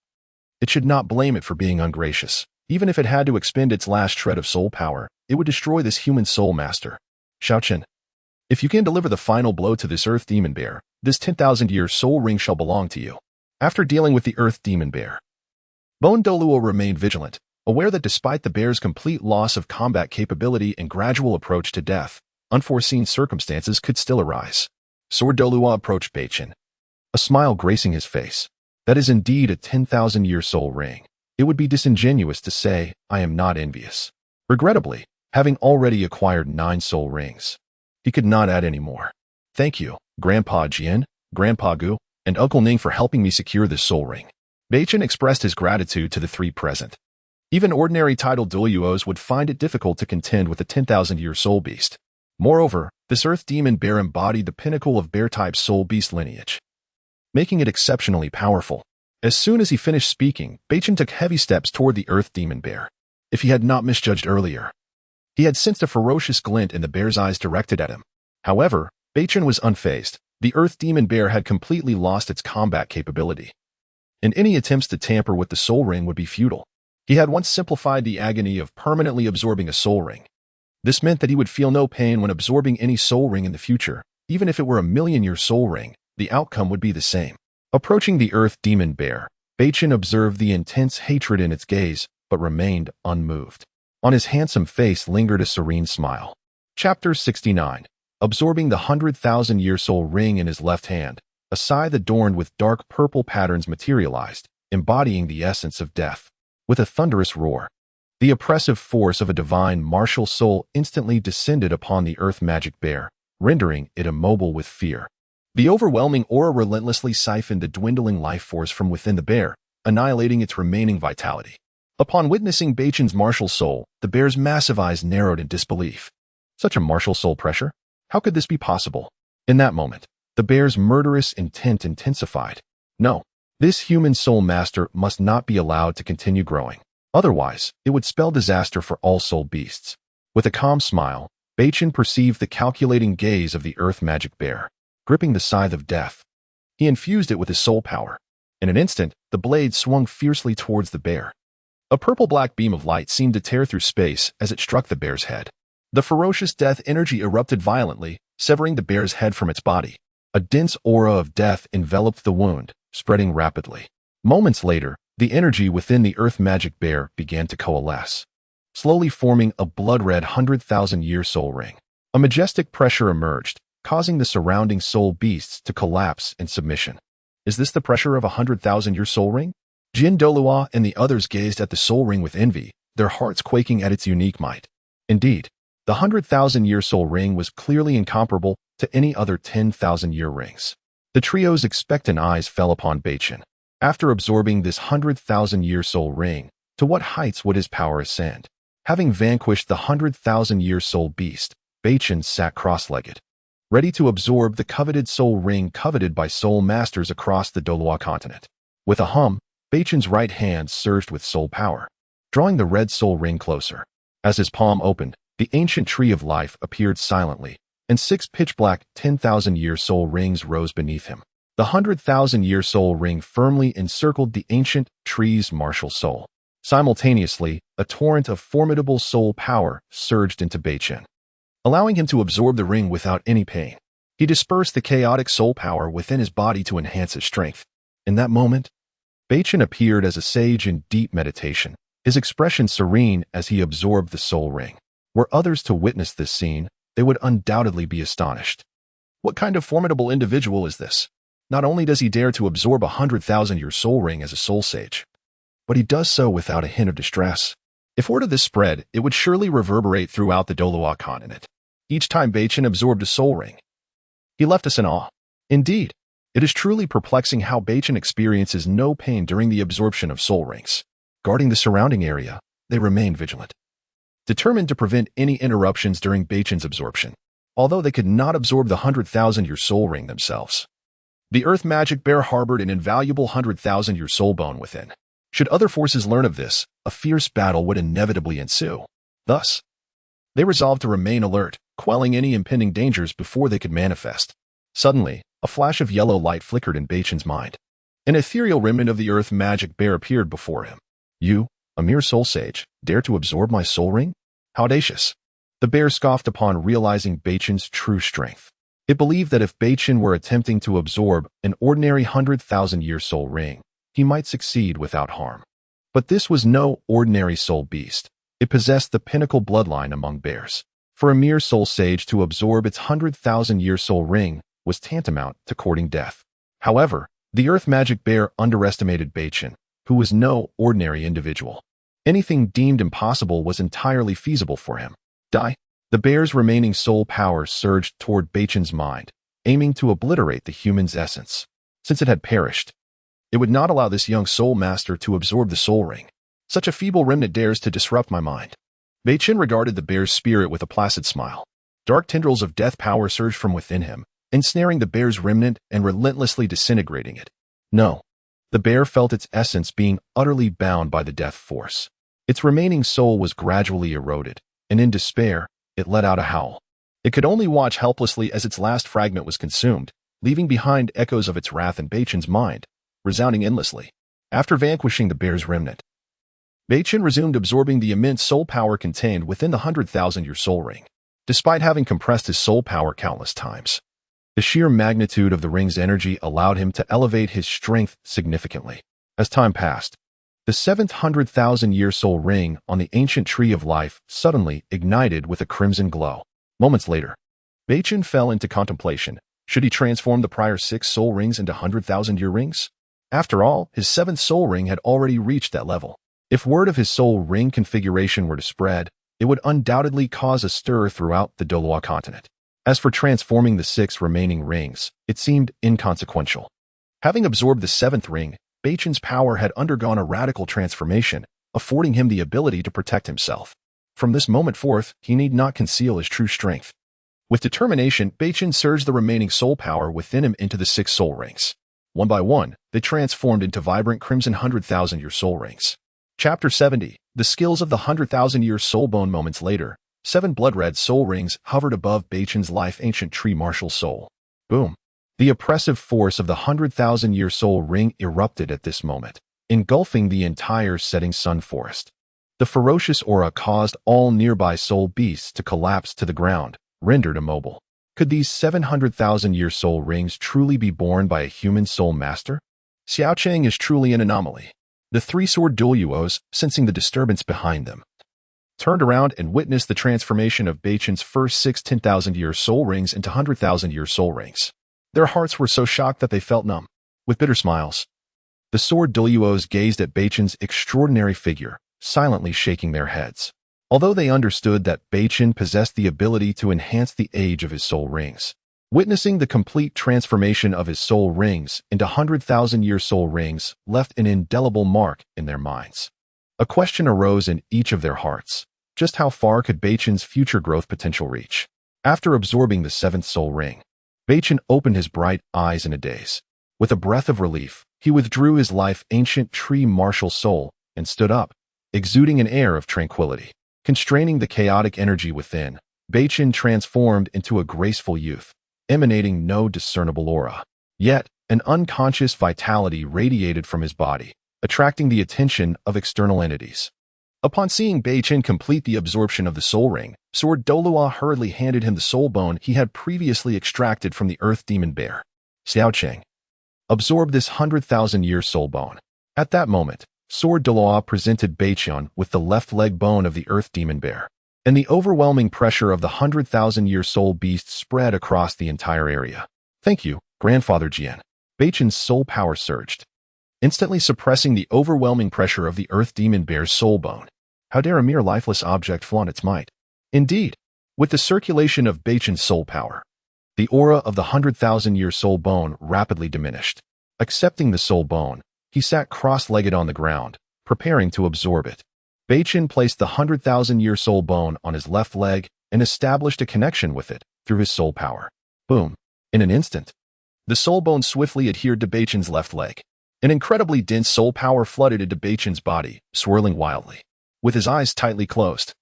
it should not blame it for being ungracious. Even if it had to expend its last shred of soul power, it would destroy this human soul master. Xiaoqian, if you can deliver the final blow to this earth demon bear, this 10,000-year soul ring shall belong to you. After dealing with the earth demon bear, Bone Douluo remained vigilant, aware that despite the bear's complete loss of combat capability and gradual approach to death, unforeseen circumstances could still arise. Sword Douluo approached Beichen, a smile gracing his face. That is indeed a 10,000-year soul ring. It would be disingenuous to say, I am not envious. Regrettably, having already acquired 9 soul rings, he could not add any more. Thank you, Grandpa Jian, Grandpa Gu, and Uncle Ning for helping me secure this soul ring. Beichen expressed his gratitude to the three present. Even ordinary titled Douluos would find it difficult to contend with a 10,000-year soul beast. Moreover, this earth demon bear embodied the pinnacle of bear-type soul beast lineage, making it exceptionally powerful. As soon as he finished speaking, Beichen took heavy steps toward the earth demon bear. If he had not misjudged earlier, he had sensed a ferocious glint in the bear's eyes directed at him. However, Beichen was unfazed. The earth demon bear had completely lost its combat capability, and any attempts to tamper with the soul ring would be futile. He had once simplified the agony of permanently absorbing a soul ring. This meant that he would feel no pain when absorbing any soul ring in the future. Even if it were a million-year soul ring, the outcome would be the same. Approaching the earth demon bear, Beichen observed the intense hatred in its gaze, but remained unmoved. On his handsome face lingered a serene smile. Chapter 69. Absorbing the 100,000-year soul ring in his left hand, a scythe adorned with dark purple patterns materialized, embodying the essence of death. With a thunderous roar, the oppressive force of a divine martial soul instantly descended upon the earth magic bear, rendering it immobile with fear. The overwhelming aura relentlessly siphoned the dwindling life force from within the bear, annihilating its remaining vitality. Upon witnessing Beichen's martial soul, the bear's massive eyes narrowed in disbelief. Such a martial soul pressure? How could this be possible? In that moment, the bear's murderous intent intensified. No, this human soul master must not be allowed to continue growing. Otherwise, it would spell disaster for all soul beasts. With a calm smile, Beichen perceived the calculating gaze of the earth magic bear. Gripping the scythe of death, he infused it with his soul power. In an instant, the blade swung fiercely towards the bear. A purple-black beam of light seemed to tear through space as it struck the bear's head. The ferocious death energy erupted violently, severing the bear's head from its body. A dense aura of death enveloped the wound, spreading rapidly. Moments later, the energy within the earth magic bear began to coalesce, slowly forming a blood-red 100,000-year soul ring. A majestic pressure emerged, causing the surrounding soul beasts to collapse in submission. Is this the pressure of a 100,000-year soul ring? Jin Douluo and the others gazed at the soul ring with envy, their hearts quaking at its unique might. Indeed, the 100,000-year soul ring was clearly incomparable to any other 10,000-year rings. The trio's expectant eyes fell upon Beichen. After absorbing this 100,000-year soul ring, to what heights would his power ascend? Having vanquished the 100,000-year soul beast, Beichen sat cross-legged, ready to absorb the coveted soul ring coveted by soul masters across the Douluo Continent. With a hum, Beichen's right hand surged with soul power, drawing the red soul ring closer. As his palm opened, the ancient tree of life appeared silently, and 6 pitch-black 10,000-year soul rings rose beneath him. The 100,000-year soul ring firmly encircled the ancient tree's martial soul. Simultaneously, a torrent of formidable soul power surged into Beichen, allowing him to absorb the ring without any pain. He dispersed the chaotic soul power within his body to enhance his strength. In that moment, Beichen appeared as a sage in deep meditation, his expression serene as he absorbed the soul ring. Were others to witness this scene, they would undoubtedly be astonished. What kind of formidable individual is this? Not only does he dare to absorb a 100,000-year soul ring as a soul sage, but he does so without a hint of distress. If word of this spread, it would surely reverberate throughout the Douluo Continent. Each time Beichen absorbed a soul ring, he left us in awe. Indeed, it is truly perplexing how Beichen experiences no pain during the absorption of soul rings. Guarding the surrounding area, they remained vigilant, determined to prevent any interruptions during Beichen's absorption, although they could not absorb the 100,000-year soul ring themselves. The Earth Magic Bear harbored an invaluable 100,000-year soul bone within. Should other forces learn of this, a fierce battle would inevitably ensue. Thus, they resolved to remain alert, quelling any impending dangers before they could manifest. Suddenly, a flash of yellow light flickered in Beichen's mind. An ethereal remnant of the Earth Magic Bear appeared before him. You, a mere soul sage, dare to absorb my soul ring? How audacious! The bear scoffed upon realizing Beichen's true strength. It believed that if Beichen were attempting to absorb an ordinary 100,000-year soul ring, he might succeed without harm. But this was no ordinary soul beast. It possessed the pinnacle bloodline among bears. For a mere soul sage to absorb its 100,000-year soul ring was tantamount to courting death. However, the Earth Magic Bear underestimated Beichen, who was no ordinary individual. Anything deemed impossible was entirely feasible for him. Die. The bear's remaining soul power surged toward Beichen's mind, aiming to obliterate the human's essence. Since it had perished, it would not allow this young soul master to absorb the soul ring. Such a feeble remnant dares to disrupt my mind. Beichen regarded the bear's spirit with a placid smile. Dark tendrils of death power surged from within him, ensnaring the bear's remnant and relentlessly disintegrating it. No. The bear felt its essence being utterly bound by the death force. Its remaining soul was gradually eroded, and in despair, it let out a howl. It could only watch helplessly as its last fragment was consumed, leaving behind echoes of its wrath in Beichen's mind, resounding endlessly. After vanquishing the bear's remnant, Beichen resumed absorbing the immense soul power contained within the 100,000-year soul ring. Despite having compressed his soul power countless times, the sheer magnitude of the ring's energy allowed him to elevate his strength significantly. As time passed, the 700,000-year soul ring on the ancient tree of life suddenly ignited with a crimson glow. Moments later, Beichen fell into contemplation. Should he transform the prior 6 soul rings into 100,000-year rings? After all, his 7th soul ring had already reached that level. If word of his soul ring configuration were to spread, it would undoubtedly cause a stir throughout the Douluo Continent. As for transforming the 6 remaining rings, it seemed inconsequential. Having absorbed the 7th ring, Beichen's power had undergone a radical transformation, affording him the ability to protect himself. From this moment forth, he need not conceal his true strength. With determination, Beichen surged the remaining soul power within him into the 6 soul rings. One by one, they transformed into vibrant crimson 100,000-year soul rings. Chapter 70, The Skills of the 100,000-Year Soul Bone. Moments later, 7 blood-red soul rings hovered above Beichen's life-ancient tree martial soul. Boom. The oppressive force of the 100,000-year soul ring erupted at this moment, engulfing the entire setting sun forest. The ferocious aura caused all nearby soul beasts to collapse to the ground, rendered immobile. Could these 700,000-year soul rings truly be borne by a human soul master? Xiaocheng is truly an anomaly. The 3-sword Douluos, sensing the disturbance behind them, turned around and witnessed the transformation of Beichen's first 6 10,000-year soul rings into 100,000-year soul rings. Their hearts were so shocked that they felt numb. With bitter smiles, the sword Douluos gazed at Beichen's extraordinary figure, silently shaking their heads. Although they understood that Beichen possessed the ability to enhance the age of his soul rings, witnessing the complete transformation of his soul rings into 100,000-year soul rings left an indelible mark in their minds. A question arose in each of their hearts. Just how far could Beichen's future growth potential reach? After absorbing the seventh soul ring, Beichen opened his bright eyes in a daze. With a breath of relief, he withdrew his life-ancient tree martial soul and stood up, exuding an air of tranquility. Constraining the chaotic energy within, Beichen transformed into a graceful youth, emanating no discernible aura. Yet, an unconscious vitality radiated from his body, attracting the attention of external entities. Upon seeing Beichen complete the absorption of the soul ring, Sword Douluo hurriedly handed him the soul bone he had previously extracted from the earth demon bear. Xiaocheng, absorb this 100,000-year soul bone. At that moment, Sword Douluo presented Beichen with the left leg bone of the earth demon bear, and the overwhelming pressure of the 100,000-year soul beast spread across the entire area. Thank you, Grandfather Jian. Beichen's soul power surged, instantly suppressing the overwhelming pressure of the earth demon bear's soul bone. How dare a mere lifeless object flaunt its might? Indeed, with the circulation of Beichen's soul power, the aura of the 100,000-year soul bone rapidly diminished. Accepting the soul bone, he sat cross-legged on the ground, preparing to absorb it. Beichen placed the 100,000-year soul bone on his left leg and established a connection with it through his soul power. Boom! In an instant, the soul bone swiftly adhered to Beichen's left leg. An incredibly dense soul power flooded into Beichen's body, swirling wildly. With his eyes tightly closed,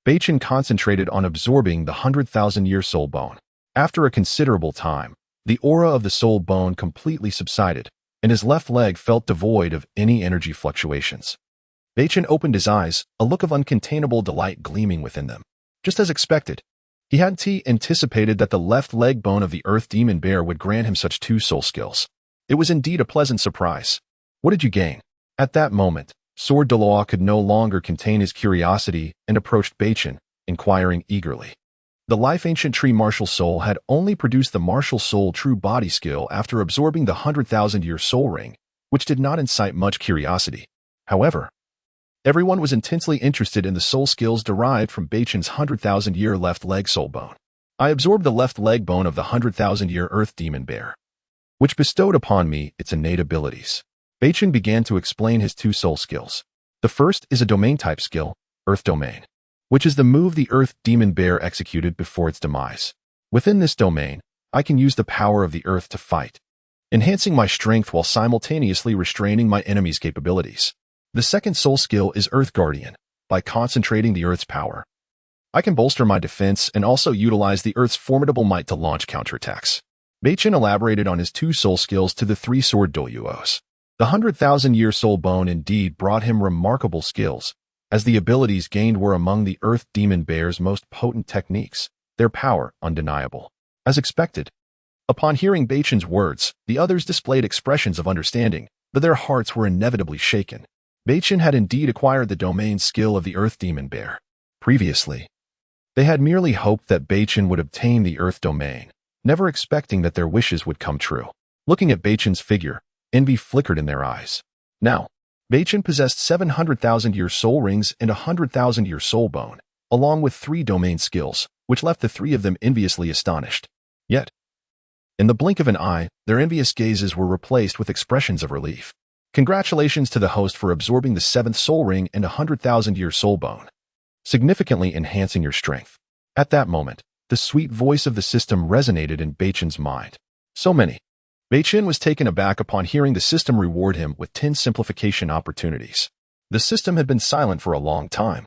Beichen concentrated on absorbing the 100,000-year soul bone. After a considerable time, the aura of the soul bone completely subsided, and his left leg felt devoid of any energy fluctuations. Beichen opened his eyes, a look of uncontainable delight gleaming within them. Just as expected, he hadn't anticipated that the left leg bone of the earth demon bear would grant him such two soul skills. It was indeed a pleasant surprise. What did you gain? At that moment, Sword Douluo could no longer contain his curiosity and approached Beichen, inquiring eagerly. The life-ancient tree martial soul had only produced the martial soul true body skill after absorbing the 100,000-year soul ring, which did not incite much curiosity. However, everyone was intensely interested in the soul skills derived from Beichen's 100,000-year left leg soul bone. I absorbed the left leg bone of the 100,000-year earth demon bear, which bestowed upon me its innate abilities. Beichen began to explain his two soul skills. The first is a domain-type skill, Earth Domain, which is the move the earth demon bear executed before its demise. Within this domain, I can use the power of the earth to fight, enhancing my strength while simultaneously restraining my enemy's capabilities. The second soul skill is Earth Guardian. By concentrating the earth's power, I can bolster my defense and also utilize the earth's formidable might to launch counterattacks. Beichen elaborated on his two soul skills to the three sword Douluos. The 100,000-year soul bone indeed brought him remarkable skills, as the abilities gained were among the earth demon bear's most potent techniques, their power undeniable. As expected, upon hearing Beichen's words, the others displayed expressions of understanding, but their hearts were inevitably shaken. Beichen had indeed acquired the domain skill of the earth demon bear. Previously, they had merely hoped that Beichen would obtain the earth domain, never expecting that their wishes would come true. Looking at Beichen's figure, envy flickered in their eyes. Now, Beichen possessed 700,000-year soul rings and a 100,000-year soul bone, along with 3 domain skills, which left the 3 of them enviously astonished. Yet, in the blink of an eye, their envious gazes were replaced with expressions of relief. Congratulations to the host for absorbing the 7th soul ring and a 100,000-year soul bone, significantly enhancing your strength. At that moment, the sweet voice of the system resonated in Beichen's mind. So many. Beichen was taken aback upon hearing the system reward him with 10 simplification opportunities. The system had been silent for a long time,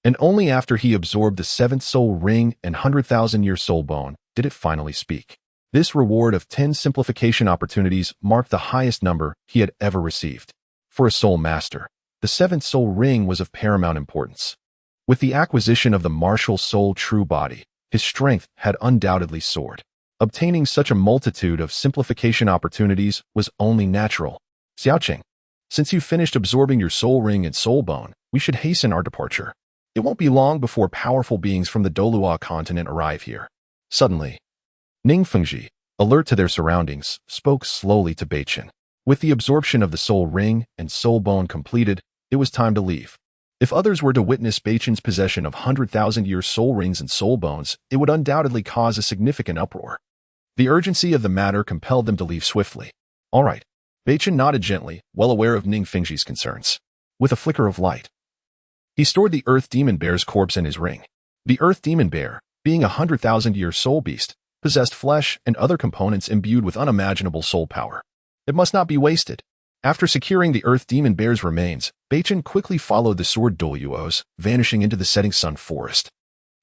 and only after he absorbed the 7th soul ring and 100,000-year soul bone did it finally speak. This reward of 10 simplification opportunities marked the highest number he had ever received. For a soul master, the 7th soul ring was of paramount importance. With the acquisition of the martial soul true body, his strength had undoubtedly soared. Obtaining such a multitude of simplification opportunities was only natural. Xiaocheng, since you finished absorbing your soul ring and soul bone, we should hasten our departure. It won't be long before powerful beings from the Douluo Continent arrive here. Suddenly, Ning Rongrong, alert to their surroundings, spoke slowly to Beichen. With the absorption of the soul ring and soul bone completed, it was time to leave. If others were to witness Beichen's possession of 100,000-year soul rings and soul bones, it would undoubtedly cause a significant uproar. The urgency of the matter compelled them to leave swiftly. All right. Beichen nodded gently, well aware of Ning Rongrong's concerns. With a flicker of light, he stored the earth demon bear's corpse in his ring. The earth demon bear, being a 100,000-year soul beast, possessed flesh and other components imbued with unimaginable soul power. It must not be wasted. After securing the Earth Demon Bear's remains, Beichen quickly followed the sword Douluo's, vanishing into the setting sun forest.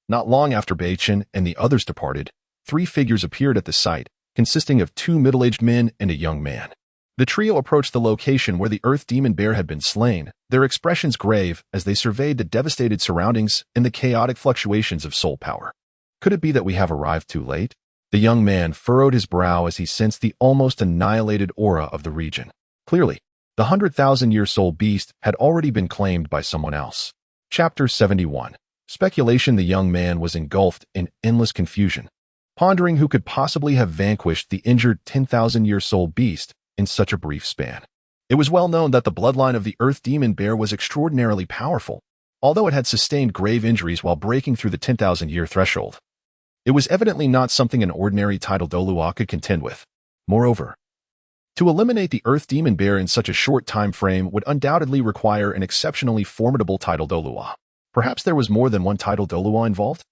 Not long after Beichen and the others departed, 3 figures appeared at the site, consisting of 2 middle-aged men and a young man. The trio approached the location where the Earth Demon Bear had been slain, their expressions grave as they surveyed the devastated surroundings and the chaotic fluctuations of soul power. Could it be that we have arrived too late? The young man furrowed his brow as he sensed the almost annihilated aura of the region. Clearly, the 100,000-year soul beast had already been claimed by someone else. Chapter 71. Speculation. The young man was engulfed in endless confusion, pondering who could possibly have vanquished the injured 10,000-year soul beast in such a brief span. It was well known that the bloodline of the Earth Demon Bear was extraordinarily powerful, although it had sustained grave injuries while breaking through the 10,000-year threshold. It was evidently not something an ordinary title Douluo could contend with. Moreover, to eliminate the Earth Demon Bear in such a short time frame would undoubtedly require an exceptionally formidable title Douluo. Perhaps there was more than one title Douluo involved?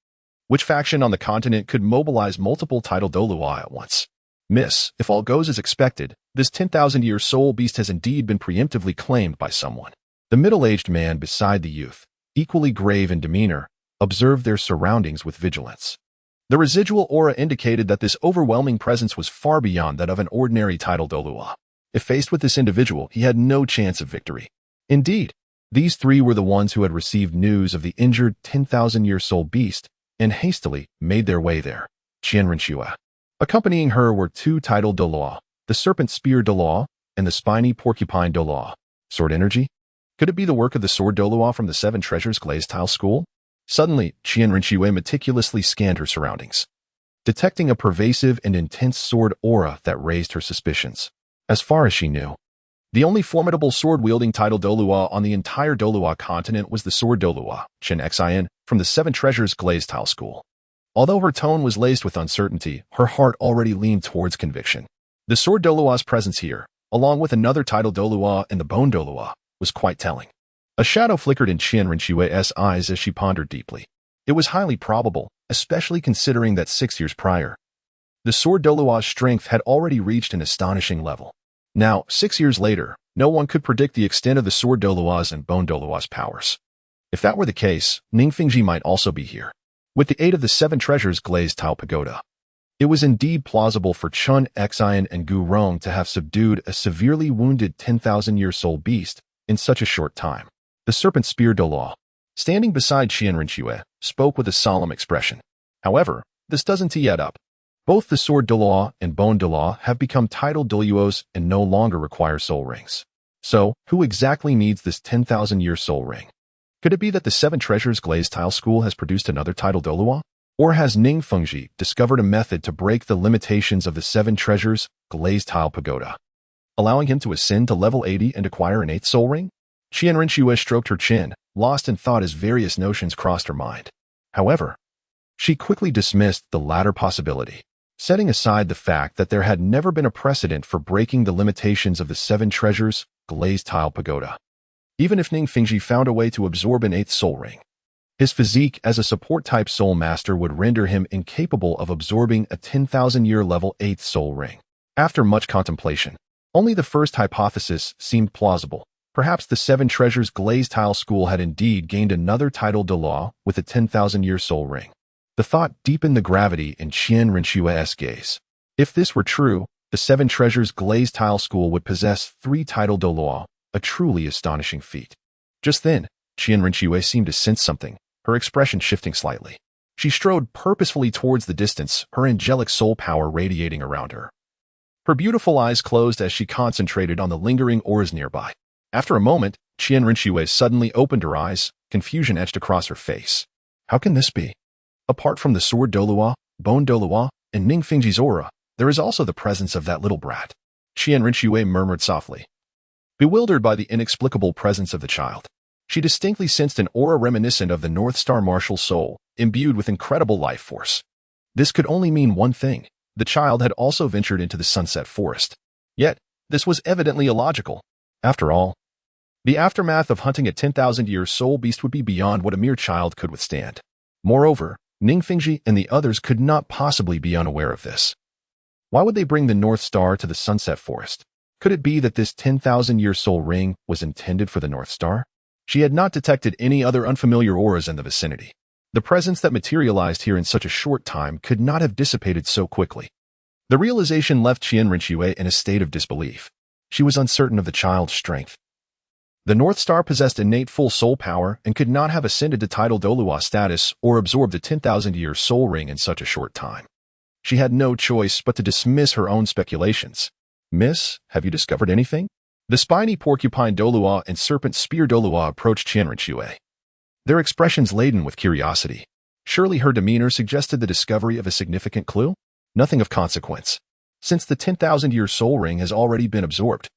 Which faction on the continent could mobilize multiple title Douluo at once? If all goes as expected, this 10,000-year soul beast has indeed been preemptively claimed by someone. The middle-aged man beside the youth, equally grave in demeanor, observed their surroundings with vigilance. The residual aura indicated that this overwhelming presence was far beyond that of an ordinary title Douluo. If faced with this individual, he had no chance of victory. Indeed, these 3 were the ones who had received news of the injured 10,000-year soul beast and hastily made their way there. Qianrenxue. Accompanying her were 2 title Douluo, the Serpent Spear Douluo and the Spiny Porcupine Douluo. Sword energy? Could it be the work of the sword Douluo from the 7 Treasures Glazed Tile School? Suddenly, Qianrenxue meticulously scanned her surroundings, detecting a pervasive and intense sword aura that raised her suspicions. As far as she knew, the only formidable sword-wielding title Douluo on the entire Douluo continent was the sword Douluo, Chen Xin, from the 7 Treasures Glazed Tile School. Although her tone was laced with uncertainty, her heart already leaned towards conviction. The sword Douluo's presence here, along with another title Douluo and the bone Douluo, was quite telling. A shadow flickered in Qianrenxue's eyes as she pondered deeply. It was highly probable, especially considering that 6 years prior, the sword Douluo's strength had already reached an astonishing level. Now, 6 years later, no one could predict the extent of the sword Douluo's and bone Douluo's powers. If that were the case, Ning Fingji might also be here, with the aid of the 7 Treasures Glazed Tile Pagoda. It was indeed plausible for Chen Xian and Gu Rong to have subdued a severely wounded 10,000-year soul beast in such a short time. The Serpent Spear Douluo, standing beside Qianrenxue, spoke with a solemn expression. However, this doesn't tee it up. Both the sword Douluo and bone Douluo have become title Douluos and no longer require soul rings. So, who exactly needs this 10,000-year soul ring? Could it be that the 7 Treasures Glazed Tile School has produced another title Douluo? Or has Ning Fengji discovered a method to break the limitations of the 7 Treasures Glazed Tile Pagoda, allowing him to ascend to level 80 and acquire an 8th soul ring? Qianrenxue stroked her chin, lost in thought as various notions crossed her mind. However, she quickly dismissed the latter possibility, setting aside the fact that there had never been a precedent for breaking the limitations of the 7 Treasures Glazed Tile Pagoda. Even if Ning Fengji found a way to absorb an 8th soul ring, his physique as a support-type soul master would render him incapable of absorbing a 10,000-year level 8th soul ring. After much contemplation, only the first hypothesis seemed plausible. Perhaps the 7 Treasures Glazed Tile School had indeed gained another title Douluo with a 10,000-year soul ring. The thought deepened the gravity in Qianrenxue's gaze. If this were true, the 7 Treasures Glazed Tile School would possess 3 title Douluo, a truly astonishing feat. Just then, Qianrenxue seemed to sense something, her expression shifting slightly. She strode purposefully towards the distance, her angelic soul power radiating around her. Her beautiful eyes closed as she concentrated on the lingering auras nearby. After a moment, Qianrenxue suddenly opened her eyes, confusion etched across her face. How can this be? Apart from the sword Douluo, bone Douluo, and Ning Fengji's aura, there is also the presence of that little brat. Qianrenxue murmured softly. Bewildered by the inexplicable presence of the child, she distinctly sensed an aura reminiscent of the North Star martial soul, imbued with incredible life force. This could only mean one thing. The child had also ventured into the Sunset Forest. Yet, this was evidently illogical. After all, the aftermath of hunting a 10,000-year soul beast would be beyond what a mere child could withstand. Moreover, Ning Fingji and the others could not possibly be unaware of this. Why would they bring the North Star to the Sunset Forest? Could it be that this 10,000-year soul ring was intended for the North Star? She had not detected any other unfamiliar auras in the vicinity. The presence that materialized here in such a short time could not have dissipated so quickly. The realization left Qian Rinxue in a state of disbelief. She was uncertain of the child's strength. The North Star possessed innate full soul power and could not have ascended to tidal Douluo status or absorbed the 10,000-year soul ring in such a short time. She had no choice but to dismiss her own speculations. "Miss, have you discovered anything?" The spiny porcupine Douluo and serpent spear Douluo approached Qian Rinxue, their expressions laden with curiosity. Surely her demeanor suggested the discovery of a significant clue? Nothing of consequence, since the 10,000-year soul ring has already been absorbed.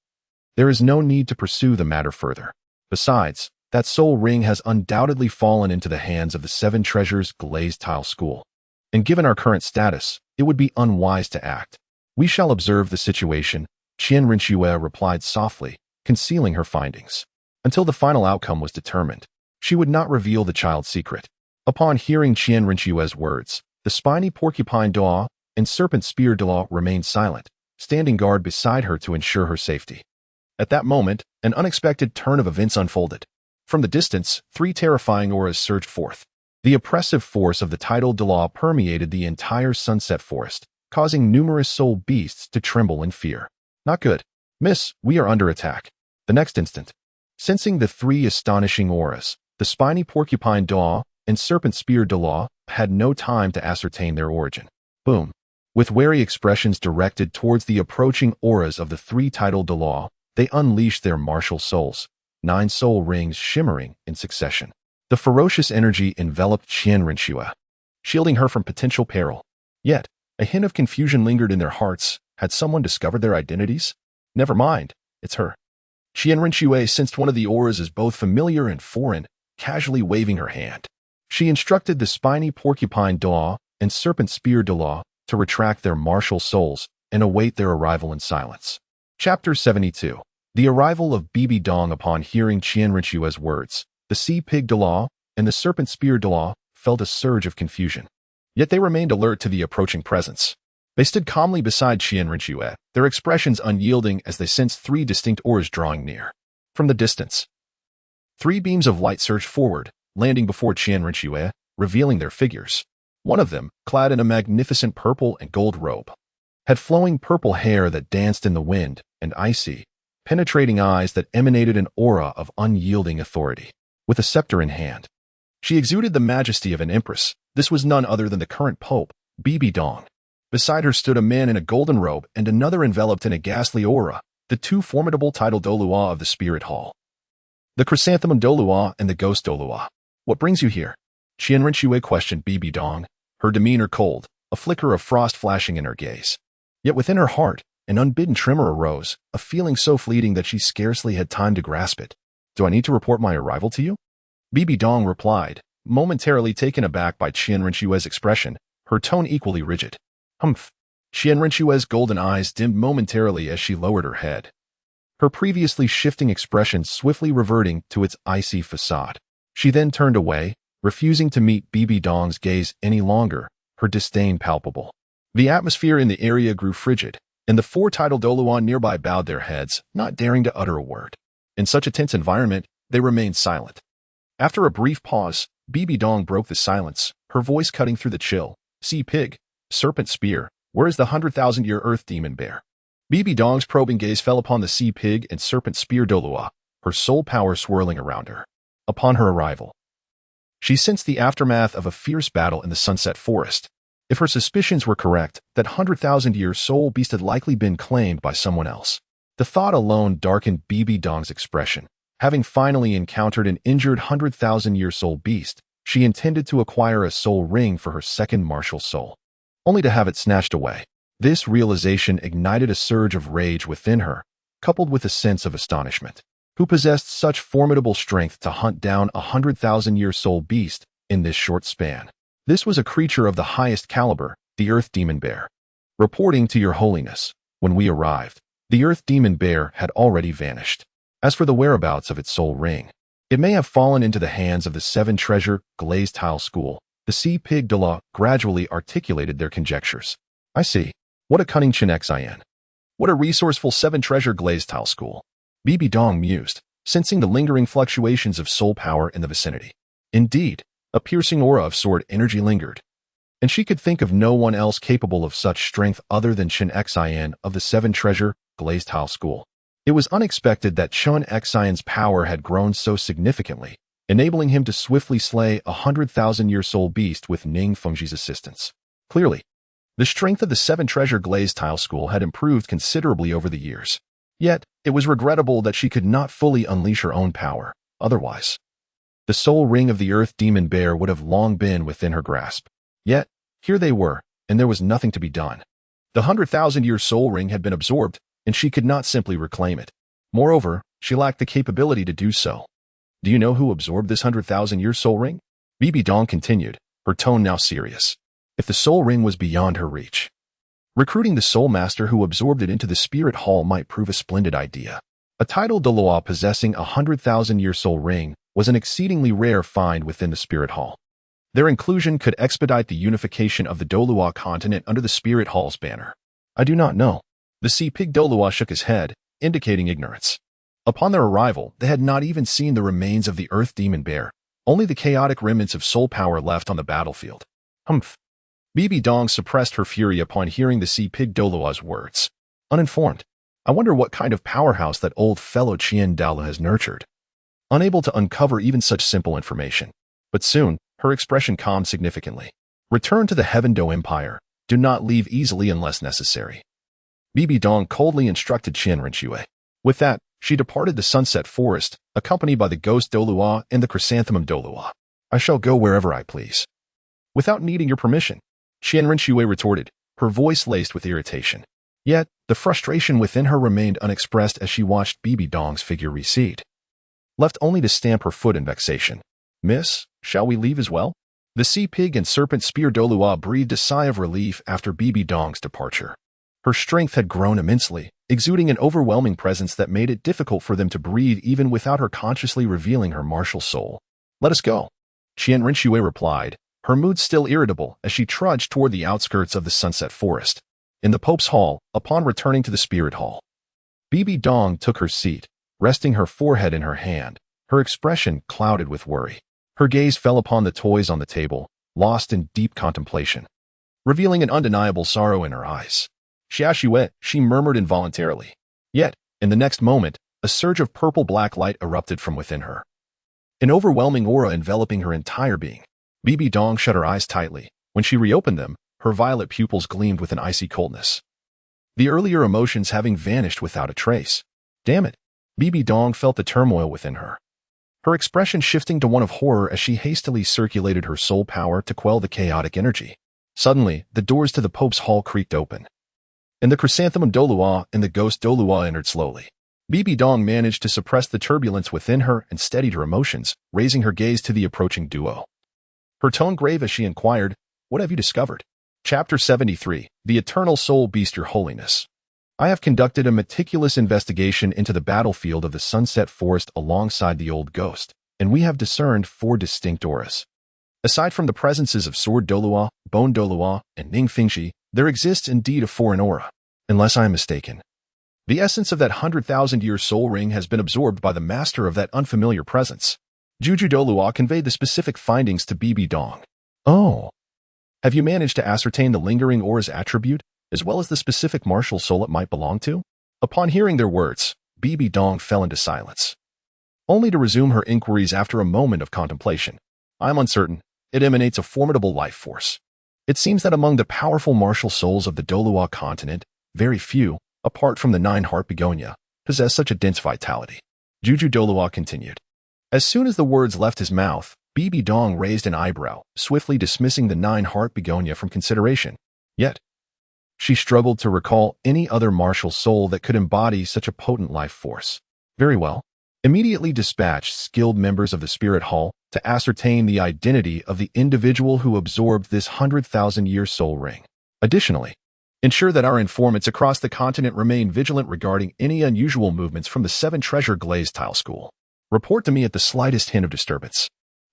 There is no need to pursue the matter further. Besides, that soul ring has undoubtedly fallen into the hands of the Seven Treasures Glazed Tile School. And given our current status, it would be unwise to act. "We shall observe the situation," Qian Rinxue replied softly, concealing her findings. Until the final outcome was determined, she would not reveal the child's secret. Upon hearing Qian Rinxue's words, the spiny porcupine Doa and serpent spear Doa remained silent, standing guard beside her to ensure her safety. At that moment, an unexpected turn of events unfolded. From the distance, three terrifying auras surged forth. The oppressive force of the tidal Douluo permeated the entire Sunset Forest, causing numerous soul beasts to tremble in fear. "Not good. Miss, we are under attack." The next instant, sensing the three astonishing auras, the spiny porcupine Doa and serpent spear Douluo had no time to ascertain their origin. Boom! With wary expressions directed towards the approaching auras of the three tidal Douluo, they unleashed their martial souls, 9 soul rings shimmering in succession. The ferocious energy enveloped Qian Rinxue, shielding her from potential peril. Yet, a hint of confusion lingered in their hearts. Had someone discovered their identities? Never mind, it's her. Qian Rinxue sensed one of the auras as both familiar and foreign, casually waving her hand. She instructed the spiny porcupine Doa and serpent spear Douluo to retract their martial souls and await their arrival in silence. Chapter 72. The arrival of Bibi Dong. Upon hearing Qian Rinxue's words, the sea pig Douluo and the serpent spear Douluo felt a surge of confusion. Yet they remained alert to the approaching presence. They stood calmly beside Qian Rinxue, their expressions unyielding as they sensed 3 distinct auras drawing near. From the distance, 3 beams of light surged forward, landing before Qian Rinxue, revealing their figures. One of them, clad in a magnificent purple and gold robe, had flowing purple hair that danced in the wind and icy, penetrating eyes that emanated an aura of unyielding authority. With a scepter in hand, she exuded the majesty of an empress. This was none other than the current pope, Bibi Dong. Beside her stood a man in a golden robe and another enveloped in a ghastly aura, the 2 formidable tidal Douluo of the Spirit Hall. The chrysanthemum Douluo and the ghost Douluo. "What brings you here?" Qian Rinxue questioned Bibi Dong, her demeanor cold, a flicker of frost flashing in her gaze. Yet within her heart, an unbidden tremor arose, a feeling so fleeting that she scarcely had time to grasp it. "Do I need to report my arrival to you?" Bibi Dong replied, momentarily taken aback by Qian Rinxue's expression, her tone equally rigid. "Humph." Qian Rinxue's golden eyes dimmed momentarily as she lowered her head, her previously shifting expression swiftly reverting to its icy facade. She then turned away, refusing to meet Bibi Dong's gaze any longer, her disdain palpable. The atmosphere in the area grew frigid, and the 4 tidal Douluo nearby bowed their heads, not daring to utter a word. In such a tense environment, they remained silent. After a brief pause, Bibi Dong broke the silence, her voice cutting through the chill. "Sea pig, serpent spear, where is the 100,000-year earth demon bear?" Bibi Dong's probing gaze fell upon the sea pig and serpent spear Douluo, her soul power swirling around her. Upon her arrival, she sensed the aftermath of a fierce battle in the Sunset Forest. If her suspicions were correct, that 100,000-year soul beast had likely been claimed by someone else. The thought alone darkened Bibi Dong's expression. Having finally encountered an injured 100,000-year soul beast, she intended to acquire a soul ring for her second martial soul, only to have it snatched away. This realization ignited a surge of rage within her, coupled with a sense of astonishment. Who possessed such formidable strength to hunt down a 100,000-year soul beast in this short span? This was a creature of the highest caliber, the Earth Demon Bear. "Reporting to your holiness, when we arrived, the Earth Demon Bear had already vanished. As for the whereabouts of its soul ring, it may have fallen into the hands of the 7 Treasure Glazed Tile School, The sea pig Douluo gradually articulated their conjectures. I see. What a cunning Xin. What a resourceful seven-treasure glazed tile school. Bibi Dong mused, sensing the lingering fluctuations of soul power in the vicinity. Indeed, a piercing aura of sword energy lingered, and she could think of no one else capable of such strength other than Xin of the seven-treasure glazed tile school. It was unexpected that Xin's power had grown so significantly, enabling him to swiftly slay a 100,000-year soul beast with Ning Rongrong's assistance. Clearly, the strength of the seven-treasure glazed tile school had improved considerably over the years. Yet, it was regrettable that she could not fully unleash her own power. Otherwise, the soul ring of the earth demon bear would have long been within her grasp. Yet, here they were, and there was nothing to be done. The 100,000-year soul ring had been absorbed, and she could not simply reclaim it. Moreover, she lacked the capability to do so. Do you know who absorbed this 100,000-year soul ring? Bibi Dong continued, her tone now serious. If the soul ring was beyond her reach, recruiting the soul master who absorbed it into the spirit hall might prove a splendid idea. A title Douluo possessing a 100,000-year soul ring was an exceedingly rare find within the spirit hall. Their inclusion could expedite the unification of the Douluo Continent under the spirit hall's banner. I do not know. The sea pig Douluo shook his head, indicating ignorance. Upon their arrival, they had not even seen the remains of the earth demon bear, only the chaotic remnants of soul power left on the battlefield. Humph. Bibi Dong suppressed her fury upon hearing the sea pig Douluo's words. Uninformed. I wonder what kind of powerhouse that old fellow Qian Daolu has nurtured. Unable to uncover even such simple information. But soon, her expression calmed significantly. Return to the Heaven Do Empire. Do not leave easily unless necessary. Bibi Dong coldly instructed Rinxue. With that, she departed the Sunset Forest, accompanied by the Ghost Douluo and the Chrysanthemum Douluo. I shall go wherever I please. Without needing your permission, Rinxue retorted, her voice laced with irritation. Yet, the frustration within her remained unexpressed as she watched Bibi Dong's figure recede. Left only to stamp her foot in vexation. Miss, shall we leave as well? The sea pig and serpent spear Douluo breathed a sigh of relief after Bibi Dong's departure. Her strength had grown immensely, exuding an overwhelming presence that made it difficult for them to breathe even without her consciously revealing her martial soul. Let us go. Rinxue replied, her mood still irritable as she trudged toward the outskirts of the Sunset Forest. In the Pope's Hall, upon returning to the Spirit Hall, Bibi Dong took her seat, resting her forehead in her hand, her expression clouded with worry. Her gaze fell upon the toys on the table, lost in deep contemplation, revealing an undeniable sorrow in her eyes. Xiaoxue, she murmured involuntarily. Yet, in the next moment, a surge of purple-black light erupted from within her. An overwhelming aura enveloping her entire being. Bibi Dong shut her eyes tightly. When she reopened them, her violet pupils gleamed with an icy coldness. The earlier emotions having vanished without a trace. Damn it! Bibi Dong felt the turmoil within her. Her expression shifting to one of horror as she hastily circulated her soul power to quell the chaotic energy. Suddenly, the doors to the Pope's Hall creaked open, and the Chrysanthemum Douluo and the Ghost Douluo entered slowly. Bibi Dong managed to suppress the turbulence within her and steadied her emotions, raising her gaze to the approaching duo. Her tone grave as she inquired, "What have you discovered?" Chapter 73, The Eternal Soul Beast, Your Holiness. I have conducted a meticulous investigation into the battlefield of the Sunset Forest alongside the old ghost, and we have discerned 4 distinct auras. Aside from the presences of Sword Douluo, Bone Douluo, and Ning Rongrong, there exists indeed a foreign aura, unless I am mistaken. The essence of that 100,000-year soul ring has been absorbed by the master of that unfamiliar presence. Juju Douluo conveyed the specific findings to Bibi Dong. Oh. Have you managed to ascertain the lingering aura's attribute, as well as the specific martial soul it might belong to? Upon hearing their words, Bibi Dong fell into silence, only to resume her inquiries after a moment of contemplation. I am uncertain. It emanates a formidable life force. It seems that among the powerful martial souls of the Douluo Continent, very few, apart from the 9-heart begonia, possess such a dense vitality. Juju Douluo continued. As soon as the words left his mouth, Bibi Dong raised an eyebrow, swiftly dismissing the 9-heart begonia from consideration. Yet, she struggled to recall any other martial soul that could embody such a potent life force. Very well. Immediately dispatch skilled members of the Spirit Hall to ascertain the identity of the individual who absorbed this 100,000-year soul ring. Additionally, ensure that our informants across the continent remain vigilant regarding any unusual movements from the 7-treasure glazed tile school. Report to me at the slightest hint of disturbance.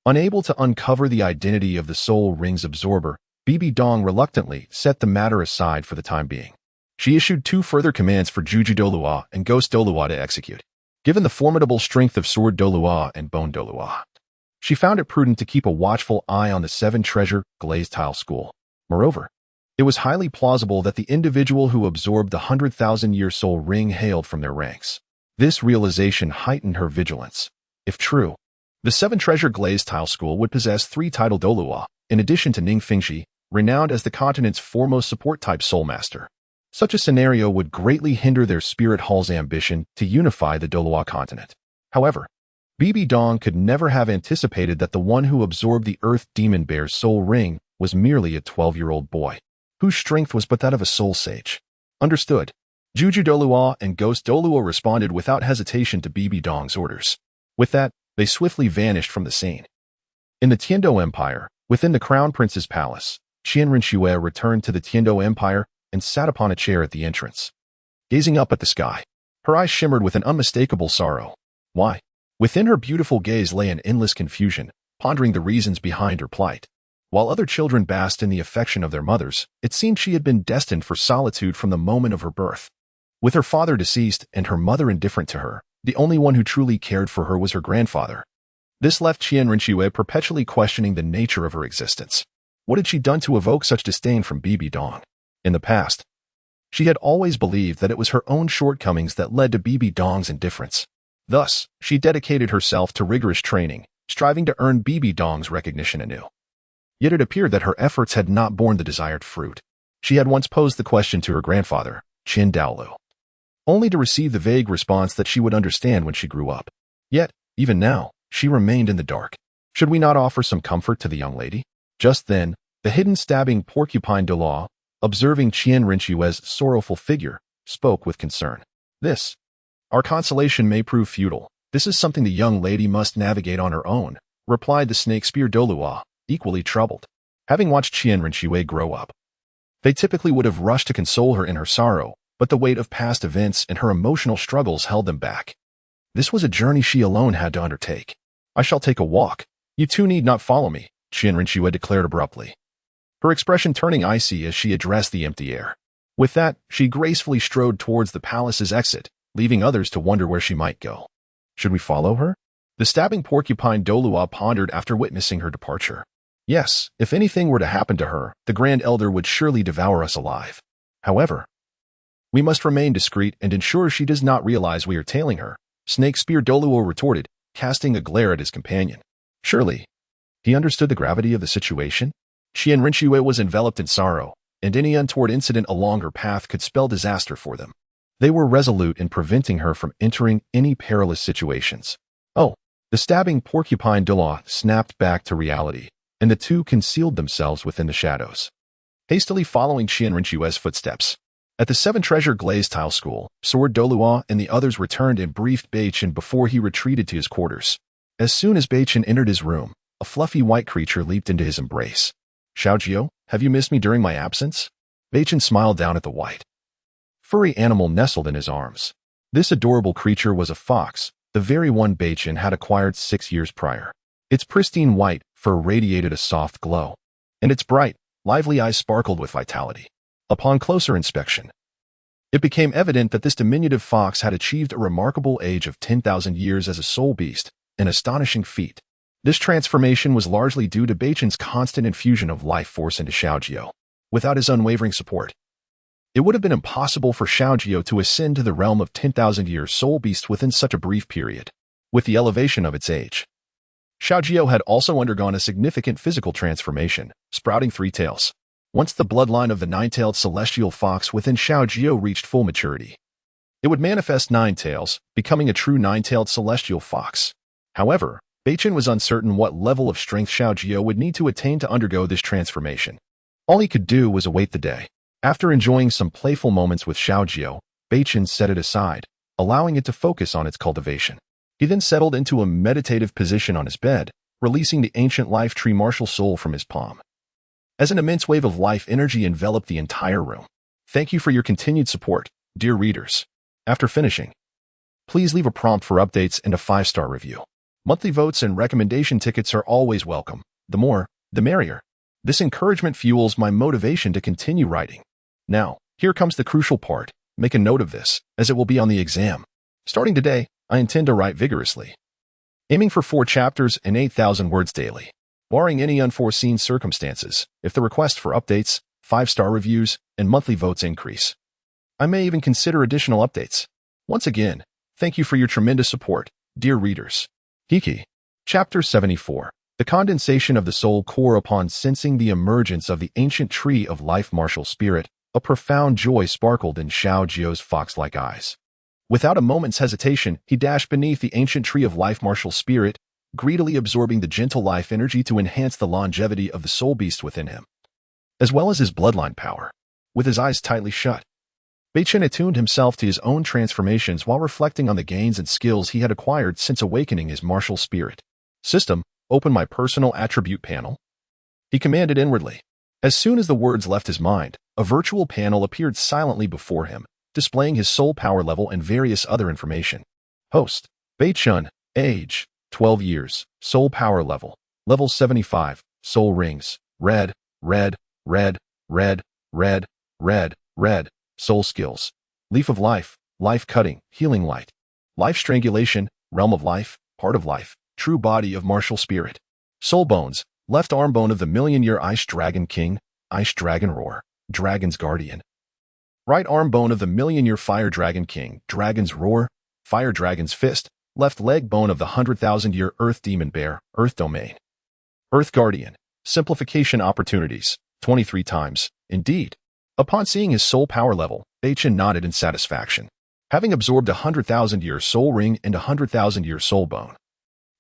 Unable to uncover the identity of the soul ring's absorber, Bibi Dong reluctantly set the matter aside for the time being. She issued 2 further commands for Juju Douluo and Ghost Douluo to execute. Given the formidable strength of Sword Douluo and Bone Douluo, she found it prudent to keep a watchful eye on the 7-treasure glazed tile school. Moreover, it was highly plausible that the individual who absorbed the 100,000-year soul ring hailed from their ranks. This realization heightened her vigilance. If true, the 7-treasure glazed tile school would possess 3 titled Douluo, in addition to Ning Fingxi, renowned as the continent's foremost support-type soul master. Such a scenario would greatly hinder their spirit hall's ambition to unify the Douluo Continent. However, Bibi Dong could never have anticipated that the one who absorbed the Earth Demon Bear's soul ring was merely a 12-year-old boy, whose strength was but that of a soul sage. Understood. Juju Douluo and Ghost Douluo responded without hesitation to Bibi Dong's orders. With that, they swiftly vanished from the scene. In the Tiando Empire, within the Crown Prince's palace, Qian Rinxue returned to the Tiando Empire and sat upon a chair at the entrance. Gazing up at the sky, her eyes shimmered with an unmistakable sorrow. Why? Within her beautiful gaze lay an endless confusion, pondering the reasons behind her plight. While other children basked in the affection of their mothers, it seemed she had been destined for solitude from the moment of her birth. With her father deceased and her mother indifferent to her, the only one who truly cared for her was her grandfather. This left Qian Rinxue perpetually questioning the nature of her existence. What had she done to evoke such disdain from Bibi Dong? In the past, she had always believed that it was her own shortcomings that led to Bibi Dong's indifference. Thus, she dedicated herself to rigorous training, striving to earn Bibi Dong's recognition anew. Yet it appeared that her efforts had not borne the desired fruit. She had once posed the question to her grandfather, Qin Daolu, only to receive the vague response that she would understand when she grew up. Yet, even now, she remained in the dark. Should we not offer some comfort to the young lady? Just then, the hidden stabbing porcupine Douluo, observing Qian Rinxue's sorrowful figure, spoke with concern. Our consolation may prove futile. This is something the young lady must navigate on her own, replied the snake-spear Douluo, equally troubled. Having watched Qian Rinxue grow up, they typically would have rushed to console her in her sorrow, but the weight of past events and her emotional struggles held them back. This was a journey she alone had to undertake. I shall take a walk. You two need not follow me, Qian Rinxue declared abruptly, her expression turning icy as she addressed the empty air. With that, she gracefully strode towards the palace's exit, leaving others to wonder where she might go. Should we follow her? The stabbing porcupine Douluo pondered after witnessing her departure. Yes, if anything were to happen to her, the Grand Elder would surely devour us alive. However, we must remain discreet and ensure she does not realize we are tailing her, Snake Spear Douluo retorted, casting a glare at his companion. Surely, he understood the gravity of the situation? Qian Rinxue was enveloped in sorrow, and any untoward incident along her path could spell disaster for them. They were resolute in preventing her from entering any perilous situations. Oh, the stabbing porcupine Douluo snapped back to reality, and the two concealed themselves within the shadows, hastily following Qian Rinxue's footsteps. At the 7-treasure glazed tile school, Sword Douluo and the others returned and briefed Beichen before he retreated to his quarters. As soon as Beichen entered his room, a fluffy white creature leaped into his embrace. Xiaojio, have you missed me during my absence? Beichen smiled down at the white, furry animal nestled in his arms. This adorable creature was a fox, the very one Beichen had acquired 6 years prior. Its pristine white fur radiated a soft glow, and its bright, lively eyes sparkled with vitality. Upon closer inspection, it became evident that this diminutive fox had achieved a remarkable age of 10,000 years as a soul beast, an astonishing feat. This transformation was largely due to Beichen's constant infusion of life force into Xiaojio. Without his unwavering support, it would have been impossible for Xiaojio to ascend to the realm of 10,000 years soul beast within such a brief period. With the elevation of its age, Xiaojio had also undergone a significant physical transformation, sprouting 3 tails. Once the bloodline of the 9-tailed celestial fox within Xiaojio reached full maturity, it would manifest 9 tails, becoming a true 9-tailed celestial fox. However, Beichen was uncertain what level of strength Xiaojio would need to attain to undergo this transformation. All he could do was await the day. After enjoying some playful moments with Xiaojio, Beichen set it aside, allowing it to focus on its cultivation. He then settled into a meditative position on his bed, releasing the ancient life tree martial soul from his palm. As an immense wave of life energy enveloped the entire room. Thank you for your continued support, dear readers. After finishing, please leave a prompt for updates and a 5-star review. Monthly votes and recommendation tickets are always welcome. The more, the merrier. This encouragement fuels my motivation to continue writing. Now, here comes the crucial part. Make a note of this, as it will be on the exam. Starting today, I intend to write vigorously, aiming for 4 chapters and 8,000 words daily. Barring any unforeseen circumstances, if the request for updates, 5-star reviews, and monthly votes increase, I may even consider additional updates. Once again, thank you for your tremendous support, dear readers. Hiki. Chapter 74. The condensation of the soul core upon sensing the emergence of the ancient tree of life martial spirit, a profound joy sparkled in Xiao Jio's fox-like eyes. Without a moment's hesitation, he dashed beneath the ancient tree of life martial spirit, greedily absorbing the gentle life energy to enhance the longevity of the soul beast within him, as well as his bloodline power. With his eyes tightly shut, Beichen attuned himself to his own transformations while reflecting on the gains and skills he had acquired since awakening his martial spirit. System, open my personal attribute panel, he commanded inwardly. As soon as the words left his mind, a virtual panel appeared silently before him, displaying his soul power level and various other information. Host, Beichen, age, 12 years, soul power level, level 75, soul rings, red, red, red, red, red, red, red, soul skills, leaf of life, life cutting, healing light, life strangulation, realm of life, part of life, true body of martial spirit, soul bones, left arm bone of the million-year ice dragon king, ice dragon roar, dragon's guardian, right arm bone of the million-year fire dragon king, dragon's roar, fire dragon's fist, left leg bone of the 100,000-year earth demon bear, earth domain, earth guardian, simplification opportunities, 23 times, indeed. Upon seeing his soul power level, Beichen nodded in satisfaction. Having absorbed a 100,000-year soul ring and a 100,000-year soul bone,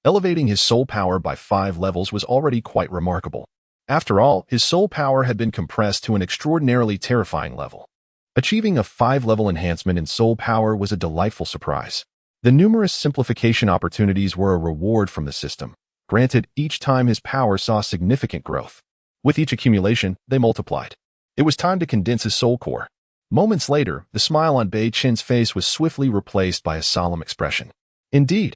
elevating his soul power by 5 levels was already quite remarkable. After all, his soul power had been compressed to an extraordinarily terrifying level. Achieving a 5-level enhancement in soul power was a delightful surprise. The numerous simplification opportunities were a reward from the system, granted each time his power saw significant growth. With each accumulation, they multiplied. It was time to condense his soul core. Moments later, the smile on Beichen's face was swiftly replaced by a solemn expression. Indeed,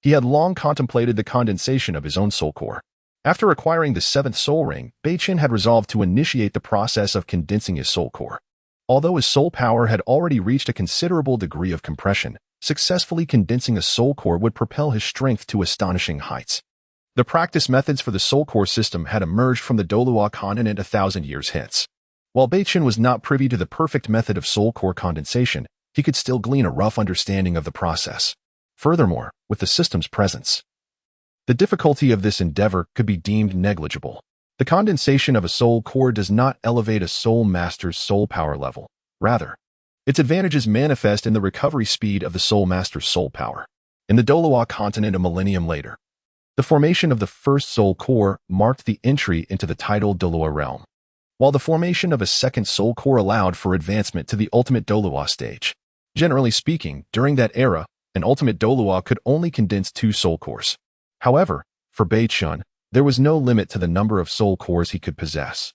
he had long contemplated the condensation of his own soul core. After acquiring the 7th soul ring, Beichen had resolved to initiate the process of condensing his soul core. Although his soul power had already reached a considerable degree of compression, successfully condensing a soul core would propel his strength to astonishing heights. The practice methods for the soul core system had emerged from the Douluo Continent 1,000 years hence. While Beichen was not privy to the perfect method of soul core condensation, he could still glean a rough understanding of the process. Furthermore, with the system's presence, the difficulty of this endeavor could be deemed negligible. The condensation of a soul core does not elevate a soul master's soul power level. Rather, its advantages manifest in the recovery speed of the soul master's soul power. In the Douluo Continent a millennium later, the formation of the first soul core marked the entry into the titled Douluo realm, while the formation of a second soul core allowed for advancement to the ultimate Douluo stage. Generally speaking, during that era, an ultimate Douluo could only condense 2 soul cores. However, for Beichen, there was no limit to the number of soul cores he could possess.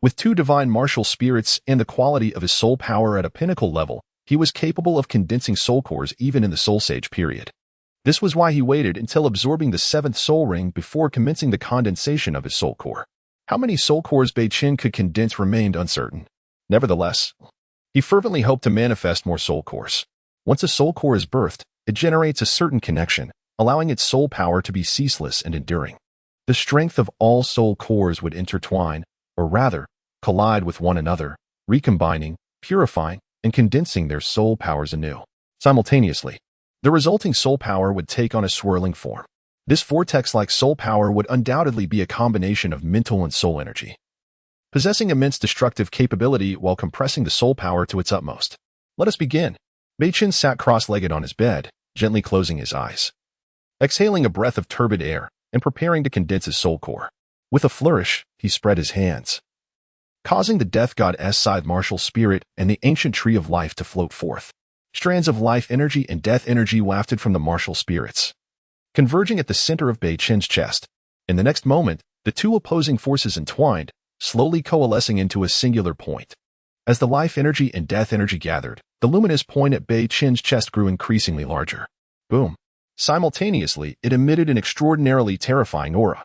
With 2 divine martial spirits and the quality of his soul power at a pinnacle level, he was capable of condensing soul cores even in the soul sage period. This was why he waited until absorbing the 7th soul ring before commencing the condensation of his soul core. How many soul cores Beichen could condense remained uncertain. Nevertheless, he fervently hoped to manifest more soul cores. Once a soul core is birthed, it generates a certain connection, allowing its soul power to be ceaseless and enduring. The strength of all soul cores would intertwine, or rather, collide with one another, recombining, purifying, and condensing their soul powers anew. Simultaneously, the resulting soul power would take on a swirling form. This vortex-like soul power would undoubtedly be a combination of mental and soul energy, possessing immense destructive capability while compressing the soul power to its utmost. Let us begin. Beichen sat cross-legged on his bed, gently closing his eyes, exhaling a breath of turbid air and preparing to condense his soul core. With a flourish, he spread his hands, causing the death god's scythe martial spirit and the ancient tree of life to float forth. Strands of life energy and death energy wafted from the martial spirits, converging at the center of Beichen's chest. In the next moment, the 2 opposing forces entwined, slowly coalescing into a singular point. As the life energy and death energy gathered, the luminous point at Beichen's chest grew increasingly larger. Boom! Simultaneously, it emitted an extraordinarily terrifying aura.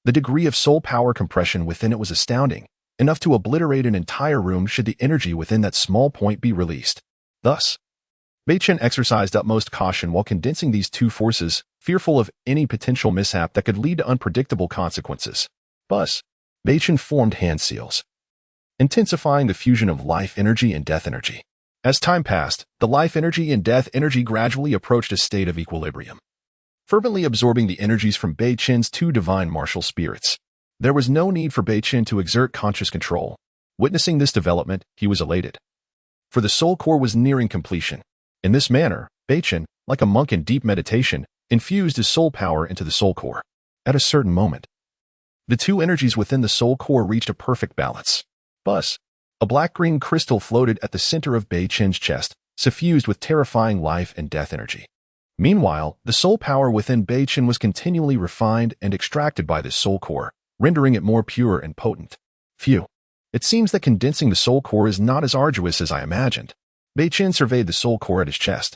The degree of soul power compression within it was astounding, enough to obliterate an entire room should the energy within that small point be released. Thus, Beichen exercised utmost caution while condensing these two forces, fearful of any potential mishap that could lead to unpredictable consequences. Thus, Beichen formed hand seals, intensifying the fusion of life energy and death energy. As time passed, the life energy and death energy gradually approached a state of equilibrium, fervently absorbing the energies from Beichen's two divine martial spirits. There was no need for Beichen to exert conscious control. Witnessing this development, he was elated, for the soul core was nearing completion. In this manner, Beichen, like a monk in deep meditation, infused his soul power into the soul core. At a certain moment, the two energies within the soul core reached a perfect balance. Thus, a black-green crystal floated at the center of Beichen's chest, suffused with terrifying life and death energy. Meanwhile, the soul power within Beichen was continually refined and extracted by this soul core, rendering it more pure and potent. Phew. It seems that condensing the soul core is not as arduous as I imagined. Beichen surveyed the soul core at his chest,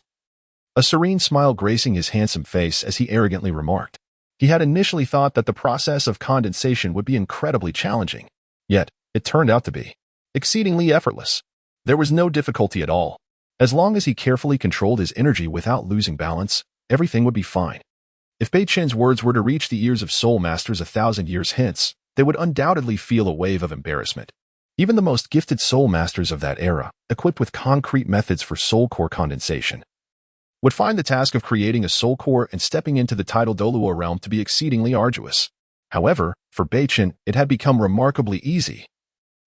a serene smile gracing his handsome face as he arrogantly remarked. He had initially thought that the process of condensation would be incredibly challenging. Yet, it turned out to be exceedingly effortless. There was no difficulty at all. As long as he carefully controlled his energy without losing balance, everything would be fine. If Beichen's words were to reach the ears of soul masters 1,000 years hence, they would undoubtedly feel a wave of embarrassment. Even the most gifted soul masters of that era, equipped with concrete methods for soul core condensation, would find the task of creating a soul core and stepping into the tidal Douluo realm to be exceedingly arduous. However, for Beichen, it had become remarkably easy,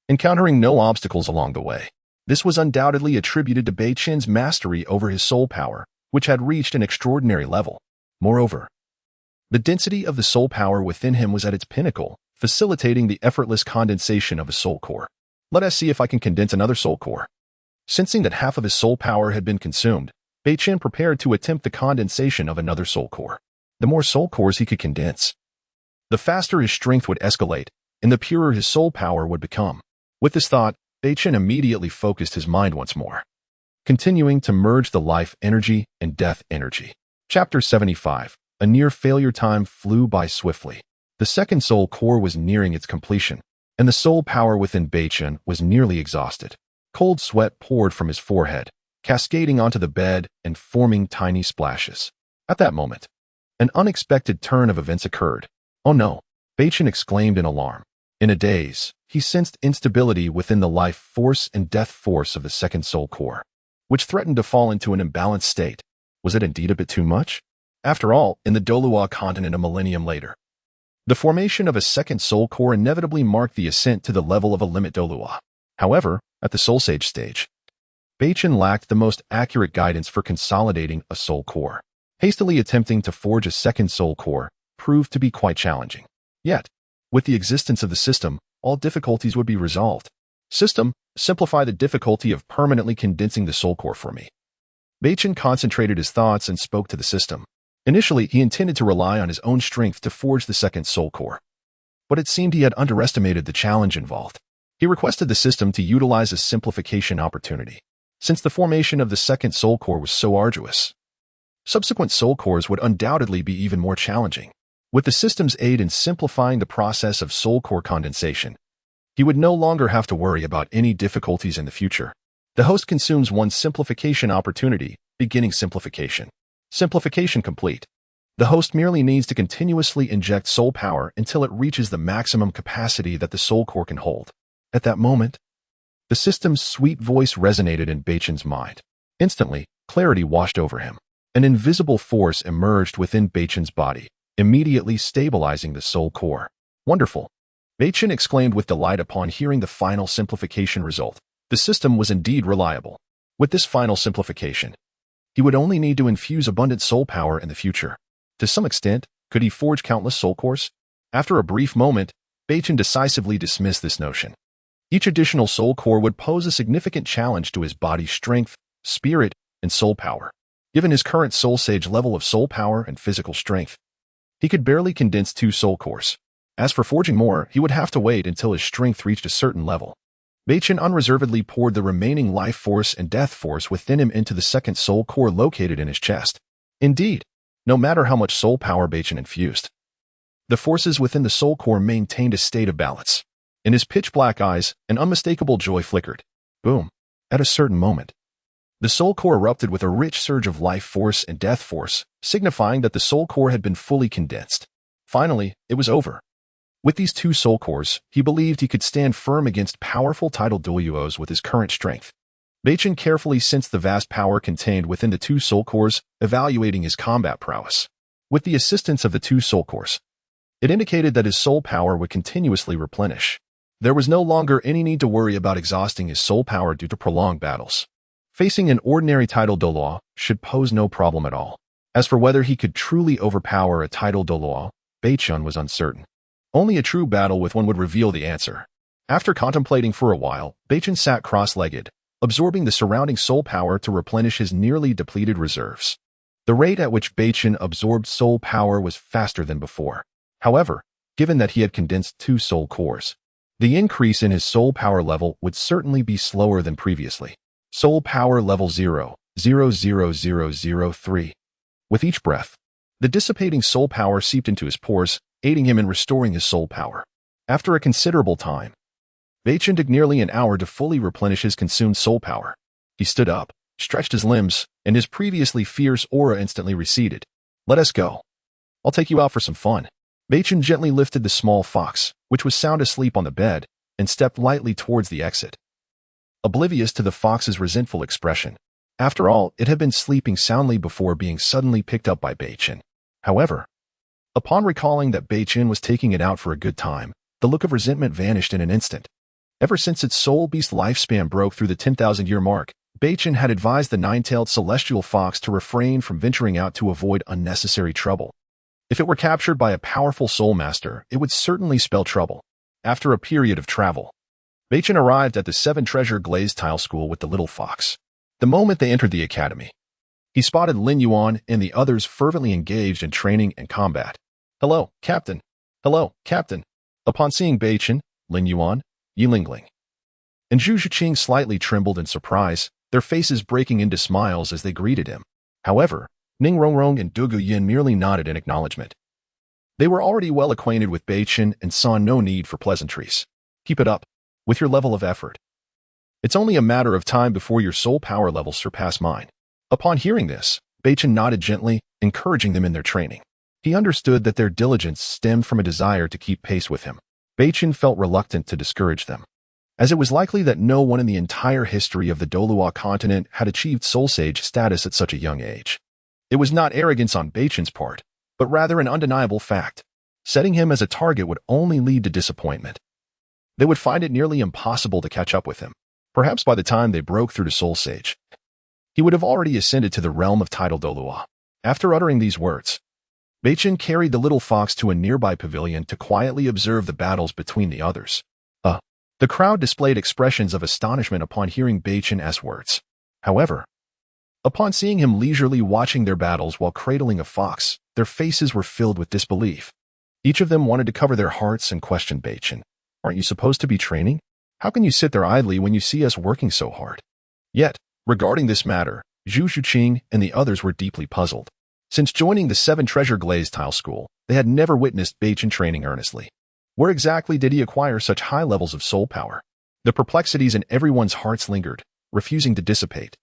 encountering no obstacles along the way. This was undoubtedly attributed to Beichen's mastery over his soul power, which had reached an extraordinary level. Moreover, the density of the soul power within him was at its pinnacle, facilitating the effortless condensation of a soul core. Let us see if I can condense another soul core. Sensing that half of his soul power had been consumed, Beichen prepared to attempt the condensation of another soul core. The more soul cores he could condense, the faster his strength would escalate, and the purer his soul power would become. With this thought, Beichen immediately focused his mind once more, continuing to merge the life energy and death energy. Chapter 75. A near failure. Time flew by swiftly. The second soul core was nearing its completion, and the soul power within Beichen was nearly exhausted. Cold sweat poured from his forehead, cascading onto the bed and forming tiny splashes. At that moment, an unexpected turn of events occurred. Oh no! Beichen exclaimed in alarm. In a daze, he sensed instability within the life force and death force of the second soul core, which threatened to fall into an imbalanced state. Was it indeed a bit too much? After all, in the Douluo Continent a millennium later, the formation of a second soul core inevitably marked the ascent to the level of a limit Douluo. However, at the soul sage stage, Beichen lacked the most accurate guidance for consolidating a soul core. Hastily attempting to forge a second soul core proved to be quite challenging. Yet, with the existence of the system, all difficulties would be resolved. System, simplify the difficulty of permanently condensing the soul core for me. Beichen concentrated his thoughts and spoke to the system. Initially, he intended to rely on his own strength to forge the second soul core, but it seemed he had underestimated the challenge involved. He requested the system to utilize a simplification opportunity. Since the formation of the second soul core was so arduous, subsequent soul cores would undoubtedly be even more challenging. With the system's aid in simplifying the process of soul core condensation, he would no longer have to worry about any difficulties in the future. The host consumes one simplification opportunity, beginning simplification. Simplification complete. The host merely needs to continuously inject soul power until it reaches the maximum capacity that the soul core can hold. At that moment, the system's sweet voice resonated in Beichen's mind. Instantly, clarity washed over him. An invisible force emerged within Beichen's body, immediately stabilizing the soul core. Wonderful! Beichen exclaimed with delight upon hearing the final simplification result. The system was indeed reliable. With this final simplification, he would only need to infuse abundant soul power in the future. To some extent, could he forge countless soul cores? After a brief moment, Beichen decisively dismissed this notion. Each additional soul core would pose a significant challenge to his body's strength, spirit, and soul power. Given his current soul sage level of soul power and physical strength, he could barely condense 2 soul cores. As for forging more, he would have to wait until his strength reached a certain level. Beichen unreservedly poured the remaining life force and death force within him into the second soul core located in his chest. Indeed, no matter how much soul power Beichen infused. The forces within the soul core maintained a state of balance. In his pitch-black eyes, an unmistakable joy flickered. Boom. At a certain moment, the soul core erupted with a rich surge of life force and death force, signifying that the soul core had been fully condensed. Finally, it was over. With these two soul cores, he believed he could stand firm against powerful tidal Douluos with his current strength. Beichen carefully sensed the vast power contained within the two soul cores, evaluating his combat prowess. With the assistance of the two soul cores, it indicated that his soul power would continuously replenish. There was no longer any need to worry about exhausting his soul power due to prolonged battles. Facing an ordinary tidal Douluo should pose no problem at all. As for whether he could truly overpower a tidal Douluo, Beichen was uncertain. Only a true battle with one would reveal the answer. After contemplating for a while, Beichen sat cross-legged, absorbing the surrounding soul power to replenish his nearly depleted reserves. The rate at which Beichen absorbed soul power was faster than before. However, given that he had condensed two soul cores, the increase in his soul power level would certainly be slower than previously. Soul power level 0.00003. With each breath, the dissipating soul power seeped into his pores, aiding him in restoring his soul power. After a considerable time, Beichen took nearly an hour to fully replenish his consumed soul power. He stood up, stretched his limbs, and his previously fierce aura instantly receded. Let us go. I'll take you out for some fun. Beichen gently lifted the small fox, which was sound asleep on the bed, and stepped lightly towards the exit. Oblivious to the fox's resentful expression. After all, it had been sleeping soundly before being suddenly picked up by Beichen. However, upon recalling that Beichen was taking it out for a good time, the look of resentment vanished in an instant. Ever since its soul beast lifespan broke through the 10,000-year mark, Beichen had advised the nine-tailed celestial fox to refrain from venturing out to avoid unnecessary trouble. If it were captured by a powerful soul master, it would certainly spell trouble. After a period of travel, Beichen arrived at the seven-treasure glazed tile school with the little fox. The moment they entered the academy, he spotted Lin Yuan and the others fervently engaged in training and combat. Hello, Captain. Hello, Captain. Upon seeing Beichen, Lin Yuan, Yilingling, and Zhu Zhiqing slightly trembled in surprise, their faces breaking into smiles as they greeted him. However, Ning Rongrong and Dugu Yin merely nodded in acknowledgement. They were already well acquainted with Beichen and saw no need for pleasantries. Keep it up, with your level of effort. It's only a matter of time before your soul power levels surpass mine. Upon hearing this, Beichen nodded gently, encouraging them in their training. He understood that their diligence stemmed from a desire to keep pace with him. Beichen felt reluctant to discourage them, as it was likely that no one in the entire history of the Douluo Continent had achieved Soul Sage status at such a young age. It was not arrogance on Beichen's part, but rather an undeniable fact. Setting him as a target would only lead to disappointment. They would find it nearly impossible to catch up with him. Perhaps by the time they broke through to Soul Sage, he would have already ascended to the realm of tidal Douluo. After uttering these words, Beichen carried the little fox to a nearby pavilion to quietly observe the battles between the others. The crowd displayed expressions of astonishment upon hearing Beichen ask words. However, upon seeing him leisurely watching their battles while cradling a fox, their faces were filled with disbelief. Each of them wanted to cover their hearts and question Beichen. Aren't you supposed to be training? How can you sit there idly when you see us working so hard? Yet, regarding this matter, Zhu Zhiqing and the others were deeply puzzled. Since joining the seven-treasure glazed tile school, they had never witnessed Beichen training earnestly. Where exactly did he acquire such high levels of soul power? The perplexities in everyone's hearts lingered, refusing to dissipate.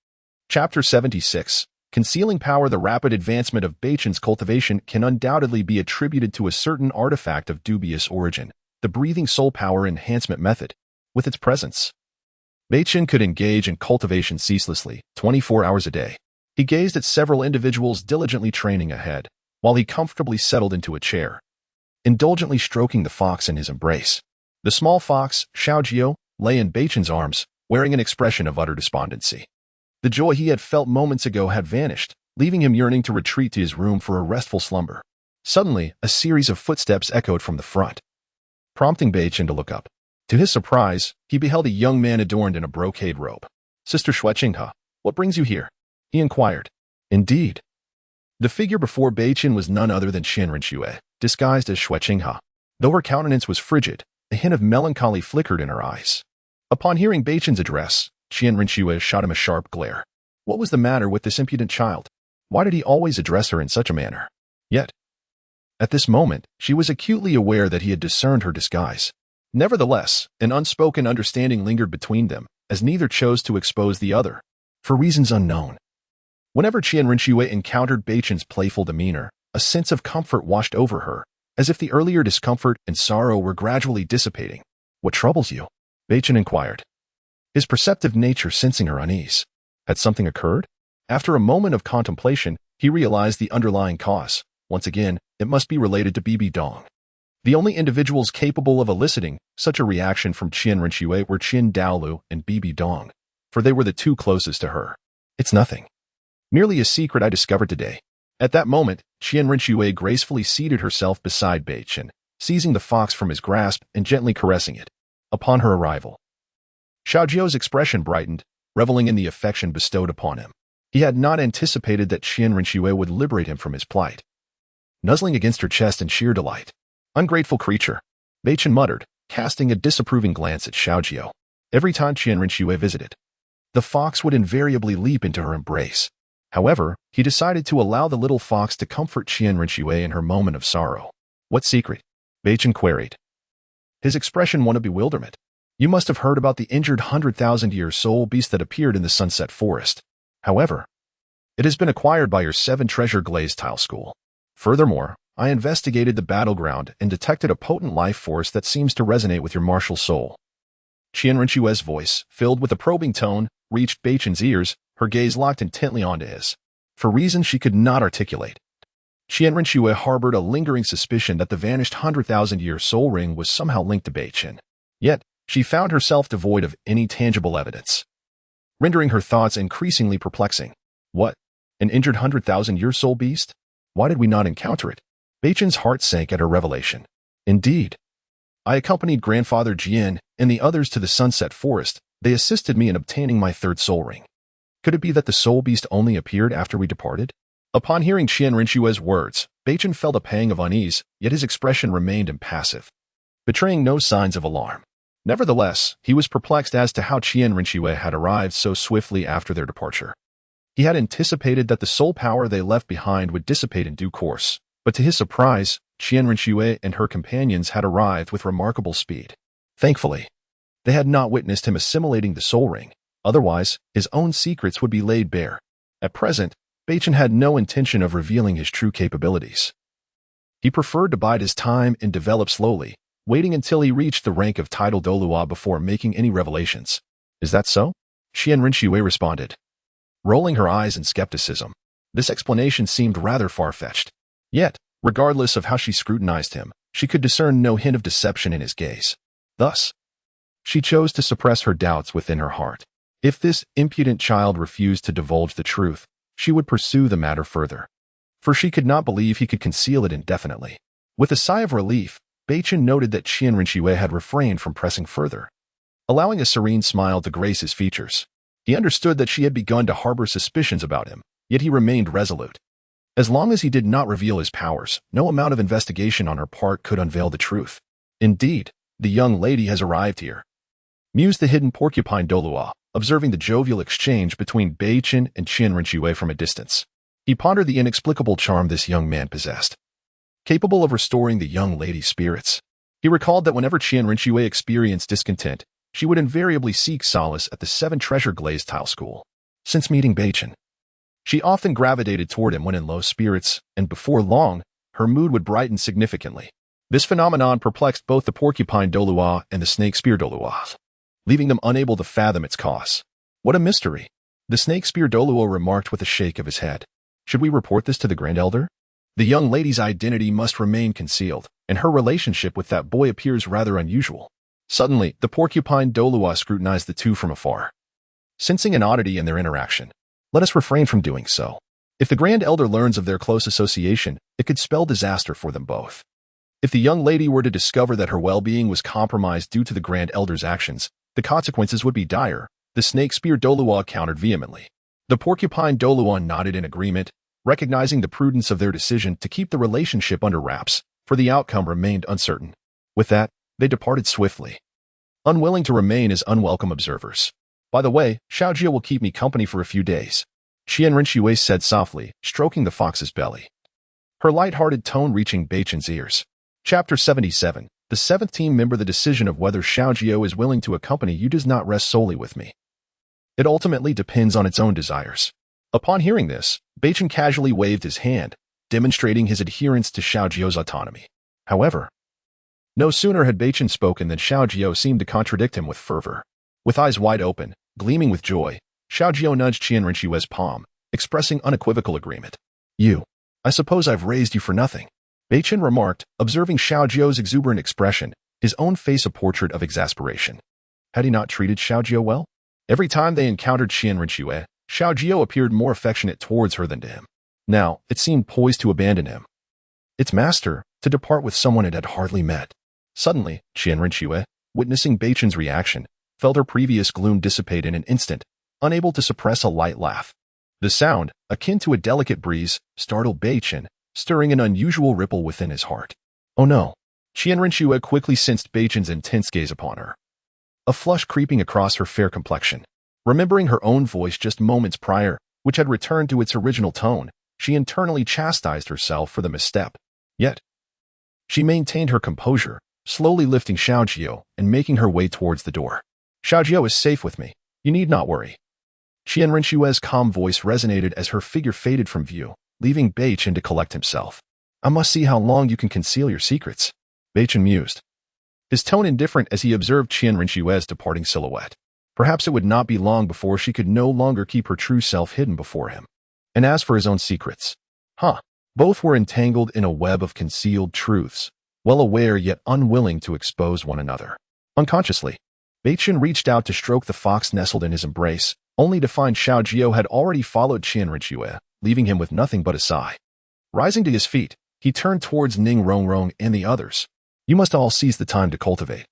Chapter 76. Concealing power. The rapid advancement of Beichen's cultivation can undoubtedly be attributed to a certain artifact of dubious origin, the breathing soul power enhancement method. With its presence, Beichen could engage in cultivation ceaselessly, 24 hours a day. He gazed at several individuals diligently training ahead, while he comfortably settled into a chair, indulgently stroking the fox in his embrace. The small fox, Xiaojio, lay in Beichen's arms, wearing an expression of utter despondency. The joy he had felt moments ago had vanished, leaving him yearning to retreat to his room for a restful slumber. Suddenly, a series of footsteps echoed from the front, prompting Beichen to look up. To his surprise, he beheld a young man adorned in a brocade robe. Sister Xueqinghe, what brings you here? He inquired. Indeed. The figure before Beichen was none other than Qian Rinxue, disguised as Xueqinghe. Though her countenance was frigid, a hint of melancholy flickered in her eyes. Upon hearing Beichen's address, Qian Rinxue shot him a sharp glare. What was the matter with this impudent child? Why did he always address her in such a manner? Yet, at this moment, she was acutely aware that he had discerned her disguise. Nevertheless, an unspoken understanding lingered between them, as neither chose to expose the other, for reasons unknown. Whenever Qian Rinxue encountered Beichen's playful demeanor, a sense of comfort washed over her, as if the earlier discomfort and sorrow were gradually dissipating. "What troubles you?" Beichen inquired, his perceptive nature sensing her unease. Had something occurred? After a moment of contemplation, he realized the underlying cause. Once again, it must be related to Bibi Dong. The only individuals capable of eliciting such a reaction from Qian Rinxue were Qin Daolu and Bibi Dong, for they were the two closest to her. "It's nothing. Merely a secret I discovered today." At that moment, Qian Rinxue gracefully seated herself beside Beichen, seizing the fox from his grasp and gently caressing it. Upon her arrival, Xiaojiu's expression brightened, reveling in the affection bestowed upon him. He had not anticipated that Qian Rinxue would liberate him from his plight. Nuzzling against her chest in sheer delight. "Ungrateful creature," Beichen muttered, casting a disapproving glance at Xiaojiu. Every time Qian Rinxue visited, the fox would invariably leap into her embrace. However, he decided to allow the little fox to comfort Qian Rinxue in her moment of sorrow. "What secret?" Beichen queried, his expression one of bewilderment. "You must have heard about the injured 100,000-year soul beast that appeared in the Sunset Forest. However, it has been acquired by your 7-treasure glazed tile school. Furthermore, I investigated the battleground and detected a potent life force that seems to resonate with your martial soul." Qian Rinxue's voice, filled with a probing tone, reached Beichen's ears, her gaze locked intently onto his. For reasons she could not articulate, Qian Rinxue harbored a lingering suspicion that the vanished 100,000-year soul ring was somehow linked to Beichen. Yet, she found herself devoid of any tangible evidence, rendering her thoughts increasingly perplexing. What? An injured 100,000-year soul beast? Why did we not encounter it? Beichen's heart sank at her revelation. "Indeed. I accompanied Grandfather Jian and the others to the Sunset Forest. They assisted me in obtaining my 3rd soul ring. Could it be that the soul beast only appeared after we departed?" Upon hearing Qian Rinxue's words, Beichen felt a pang of unease, yet his expression remained impassive, betraying no signs of alarm. Nevertheless, he was perplexed as to how Qian Rinxue had arrived so swiftly after their departure. He had anticipated that the soul power they left behind would dissipate in due course, but to his surprise, Qian Rinxue and her companions had arrived with remarkable speed. Thankfully, they had not witnessed him assimilating the soul ring. Otherwise, his own secrets would be laid bare. At present, Beichen had no intention of revealing his true capabilities. He preferred to bide his time and develop slowly, waiting until he reached the rank of title Douluo before making any revelations. "Is that so?" Qian Rinxue responded, rolling her eyes in skepticism. This explanation seemed rather far-fetched. Yet, regardless of how she scrutinized him, she could discern no hint of deception in his gaze. Thus, she chose to suppress her doubts within her heart. If this impudent child refused to divulge the truth, she would pursue the matter further, for she could not believe he could conceal it indefinitely. With a sigh of relief, Beichen noted that Qian Rinxue had refrained from pressing further, allowing a serene smile to grace his features. He understood that she had begun to harbor suspicions about him, yet he remained resolute. As long as he did not reveal his powers, no amount of investigation on her part could unveil the truth. "Indeed, the young lady has arrived here," mused the hidden porcupine Douluo, observing the jovial exchange between Beichen and Qian Rinxue from a distance. He pondered the inexplicable charm this young man possessed, capable of restoring the young lady's spirits. He recalled that whenever Qian Rinxue experienced discontent, she would invariably seek solace at the 7-treasure glazed tile school. Since meeting Beichen, she often gravitated toward him when in low spirits, and before long, her mood would brighten significantly. This phenomenon perplexed both the porcupine Douluo and the snake spear Douluo, leaving them unable to fathom its cause. "What a mystery," the snake spear Douluo remarked with a shake of his head. "Should we report this to the Grand Elder? The young lady's identity must remain concealed, and her relationship with that boy appears rather unusual." Suddenly, the porcupine Douluo scrutinized the two from afar, sensing an oddity in their interaction. "Let us refrain from doing so. If the Grand Elder learns of their close association, it could spell disaster for them both. If the young lady were to discover that her well-being was compromised due to the Grand Elder's actions, the consequences would be dire," the snake spear Douluo countered vehemently. The porcupine Douluo nodded in agreement, recognizing the prudence of their decision to keep the relationship under wraps, for the outcome remained uncertain. With that, they departed swiftly, unwilling to remain as unwelcome observers. "By the way, Xiaojiu will keep me company for a few days." Qian Rinxue said softly, stroking the fox's belly. Her light-hearted tone reaching Beichen's ears. Chapter 77. The seventh team member. The decision of whether Xiaojiao is willing to accompany you does not rest solely with me. It ultimately depends on its own desires. Upon hearing this, Beichen casually waved his hand, demonstrating his adherence to Xiaojiao's autonomy. However, no sooner had Beichen spoken than Xiaojiao seemed to contradict him with fervor. With eyes wide open, gleaming with joy, Xiaojiao nudged Qian Rinxue's palm, expressing unequivocal agreement. I suppose I've raised you for nothing, Beichen remarked, observing Xiaojiao's exuberant expression, his own face a portrait of exasperation. Had he not treated Xiaojiao well? Every time they encountered Qian Rinxue, Xiaojiao appeared more affectionate towards her than to him. Now, it seemed poised to abandon him. Its master, to depart with someone it had hardly met. Suddenly, Qian Rinxue, witnessing Beichen's reaction, felt her previous gloom dissipate in an instant, unable to suppress a light laugh. The sound, akin to a delicate breeze, startled Beichen, stirring an unusual ripple within his heart. Oh no! Qian Rinxue quickly sensed Beichen's intense gaze upon her. A flush creeping across her fair complexion. Remembering her own voice just moments prior, which had returned to its original tone, she internally chastised herself for the misstep. Yet, she maintained her composure, slowly lifting Xiaojiao and making her way towards the door. Xiaojiao is safe with me. You need not worry. Qian Rinxue's calm voice resonated as her figure faded from view, leaving Beichen to collect himself. I must see how long you can conceal your secrets, Beichen mused, his tone indifferent as he observed Qian Rinxue's departing silhouette. Perhaps it would not be long before she could no longer keep her true self hidden before him. And as for his own secrets, both were entangled in a web of concealed truths, well aware yet unwilling to expose one another. Unconsciously, Beichen reached out to stroke the fox nestled in his embrace, only to find Xiaojiao had already followed Qian Rinxue, leaving him with nothing but a sigh. Rising to his feet, he turned towards Ning Rongrong and the others. You must all seize the time to cultivate.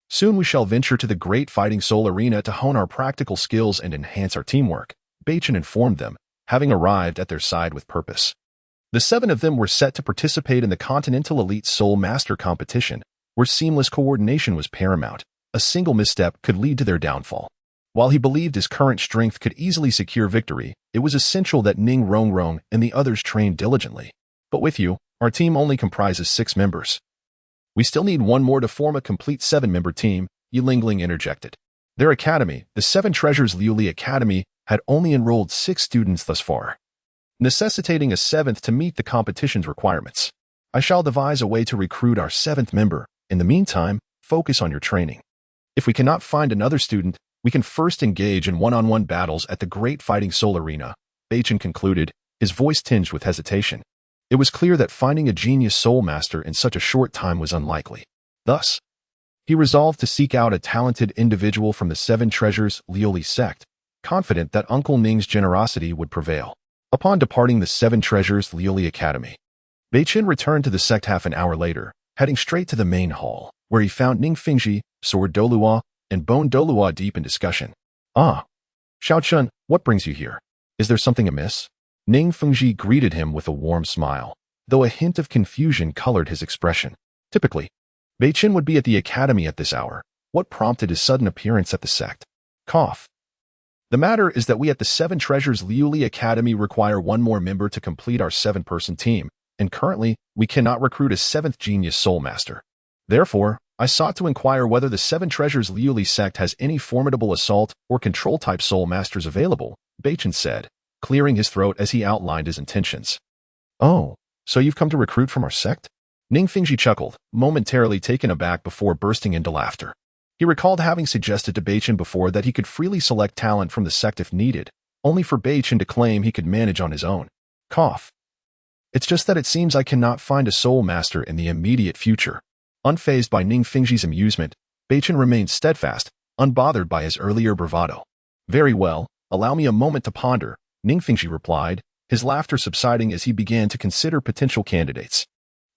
Soon we shall venture to the great fighting soul arena to hone our practical skills and enhance our teamwork, Beichen informed them, having arrived at their side with purpose. The 7 of them were set to participate in the Continental Elite Soul Master competition, where seamless coordination was paramount. A single misstep could lead to their downfall. While he believed his current strength could easily secure victory, it was essential that Ning Rongrong and the others trained diligently. But with you, our team only comprises 6 members. We still need one more to form a complete 7-member team, Yilingling interjected. Their academy, the 7 Treasures Liuli Academy, had only enrolled 6 students thus far, necessitating a 7th to meet the competition's requirements. I shall devise a way to recruit our 7th member. In the meantime, focus on your training. If we cannot find another student, we can first engage in one-on-one battles at the Great Fighting Soul Arena, Beichen concluded, his voice tinged with hesitation. It was clear that finding a genius soul master in such a short time was unlikely. Thus, he resolved to seek out a talented individual from the 7 Treasures Liuli sect, confident that Uncle Ning's generosity would prevail. Upon departing the 7 Treasures Liuli Academy, Beichen returned to the sect half an hour later, heading straight to the main hall, where he found Ning Fingji, Sword Douluo, and Bone Douluo deep in discussion. Xiaochun, what brings you here? Is there something amiss? Ning Fengji greeted him with a warm smile, though a hint of confusion colored his expression. Typically, Beichen would be at the academy at this hour. What prompted his sudden appearance at the sect? Cough. The matter is that we at the 7 Treasures Liuli Academy require one more member to complete our 7-person team, and currently, we cannot recruit a 7th genius soul master. Therefore, I sought to inquire whether the 7 Treasures Liuli sect has any formidable assault or control-type soul masters available, Beichen said, clearing his throat as he outlined his intentions. Oh, so you've come to recruit from our sect? Ning Fingji chuckled, momentarily taken aback before bursting into laughter. He recalled having suggested to Beichen before that he could freely select talent from the sect if needed, only for Beichen to claim he could manage on his own. Cough. It's just that it seems I cannot find a soul master in the immediate future. Unfazed by Ning Fingji's amusement, Beichen remained steadfast, unbothered by his earlier bravado. Very well, allow me a moment to ponder, Ning Fingji replied, his laughter subsiding as he began to consider potential candidates.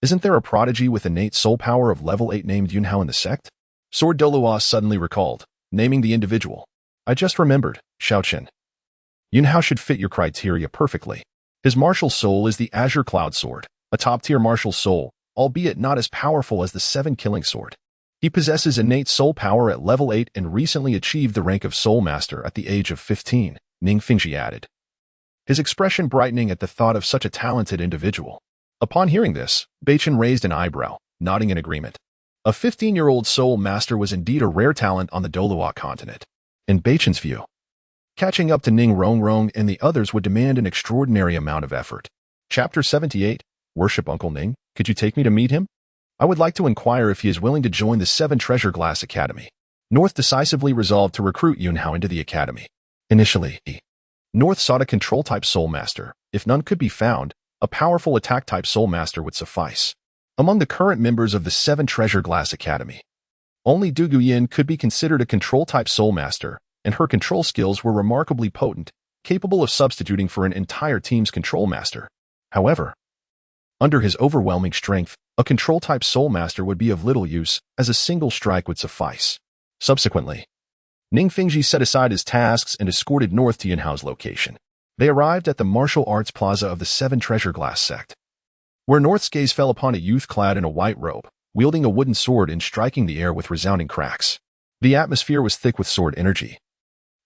Isn't there a prodigy with innate soul power of level 8 named Yunhao in the sect? Sword Douluo suddenly recalled, naming the individual. I just remembered, Xiaochen. Yunhao should fit your criteria perfectly. His martial soul is the Azure Cloud Sword, a top-tier martial soul, albeit not as powerful as the 7 Killing Sword. He possesses innate soul power at level 8 and recently achieved the rank of Soul Master at the age of 15, Ning Fingji added. his expression brightening at the thought of such a talented individual. Upon hearing this, Beichen raised an eyebrow, nodding in agreement. A 15-year-old soul master was indeed a rare talent on the Douluo Continent. In Beichen's view, catching up to Ning Rongrong and the others would demand an extraordinary amount of effort. Chapter 78, Worship Uncle Ning, could you take me to meet him? I would like to inquire if he is willing to join the 7 Treasure Glass Academy. North decisively resolved to recruit Yunhao into the academy. Initially, North sought a control-type soul master. If none could be found, a powerful attack-type soul master would suffice. Among the current members of the 7 Treasure Glass Academy, only Dugu Yin could be considered a control-type soul master, and her control skills were remarkably potent, capable of substituting for an entire team's control master. However, under his overwhelming strength, a control-type soul master would be of little use, as a single strike would suffice. Subsequently, Ning Fingji set aside his tasks and escorted North to Yunhao's location. They arrived at the martial arts plaza of the 7 Treasure Glass sect, where North's gaze fell upon a youth clad in a white robe, wielding a wooden sword and striking the air with resounding cracks. The atmosphere was thick with sword energy,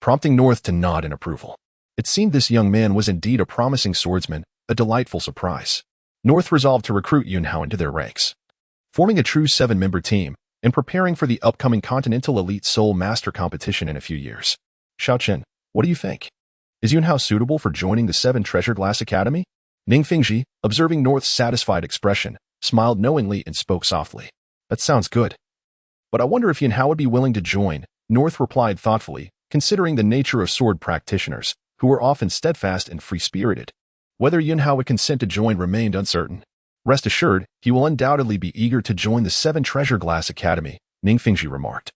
prompting North to nod in approval. It seemed this young man was indeed a promising swordsman, a delightful surprise. North resolved to recruit Yunhao into their ranks, forming a true 7-member team and preparing for the upcoming Continental Elite Soul Master competition in a few years. Xiaochen, what do you think? Is Yunhao suitable for joining the 7 Treasure Glass Academy? Ning Fingji, observing North's satisfied expression, smiled knowingly and spoke softly. That sounds good. But I wonder if Yunhao would be willing to join, North replied thoughtfully, considering the nature of sword practitioners, who were often steadfast and free-spirited. Whether Yunhao would consent to join remained uncertain. Rest assured, he will undoubtedly be eager to join the 7 Treasure Glass Academy, Ning Fingji remarked,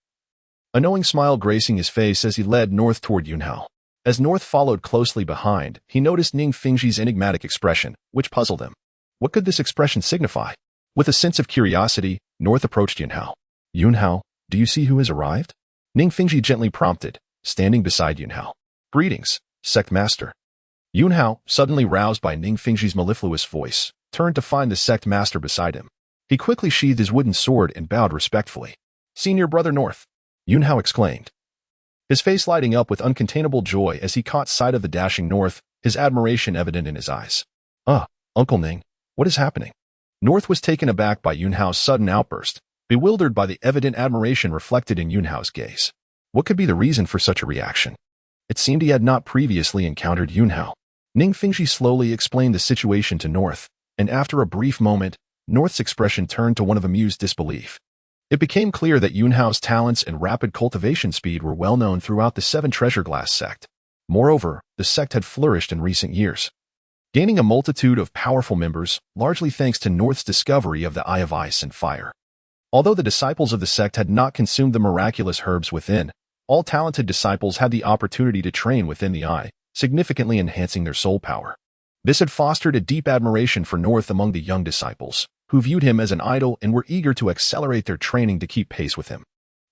a knowing smile gracing his face as he led North toward Yunhao. As North followed closely behind, he noticed Ning Fingji's enigmatic expression, which puzzled him. What could this expression signify? With a sense of curiosity, North approached Yunhao. Yunhao, do you see who has arrived? Ning Fingji gently prompted, standing beside Yunhao. Greetings, sect master. Yunhao, suddenly roused by Ning Fingji's mellifluous voice, turned to find the sect master beside him. He quickly sheathed his wooden sword and bowed respectfully. Senior brother North, Yunhao exclaimed, his face lighting up with uncontainable joy as he caught sight of the dashing North, his admiration evident in his eyes. Uncle Ning, what is happening? North was taken aback by Yunhao's sudden outburst, bewildered by the evident admiration reflected in Yunhao's gaze. What could be the reason for such a reaction? It seemed he had not previously encountered Yunhao. Ning Fingji slowly explained the situation to North, and after a brief moment, North's expression turned to one of amused disbelief. It became clear that Yunhao's talents and rapid cultivation speed were well known throughout the 7 Treasure Glass sect. Moreover, the sect had flourished in recent years, gaining a multitude of powerful members, largely thanks to North's discovery of the Eye of Ice and Fire. Although the disciples of the sect had not consumed the miraculous herbs within, all talented disciples had the opportunity to train within the eye, significantly enhancing their soul power. This had fostered a deep admiration for North among the young disciples, who viewed him as an idol and were eager to accelerate their training to keep pace with him.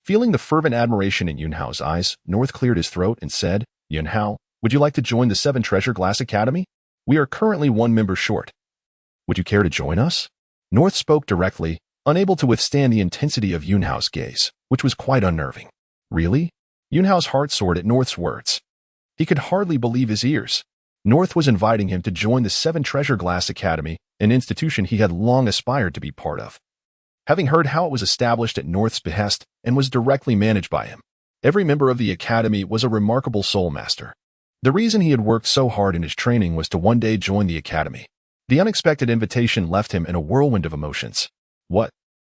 Feeling the fervent admiration in Yunhao's eyes, North cleared his throat and said, Yunhao, would you like to join the 7 Treasure Glass Academy? We are currently 1 member short. Would you care to join us? North spoke directly, unable to withstand the intensity of Yunhao's gaze, which was quite unnerving. Really? Yunhao's heart soared at North's words. He could hardly believe his ears. North was inviting him to join the 7 Treasure Glass Academy, an institution he had long aspired to be part of. Having heard how it was established at North's behest and was directly managed by him, every member of the academy was a remarkable soul master. The reason he had worked so hard in his training was to one day join the academy. The unexpected invitation left him in a whirlwind of emotions. What?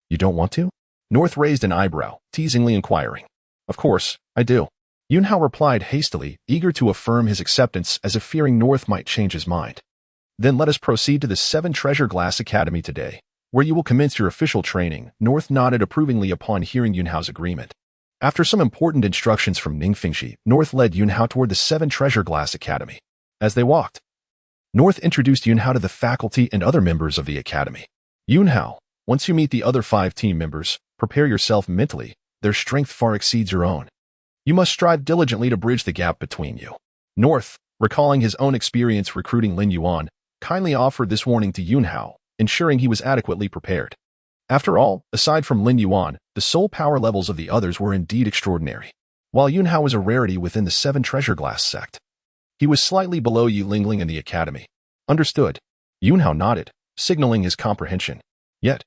You don't want to? North raised an eyebrow, teasingly inquiring. Of course, I do. Yunhao replied hastily, eager to affirm his acceptance as if fearing North might change his mind. Then let us proceed to the 7 Treasure Glass Academy today, where you will commence your official training. North nodded approvingly upon hearing Yunhao's agreement. After some important instructions from Ning Fingji, North led Yunhao toward the 7 Treasure Glass Academy. As they walked, North introduced Yunhao to the faculty and other members of the academy. Yunhao, once you meet the other 5 team members, prepare yourself mentally. Their strength far exceeds your own. You must strive diligently to bridge the gap between you. North, recalling his own experience recruiting Lin Yuan, kindly offered this warning to Yunhao, ensuring he was adequately prepared. After all, aside from Lin Yuan, the soul power levels of the others were indeed extraordinary. While Yunhao was a rarity within the 7 Treasure Glass sect, He was slightly below Yu Lingling in the academy. Understood. Yunhao nodded, signaling his comprehension. Yet,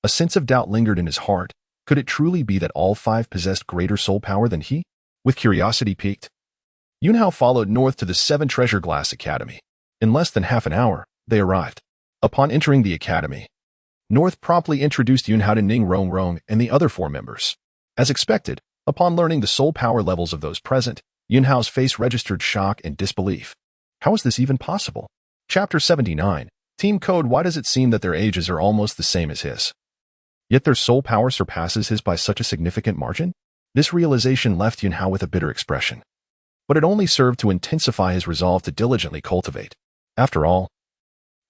a sense of doubt lingered in his heart. Could it truly be that all five possessed greater soul power than he? With curiosity piqued, Yunhao followed north to the Seven Treasure Glass Academy. In less than half an hour, they arrived. Upon entering the academy, North promptly introduced Yunhao to Ning Rongrong and the other four members. As expected, upon learning the soul power levels of those present, Yunhao's face registered shock and disbelief. How is this even possible? Chapter 79. Team Code. Why does it seem that their ages are almost the same as his? Yet their soul power surpasses his by such a significant margin? This realization left Yunhao with a bitter expression. But it only served to intensify his resolve to diligently cultivate. After all,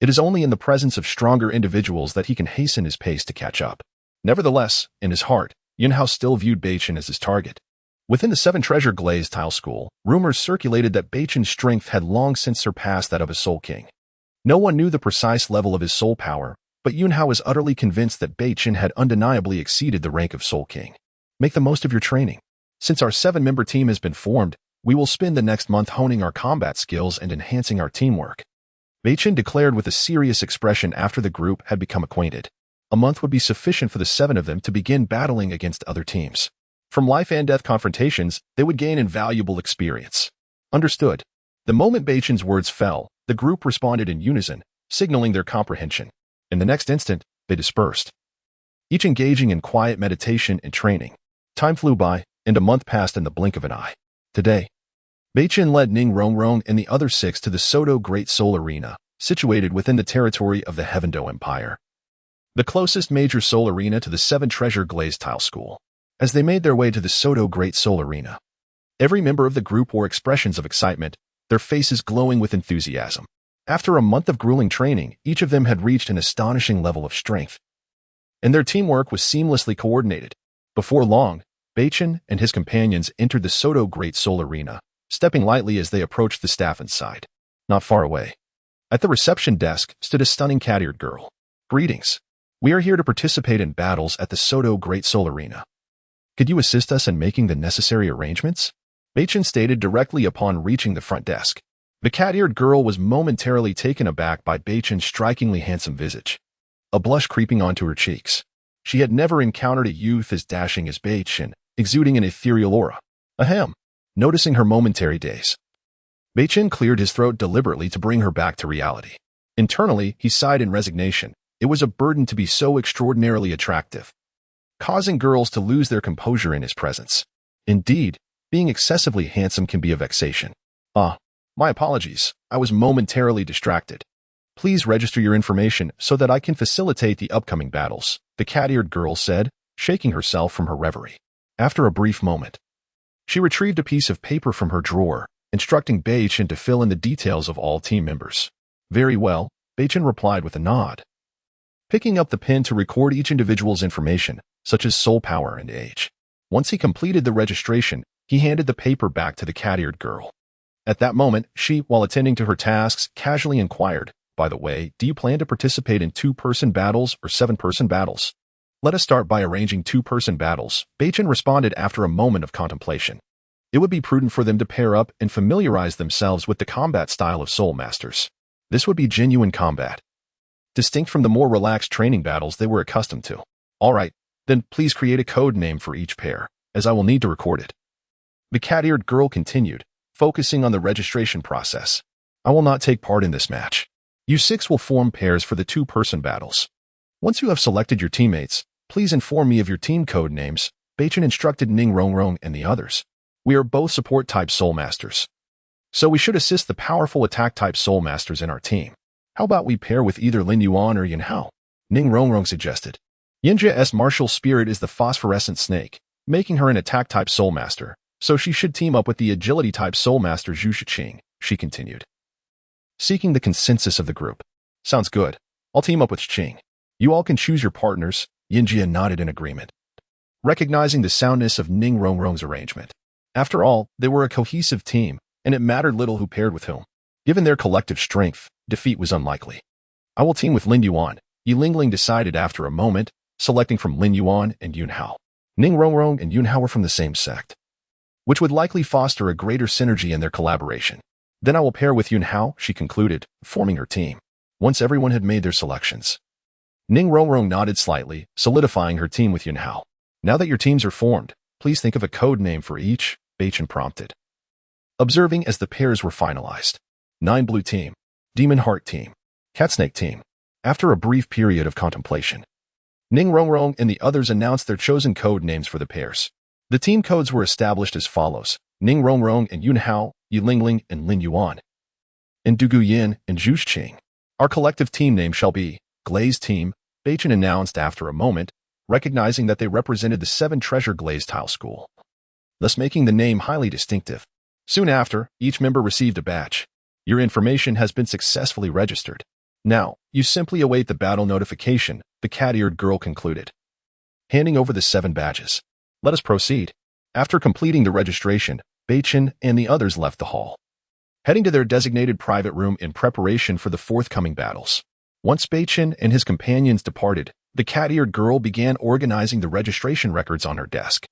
it is only in the presence of stronger individuals that he can hasten his pace to catch up. Nevertheless, in his heart, Yunhao still viewed Beichen as his target. Within the Seven Treasure Glazed Tile School, rumors circulated that Beichen's strength had long since surpassed that of his Soul King. No one knew the precise level of his soul power, but Yunhao was utterly convinced that Beichen had undeniably exceeded the rank of Soul King. Make the most of your training. Since our 7-member team has been formed, we will spend the next month honing our combat skills and enhancing our teamwork. Beichen declared with a serious expression after the group had become acquainted. A month would be sufficient for the 7 of them to begin battling against other teams. From life and death confrontations, they would gain invaluable experience. Understood. The moment Beichen's words fell, the group responded in unison, signaling their comprehension. In the next instant, they dispersed, each engaging in quiet meditation and training. Time flew by, and a month passed in the blink of an eye. Today, Beichen led Ning Rongrong and the other 6 to the Soto Great Soul Arena, situated within the territory of the Heavendo Empire, the closest major soul arena to the Seven Treasure Glazed Tile School. As they made their way to the Soto Great Soul Arena, every member of the group wore expressions of excitement, their faces glowing with enthusiasm. After a month of grueling training, each of them had reached an astonishing level of strength, and their teamwork was seamlessly coordinated. Before long, Beichen and his companions entered the Soto Great Soul Arena, stepping lightly as they approached the staff inside. Not far away, at the reception desk, stood a stunning cat-eared girl. Greetings. We are here to participate in battles at the Soto Great Soul Arena. Could you assist us in making the necessary arrangements? Beichen stated directly upon reaching the front desk. The cat-eared girl was momentarily taken aback by Beichen's strikingly handsome visage, a blush creeping onto her cheeks. She had never encountered a youth as dashing as Beichen, exuding an ethereal aura. Ahem. Noticing her momentary daze, Beichen cleared his throat deliberately to bring her back to reality. Internally, he sighed in resignation. It was a burden to be so extraordinarily attractive, causing girls to lose their composure in his presence. Indeed, being excessively handsome can be a vexation. My apologies. I was momentarily distracted. Please register your information so that I can facilitate the upcoming battles, the cat-eared girl said, shaking herself from her reverie. After a brief moment, she retrieved a piece of paper from her drawer, instructing Beichen to fill in the details of all team members. Very well, Beichen replied with a nod, picking up the pen to record each individual's information, such as soul power and age. Once he completed the registration, he handed the paper back to the cat-eared girl. At that moment, she, while attending to her tasks, casually inquired, "By the way, do you plan to participate in 2-person battles or 7-person battles?" "Let us start by arranging 2-person battles," Beichen responded after a moment of contemplation. It would be prudent for them to pair up and familiarize themselves with the combat style of Soul Masters. This would be genuine combat, distinct from the more relaxed training battles they were accustomed to. All right, then please create a code name for each pair, as I will need to record it. The cat-eared girl continued, focusing on the registration process. I will not take part in this match. You 6 will form pairs for the 2-person battles. Once you have selected your teammates, please inform me of your team code names, Beichen instructed Ning Rongrong and the others. We are both support-type Soul Masters, so we should assist the powerful attack-type Soul Masters in our team. How about we pair with either Lin Yuan or Yunhao? Ning Rongrong suggested. Yinjia's martial spirit is the phosphorescent snake, making her an attack-type Soul Master, so she should team up with the agility-type Soul Master Zhu Shiqing, she continued, seeking the consensus of the group. Sounds good. I'll team up with Shiqing. You all can choose your partners. Yinjia nodded in agreement, recognizing the soundness of Ning Rongrong's arrangement. After all, they were a cohesive team, and it mattered little who paired with whom. Given their collective strength, defeat was unlikely. I will team with Lin Yuan, Yi Lingling decided after a moment, selecting from Lin Yuan and Yunhao. Ning Rongrong and Yunhao were from the same sect, which would likely foster a greater synergy in their collaboration. Then I will pair with Yunhao, she concluded, forming her team. Once everyone had made their selections, Ning Rongrong nodded slightly, solidifying her team with Yunhao. Now that your teams are formed, please think of a code name for each, Beichen prompted. Observing as the pairs were finalized. 9 Blue Team, Demon Heart Team, Catsnake Team. After a brief period of contemplation, Ning Rongrong and the others announced their chosen code names for the pairs. The team codes were established as follows: Ning Rongrong and Yunhao, Yilingling and Lin Yuan, and Dugu Yin and Zhu Qing. Our collective team name shall be Glaze Team, Beichen announced after a moment, recognizing that they represented the 7 Treasure Glaze Tile School, thus making the name highly distinctive. Soon after, each member received a badge. Your information has been successfully registered. Now, you simply await the battle notification, the cat-eared girl concluded, handing over the 7 badges. Let us proceed. After completing the registration, Beichen and the others left the hall, heading to their designated private room in preparation for the forthcoming battles. Once Beichen and his companions departed, the cat-eared girl began organizing the registration records on her desk.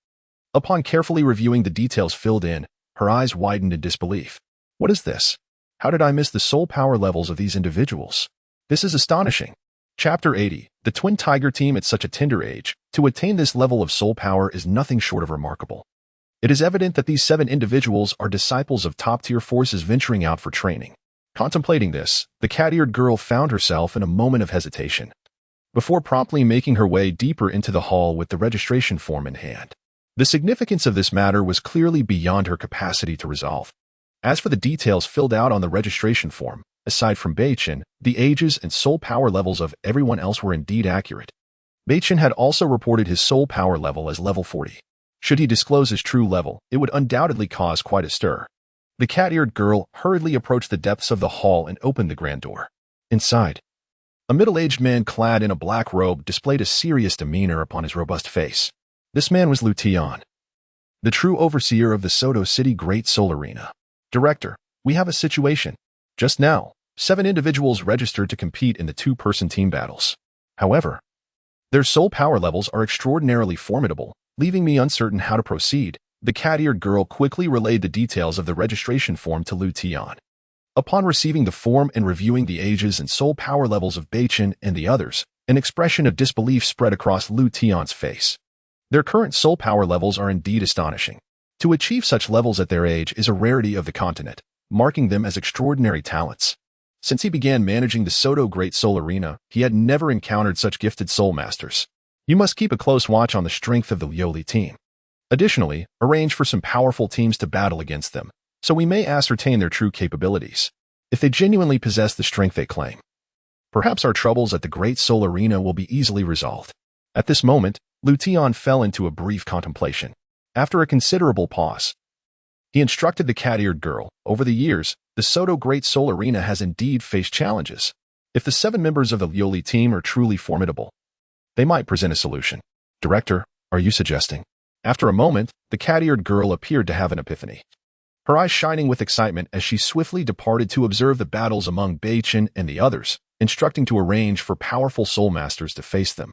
Upon carefully reviewing the details filled in, her eyes widened in disbelief. What is this? How did I miss the soul power levels of these individuals? This is astonishing. Chapter 80. The Twin Tiger Team at such a tender age. To attain this level of soul power is nothing short of remarkable. It is evident that these 7 individuals are disciples of top-tier forces venturing out for training. Contemplating this, the cat-eared girl found herself in a moment of hesitation, before promptly making her way deeper into the hall with the registration form in hand. The significance of this matter was clearly beyond her capacity to resolve. As for the details filled out on the registration form, aside from Beichen, the ages and soul power levels of everyone else were indeed accurate. Beichen had also reported his soul power level as level 40. Should he disclose his true level, it would undoubtedly cause quite a stir. The cat-eared girl hurriedly approached the depths of the hall and opened the grand door. Inside, a middle-aged man clad in a black robe displayed a serious demeanor upon his robust face. This man was Lu Tian, the true overseer of the Soto City Great Soul Arena. Director, we have a situation. Just now, 7 individuals registered to compete in the 2-person team battles. However, their soul power levels are extraordinarily formidable, leaving me uncertain how to proceed. The cat-eared girl quickly relayed the details of the registration form to Lu Tian. Upon receiving the form and reviewing the ages and soul power levels of Beichen and the others, an expression of disbelief spread across Lu Tian's face. Their current soul power levels are indeed astonishing. To achieve such levels at their age is a rarity of the continent, marking them as extraordinary talents. Since he began managing the Soto Great Soul Arena, he had never encountered such gifted soul masters. You must keep a close watch on the strength of the Lioli team. Additionally, arrange for some powerful teams to battle against them, so we may ascertain their true capabilities, if they genuinely possess the strength they claim. Perhaps our troubles at the Great Soul Arena will be easily resolved. At this moment, Lu Tian fell into a brief contemplation. After a considerable pause, he instructed the cat-eared girl. Over the years, the Soto Great Soul Arena has indeed faced challenges. If the 7 members of the Lioli team are truly formidable, they might present a solution. Director, are you suggesting? After a moment, the cat-eared girl appeared to have an epiphany, her eyes shining with excitement as she swiftly departed to observe the battles among Beichen and the others, instructing to arrange for powerful soul masters to face them.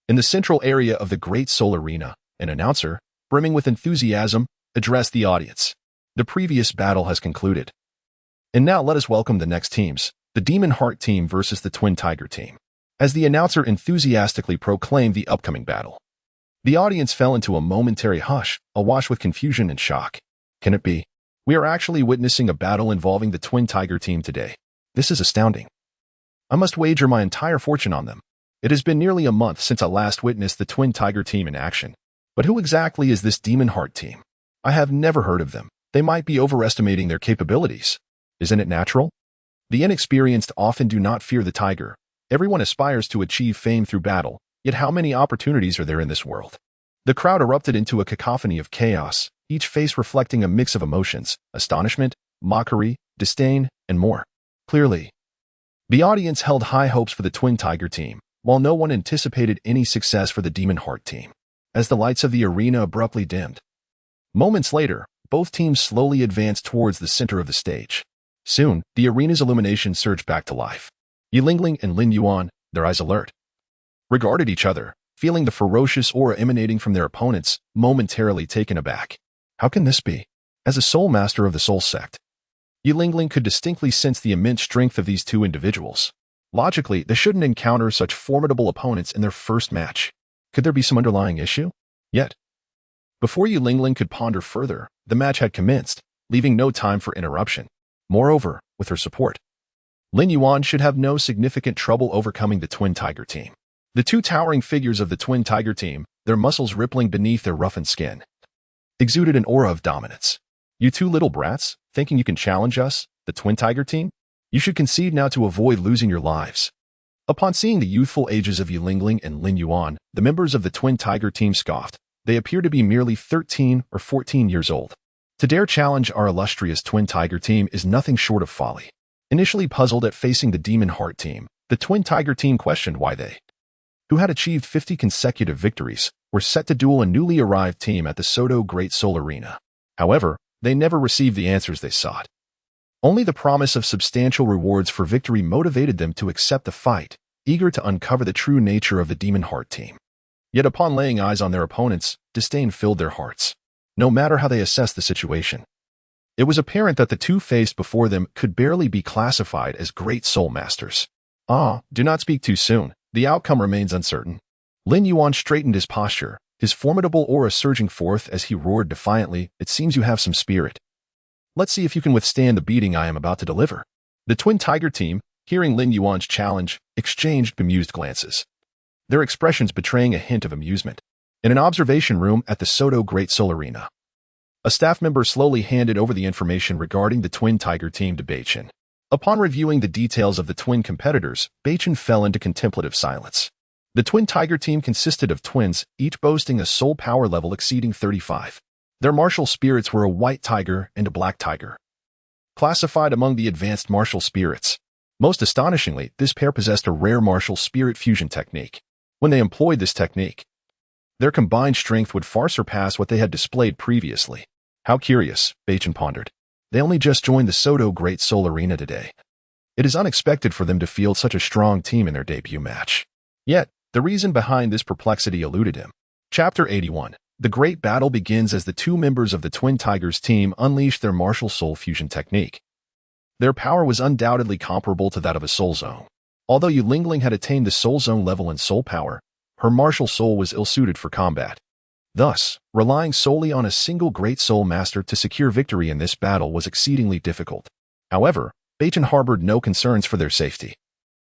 In the central area of the Great Soul Arena, an announcer, brimming with enthusiasm, addressed the audience. The previous battle has concluded. And now let us welcome the next teams, the Demon Heart Team versus the Twin Tiger Team. As the announcer enthusiastically proclaimed the upcoming battle, the audience fell into a momentary hush, awash with confusion and shock. Can it be? We are actually witnessing a battle involving the Twin Tiger Team today. This is astounding. I must wager my entire fortune on them. It has been nearly a month since I last witnessed the Twin Tiger Team in action. But who exactly is this Demon Heart Team? I have never heard of them. They might be overestimating their capabilities. Isn't it natural? The inexperienced often do not fear the tiger. Everyone aspires to achieve fame through battle, yet how many opportunities are there in this world? The crowd erupted into a cacophony of chaos, each face reflecting a mix of emotions, astonishment, mockery, disdain, and more. Clearly, the audience held high hopes for the Twin Tiger Team, while no one anticipated any success for the Demon Heart Team. As the lights of the arena abruptly dimmed, moments later, both teams slowly advanced towards the center of the stage. Soon, the arena's illumination surged back to life. Yilingling and Lin Yuan, their eyes alert, regarded each other, feeling the ferocious aura emanating from their opponents, momentarily taken aback. How can this be? As a soul master of the soul sect, Lingling could distinctly sense the immense strength of these two individuals. Logically, they shouldn't encounter such formidable opponents in their first match. Could there be some underlying issue? Yet, before Lingling could ponder further, the match had commenced, leaving no time for interruption. Moreover, with her support, Lin Yuan should have no significant trouble overcoming the Twin Tiger team. The two towering figures of the Twin Tiger team, their muscles rippling beneath their roughened skin, exuded an aura of dominance. You two little brats, thinking you can challenge us, the Twin Tiger team? You should concede now to avoid losing your lives. Upon seeing the youthful ages of Lingling and Lin Yuan, the members of the Twin Tiger team scoffed. They appear to be merely 13 or 14 years old. To dare challenge our illustrious Twin Tiger team is nothing short of folly. Initially puzzled at facing the Demon Heart team, the Twin Tiger team questioned why they, who had achieved 50 consecutive victories, were set to duel a newly arrived team at the Soto Great Soul Arena. However, they never received the answers they sought. Only the promise of substantial rewards for victory motivated them to accept the fight, eager to uncover the true nature of the Demon Heart team. Yet upon laying eyes on their opponents, disdain filled their hearts. No matter how they assessed the situation, it was apparent that the two faced before them could barely be classified as great soul masters. Do not speak too soon. The outcome remains uncertain. Lin Yuan straightened his posture, his formidable aura surging forth as he roared defiantly, "It seems you have some spirit. Let's see if you can withstand the beating I am about to deliver." The Twin Tiger team, hearing Lin Yuan's challenge, exchanged bemused glances, their expressions betraying a hint of amusement. In an observation room at the Soto Great Soul Arena, a staff member slowly handed over the information regarding the Twin Tiger team to Beichen. Upon reviewing the details of the twin competitors, Beichen fell into contemplative silence. The Twin Tiger team consisted of twins, each boasting a soul power level exceeding 35. Their martial spirits were a white tiger and a black tiger, classified among the advanced martial spirits. Most astonishingly, this pair possessed a rare martial spirit fusion technique. When they employed this technique, their combined strength would far surpass what they had displayed previously. How curious, Beichen pondered. They only just joined the Soto Great Soul Arena today. It is unexpected for them to field such a strong team in their debut match. Yet, the reason behind this perplexity eluded him. Chapter 81. The great battle begins as the two members of the Twin Tigers team unleashed their martial soul fusion technique. Their power was undoubtedly comparable to that of a soul zone. Although Lingling had attained the soul zone level in soul power, her martial soul was ill-suited for combat. Thus, relying solely on a single great soul master to secure victory in this battle was exceedingly difficult. However, Beichen harbored no concerns for their safety.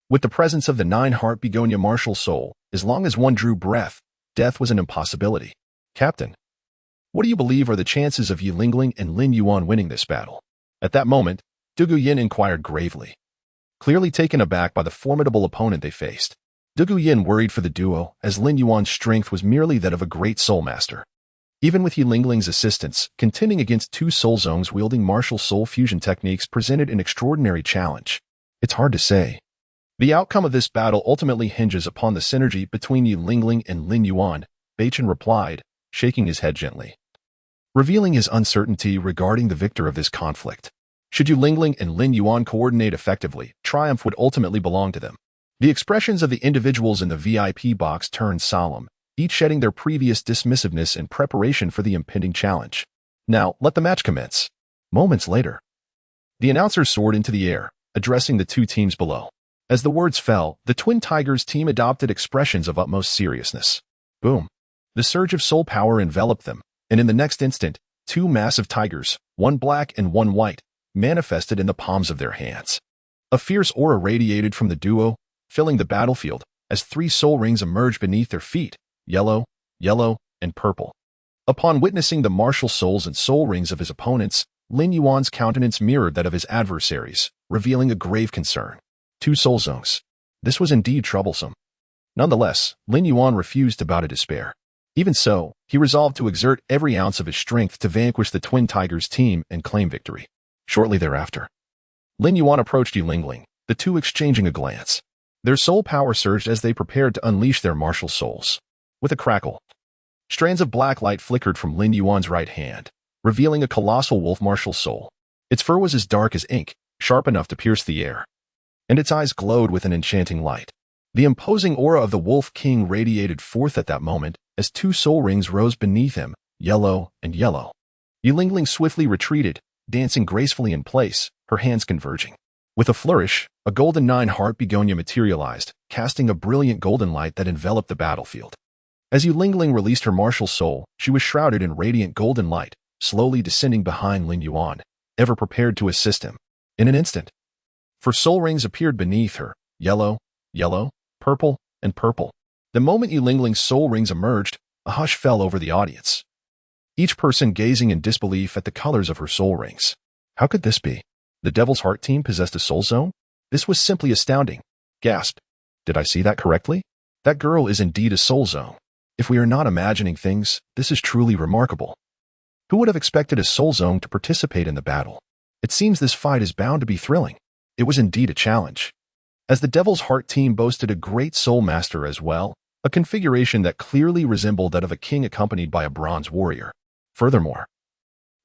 With the presence of the 9-heart begonia martial soul, as long as one drew breath, death was an impossibility. "Captain, what do you believe are the chances of Lingling and Lin Yuan winning this battle?" At that moment, Dugu Yin inquired gravely. Clearly taken aback by the formidable opponent they faced, Dugu Yin worried for the duo, as Lin Yuan's strength was merely that of a great soul master. Even with Lingling's assistance, contending against two soul zones wielding martial soul fusion techniques presented an extraordinary challenge. It's hard to say. The outcome of this battle ultimately hinges upon the synergy between Lingling and Lin Yuan, Beichen replied, shaking his head gently, revealing his uncertainty regarding the victor of this conflict. Should Lingling and Lin Yuan coordinate effectively, triumph would ultimately belong to them. The expressions of the individuals in the VIP box turned solemn, each shedding their previous dismissiveness in preparation for the impending challenge. "Now, let the match commence." Moments later, the announcer soared into the air, addressing the two teams below. As the words fell, the Twin Tigers team adopted expressions of utmost seriousness. Boom! The surge of soul power enveloped them, and in the next instant, two massive tigers, one black and one white, manifested in the palms of their hands. A fierce aura radiated from the duo, filling the battlefield, as 3 soul rings emerged beneath their feet, yellow, and purple. Upon witnessing the martial souls and soul rings of his opponents, Lin Yuan's countenance mirrored that of his adversaries, revealing a grave concern. 2 soul zones. This was indeed troublesome. Nonetheless, Lin Yuan refused to bow to despair. Even so, he resolved to exert every ounce of his strength to vanquish the Twin Tigers team and claim victory. Shortly thereafter, Lin Yuan approached Lingling, the two exchanging a glance. Their soul power surged as they prepared to unleash their martial souls. With a crackle, strands of black light flickered from Lin Yuan's right hand, revealing a colossal wolf martial soul. Its fur was as dark as ink, sharp enough to pierce the air, and its eyes glowed with an enchanting light. The imposing aura of the Wolf King radiated forth at that moment as 2 soul rings rose beneath him, yellow. Lingling swiftly retreated, dancing gracefully in place, her hands converging. With a flourish, a golden 9-heart begonia materialized, casting a brilliant golden light that enveloped the battlefield. As Yulingling released her martial soul, she was shrouded in radiant golden light, slowly descending behind Lin Yuan, ever prepared to assist him. In an instant, 4 soul rings appeared beneath her, yellow, yellow, purple, and purple. The moment Yulingling's soul rings emerged, a hush fell over the audience, each person gazing in disbelief at the colors of her soul rings. How could this be? The Devil's Heart team possessed a soul zone? This was simply astounding. Gasped. Did I see that correctly? That girl is indeed a soul zone. If we are not imagining things, this is truly remarkable. Who would have expected a soul zone to participate in the battle? It seems this fight is bound to be thrilling. It was indeed a challenge. As the Devil's Heart team boasted a great soul master as well, a configuration that clearly resembled that of a king accompanied by a bronze warrior. Furthermore,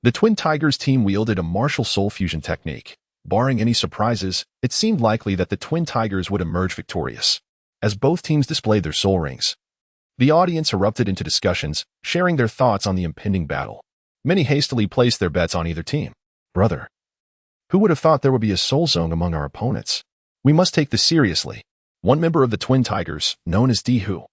the Twin Tigers team wielded a martial soul fusion technique. Barring any surprises, it seemed likely that the Twin Tigers would emerge victorious. As both teams displayed their soul rings, the audience erupted into discussions, sharing their thoughts on the impending battle. Many hastily placed their bets on either team. Brother, who would have thought there would be a soul zone among our opponents? We must take this seriously. One member of the Twin Tigers, known as Hu,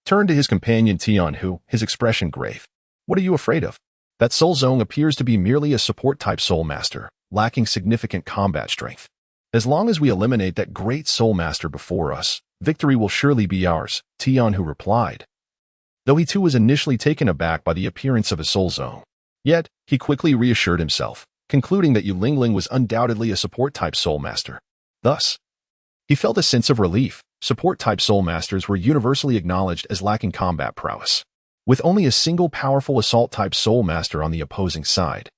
turned to his companion Tianhu, his expression grave. What are you afraid of? That soul zone appears to be merely a support-type soul master, lacking significant combat strength. As long as we eliminate that great soul master before us, victory will surely be ours, Tianhu replied. Though he too was initially taken aback by the appearance of a soul zone. Yet, he quickly reassured himself, concluding that Yulingling was undoubtedly a support-type soul master. Thus, he felt a sense of relief. Support-type soul masters were universally acknowledged as lacking combat prowess. With only a single powerful assault-type soul master on the opposing side,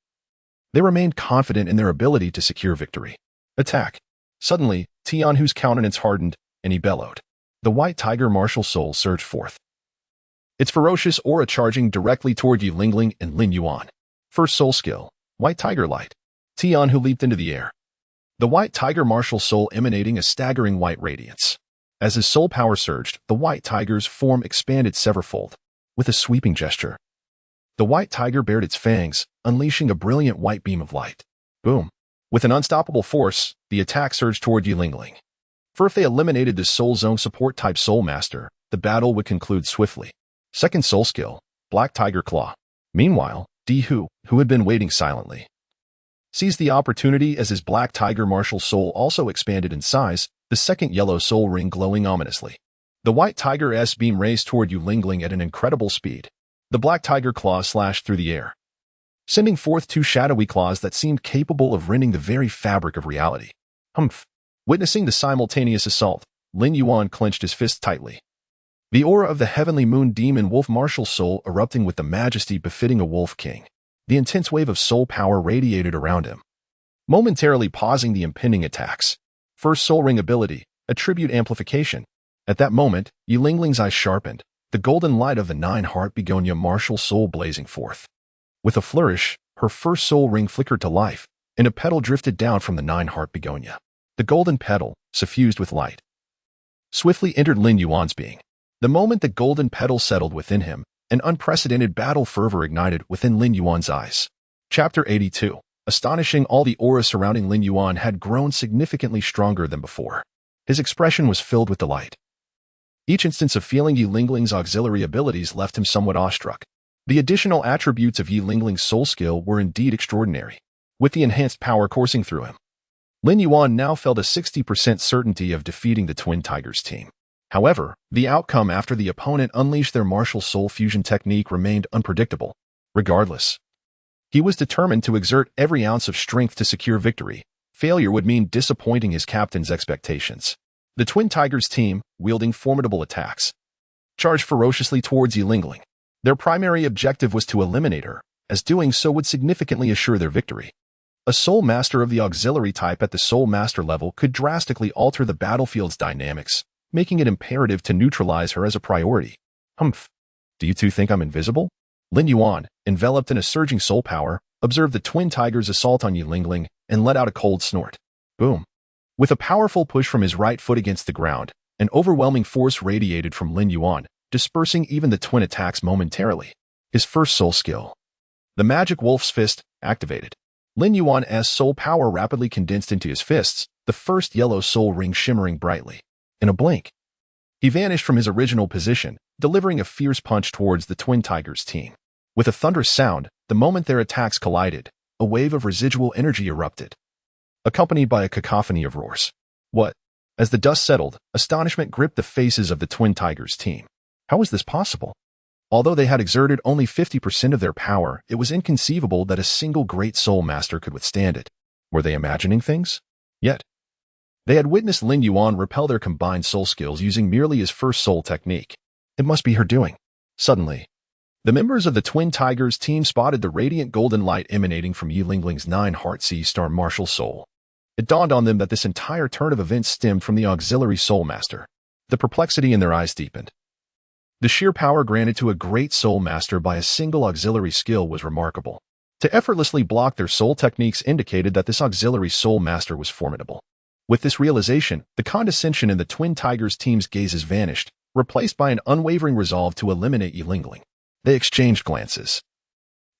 they remained confident in their ability to secure victory. Attack. Suddenly, Tianhu's countenance hardened, and he bellowed. The white tiger martial soul surged forth, its ferocious aura charging directly toward Yulingling and Lin Yuan. First soul skill, White Tiger Light. Tianhu leaped into the air, the white tiger martial soul emanating a staggering white radiance. As his soul power surged, the white tiger's form expanded severfold. With a sweeping gesture, the white tiger bared its fangs, unleashing a brilliant white beam of light. Boom. With an unstoppable force, the attack surged toward Yulingling. For if they eliminated this soul zone support-type soul master, the battle would conclude swiftly. Second soul skill, Black Tiger Claw. Meanwhile, Hu, who had been waiting silently, seized the opportunity as his black tiger martial soul also expanded in size, the second yellow soul ring glowing ominously. The white tiger's beam raced toward Yulingling at an incredible speed. The black tiger claw slashed through the air, sending forth 2 shadowy claws that seemed capable of rending the very fabric of reality. Humph! Witnessing the simultaneous assault, Lin Yuan clenched his fist tightly. The aura of the heavenly moon demon wolf martial soul erupting with the majesty befitting a wolf king. The intense wave of soul power radiated around him, momentarily pausing the impending attacks. First soul ring ability, attribute amplification. At that moment, Yulingling's eyes sharpened, the golden light of the 9-heart begonia martial soul blazing forth. With a flourish, her first soul ring flickered to life, and a petal drifted down from the 9-heart begonia. The golden petal, suffused with light, swiftly entered Lin Yuan's being. The moment the golden petal settled within him, an unprecedented battle fervor ignited within Lin Yuan's eyes. Chapter 82. Astonishing, all the aura surrounding Lin Yuan had grown significantly stronger than before. His expression was filled with delight. Each instance of feeling Yulingling's auxiliary abilities left him somewhat awestruck. The additional attributes of Yulingling's soul skill were indeed extraordinary. With the enhanced power coursing through him, Lin Yuan now felt a 60% certainty of defeating the Twin Tigers team. However, the outcome after the opponent unleashed their martial soul fusion technique remained unpredictable. Regardless, he was determined to exert every ounce of strength to secure victory. Failure would mean disappointing his captain's expectations. The Twin Tigers team, wielding formidable attacks, charged ferociously towards Yulingling. Their primary objective was to eliminate her, as doing so would significantly assure their victory. A soul master of the auxiliary type at the soul master level could drastically alter the battlefield's dynamics, making it imperative to neutralize her as a priority. Humph! Do you two think I'm invisible? Lin Yuan, enveloped in a surging soul power, observed the Twin Tigers' assault on Yulingling and let out a cold snort. Boom! With a powerful push from his right foot against the ground, an overwhelming force radiated from Lin Yuan, dispersing even the twin attacks momentarily. His first soul skill, the Magic Wolf's Fist, activated. Lin Yuan's soul power rapidly condensed into his fists, the first yellow soul ring shimmering brightly. In a blink, he vanished from his original position, delivering a fierce punch towards the Twin Tigers team. With a thunderous sound, the moment their attacks collided, a wave of residual energy erupted, accompanied by a cacophony of roars. What? As the dust settled, astonishment gripped the faces of the Twin Tigers team. How was this possible? Although they had exerted only 50% of their power, it was inconceivable that a single great soul master could withstand it. Were they imagining things? Yet, they had witnessed Lin Yuan repel their combined soul skills using merely his first soul technique. It must be her doing. Suddenly, the members of the Twin Tigers team spotted the radiant golden light emanating from Yi Lingling's 9-heart sea-star martial soul. It dawned on them that this entire turn of events stemmed from the auxiliary soul master. The perplexity in their eyes deepened. The sheer power granted to a great soul master by a single auxiliary skill was remarkable. To effortlessly block their soul techniques indicated that this auxiliary soul master was formidable. With this realization, the condescension in the Twin Tigers team's gazes vanished, replaced by an unwavering resolve to eliminate Yi Lingling. They exchanged glances,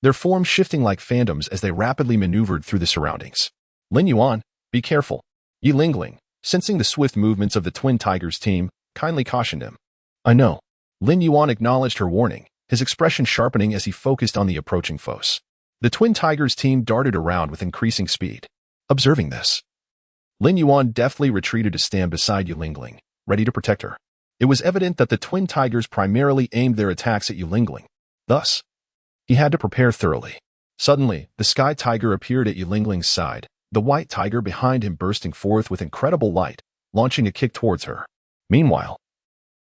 their forms shifting like phantoms as they rapidly maneuvered through the surroundings. Lin Yuan, be careful. Yi Lingling, sensing the swift movements of the Twin Tigers team, kindly cautioned him. I know. Lin Yuan acknowledged her warning, his expression sharpening as he focused on the approaching foes. The Twin Tigers team darted around with increasing speed. Observing this, Lin Yuan deftly retreated to stand beside Yi Lingling, ready to protect her. It was evident that the Twin Tigers primarily aimed their attacks at Yi Lingling. Thus, he had to prepare thoroughly. Suddenly, the Sky Tiger appeared at Yi Lingling's side, the White Tiger behind him bursting forth with incredible light, launching a kick towards her. Meanwhile,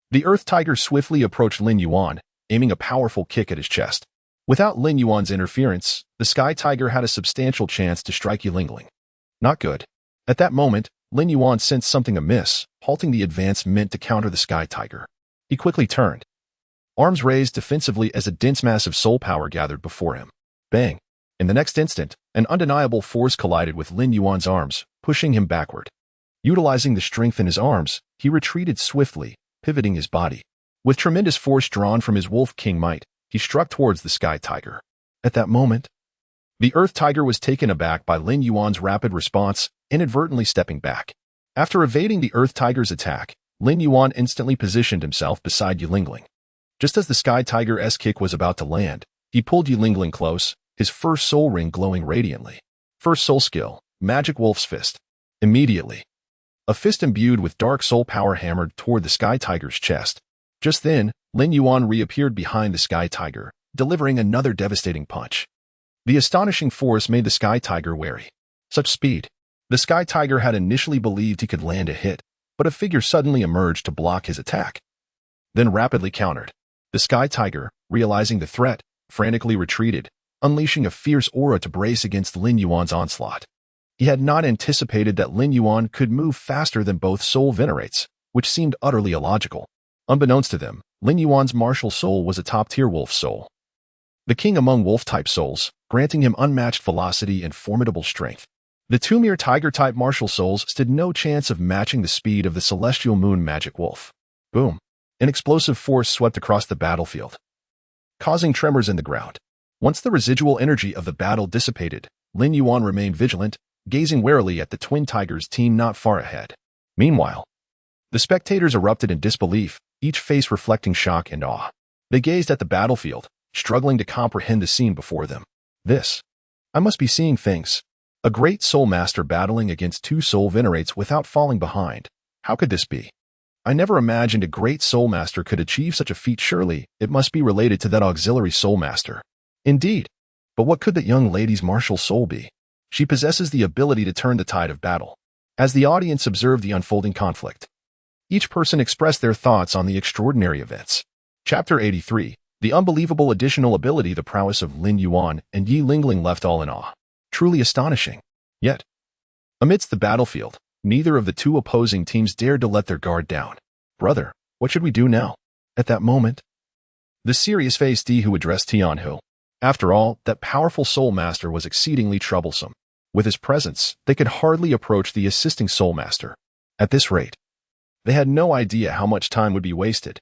the Earth Tiger swiftly approached Lin Yuan, aiming a powerful kick at his chest. Without Lin Yuan's interference, the Sky Tiger had a substantial chance to strike Yi Lingling. Not good. At that moment, Lin Yuan sensed something amiss, halting the advance meant to counter the Sky Tiger. He quickly turned, arms raised defensively as a dense mass of soul power gathered before him. Bang! In the next instant, an undeniable force collided with Lin Yuan's arms, pushing him backward. Utilizing the strength in his arms, he retreated swiftly, pivoting his body. With tremendous force drawn from his Wolf King might, he struck towards the Sky Tiger. At that moment, the Earth Tiger was taken aback by Lin Yuan's rapid response, inadvertently stepping back. After evading the Earth Tiger's attack, Lin Yuan instantly positioned himself beside Yi Lingling. Just as the Sky Tiger's kick was about to land, he pulled Yi Lingling close, his first soul ring glowing radiantly. First soul skill, Magic Wolf's Fist. Immediately, a fist imbued with dark soul power hammered toward the Sky Tiger's chest. Just then, Lin Yuan reappeared behind the Sky Tiger, delivering another devastating punch. The astonishing force made the Sky Tiger wary. Such speed. The Sky Tiger had initially believed he could land a hit, but a figure suddenly emerged to block his attack. Then rapidly countered. The Sky Tiger, realizing the threat, frantically retreated, unleashing a fierce aura to brace against Lin Yuan's onslaught. He had not anticipated that Lin Yuan could move faster than both soul venerates, which seemed utterly illogical. Unbeknownst to them, Lin Yuan's martial soul was a top-tier wolf soul, the king among wolf-type souls, granting him unmatched velocity and formidable strength. The two mere tiger-type martial souls stood no chance of matching the speed of the celestial moon magic wolf. Boom! An explosive force swept across the battlefield, causing tremors in the ground. Once the residual energy of the battle dissipated, Lin Yuan remained vigilant, gazing warily at the Twin Tigers team not far ahead. Meanwhile, the spectators erupted in disbelief, each face reflecting shock and awe. They gazed at the battlefield, struggling to comprehend the scene before them. I must be seeing things. A great soul master battling against two soul venerates without falling behind. How could this be? I never imagined a great soul master could achieve such a feat. Surely, it must be related to that auxiliary soul master. Indeed. But what could that young lady's martial soul be? She possesses the ability to turn the tide of battle. As the audience observed the unfolding conflict, each person expressed their thoughts on the extraordinary events. Chapter 83. The unbelievable additional ability, the prowess of Lin Yuan and Yi Lingling left all in awe. Truly astonishing. Yet, amidst the battlefield, neither of the two opposing teams dared to let their guard down. Brother, what should we do now? At that moment, the serious-faced Di Hu addressed Tian Hu. After all, that powerful soul master was exceedingly troublesome. With his presence, they could hardly approach the assisting soul master. At this rate, they had no idea how much time would be wasted.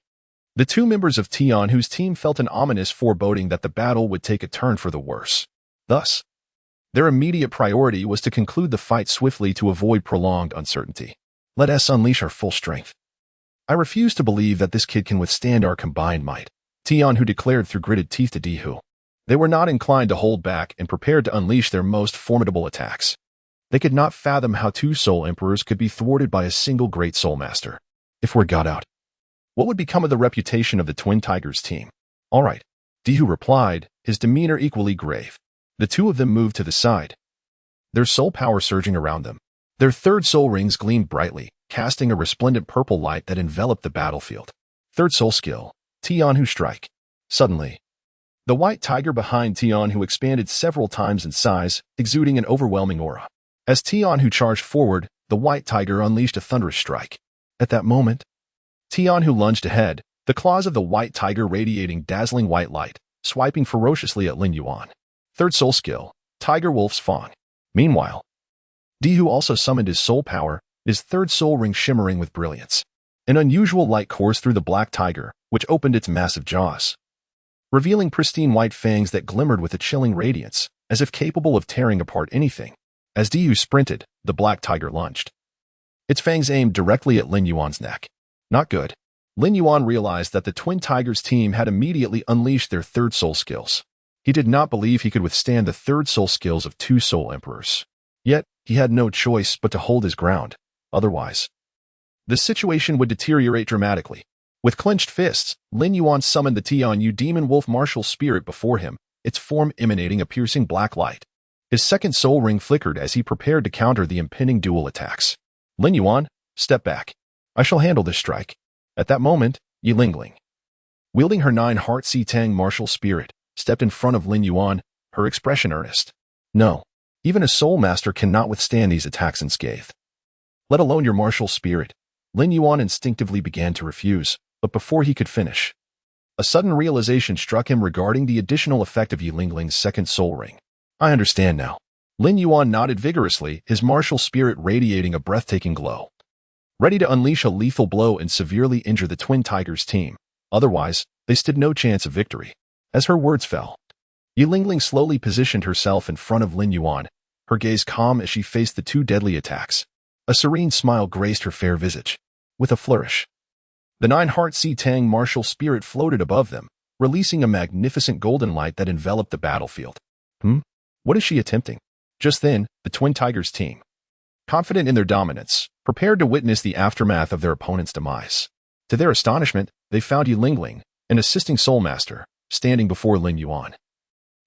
The two members of Tian Hu's team felt an ominous foreboding that the battle would take a turn for the worse. Thus, Their immediate priority was to conclude the fight swiftly to avoid prolonged uncertainty. Let us unleash our full strength. I refuse to believe that this kid can withstand our combined might, Tian Hu declared through gritted teeth to Dihu. They were not inclined to hold back and prepared to unleash their most formidable attacks. They could not fathom how two Soul Emperors could be thwarted by a single great Soul Master. If word got out, what would become of the reputation of the Twin Tigers team? All right, Dihu replied, his demeanor equally grave. The two of them moved to the side, their soul power surging around them. Their third soul rings gleamed brightly, casting a resplendent purple light that enveloped the battlefield. Third soul skill, Tian Hu strike. Suddenly, the white tiger behind Tian Hu expanded several times in size, exuding an overwhelming aura. As Tian Hu charged forward, the white tiger unleashed a thunderous strike. At that moment, Tian Hu lunged ahead, the claws of the white tiger radiating dazzling white light, swiping ferociously at Lin Yuan. Third soul skill, Tiger Wolf's Fang. Meanwhile, Dihu also summoned his soul power, his third soul ring shimmering with brilliance. An unusual light coursed through the black tiger, which opened its massive jaws, revealing pristine white fangs that glimmered with a chilling radiance, as if capable of tearing apart anything. As Dihu sprinted, the black tiger lunged. Its fangs aimed directly at Lin Yuan's neck. Not good. Lin Yuan realized that the Twin Tigers team had immediately unleashed their third soul skills. He did not believe he could withstand the third soul skills of two Soul Emperors. Yet, he had no choice but to hold his ground. Otherwise, the situation would deteriorate dramatically. With clenched fists, Lin Yuan summoned the Tian Yu demon wolf martial spirit before him, its form emanating a piercing black light. His second soul ring flickered as he prepared to counter the impending dual attacks. Lin Yuan, step back. I shall handle this strike. At that moment, Yi Lingling, wielding her 9-heart Si-Tang martial spirit, stepped in front of Lin Yuan, her expression earnest. No, even a soul master cannot withstand these attacks unscathed. Let alone your martial spirit. Lin Yuan instinctively began to refuse, but before he could finish, a sudden realization struck him regarding the additional effect of Yi Lingling's second soul ring. I understand now. Lin Yuan nodded vigorously, his martial spirit radiating a breathtaking glow, ready to unleash a lethal blow and severely injure the Twin Tigers team. Otherwise, they stood no chance of victory. As her words fell, Yi Lingling slowly positioned herself in front of Lin Yuan, her gaze calm as she faced the two deadly attacks. A serene smile graced her fair visage. With a flourish, the 9-heart Si-Tang martial spirit floated above them, releasing a magnificent golden light that enveloped the battlefield. What is she attempting? Just then, the Twin Tigers team, confident in their dominance, prepared to witness the aftermath of their opponent's demise. To their astonishment, they found Yi Lingling, an assisting soul master, standing before Lin Yuan,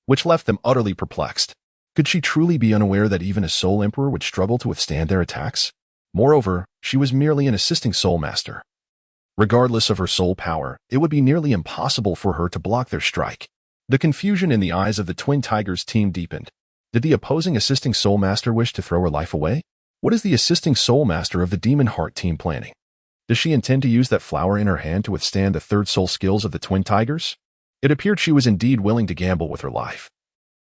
which left them utterly perplexed. Could she truly be unaware that even a soul emperor would struggle to withstand their attacks? Moreover, she was merely an assisting soul master. Regardless of her soul power, it would be nearly impossible for her to block their strike. The confusion in the eyes of the Twin Tigers team deepened. Did the opposing assisting soul master wish to throw her life away? What is the assisting soul master of the Demon Heart team planning? Does she intend to use that flower in her hand to withstand the third soul skills of the Twin Tigers? It appeared she was indeed willing to gamble with her life.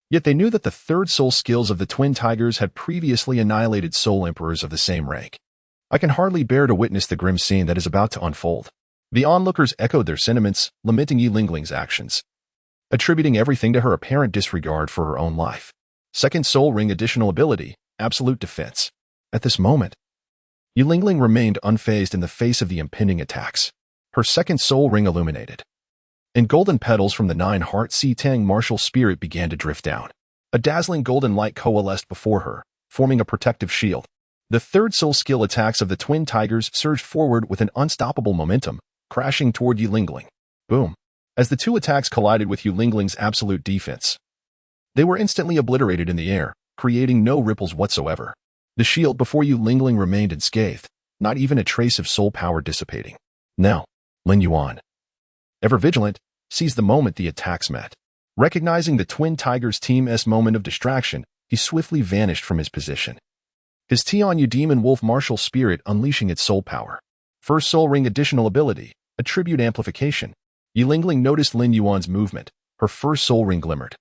Yet they knew that the third soul skills of the Twin Tigers had previously annihilated soul emperors of the same rank. I can hardly bear to witness the grim scene that is about to unfold. The onlookers echoed their sentiments, lamenting Yi Lingling's actions, attributing everything to her apparent disregard for her own life. Second soul ring additional ability, absolute defense. At this moment, Yi Lingling remained unfazed in the face of the impending attacks. Her second soul ring illuminated, and golden petals from the 9-heart Si-Tang martial spirit began to drift down. A dazzling golden light coalesced before her, forming a protective shield. The third soul skill attacks of the Twin Tigers surged forward with an unstoppable momentum, crashing toward Yi Lingling. Boom. As the two attacks collided with Yi Lingling's absolute defense, they were instantly obliterated in the air, creating no ripples whatsoever. The shield before Yi Lingling remained unscathed, not even a trace of soul power dissipating. Now, Lin Yuan, ever vigilant, seized the moment the attacks met. Recognizing the Twin Tigers team's moment of distraction, he swiftly vanished from his position, his Tian Yu demon wolf martial spirit unleashing its soul power. First soul ring additional ability, attribute amplification. Yi Lingling noticed Lin Yuan's movement, her first soul ring glimmered,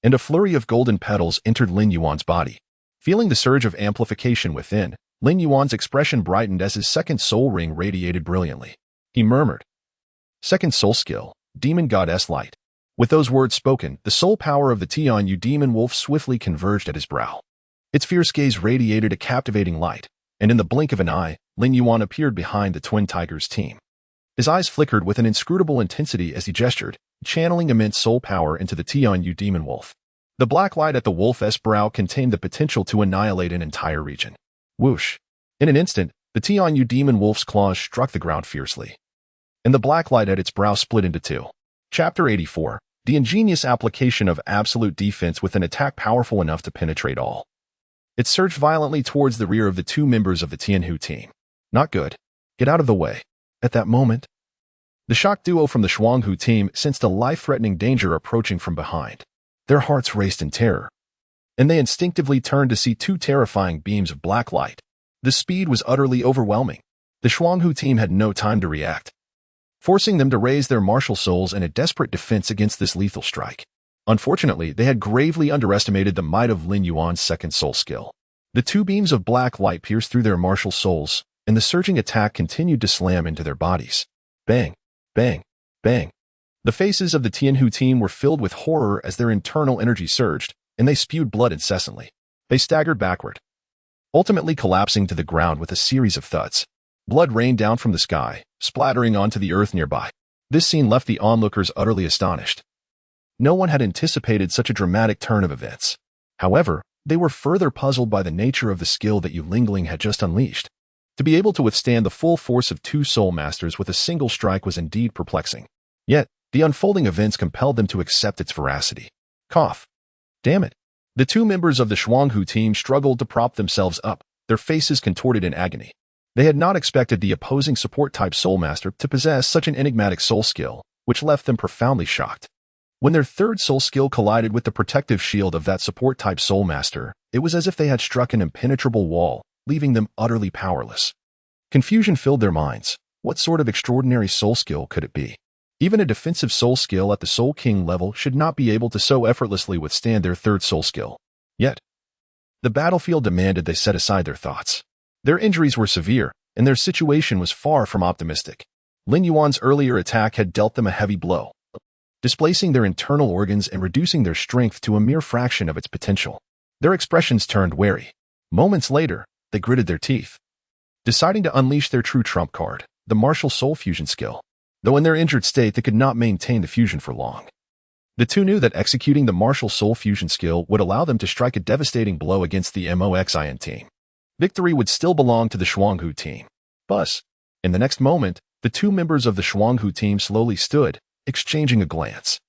and a flurry of golden petals entered Lin Yuan's body. Feeling the surge of amplification within, Lin Yuan's expression brightened as his second soul ring radiated brilliantly. He murmured, Second soul skill, Demon Goddess Light. With those words spoken, the soul power of the Tianyu demon wolf swiftly converged at his brow. Its fierce gaze radiated a captivating light, and in the blink of an eye, Lin Yuan appeared behind the twin tigers' team. His eyes flickered with an inscrutable intensity as he gestured, channeling immense soul power into the Tianyu demon wolf. The black light at the wolf's brow contained the potential to annihilate an entire region. Whoosh! In an instant, the Tianyu demon wolf's claws struck the ground fiercely, and the black light at its brow split into two. Chapter 84. The ingenious application of absolute defense with an attack powerful enough to penetrate all. It surged violently towards the rear of the two members of the Tianhu team. Not good. Get out of the way. At that moment, the shocked duo from the Shuanghu team sensed a life-threatening danger approaching from behind. Their hearts raced in terror, and they instinctively turned to see two terrifying beams of black light. The speed was utterly overwhelming. The Shuanghu team had no time to react, forcing them to raise their martial souls in a desperate defense against this lethal strike. Unfortunately, they had gravely underestimated the might of Lin Yuan's second soul skill. The two beams of black light pierced through their martial souls, and the surging attack continued to slam into their bodies. Bang! Bang! Bang! The faces of the Tianhu team were filled with horror as their internal energy surged, and they spewed blood incessantly. They staggered backward, ultimately collapsing to the ground with a series of thuds. Blood rained down from the sky, splattering onto the earth nearby. This scene left the onlookers utterly astonished. No one had anticipated such a dramatic turn of events. However, they were further puzzled by the nature of the skill that Yu Lingling had just unleashed. To be able to withstand the full force of two soul masters with a single strike was indeed perplexing. Yet, the unfolding events compelled them to accept its veracity. Cough. Damn it. The two members of the Shuanghu team struggled to prop themselves up, their faces contorted in agony. They had not expected the opposing support-type soul master to possess such an enigmatic soul skill, which left them profoundly shocked. When their third soul skill collided with the protective shield of that support-type soul master, it was as if they had struck an impenetrable wall, leaving them utterly powerless. Confusion filled their minds. What sort of extraordinary soul skill could it be? Even a defensive soul skill at the Soul King level should not be able to so effortlessly withstand their third soul skill. Yet, the battlefield demanded they set aside their thoughts. Their injuries were severe, and their situation was far from optimistic. Lin Yuan's earlier attack had dealt them a heavy blow, displacing their internal organs and reducing their strength to a mere fraction of its potential. Their expressions turned wary. Moments later, they gritted their teeth, deciding to unleash their true trump card, the martial soul fusion skill. Though in their injured state, they could not maintain the fusion for long. The two knew that executing the martial soul fusion skill would allow them to strike a devastating blow against the Moxin team. Victory would still belong to the Shuanghu team. But, in the next moment, the two members of the Shuanghu team slowly stood, exchanging a glance.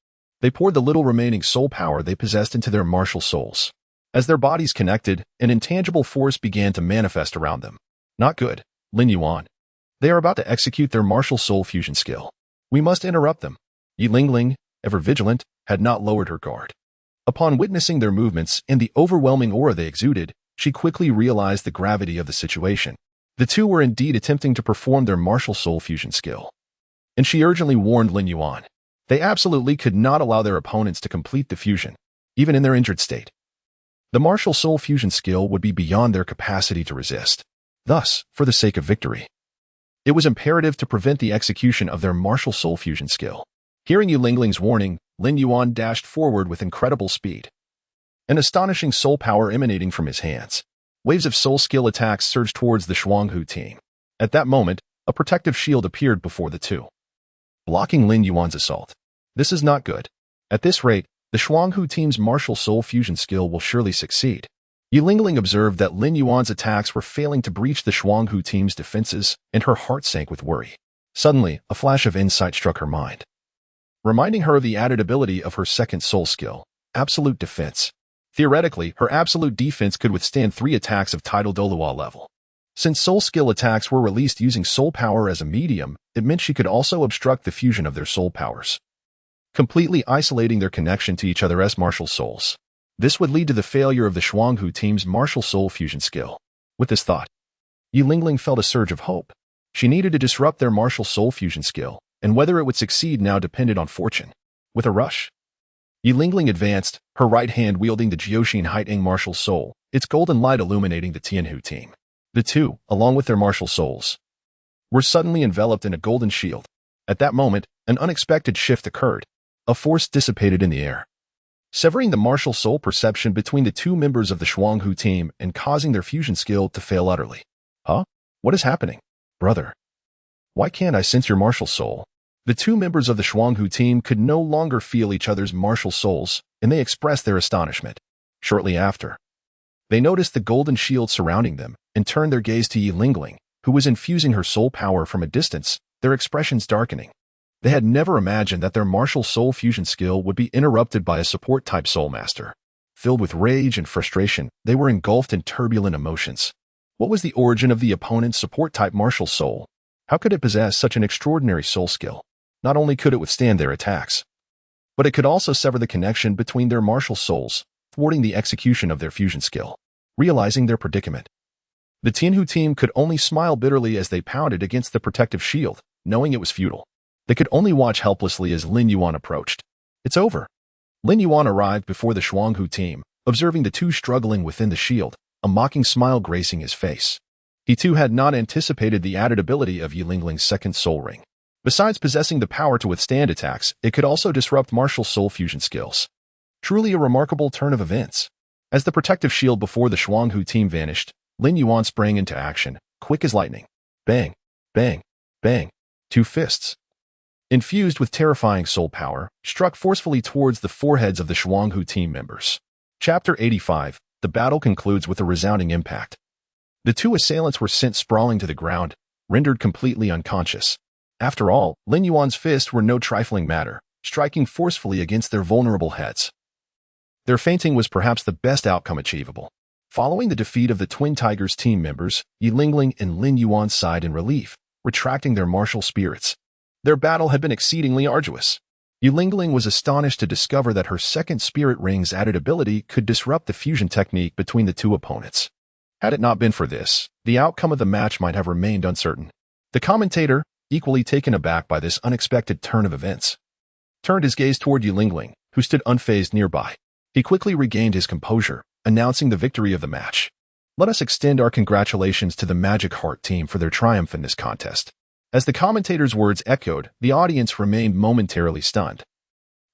They poured the little remaining soul power they possessed into their martial souls. As their bodies connected, an intangible force began to manifest around them. Not good, Lin Yuan. They are about to execute their martial soul fusion skill. We must interrupt them. Yu Lingling, ever vigilant, had not lowered her guard. Upon witnessing their movements and the overwhelming aura they exuded, she quickly realized the gravity of the situation. The two were indeed attempting to perform their martial soul fusion skill. And she urgently warned Lin Yuan. They absolutely could not allow their opponents to complete the fusion, even in their injured state. The martial soul fusion skill would be beyond their capacity to resist. Thus, for the sake of victory, it was imperative to prevent the execution of their martial soul fusion skill. Hearing Yu Lingling's warning, Lin Yuan dashed forward with incredible speed. An astonishing soul power emanating from his hands. Waves of soul skill attacks surged towards the Shuanghu team. At that moment, a protective shield appeared before the two, blocking Lin Yuan's assault. This is not good. At this rate, the Shuanghu team's martial soul fusion skill will surely succeed. Yu Lingling observed that Lin Yuan's attacks were failing to breach the Shuanghu team's defenses, and her heart sank with worry. Suddenly, a flash of insight struck her mind, reminding her of the added ability of her second soul skill, absolute defense. Theoretically, her absolute defense could withstand 3 attacks of title Douluo level. Since soul skill attacks were released using soul power as a medium, it meant she could also obstruct the fusion of their soul powers, completely isolating their connection to each other as martial souls. This would lead to the failure of the Shuanghu team's martial soul fusion skill. With this thought, Yu Lingling felt a surge of hope. She needed to disrupt their martial soul fusion skill, and whether it would succeed now depended on fortune. With a rush, Yu Lingling advanced, her right hand wielding the Jiuxin Haiting martial soul, its golden light illuminating the Tianhu team. The two, along with their martial souls, were suddenly enveloped in a golden shield. At that moment, an unexpected shift occurred. A force dissipated in the air, severing the martial soul perception between the two members of the Shuanghu team and causing their fusion skill to fail utterly. Huh? What is happening? Brother, why can't I sense your martial soul? The two members of the Shuanghu team could no longer feel each other's martial souls, and they expressed their astonishment. Shortly after, they noticed the golden shield surrounding them and turned their gaze to Yi Lingling, who was infusing her soul power from a distance, their expressions darkening. They had never imagined that their martial soul fusion skill would be interrupted by a support-type soul master. Filled with rage and frustration, they were engulfed in turbulent emotions. What was the origin of the opponent's support-type martial soul? How could it possess such an extraordinary soul skill? Not only could it withstand their attacks, but it could also sever the connection between their martial souls, thwarting the execution of their fusion skill. Realizing their predicament, the Tianhu team could only smile bitterly as they pounded against the protective shield, knowing it was futile. They could only watch helplessly as Lin Yuan approached. It's over. Lin Yuan arrived before the Shuanghu team, observing the two struggling within the shield, a mocking smile gracing his face. He too had not anticipated the added ability of Yi Lingling's second soul ring. Besides possessing the power to withstand attacks, it could also disrupt martial soul fusion skills. Truly a remarkable turn of events. As the protective shield before the Shuanghu team vanished, Lin Yuan sprang into action, quick as lightning. Bang, bang, bang. Two fists, infused with terrifying soul power, struck forcefully towards the foreheads of the Shuanghu team members. Chapter 85. The battle concludes with a resounding impact. The two assailants were sent sprawling to the ground, rendered completely unconscious. After all, Lin Yuan's fists were no trifling matter, striking forcefully against their vulnerable heads. Their fainting was perhaps the best outcome achievable. Following the defeat of the Twin Tigers team members, Yi Lingling and Lin Yuan sighed in relief, retracting their martial spirits. Their battle had been exceedingly arduous. Yi Lingling was astonished to discover that her second spirit ring's added ability could disrupt the fusion technique between the two opponents. Had it not been for this, the outcome of the match might have remained uncertain. The commentator, equally taken aback by this unexpected turn of events, turned his gaze toward Yi Lingling, who stood unfazed nearby. He quickly regained his composure, announcing the victory of the match. Let us extend our congratulations to the Magic Heart team for their triumph in this contest. As the commentator's words echoed, the audience remained momentarily stunned,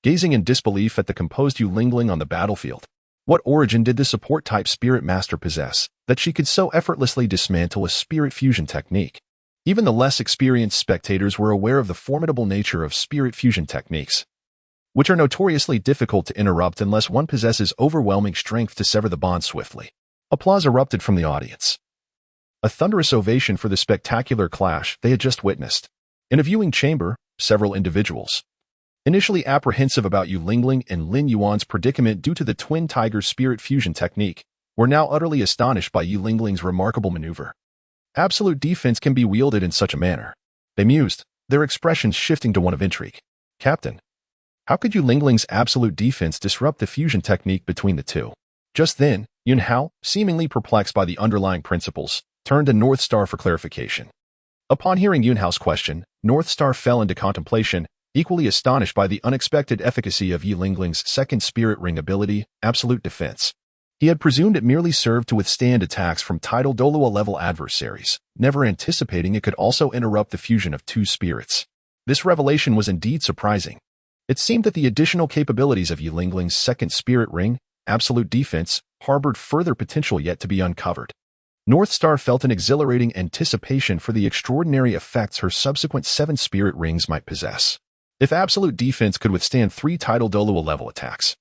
gazing in disbelief at the composed Yi Lingling on the battlefield. What origin did the support-type spirit master possess that she could so effortlessly dismantle a spirit fusion technique? Even the less experienced spectators were aware of the formidable nature of spirit fusion techniques, which are notoriously difficult to interrupt unless one possesses overwhelming strength to sever the bond swiftly. Applause erupted from the audience. A thunderous ovation for the spectacular clash they had just witnessed. In a viewing chamber, several individuals, initially apprehensive about Yi Lingling and Lin Yuan's predicament due to the Twin Tigers' spirit fusion technique, were now utterly astonished by Yi Lingling's remarkable maneuver. Absolute defense can be wielded in such a manner. They mused, their expressions shifting to one of intrigue. Captain, how could Yi Lingling's absolute defense disrupt the fusion technique between the two? Just then, Yun Hao, seemingly perplexed by the underlying principles, turned to North Star for clarification. Upon hearing Yun Hao's question, North Star fell into contemplation, equally astonished by the unexpected efficacy of Yi Lingling's second spirit ring ability, absolute defense. He had presumed it merely served to withstand attacks from tidal Douluo-level adversaries, never anticipating it could also interrupt the fusion of two spirits. This revelation was indeed surprising. It seemed that the additional capabilities of Yi Lingling's second spirit ring, absolute defense, harbored further potential yet to be uncovered. North Star felt an exhilarating anticipation for the extraordinary effects her subsequent 7 spirit rings might possess. If absolute defense could withstand 3 tidal Douluo-level attacks,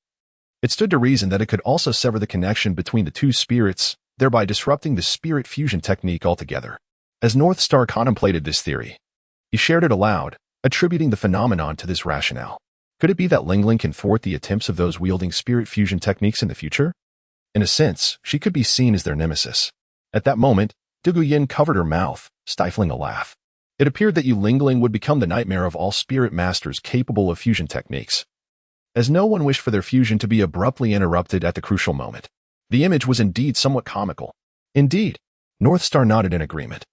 it stood to reason that it could also sever the connection between the two spirits, thereby disrupting the spirit fusion technique altogether. As North Star contemplated this theory, he shared it aloud, attributing the phenomenon to this rationale. Could it be that Lingling can thwart the attempts of those wielding spirit fusion techniques in the future? In a sense, she could be seen as their nemesis. At that moment, Dugu Yin covered her mouth, stifling a laugh. It appeared that Yi Lingling would become the nightmare of all spirit masters capable of fusion techniques, as no one wished for their fusion to be abruptly interrupted at the crucial moment. The image was indeed somewhat comical. Indeed, North Star nodded in agreement,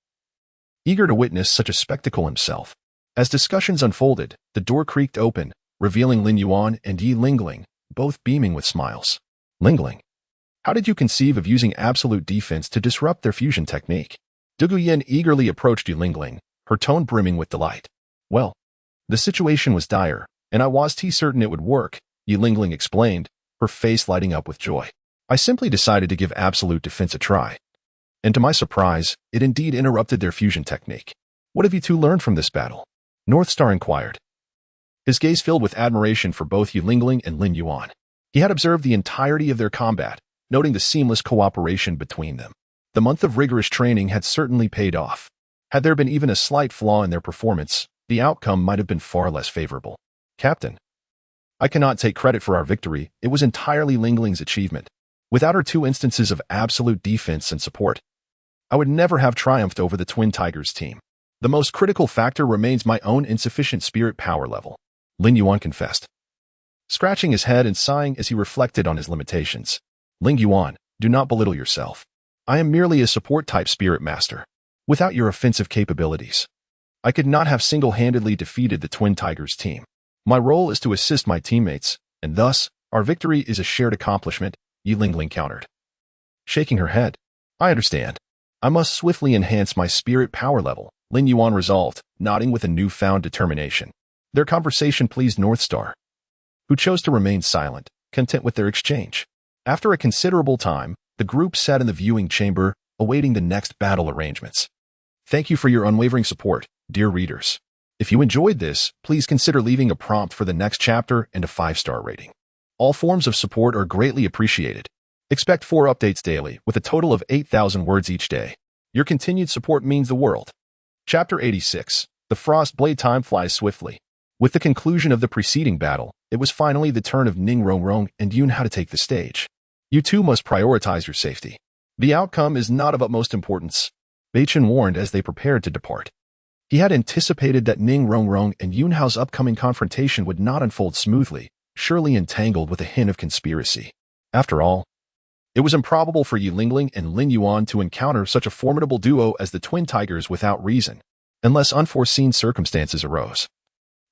eager to witness such a spectacle himself. As discussions unfolded, the door creaked open, revealing Lin Yuan and Yi Lingling, both beaming with smiles. Lingling, how did you conceive of using absolute defense to disrupt their fusion technique? Dugu Yin eagerly approached Yi Lingling, her tone brimming with delight. Well, the situation was dire, And I was certain it would work, Yilingling explained, her face lighting up with joy. I simply decided to give absolute defense a try. And to my surprise, it indeed interrupted their fusion technique. What have you two learned from this battle? North Star inquired, his gaze filled with admiration for both Yilingling and Lin Yuan. He had observed the entirety of their combat, noting the seamless cooperation between them. The month of rigorous training had certainly paid off. Had there been even a slight flaw in their performance, the outcome might have been far less favorable. Captain, I cannot take credit for our victory. It was entirely Lingling's achievement. Without her 2 instances of absolute defense and support, I would never have triumphed over the Twin Tigers team. The most critical factor remains my own insufficient spirit power level, Lin Yuan confessed, scratching his head and sighing as he reflected on his limitations. Ling Yuan, do not belittle yourself. I am merely a support-type spirit master. Without your offensive capabilities, I could not have single-handedly defeated the Twin Tigers team. My role is to assist my teammates, and thus, our victory is a shared accomplishment, Yilingling countered. Shaking her head, I understand. I must swiftly enhance my spirit power level, Lin Yuan resolved, nodding with a newfound determination. Their conversation pleased North Star, who chose to remain silent, content with their exchange. After a considerable time, the group sat in the viewing chamber, awaiting the next battle arrangements. Thank you for your unwavering support, dear readers. If you enjoyed this, please consider leaving a prompt for the next chapter and a 5-star rating. All forms of support are greatly appreciated. Expect 4 updates daily, with a total of 8,000 words each day. Your continued support means the world. Chapter 86. The Frost Blade. Time flies swiftly. With the conclusion of the preceding battle, it was finally the turn of Ning Rongrong and Yunhao to take the stage. You two must prioritize your safety. The outcome is not of utmost importance, Beichen warned as they prepared to depart. He had anticipated that Ning Rongrong and Yunhao's upcoming confrontation would not unfold smoothly, surely entangled with a hint of conspiracy. After all, it was improbable for Yilingling and Lin Yuan to encounter such a formidable duo as the Twin Tigers without reason, unless unforeseen circumstances arose.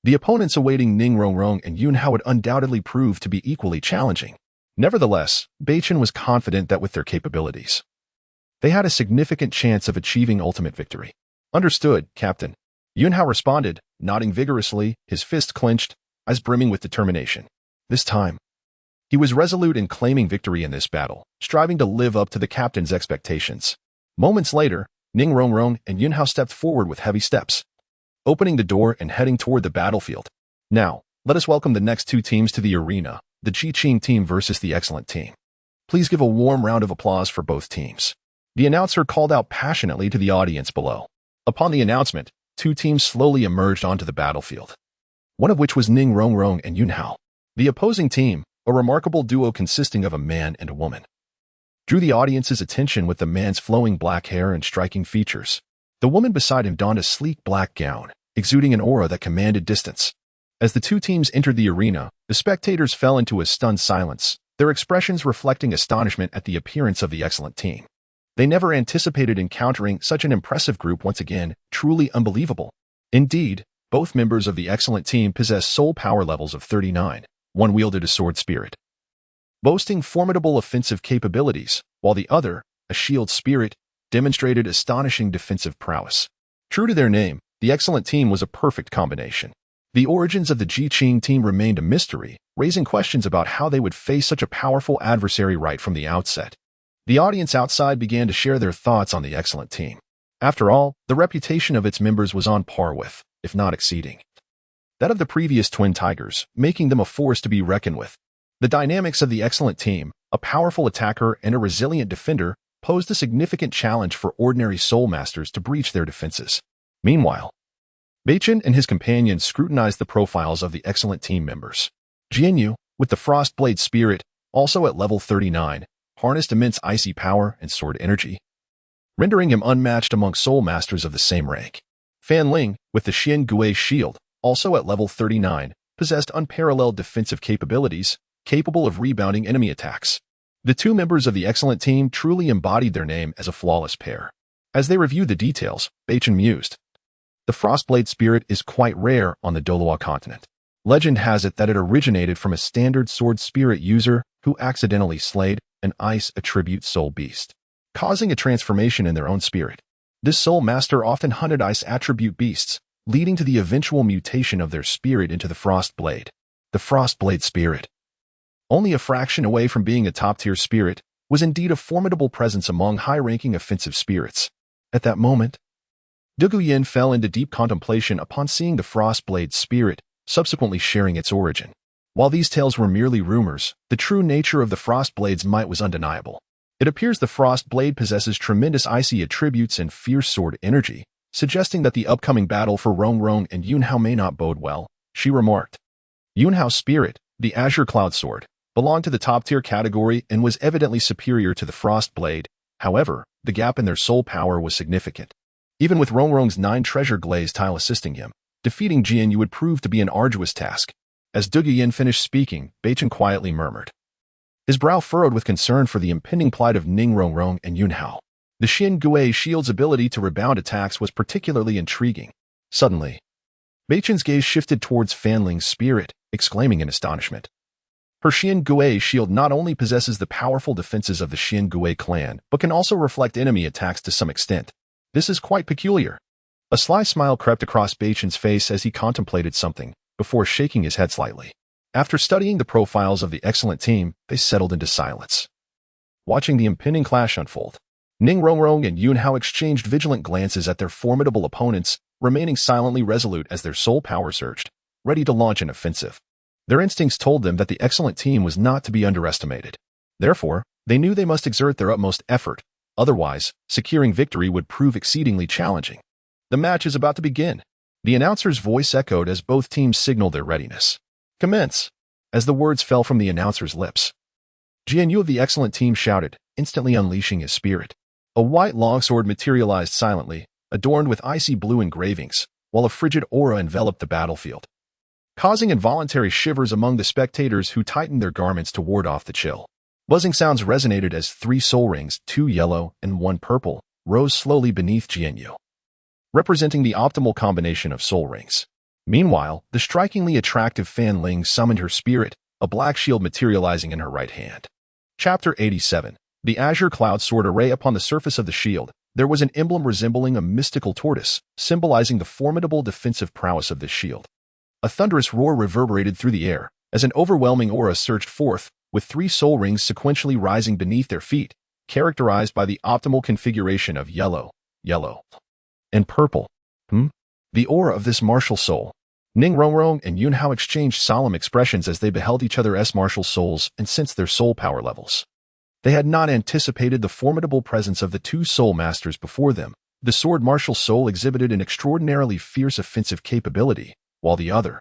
The opponents awaiting Ning Rongrong and Yunhao would undoubtedly prove to be equally challenging. Nevertheless, Beichen was confident that with their capabilities, they had a significant chance of achieving ultimate victory. Understood, Captain. Yunhao responded, nodding vigorously, his fist clenched, eyes brimming with determination. This time, he was resolute in claiming victory in this battle, striving to live up to the captain's expectations. Moments later, Ning Rongrong and Yunhao stepped forward with heavy steps, opening the door and heading toward the battlefield. Now, let us welcome the next 2 teams to the arena, the Jiqing team versus the Excellent team. Please give a warm round of applause for both teams. The announcer called out passionately to the audience below. Upon the announcement, 2 teams slowly emerged onto the battlefield, one of which was Ning Rongrong and Yunhao. The opposing team, a remarkable duo consisting of a man and a woman, drew the audience's attention with the man's flowing black hair and striking features. The woman beside him donned a sleek black gown, exuding an aura that commanded distance. As the 2 teams entered the arena, the spectators fell into a stunned silence, their expressions reflecting astonishment at the appearance of the Excellent team. They never anticipated encountering such an impressive group once again, truly unbelievable. Indeed, both members of the Excellent team possessed soul power levels of 39. One wielded a sword spirit, boasting formidable offensive capabilities, while the other, a shield spirit, demonstrated astonishing defensive prowess. True to their name, the Excellent team was a perfect combination. The origins of the Jiqing team remained a mystery, raising questions about how they would face such a powerful adversary right from the outset. The audience outside began to share their thoughts on the Excellent team. After all, the reputation of its members was on par with, if not exceeding, that of the previous Twin Tigers, making them a force to be reckoned with. The dynamics of the Excellent team, a powerful attacker and a resilient defender, posed a significant challenge for ordinary soul masters to breach their defenses. Meanwhile, Beichen and his companions scrutinized the profiles of the Excellent team members. Jianyu, with the Frost Blade Spirit, also at level 39, harnessed immense icy power and sword energy, rendering him unmatched among soul masters of the same rank. Fan Ling, with the Xian Gui Shield, also at level 39, possessed unparalleled defensive capabilities, capable of rebounding enemy attacks. The 2 members of the Excellent team truly embodied their name as a flawless pair. As they reviewed the details, Beichen mused, the Frostblade spirit is quite rare on the Douluo Continent. Legend has it that it originated from a standard sword spirit user who accidentally slayed an ice attribute soul beast, causing a transformation in their own spirit. This soul master often hunted ice attribute beasts, leading to the eventual mutation of their spirit into the Frost Blade. The Frost Blade spirit, only a fraction away from being a top-tier spirit, was indeed a formidable presence among high-ranking offensive spirits. At that moment, Dugu Yin fell into deep contemplation upon seeing the Frost Blade spirit, subsequently sharing its origin. While these tales were merely rumors, the true nature of the Frost Blade's might was undeniable. It appears the Frost Blade possesses tremendous icy attributes and fierce sword energy, suggesting that the upcoming battle for Rongrong and Yunhao may not bode well, she remarked. Yunhao's spirit, the Azure Cloud Sword, belonged to the top-tier category and was evidently superior to the Frost Blade. However, the gap in their soul power was significant. Even with Rongrong's 9 treasure glaze tile assisting him, defeating Jianyu would prove to be an arduous task. As Dugu Yin finished speaking, Beichen quietly murmured, his brow furrowed with concern for the impending plight of Ning Rongrong and Yunhao. The Xin Gui shield's ability to rebound attacks was particularly intriguing. Suddenly, Beichen's gaze shifted towards Fan Ling's spirit, exclaiming in astonishment. Her Xian Gui shield not only possesses the powerful defenses of the Xian Gui clan, but can also reflect enemy attacks to some extent. This is quite peculiar. A sly smile crept across Beichen's face as he contemplated something, before shaking his head slightly. After studying the profiles of the excellent team, they settled into silence. Watching the impending clash unfold, Ning Rongrong and Yunhao exchanged vigilant glances at their formidable opponents, remaining silently resolute as their soul power surged, ready to launch an offensive. Their instincts told them that the excellent team was not to be underestimated. Therefore, they knew they must exert their utmost effort, otherwise, securing victory would prove exceedingly challenging. The match is about to begin. The announcer's voice echoed as both teams signaled their readiness. Commence! As the words fell from the announcer's lips, Jianyu of the excellent team shouted, instantly unleashing his spirit. A white longsword materialized silently, adorned with icy blue engravings, while a frigid aura enveloped the battlefield, causing involuntary shivers among the spectators who tightened their garments to ward off the chill. Buzzing sounds resonated as 3 soul rings, 2 yellow and 1 purple, rose slowly beneath Jianyu, representing the optimal combination of soul rings. Meanwhile, the strikingly attractive Fan Ling summoned her spirit, a black shield materializing in her right hand. Chapter 87. The Azure Cloud Sword array. Upon the surface of the shield, there was an emblem resembling a mystical tortoise, symbolizing the formidable defensive prowess of this shield. A thunderous roar reverberated through the air, as an overwhelming aura surged forth, with 3 soul rings sequentially rising beneath their feet, characterized by the optimal configuration of yellow, and purple. The aura of this martial soul. Ning Rongrong and Yunhao exchanged solemn expressions as they beheld each other's martial souls and sensed their soul power levels. They had not anticipated the formidable presence of the 2 soul masters before them. The sword martial soul exhibited an extraordinarily fierce offensive capability, while the other,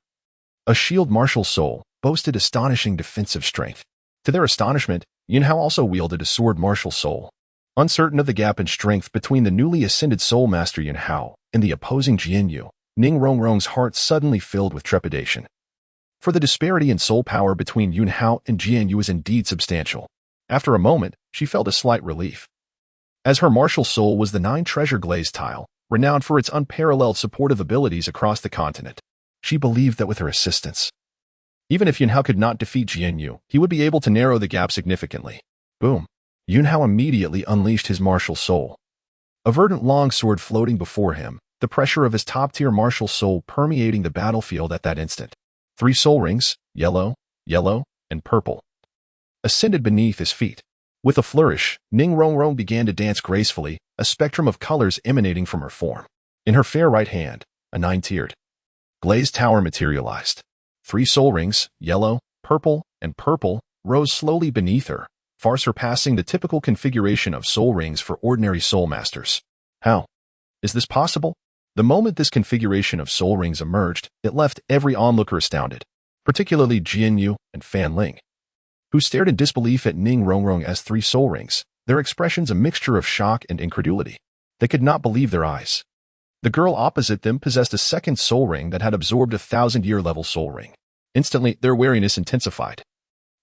a shield martial soul, boasted astonishing defensive strength. To their astonishment, Yunhao also wielded a sword martial soul. Uncertain of the gap in strength between the newly ascended soul master Yunhao and the opposing Jianyu, Ning Rongrong's heart suddenly filled with trepidation. For the disparity in soul power between Yunhao and Jianyu is indeed substantial. After a moment, she felt a slight relief. As her martial soul was the 9 treasure glaze tile, renowned for its unparalleled supportive abilities across the continent, she believed that with her assistance, even if Yunhao could not defeat Jianyu, he would be able to narrow the gap significantly. Boom! Yunhao immediately unleashed his martial soul. A verdant longsword floating before him, the pressure of his top-tier martial soul permeating the battlefield at that instant. 3 soul rings, yellow, and purple, ascended beneath his feet. With a flourish, Ning Rongrong began to dance gracefully, a spectrum of colors emanating from her form. In her fair right hand, a 9-tiered glazed tower materialized. 3 soul rings, yellow, purple, and purple, rose slowly beneath her, far surpassing the typical configuration of soul rings for ordinary soul masters. How is this possible? The moment this configuration of soul rings emerged, it left every onlooker astounded, particularly Jianyu and Fan Ling, who stared in disbelief at Ning Rongrong's 3 soul rings, their expressions a mixture of shock and incredulity. They could not believe their eyes. The girl opposite them possessed a 2nd soul ring that had absorbed a 1,000-year level soul ring. Instantly, their wariness intensified.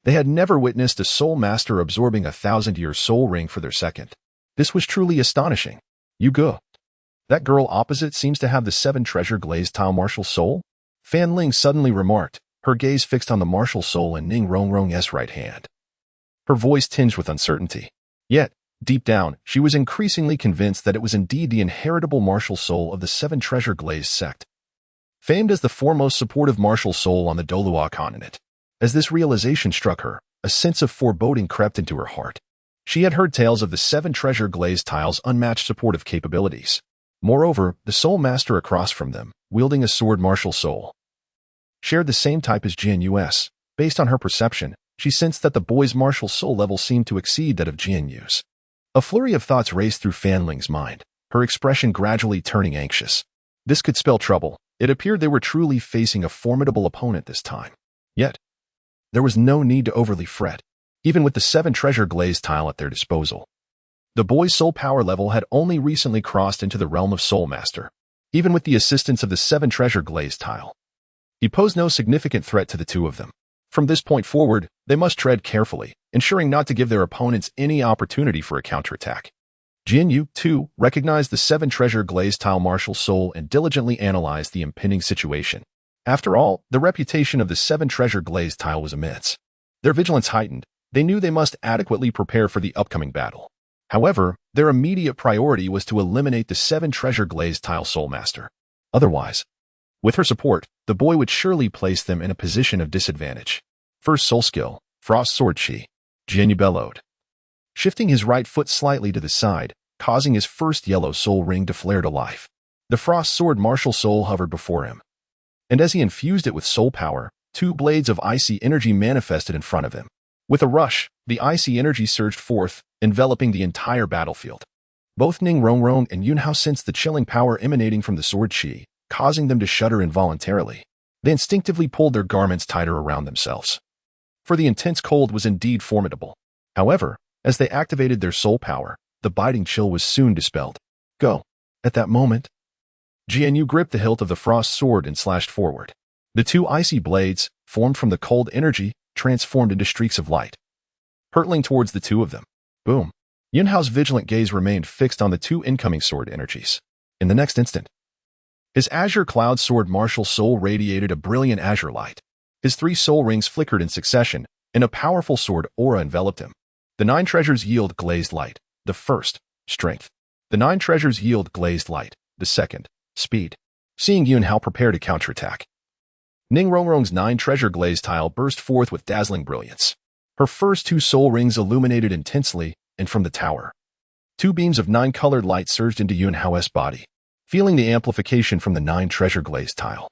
They had never witnessed a soul master absorbing a 1,000-year soul ring for their 2nd. This was truly astonishing. You go. That girl opposite seems to have the 7 treasure glazed tile martial soul? Fan Ling suddenly remarked, her gaze fixed on the martial soul in Ning Rongrong's right hand. Her voice tinged with uncertainty. Yet, deep down, she was increasingly convinced that it was indeed the inheritable martial soul of the 7 treasure glazed sect. famed as the foremost supportive martial soul on the Douluo Continent. As this realization struck her, a sense of foreboding crept into her heart. She had heard tales of the 7 treasure glazed tiles' unmatched supportive capabilities. Moreover, the soul master across from them, wielding a sword martial soul, shared the same type as Jian Yu's. Based on her perception, she sensed that the boy's martial soul level seemed to exceed that of Jian Yu's. A flurry of thoughts raced through Fan Ling's mind, her expression gradually turning anxious. This could spell trouble. It appeared they were truly facing a formidable opponent this time. Yet, there was no need to overly fret, even with the 7 treasure glazed tile at their disposal. The boy's soul power level had only recently crossed into the realm of Soul Master. Even with the assistance of the 7 treasure glazed tile, he posed no significant threat to the two of them. From this point forward, they must tread carefully, ensuring not to give their opponents any opportunity for a counterattack. Jian Yu, too, recognized the 7 treasure glazed tile martial soul and diligently analyzed the impending situation. After all, the reputation of the 7 treasure glazed tile was immense. Their vigilance heightened. They knew they must adequately prepare for the upcoming battle. However, their immediate priority was to eliminate the 7 treasure glazed tile soul master. Otherwise, with her support, the boy would surely place them in a position of disadvantage. First soul skill, Frost Sword Chi. Jian Yu bellowed, shifting his right foot slightly to the side, causing his first yellow soul ring to flare to life. The Frost Sword martial soul hovered before him, and as he infused it with soul power, 2 blades of icy energy manifested in front of him. With a rush, the icy energy surged forth, enveloping the entire battlefield. Both Ning Rongrong and Yunhao sensed the chilling power emanating from the sword chi, causing them to shudder involuntarily. They instinctively pulled their garments tighter around themselves, for the intense cold was indeed formidable. However, as they activated their soul power, the biting chill was soon dispelled. Go! At that moment, Jian Yu gripped the hilt of the frost sword and slashed forward. The 2 icy blades, formed from the cold energy, transformed into streaks of light, hurtling towards the two of them. Boom! Yunhao's vigilant gaze remained fixed on the 2 incoming sword energies. In the next instant, his azure cloud sword martial soul radiated a brilliant azure light. His 3 soul rings flickered in succession, and a powerful sword aura enveloped him. The 9 treasures yield glazed light. The first, strength. The 9 treasures yield glazed light. The second, speed. Seeing Yunhao prepare to counterattack, Ning Rongrong's 9 treasure glazed tile burst forth with dazzling brilliance. Her first 2 soul rings illuminated intensely, and from the tower, 2 beams of 9-colored light surged into Yunhao's body. Feeling the amplification from the 9 treasure glazed tile,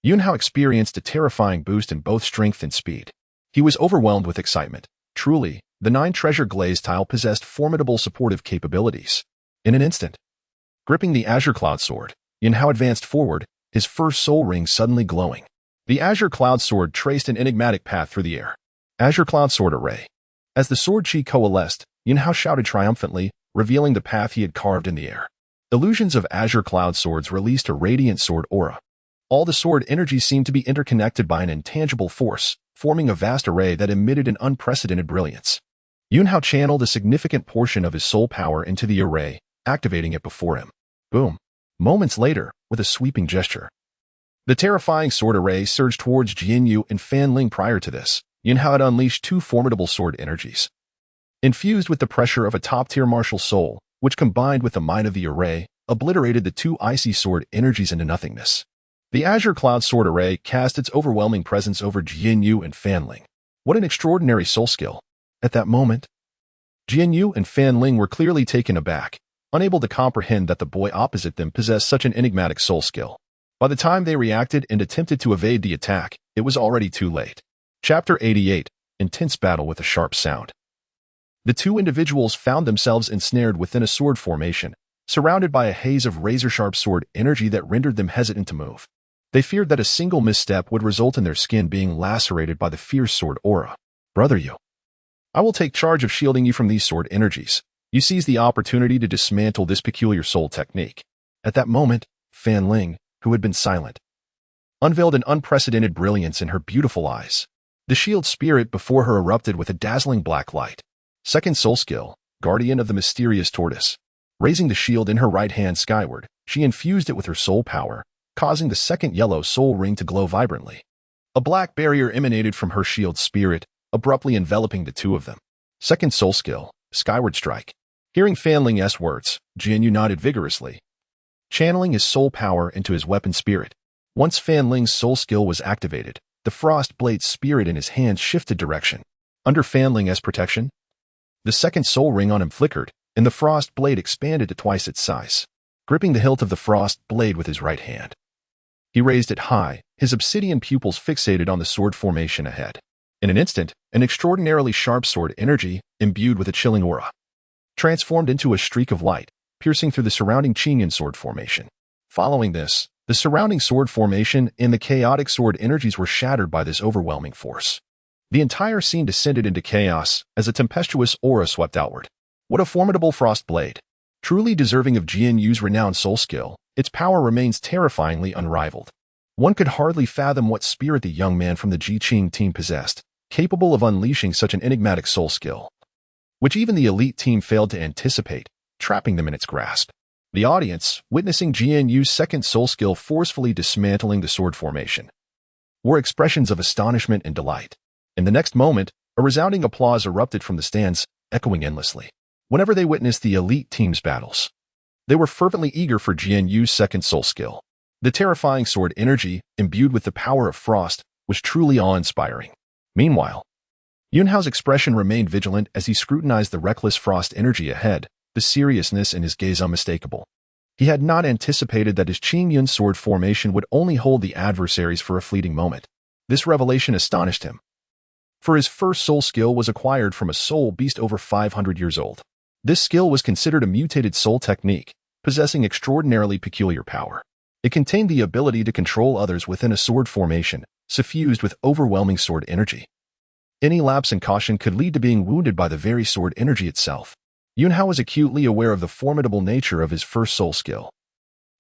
Yunhao experienced a terrifying boost in both strength and speed. He was overwhelmed with excitement. Truly, the 9 treasure glazed tile possessed formidable supportive capabilities. In an instant, gripping the azure cloud sword, Yunhao advanced forward, his first soul ring suddenly glowing. The azure cloud sword traced an enigmatic path through the air. Azure cloud sword array. As the sword chi coalesced, Yunhao shouted triumphantly, revealing the path he had carved in the air. Illusions of azure cloud swords released a radiant sword aura. All the sword energies seemed to be interconnected by an intangible force, forming a vast array that emitted an unprecedented brilliance. Yunhao channeled a significant portion of his soul power into the array, activating it before him. Boom! Moments later, with a sweeping gesture, the terrifying sword array surged towards Jian Yu and Fan Ling. Prior to this, Yunhao had unleashed 2 formidable sword energies, infused with the pressure of a top-tier martial soul, which combined with the might of the array, obliterated the 2 icy sword energies into nothingness. The azure cloud sword array cast its overwhelming presence over Jian Yu and Fan Ling. What an extraordinary soul skill! At that moment, Jian Yu and Fan Ling were clearly taken aback, unable to comprehend that the boy opposite them possessed such an enigmatic soul skill. By the time they reacted and attempted to evade the attack, it was already too late. Chapter 88, Intense Battle with a Sharp Sound. The 2 individuals found themselves ensnared within a sword formation, surrounded by a haze of razor-sharp sword energy that rendered them hesitant to move. They feared that a single misstep would result in their skin being lacerated by the fierce sword aura. Brother Yu, I will take charge of shielding you from these sword energies. You seized the opportunity to dismantle this peculiar soul technique. At that moment, Fan Ling, who had been silent, unveiled an unprecedented brilliance in her beautiful eyes. The shield spirit before her erupted with a dazzling black light. Second soul skill, Guardian of the Mysterious Tortoise. Raising the shield in her right hand skyward, she infused it with her soul power, causing the second yellow soul ring to glow vibrantly. A black barrier emanated from her shield spirit, abruptly enveloping the 2 of them. Second soul skill, Skyward Strike. Hearing Fan Ling's words, Jian Yu nodded vigorously, channeling his soul power into his weapon spirit. Once Fan Ling's soul skill was activated, the Frost Blade spirit in his hands shifted direction. Under Fan Ling's protection, the second soul ring on him flickered, and the Frost Blade expanded to twice its size. Gripping the hilt of the Frost Blade with his right hand, he raised it high, his obsidian pupils fixated on the sword formation ahead. In an instant, an extraordinarily sharp sword energy, imbued with a chilling aura, transformed into a streak of light, piercing through the surrounding Qingyun sword formation. Following this, the surrounding sword formation and the chaotic sword energies were shattered by this overwhelming force. The entire scene descended into chaos as a tempestuous aura swept outward. What a formidable Frost Blade! Truly deserving of Jian Yu's renowned soul skill, its power remains terrifyingly unrivaled. One could hardly fathom what spirit the young man from the Jiqing team possessed, capable of unleashing such an enigmatic soul skill, which even the elite team failed to anticipate, trapping them in its grasp. The audience, witnessing Jian Yu's second soul skill forcefully dismantling the sword formation, were expressions of astonishment and delight. In the next moment, a resounding applause erupted from the stands, echoing endlessly. Whenever they witnessed the elite team's battles, they were fervently eager for Jian Yu's second soul skill. The terrifying sword energy, imbued with the power of frost, was truly awe-inspiring. Meanwhile, Yunhao's expression remained vigilant as he scrutinized the reckless frost energy ahead, the seriousness in his gaze unmistakable. He had not anticipated that his Qingyun sword formation would only hold the adversaries for a fleeting moment. This revelation astonished him, for his first soul skill was acquired from a soul beast over 500 years old. This skill was considered a mutated soul technique, possessing extraordinarily peculiar power. It contained the ability to control others within a sword formation, suffused with overwhelming sword energy. Any lapse in caution could lead to being wounded by the very sword energy itself. Yunhao was acutely aware of the formidable nature of his first soul skill.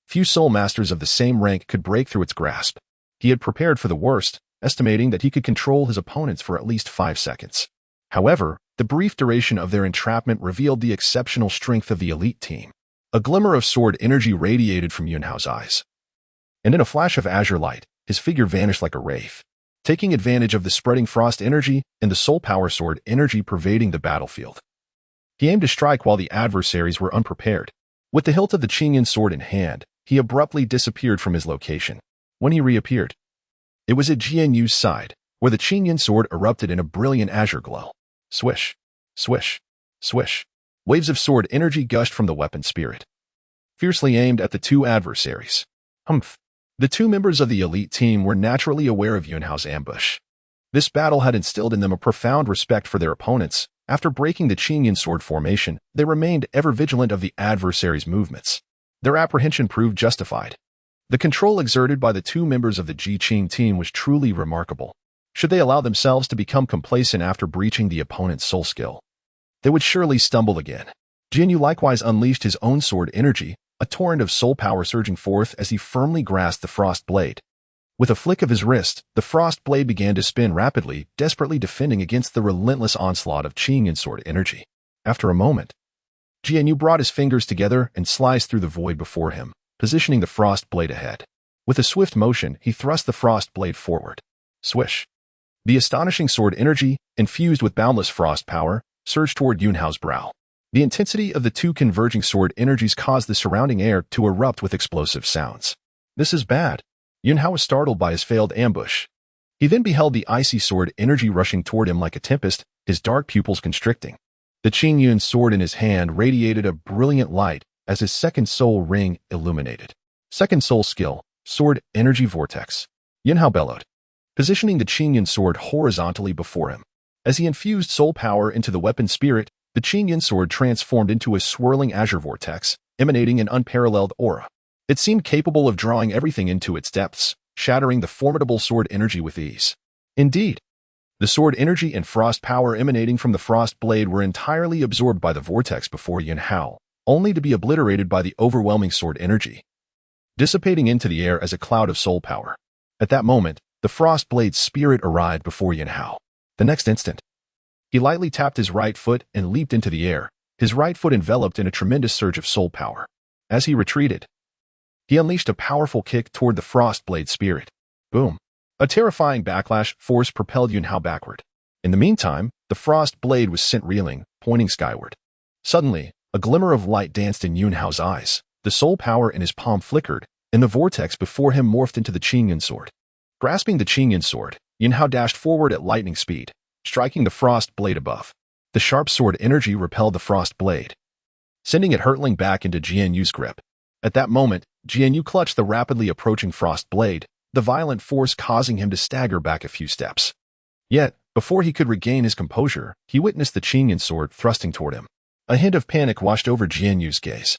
Few soul masters of the same rank could break through its grasp. He had prepared for the worst, estimating that he could control his opponents for at least 5 seconds. However, the brief duration of their entrapment revealed the exceptional strength of the elite team. A glimmer of sword energy radiated from Yunhao's eyes, and in a flash of azure light, his figure vanished like a wraith. Taking advantage of the spreading frost energy and the soul power sword energy pervading the battlefield, he aimed to strike while the adversaries were unprepared. With the hilt of the Qingyun sword in hand, he abruptly disappeared from his location. When he reappeared, it was at Jian Yu's side, where the Qingyun sword erupted in a brilliant azure glow. Swish, swish, swish. Waves of sword energy gushed from the weapon spirit, fiercely aimed at the two adversaries. Humph. The two members of the elite team were naturally aware of Yunhao's ambush. This battle had instilled in them a profound respect for their opponents. After breaking the Qingyun sword formation, they remained ever vigilant of the adversaries' movements. Their apprehension proved justified. The control exerted by the two members of the Jiqing team was truly remarkable. Should they allow themselves to become complacent after breaching the opponent's soul skill, they would surely stumble again. Jian Yu likewise unleashed his own sword energy, a torrent of soul power surging forth as he firmly grasped the frost blade. With a flick of his wrist, the frost blade began to spin rapidly, desperately defending against the relentless onslaught of Qingyun sword energy. After a moment, Jian Yu brought his fingers together and sliced through the void before him, positioning the frost blade ahead. With a swift motion, he thrust the frost blade forward. Swish. The astonishing sword energy, infused with boundless frost power, surged toward Yunhao's brow. The intensity of the two converging sword energies caused the surrounding air to erupt with explosive sounds. This is bad. Yunhao was startled by his failed ambush. He then beheld the icy sword energy rushing toward him like a tempest, his dark pupils constricting. The Qingyun sword in his hand radiated a brilliant light as his second soul ring illuminated. Second soul skill, sword energy vortex. Yunhao bellowed, positioning the Qingyun sword horizontally before him. As he infused soul power into the weapon spirit, the Qingyun sword transformed into a swirling azure vortex, emanating an unparalleled aura. It seemed capable of drawing everything into its depths, shattering the formidable sword energy with ease. Indeed, the sword energy and frost power emanating from the frost blade were entirely absorbed by the vortex before Yunhao, only to be obliterated by the overwhelming sword energy, dissipating into the air as a cloud of soul power. At that moment, the frost blade's spirit arrived before Yunhao. The next instant, he lightly tapped his right foot and leaped into the air, his right foot enveloped in a tremendous surge of soul power. As he retreated, he unleashed a powerful kick toward the frost blade spirit. Boom. A terrifying backlash force propelled Yunhao backward. In the meantime, the frost blade was sent reeling, pointing skyward. Suddenly, a glimmer of light danced in Yunhao's eyes. The soul power in his palm flickered, and the vortex before him morphed into the Qingyun sword. Grasping the Qingyun sword, Yunhao dashed forward at lightning speed, striking the frost blade above. The sharp sword energy repelled the frost blade, sending it hurtling back into Jianyu's grip. At that moment, Jianyu clutched the rapidly approaching frost blade, the violent force causing him to stagger back a few steps. Yet, before he could regain his composure, he witnessed the Qingyun sword thrusting toward him. A hint of panic washed over Jianyu's gaze.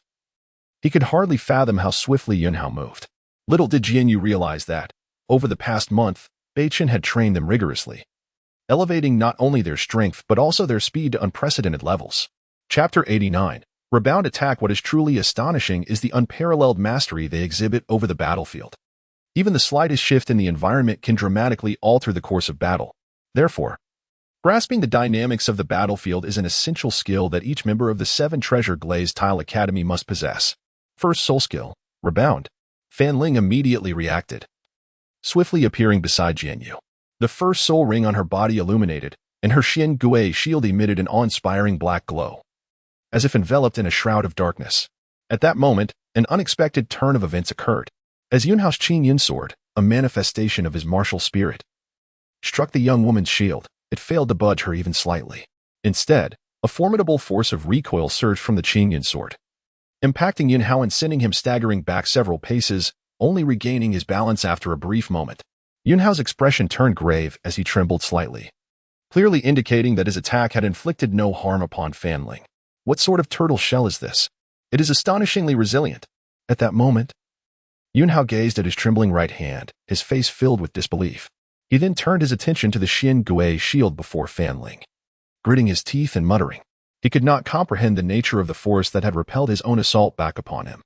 He could hardly fathom how swiftly Yunhao moved. Little did Jianyu realize that, over the past month, Beichen had trained them rigorously, elevating not only their strength but also their speed to unprecedented levels. Chapter 89. Rebound Attack. What is truly astonishing is the unparalleled mastery they exhibit over the battlefield. Even the slightest shift in the environment can dramatically alter the course of battle. Therefore, grasping the dynamics of the battlefield is an essential skill that each member of the 7 Treasure Glazed Tile Academy must possess. First soul skill, Rebound. Fan Ling immediately reacted, swiftly appearing beside Jianyu. The first soul ring on her body illuminated, and her Xian Gui shield emitted an awe-inspiring black glow, as if enveloped in a shroud of darkness. At that moment, an unexpected turn of events occurred. As Yunhao's Qingyun sword, a manifestation of his martial spirit, struck the young woman's shield, it failed to budge her even slightly. Instead, a formidable force of recoil surged from the Qingyun sword, impacting Yunhao and sending him staggering back several paces, only regaining his balance after a brief moment. Yunhao's expression turned grave as he trembled slightly, clearly indicating that his attack had inflicted no harm upon Fan Ling. What sort of turtle shell is this? It is astonishingly resilient. At that moment, Yunhao gazed at his trembling right hand, his face filled with disbelief. He then turned his attention to the Xian Gui shield before Fan Ling, gritting his teeth and muttering. He could not comprehend the nature of the force that had repelled his own assault back upon him.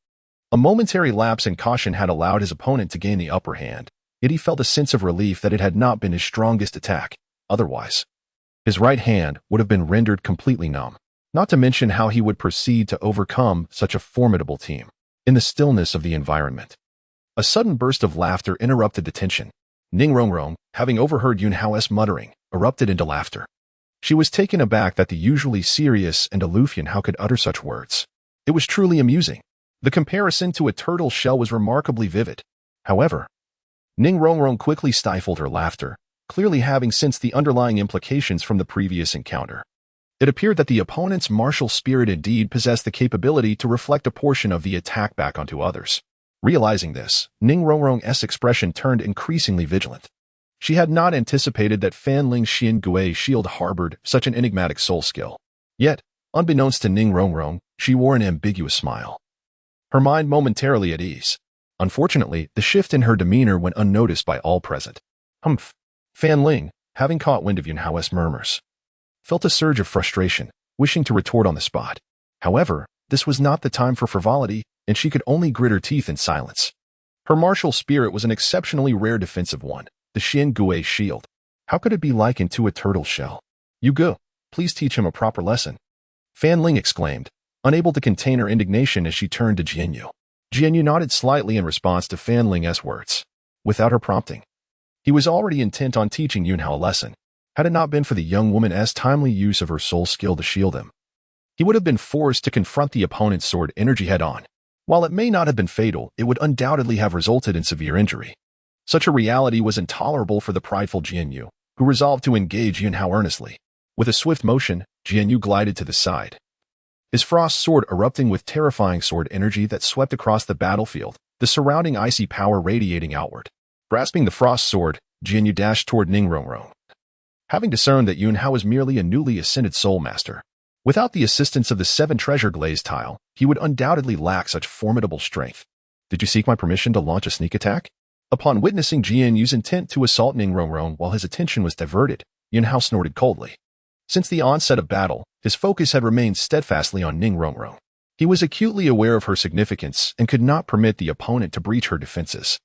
A momentary lapse in caution had allowed his opponent to gain the upper hand, yet he felt a sense of relief that it had not been his strongest attack. Otherwise, his right hand would have been rendered completely numb. Not to mention how he would proceed to overcome such a formidable team. In the stillness of the environment, a sudden burst of laughter interrupted the tension. Ning Rongrong, having overheard Yunhao's muttering, erupted into laughter. She was taken aback that the usually serious and aloof Yunhao could utter such words. It was truly amusing. The comparison to a turtle shell was remarkably vivid. However, Ning Rongrong quickly stifled her laughter, clearly having sensed the underlying implications from the previous encounter. It appeared that the opponent's martial spirit indeed possessed the capability to reflect a portion of the attack back onto others. Realizing this, Ning Rongrong's expression turned increasingly vigilant. She had not anticipated that Fan Ling's Xian Gui shield harbored such an enigmatic soul skill. Yet, unbeknownst to Ning Rongrong, she wore an ambiguous smile, her mind momentarily at ease. Unfortunately, the shift in her demeanor went unnoticed by all present. Humph. Fan Ling, having caught wind of Yunhao's murmurs, felt a surge of frustration, wishing to retort on the spot. However, this was not the time for frivolity, and she could only grit her teeth in silence. Her martial spirit was an exceptionally rare defensive one, the Xian Gui shield. How could it be likened to a turtle shell? Yugu, please teach him a proper lesson. Fan Ling exclaimed, unable to contain her indignation as she turned to Jianyu. Jianyu nodded slightly in response to Fan Ling's words. Without her prompting, he was already intent on teaching Yunhao a lesson. Had it not been for the young woman's timely use of her soul skill to shield him, he would have been forced to confront the opponent's sword energy head-on. While it may not have been fatal, it would undoubtedly have resulted in severe injury. Such a reality was intolerable for the prideful Jianyu, who resolved to engage Yunhao earnestly. With a swift motion, Jianyu glided to the side, his frost sword erupting with terrifying sword energy that swept across the battlefield, the surrounding icy power radiating outward. Grasping the frost sword, Jianyu dashed toward Ning Rongrong, having discerned that Yunhao was merely a newly ascended soul master. Without the assistance of the 7 Treasure Glazed Tile, he would undoubtedly lack such formidable strength. Did you seek my permission to launch a sneak attack? Upon witnessing Jianyu's intent to assault Ning Rongrong while his attention was diverted, Yunhao snorted coldly. Since the onset of battle, his focus had remained steadfastly on Ning Rongrong. He was acutely aware of her significance and could not permit the opponent to breach her defenses.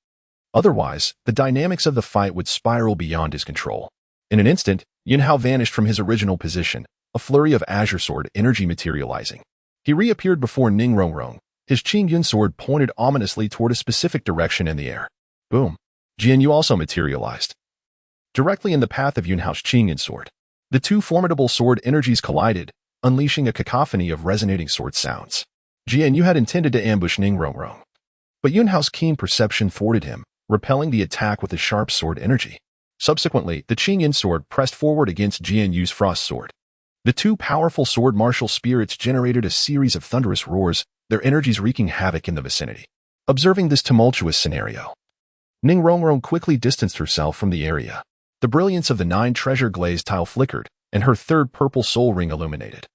Otherwise, the dynamics of the fight would spiral beyond his control. In an instant, Yunhao vanished from his original position, a flurry of azure sword energy materializing. He reappeared before Ning Rongrong, his Qingyun sword pointed ominously toward a specific direction in the air. Boom. Jianyu also materialized, directly in the path of Yunhao's Qingyun sword. The two formidable sword energies collided, unleashing a cacophony of resonating sword sounds. Jianyu had intended to ambush Ning Rongrong, But Yunhao's keen perception thwarted him, repelling the attack with his sharp sword energy. Subsequently, the Qingyan sword pressed forward against Jian Yu's frost sword. The two powerful sword martial spirits generated a series of thunderous roars, their energies wreaking havoc in the vicinity. Observing this tumultuous scenario, Ning Rongrong quickly distanced herself from the area. The brilliance of the 9 treasure glazed tile flickered, and her third purple soul ring illuminated,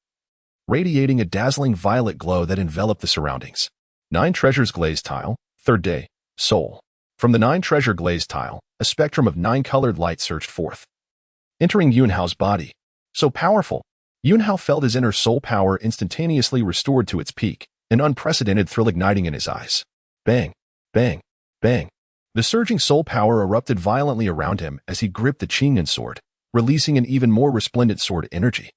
radiating a dazzling violet glow that enveloped the surroundings. 9 treasures glazed tile, third day, soul. From the 9 treasure glazed tile, a spectrum of 9 colored light surged forth, entering Yunhao's body. So powerful, Yunhao felt his inner soul power instantaneously restored to its peak, an unprecedented thrill igniting in his eyes. Bang, bang, bang. The surging soul power erupted violently around him as he gripped the Qingyan sword, releasing an even more resplendent sword energy.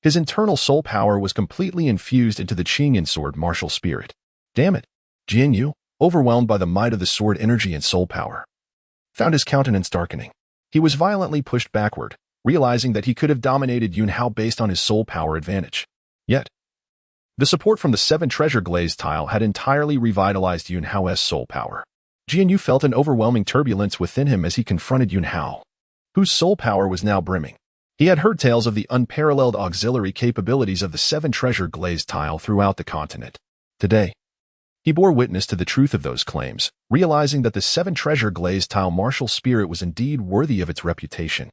His internal soul power was completely infused into the Qingyan sword martial spirit. Damn it! Jian Yu, overwhelmed by the might of the sword energy and soul power, found his countenance darkening. He was violently pushed backward, realizing that he could have dominated Yunhao based on his soul power advantage. Yet, the support from the 7 treasure glazed tile had entirely revitalized Yunhao's soul power. Jian Yu felt an overwhelming turbulence within him as he confronted Yunhao, whose soul power was now brimming. He had heard tales of the unparalleled auxiliary capabilities of the 7 treasure glazed tile throughout the continent. Today, he bore witness to the truth of those claims, realizing that the 7 treasure glazed tile martial spirit was indeed worthy of its reputation.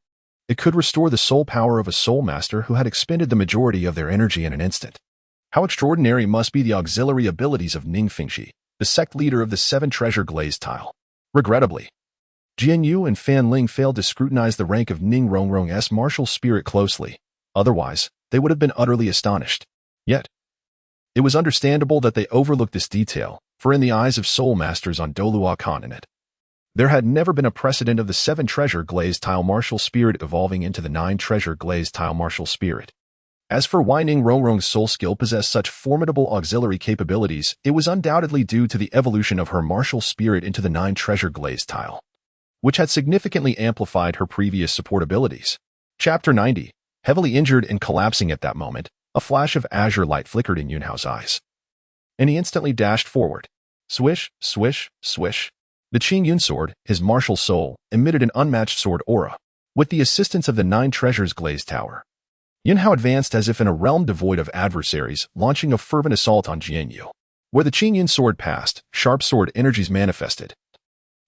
It could restore the soul power of a soul master who had expended the majority of their energy in an instant. How extraordinary must be the auxiliary abilities of Ning Fengxi, the sect leader of the 7 treasure glazed tile. Regrettably, Jian Yu and Fan Ling failed to scrutinize the rank of Ning Rongrong's martial spirit closely. Otherwise, they would have been utterly astonished. Yet, it was understandable that they overlooked this detail, for in the eyes of soul masters on Douluo Continent, there had never been a precedent of the 7 treasure glazed tile martial spirit evolving into the 9 treasure glazed tile martial spirit. As for why Ning Rongrong's soul skill possessed such formidable auxiliary capabilities, it was undoubtedly due to the evolution of her martial spirit into the 9 treasure glazed tile, which had significantly amplified her previous support abilities. Chapter 90. Heavily injured and collapsing at that moment, a flash of azure light flickered in Yunhao's eyes, and he instantly dashed forward. Swish, swish, swish. The Qingyun sword, his martial soul, emitted an unmatched sword aura. With the assistance of the 9 treasures glazed tower, Yunhao advanced as if in a realm devoid of adversaries, launching a fervent assault on Jian Yu. Where the Qingyun sword passed, sharp sword energies manifested,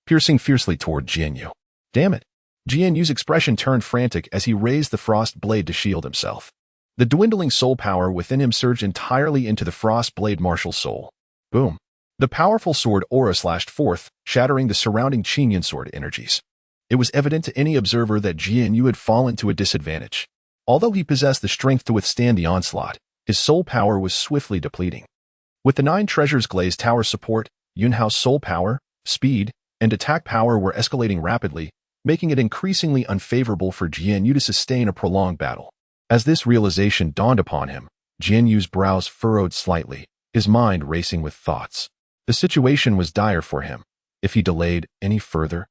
piercing fiercely toward Jian Yu. Damn it! Jian Yu's expression turned frantic as he raised the frost blade to shield himself. The dwindling soul power within him surged entirely into the frost blade martial soul. Boom! The powerful sword aura slashed forth, shattering the surrounding Qingyun sword energies. It was evident to any observer that Jian Yu had fallen to a disadvantage. Although he possessed the strength to withstand the onslaught, his soul power was swiftly depleting. With the 9 treasures glazed tower support, Yunhao's soul power, speed, and attack power were escalating rapidly, making it increasingly unfavorable for Jian Yu to sustain a prolonged battle. As this realization dawned upon him, Jian Yu's brows furrowed slightly, his mind racing with thoughts. The situation was dire for him. If he delayed any further,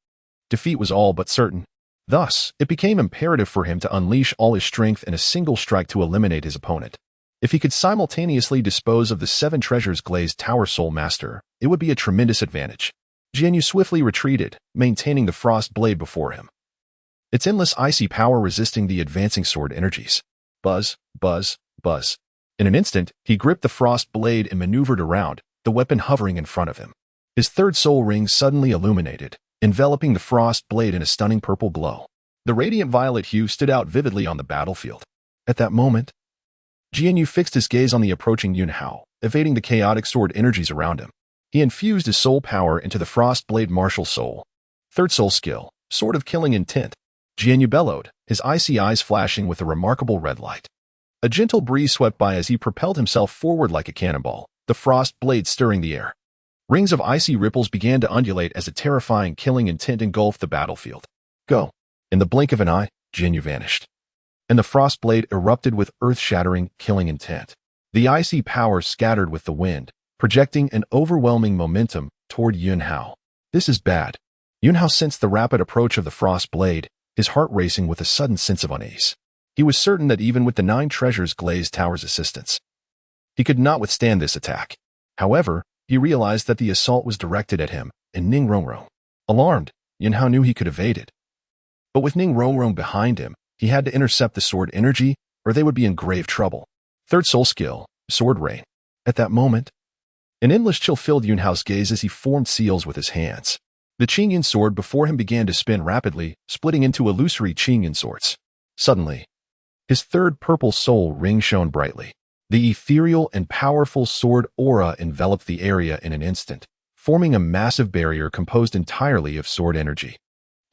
defeat was all but certain. Thus, it became imperative for him to unleash all his strength in a single strike to eliminate his opponent. If he could simultaneously dispose of the 7 treasures glazed tower soul master, it would be a tremendous advantage. Jian Yu swiftly retreated, maintaining the frost blade before him, its endless icy power resisting the advancing sword energies. Buzz, buzz, buzz. In an instant, he gripped the frost blade and maneuvered around, the weapon hovering in front of him. His third soul ring suddenly illuminated, enveloping the frost blade in a stunning purple glow. The radiant violet hue stood out vividly on the battlefield. At that moment, Jian Yu fixed his gaze on the approaching Yunhao, evading the chaotic sword energies around him. He infused his soul power into the frost blade martial soul. Third soul skill, sword of killing intent. Jian Yu bellowed, his icy eyes flashing with a remarkable red light. A gentle breeze swept by as he propelled himself forward like a cannonball, the frost blade stirring the air. Rings of icy ripples began to undulate as a terrifying killing intent engulfed the battlefield. Go! In the blink of an eye, Jian Yu vanished, and the frost blade erupted with earth-shattering, killing intent. The icy power scattered with the wind, projecting an overwhelming momentum toward Yunhao. This is bad. Yunhao sensed the rapid approach of the frost blade, his heart racing with a sudden sense of unease. He was certain that even with the 9 treasures glazed tower's assistance, he could not withstand this attack. However, he realized that the assault was directed at him and Ning Rongrong. Alarmed, Yunhao knew he could evade it. But with Ning Rongrong behind him, he had to intercept the sword energy or they would be in grave trouble. Third soul skill, Sword Rain. At that moment, an endless chill filled Yunhao's gaze as he formed seals with his hands. The Qingyan sword before him began to spin rapidly, splitting into illusory Qingyan swords. Suddenly, his third purple soul ring shone brightly. The ethereal and powerful sword aura enveloped the area in an instant, forming a massive barrier composed entirely of sword energy,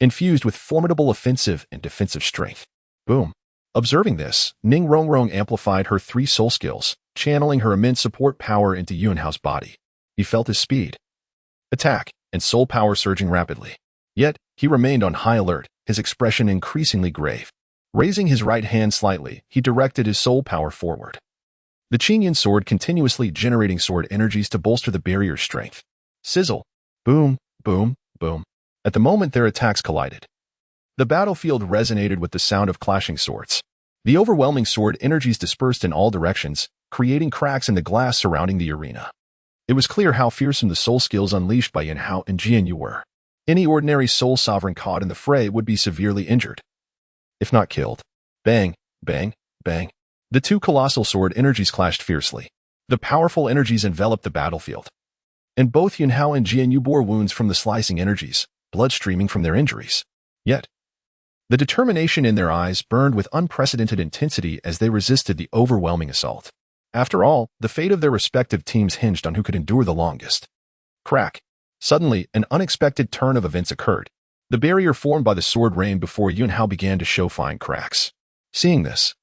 infused with formidable offensive and defensive strength. Boom. Observing this, Ning Rongrong amplified her 3 soul skills, channeling her immense support power into Yunhao's body. He felt his speed, attack, and soul power surging rapidly. Yet, he remained on high alert, his expression increasingly grave. Raising his right hand slightly, he directed his soul power forward, the Qingyan sword continuously generating sword energies to bolster the barrier's strength. Sizzle. Boom, boom, boom. At the moment their attacks collided, the battlefield resonated with the sound of clashing swords. The overwhelming sword energies dispersed in all directions, creating cracks in the glass surrounding the arena. It was clear how fearsome the soul skills unleashed by Yunhao and Jianyu were. Any ordinary soul sovereign caught in the fray would be severely injured, if not killed. Bang, bang, bang. The 2 colossal sword energies clashed fiercely. The powerful energies enveloped the battlefield, and both Yunhao and Jianyu bore wounds from the slicing energies, blood streaming from their injuries. Yet, the determination in their eyes burned with unprecedented intensity as they resisted the overwhelming assault. After all, the fate of their respective teams hinged on who could endure the longest. Crack. Suddenly, an unexpected turn of events occurred. The barrier formed by the sword rain before Yunhao began to show fine cracks. Seeing this,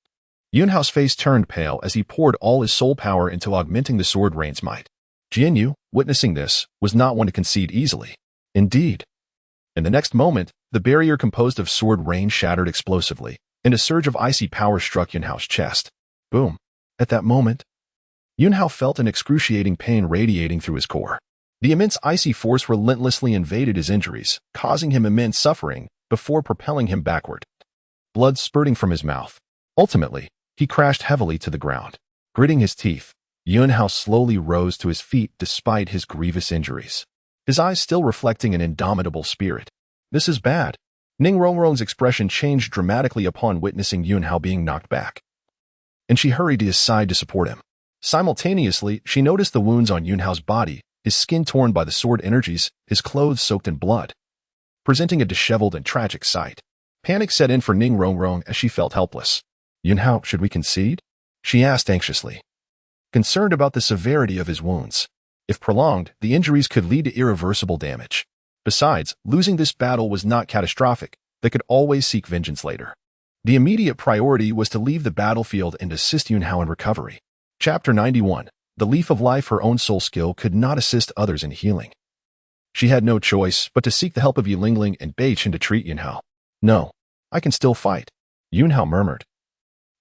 Yunhao's face turned pale as he poured all his soul power into augmenting the sword rain's might. Jianyu, witnessing this, was not one to concede easily. Indeed, in the next moment, the barrier composed of sword rain shattered explosively, and a surge of icy power struck Yunhao's chest. Boom. At that moment, Yunhao felt an excruciating pain radiating through his core. The immense icy force relentlessly invaded his injuries, causing him immense suffering before propelling him backward, blood spurting from his mouth. Ultimately, he crashed heavily to the ground. Gritting his teeth, Yunhao slowly rose to his feet despite his grievous injuries, his eyes still reflecting an indomitable spirit. This is bad. Ning Rongrong's expression changed dramatically upon witnessing Yunhao being knocked back, and she hurried to his side to support him. Simultaneously, she noticed the wounds on Yunhao's body, his skin torn by the sword energies, his clothes soaked in blood, presenting a disheveled and tragic sight. Panic set in for Ning Rongrong as she felt helpless. Yunhao, should we concede? She asked anxiously, concerned about the severity of his wounds. If prolonged, the injuries could lead to irreversible damage. Besides, losing this battle was not catastrophic. They could always seek vengeance later. The immediate priority was to leave the battlefield and assist Yunhao in recovery. Chapter 91. The Leaf of Life. Her own soul skill could not assist others in healing. She had no choice but to seek the help of Yilingling and Beichen to treat Yunhao. No, I can still fight, Yunhao murmured,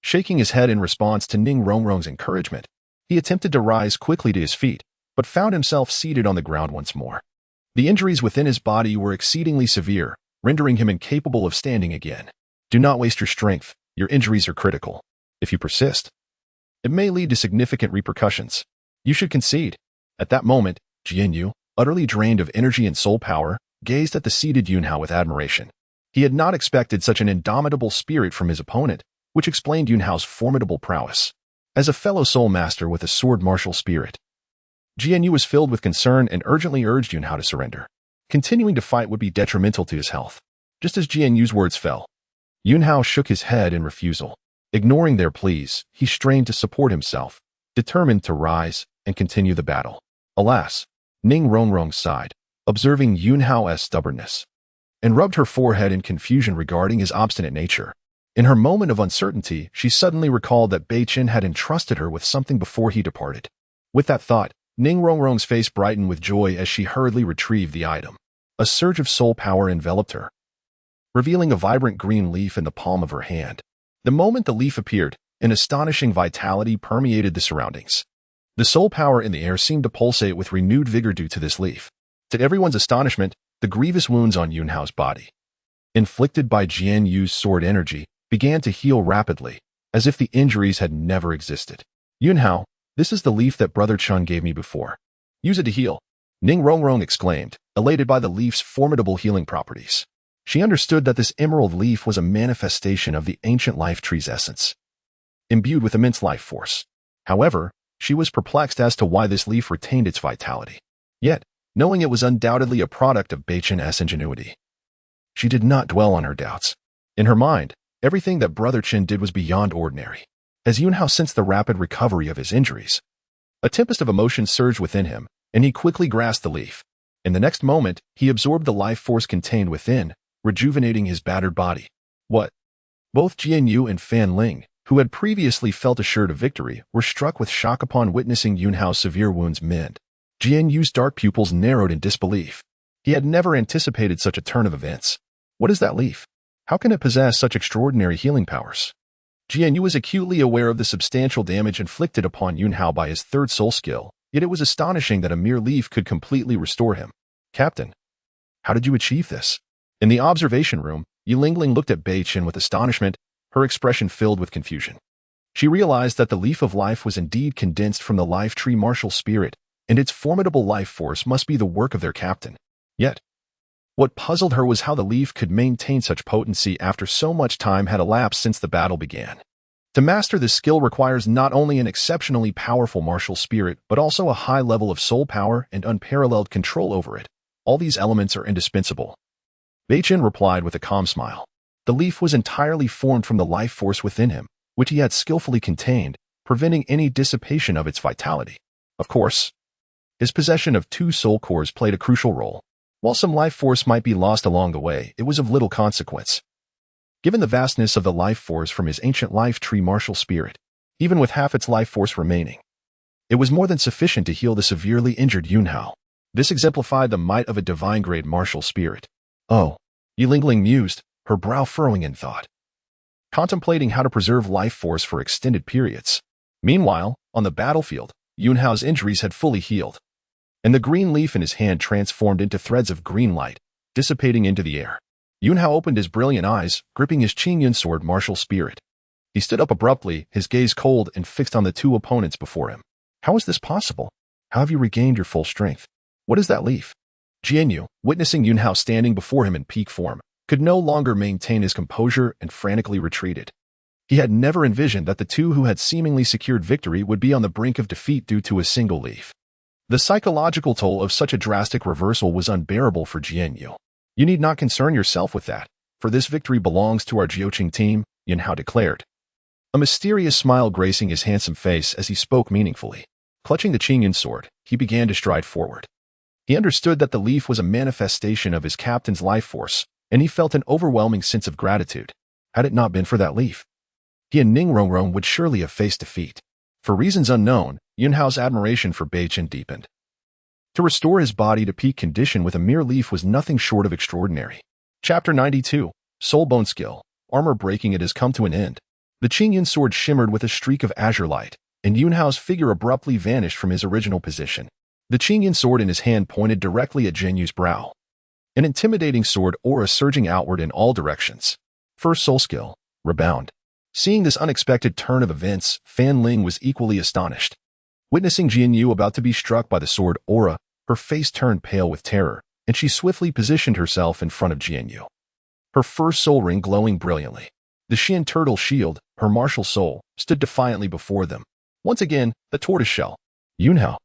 shaking his head in response to Ning Rongrong's encouragement. He attempted to rise quickly to his feet, but found himself seated on the ground once more. The injuries within his body were exceedingly severe, rendering him incapable of standing again. Do not waste your strength. Your injuries are critical. If you persist, it may lead to significant repercussions. You should concede. At that moment, Jianyu, utterly drained of energy and soul power, gazed at the seated Yunhao with admiration. He had not expected such an indomitable spirit from his opponent, which explained Yunhao's formidable prowess. As a fellow soul master with a sword martial spirit, Jianyu was filled with concern and urgently urged Yunhao to surrender. Continuing to fight would be detrimental to his health. Just as Jianyu's words fell, Yunhao shook his head in refusal. Ignoring their pleas, he strained to support himself, determined to rise and continue the battle. Alas, Ning Rongrong sighed, observing Yunhao's stubbornness, and rubbed her forehead in confusion regarding his obstinate nature. In her moment of uncertainty, she suddenly recalled that Beichen had entrusted her with something before he departed. With that thought, Ning Rongrong's face brightened with joy as she hurriedly retrieved the item. A surge of soul power enveloped her, revealing a vibrant green leaf in the palm of her hand. The moment the leaf appeared, an astonishing vitality permeated the surroundings. The soul power in the air seemed to pulsate with renewed vigor due to this leaf. To everyone's astonishment, the grievous wounds on Yunhao's body, inflicted by Jianyu's sword energy, began to heal rapidly, as if the injuries had never existed. Yunhao, this is the leaf that Brother Chun gave me before. Use it to heal. Ning Rongrong exclaimed, elated by the leaf's formidable healing properties. She understood that this emerald leaf was a manifestation of the ancient life tree's essence, imbued with immense life force. However, she was perplexed as to why this leaf retained its vitality. Yet, knowing it was undoubtedly a product of Beichen's ingenuity, she did not dwell on her doubts. In her mind, everything that Brother Chen did was beyond ordinary. As Yunhao sensed the rapid recovery of his injuries, a tempest of emotion surged within him, and he quickly grasped the leaf. In the next moment, he absorbed the life force contained within, rejuvenating his battered body. What? Both Jianyu and Fan Ling, who had previously felt assured of victory, were struck with shock upon witnessing Yunhao's severe wounds mend. Jianyu's dark pupils narrowed in disbelief. He had never anticipated such a turn of events. What is that leaf? How can it possess such extraordinary healing powers? Jianyu was acutely aware of the substantial damage inflicted upon Yunhao by his third soul skill, yet it was astonishing that a mere leaf could completely restore him. Captain, how did you achieve this? In the observation room, Yilingling looked at Beichen with astonishment, her expression filled with confusion. She realized that the leaf of life was indeed condensed from the life tree martial spirit, and its formidable life force must be the work of their captain. Yet, what puzzled her was how the leaf could maintain such potency after so much time had elapsed since the battle began. To master this skill requires not only an exceptionally powerful martial spirit, but also a high level of soul power and unparalleled control over it. All these elements are indispensable. Beichen replied with a calm smile. The leaf was entirely formed from the life force within him, which he had skillfully contained, preventing any dissipation of its vitality. Of course, his possession of 2 soul cores played a crucial role. While some life force might be lost along the way, it was of little consequence. Given the vastness of the life force from his ancient life tree martial spirit, even with half its life force remaining, it was more than sufficient to heal the severely injured Yunhao. This exemplified the might of a divine-grade martial spirit. Oh, Yilingling mused, her brow furrowing in thought, contemplating how to preserve life force for extended periods. Meanwhile, on the battlefield, Yunhao's injuries had fully healed, and the green leaf in his hand transformed into threads of green light, dissipating into the air. Yunhao opened his brilliant eyes, gripping his Qingyun sword martial spirit. He stood up abruptly, his gaze cold and fixed on the 2 opponents before him. How is this possible? How have you regained your full strength? What is that leaf? Jianyu, witnessing Yunhao standing before him in peak form, could no longer maintain his composure and frantically retreated. He had never envisioned that the 2 who had seemingly secured victory would be on the brink of defeat due to a single leaf. The psychological toll of such a drastic reversal was unbearable for Jianyu. You need not concern yourself with that, for this victory belongs to our Jiuqing team, Yunhao declared. A mysterious smile gracing his handsome face as he spoke meaningfully. Clutching the Qingyun sword, he began to stride forward. He understood that the leaf was a manifestation of his captain's life force, and he felt an overwhelming sense of gratitude. Had it not been for that leaf, he and Ning Rongrong would surely have faced defeat. For reasons unknown, Yunhao's admiration for Beichen deepened. To restore his body to peak condition with a mere leaf was nothing short of extraordinary. Chapter 92, Soul Bone Skill. Armor breaking. It has come to an end. The Qingyun sword shimmered with a streak of azure light, and Yunhao's figure abruptly vanished from his original position. The Qingyun sword in his hand pointed directly at Jianyu's brow. An intimidating sword aura surging outward in all directions. First soul skill, Rebound. Seeing this unexpected turn of events, Fan Ling was equally astonished. Witnessing Jianyu about to be struck by the sword aura, her face turned pale with terror, and she swiftly positioned herself in front of Jianyu. Her first soul ring glowing brilliantly. The Xian turtle shield, her martial soul, stood defiantly before them. Once again, the tortoise shell. Yunhao,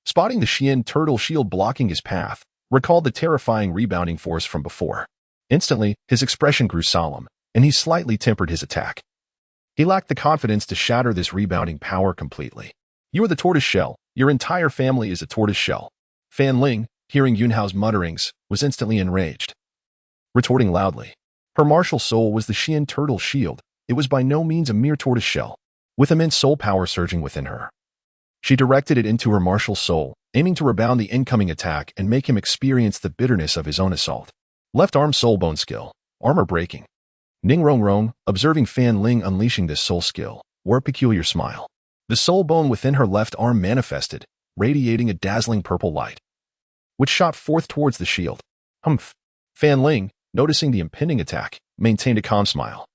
spotting the Xian turtle shield blocking his path, recalled the terrifying rebounding force from before. Instantly, his expression grew solemn, and he slightly tempered his attack. He lacked the confidence to shatter this rebounding power completely. You are the tortoise shell. Your entire family is a tortoise shell. Fan Ling, hearing Yunhao's mutterings, was instantly enraged. Retorting loudly, her martial soul was the Xian turtle shield. It was by no means a mere tortoise shell, with immense soul power surging within her. She directed it into her martial soul, aiming to rebound the incoming attack and make him experience the bitterness of his own assault. Left arm soul bone skill, armor breaking. Ning Rongrong, observing Fan Ling unleashing this soul skill, wore a peculiar smile. The soul bone within her left arm manifested, radiating a dazzling purple light, which shot forth towards the shield. Humph. Fan Ling, noticing the impending attack, maintained a calm smile,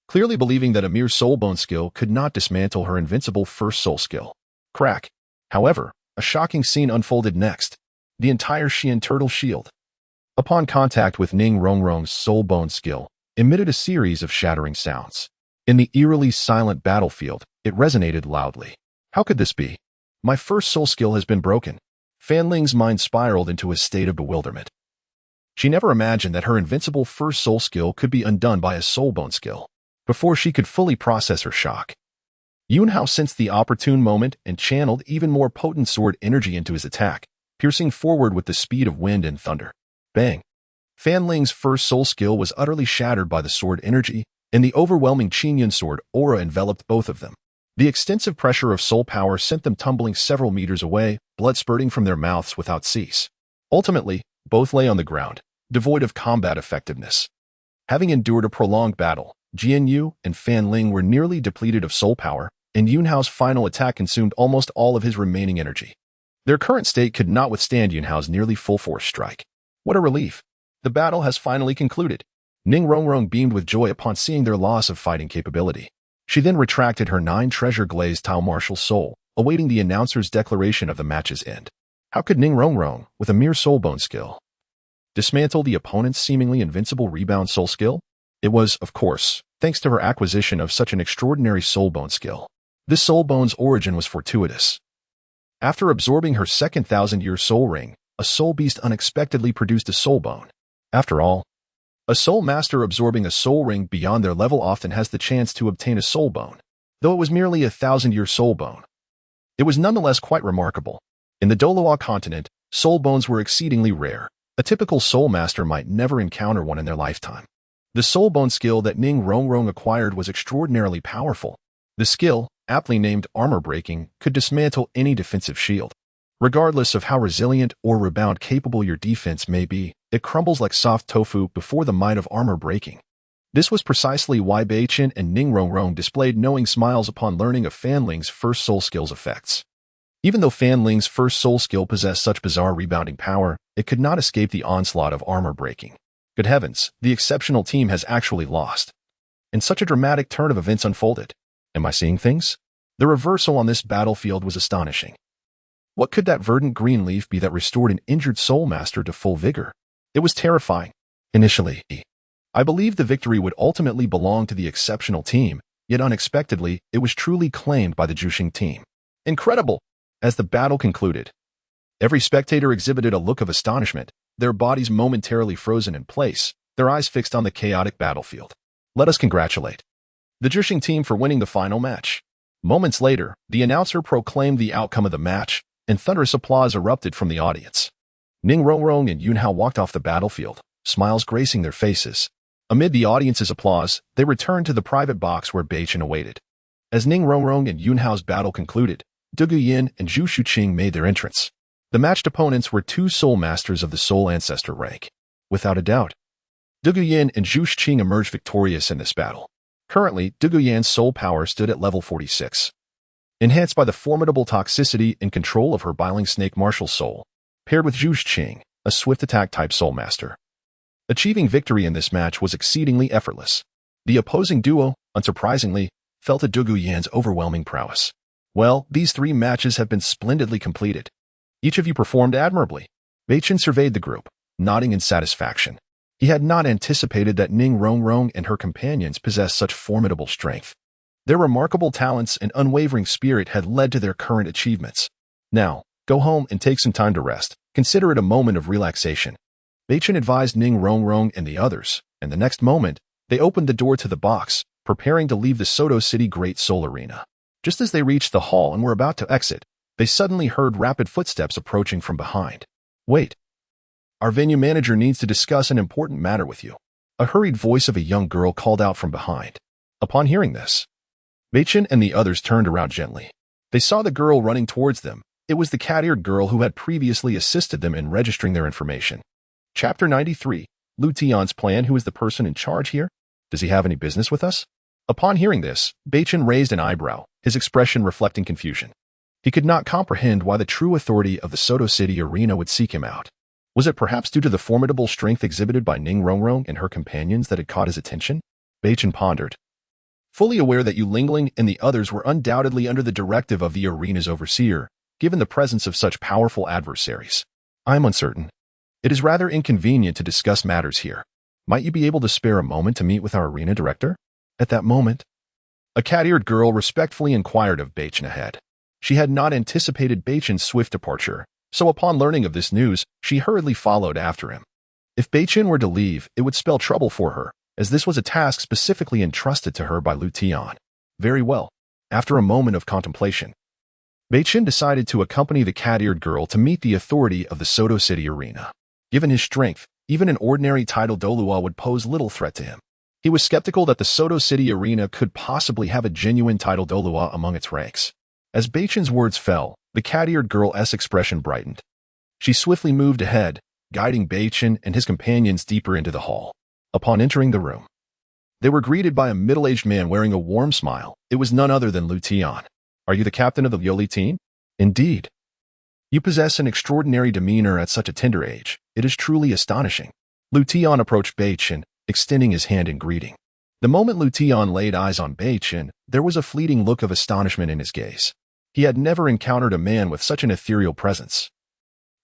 clearly believing that a mere soul bone skill could not dismantle her invincible first soul skill. Crack. However, A shocking scene unfolded next. The entire Xian turtle shield, upon contact with Ning Rongrong's soul bone skill, emitted a series of shattering sounds. In the eerily silent battlefield, it resonated loudly. How could this be? My first soul skill has been broken. Fan Ling's mind spiraled into a state of bewilderment. She never imagined that her invincible first soul skill could be undone by a soul bone skill. Before she could fully process her shock, Yunhao sensed the opportune moment and channeled even more potent sword energy into his attack, piercing forward with the speed of wind and thunder. Bang! Fan Ling's first soul skill was utterly shattered by the sword energy, and the overwhelming Qingyun sword aura enveloped both of them. The extensive pressure of soul power sent them tumbling several meters away, blood spurting from their mouths without cease. Ultimately, both lay on the ground, devoid of combat effectiveness. Having endured a prolonged battle, Jian Yu and Fan Ling were nearly depleted of soul power, and Yunhao's final attack consumed almost all of his remaining energy. Their current state could not withstand Yunhao's nearly full-force strike. What a relief! The battle has finally concluded. Ning Rongrong beamed with joy upon seeing their loss of fighting capability. She then retracted her 9-treasure glazed tile martial soul, awaiting the announcer's declaration of the match's end. How could Ning Rongrong, with a mere soul bone skill, dismantle the opponent's seemingly invincible rebound soul skill? It was, of course, thanks to her acquisition of such an extraordinary soul bone skill. This soul bone's origin was fortuitous. After absorbing her second 1,000-year soul ring, a soul beast unexpectedly produced a soul bone. After all, a soul master absorbing a soul ring beyond their level often has the chance to obtain a soul bone, though it was merely a 1,000-year soul bone. It was nonetheless quite remarkable. In the Douluo Continent, soul bones were exceedingly rare. A typical soul master might never encounter one in their lifetime. The soul bone skill that Ning Rongrong acquired was extraordinarily powerful. The skill, aptly named armor breaking, could dismantle any defensive shield. Regardless of how resilient or rebound capable your defense may be, it crumbles like soft tofu before the might of armor breaking. This was precisely why Beichen and Ning Rongrong displayed knowing smiles upon learning of Fan Ling's first soul skill's effects. Even though Fan Ling's first soul skill possessed such bizarre rebounding power, it could not escape the onslaught of armor breaking. Good heavens, the exceptional team has actually lost. And such a dramatic turn of events unfolded. Am I seeing things? The reversal on this battlefield was astonishing. What could that verdant green leaf be that restored an injured soul master to full vigor? It was terrifying. Initially, I believed the victory would ultimately belong to the exceptional team, yet unexpectedly, it was truly claimed by the Juxing team. Incredible! As the battle concluded, every spectator exhibited a look of astonishment, their bodies momentarily frozen in place, their eyes fixed on the chaotic battlefield. Let us congratulate the Juxing team for winning the final match. Moments later, the announcer proclaimed the outcome of the match, and thunderous applause erupted from the audience. Ning Rongrong and Yunhao walked off the battlefield, smiles gracing their faces. Amid the audience's applause, they returned to the private box where Beichen awaited. As Ning Rongrong and Yunhao's battle concluded, Dugu Yin and Zhu Shuqing made their entrance. The matched opponents were two soul masters of the soul ancestor rank. Without a doubt, Dugu Yin and Zhu Shuqing emerged victorious in this battle. Currently, Dugu Yan's soul power stood at level 46. Enhanced by the formidable toxicity and control of her biling snake martial soul, paired with Zhu Shuqing, a swift attack type soul master. Achieving victory in this match was exceedingly effortless. The opposing duo, unsurprisingly, felt at Dugu Yan's overwhelming prowess. Well, these 3 matches have been splendidly completed. Each of you performed admirably. Beichen surveyed the group, nodding in satisfaction. He had not anticipated that Ning Rongrong and her companions possessed such formidable strength. Their remarkable talents and unwavering spirit had led to their current achievements. Now, go home and take some time to rest. Consider it a moment of relaxation. Beichen advised Ning Rongrong and the others, and the next moment, they opened the door to the box, preparing to leave the Soto City Great Soul Arena. Just as they reached the hall and were about to exit, they suddenly heard rapid footsteps approaching from behind. Wait. Our venue manager needs to discuss an important matter with you. A hurried voice of a young girl called out from behind. Upon hearing this, Beichen and the others turned around gently. They saw the girl running towards them. It was the cat-eared girl who had previously assisted them in registering their information. Chapter 93. Lu Tian's plan. Who is the person in charge here? Does he have any business with us? Upon hearing this, Beichen raised an eyebrow, his expression reflecting confusion. He could not comprehend why the true authority of the Soto City Arena would seek him out. Was it perhaps due to the formidable strength exhibited by Ning Rongrong and her companions that had caught his attention? Beichen pondered. Fully aware that Yu Lingling and the others were undoubtedly under the directive of the arena's overseer, given the presence of such powerful adversaries. I am uncertain. It is rather inconvenient to discuss matters here. Might you be able to spare a moment to meet with our arena director? At that moment, a cat-eared girl respectfully inquired of Beichen ahead. She had not anticipated Beichen's swift departure, so upon learning of this news, she hurriedly followed after him. If Beichen were to leave, it would spell trouble for her, as this was a task specifically entrusted to her by Lu Tian. Very well. After a moment of contemplation, Beichen decided to accompany the cat-eared girl to meet the authority of the Soto City arena. Given his strength, even an ordinary title Douluo would pose little threat to him. He was skeptical that the Soto City arena could possibly have a genuine title Douluo among its ranks. As Beichen's words fell, the cat-eared girl's expression brightened. She swiftly moved ahead, guiding Beichen and his companions deeper into the hall. Upon entering the room, they were greeted by a middle-aged man wearing a warm smile. It was none other than Lu Tian. Are you the captain of the Yoli team? Indeed. You possess an extraordinary demeanor at such a tender age. It is truly astonishing. Lu Tian approached Beichen, extending his hand in greeting. The moment Lu Tian laid eyes on Beichen, there was a fleeting look of astonishment in his gaze. He had never encountered a man with such an ethereal presence,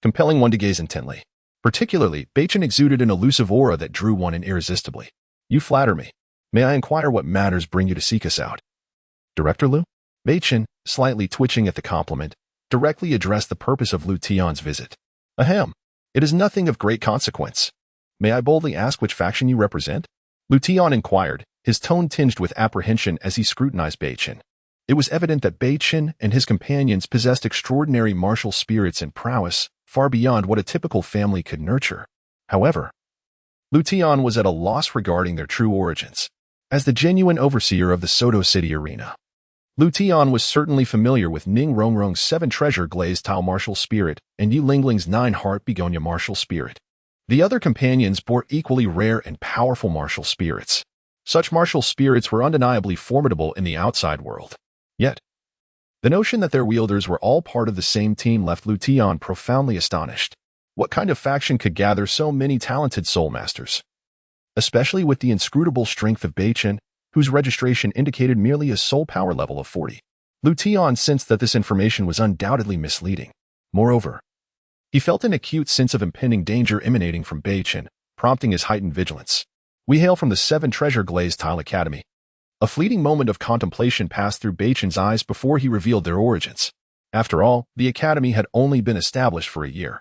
compelling one to gaze intently. Particularly, Beichen exuded an elusive aura that drew one in irresistibly. You flatter me. May I inquire what matters bring you to seek us out? Director Lu? Beichen, slightly twitching at the compliment, directly addressed the purpose of Lu Tian's visit. Ahem. It is nothing of great consequence. May I boldly ask which faction you represent? Lu Tian inquired, his tone tinged with apprehension as he scrutinized Beichen. It was evident that Beichen and his companions possessed extraordinary martial spirits and prowess, far beyond what a typical family could nurture. However, Lu Tian was at a loss regarding their true origins. As the genuine overseer of the Soto City arena, Lu Tian was certainly familiar with Ning Rongrong's 7-treasure glazed tile martial spirit and Yu Lingling's 9-heart begonia martial spirit. The other companions bore equally rare and powerful martial spirits. Such martial spirits were undeniably formidable in the outside world. Yet, the notion that their wielders were all part of the same team left Lu Tian profoundly astonished. What kind of faction could gather so many talented soul masters? Especially with the inscrutable strength of Beichen, whose registration indicated merely a soul power level of 40. Lu Tian sensed that this information was undoubtedly misleading. Moreover, he felt an acute sense of impending danger emanating from Beichen, prompting his heightened vigilance. We hail from the 7-treasure glazed tile academy. A fleeting moment of contemplation passed through Beichen's eyes before he revealed their origins. After all, the academy had only been established for a year.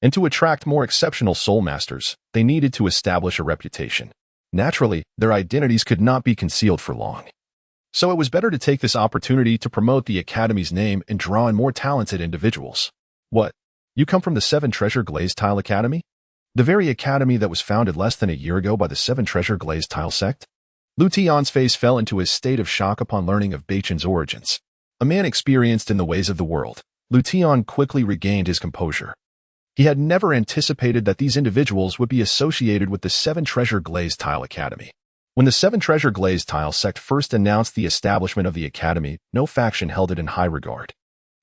And to attract more exceptional soul masters, they needed to establish a reputation. Naturally, their identities could not be concealed for long. So it was better to take this opportunity to promote the academy's name and draw in more talented individuals. What? You come from the 7-treasure glazed tile academy? The very academy that was founded less than a year ago by the 7-treasure glazed tile sect? Lu Tian's face fell into a state of shock upon learning of Beichen's origins. A man experienced in the ways of the world, Lu Tian quickly regained his composure. He had never anticipated that these individuals would be associated with the 7-treasure glazed tile academy. When the 7-treasure glazed tile sect first announced the establishment of the academy, no faction held it in high regard.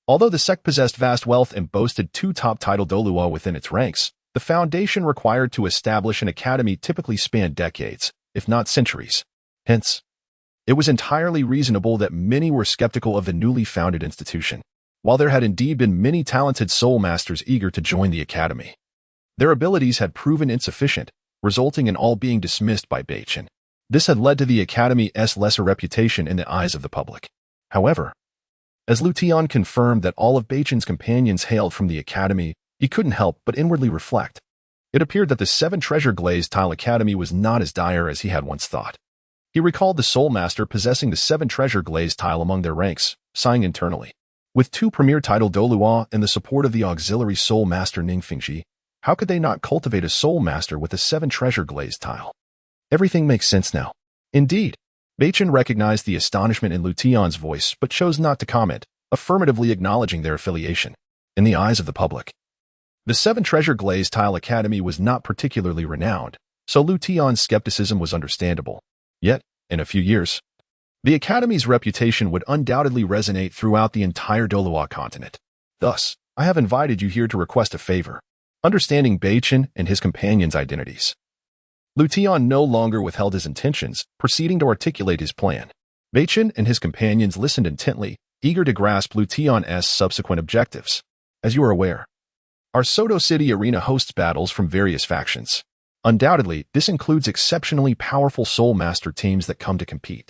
Although the sect possessed vast wealth and boasted 2 top title Douluo within its ranks, the foundation required to establish an academy typically spanned decades, if not centuries. Hence, it was entirely reasonable that many were skeptical of the newly founded institution. While there had indeed been many talented soul masters eager to join the academy, their abilities had proven insufficient, resulting in all being dismissed by Beichen. This had led to the academy's lesser reputation in the eyes of the public. However, as Lu Tian confirmed that all of Beichen's companions hailed from the academy, he couldn't help but inwardly reflect. It appeared that the 7-treasure glazed tile academy was not as dire as he had once thought. He recalled the soul master possessing the 7-treasure glazed tile among their ranks, sighing internally. With 2 premier title Douluo and the support of the auxiliary soul master Ning Fingxi, how could they not cultivate a soul master with a 7-treasure glazed tile? Everything makes sense now. Indeed, Beichen recognized the astonishment in Lu Tian's voice but chose not to comment, affirmatively acknowledging their affiliation. In the eyes of the public, the 7-treasure glazed tile academy was not particularly renowned, so Lu Tian's skepticism was understandable. Yet, in a few years, the academy's reputation would undoubtedly resonate throughout the entire Douluo Continent. Thus, I have invited you here to request a favor, understanding Beichen and his companions' identities. Lu Tian no longer withheld his intentions, proceeding to articulate his plan. Beichen and his companions listened intently, eager to grasp Lu Tian's subsequent objectives. As you are aware, our Soto City arena hosts battles from various factions. Undoubtedly, this includes exceptionally powerful Soul Master teams that come to compete.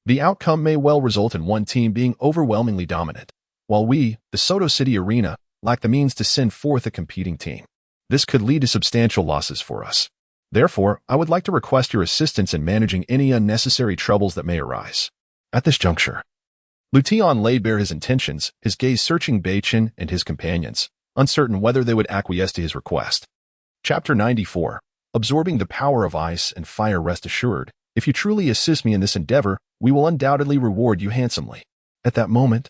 The outcome may well result in one team being overwhelmingly dominant, while we, the Soto City arena, lack the means to send forth a competing team. This could lead to substantial losses for us. Therefore, I would like to request your assistance in managing any unnecessary troubles that may arise. At this juncture, Lu Tian laid bare his intentions, his gaze searching Beichen and his companions, uncertain whether they would acquiesce to his request. Chapter 94. Absorbing the power of ice and fire. Rest assured, if you truly assist me in this endeavor, we will undoubtedly reward you handsomely. At that moment,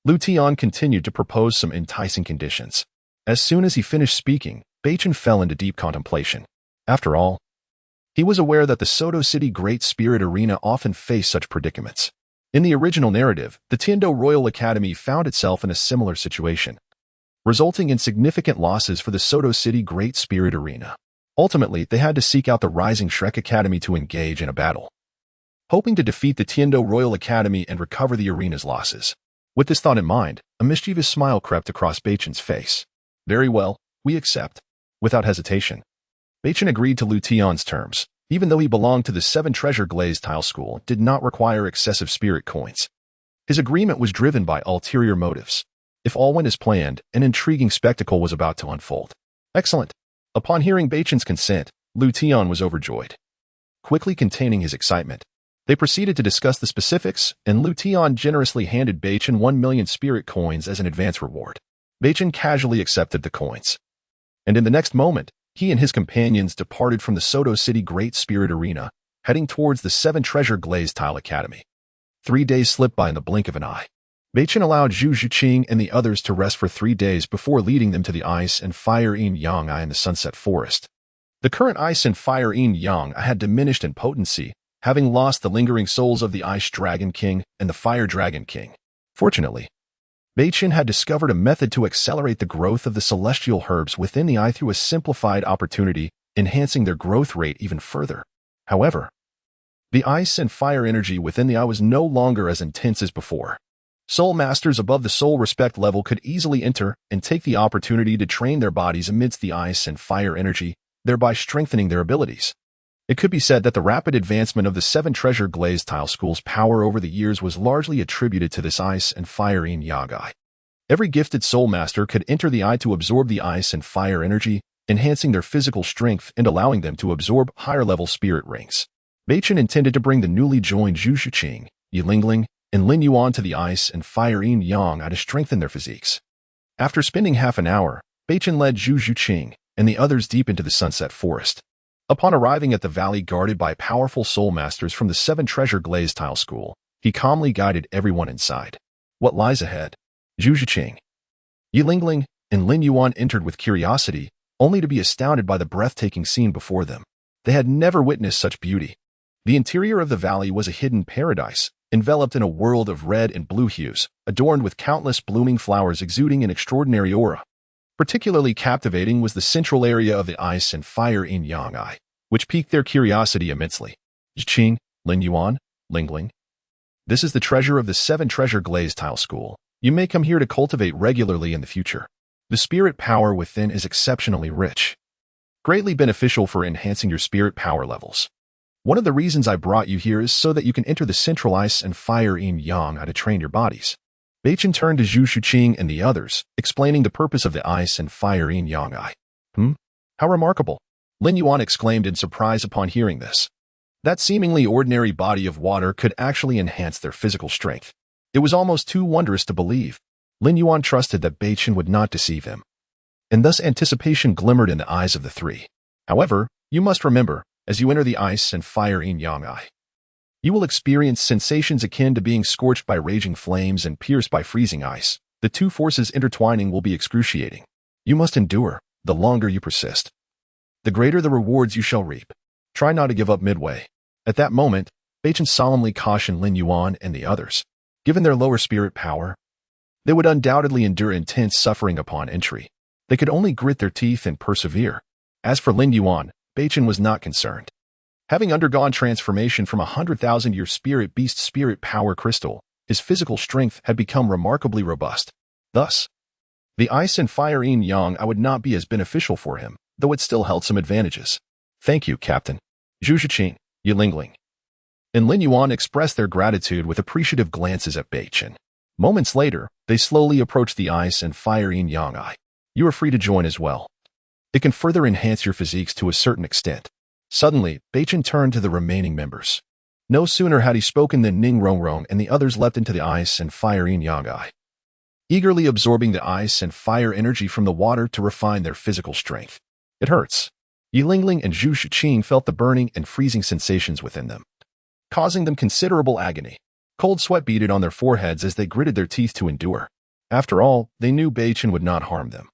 Lu Tian continued to propose some enticing conditions. As soon as he finished speaking, Beichen fell into deep contemplation. After all, he was aware that the Soto City Great Spirit Arena often faced such predicaments. In the original narrative, the Tiando Royal Academy found itself in a similar situation, resulting in significant losses for the Soto City Great Spirit Arena. Ultimately, they had to seek out the Rising Shrek Academy to engage in a battle, hoping to defeat the Tiando Royal Academy and recover the arena's losses. With this thought in mind, a mischievous smile crept across Beichen's face. Very well, we accept. Without hesitation, Beichen agreed to Lu Tian's terms. Even though he belonged to the 7 Treasure Glazed Tile School, did not require excessive spirit coins. His agreement was driven by ulterior motives. If all went as planned, an intriguing spectacle was about to unfold. Excellent. Upon hearing Beichen's consent, Lu Tian was overjoyed. Quickly containing his excitement, they proceeded to discuss the specifics, and Lu Tian generously handed Beichen 1 million spirit coins as an advance reward. Beichen casually accepted the coins. And in the next moment, he and his companions departed from the Soto City Great Spirit Arena, heading towards the 7 Treasure Glazed Tile Academy. 3 days slipped by in the blink of an eye. Beichen allowed Zhu Zhuqing and the others to rest for 3 days before leading them to the Ice and Fire Yin Yang in the Sunset Forest. The current Ice and Fire Yin Yang had diminished in potency, having lost the lingering souls of the Ice Dragon King and the Fire Dragon King. Fortunately, Beichen had discovered a method to accelerate the growth of the celestial herbs within the eye through a simplified opportunity, enhancing their growth rate even further. However, the ice and fire energy within the eye was no longer as intense as before. Soul masters above the soul respect level could easily enter and take the opportunity to train their bodies amidst the ice and fire energy, thereby strengthening their abilities. It could be said that the rapid advancement of the 7 Treasure Glazed Tile School's power over the years was largely attributed to this ice and fire yin yang eye. Every gifted soul master could enter the eye to absorb the ice and fire energy, enhancing their physical strength and allowing them to absorb higher-level spirit rings. Beichen intended to bring the newly joined Zhu Zhuqing, Yi Lingling, and Lin Yuan to the ice and fire yin yang to strengthen their physiques. After spending half an hour, Beichen led Zhu Zhuqing and the others deep into the Sunset Forest. Upon arriving at the valley guarded by powerful soul masters from the 7 Treasure Glazed Tile School, he calmly guided everyone inside. What lies ahead? Zhu Zhuqing, Yi Lingling, and Lin Yuan entered with curiosity, only to be astounded by the breathtaking scene before them. They had never witnessed such beauty. The interior of the valley was a hidden paradise, enveloped in a world of red and blue hues, adorned with countless blooming flowers exuding an extraordinary aura. Particularly captivating was the central area of the ice and fire yin yang eye, which piqued their curiosity immensely. Zhuqing, Lin Yuan, Lingling. This is the treasure of the 7 Treasure Glazed Tile School. You may come here to cultivate regularly in the future. The spirit power within is exceptionally rich, greatly beneficial for enhancing your spirit power levels. One of the reasons I brought you here is so that you can enter the central ice and fire yin yang to train your bodies. Beichen turned to Zhu Zhuqing and the others, explaining the purpose of the ice and fire yin yang eye. How remarkable! Lin Yuan exclaimed in surprise upon hearing this. That seemingly ordinary body of water could actually enhance their physical strength. It was almost too wondrous to believe. Lin Yuan trusted that Beichen would not deceive him, and thus anticipation glimmered in the eyes of the three. However, you must remember, as you enter the ice and fire yin yang eye, you will experience sensations akin to being scorched by raging flames and pierced by freezing ice. The two forces intertwining will be excruciating. You must endure. The longer you persist, the greater the rewards you shall reap. Try not to give up midway. At that moment, Beichen solemnly cautioned Lin Yuan and the others. Given their lower spirit power, they would undoubtedly endure intense suffering upon entry. They could only grit their teeth and persevere. As for Lin Yuan, Beichen was not concerned. Having undergone transformation from a 100,000-year spirit beast spirit power crystal his physical strength had become remarkably robust. Thus, the ice and fire yin-yang would not be as beneficial for him, though it still held some advantages. Thank you, Captain. Zhu Shiqing, Yilingling, and Lin Yuan expressed their gratitude with appreciative glances at Beichen. Moments later, they slowly approached the ice and fire yin-yang. You are free to join as well. It can further enhance your physiques to a certain extent. Suddenly, Beichen turned to the remaining members. No sooner had he spoken than Ning Rongrong and the others leapt into the ice and fire yin-yang, eagerly absorbing the ice and fire energy from the water to refine their physical strength. It hurts. Yilingling and Zhu Shiqing felt the burning and freezing sensations within them, causing them considerable agony. Cold sweat beaded on their foreheads as they gritted their teeth to endure. After all, they knew Beichen would not harm them.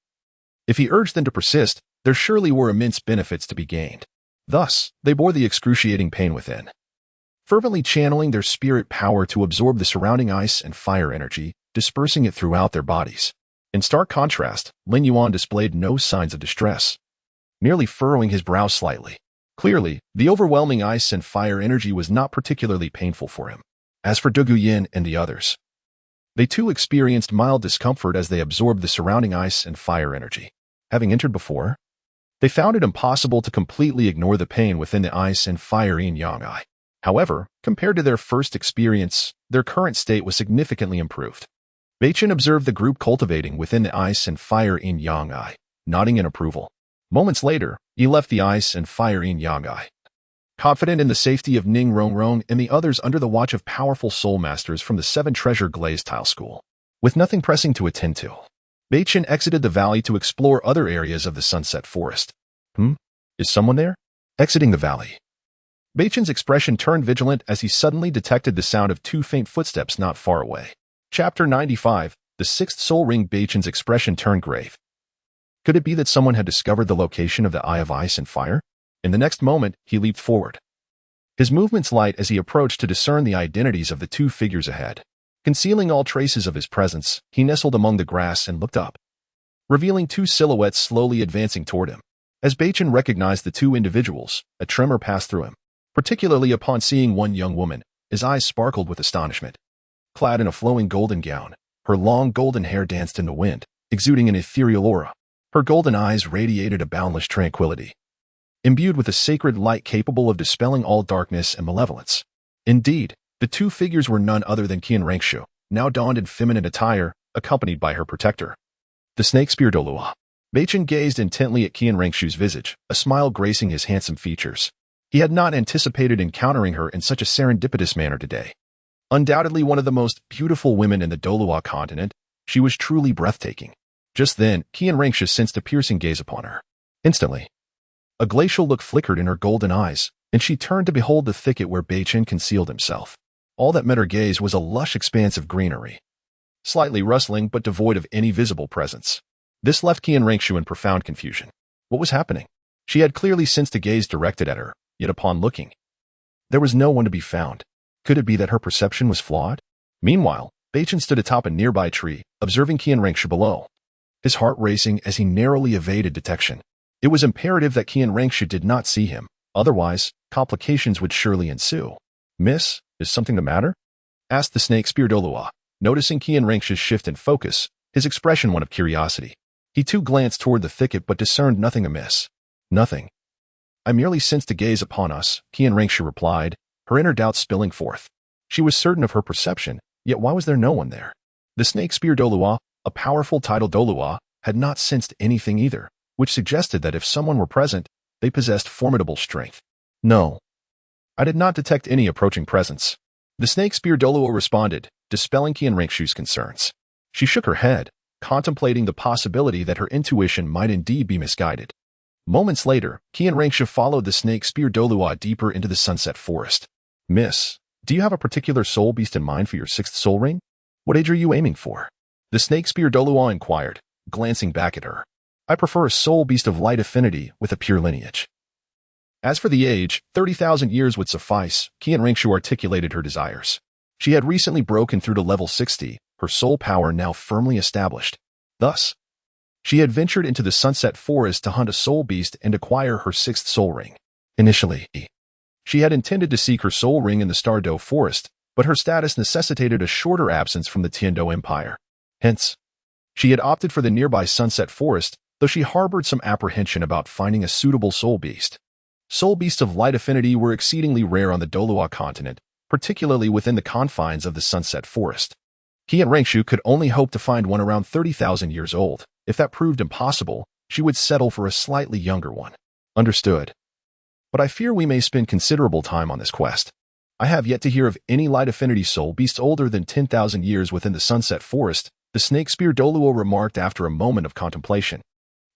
If he urged them to persist, there surely were immense benefits to be gained. Thus, they bore the excruciating pain within, fervently channeling their spirit power to absorb the surrounding ice and fire energy, dispersing it throughout their bodies. In stark contrast, Lin Yuan displayed no signs of distress, merely furrowing his brow slightly. Clearly, the overwhelming ice and fire energy was not particularly painful for him. As for Dugu Yin and the others, they too experienced mild discomfort as they absorbed the surrounding ice and fire energy. Having entered before, they found it impossible to completely ignore the pain within the ice and fire yin-yang. However, compared to their first experience, their current state was significantly improved. Beichen observed the group cultivating within the ice and fire yin-yang, nodding in approval. Moments later, he left the ice and fire yin-yang, confident in the safety of Ning Rongrong and the others under the watch of powerful soul masters from the Seven Treasure Glazed Tile School. With nothing pressing to attend to, Beichen exited the valley to explore other areas of the Sunset Forest. Is someone there? Exiting the valley, Beichen's expression turned vigilant as he suddenly detected the sound of two faint footsteps not far away. Chapter 95, The Sixth Soul Ring. Beichen's expression turned grave. Could it be that someone had discovered the location of the Eye of Ice and Fire? In the next moment, he leaped forward, his movements light as he approached to discern the identities of the two figures ahead. Concealing all traces of his presence, he nestled among the grass and looked up, revealing two silhouettes slowly advancing toward him. As Beichen recognized the two individuals, a tremor passed through him, particularly upon seeing one young woman. His eyes sparkled with astonishment. Clad in a flowing golden gown, her long golden hair danced in the wind, exuding an ethereal aura. Her golden eyes radiated a boundless tranquility, imbued with a sacred light capable of dispelling all darkness and malevolence. Indeed, the two figures were none other than Qian Rengshu, now donned in feminine attire, accompanied by her protector, the snake spear Douluo. Beichen gazed intently at Qian Rengshu's visage, a smile gracing his handsome features. He had not anticipated encountering her in such a serendipitous manner today. Undoubtedly one of the most beautiful women in the Douluo Continent, she was truly breathtaking. Just then, Qian Rengshu sensed a piercing gaze upon her. Instantly, a glacial look flickered in her golden eyes, and she turned to behold the thicket where Beichen concealed himself. All that met her gaze was a lush expanse of greenery, slightly rustling but devoid of any visible presence. This left Qian Rengshu in profound confusion. What was happening? She had clearly sensed a gaze directed at her, yet upon looking, there was no one to be found. Could it be that her perception was flawed? Meanwhile, Beichen stood atop a nearby tree, observing Qian Rengshu below, his heart racing as he narrowly evaded detection. It was imperative that Qian Rengshu did not see him, otherwise, complications would surely ensue. Miss, is something the matter? Asked the snake spear Douluo. Noticing Qian Rengshu's shift in focus, his expression one of curiosity. He too glanced toward the thicket but discerned nothing amiss. Nothing. I merely sensed a gaze upon us, Qian Rengshu replied, her inner doubts spilling forth. She was certain of her perception, yet why was there no one there? The snake spear Douluo, a powerful tidal Douluo, had not sensed anything either, which suggested that if someone were present, they possessed formidable strength. No. I did not detect any approaching presence. The snake spear Douluo responded, dispelling Qian Rengshu's concerns. She shook her head, contemplating the possibility that her intuition might indeed be misguided. Moments later, Qian Rengshu followed the snake spear Douluo deeper into the Sunset Forest. Miss, do you have a particular soul beast in mind for your sixth soul ring? What age are you aiming for? The snake spear Douluo inquired, glancing back at her. I prefer a soul beast of light affinity with a pure lineage. As for the age, 30,000 years would suffice. Qian Rengshu articulated her desires. She had recently broken through to level 60, her soul power now firmly established. Thus, she had ventured into the Sunset Forest to hunt a soul beast and acquire her sixth soul ring. Initially, she had intended to seek her soul ring in the Stardow Forest, but her status necessitated a shorter absence from the Tiando Empire. Hence, she had opted for the nearby Sunset Forest, though she harbored some apprehension about finding a suitable soul beast. Soul beasts of light affinity were exceedingly rare on the Douluo Continent, particularly within the confines of the Sunset Forest. Qian Rengshu could only hope to find one around 30,000 years old. If that proved impossible, she would settle for a slightly younger one. Understood. But I fear we may spend considerable time on this quest. I have yet to hear of any light affinity soul beast older than 10,000 years within the Sunset Forest, the snake spear Douluo remarked after a moment of contemplation.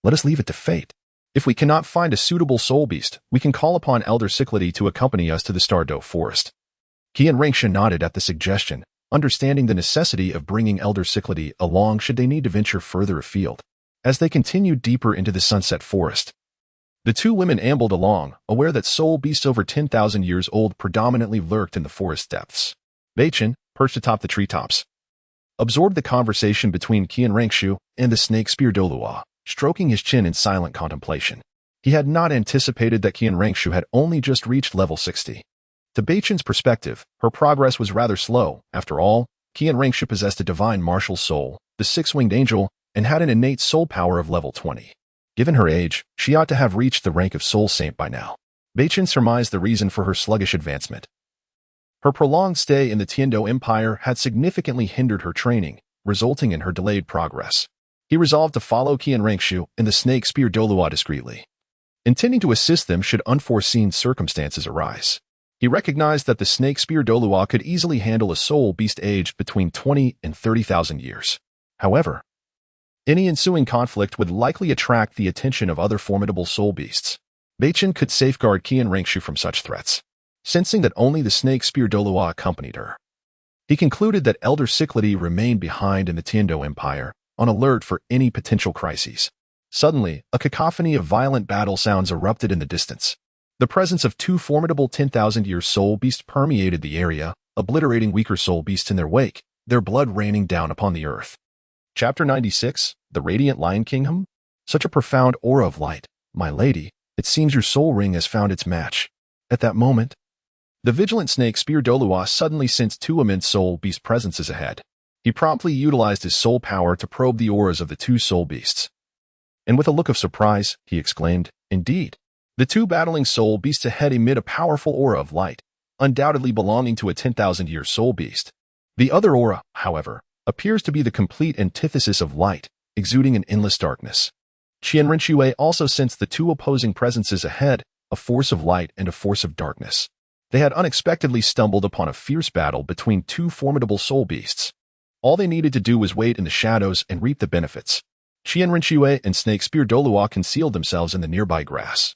Let us leave it to fate. If we cannot find a suitable soul beast, we can call upon Elder Cyclady to accompany us to the Stardow Forest. Qian Rengshu nodded at the suggestion, understanding the necessity of bringing Elder Cyclady along should they need to venture further afield. As they continued deeper into the Sunset Forest, the two women ambled along, aware that soul beasts over 10,000 years old predominantly lurked in the forest depths. Beichen, perched atop the treetops, absorbed the conversation between Qian Rengshu and the snake spear Douluo, stroking his chin in silent contemplation. He had not anticipated that Qian Rengshu had only just reached level 60. To Beichen's perspective, her progress was rather slow. After all, Qian Rengshu possessed a divine martial soul, the six-winged angel, and had an innate soul power of level 20. Given her age, she ought to have reached the rank of soul saint by now. Beichen surmised the reason for her sluggish advancement. Her prolonged stay in the Tiando Empire had significantly hindered her training, resulting in her delayed progress. He resolved to follow Qian Rengshu and the snake spear Douluo discreetly, intending to assist them should unforeseen circumstances arise. He recognized that the snake spear Douluo could easily handle a soul beast aged between 20 and 30,000 years. However, any ensuing conflict would likely attract the attention of other formidable soul beasts. Beichen could safeguard Qian Rengshu from such threats. Sensing that only the snake spear Douluo accompanied her, he concluded that Elder Cyclady remained behind in the Tiando Empire, on alert for any potential crises. Suddenly, a cacophony of violent battle sounds erupted in the distance. The presence of two formidable 10,000-year soul beasts permeated the area, obliterating weaker soul beasts in their wake, their blood raining down upon the earth. Chapter 96, The Radiant Lion Kingdom? Such a profound aura of light. My lady, it seems your soul ring has found its match. At that moment, the vigilant snake spear Douluo suddenly sensed two immense soul beast presences ahead. He promptly utilized his soul power to probe the auras of the two soul beasts. And with a look of surprise, he exclaimed, Indeed, the two battling soul beasts ahead emit a powerful aura of light, undoubtedly belonging to a 10,000-year soul beast. The other aura, however, appears to be the complete antithesis of light, exuding an endless darkness. Qian Rengshu also sensed the two opposing presences ahead, a force of light and a force of darkness. They had unexpectedly stumbled upon a fierce battle between two formidable soul beasts. All they needed to do was wait in the shadows and reap the benefits. Qian Rengshu and snake spear Douluo concealed themselves in the nearby grass.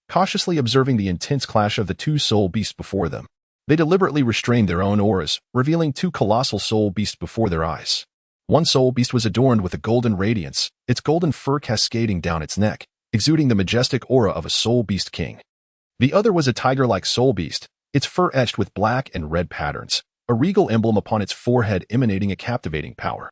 Cautiously observing the intense clash of the two soul beasts before them, they deliberately restrained their own auras, revealing two colossal soul beasts before their eyes. One soul beast was adorned with a golden radiance, its golden fur cascading down its neck, exuding the majestic aura of a soul beast king. The other was a tiger-like soul beast, its fur etched with black and red patterns, a regal emblem upon its forehead emanating a captivating power.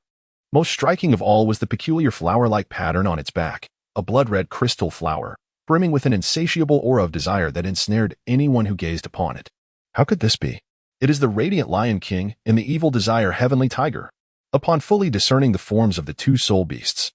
Most striking of all was the peculiar flower-like pattern on its back, a blood-red crystal flower, brimming with an insatiable aura of desire that ensnared anyone who gazed upon it. How could this be? It is the Radiant Lion King and the Evil Desire Heavenly Tiger. Upon fully discerning the forms of the two soul beasts,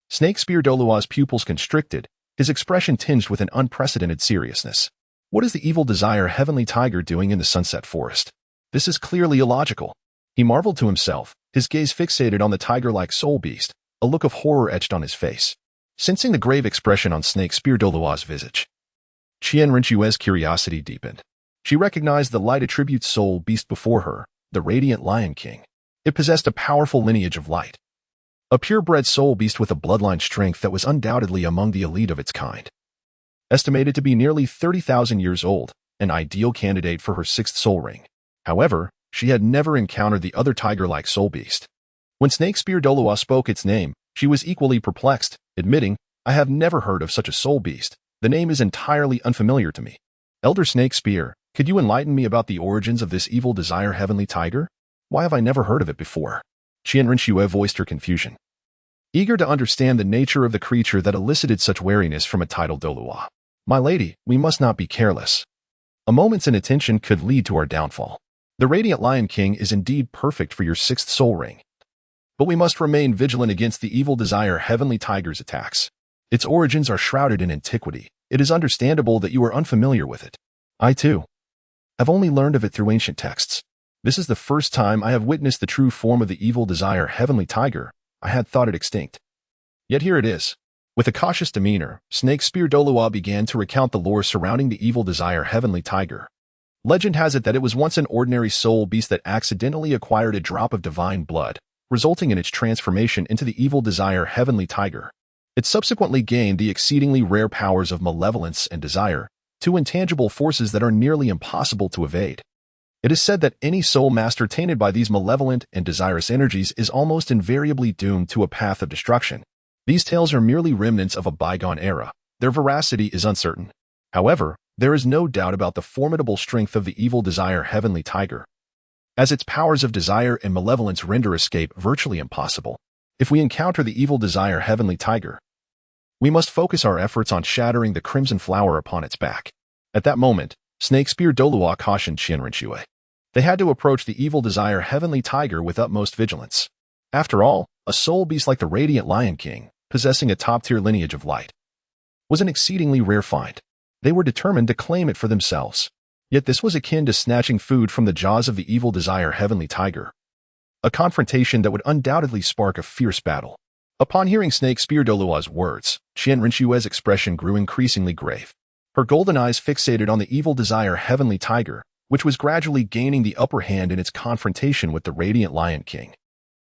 snake spear Douluo's pupils constricted, his expression tinged with an unprecedented seriousness. What is the Evil Desire Heavenly Tiger doing in the Sunset Forest? This is clearly illogical. He marveled to himself, his gaze fixated on the tiger-like soul beast, a look of horror etched on his face. Sensing the grave expression on snake spear Douluo's visage, Qian Rengshu's curiosity deepened. She recognized the light attribute soul beast before her, the Radiant Lion King. It possessed a powerful lineage of light. A purebred soul beast with a bloodline strength that was undoubtedly among the elite of its kind. Estimated to be nearly 30,000 years old, an ideal candidate for her sixth soul ring. However, she had never encountered the other tiger-like soul beast. When snake spear Douluo spoke its name, she was equally perplexed, admitting, I have never heard of such a soul beast. The name is entirely unfamiliar to me. Elder Snake Spear, could you enlighten me about the origins of this Evil Desire Heavenly Tiger? Why have I never heard of it before? Qian Rengshu voiced her confusion, eager to understand the nature of the creature that elicited such wariness from a titled Douluo. My lady, we must not be careless. A moment's inattention could lead to our downfall. The Radiant Lion King is indeed perfect for your sixth soul ring. But we must remain vigilant against the evil desire Heavenly Tiger's attacks. Its origins are shrouded in antiquity. It is understandable that you are unfamiliar with it. I, too, have only learned of it through ancient texts. This is the first time I have witnessed the true form of the evil desire Heavenly Tiger. I had thought it extinct. Yet here it is. With a cautious demeanor, Snake Spear Douluo began to recount the lore surrounding the evil desire Heavenly Tiger. Legend has it that it was once an ordinary soul beast that accidentally acquired a drop of divine blood, resulting in its transformation into the evil desire Heavenly Tiger. It subsequently gained the exceedingly rare powers of malevolence and desire, two intangible forces that are nearly impossible to evade. It is said that any soul master tainted by these malevolent and desirous energies is almost invariably doomed to a path of destruction. These tales are merely remnants of a bygone era. Their veracity is uncertain. However, there is no doubt about the formidable strength of the evil desire Heavenly Tiger, as its powers of desire and malevolence render escape virtually impossible. If we encounter the evil desire Heavenly Tiger, we must focus our efforts on shattering the crimson flower upon its back. At that moment, Snake Spear Douluo cautioned Qianrenxue. They had to approach the evil desire Heavenly Tiger with utmost vigilance. After all, a soul beast like the Radiant Lion King, possessing a top-tier lineage of light, was an exceedingly rare find. They were determined to claim it for themselves. Yet this was akin to snatching food from the jaws of the evil desire Heavenly Tiger, a confrontation that would undoubtedly spark a fierce battle. Upon hearing Snake Spear Douluo's words, Qianrenxue's expression grew increasingly grave. Her golden eyes fixated on the evil desire Heavenly Tiger, which was gradually gaining the upper hand in its confrontation with the Radiant Lion King.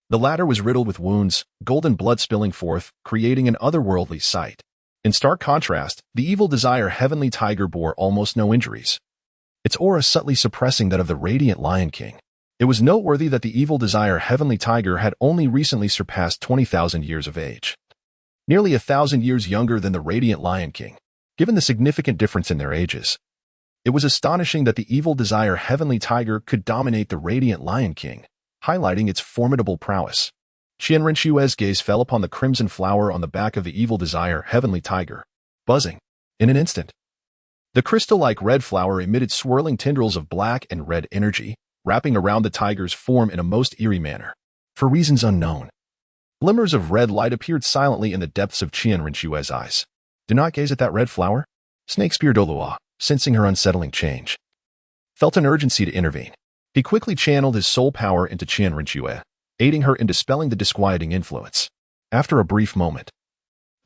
The latter was riddled with wounds, golden blood spilling forth, creating an otherworldly sight. In stark contrast, the evil desire Heavenly Tiger bore almost no injuries, its aura subtly suppressing that of the Radiant Lion King. It was noteworthy that the evil desire Heavenly Tiger had only recently surpassed 20,000 years of age, nearly 1,000 years younger than the Radiant Lion King. Given the significant difference in their ages, it was astonishing that the evil desire Heavenly Tiger could dominate the Radiant Lion King, highlighting its formidable prowess. Qianrenxue's gaze fell upon the crimson flower on the back of the evil desire Heavenly Tiger, buzzing. In an instant, the crystal-like red flower emitted swirling tendrils of black and red energy, wrapping around the tiger's form in a most eerie manner. For reasons unknown, glimmers of red light appeared silently in the depths of Qianrenxue's eyes. Do not gaze at that red flower. Snake Spear Douluo, sensing her unsettling change, felt an urgency to intervene. He quickly channeled his soul power into Qianrenxue, aiding her in dispelling the disquieting influence. After a brief moment,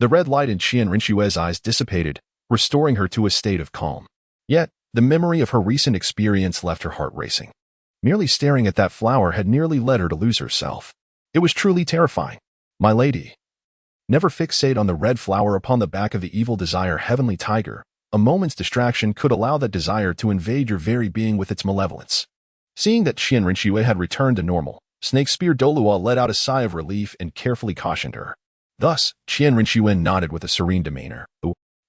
the red light in Qianrenxue's eyes dissipated, restoring her to a state of calm. Yet, the memory of her recent experience left her heart racing. Merely staring at that flower had nearly led her to lose herself. It was truly terrifying. My lady, never fixate on the red flower upon the back of the evil desire Heavenly Tiger. A moment's distraction could allow that desire to invade your very being with its malevolence. Seeing that Qianrenxue had returned to normal, Snake Spear Douluo let out a sigh of relief and carefully cautioned her. Thus, Qianrenxue nodded with a serene demeanor,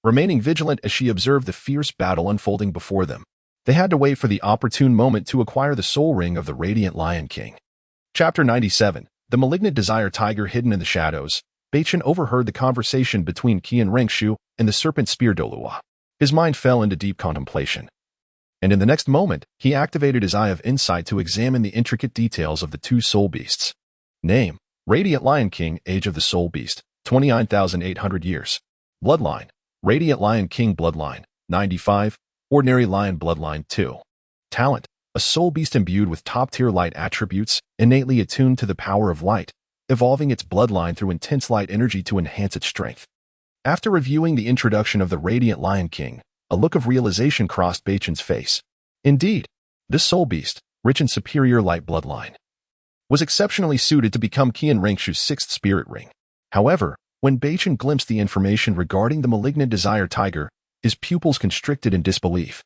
remaining vigilant as she observed the fierce battle unfolding before them. They had to wait for the opportune moment to acquire the soul ring of the Radiant Lion King. Chapter 97. The Malignant Desire Tiger Hidden in the Shadows. Beichen overheard the conversation between Qianrenxue and the Serpent Spear Douluo. His mind fell into deep contemplation, and in the next moment, he activated his eye of insight to examine the intricate details of the two soul beasts. Name: Radiant Lion King, age of the soul beast, 29,800 years. Bloodline: Radiant Lion King bloodline, 95, Ordinary Lion bloodline 2. Talent: a soul beast imbued with top-tier light attributes, innately attuned to the power of light, evolving its bloodline through intense light energy to enhance its strength. After reviewing the introduction of the Radiant Lion King, a look of realization crossed Beichen's face. Indeed, this soul beast, rich in superior light bloodline, was exceptionally suited to become Qianrenxue's sixth spirit ring. However, when Beichen glimpsed the information regarding the Malignant Desire Tiger, his pupils constricted in disbelief.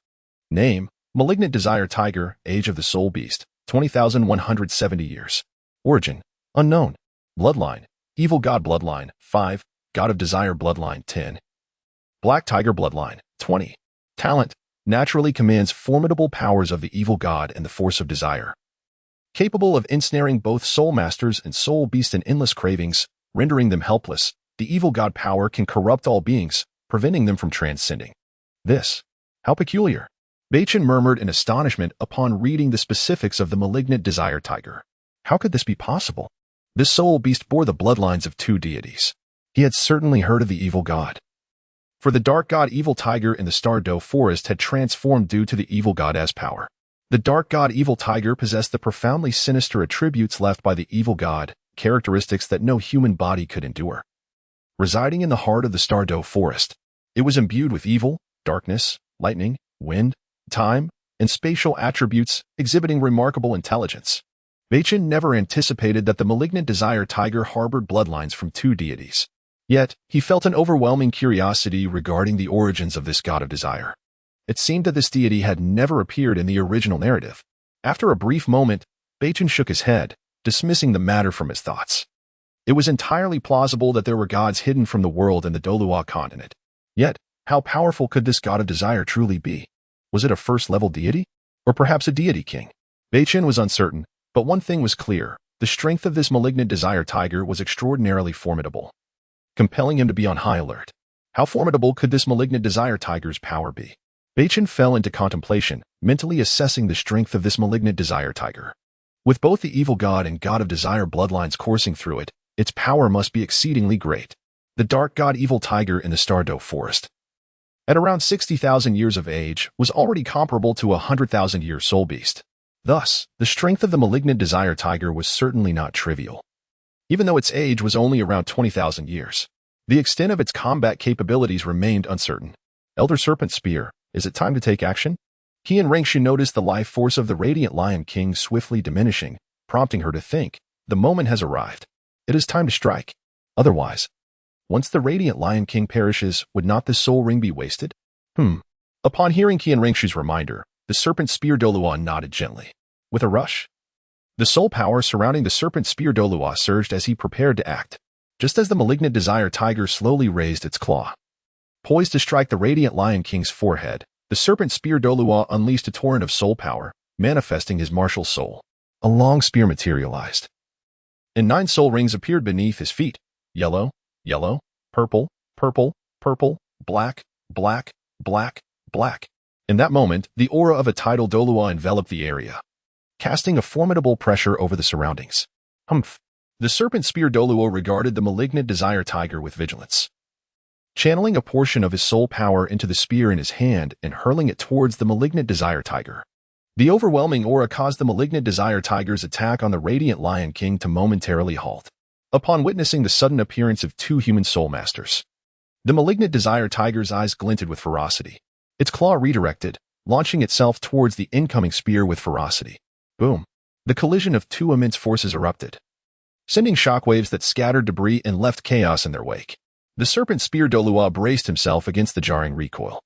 Name: Malignant Desire Tiger, age of the soul beast, 20,170 years. Origin: unknown. Bloodline: Evil God bloodline, 5, God of Desire bloodline, 10. Black Tiger bloodline, 20. Talent: naturally commands formidable powers of the evil god and the force of desire. Capable of ensnaring both soul masters and soul beasts in endless cravings, rendering them helpless, the evil god power can corrupt all beings, preventing them from transcending. This. How peculiar. Beichen murmured in astonishment upon reading the specifics of the malignant desire tiger. How could this be possible? This soul beast bore the bloodlines of 2 deities. He had certainly heard of the evil god. For the dark god evil tiger in the Star Do forest had transformed due to the evil god's power. The dark god evil tiger possessed the profoundly sinister attributes left by the evil god, characteristics that no human body could endure. Residing in the heart of the Star Do forest, it was imbued with evil, darkness, lightning, wind, time, and spatial attributes, exhibiting remarkable intelligence. Beichen never anticipated that the malignant desire tiger harbored bloodlines from 2 deities. Yet, he felt an overwhelming curiosity regarding the origins of this god of desire. It seemed that this deity had never appeared in the original narrative. After a brief moment, Beichen shook his head, dismissing the matter from his thoughts. It was entirely plausible that there were gods hidden from the world in the Douluo Continent. Yet, how powerful could this god of desire truly be? Was it a first-level deity? Or perhaps a deity king? Beichen was uncertain, but one thing was clear. The strength of this malignant desire tiger was extraordinarily formidable, compelling him to be on high alert. How formidable could this malignant desire tiger's power be? Beichen fell into contemplation, mentally assessing the strength of this malignant desire tiger. With both the evil god and god of desire bloodlines coursing through it, its power must be exceedingly great. The dark god evil tiger in the Star Do forest, at around 60,000 years of age, was already comparable to a 100,000-year soul beast. Thus, the strength of the malignant desire tiger was certainly not trivial. Even though its age was only around 20,000 years, the extent of its combat capabilities remained uncertain. Elder Serpent Spear, is it time to take action? Qian Rengshu noticed the life force of the Radiant Lion King swiftly diminishing, prompting her to think, the moment has arrived. It is time to strike. Otherwise, once the Radiant Lion King perishes, would not this soul ring be wasted? Upon hearing Qian Rengshu's reminder, the Serpent Spear Douluo nodded gently. With a rush, the soul power surrounding the Serpent Spear Douluo surged as he prepared to act, just as the malignant desire tiger slowly raised its claw. Poised to strike the Radiant Lion King's forehead, the Serpent Spear Douluo unleashed a torrent of soul power, manifesting his martial soul. A long spear materialized, and 9 soul rings appeared beneath his feet. Yellow, yellow, purple, purple, purple, black, black, black, black. In that moment, the aura of a tidal Douluo enveloped the area, casting a formidable pressure over the surroundings. The Serpent Spear Douluo regarded the malignant desire tiger with vigilance, channeling a portion of his soul power into the spear in his hand and hurling it towards the malignant desire tiger. The overwhelming aura caused the malignant desire tiger's attack on the Radiant Lion King to momentarily halt. Upon witnessing the sudden appearance of 2 human soul masters, the malignant desire tiger's eyes glinted with ferocity. Its claw redirected, launching itself towards the incoming spear with ferocity. Boom! The collision of 2 immense forces erupted, sending shockwaves that scattered debris and left chaos in their wake. The Serpent Spear Douluo braced himself against the jarring recoil,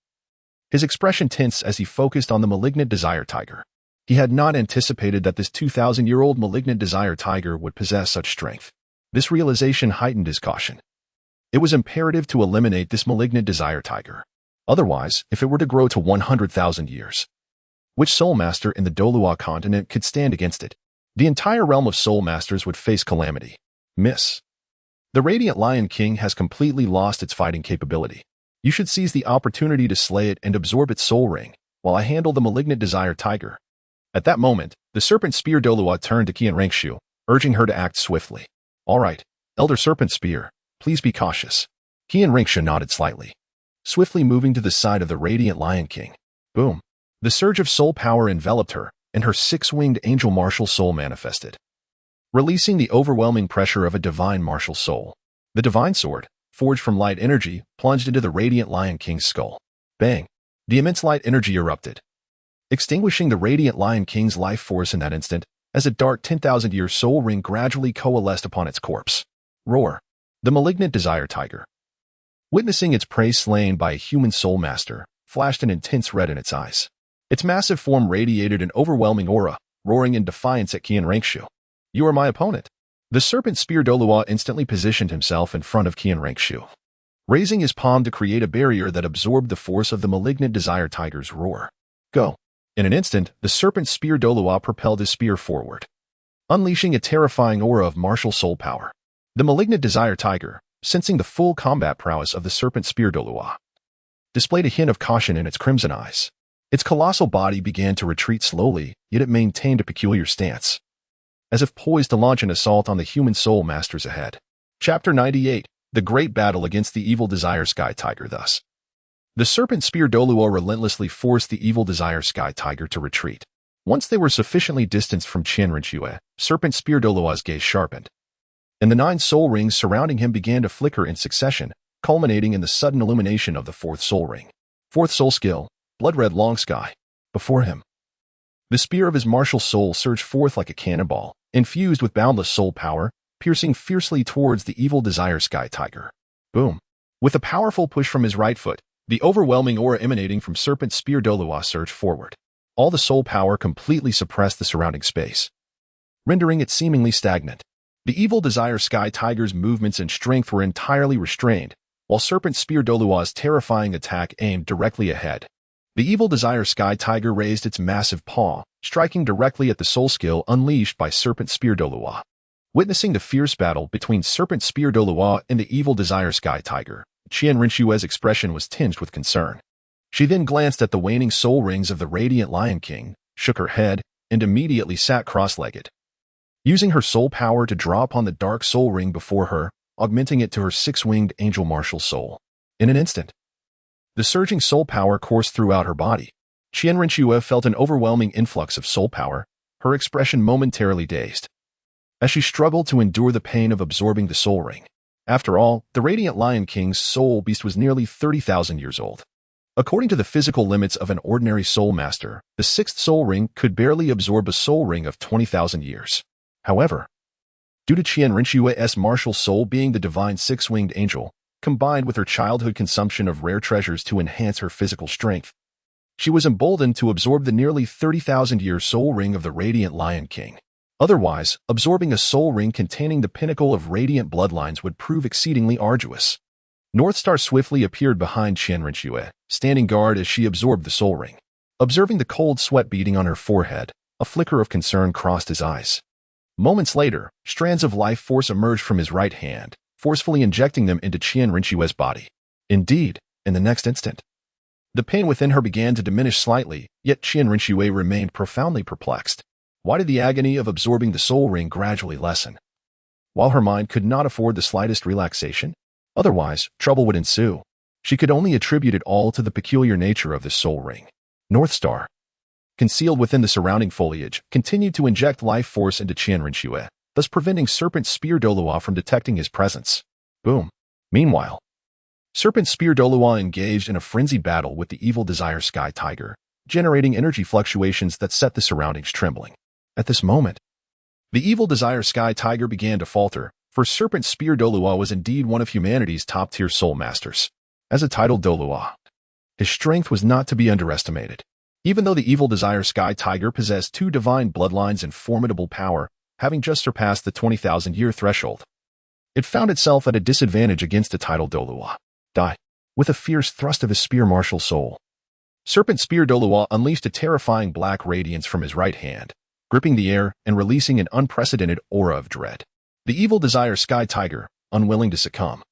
his expression tense as he focused on the malignant desire tiger. He had not anticipated that this 2,000-year-old malignant desire tiger would possess such strength. This realization heightened his caution. It was imperative to eliminate this malignant desire tiger. Otherwise, if it were to grow to 100,000 years, which soul master in the Douluo continent could stand against it? The entire realm of soul masters would face calamity. Miss. The Radiant Lion King has completely lost its fighting capability. You should seize the opportunity to slay it and absorb its soul ring, while I handle the malignant desire tiger. At that moment, the Serpent Spear Douluo turned to Qian Rengshu, urging her to act swiftly. All right, Elder Serpent Spear, please be cautious. Qian Rengshu nodded slightly, swiftly moving to the side of the Radiant Lion King. Boom! The surge of soul power enveloped her, and her 6-winged angel martial soul manifested, releasing the overwhelming pressure of a divine martial soul. The divine sword, forged from light energy, plunged into the Radiant Lion King's skull. Bang! The immense light energy erupted, extinguishing the Radiant Lion King's life force in that instant, as a dark 10,000-year soul ring gradually coalesced upon its corpse. Roar! The malignant desire tiger, witnessing its prey slain by a human soul master, flashed an intense red in its eyes. Its massive form radiated an overwhelming aura, roaring in defiance at Qian Rengshu. You are my opponent. The Serpent Spear Douluo instantly positioned himself in front of Qian Rengshu, raising his palm to create a barrier that absorbed the force of the malignant desire tiger's roar. Go! In an instant, the Serpent Spear Douluo propelled his spear forward, unleashing a terrifying aura of martial soul power. The malignant desire tiger, sensing the full combat prowess of the Serpent Spear Douluo, displayed a hint of caution in its crimson eyes. Its colossal body began to retreat slowly, yet it maintained a peculiar stance, as if poised to launch an assault on the human soul masters ahead. Chapter 98. The Great Battle Against the Evil Desire Sky Tiger. Thus, the serpent spear Douluo relentlessly forced the evil desire Sky Tiger to retreat. Once they were sufficiently distanced from Qianrenxue, serpent spear Douluo's gaze sharpened, and the 9 soul rings surrounding him began to flicker in succession, culminating in the sudden illumination of the 4th soul ring. 4th soul skill, blood-red long sky. Before him, the spear of his martial soul surged forth like a cannonball, infused with boundless soul power, piercing fiercely towards the evil desire Sky Tiger. Boom! With a powerful push from his right foot, the overwhelming aura emanating from serpent spear Douluo surged forward. All the soul power completely suppressed the surrounding space, rendering it seemingly stagnant. The evil desire Sky Tiger's movements and strength were entirely restrained, while serpent spear Douluo's terrifying attack aimed directly ahead. The evil desire Sky Tiger raised its massive paw, striking directly at the soul skill unleashed by serpent spear Douluo. Witnessing the fierce battle between serpent spear Douluo and the evil desire Sky Tiger, Qianrenshue's expression was tinged with concern. She then glanced at the waning soul rings of the radiant Lion King, shook her head, and immediately sat cross-legged, using her soul power to draw upon the dark soul ring before her, augmenting it to her 6-winged angel martial soul. In an instant, the surging soul power coursed throughout her body. Qianrenxue felt an overwhelming influx of soul power, her expression momentarily dazed, as she struggled to endure the pain of absorbing the soul ring. After all, the radiant Lion King's soul beast was nearly 30,000 years old. According to the physical limits of an ordinary soul master, the 6th soul ring could barely absorb a soul ring of 20,000 years. However, due to Qianrenshue's martial soul being the divine 6-winged angel, combined with her childhood consumption of rare treasures to enhance her physical strength, she was emboldened to absorb the nearly 30,000-year soul ring of the radiant Lion King. Otherwise, absorbing a soul ring containing the pinnacle of radiant bloodlines would prove exceedingly arduous. Northstar swiftly appeared behind Qianrenxue, standing guard as she absorbed the soul ring. Observing the cold sweat beading on her forehead, a flicker of concern crossed his eyes. Moments later, strands of life force emerged from his right hand, forcefully injecting them into Qianrenshue's body. Indeed, in the next instant, the pain within her began to diminish slightly, yet Qianrenxue remained profoundly perplexed. Why did the agony of absorbing the soul ring gradually lessen, while her mind could not afford the slightest relaxation? Otherwise, trouble would ensue. She could only attribute it all to the peculiar nature of this soul ring. Northstar, concealed within the surrounding foliage, continued to inject life force into Qianrenxue, thus preventing serpent spear Douluo from detecting his presence. Boom. Meanwhile, serpent spear Douluo engaged in a frenzied battle with the evil desire Sky Tiger, generating energy fluctuations that set the surroundings trembling. At this moment, the evil desire Sky Tiger began to falter, for serpent spear Douluo was indeed one of humanity's top-tier soul masters. As a titled Douluo, his strength was not to be underestimated. Even though the evil desire Sky Tiger possessed 2 divine bloodlines and formidable power, having just surpassed the 20,000-year threshold, it found itself at a disadvantage against a titled Douluo. Die. With a fierce thrust of his spear martial soul, serpent spear Douluo unleashed a terrifying black radiance from his right hand, gripping the air and releasing an unprecedented aura of dread. The evil desire Sky Tiger, unwilling to succumb,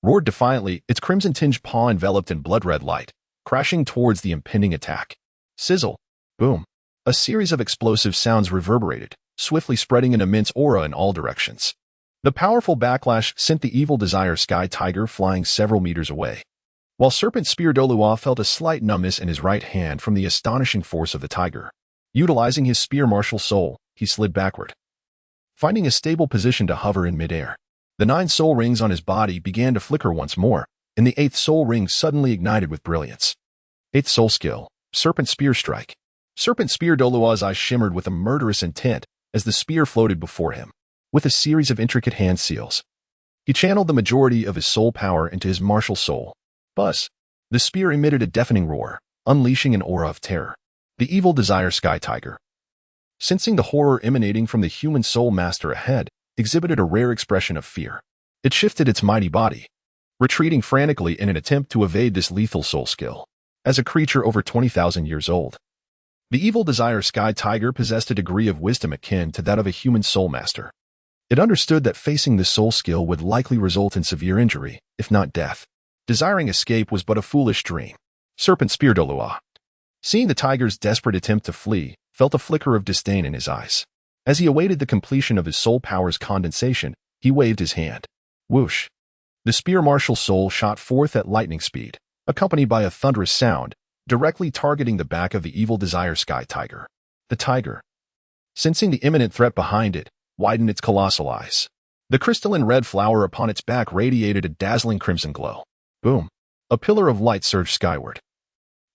roared defiantly, its crimson-tinged paw enveloped in blood-red light, crashing towards the impending attack. Sizzle. Boom. A series of explosive sounds reverberated, swiftly spreading an immense aura in all directions. The powerful backlash sent the evil desire Sky Tiger flying several meters away, while serpent spear Douluo felt a slight numbness in his right hand from the astonishing force of the tiger. Utilizing his spear martial soul, he slid backward, finding a stable position to hover in midair. The 9 soul rings on his body began to flicker once more, and the 8th soul ring suddenly ignited with brilliance. 8th soul skill, serpent spear strike. Serpent spear Douluo's eyes shimmered with a murderous intent as the spear floated before him. With a series of intricate hand seals, he channeled the majority of his soul power into his martial soul. Buzz. The spear emitted a deafening roar, unleashing an aura of terror. The evil desire Sky Tiger, sensing the horror emanating from the human soul master ahead, exhibited a rare expression of fear. It shifted its mighty body, retreating frantically in an attempt to evade this lethal soul skill. As a creature over 20,000 years old, the evil desire Sky Tiger possessed a degree of wisdom akin to that of a human soul master. It understood that facing this soul skill would likely result in severe injury, if not death. Desiring escape was but a foolish dream. Serpent spear Douluo, Seeing the tiger's desperate attempt to flee, felt a flicker of disdain in his eyes. As he awaited the completion of his soul power's condensation, he waved his hand. Whoosh! The spear martial soul shot forth at lightning speed, accompanied by a thunderous sound, directly targeting the back of the evil desire sky tiger. The tiger, sensing the imminent threat behind it, widened its colossal eyes. The crystalline red flower upon its back radiated a dazzling crimson glow. Boom! A pillar of light surged skyward,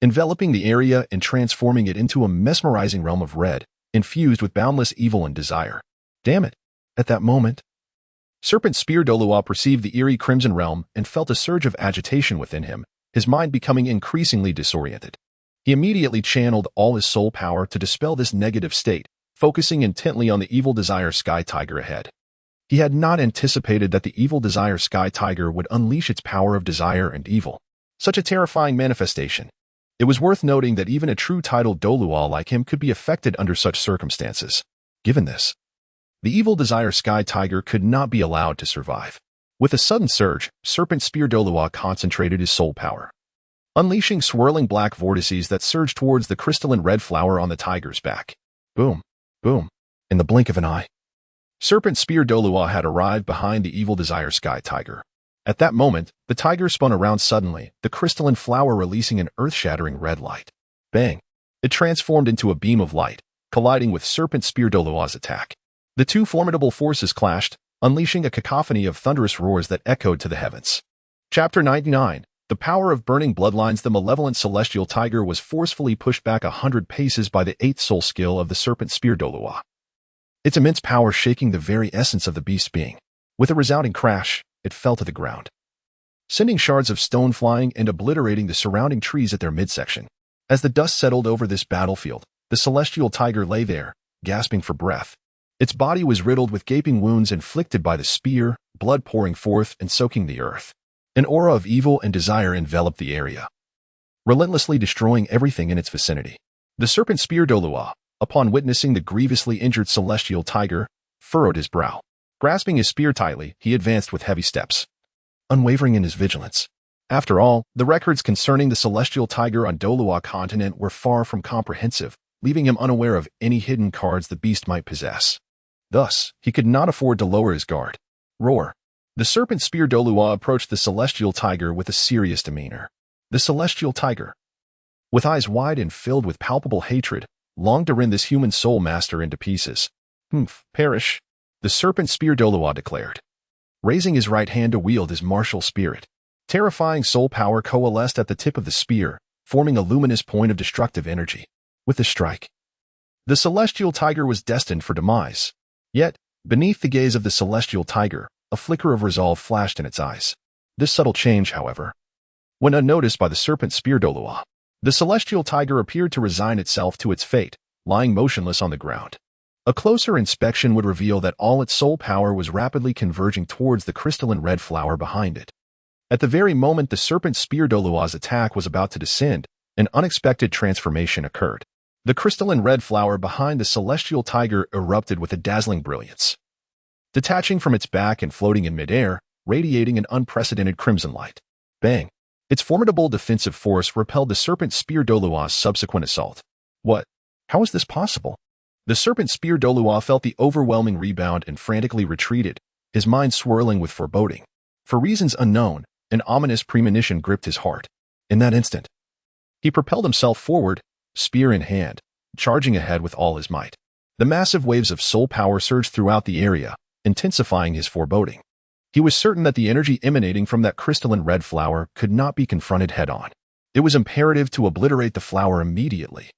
enveloping the area and transforming it into a mesmerizing realm of red, infused with boundless evil and desire. Damn it! At that moment, Serpent Spear Douluo perceived the eerie crimson realm and felt a surge of agitation within him, his mind becoming increasingly disoriented. He immediately channeled all his soul power to dispel this negative state, focusing intently on the evil desire sky tiger ahead. He had not anticipated that the evil desire sky tiger would unleash its power of desire and evil. Such a terrifying manifestation. It was worth noting that even a true titled Douluo like him could be affected under such circumstances. Given this, the evil desire sky tiger could not be allowed to survive. With a sudden surge, Serpent Spear Douluo concentrated his soul power, unleashing swirling black vortices that surged towards the crystalline red flower on the tiger's back. Boom! Boom! In the blink of an eye, Serpent Spear Douluo had arrived behind the evil desire sky tiger. At that moment, the tiger spun around suddenly, the crystalline flower releasing an earth-shattering red light. Bang! It transformed into a beam of light, colliding with Serpent Spear Douluo's attack. The two formidable forces clashed, unleashing a cacophony of thunderous roars that echoed to the heavens. Chapter 99. The power of burning bloodlines. The malevolent celestial tiger was forcefully pushed back 100 paces by the 8th soul skill of the Serpent Spear Douluo, its immense power shaking the very essence of the beast being. With a resounding crash, it fell to the ground, sending shards of stone flying and obliterating the surrounding trees at their midsection. As the dust settled over this battlefield, the celestial tiger lay there, gasping for breath. Its body was riddled with gaping wounds inflicted by the spear, blood pouring forth and soaking the earth. An aura of evil and desire enveloped the area, relentlessly destroying everything in its vicinity. The Serpent Spear Douluo, upon witnessing the grievously injured celestial tiger, furrowed his brow. Grasping his spear tightly, he advanced with heavy steps, unwavering in his vigilance. After all, the records concerning the celestial tiger on Douluo Continent were far from comprehensive, leaving him unaware of any hidden cards the beast might possess. Thus, he could not afford to lower his guard. Roar! The Serpent Spear Douluo approached the celestial tiger with a serious demeanor. The celestial tiger, with eyes wide and filled with palpable hatred, longed to rend this human soul master into pieces. Perish! The Serpent Spear Douluo declared, raising his right hand to wield his martial spirit. Terrifying soul power coalesced at the tip of the spear, forming a luminous point of destructive energy. With the strike, the celestial tiger was destined for demise. Yet, beneath the gaze of the celestial tiger, a flicker of resolve flashed in its eyes. This subtle change, however, went unnoticed by the Serpent Spear Douluo. The celestial tiger appeared to resign itself to its fate, lying motionless on the ground. A closer inspection would reveal that all its soul power was rapidly converging towards the crystalline red flower behind it. At the very moment the Serpent Spear Douluo's attack was about to descend, an unexpected transformation occurred. The crystalline red flower behind the celestial tiger erupted with a dazzling brilliance, detaching from its back and floating in midair, radiating an unprecedented crimson light. Bang! Its formidable defensive force repelled the Serpent Spear Douluo's subsequent assault. What? How is this possible? The Serpent Spear Douluo felt the overwhelming rebound and frantically retreated, his mind swirling with foreboding. For reasons unknown, an ominous premonition gripped his heart. In that instant, he propelled himself forward, spear in hand, charging ahead with all his might. The massive waves of soul power surged throughout the area, intensifying his foreboding. He was certain that the energy emanating from that crystalline red flower could not be confronted head-on. It was imperative to obliterate the flower immediately.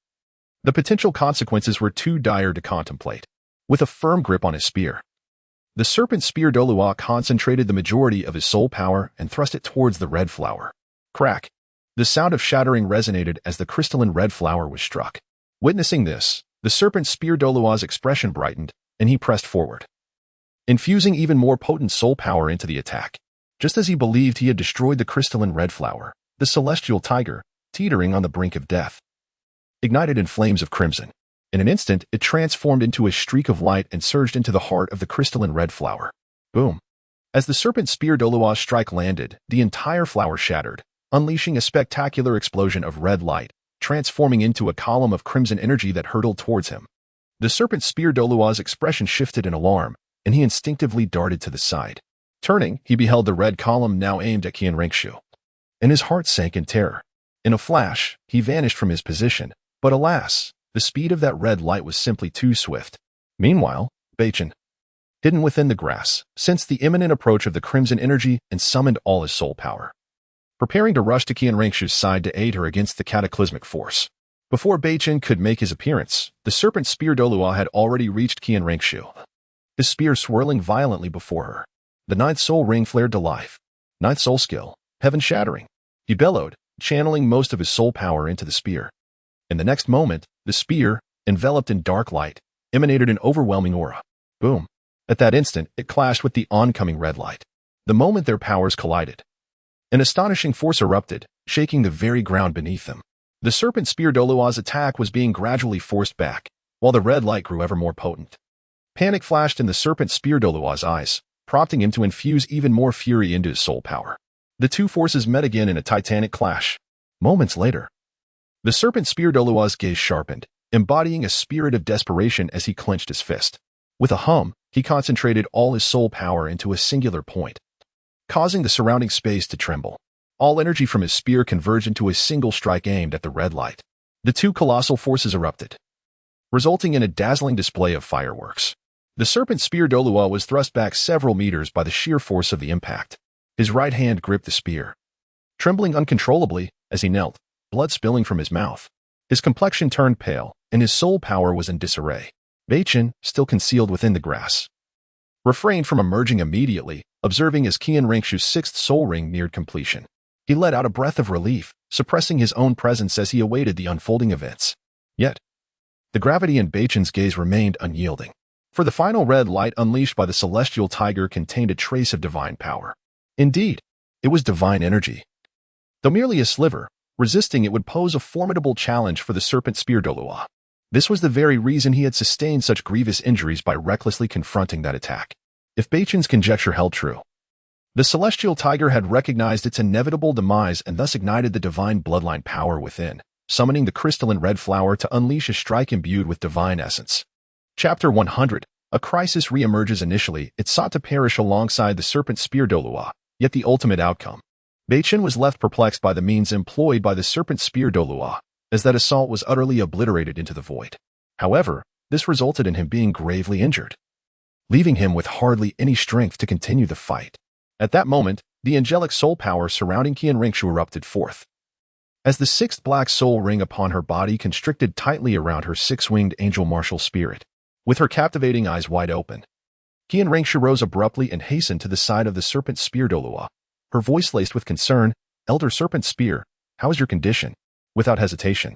The potential consequences were too dire to contemplate. With a firm grip on his spear, the Serpent Spear Douluo concentrated the majority of his soul power and thrust it towards the red flower. Crack! The sound of shattering resonated as the crystalline red flower was struck. Witnessing this, the Serpent Spear Douluo's expression brightened, and he pressed forward, infusing even more potent soul power into the attack. Just as he believed he had destroyed the crystalline red flower, the celestial tiger, teetering on the brink of death, ignited in flames of crimson. In an instant, it transformed into a streak of light and surged into the heart of the crystalline red flower. Boom! As the Serpent Spear Douluo's strike landed, the entire flower shattered, unleashing a spectacular explosion of red light, transforming into a column of crimson energy that hurtled towards him. The serpent spear Douluo's expression shifted in alarm, and he instinctively darted to the side. Turning, he beheld the red column now aimed at Qian Rengshu, and his heart sank in terror. In a flash, he vanished from his position, but alas, the speed of that red light was simply too swift. Meanwhile, Beichen, hidden within the grass, sensed the imminent approach of the crimson energy and summoned all his soul power, preparing to rush to Qian Rengshu's side to aid her against the cataclysmic force. Before Beichen could make his appearance, the serpent spear Douluo had already reached Qian Rengshu, his spear swirling violently before her. The ninth soul ring flared to life. Ninth soul skill, heaven-shattering. He bellowed, channeling most of his soul power into the spear. In the next moment, the spear, enveloped in dark light, emanated an overwhelming aura. Boom. At that instant, it clashed with the oncoming red light. The moment their powers collided, an astonishing force erupted, shaking the very ground beneath them. The serpent spear Douluo's attack was being gradually forced back, while the red light grew ever more potent. Panic flashed in the serpent spear Douluo's eyes, prompting him to infuse even more fury into his soul power. The two forces met again in a titanic clash. Moments later, the serpent spear Douluo's gaze sharpened, embodying a spirit of desperation as he clenched his fist. With a hum, he concentrated all his soul power into a singular point, causing the surrounding space to tremble. All energy from his spear converged into a single strike aimed at the red light. The two colossal forces erupted, resulting in a dazzling display of fireworks. The serpent spear Douluo was thrust back several meters by the sheer force of the impact. His right hand gripped the spear, trembling uncontrollably as he knelt, blood spilling from his mouth. His complexion turned pale, and his soul power was in disarray. Beichen, still concealed within the grass, refrained from emerging immediately, observing as Qian Rengshu's sixth soul ring neared completion. He let out a breath of relief, suppressing his own presence as he awaited the unfolding events. Yet, the gravity in Beichen's gaze remained unyielding, for the final red light unleashed by the celestial tiger contained a trace of divine power. Indeed, it was divine energy. Though merely a sliver, resisting it would pose a formidable challenge for the serpent spear Douluo. This was the very reason he had sustained such grievous injuries by recklessly confronting that attack. If Beichen's conjecture held true, the celestial tiger had recognized its inevitable demise and thus ignited the divine bloodline power within, summoning the crystalline red flower to unleash a strike imbued with divine essence. Chapter 100. A crisis re-emerges. Initially, it sought to perish alongside the serpent spear Douluo, yet the ultimate outcome. Beichen was left perplexed by the means employed by the serpent spear Douluo, as that assault was utterly obliterated into the void. However, this resulted in him being gravely injured, leaving him with hardly any strength to continue the fight. At that moment, the angelic soul power surrounding Qian Rengshu erupted forth, as the sixth black soul ring upon her body constricted tightly around her six-winged angel martial spirit. With her captivating eyes wide open, Qian Rengshu rose abruptly and hastened to the side of the serpent spear Douluo, her voice laced with concern. "Elder Serpent Spear, how is your condition?" Without hesitation,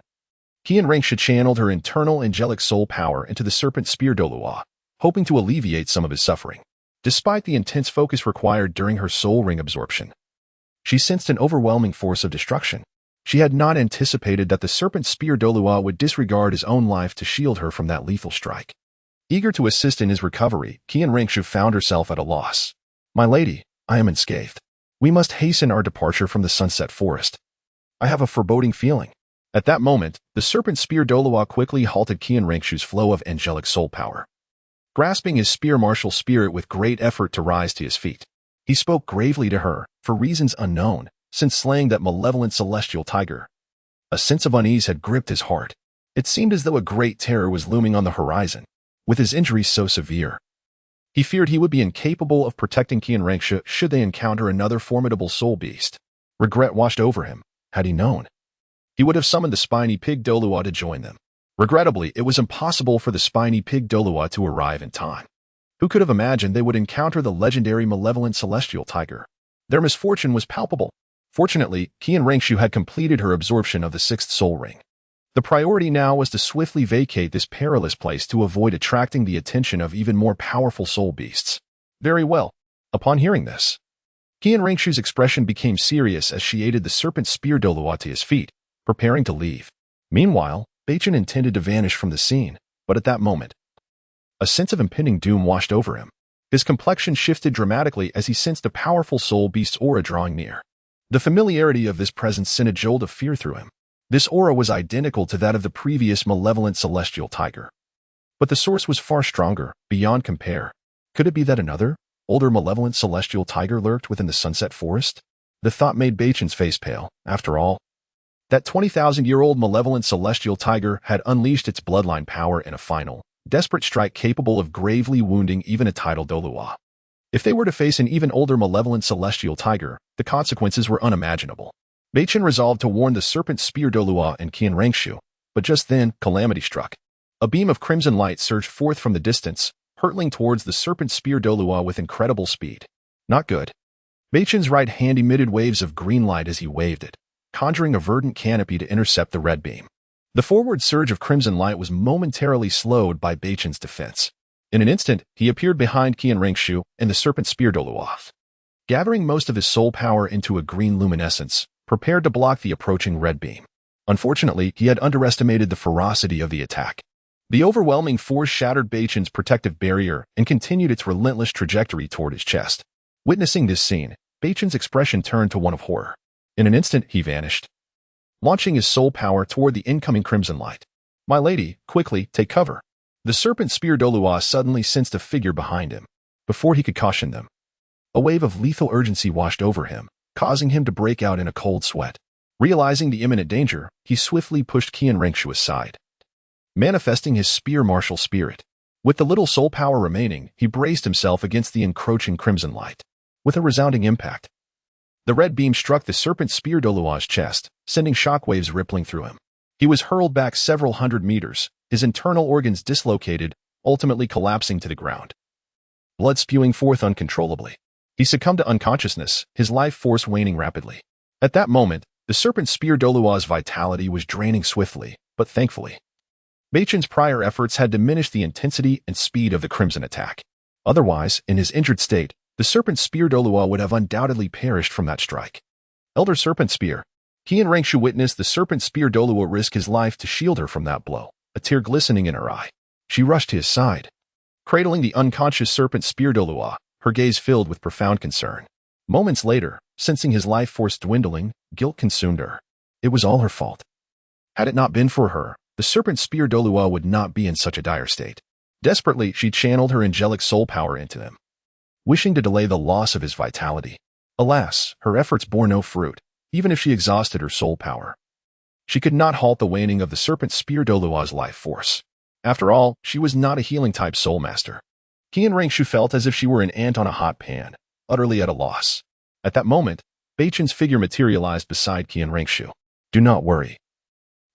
Qian Rengshu channeled her internal angelic soul power into the serpent spear Douluo, hoping to alleviate some of his suffering. Despite the intense focus required during her soul ring absorption, she sensed an overwhelming force of destruction. She had not anticipated that the serpent spear Douluo would disregard his own life to shield her from that lethal strike. Eager to assist in his recovery, Qian Rengshu found herself at a loss. "My lady, I am unscathed. We must hasten our departure from the sunset forest. I have a foreboding feeling." At that moment, the serpent spear Douluo quickly halted Qian Rengshu's flow of angelic soul power. Grasping his spear martial spirit with great effort to rise to his feet, he spoke gravely to her, for reasons unknown, since slaying that malevolent celestial tiger. A sense of unease had gripped his heart. It seemed as though a great terror was looming on the horizon. With his injuries so severe, he feared he would be incapable of protecting Qian Rengshu should they encounter another formidable soul beast. Regret washed over him. Had he known, he would have summoned the spiny pig Douluo to join them. Regrettably, it was impossible for the spiny pig Douluo to arrive in time. Who could have imagined they would encounter the legendary malevolent celestial tiger? Their misfortune was palpable. Fortunately, Qian Rengshu had completed her absorption of the sixth soul ring. The priority now was to swiftly vacate this perilous place to avoid attracting the attention of even more powerful soul beasts. Very well. Upon hearing this, Qian Rengshu's expression became serious as she aided the serpent spear Douluo to his feet, preparing to leave. Meanwhile, Beichen intended to vanish from the scene, but at that moment, a sense of impending doom washed over him. His complexion shifted dramatically as he sensed a powerful soul beast's aura drawing near. The familiarity of this presence sent a jolt of fear through him. This aura was identical to that of the previous malevolent celestial tiger. But the source was far stronger, beyond compare. Could it be that another, older malevolent celestial tiger lurked within the sunset forest? The thought made Beichen's face pale. After all, that 20,000-year-old malevolent celestial tiger had unleashed its bloodline power in a final, desperate strike capable of gravely wounding even a tidal Douluo. If they were to face an even older malevolent celestial tiger, the consequences were unimaginable. Beichen resolved to warn the serpent spear Douluo and Qian Rengshu, but just then, calamity struck. A beam of crimson light surged forth from the distance, hurtling towards the serpent spear Douluo with incredible speed. Not good. Beichen's right hand emitted waves of green light as he waved it, conjuring a verdant canopy to intercept the red beam. The forward surge of crimson light was momentarily slowed by Beichen's defense. In an instant, he appeared behind Qian Rengshu and the serpent spear Douluo, gathering most of his soul power into a green luminescence, prepared to block the approaching red beam. Unfortunately, he had underestimated the ferocity of the attack. The overwhelming force shattered Beichen's protective barrier and continued its relentless trajectory toward his chest. Witnessing this scene, Beichen's expression turned to one of horror. In an instant, he vanished, launching his soul power toward the incoming crimson light. "My lady, quickly, take cover." The serpent spear Douluo suddenly sensed a figure behind him. Before he could caution them, a wave of lethal urgency washed over him, causing him to break out in a cold sweat. Realizing the imminent danger, he swiftly pushed Qian Rengshu aside, manifesting his spear martial spirit. With the little soul power remaining, he braced himself against the encroaching crimson light. With a resounding impact, the red beam struck the serpent spear Douluo's chest, sending shockwaves rippling through him. He was hurled back several hundred meters, his internal organs dislocated, ultimately collapsing to the ground, blood spewing forth uncontrollably. He succumbed to unconsciousness, his life force waning rapidly. At that moment, the serpent spear Douluo's vitality was draining swiftly, but thankfully, Beichen's prior efforts had diminished the intensity and speed of the crimson attack. Otherwise, in his injured state, the serpent spear Douluo would have undoubtedly perished from that strike. Elder Serpent Spear. Qian Rengshu witnessed the serpent spear Douluo risk his life to shield her from that blow, a tear glistening in her eye. She rushed to his side, cradling the unconscious serpent spear Douluo, her gaze filled with profound concern. Moments later, sensing his life force dwindling, guilt consumed her. It was all her fault. Had it not been for her, the serpent spear Douluo would not be in such a dire state. Desperately, she channeled her angelic soul power into him, wishing to delay the loss of his vitality. Alas, her efforts bore no fruit, even if she exhausted her soul power. She could not halt the waning of the serpent spear Douluo's life force. After all, she was not a healing-type soul master. Qian Rengshu felt as if she were an ant on a hot pan, utterly at a loss. At that moment, Beichen's figure materialized beside Qian Rengshu. "Do not worry.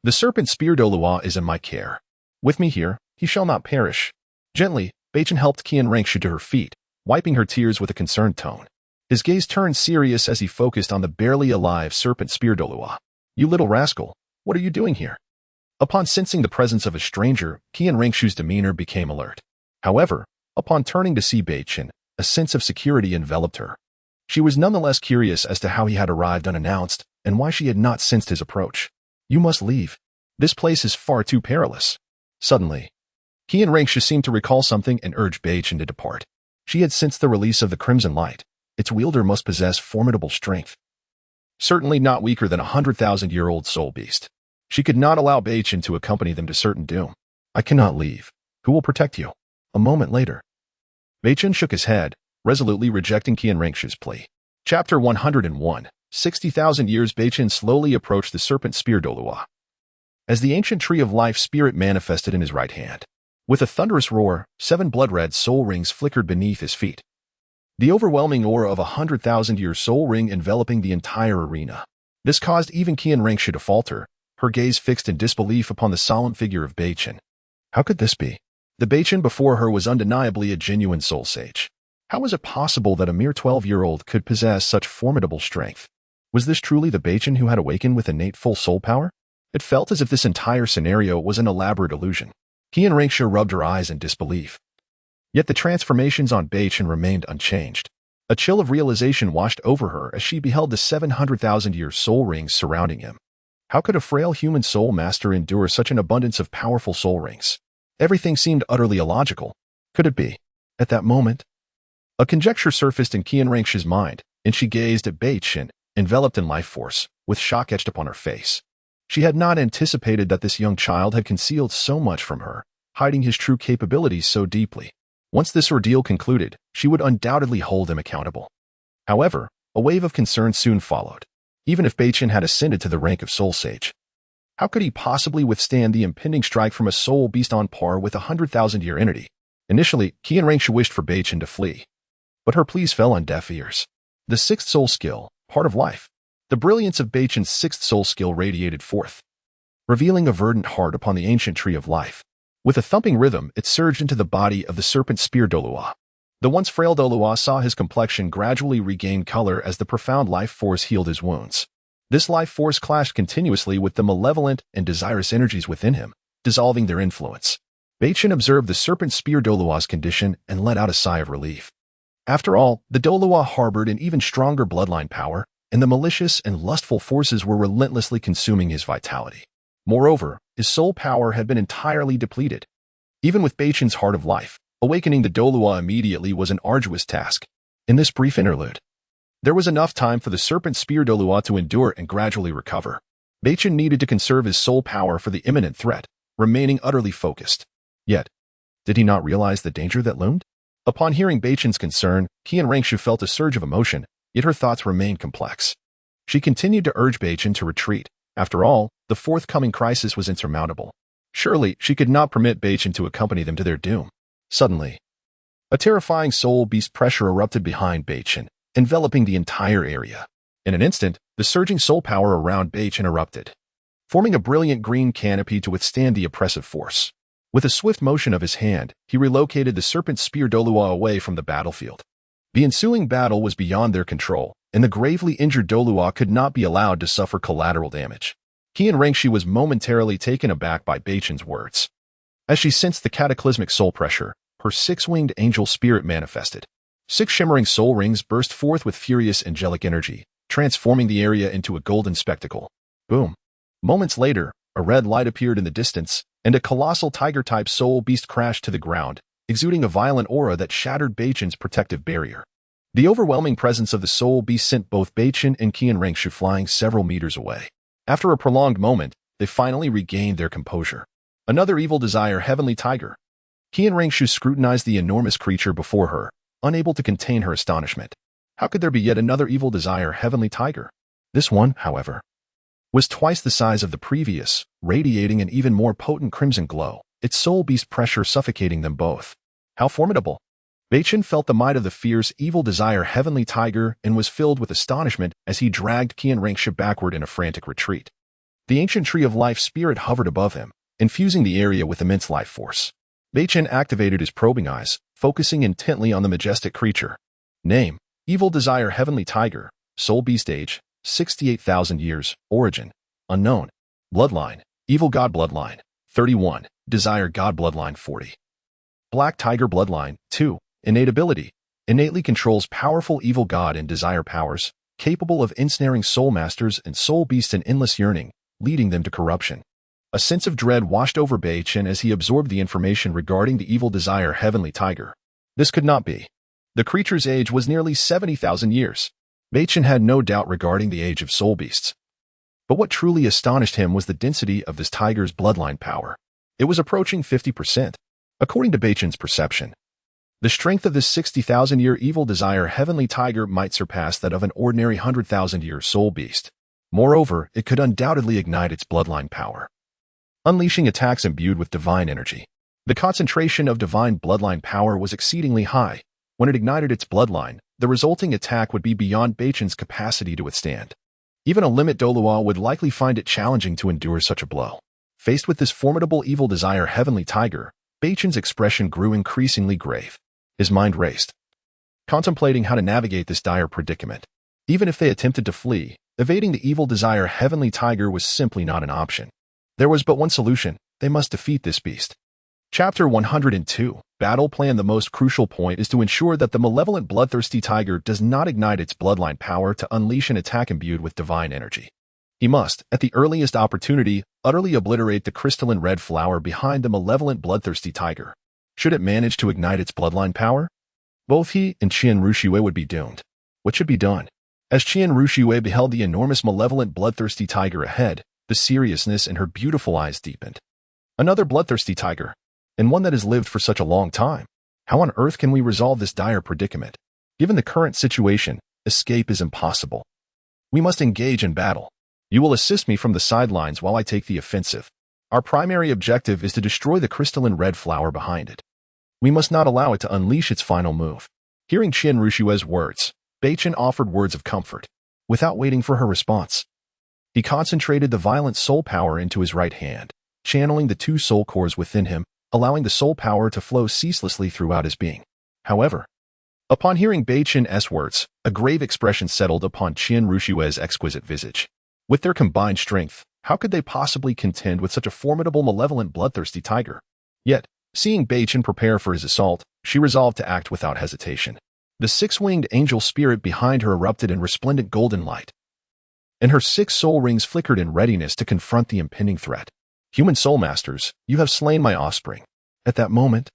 The serpent spear Douluo is in my care. With me here, he shall not perish." Gently, Beichen helped Qian Rengshu to her feet, wiping her tears with a concerned tone. His gaze turned serious as he focused on the barely alive serpent spear Douluo. "You little rascal, what are you doing here?" Upon sensing the presence of a stranger, Qian Rengshu's demeanor became alert. However, upon turning to see Beichen, a sense of security enveloped her. She was nonetheless curious as to how he had arrived unannounced and why she had not sensed his approach. "You must leave. This place is far too perilous." Suddenly, Qian Rengshu seemed to recall something and urged Beichen to depart. She had sensed the release of the crimson light. Its wielder must possess formidable strength, certainly not weaker than a 100,000-year-old soul beast. She could not allow Beichen to accompany them to certain doom. "I cannot leave. Who will protect you?" A moment later, Beichen shook his head, resolutely rejecting Qian Rengshu's plea. Chapter 101. 60,000 years. Beichen slowly approached the serpent spear Douluo, as the ancient tree of life spirit manifested in his right hand. With a thunderous roar, 7 blood-red soul rings flickered beneath his feet, the overwhelming aura of a 100,000-year soul ring enveloping the entire arena. This caused even Qian Rengshu to falter, her gaze fixed in disbelief upon the solemn figure of Beichen. How could this be? The Beichen before her was undeniably a genuine soul sage. How was it possible that a mere 12-year-old could possess such formidable strength? Was this truly the Beichen who had awakened with innate full soul power? It felt as if this entire scenario was an elaborate illusion. Qian Rengshu rubbed her eyes in disbelief. Yet the transformations on Beichen remained unchanged. A chill of realization washed over her as she beheld the 700,000-year soul rings surrounding him. How could a frail human soul master endure such an abundance of powerful soul rings? Everything seemed utterly illogical. Could it be? At that moment, a conjecture surfaced in Qian Rengshu's mind, and she gazed at Beichen, enveloped in life force, with shock etched upon her face. She had not anticipated that this young child had concealed so much from her, hiding his true capabilities so deeply. Once this ordeal concluded, she would undoubtedly hold him accountable. However, a wave of concern soon followed. Even if Beichen had ascended to the rank of Soul Sage, how could he possibly withstand the impending strike from a soul beast on par with a 100,000-year entity? Initially, Qian Rangshu wished for Beichen to flee, but her pleas fell on deaf ears. The sixth soul skill, part of life. The brilliance of Beichen's sixth soul skill radiated forth, revealing a verdant heart upon the ancient tree of life. With a thumping rhythm, it surged into the body of the serpent spear Douluo. The once frail Douluo saw his complexion gradually regain color as the profound life force healed his wounds. This life force clashed continuously with the malevolent and desirous energies within him, dissolving their influence. Beichen observed the serpent spear Douluo's condition and let out a sigh of relief. After all, the Douluo harbored an even stronger bloodline power, and the malicious and lustful forces were relentlessly consuming his vitality. Moreover, his soul power had been entirely depleted. Even with Beichen's heart of life, awakening the Douluo immediately was an arduous task. In this brief interlude, there was enough time for the serpent spear Douluo to endure and gradually recover. Beichen needed to conserve his soul power for the imminent threat, remaining utterly focused. Yet, did he not realize the danger that loomed? Upon hearing Beichen's concern, Qian Rangshu felt a surge of emotion, yet her thoughts remained complex. She continued to urge Beichen to retreat. After all, the forthcoming crisis was insurmountable. Surely, she could not permit Beichen to accompany them to their doom. Suddenly, a terrifying soul beast pressure erupted behind Beichen, enveloping the entire area. In an instant, the surging soul power around Beichen erupted, forming a brilliant green canopy to withstand the oppressive force. With a swift motion of his hand, he relocated the serpent spear Douluo away from the battlefield. The ensuing battle was beyond their control, and the gravely injured Douluo could not be allowed to suffer collateral damage. Qian Rangshu was momentarily taken aback by Beichen's words. As she sensed the cataclysmic soul pressure, her six-winged angel spirit manifested. 6 shimmering soul rings burst forth with furious angelic energy, transforming the area into a golden spectacle. Boom! Moments later, a red light appeared in the distance, and a colossal tiger-type soul beast crashed to the ground, exuding a violent aura that shattered Beichen's protective barrier. The overwhelming presence of the soul beast sent both Beichen and Qian Rangshu flying several meters away. After a prolonged moment, they finally regained their composure. Another evil desire heavenly tiger. Qian Rangshu scrutinized the enormous creature before her, unable to contain her astonishment. How could there be yet another evil desire heavenly tiger? This one, however, was twice the size of the previous, radiating an even more potent crimson glow, its soul beast pressure suffocating them both. How formidable! Beichen felt the might of the fierce evil desire heavenly tiger and was filled with astonishment as he dragged Qian Rangshu backward in a frantic retreat. The ancient tree of life spirit hovered above him, infusing the area with immense life force. Beichen activated his probing eyes, focusing intently on the majestic creature. Name: Evil Desire Heavenly Tiger. Soul Beast Age: 68,000 years. Origin: unknown. Bloodline: Evil God Bloodline. 31. Desire God Bloodline. 40. Black Tiger Bloodline. 2. Innate ability: innately controls powerful evil god and desire powers, capable of ensnaring soul masters and soul beasts in endless yearning, leading them to corruption. A sense of dread washed over Beichen as he absorbed the information regarding the evil desire heavenly tiger. This could not be. The creature's age was nearly 70,000 years. Beichen had no doubt regarding the age of soul beasts. But what truly astonished him was the density of this tiger's bloodline power. It was approaching 50%. According to Beichen's perception, the strength of this 60,000-year evil desire heavenly tiger might surpass that of an ordinary 100,000-year soul beast. Moreover, it could undoubtedly ignite its bloodline power, unleashing attacks imbued with divine energy. The concentration of divine bloodline power was exceedingly high. When it ignited its bloodline, the resulting attack would be beyond Beichen's capacity to withstand. Even a limit Douluo would likely find it challenging to endure such a blow. Faced with this formidable evil desire heavenly tiger, Beichen's expression grew increasingly grave. His mind raced, contemplating how to navigate this dire predicament. Even if they attempted to flee, evading the evil desire heavenly tiger was simply not an option. There was but one solution: they must defeat this beast. Chapter 102. Battle Plan. The most crucial point is to ensure that the malevolent bloodthirsty tiger does not ignite its bloodline power to unleash an attack imbued with divine energy. He must, at the earliest opportunity, utterly obliterate the crystalline red flower behind the malevolent bloodthirsty tiger. Should it manage to ignite its bloodline power, both he and Qian Ruxue would be doomed. What should be done? As Qian Ruxue beheld the enormous malevolent bloodthirsty tiger ahead, The seriousness in her beautiful eyes deepened. Another bloodthirsty tiger, and one that has lived for such a long time. How on earth can we resolve this dire predicament? Given the current situation, escape is impossible. We must engage in battle. You will assist me from the sidelines while I take the offensive. Our primary objective is to destroy the crystalline red flower behind it. We must not allow it to unleash its final move. Hearing Qian Rushue's words, Beichen offered words of comfort. Without waiting for her response, he concentrated the violent soul power into his right hand, channeling the two soul cores within him, allowing the soul power to flow ceaselessly throughout his being. However, upon hearing Beichen's words, a grave expression settled upon Qian Rushue's exquisite visage. With their combined strength, how could they possibly contend with such a formidable, malevolent, bloodthirsty tiger? Yet, seeing Beichen prepare for his assault, she resolved to act without hesitation. The six-winged angel spirit behind her erupted in resplendent golden light, and her 6 soul rings flickered in readiness to confront the impending threat. Human soul masters, you have slain my offspring. At that moment,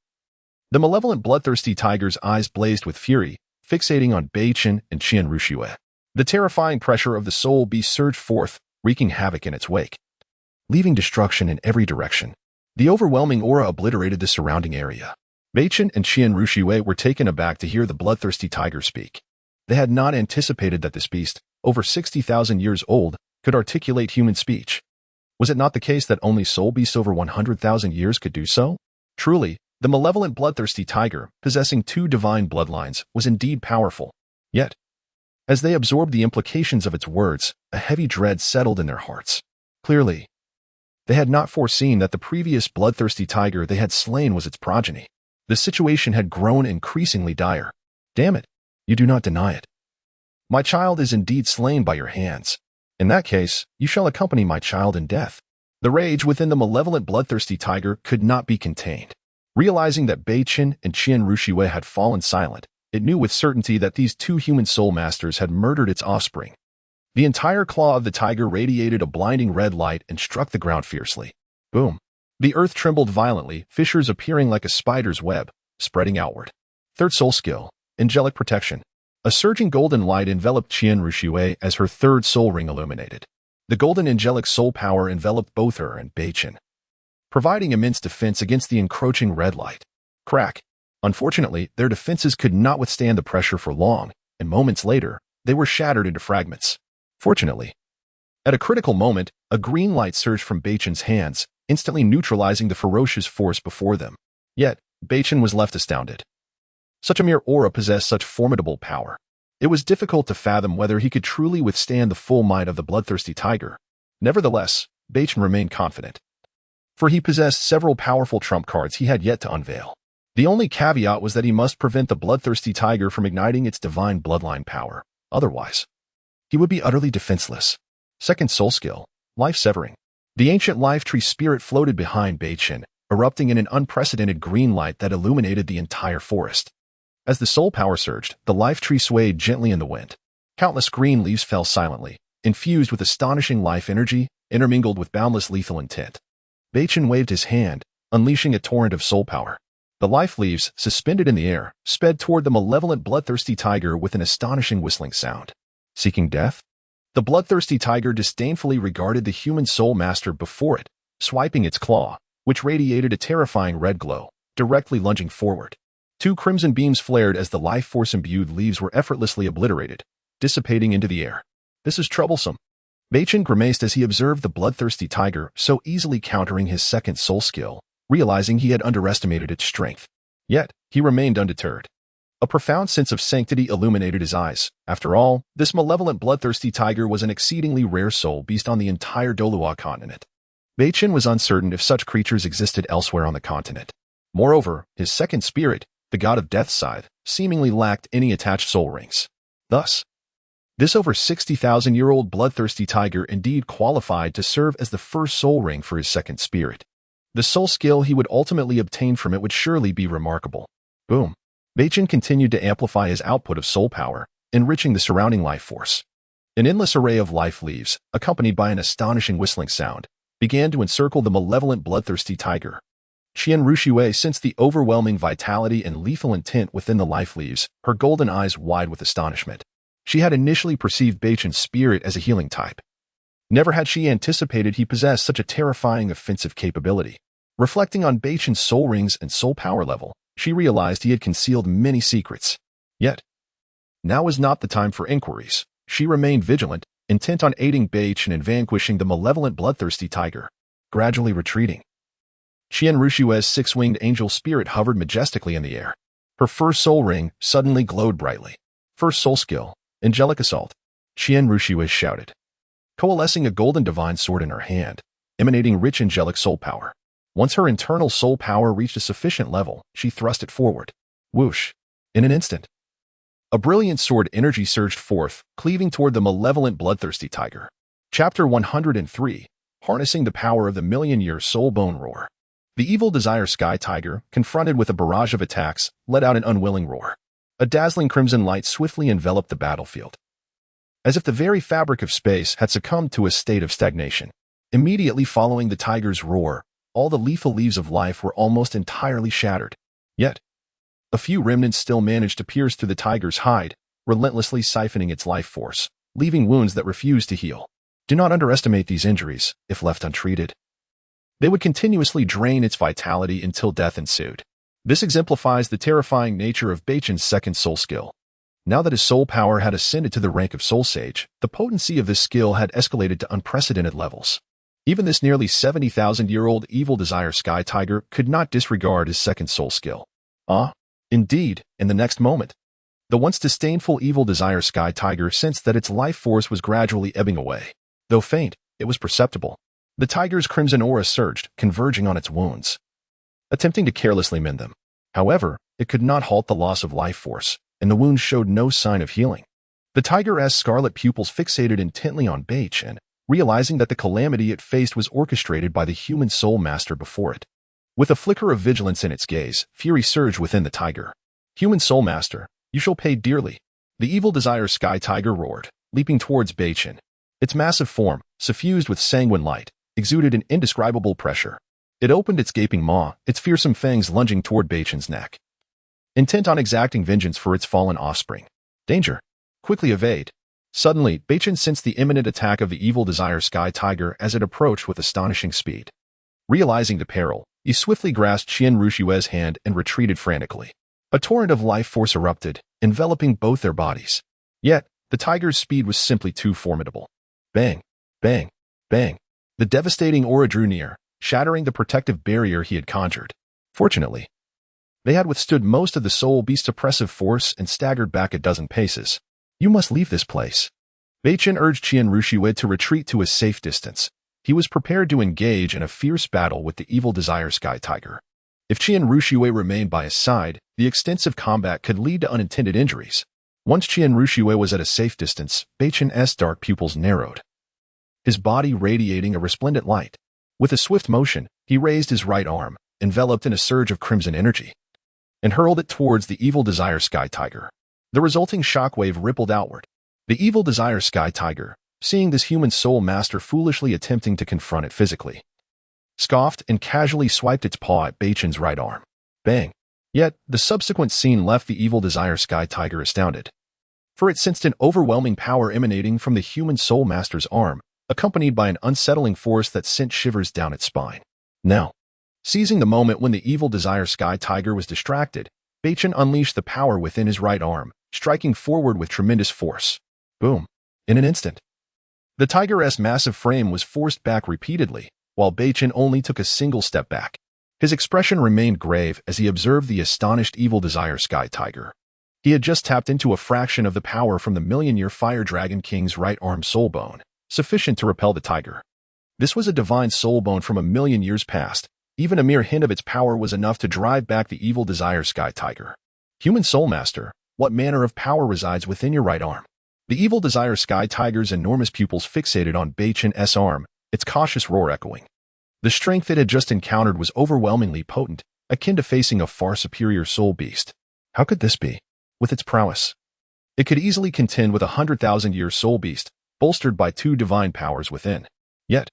the malevolent bloodthirsty tiger's eyes blazed with fury, fixating on Beichen and Qian Rushue. The terrifying pressure of the soul beast surged forth, wreaking havoc in its wake, leaving destruction in every direction. The overwhelming aura obliterated the surrounding area. Beichen and Qian Rushue were taken aback to hear the bloodthirsty tiger speak. They had not anticipated that this beast, over 60,000 years old, could articulate human speech. Was it not the case that only soul beasts over 100,000 years could do so? Truly, the malevolent bloodthirsty tiger, possessing 2 divine bloodlines, was indeed powerful. Yet, as they absorbed the implications of its words, a heavy dread settled in their hearts. Clearly, they had not foreseen that the previous bloodthirsty tiger they had slain was its progeny. The situation had grown increasingly dire. Damn it, you do not deny it. My child is indeed slain by your hands. In that case, you shall accompany my child in death. The rage within the malevolent bloodthirsty tiger could not be contained. Realizing that Beichen and Qian Rushue had fallen silent, it knew with certainty that these 2 human soul masters had murdered its offspring. The entire claw of the tiger radiated a blinding red light and struck the ground fiercely. Boom. The earth trembled violently, fissures appearing like a spider's web, spreading outward. Third soul skill, angelic protection. A surging golden light enveloped Qian Rushue as her 3rd soul ring illuminated. The golden angelic soul power enveloped both her and Beichen, providing immense defense against the encroaching red light. Crack. Unfortunately, their defenses could not withstand the pressure for long, and moments later, they were shattered into fragments. Fortunately, at a critical moment, a green light surged from Beichen's hands, instantly neutralizing the ferocious force before them. Yet, Beichen was left astounded. Such a mere aura possessed such formidable power. It was difficult to fathom whether he could truly withstand the full might of the bloodthirsty tiger. Nevertheless, Beichen remained confident, for he possessed several powerful trump cards he had yet to unveil. The only caveat was that he must prevent the bloodthirsty tiger from igniting its divine bloodline power. Otherwise, he would be utterly defenseless. Second soul skill, life severing. The ancient life tree spirit floated behind Beichen, erupting in an unprecedented green light that illuminated the entire forest. As the soul power surged, the life tree swayed gently in the wind. Countless green leaves fell silently, infused with astonishing life energy, intermingled with boundless lethal intent. Beichen waved his hand, unleashing a torrent of soul power. The life leaves, suspended in the air, sped toward the malevolent bloodthirsty tiger with an astonishing whistling sound. Seeking death? The bloodthirsty tiger disdainfully regarded the human soul master before it, swiping its claw, which radiated a terrifying red glow, directly lunging forward. 2 crimson beams flared as the life force-imbued leaves were effortlessly obliterated, dissipating into the air. This is troublesome. Beichen grimaced as he observed the bloodthirsty tiger so easily countering his second soul skill, realizing he had underestimated its strength. Yet, he remained undeterred. A profound sense of sanctity illuminated his eyes. After all, this malevolent bloodthirsty tiger was an exceedingly rare soul beast on the entire Douluo Continent. Beichen was uncertain if such creatures existed elsewhere on the continent. Moreover, his second spirit, the god of death's scythe, seemingly lacked any attached soul rings. Thus, this over 60,000-year-old bloodthirsty tiger indeed qualified to serve as the first soul ring for his second spirit. The soul skill he would ultimately obtain from it would surely be remarkable. Boom. Beichen continued to amplify his output of soul power, enriching the surrounding life force. An endless array of life leaves, accompanied by an astonishing whistling sound, began to encircle the malevolent bloodthirsty tiger. Qian Rushue sensed the overwhelming vitality and lethal intent within the life leaves, her golden eyes wide with astonishment. She had initially perceived Beichen's spirit as a healing type. Never had she anticipated he possessed such a terrifying offensive capability. Reflecting on Beichen's soul rings and soul power level, she realized he had concealed many secrets. Yet, now was not the time for inquiries. She remained vigilant, intent on aiding Beichen and vanquishing the malevolent bloodthirsty tiger. Gradually retreating, Qian Rushue's six-winged angel spirit hovered majestically in the air. Her first soul ring suddenly glowed brightly. First soul skill, Angelic Assault, Qian Rushue shouted, coalescing a golden divine sword in her hand, emanating rich angelic soul power. Once her internal soul power reached a sufficient level, she thrust it forward. Whoosh! In an instant, a brilliant sword energy surged forth, cleaving toward the malevolent bloodthirsty tiger. Chapter 103, Harnessing the Power of the Million-Year Soul Bone Roar. The evil desire sky tiger, confronted with a barrage of attacks, let out an unwilling roar. A dazzling crimson light swiftly enveloped the battlefield, as if the very fabric of space had succumbed to a state of stagnation. Immediately following the tiger's roar, all the lethal leaves of life were almost entirely shattered. Yet, a few remnants still managed to pierce through the tiger's hide, relentlessly siphoning its life force, leaving wounds that refused to heal. Do not underestimate these injuries, if left untreated. They would continuously drain its vitality until death ensued. This exemplifies the terrifying nature of Beichen's second soul skill. Now that his soul power had ascended to the rank of Soul Sage, the potency of this skill had escalated to unprecedented levels. Even this nearly 70,000-year-old evil desire sky tiger could not disregard his second soul skill. Indeed, in the next moment, the once disdainful evil desire sky tiger sensed that its life force was gradually ebbing away. Though faint, it was perceptible. The tiger's crimson aura surged, converging on its wounds, attempting to carelessly mend them. However, it could not halt the loss of life force, and the wounds showed no sign of healing. The tiger's scarlet pupils fixated intently on Beichen, realizing that the calamity it faced was orchestrated by the human soul master before it. With a flicker of vigilance in its gaze, fury surged within the tiger. Human soul master, you shall pay dearly. The evil desire sky tiger roared, leaping towards Beichen. Its massive form, suffused with sanguine light, exuded an indescribable pressure. It opened its gaping maw, its fearsome fangs lunging toward Beichen's neck, intent on exacting vengeance for its fallen offspring. Danger! Quickly evade! Suddenly, Beichen sensed the imminent attack of the evil desire sky tiger as it approached with astonishing speed. Realizing the peril, he swiftly grasped Qian Rushue's hand and retreated frantically. A torrent of life force erupted, enveloping both their bodies. Yet, the tiger's speed was simply too formidable. Bang! Bang! Bang! The devastating aura drew near, shattering the protective barrier he had conjured. Fortunately, they had withstood most of the soul beast's oppressive force and staggered back a dozen paces. You must leave this place. Beichen urged Qian Rushue to retreat to a safe distance. He was prepared to engage in a fierce battle with the evil desire sky tiger. If Qian Rushue remained by his side, the extensive combat could lead to unintended injuries. Once Qian Rushue was at a safe distance, Beichen's dark pupils narrowed, his body radiating a resplendent light. With a swift motion, he raised his right arm, enveloped in a surge of crimson energy, and hurled it towards the evil desire sky tiger. The resulting shockwave rippled outward. The evil desire sky tiger, seeing this human soul master foolishly attempting to confront it physically, scoffed and casually swiped its paw at Beichen's right arm. Bang! Yet, the subsequent scene left the evil desire sky tiger astounded, for it sensed an overwhelming power emanating from the human soul master's arm, accompanied by an unsettling force that sent shivers down its spine. Now, seizing the moment when the evil desire sky tiger was distracted, Beichen unleashed the power within his right arm, striking forward with tremendous force. Boom! In an instant, the tiger's massive frame was forced back repeatedly, while Beichen only took a single step back. His expression remained grave as he observed the astonished evil desire sky tiger. He had just tapped into a fraction of the power from the million-year fire dragon king's right arm soul bone, sufficient to repel the tiger. This was a divine soul bone from a million years past. Even a mere hint of its power was enough to drive back the evil desire sky tiger. Human soul master, what manner of power resides within your right arm? The evil desire sky tiger's enormous pupils fixated on Beichen's arm, its cautious roar echoing. The strength it had just encountered was overwhelmingly potent, akin to facing a far superior soul beast. How could this be? With its prowess, it could easily contend with a 100,000-year soul beast, bolstered by two divine powers within. Yet,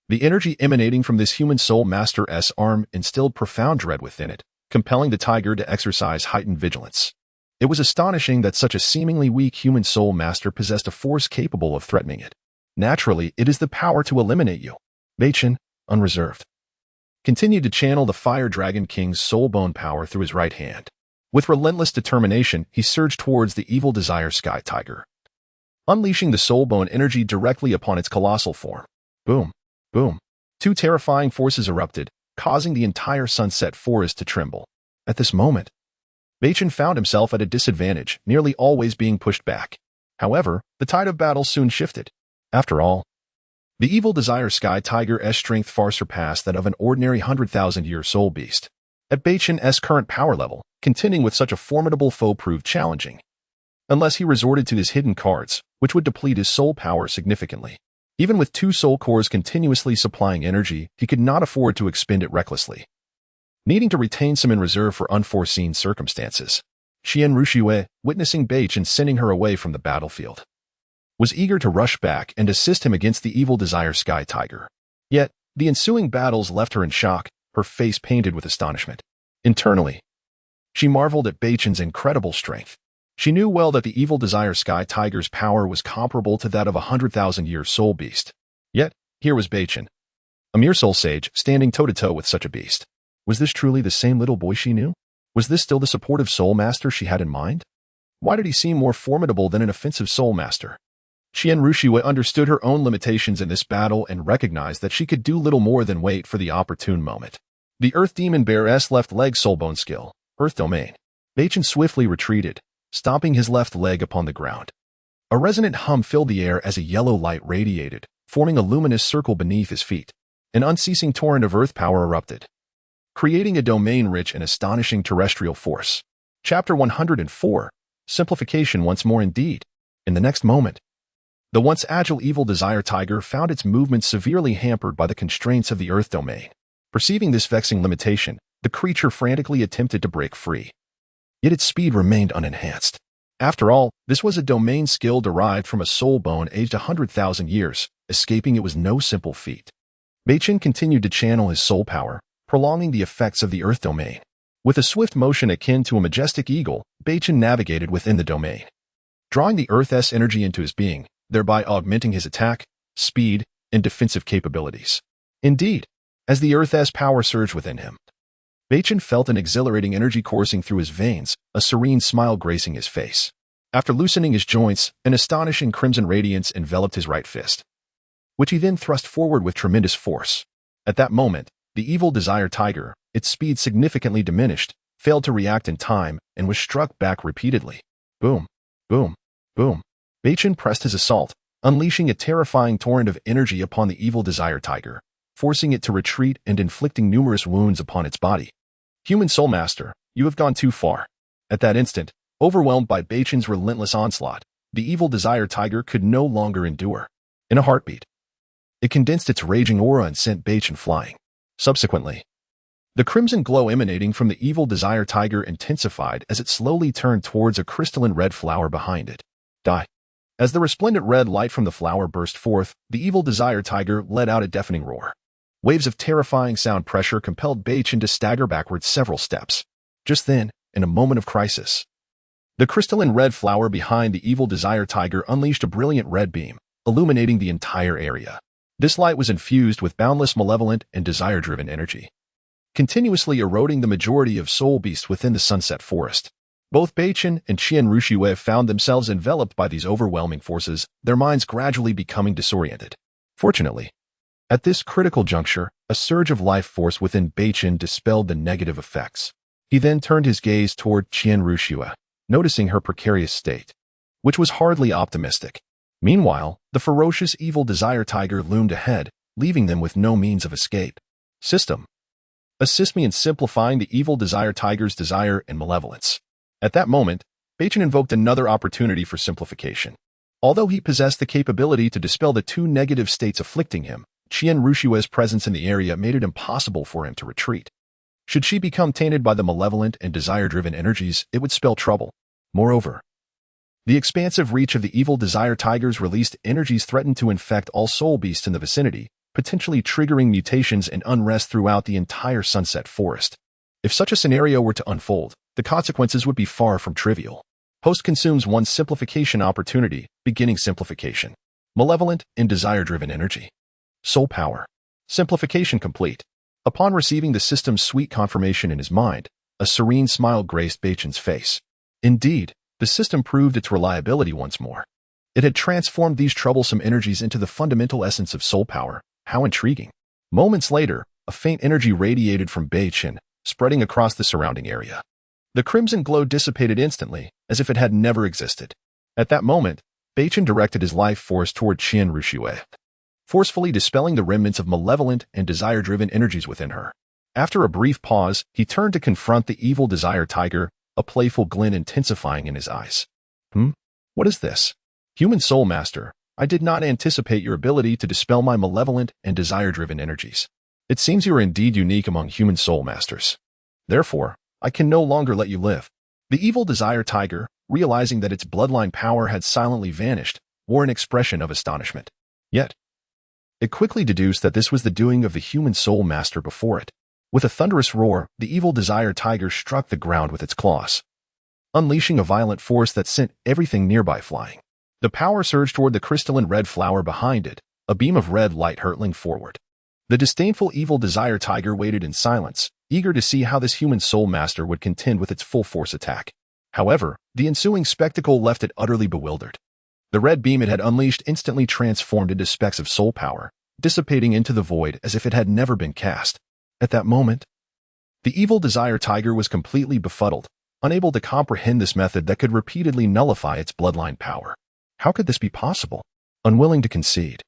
the energy emanating from this human soul master's arm instilled profound dread within it, compelling the tiger to exercise heightened vigilance. It was astonishing that such a seemingly weak human soul master possessed a force capable of threatening it. Naturally, it is the power to eliminate you. Beichen, unreserved, continued to channel the Fire Dragon King's soul bone power through his right hand. With relentless determination, he surged towards the evil desire Sky Tiger, unleashing the soul bone energy directly upon its colossal form. Boom, boom. Two terrifying forces erupted, causing the entire sunset forest to tremble. At this moment, Beichen found himself at a disadvantage, nearly always being pushed back. However, the tide of battle soon shifted. After all, the evil desire Sky Tiger's strength far surpassed that of an ordinary 100,000-year soul beast. At Beichen's current power level, contending with such a formidable foe proved challenging, unless he resorted to his hidden cards, which would deplete his soul power significantly. Even with 2 soul cores continuously supplying energy, he could not afford to expend it recklessly, needing to retain some in reserve for unforeseen circumstances. Qian Ruxue, witnessing Beichen sending her away from the battlefield, was eager to rush back and assist him against the evil desire Sky Tiger. Yet, the ensuing battles left her in shock, her face painted with astonishment. Internally, she marveled at Beichen's incredible strength. She knew well that the evil desire Sky Tiger's power was comparable to that of a 100,000-year soul beast. Yet, here was Beichen, a mere soul sage, standing toe-to-toe with such a beast. Was this truly the same little boy she knew? Was this still the supportive soul master she had in mind? Why did he seem more formidable than an offensive soul master? Qian Ruxue understood her own limitations in this battle and recognized that she could do little more than wait for the opportune moment. The Earth Demon Bear's left leg soulbone skill, Earth Domain. Beichen swiftly retreated, stomping his left leg upon the ground. A resonant hum filled the air as a yellow light radiated, forming a luminous circle beneath his feet. An unceasing torrent of earth power erupted, creating a domain-rich and astonishing terrestrial force. Chapter 104, Simplification once more indeed. In the next moment, the once agile evil desire tiger found its movement severely hampered by the constraints of the earth domain. Perceiving this vexing limitation, the creature frantically attempted to break free. Yet its speed remained unenhanced. After all, this was a domain skill derived from a soul bone aged 100,000 years. Escaping it was no simple feat. Beichen continued to channel his soul power, prolonging the effects of the earth domain. With a swift motion akin to a majestic eagle, Beichen navigated within the domain, drawing the earth's energy into his being, thereby augmenting his attack, speed, and defensive capabilities. Indeed, as the earth's power surged within him, Beichen felt an exhilarating energy coursing through his veins, a serene smile gracing his face. After loosening his joints, an astonishing crimson radiance enveloped his right fist, which he then thrust forward with tremendous force. At that moment, the evil desire tiger, its speed significantly diminished, failed to react in time and was struck back repeatedly. Boom, boom, boom. Beichen pressed his assault, unleashing a terrifying torrent of energy upon the evil desire tiger, forcing it to retreat and inflicting numerous wounds upon its body. Human Soul Master, you have gone too far. At that instant, overwhelmed by Beichen's relentless onslaught, the evil desire tiger could no longer endure. In a heartbeat, it condensed its raging aura and sent Beichen flying. Subsequently, the crimson glow emanating from the evil desire tiger intensified as it slowly turned towards a crystalline red flower behind it. Die. As the resplendent red light from the flower burst forth, the evil desire tiger let out a deafening roar. Waves of terrifying sound pressure compelled Beichen to stagger backwards several steps. Just then, in a moment of crisis, the crystalline red flower behind the evil desire tiger unleashed a brilliant red beam, illuminating the entire area. This light was infused with boundless malevolent and desire-driven energy, continuously eroding the majority of soul beasts within the sunset forest. Both Beichen and Qian Ruxue found themselves enveloped by these overwhelming forces, their minds gradually becoming disoriented. Fortunately, at this critical juncture, a surge of life force within Beichen dispelled the negative effects. He then turned his gaze toward Qian Ruxue, noticing her precarious state, which was hardly optimistic. Meanwhile, the ferocious evil desire tiger loomed ahead, leaving them with no means of escape. System. Assist me in simplifying the evil desire tiger's desire and malevolence. At that moment, Beichen invoked another opportunity for simplification. Although he possessed the capability to dispel the 2 negative states afflicting him, Qian Ruxue's presence in the area made it impossible for him to retreat. Should she become tainted by the malevolent and desire-driven energies, it would spell trouble. Moreover, the expansive reach of the evil desire tiger's released energies threatened to infect all soul beasts in the vicinity, potentially triggering mutations and unrest throughout the entire sunset forest. If such a scenario were to unfold, the consequences would be far from trivial. Host consumes one simplification opportunity, beginning simplification. Malevolent and desire-driven energy. Soul power. Simplification complete. Upon receiving the system's sweet confirmation in his mind, a serene smile graced Beichen's face. Indeed, the system proved its reliability once more. It had transformed these troublesome energies into the fundamental essence of soul power. How intriguing. Moments later, a faint energy radiated from Beichen, spreading across the surrounding area. The crimson glow dissipated instantly, as if it had never existed. At that moment, Beichen directed his life force toward Qian Ruxue, forcefully dispelling the remnants of malevolent and desire-driven energies within her. After a brief pause, he turned to confront the evil desire tiger, a playful glint intensifying in his eyes. What is this? Human Soul Master, I did not anticipate your ability to dispel my malevolent and desire-driven energies. It seems you are indeed unique among human soul masters. Therefore, I can no longer let you live. The evil desire tiger, realizing that its bloodline power had silently vanished, wore an expression of astonishment. Yet, it quickly deduced that this was the doing of the human soul master before it. With a thunderous roar, the evil desire tiger struck the ground with its claws, unleashing a violent force that sent everything nearby flying. The power surged toward the crystalline red flower behind it, a beam of red light hurtling forward. The disdainful evil desire tiger waited in silence, eager to see how this human soul master would contend with its full force attack. However, the ensuing spectacle left it utterly bewildered. The red beam it had unleashed instantly transformed into specks of soul power, dissipating into the void as if it had never been cast. At that moment, the evil desire tiger was completely befuddled, unable to comprehend this method that could repeatedly nullify its bloodline power. How could this be possible? Unwilling to concede,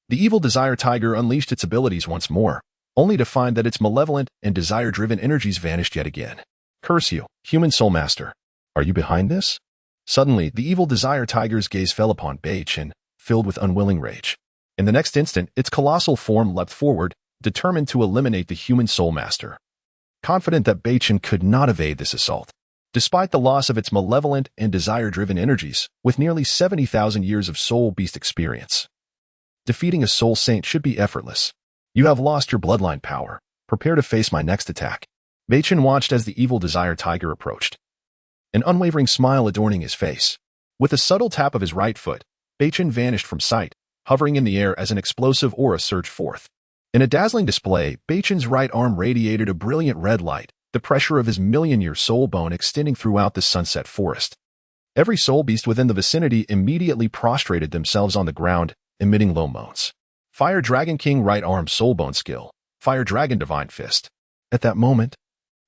the evil desire tiger unleashed its abilities once more, only to find that its malevolent and desire-driven energies vanished yet again. Curse you, human soul master. Are you behind this? Suddenly, the evil desire tiger's gaze fell upon Beichen, filled with unwilling rage. In the next instant, its colossal form leapt forward, determined to eliminate the human soul master. Confident that Beichen could not evade this assault. Despite the loss of its malevolent and desire-driven energies, with nearly 70,000 years of soul beast experience, defeating a soul saint should be effortless. You have lost your bloodline power. Prepare to face my next attack. Beichen watched as the evil desire tiger approached, an unwavering smile adorning his face. With a subtle tap of his right foot, Beichen vanished from sight, hovering in the air as an explosive aura surged forth. In a dazzling display, Beichen's right arm radiated a brilliant red light, the pressure of his million-year soul bone extending throughout the sunset forest. Every soul beast within the vicinity immediately prostrated themselves on the ground, emitting low moans. Fire Dragon King right arm soul bone skill. Fire Dragon Divine Fist. At that moment,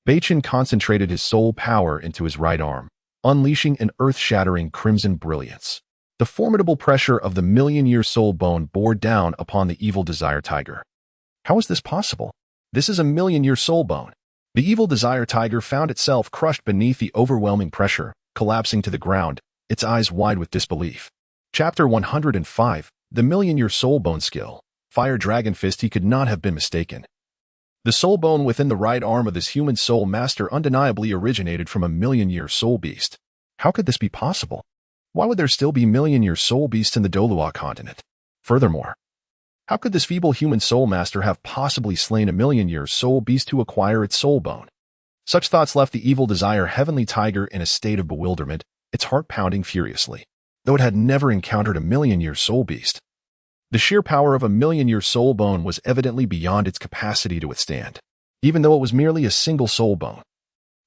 Beichen concentrated his soul power into his right arm, unleashing an earth-shattering crimson brilliance. The formidable pressure of the million-year soul bone bore down upon the evil desire tiger. How is this possible? This is a million-year soul bone. The evil desire tiger found itself crushed beneath the overwhelming pressure, collapsing to the ground, its eyes wide with disbelief. Chapter 105, The Million-Year Soul Bone Skill. Fire Dragon Fist. He could not have been mistaken. The soul bone within the right arm of this human soul master undeniably originated from a million-year soul beast. How could this be possible? Why would there still be million-year soul beasts in the Douluo Continent? Furthermore, how could this feeble human soul master have possibly slain a million-year soul beast to acquire its soul bone? Such thoughts left the evil desire heavenly tiger in a state of bewilderment, its heart pounding furiously. Though it had never encountered a million-year soul beast, the sheer power of a million-year soul bone was evidently beyond its capacity to withstand. Even though it was merely a single soul bone,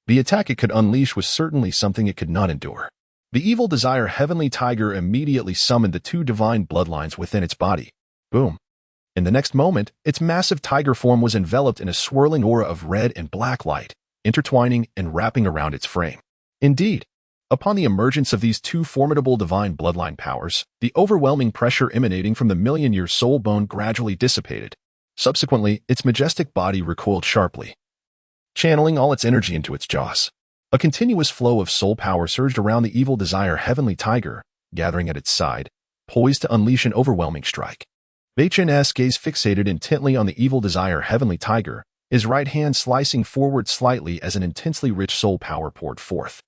the attack it could unleash was certainly something it could not endure. The evil desire heavenly tiger immediately summoned the two divine bloodlines within its body. Boom. In the next moment, its massive tiger form was enveloped in a swirling aura of red and black light, intertwining and wrapping around its frame. Indeed, upon the emergence of these two formidable divine bloodline powers, the overwhelming pressure emanating from the million-year soul bone gradually dissipated. Subsequently, its majestic body recoiled sharply, channeling all its energy into its jaws. A continuous flow of soul power surged around the evil desire heavenly tiger, gathering at its side, poised to unleash an overwhelming strike. Beichen's gaze fixated intently on the evil desire heavenly tiger, his right hand slicing forward slightly as an intensely rich soul power poured forth.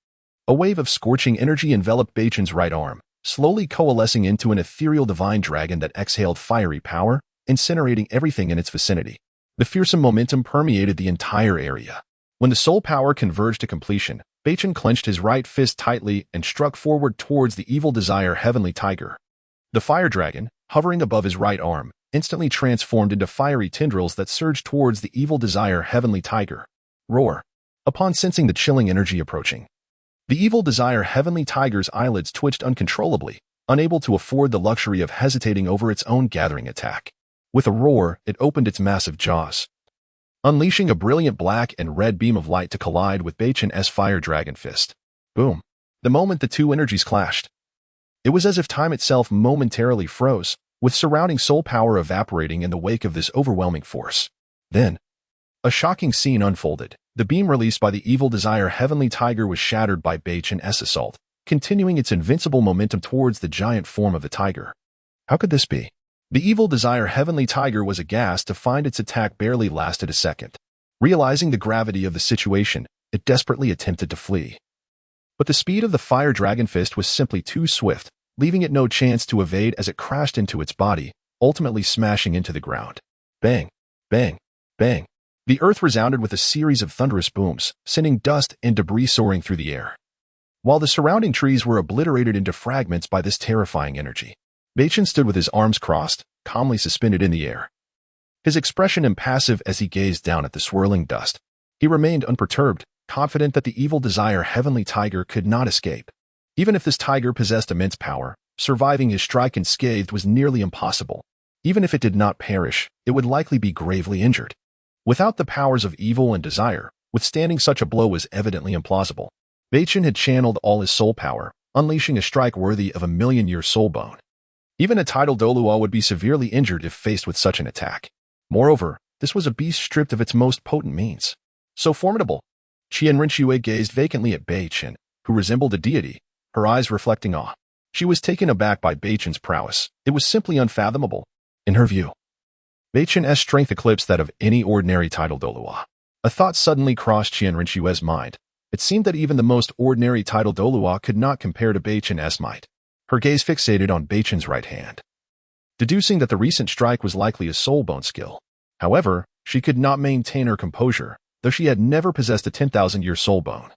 A wave of scorching energy enveloped Beichen's right arm, slowly coalescing into an ethereal divine dragon that exhaled fiery power, incinerating everything in its vicinity. The fearsome momentum permeated the entire area. When the soul power converged to completion, Beichen clenched his right fist tightly and struck forward towards the evil desire heavenly tiger. The fire dragon, hovering above his right arm, instantly transformed into fiery tendrils that surged towards the evil desire heavenly tiger. Roar. Upon sensing the chilling energy approaching, the evil desire heavenly tiger's eyelids twitched uncontrollably, unable to afford the luxury of hesitating over its own gathering attack. With a roar, it opened its massive jaws, unleashing a brilliant black and red beam of light to collide with Beichen's fire dragon fist. Boom. The moment the two energies clashed, it was as if time itself momentarily froze, with surrounding soul power evaporating in the wake of this overwhelming force. Then, a shocking scene unfolded. The beam released by the evil desire heavenly tiger was shattered by Beichen's assault, continuing its invincible momentum towards the giant form of the tiger. How could this be? The evil desire heavenly tiger was aghast to find its attack barely lasted a second. Realizing the gravity of the situation, it desperately attempted to flee. But the speed of the fire dragon fist was simply too swift, leaving it no chance to evade as it crashed into its body, ultimately smashing into the ground. Bang! Bang! Bang! The earth resounded with a series of thunderous booms, sending dust and debris soaring through the air, while the surrounding trees were obliterated into fragments by this terrifying energy. Beichen stood with his arms crossed, calmly suspended in the air, his expression impassive as he gazed down at the swirling dust. He remained unperturbed, confident that the evil desire heavenly tiger could not escape. Even if this tiger possessed immense power, surviving his strike unscathed was nearly impossible. Even if it did not perish, it would likely be gravely injured. Without the powers of evil and desire, withstanding such a blow was evidently implausible. Beichen had channeled all his soul power, unleashing a strike worthy of a million-year soul bone. Even a tidal Douluo would be severely injured if faced with such an attack. Moreover, this was a beast stripped of its most potent means. So formidable. Qian Rinxue gazed vacantly at Beichen, who resembled a deity, her eyes reflecting awe. She was taken aback by Beichen's prowess. It was simply unfathomable. In her view, Beichen's strength eclipsed that of any ordinary tidal Douluo. A thought suddenly crossed Qian Rinxue's mind. It seemed that even the most ordinary tidal Douluo could not compare to Beichen's might. Her gaze fixated on Beichen's right hand, deducing that the recent strike was likely a soul bone skill. However, she could not maintain her composure, though she had never possessed a 10,000-year soul bone.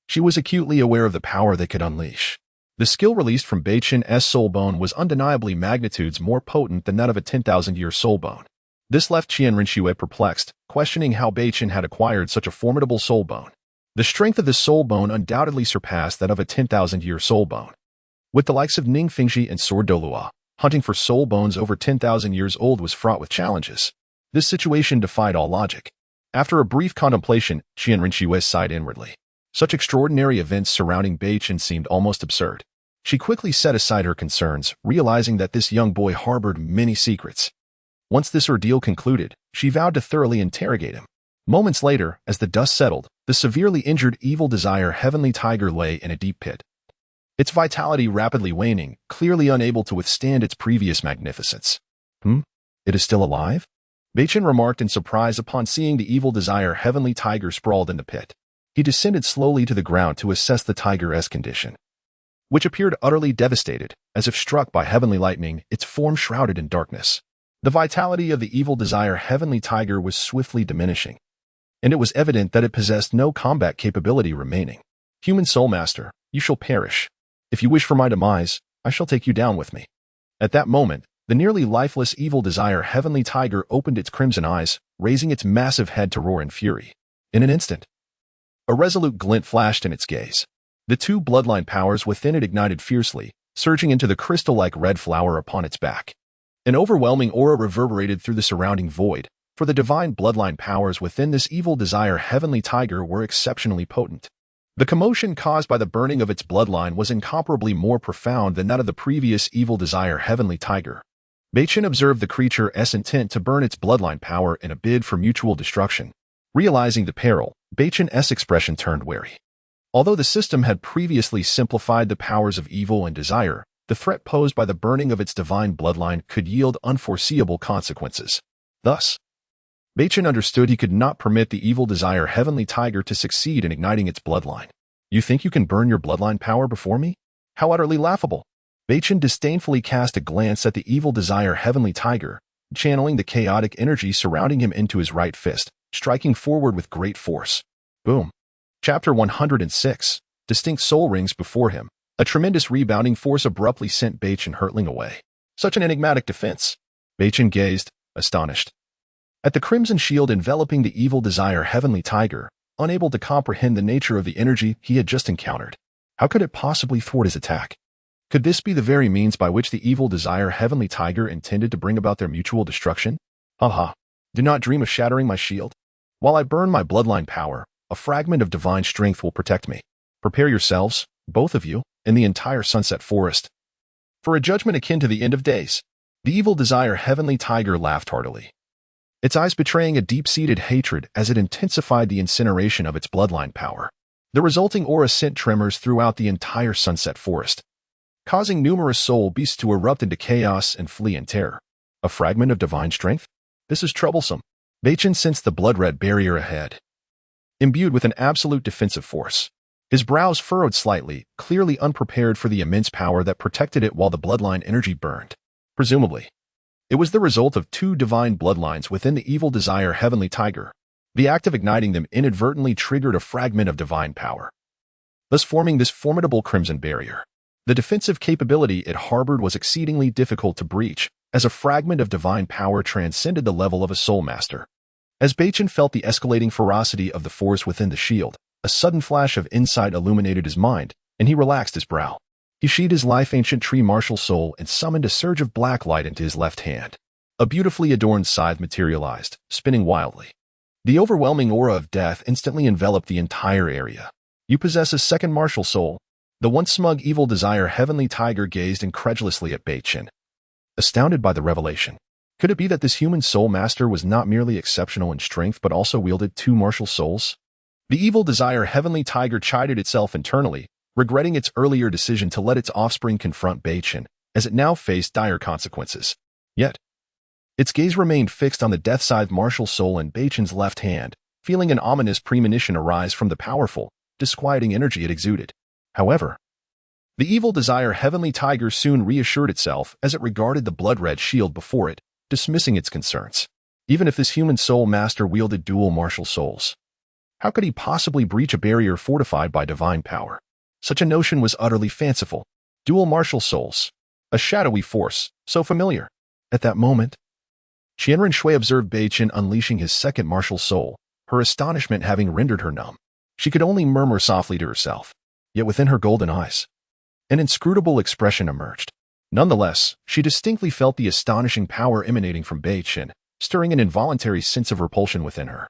She was acutely aware of the power they could unleash. The skill released from Beichen's soul bone was undeniably magnitudes more potent than that of a 10,000-year soul bone. This left Qian Rinxue perplexed, questioning how Beichen had acquired such a formidable soul bone. The strength of this soul bone undoubtedly surpassed that of a 10,000-year soul bone. With the likes of Ning Fengxi and Sword Douluo, hunting for soul bones over 10,000 years old was fraught with challenges. This situation defied all logic. After a brief contemplation, Qian Rinxue sighed inwardly. Such extraordinary events surrounding Beichen seemed almost absurd. She quickly set aside her concerns, realizing that this young boy harbored many secrets. Once this ordeal concluded, she vowed to thoroughly interrogate him. Moments later, as the dust settled, the severely injured evil desire heavenly tiger lay in a deep pit, its vitality rapidly waning, clearly unable to withstand its previous magnificence. It is still alive? Beichen remarked in surprise upon seeing the evil desire heavenly tiger sprawled in the pit. He descended slowly to the ground to assess the tiger's condition, which appeared utterly devastated, as if struck by heavenly lightning, its form shrouded in darkness. The vitality of the evil desire heavenly tiger was swiftly diminishing, and it was evident that it possessed no combat capability remaining. Human soul master, you shall perish. If you wish for my demise, I shall take you down with me. At that moment, the nearly lifeless evil desire heavenly tiger opened its crimson eyes, raising its massive head to roar in fury. In an instant, a resolute glint flashed in its gaze. The two bloodline powers within it ignited fiercely, surging into the crystal-like red flower upon its back. An overwhelming aura reverberated through the surrounding void, for the divine bloodline powers within this evil desire heavenly tiger were exceptionally potent. The commotion caused by the burning of its bloodline was incomparably more profound than that of the previous evil desire heavenly tiger. Beichen observed the creature's intent to burn its bloodline power in a bid for mutual destruction. Realizing the peril, Beichen's expression turned wary. Although the system had previously simplified the powers of evil and desire, the threat posed by the burning of its divine bloodline could yield unforeseeable consequences. Thus, Beichen understood he could not permit the evil desire heavenly tiger to succeed in igniting its bloodline. You think you can burn your bloodline power before me? How utterly laughable! Beichen disdainfully cast a glance at the evil desire heavenly tiger, channeling the chaotic energy surrounding him into his right fist, striking forward with great force. Boom. Chapter 106. Distinct soul rings before him. A tremendous rebounding force abruptly sent Beichen hurtling away. Such an enigmatic defense. Beichen gazed, astonished, at the crimson shield enveloping the evil desire heavenly tiger, unable to comprehend the nature of the energy he had just encountered. How could it possibly thwart his attack? Could this be the very means by which the evil desire heavenly tiger intended to bring about their mutual destruction? Haha. Do not dream of shattering my shield. While I burn my bloodline power, a fragment of divine strength will protect me. Prepare yourselves, both of you, in the entire sunset forest, for a judgment akin to the end of days. The evil desire heavenly tiger laughed heartily, its eyes betraying a deep-seated hatred as it intensified the incineration of its bloodline power. The resulting aura sent tremors throughout the entire sunset forest, causing numerous soul beasts to erupt into chaos and flee in terror. A fragment of divine strength? This is troublesome. Beichen sensed the blood-red barrier ahead, imbued with an absolute defensive force. His brows furrowed slightly, clearly unprepared for the immense power that protected it while the bloodline energy burned. Presumably, it was the result of two divine bloodlines within the evil desire heavenly tiger. The act of igniting them inadvertently triggered a fragment of divine power, thus forming this formidable crimson barrier. The defensive capability it harbored was exceedingly difficult to breach, as a fragment of divine power transcended the level of a soul master. As Beichen felt the escalating ferocity of the force within the shield, a sudden flash of insight illuminated his mind, and he relaxed his brow. He sheathed his life-ancient tree martial soul and summoned a surge of black light into his left hand. A beautifully adorned scythe materialized, spinning wildly. The overwhelming aura of death instantly enveloped the entire area. You possess a second martial soul. The once smug evil desire heavenly tiger gazed incredulously at Beichen, astounded by the revelation. Could it be that this human soul master was not merely exceptional in strength but also wielded two martial souls? The evil desire heavenly tiger chided itself internally, regretting its earlier decision to let its offspring confront Beichen, as it now faced dire consequences. Yet, its gaze remained fixed on the death scythe martial soul in Beichen's left hand, feeling an ominous premonition arise from the powerful, disquieting energy it exuded. However, the evil desire heavenly tiger soon reassured itself as it regarded the blood-red shield before it, dismissing its concerns. Even if this human soul master wielded dual martial souls, how could he possibly breach a barrier fortified by divine power? Such a notion was utterly fanciful. Dual martial souls, a shadowy force, so familiar. At that moment, Qianren Shui observed Beichen unleashing his second martial soul, her astonishment having rendered her numb. She could only murmur softly to herself, yet within her golden eyes, an inscrutable expression emerged. Nonetheless, she distinctly felt the astonishing power emanating from Beichen, stirring an involuntary sense of repulsion within her.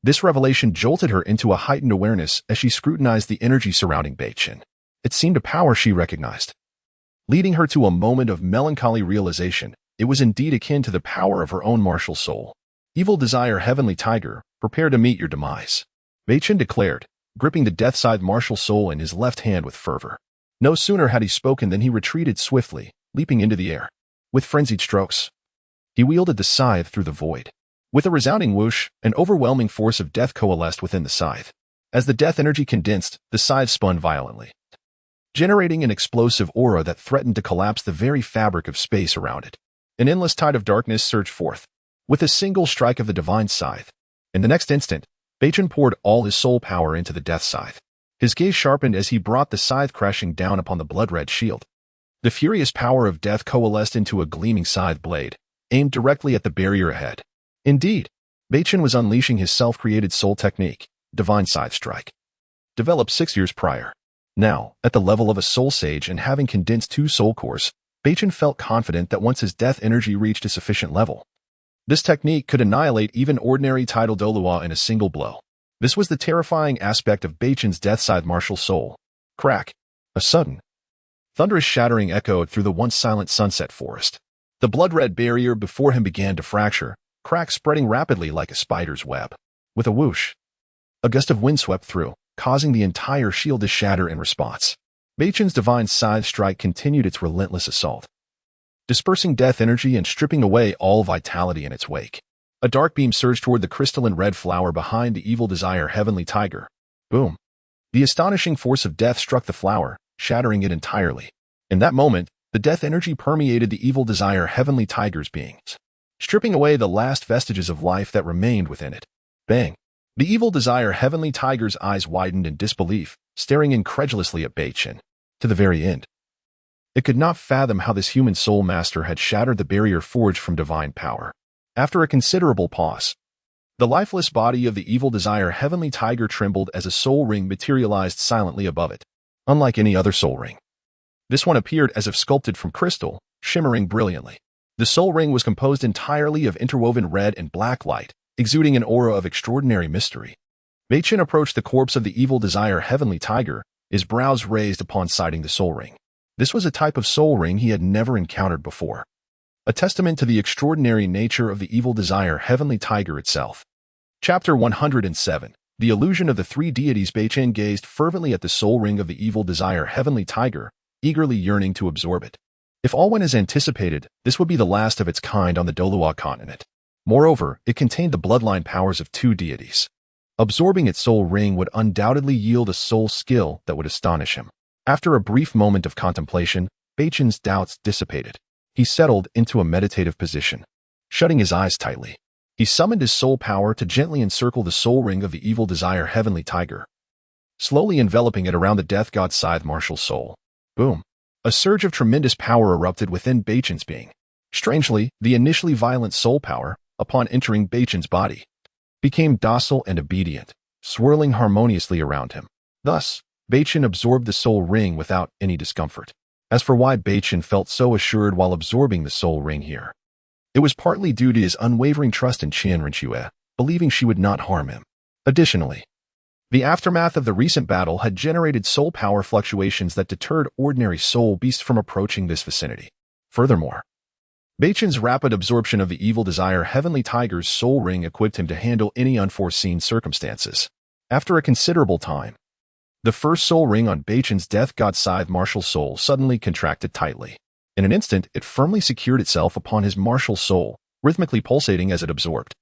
This revelation jolted her into a heightened awareness as she scrutinized the energy surrounding Beichen. It seemed a power she recognized, leading her to a moment of melancholy realization. It was indeed akin to the power of her own martial soul. Evil desire heavenly tiger, prepare to meet your demise, Beichen declared, gripping the death scythe martial soul in his left hand with fervor. No sooner had he spoken than he retreated swiftly, leaping into the air. With frenzied strokes, he wielded the scythe through the void. With a resounding whoosh, an overwhelming force of death coalesced within the scythe. As the death energy condensed, the scythe spun violently, generating an explosive aura that threatened to collapse the very fabric of space around it. An endless tide of darkness surged forth, with a single strike of the divine scythe. In the next instant, Beichen poured all his soul power into the death scythe. His gaze sharpened as he brought the scythe crashing down upon the blood-red shield. The furious power of death coalesced into a gleaming scythe blade, aimed directly at the barrier ahead. Indeed, Beichen was unleashing his self-created soul technique, Divine Scythe Strike, developed 6 years prior. Now, at the level of a soul sage and having condensed 2 soul cores, Beichen felt confident that once his death energy reached a sufficient level, this technique could annihilate even ordinary tidal Douluo in a single blow. This was the terrifying aspect of Beichen's death scythe martial soul. Crack! A sudden, thunderous shattering echoed through the once silent sunset forest. The blood-red barrier before him began to fracture, cracks spreading rapidly like a spider's web. With a whoosh, a gust of wind swept through, causing the entire shield to shatter in response. Beichen's divine scythe strike continued its relentless assault, dispersing death energy and stripping away all vitality in its wake. A dark beam surged toward the crystalline red flower behind the evil desire heavenly tiger. Boom! The astonishing force of death struck the flower, shattering it entirely. In that moment, the death energy permeated the evil desire heavenly tiger's beings, stripping away the last vestiges of life that remained within it. Bang! The evil desire heavenly tiger's eyes widened in disbelief, staring incredulously at Beichen. to the very end. It could not fathom how this human soul master had shattered the barrier forged from divine power. After a considerable pause, the lifeless body of the evil desire heavenly tiger trembled as a soul ring materialized silently above it. Unlike any other soul ring, this one appeared as if sculpted from crystal, shimmering brilliantly. The soul ring was composed entirely of interwoven red and black light, exuding an aura of extraordinary mystery. Beichen approached the corpse of the evil desire heavenly tiger, his brows raised upon sighting the soul ring. This was a type of soul ring he had never encountered before, a testament to the extraordinary nature of the evil desire heavenly tiger itself. Chapter 107. The Illusion of the Three Deities. Beichen gazed fervently at the soul ring of the evil desire heavenly tiger, eagerly yearning to absorb it. If all went as anticipated, this would be the last of its kind on the Douluo Continent. Moreover, it contained the bloodline powers of two deities. Absorbing its soul ring would undoubtedly yield a soul skill that would astonish him. After a brief moment of contemplation, Beichen's doubts dissipated. He settled into a meditative position. Shutting his eyes tightly, he summoned his soul power to gently encircle the soul ring of the evil desire heavenly tiger, slowly enveloping it around the death god scythe martial soul. Boom! A surge of tremendous power erupted within Beichen's being. Strangely, the initially violent soul power, upon entering Beichen's body, became docile and obedient, swirling harmoniously around him. Thus, Beichen absorbed the soul ring without any discomfort. As for why Beichen felt so assured while absorbing the soul ring here, it was partly due to his unwavering trust in Qian Renxue, believing she would not harm him. Additionally, the aftermath of the recent battle had generated soul power fluctuations that deterred ordinary soul beasts from approaching this vicinity. Furthermore, Beichen's rapid absorption of the evil desire heavenly tiger's soul ring equipped him to handle any unforeseen circumstances. After a considerable time, the first soul ring on Beichen's death god scythe martial soul suddenly contracted tightly. In an instant, it firmly secured itself upon his martial soul, rhythmically pulsating as it absorbed.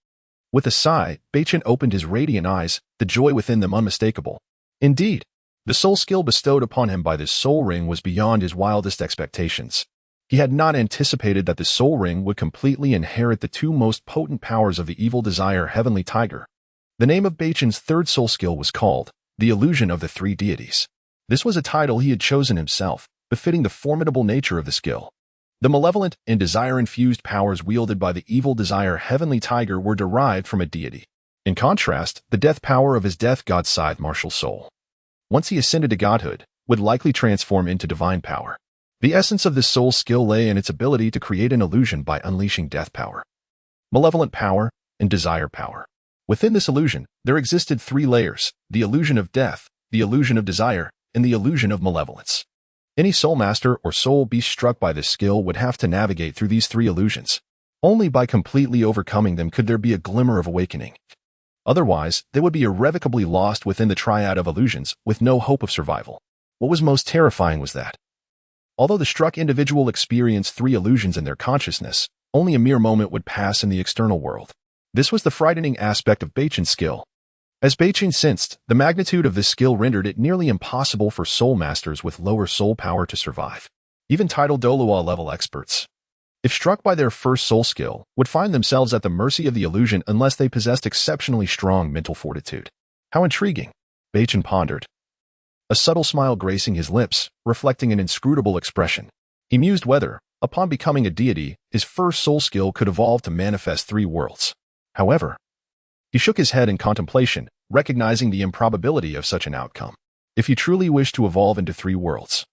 With a sigh, Beichen opened his radiant eyes, the joy within them unmistakable. Indeed, the soul skill bestowed upon him by this soul ring was beyond his wildest expectations. He had not anticipated that the soul ring would completely inherit the two most potent powers of the evil desire heavenly tiger. The name of Beichen's third soul skill was called The Illusion of the Three Deities. This was a title he had chosen himself, befitting the formidable nature of the skill. The malevolent and desire-infused powers wielded by the evil desire heavenly tiger were derived from a deity. In contrast, the death power of his death god scythe martial soul, once he ascended to godhood, would likely transform into divine power. The essence of this soul skill lay in its ability to create an illusion by unleashing death power, malevolent power, and desire power. Within this illusion, there existed three layers: the illusion of death, the illusion of desire, and the illusion of malevolence. Any soul master or soul beast struck by this skill would have to navigate through these three illusions. Only by completely overcoming them could there be a glimmer of awakening. Otherwise, they would be irrevocably lost within the triad of illusions, with no hope of survival. What was most terrifying was that, although the struck individual experienced three illusions in their consciousness, only a mere moment would pass in the external world. This was the frightening aspect of Beichen's skill. As Beichen sensed, the magnitude of this skill rendered it nearly impossible for soul masters with lower soul power to survive. Even titled Douluo level experts, if struck by their first soul skill, would find themselves at the mercy of the illusion unless they possessed exceptionally strong mental fortitude. How intriguing, Beichen pondered, a subtle smile gracing his lips, reflecting an inscrutable expression. He mused whether, upon becoming a deity, his first soul skill could evolve to manifest three worlds. However, he shook his head in contemplation, recognizing the improbability of such an outcome. If he truly wished to evolve into three worlds,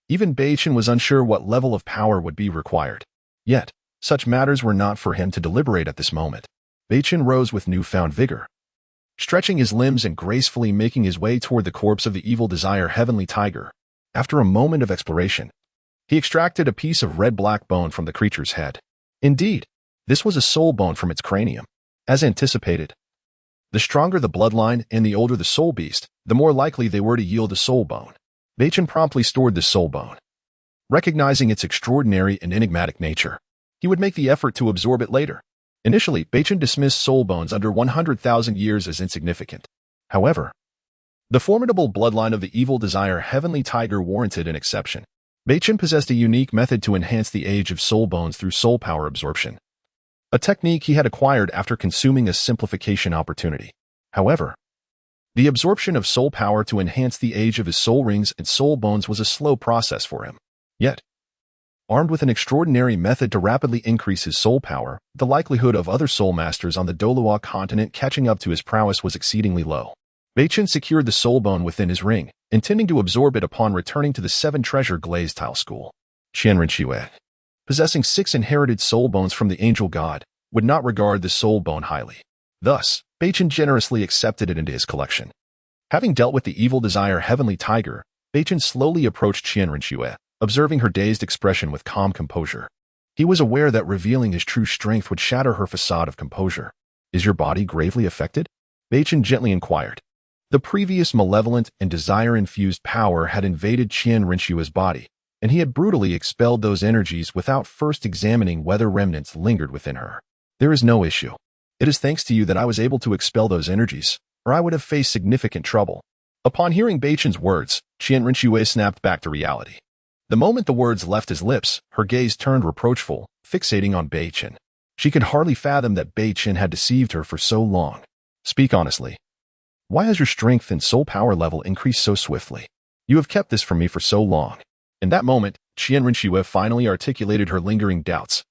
even Beichen was unsure what level of power would be required. Yet, such matters were not for him to deliberate at this moment. Beichen rose with newfound vigor, stretching his limbs and gracefully making his way toward the corpse of the evil desire heavenly tiger. After a moment of exploration, he extracted a piece of red-black bone from the creature's head. Indeed, this was a soul bone from its cranium. As anticipated, the stronger the bloodline and the older the soul beast, the more likely they were to yield a soul bone. Beichen promptly stored this soul bone. Recognizing its extraordinary and enigmatic nature, he would make the effort to absorb it later. Initially, Beichen dismissed soul bones under 100,000 years as insignificant. However, the formidable bloodline of the evil desire heavenly tiger warranted an exception. Beichen possessed a unique method to enhance the age of soul bones through soul power absorption, a technique he had acquired after consuming a simplification opportunity. However, The absorption of soul power to enhance the age of his soul rings and soul bones was a slow process for him. Yet, armed with an extraordinary method to rapidly increase his soul power, the likelihood of other soul masters on the Douluo Continent catching up to his prowess was exceedingly low. Beichen secured the soul bone within his ring, intending to absorb it upon returning to the seven-treasure glazed tile school. Qianren, possessing 6 inherited soul bones from the angel god, would not regard the soul bone highly. Thus, Beichen generously accepted it into his collection. Having dealt with the evil desire heavenly tiger, Beichen slowly approached Qianren, observing her dazed expression with calm composure. He was aware that revealing his true strength would shatter her facade of composure. "Is your body gravely affected?" Beichen gently inquired. The previous malevolent and desire-infused power had invaded Qianren's body, and he had brutally expelled those energies without first examining whether remnants lingered within her. "There is no issue. It is thanks to you that I was able to expel those energies, or I would have faced significant trouble." Upon hearing Beichen's words, Qianren snapped back to reality. The moment the words left his lips, her gaze turned reproachful, fixating on Beichen. She could hardly fathom that Beichen had deceived her for so long. "Speak honestly. Why has your strength and soul power level increased so swiftly? You have kept this from me for so long." In that moment, Qianren finally articulated her lingering doubts,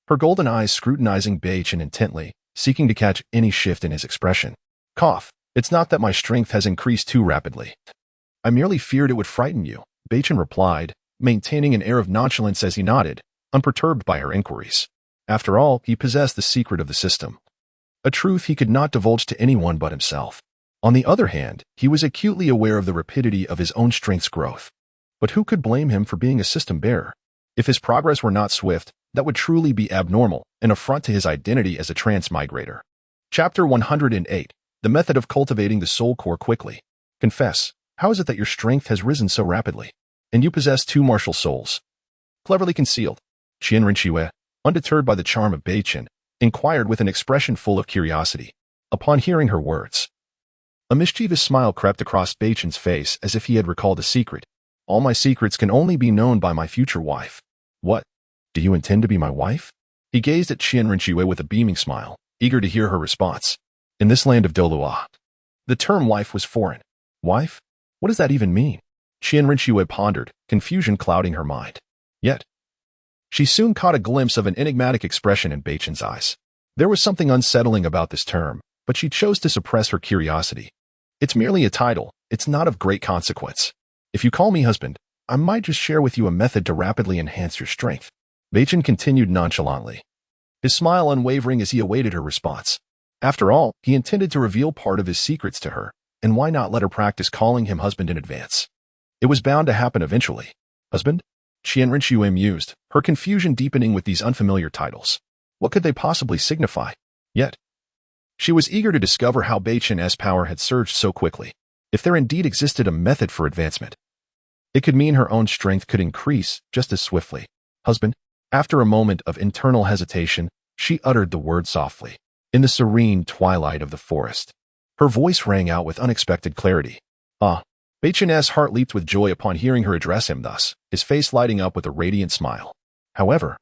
her golden eyes scrutinizing Beichen intently, seeking to catch any shift in his expression. "Cough. It's not that my strength has increased too rapidly. I merely feared it would frighten you," Beichen replied, maintaining an air of nonchalance as he nodded, unperturbed by her inquiries. After all, he possessed the secret of the system, a truth he could not divulge to anyone but himself. On the other hand, he was acutely aware of the rapidity of his own strength's growth. But who could blame him for being a system bearer? If his progress were not swift, that would truly be abnormal, an affront to his identity as a transmigrator. Chapter 108. The Method of Cultivating the Soul Core Quickly. Confess, how is it that your strength has risen so rapidly? And you possess 2 martial souls. Cleverly concealed, Qianren, undeterred by the charm of Beichen, inquired with an expression full of curiosity. Upon hearing her words, a mischievous smile crept across Beichen's face as if he had recalled a secret. "All my secrets can only be known by my future wife." "What? Do you intend to be my wife?" He gazed at Qianren with a beaming smile, eager to hear her response. In this land of Douluo, the term wife was foreign. Wife? What does that even mean? Qianren pondered, confusion clouding her mind. Yet, she soon caught a glimpse of an enigmatic expression in Beichen's eyes. There was something unsettling about this term, but she chose to suppress her curiosity. "It's merely a title. It's not of great consequence. If you call me husband, I might just share with you a method to rapidly enhance your strength." Beichen continued nonchalantly, his smile unwavering as he awaited her response. After all, he intended to reveal part of his secrets to her, and why not let her practice calling him husband in advance? It was bound to happen eventually. "Husband?" Qianren mused, her confusion deepening with these unfamiliar titles. What could they possibly signify? Yet, she was eager to discover how Beichen's power had surged so quickly. If there indeed existed a method for advancement, it could mean her own strength could increase just as swiftly. "Husband?" After a moment of internal hesitation, she uttered the word softly. In the serene twilight of the forest, her voice rang out with unexpected clarity. "Ah." Beichen's heart leaped with joy upon hearing her address him thus, his face lighting up with a radiant smile. However,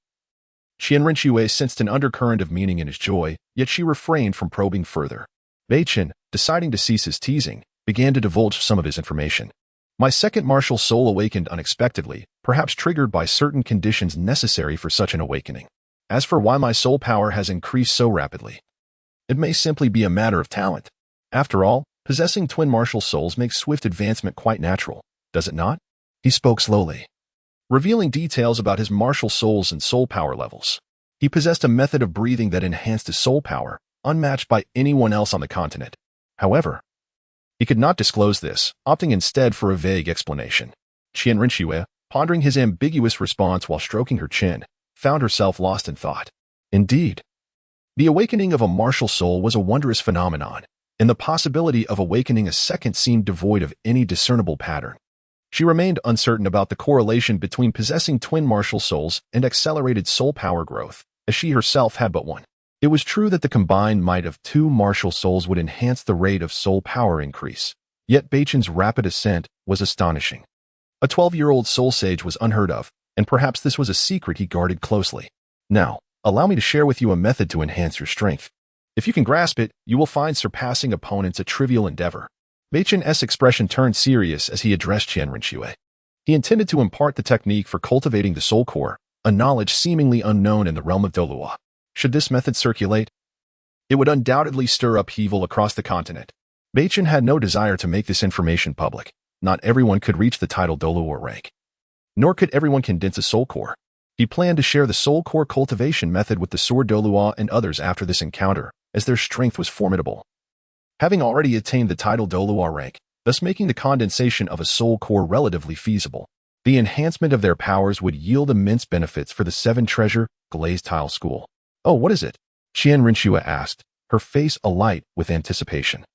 Qianren sensed an undercurrent of meaning in his joy, yet she refrained from probing further. Beichen, deciding to cease his teasing, began to divulge some of his information. "My second martial soul awakened unexpectedly, perhaps triggered by certain conditions necessary for such an awakening. As for why my soul power has increased so rapidly, it may simply be a matter of talent. After all, possessing twin martial souls makes swift advancement quite natural, does it not?" He spoke slowly, revealing details about his martial souls and soul power levels. He possessed a method of breathing that enhanced his soul power, unmatched by anyone else on the continent. However, he could not disclose this, opting instead for a vague explanation. Qianren, pondering his ambiguous response while stroking her chin, found herself lost in thought. Indeed, the awakening of a martial soul was a wondrous phenomenon, and the possibility of awakening a second seemed devoid of any discernible pattern. She remained uncertain about the correlation between possessing twin martial souls and accelerated soul power growth, as she herself had but one. It was true that the combined might of 2 martial souls would enhance the rate of soul power increase, yet Beichen's rapid ascent was astonishing. A 12-year-old soul sage was unheard of, and perhaps this was a secret he guarded closely. "Now, allow me to share with you a method to enhance your strength. If you can grasp it, you will find surpassing opponents a trivial endeavor." Beichen's expression turned serious as he addressed Qianren. He intended to impart the technique for cultivating the soul core, a knowledge seemingly unknown in the realm of Douluo. Should this method circulate, it would undoubtedly stir upheaval across the continent. Beichen had no desire to make this information public. Not everyone could reach the title Douluo rank. Nor could everyone condense a soul core. He planned to share the soul core cultivation method with the sword Douluo and others after this encounter, as their strength was formidable. Having already attained the title Douluo rank, thus making the condensation of a soul core relatively feasible, the enhancement of their powers would yield immense benefits for the seven-treasure glazed tile school. Oh, what is it? Qianren asked, her face alight with anticipation.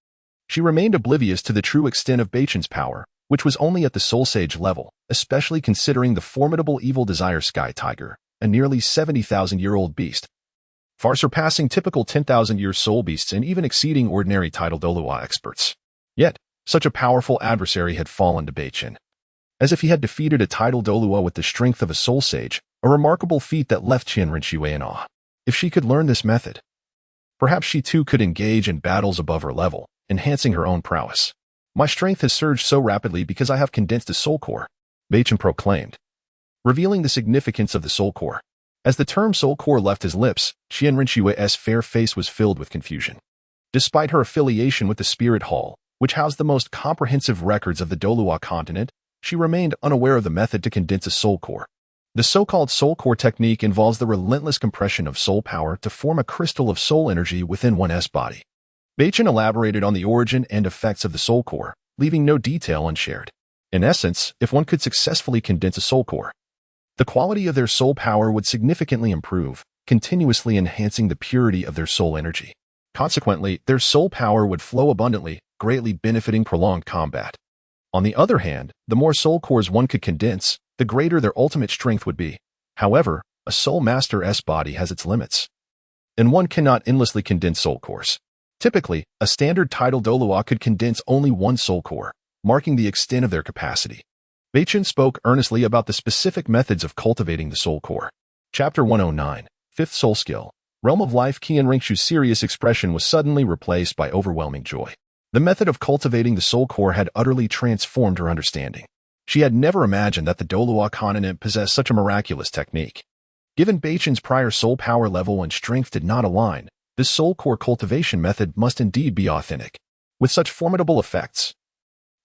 She remained oblivious to the true extent of Beichen's power, which was only at the soul sage level, especially considering the formidable evil desire sky tiger, a nearly 70,000-year-old beast, far surpassing typical 10,000-year soul beasts and even exceeding ordinary title Douluo experts. Yet, such a powerful adversary had fallen to Beichen. As if he had defeated a title Douluo with the strength of a soul sage, a remarkable feat that left Qianren in awe. If she could learn this method, perhaps she too could engage in battles above her level, enhancing her own prowess. My strength has surged so rapidly because I have condensed a soul core, Beichen proclaimed, revealing the significance of the soul core. As the term soul core left his lips, Qianren's fair face was filled with confusion. Despite her affiliation with the Spirit Hall, which housed the most comprehensive records of the Douluo Continent, she remained unaware of the method to condense a soul core. The so-called soul core technique involves the relentless compression of soul power to form a crystal of soul energy within one's body. Beichen elaborated on the origin and effects of the soul core, leaving no detail unshared. In essence, if one could successfully condense a soul core, the quality of their soul power would significantly improve, continuously enhancing the purity of their soul energy. Consequently, their soul power would flow abundantly, greatly benefiting prolonged combat. On the other hand, the more soul cores one could condense, the greater their ultimate strength would be. However, a soul master's body has its limits, and one cannot endlessly condense soul cores. Typically, a standard title Douluo could condense only one soul core, marking the extent of their capacity. Beichen spoke earnestly about the specific methods of cultivating the soul core. Chapter 109, Fifth Soul Skill. Realm of Life. Qianren's serious expression was suddenly replaced by overwhelming joy. The method of cultivating the soul core had utterly transformed her understanding. She had never imagined that the Douluo Continent possessed such a miraculous technique. Given Beichen's prior soul power level and strength did not align, this soul core cultivation method must indeed be authentic. With such formidable effects,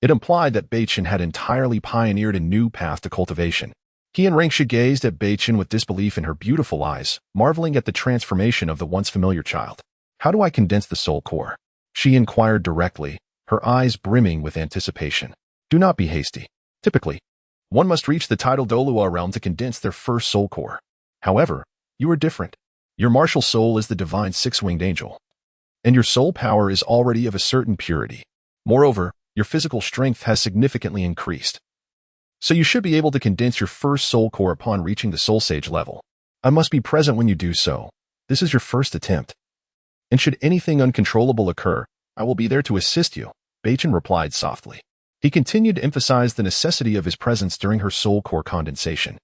it implied that Beichen had entirely pioneered a new path to cultivation. Qianren gazed at Beichen with disbelief in her beautiful eyes, marveling at the transformation of the once familiar child. How do I condense the soul core? She inquired directly, her eyes brimming with anticipation. Do not be hasty. Typically, one must reach the title Douluo realm to condense their first soul core. However, you are different. Your martial soul is the divine six-winged angel, and your soul power is already of a certain purity. Moreover, your physical strength has significantly increased. So you should be able to condense your first soul core upon reaching the soul sage level. I must be present when you do so. This is your first attempt. And should anything uncontrollable occur, I will be there to assist you, Beichen replied softly. He continued to emphasize the necessity of his presence during her soul core condensation.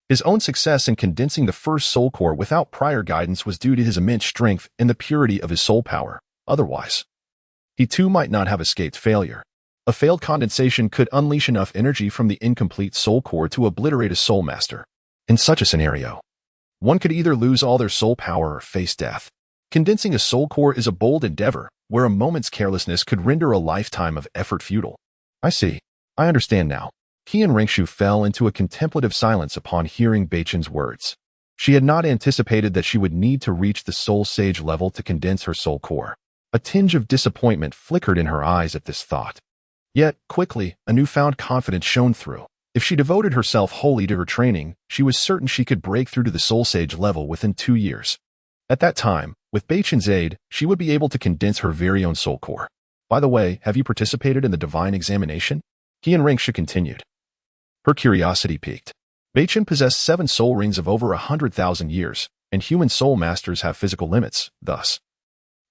His own success in condensing the first soul core without prior guidance was due to his immense strength and the purity of his soul power. Otherwise, he too might not have escaped failure. A failed condensation could unleash enough energy from the incomplete soul core to obliterate a soul master. In such a scenario, one could either lose all their soul power or face death. Condensing a soul core is a bold endeavor, where a moment's carelessness could render a lifetime of effort futile. I see. I understand now. Qianren fell into a contemplative silence upon hearing Beichen's words. She had not anticipated that she would need to reach the soul sage level to condense her soul core. A tinge of disappointment flickered in her eyes at this thought. Yet, quickly, a newfound confidence shone through. If she devoted herself wholly to her training, she was certain she could break through to the soul sage level within 2 years. At that time, with Beichen's aid, she would be able to condense her very own soul core. By the way, have you participated in the divine examination? Qianren continued. Her curiosity piqued. Beichen possessed 7 soul rings of over 100,000 years, and human soul masters have physical limits, thus,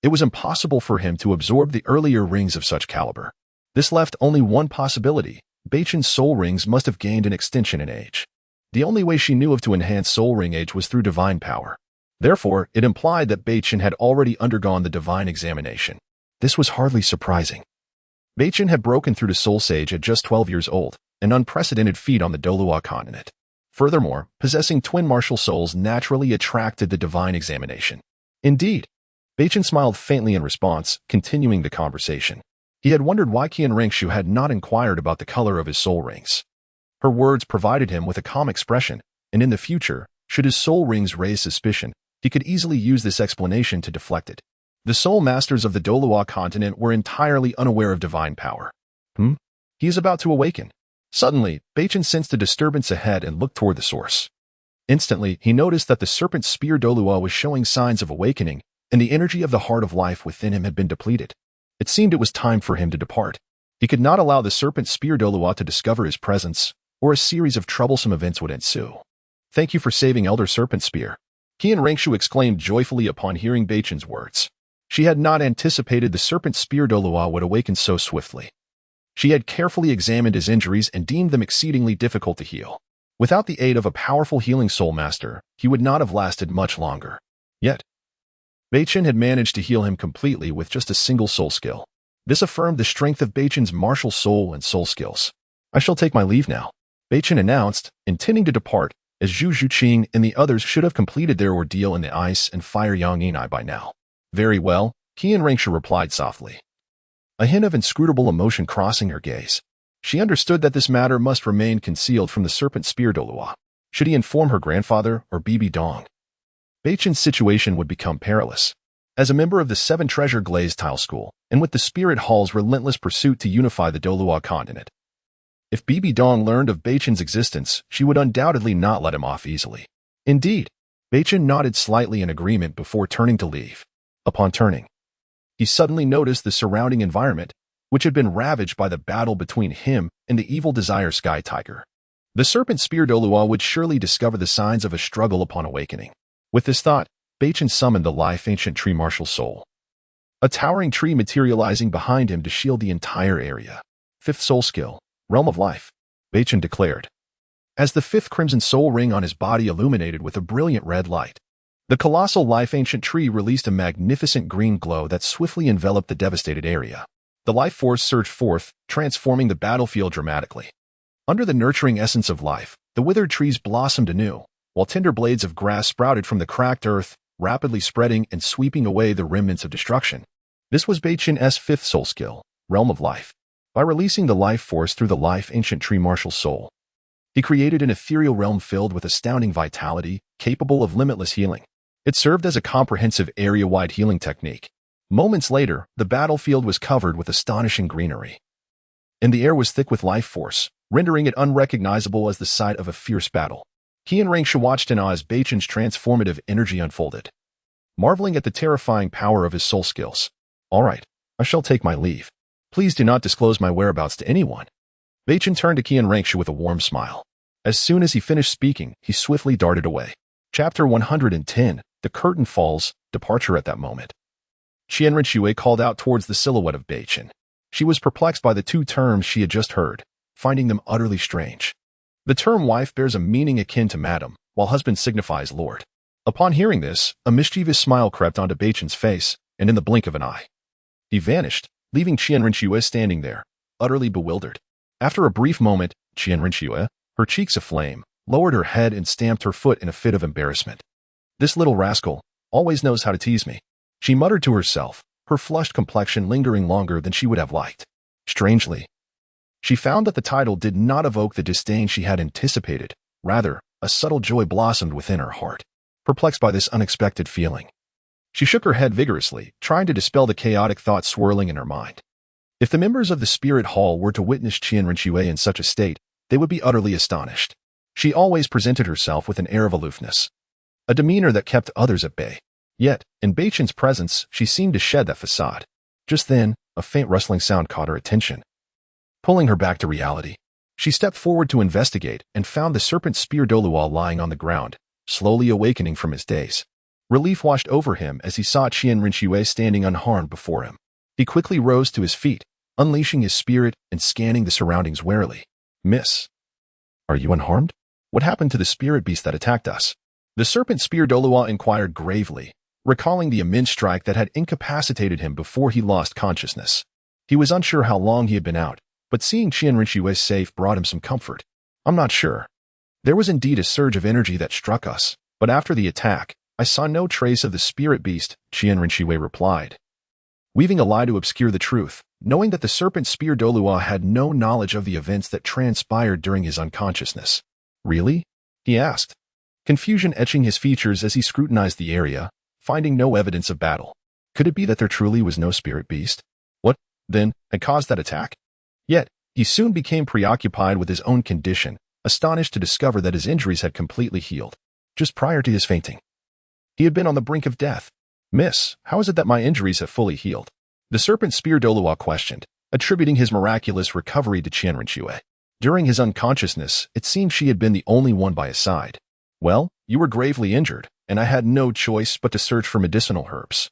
it was impossible for him to absorb the earlier rings of such caliber. This left only one possibility. Beichen's soul rings must have gained an extension in age. The only way she knew of to enhance soul ring age was through divine power. Therefore, it implied that Beichen had already undergone the divine examination. This was hardly surprising. Beichen had broken through to Soul Sage at just 12 years old, an unprecedented feat on the Douluo Continent. Furthermore, possessing twin martial souls naturally attracted the divine examination. Indeed, Beichen smiled faintly in response, continuing the conversation. He had wondered why Qian Rengshu had not inquired about the color of his soul rings. Her words provided him with a calm expression, and in the future, should his soul rings raise suspicion, he could easily use this explanation to deflect it. The soul masters of the Douluo Continent were entirely unaware of divine power. He is about to awaken. Suddenly, Beichen sensed a disturbance ahead and looked toward the source. Instantly, he noticed that the serpent spear Douluo was showing signs of awakening, and the energy of the heart of life within him had been depleted. It seemed it was time for him to depart. He could not allow the serpent spear Douluo to discover his presence, or a series of troublesome events would ensue. "Thank you for saving Elder Serpent Spear," Qian Rengshu exclaimed joyfully upon hearing Beichen's words. She had not anticipated the serpent spear Douluo would awaken so swiftly. She had carefully examined his injuries and deemed them exceedingly difficult to heal. Without the aid of a powerful healing soul master, he would not have lasted much longer. Yet, Beichen had managed to heal him completely with just a single soul skill. This affirmed the strength of Beichen's martial soul and soul skills. "I shall take my leave now," Beichen announced, intending to depart, as Zhu Zhuqing and the others should have completed their ordeal in the ice and fire Yang'enai by now. "Very well," Qian Rengshu replied softly, a hint of inscrutable emotion crossing her gaze. She understood that this matter must remain concealed from the serpent spear Douluo. Should he inform her grandfather or Bibi Dong, Beichen's situation would become perilous. As a member of the Seven Treasure Glazed Tile School, and with the Spirit Hall's relentless pursuit to unify the Douluo Continent, if Bibi Dong learned of Beichen's existence, she would undoubtedly not let him off easily. Indeed, Beichen nodded slightly in agreement before turning to leave. Upon turning, he suddenly noticed the surrounding environment, which had been ravaged by the battle between him and the evil Desire Sky Tiger. The serpent spear Douluo would surely discover the signs of a struggle upon awakening. With this thought, Beichen summoned the life ancient tree martial soul, a towering tree materializing behind him to shield the entire area. "Fifth soul skill, Realm of Life," Beichen declared, as the fifth crimson soul ring on his body illuminated with a brilliant red light. The colossal life ancient tree released a magnificent green glow that swiftly enveloped the devastated area. The life force surged forth, transforming the battlefield dramatically. Under the nurturing essence of life, the withered trees blossomed anew, while tender blades of grass sprouted from the cracked earth, rapidly spreading and sweeping away the remnants of destruction. This was Beichen's fifth soul skill, Realm of Life. By releasing the life force through the life ancient tree martial soul, he created an ethereal realm filled with astounding vitality, capable of limitless healing. It served as a comprehensive area-wide healing technique. Moments later, the battlefield was covered with astonishing greenery, and the air was thick with life force, rendering it unrecognizable as the site of a fierce battle. Qian Rengshu watched in awe as Beichen's transformative energy unfolded, marveling at the terrifying power of his soul skills. "All right, I shall take my leave. Please do not disclose my whereabouts to anyone." Beichen turned to Qian Rengshu with a warm smile. As soon as he finished speaking, he swiftly darted away. Chapter 110, The Curtain Falls, Departure. At that moment, Qian Rengshu called out towards the silhouette of Beichen. She was perplexed by the two terms she had just heard, finding them utterly strange. The term wife bears a meaning akin to madam, while husband signifies lord. Upon hearing this, a mischievous smile crept onto Beichen's face, and in the blink of an eye, he vanished, leaving Qian Rengshu standing there, utterly bewildered. After a brief moment, Qian Rengshu, her cheeks aflame, lowered her head and stamped her foot in a fit of embarrassment. "This little rascal always knows how to tease me," she muttered to herself, her flushed complexion lingering longer than she would have liked. Strangely, she found that the title did not evoke the disdain she had anticipated. Rather, a subtle joy blossomed within her heart. Perplexed by this unexpected feeling, she shook her head vigorously, trying to dispel the chaotic thoughts swirling in her mind. If the members of the Spirit Hall were to witness Qian Rengshu in such a state, they would be utterly astonished. She always presented herself with an air of aloofness, a demeanor that kept others at bay. Yet, in Beichen's presence, she seemed to shed that facade. Just then, a faint rustling sound caught her attention, pulling her back to reality. She stepped forward to investigate and found the serpent spear Douluo lying on the ground, slowly awakening from his daze. Relief washed over him as he saw Qian Rengshu standing unharmed before him. He quickly rose to his feet, unleashing his spirit and scanning the surroundings warily. "Miss, are you unharmed? What happened to the spirit beast that attacked us?" The serpent spear Douluo inquired gravely, recalling the immense strike that had incapacitated him before he lost consciousness. He was unsure how long he had been out, but seeing Qian Rinxue safe brought him some comfort. I'm not sure. There was indeed a surge of energy that struck us, but after the attack, I saw no trace of the spirit beast, Qian Rinxue replied, weaving a lie to obscure the truth, knowing that the serpent spear Douluo had no knowledge of the events that transpired during his unconsciousness. Really? He asked, confusion etching his features as he scrutinized the area, finding no evidence of battle. Could it be that there truly was no spirit beast? What, then, had caused that attack? Yet, he soon became preoccupied with his own condition, astonished to discover that his injuries had completely healed, just prior to his fainting. He had been on the brink of death. Miss, how is it that my injuries have fully healed? The serpent spear Douluo questioned, attributing his miraculous recovery to Qian Rinxue. During his unconsciousness, it seemed she had been the only one by his side. Well, you were gravely injured, and I had no choice but to search for medicinal herbs.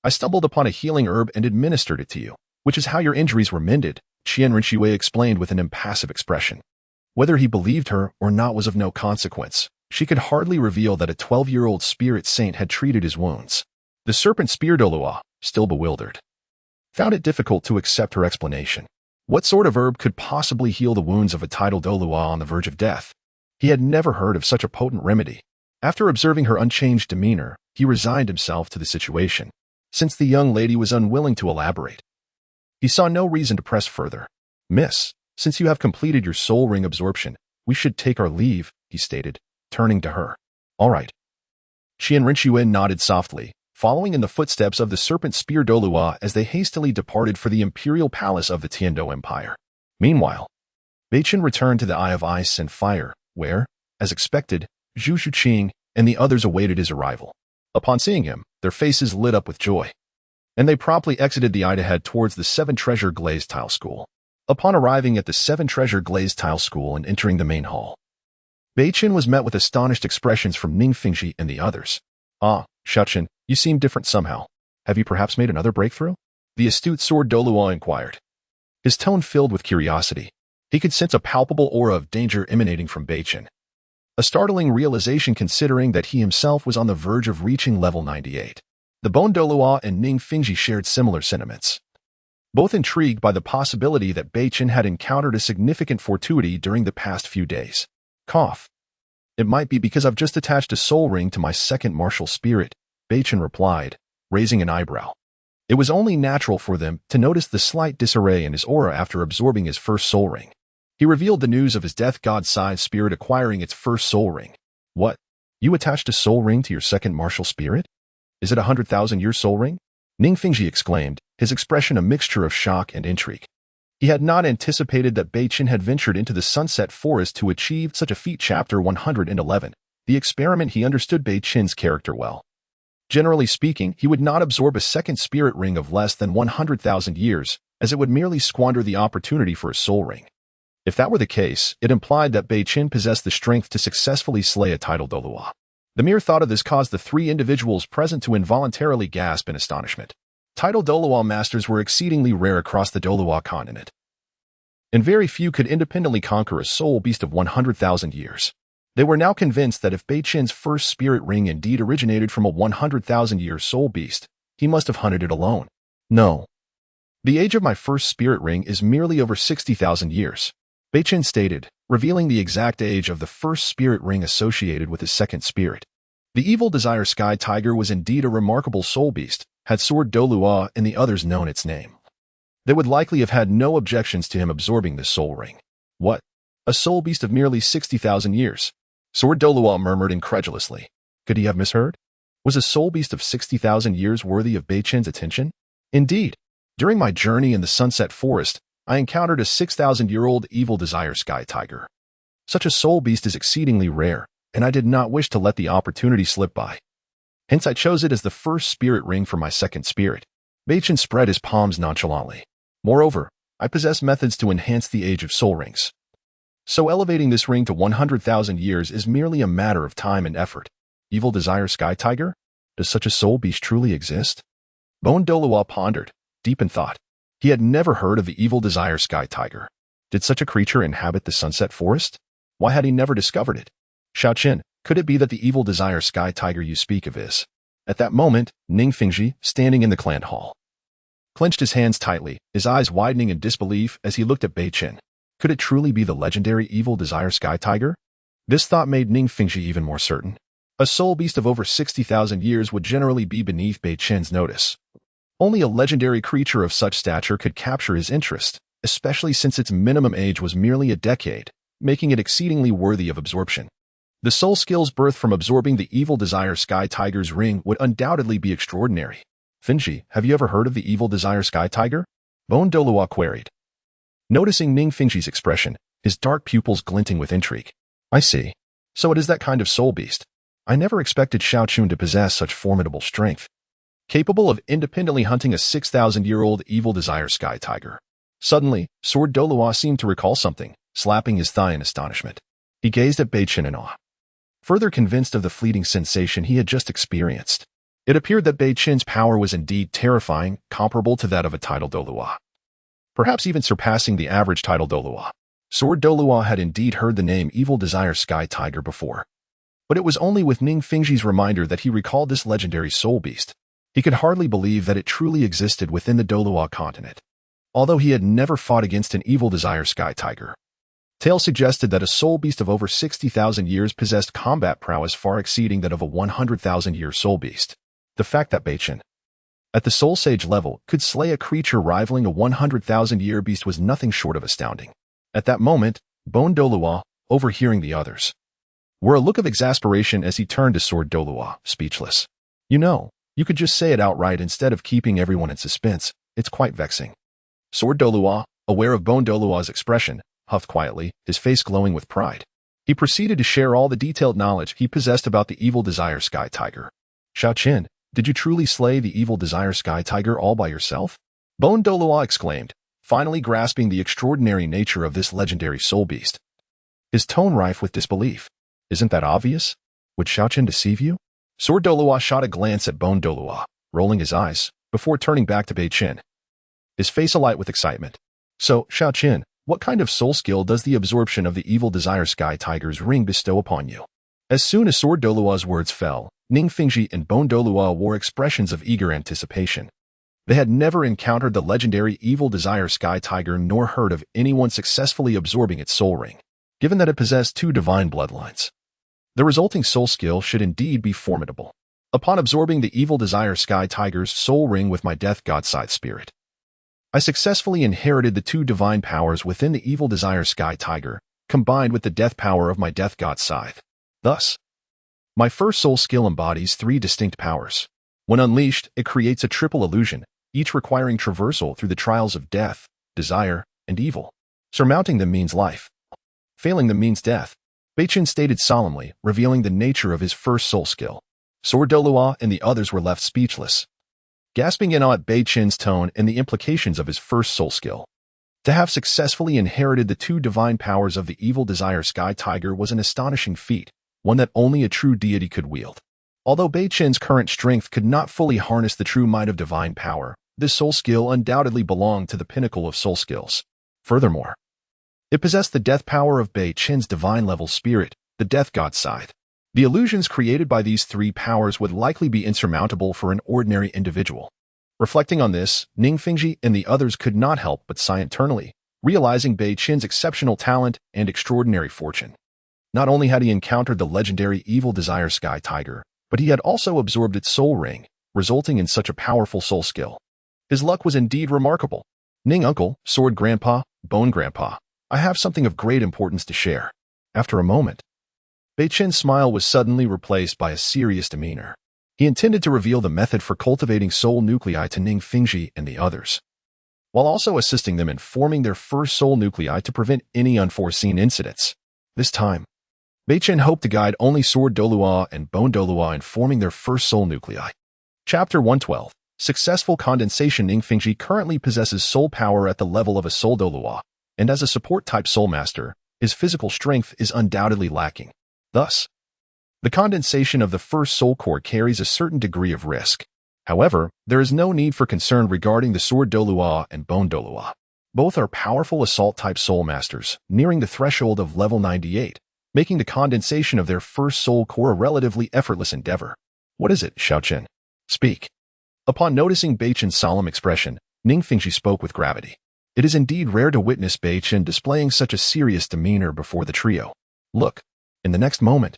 I stumbled upon a healing herb and administered it to you, which is how your injuries were mended, Qian Rinxue explained with an impassive expression. Whether he believed her or not was of no consequence. She could hardly reveal that a 12-year-old spirit saint had treated his wounds. The serpent spear Douluo, still bewildered, found it difficult to accept her explanation. What sort of herb could possibly heal the wounds of a titled Douluo on the verge of death? He had never heard of such a potent remedy. After observing her unchanged demeanor, he resigned himself to the situation. Since the young lady was unwilling to elaborate, he saw no reason to press further. Miss, since you have completed your soul ring absorption, we should take our leave, he stated, turning to her. All right. Qian Rinxue nodded softly, following in the footsteps of the serpent spear Douluo as they hastily departed for the imperial palace of the Tiando Empire. Meanwhile, Beichen returned to the Eye of Ice and Fire, where, as expected, Zhu Shuqing and the others awaited his arrival. Upon seeing him, their faces lit up with joy, and they promptly exited the eye to head towards the Seven Treasure Glazed Tile School. Upon arriving at the Seven Treasure Glazed Tile School and entering the main hall, Beichen was met with astonished expressions from Ning Fingxi and the others. Ah, Shuqin, you seem different somehow. Have you perhaps made another breakthrough? The astute sword Douluo inquired, his tone filled with curiosity. He could sense a palpable aura of danger emanating from Beichen. A startling realization considering that he himself was on the verge of reaching level 98. The Bone Douluo and Ning Fingxi shared similar sentiments, both intrigued by the possibility that Beichen had encountered a significant fortuity during the past few days. Cough. It might be because I've just attached a soul ring to my second martial spirit, Beichen replied, raising an eyebrow. It was only natural for them to notice the slight disarray in his aura after absorbing his first soul ring. He revealed the news of his death god-sized spirit acquiring its first soul ring. What? You attached a soul ring to your second martial spirit? Is it a 100,000-year soul ring? Ning Fingxi exclaimed, his expression a mixture of shock and intrigue. He had not anticipated that Beichen had ventured into the Sunset Forest to achieve such a feat. Chapter 111. The experiment. He understood Beichen's character well. Generally speaking, he would not absorb a second spirit ring of less than 100,000 years, as it would merely squander the opportunity for a soul ring. If that were the case, it implied that Beichen possessed the strength to successfully slay a titled Douluo. The mere thought of this caused the three individuals present to involuntarily gasp in astonishment. Titled Douluo masters were exceedingly rare across the Douluo Continent, and very few could independently conquer a soul beast of 100,000 years. They were now convinced that if Beichen's first spirit ring indeed originated from a 100,000-year soul beast, he must have hunted it alone. No. The age of my first spirit ring is merely over 60,000 years, Beichen stated, revealing the exact age of the first spirit ring associated with his second spirit. The evil desire sky tiger was indeed a remarkable soul beast, had Sword Douluo and the others known its name. They would likely have had no objections to him absorbing this soul ring. What? A soul beast of merely 60,000 years? Sword Douluo murmured incredulously. Could he have misheard? Was a soul beast of 60,000 years worthy of Beichen's attention? Indeed, during my journey in the Sunset Forest, I encountered a 6,000-year-old evil desire sky tiger. Such a soul beast is exceedingly rare, and I did not wish to let the opportunity slip by. Hence I chose it as the first spirit ring for my second spirit. Beichen spread his palms nonchalantly. Moreover, I possess methods to enhance the age of soul rings. So elevating this ring to 100,000 years is merely a matter of time and effort. Evil desire sky tiger? Does such a soul beast truly exist? Bone Douluo pondered, deep in thought. He had never heard of the evil desire sky tiger. Did such a creature inhabit the Sunset Forest? Why had he never discovered it? Shuqin, could it be that the evil desire sky tiger you speak of is? At that moment, Ning Fingxi, standing in the clan hall, clenched his hands tightly, his eyes widening in disbelief as he looked at Beichen. Could it truly be the legendary evil desire sky tiger? This thought made Ning Fengji even more certain. A soul beast of over 60,000 years would generally be beneath Beichen's notice. Only a legendary creature of such stature could capture his interest, especially since its minimum age was merely a decade, making it exceedingly worthy of absorption. The soul skills birthed from absorbing the evil desire sky tiger's ring would undoubtedly be extraordinary. Fengji, have you ever heard of the evil desire sky tiger? Bone Douluo queried. Noticing Ning Fengji's expression, his dark pupils glinting with intrigue. I see. So it is that kind of soul beast. I never expected Xiaochun to possess such formidable strength. Capable of independently hunting a 6,000-year-old evil desire sky tiger. Suddenly, Sword Douluo seemed to recall something, slapping his thigh in astonishment. He gazed at Beichen in awe. Further convinced of the fleeting sensation he had just experienced, it appeared that Beichen's power was indeed terrifying, comparable to that of a tidal Douluo. Perhaps even surpassing the average tidal Douluo. Sword Douluo had indeed heard the name Evil Desire Sky Tiger before. But it was only with Ning Fengji's reminder that he recalled this legendary soul beast. He could hardly believe that it truly existed within the Douluo Continent. Although he had never fought against an Evil Desire Sky Tiger. Tales suggested that a soul beast of over 60,000 years possessed combat prowess far exceeding that of a 100,000-year soul beast. The fact that Beichen, at the soul sage level, could slay a creature rivaling a 100,000-year beast was nothing short of astounding. At that moment, Bone Douluo, overhearing the others, wore a look of exasperation as he turned to Sword Douluo, speechless. You could just say it outright instead of keeping everyone in suspense. It's quite vexing. Sword Douluo, aware of Bone Douluo's expression, huffed quietly, his face glowing with pride. He proceeded to share all the detailed knowledge he possessed about the Evil Desire Sky Tiger. Xiaochun, did you truly slay the Evil Desire Sky Tiger all by yourself? Bone Douluo exclaimed, finally grasping the extraordinary nature of this legendary soul beast. His tone rife with disbelief. Isn't that obvious? Would Xiaochun deceive you? Sword Douluo shot a glance at Bone Douluo, rolling his eyes, before turning back to Beichen, his face alight with excitement. So, Xiaochun, what kind of soul skill does the absorption of the Evil Desire Sky Tiger's ring bestow upon you? As soon as Sword Douluo's words fell, Ning Fengji and Bone Douluo wore expressions of eager anticipation. They had never encountered the legendary Evil Desire Sky Tiger nor heard of anyone successfully absorbing its soul ring, given that it possessed 2 divine bloodlines. The resulting soul skill should indeed be formidable. Upon absorbing the Evil Desire Sky Tiger's soul ring with my Death God Scythe spirit, I successfully inherited the 2 divine powers within the Evil Desire Sky Tiger, combined with the death power of my Death God Scythe. Thus, my first soul skill embodies 3 distinct powers. When unleashed, it creates a triple illusion, each requiring traversal through the trials of death, desire, and evil. Surmounting them means life. Failing them means death. Beichen stated solemnly, revealing the nature of his first soul skill. Sword Douluo and the others were left speechless, gasping in awe at Beichen's tone and the implications of his first soul skill. To have successfully inherited the 2 divine powers of the Evil Desire Sky Tiger was an astonishing feat, one that only a true deity could wield. Although Beichen's current strength could not fully harness the true might of divine power, this soul skill undoubtedly belonged to the pinnacle of soul skills. Furthermore, it possessed the death power of Beichen's divine-level spirit, the Death God Scythe. The illusions created by these 3 powers would likely be insurmountable for an ordinary individual. Reflecting on this, Ning Fengji and the others could not help but sigh internally, realizing Beichen's exceptional talent and extraordinary fortune. Not only had he encountered the legendary Evil Desire Sky Tiger, but he had also absorbed its soul ring, resulting in such a powerful soul skill. His luck was indeed remarkable. Ning Uncle, Sword Grandpa, Bone Grandpa, I have something of great importance to share. After a moment, Beichen's smile was suddenly replaced by a serious demeanor. He intended to reveal the method for cultivating soul nuclei to Ning Fengji and the others, while also assisting them in forming their first soul nuclei to prevent any unforeseen incidents. This time, Beichen hoped to guide only Sword Douluo and Bone Douluo in forming their first soul nuclei. Chapter 112. Successful Condensation. Ning Fengji currently possesses soul power at the level of a Soul Douluo, and as a support-type soul master, his physical strength is undoubtedly lacking. Thus, the condensation of the first soul core carries a certain degree of risk. However, there is no need for concern regarding the Sword Douluo and Bone Douluo. Both are powerful assault-type soul masters, nearing the threshold of level 98, making the condensation of their first soul core a relatively effortless endeavor. What is it, Xiaochun? Speak. Upon noticing Beichen's solemn expression, Ning Fingji spoke with gravity. It is indeed rare to witness Beichen displaying such a serious demeanor before the trio. Look. In the next moment,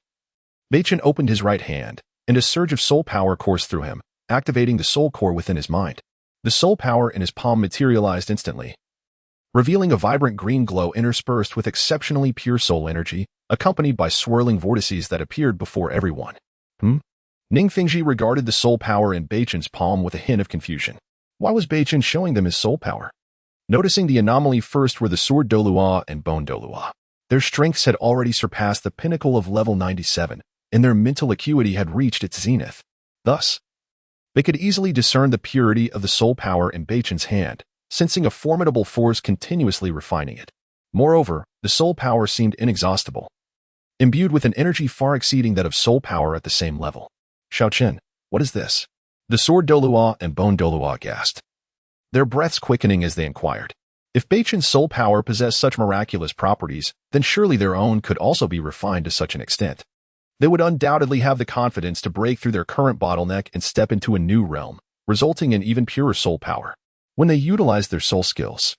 Beichen opened his right hand, and a surge of soul power coursed through him, activating the soul core within his mind. The soul power in his palm materialized instantly, revealing a vibrant green glow interspersed with exceptionally pure soul energy, accompanied by swirling vortices that appeared before everyone. Ning Fingji regarded the soul power in Beichen's palm with a hint of confusion. Why was Beichen showing them his soul power? Noticing the anomaly first were the sword Douluo and bone Douluo. Their strengths had already surpassed the pinnacle of level 97, and their mental acuity had reached its zenith. Thus, they could easily discern the purity of the soul power in Beichen's hand, sensing a formidable force continuously refining it. Moreover, the soul power seemed inexhaustible, imbued with an energy far exceeding that of soul power at the same level. Xiaochen, what is this? The sword Douluo and bone Douluo gasped, their breaths quickening as they inquired. If Beichen's soul power possessed such miraculous properties, then surely their own could also be refined to such an extent. They would undoubtedly have the confidence to break through their current bottleneck and step into a new realm, resulting in even purer soul power. When they utilized their soul skills,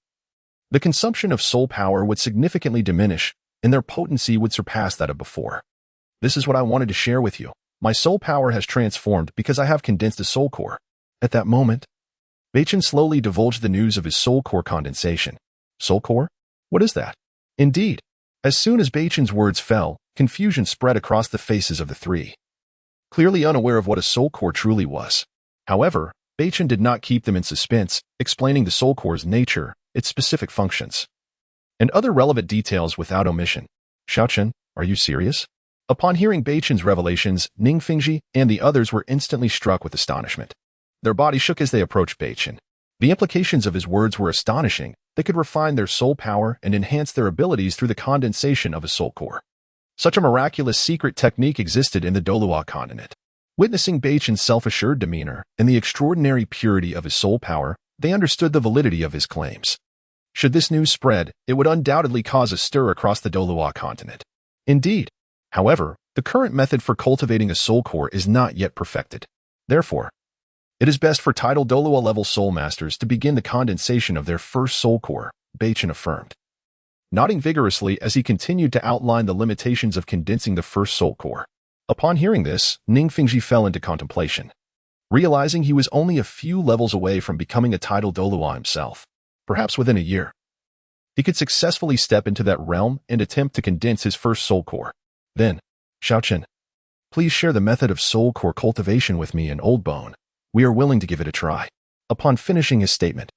the consumption of soul power would significantly diminish, and their potency would surpass that of before. This is what I wanted to share with you. My soul power has transformed because I have condensed a soul core. At that moment, Beichen slowly divulged the news of his soul core condensation. Soul core? What is that? Indeed, as soon as Beichen's words fell, confusion spread across the faces of the three, clearly unaware of what a soul core truly was. However, Beichen did not keep them in suspense, explaining the soul core's nature, its specific functions, and other relevant details without omission. Xiaochen, are you serious? Upon hearing Beichen's revelations, Ning Fingji and the others were instantly struck with astonishment. Their bodies shook as they approached Beichen. The implications of his words were astonishing. They could refine their soul power and enhance their abilities through the condensation of a soul core. Such a miraculous secret technique existed in the Douluo Continent. Witnessing Beichen's self-assured demeanor and the extraordinary purity of his soul power, they understood the validity of his claims. Should this news spread, it would undoubtedly cause a stir across the Douluo Continent. Indeed, however, the current method for cultivating a soul core is not yet perfected. Therefore, it is best for title Douluo-level soul masters to begin the condensation of their first soul core, Beichen affirmed, nodding vigorously as he continued to outline the limitations of condensing the first soul core. Upon hearing this, Ning Fingji fell into contemplation, realizing he was only a few levels away from becoming a title Douluo himself. Perhaps within a year, he could successfully step into that realm and attempt to condense his first soul core. Then, Xiaochen, please share the method of soul core cultivation with me in Old Bone. We are willing to give it a try. Upon finishing his statement,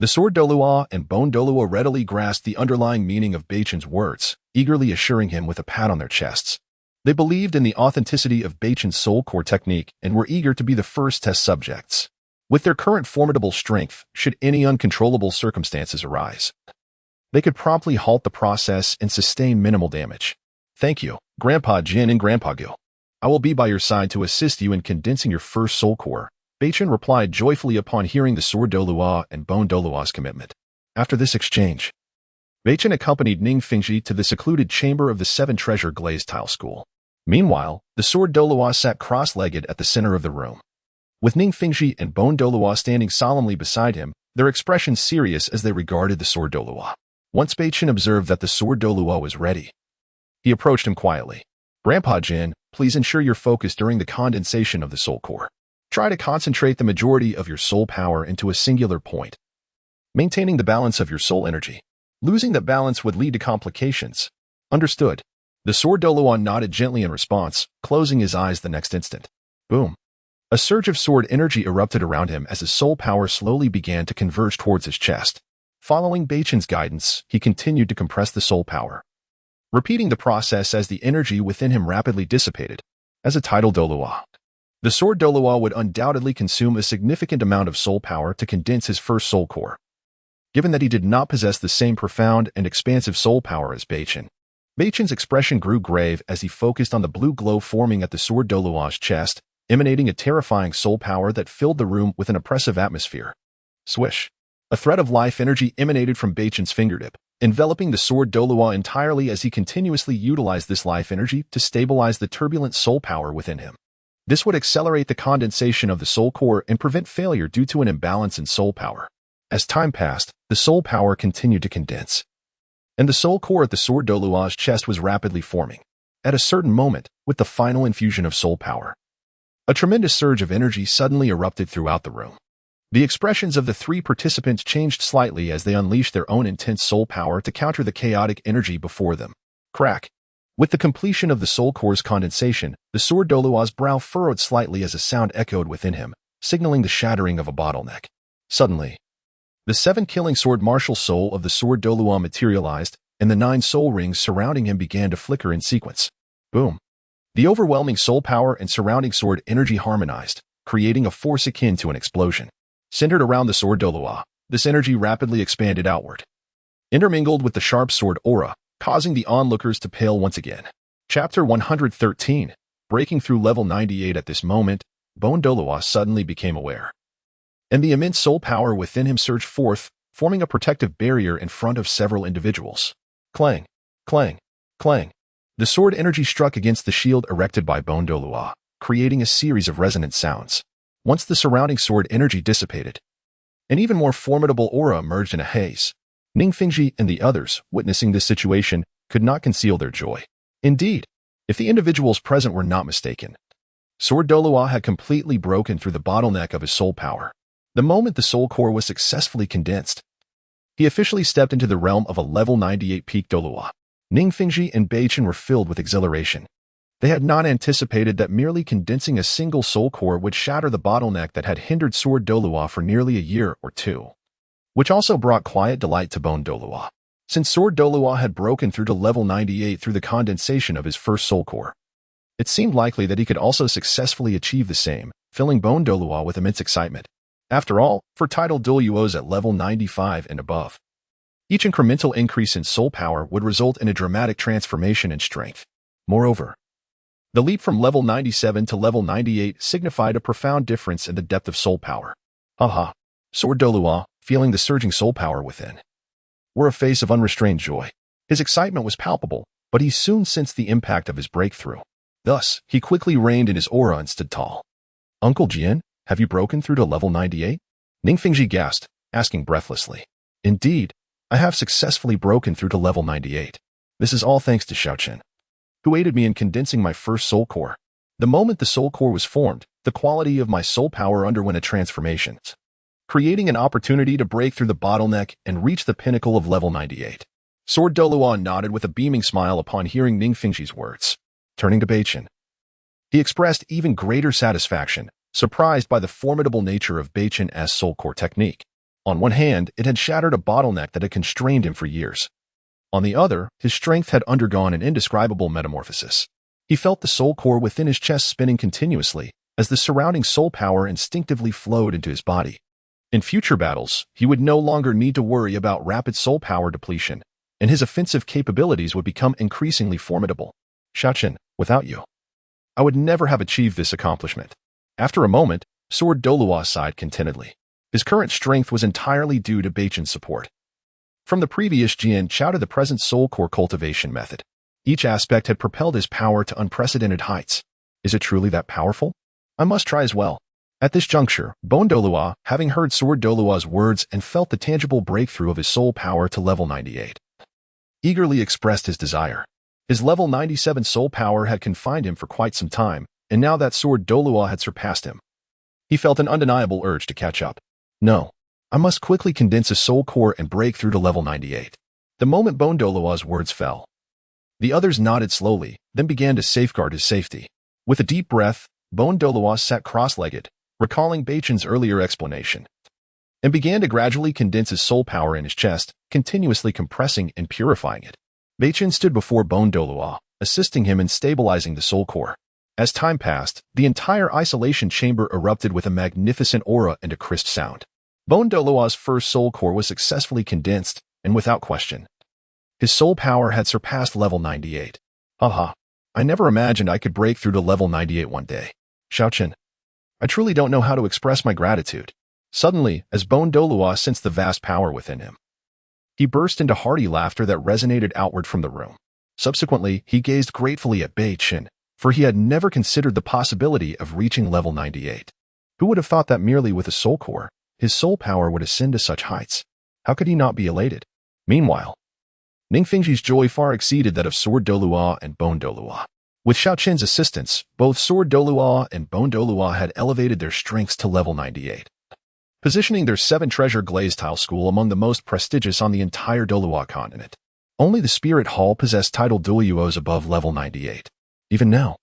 the sword Douluo and bone Douluo readily grasped the underlying meaning of Beichen's words, eagerly assuring him with a pat on their chests. They believed in the authenticity of Beichen's soul core technique and were eager to be the first test subjects. With their current formidable strength, should any uncontrollable circumstances arise, they could promptly halt the process and sustain minimal damage. Thank you, Grandpa Jin and Grandpa Gil. I will be by your side to assist you in condensing your first soul core, Beichen replied joyfully upon hearing the sword Douluo and bone Douluo's commitment. After this exchange, Beichen accompanied Ning Fingji to the secluded chamber of the Seven Treasure Glazed Tile School. Meanwhile, the sword Douluo sat cross-legged at the center of the room, with Ning Fingji and bone Douluo standing solemnly beside him, their expressions serious as they regarded the sword Douluo. Once Beichen observed that the sword Douluo was ready, he approached him quietly. Grandpa Jin, please ensure your focus during the condensation of the soul core. Try to concentrate the majority of your soul power into a singular point, maintaining the balance of your soul energy. Losing that balance would lead to complications. Understood. The sword Douluo nodded gently in response, closing his eyes the next instant. Boom. A surge of sword energy erupted around him as his soul power slowly began to converge towards his chest. Following Beichen's guidance, he continued to compress the soul power, repeating the process as the energy within him rapidly dissipated. As a title Douluo, the sword Douluo would undoubtedly consume a significant amount of soul power to condense his first soul core, given that he did not possess the same profound and expansive soul power as Beichen. Beichen's expression grew grave as he focused on the blue glow forming at the sword Douluo's chest, emanating a terrifying soul power that filled the room with an oppressive atmosphere. Swish. A thread of life energy emanated from Beichen's fingertip, enveloping the sword Douluo entirely as he continuously utilized this life energy to stabilize the turbulent soul power within him. This would accelerate the condensation of the soul core and prevent failure due to an imbalance in soul power. As time passed, the soul power continued to condense, and the soul core at the sword Douluo's chest was rapidly forming. At a certain moment, with the final infusion of soul power, a tremendous surge of energy suddenly erupted throughout the room. The expressions of the three participants changed slightly as they unleashed their own intense soul power to counter the chaotic energy before them. Crack. With the completion of the soul core's condensation, the sword Douluo's brow furrowed slightly as a sound echoed within him, signaling the shattering of a bottleneck. Suddenly, the 7 killing sword martial soul of the sword Douluo materialized, and the 9 soul rings surrounding him began to flicker in sequence. Boom. The overwhelming soul power and surrounding sword energy harmonized, creating a force akin to an explosion. Centered around the sword Douluo, this energy rapidly expanded outward, intermingled with the sharp sword aura, causing the onlookers to pale once again. Chapter 113. Breaking through level 98. At this moment, Bone Douluo suddenly became aware, and the immense soul power within him surged forth, forming a protective barrier in front of several individuals. Clang, clang, clang. The sword energy struck against the shield erected by Bone Douluo, creating a series of resonant sounds. Once the surrounding sword energy dissipated, an even more formidable aura emerged in a haze. Ning Rongrong and the others, witnessing this situation, could not conceal their joy. Indeed, if the individuals present were not mistaken, Sword Douluo had completely broken through the bottleneck of his soul power. The moment the soul core was successfully condensed, he officially stepped into the realm of a level 98 peak Douluo. Ning Rongrong and Beichen were filled with exhilaration. They had not anticipated that merely condensing a single soul core would shatter the bottleneck that had hindered Sword Douluo for nearly a year or two, which also brought quiet delight to Bone Douluo. Since Sword Douluo had broken through to level 98 through the condensation of his first soul core, it seemed likely that he could also successfully achieve the same, filling Bone Douluo with immense excitement. After all, for title Douluos at level 95 and above, each incremental increase in soul power would result in a dramatic transformation in strength. Moreover, the leap from level 97 to level 98 signified a profound difference in the depth of soul power. Haha. Sword Douluo, feeling the surging soul power within, wore a face of unrestrained joy. His excitement was palpable, but he soon sensed the impact of his breakthrough. Thus, he quickly reined in his aura and stood tall. Uncle Jian, have you broken through to level 98? Ning Rongrong gasped, asking breathlessly. Indeed, I have successfully broken through to level 98. This is all thanks to Xiaochen, who aided me in condensing my first soul core. The moment the soul core was formed, the quality of my soul power underwent a transformation, creating an opportunity to break through the bottleneck and reach the pinnacle of level 98. Sword Douluo nodded with a beaming smile upon hearing Ning Rongrong's words. Turning to Beichen, he expressed even greater satisfaction, surprised by the formidable nature of Beichen's soul core technique. On one hand, it had shattered a bottleneck that had constrained him for years. On the other, his strength had undergone an indescribable metamorphosis. He felt the soul core within his chest spinning continuously, as the surrounding soul power instinctively flowed into his body. In future battles, he would no longer need to worry about rapid soul power depletion, and his offensive capabilities would become increasingly formidable. Xiaochen, without you, I would never have achieved this accomplishment. After a moment, Sword Douluo sighed contentedly. His current strength was entirely due to Beichen's support. From the previous Jian Chao to the present soul core cultivation method, each aspect had propelled his power to unprecedented heights. Is it truly that powerful? I must try as well. At this juncture, Bone Douluo, having heard Sword Douluo's words and felt the tangible breakthrough of his soul power to level 98, eagerly expressed his desire. His level 97 soul power had confined him for quite some time, and now that Sword Douluo had surpassed him, he felt an undeniable urge to catch up. No, I must quickly condense his soul core and break through to level 98. The moment Bone Douluo's words fell, the others nodded slowly, then began to safeguard his safety. With a deep breath, Bone Douluo sat cross-legged, recalling Beichen's earlier explanation, and began to gradually condense his soul power in his chest, continuously compressing and purifying it. Beichen stood before Bone Douluo, assisting him in stabilizing the soul core. As time passed, the entire isolation chamber erupted with a magnificent aura and a crisp sound. Bone Douluo's first soul core was successfully condensed, and without question, his soul power had surpassed level 98. Haha, I never imagined I could break through to level 98 one day. Xiaochen, I truly don't know how to express my gratitude. Suddenly, as Bone Douluo sensed the vast power within him, he burst into hearty laughter that resonated outward from the room. Subsequently, he gazed gratefully at Beichen, for he had never considered the possibility of reaching level 98. Who would have thought that merely with a soul core, his soul power would ascend to such heights. How could he not be elated? Meanwhile, Ning Fengji's joy far exceeded that of Sword Douluo and Bone Douluo. With Xiaoqin's assistance, both Sword Douluo and Bone Douluo had elevated their strengths to level 98, positioning their 7-treasure glazed tile school among the most prestigious on the entire Douluo Continent. Only the Spirit Hall possessed title Douluos above level 98. Even now,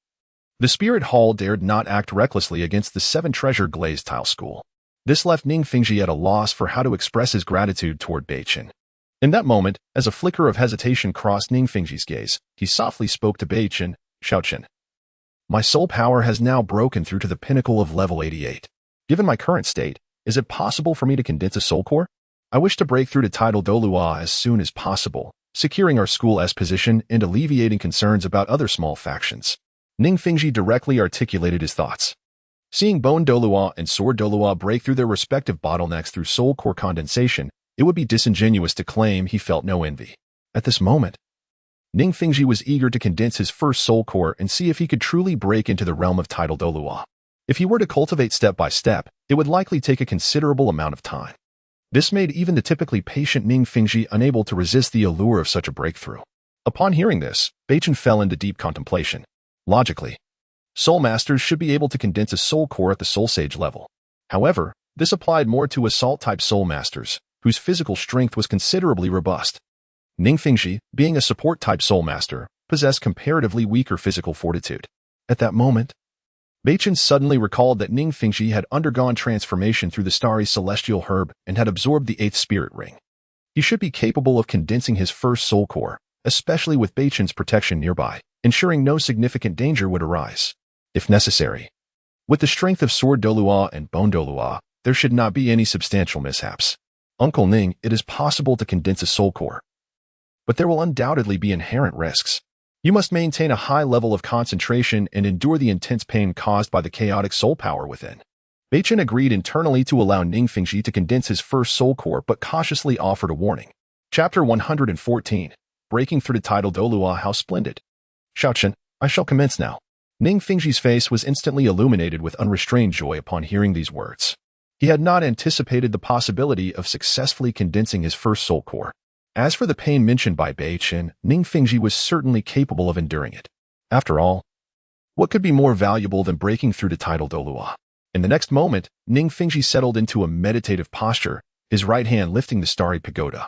the Spirit Hall dared not act recklessly against the 7-treasure glazed tile school. This left Ning Fengji at a loss for how to express his gratitude toward Beichen. In that moment, as a flicker of hesitation crossed Ning Fengji's gaze, he softly spoke to Beichen, Xiaoqin. My soul power has now broken through to the pinnacle of level 88. Given my current state, is it possible for me to condense a soul core? I wish to break through to title Douluo as soon as possible, securing our school's position and alleviating concerns about other small factions. Ning Fengji directly articulated his thoughts. Seeing Bone Douluo and Sword Douluo break through their respective bottlenecks through soul core condensation, it would be disingenuous to claim he felt no envy. At this moment, Ning Fengji was eager to condense his first soul core and see if he could truly break into the realm of title Douluo. If he were to cultivate step by step, it would likely take a considerable amount of time. This made even the typically patient Ning Fengji unable to resist the allure of such a breakthrough. Upon hearing this, Beichen fell into deep contemplation. Logically, soul masters should be able to condense a soul core at the soul sage level. However, this applied more to assault-type soul masters, whose physical strength was considerably robust. Ning Fengji, being a support-type soul master, possessed comparatively weaker physical fortitude. At that moment, Beichen suddenly recalled that Ning Fengji had undergone transformation through the starry celestial herb and had absorbed the 8th spirit ring. He should be capable of condensing his first soul core, especially with Beichen's protection nearby, ensuring no significant danger would arise. If necessary, with the strength of Sword Douluo and Bone Douluo, there should not be any substantial mishaps. Uncle Ning, it is possible to condense a soul core, but there will undoubtedly be inherent risks. You must maintain a high level of concentration and endure the intense pain caused by the chaotic soul power within. Beichen agreed internally to allow Ning Fengji to condense his first soul core but cautiously offered a warning. Chapter 114. Breaking through to title Douluo. How splendid. Xiaoqin, I shall commence now. Ning Fengji's face was instantly illuminated with unrestrained joy upon hearing these words. He had not anticipated the possibility of successfully condensing his first soul core. As for the pain mentioned by Beichen, Ning Fengji was certainly capable of enduring it. After all, what could be more valuable than breaking through to title Douluo? In the next moment, Ning Fengji settled into a meditative posture, his right hand lifting the starry pagoda,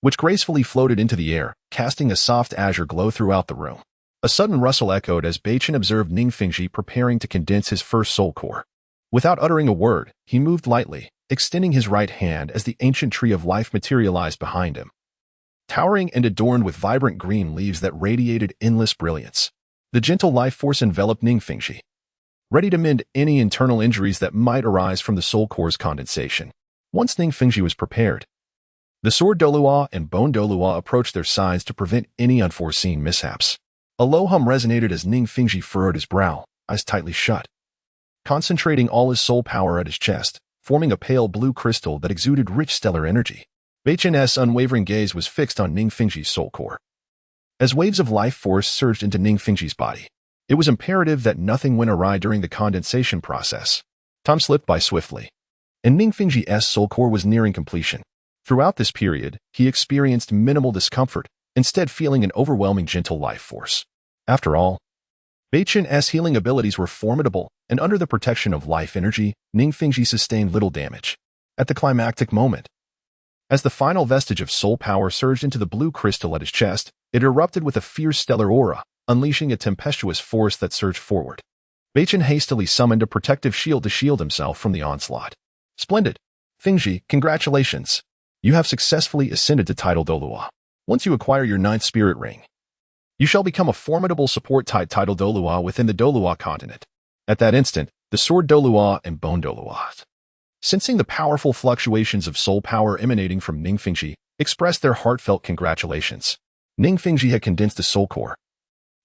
which gracefully floated into the air, casting a soft azure glow throughout the room. A sudden rustle echoed as Beichen observed Ning Fengji preparing to condense his first soul core. Without uttering a word, he moved lightly, extending his right hand as the ancient tree of life materialized behind him, towering and adorned with vibrant green leaves that radiated endless brilliance. The gentle life force enveloped Ning Fengji, ready to mend any internal injuries that might arise from the soul core's condensation. Once Ning Fengji was prepared, the Sword Douluo and Bone Douluo approached their sides to prevent any unforeseen mishaps. A low hum resonated as Ning Fengji furrowed his brow, eyes tightly shut, concentrating all his soul power at his chest, forming a pale blue crystal that exuded rich stellar energy. Beichen's unwavering gaze was fixed on Ning Fengji's soul core. As waves of life force surged into Ning Fengji's body, it was imperative that nothing went awry during the condensation process. Time slipped by swiftly, and Ning Fengji's soul core was nearing completion. Throughout this period, he experienced minimal discomfort, instead feeling an overwhelming gentle life force. After all, Beichen's healing abilities were formidable, and under the protection of life energy, Ning Fengji sustained little damage. At the climactic moment, as the final vestige of soul power surged into the blue crystal at his chest, it erupted with a fierce stellar aura, unleashing a tempestuous force that surged forward. Beichen hastily summoned a protective shield to shield himself from the onslaught. Splendid. Fengji, congratulations. You have successfully ascended to title Douluo. Once you acquire your 9th spirit ring, you shall become a formidable support-type title Douluo within the Douluo Continent. At that instant, the Sword Douluo and Bone Douluo, sensing the powerful fluctuations of soul power emanating from Ning Fengji, expressed their heartfelt congratulations. Ning Fengji had condensed a soul core,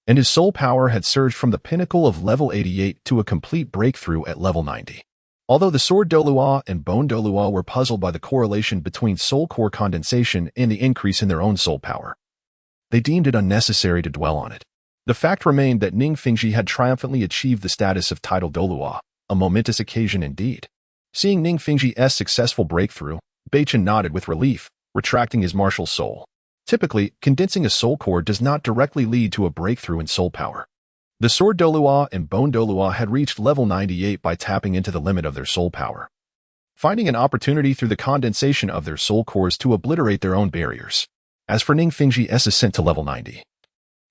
and his soul power had surged from the pinnacle of level 88 to a complete breakthrough at level 90. Although the Sword Douluo and Bone Douluo were puzzled by the correlation between soul core condensation and the increase in their own soul power, they deemed it unnecessary to dwell on it. The fact remained that Ning Fengji had triumphantly achieved the status of title Douluo, a momentous occasion indeed. Seeing Ning Fengji's successful breakthrough, Beichen nodded with relief, retracting his martial soul. Typically, condensing a soul core does not directly lead to a breakthrough in soul power. The Sword Douluo and Bone Douluo had reached level 98 by tapping into the limit of their soul power, finding an opportunity through the condensation of their soul cores to obliterate their own barriers. As for Ning Fengji's ascent to level 90,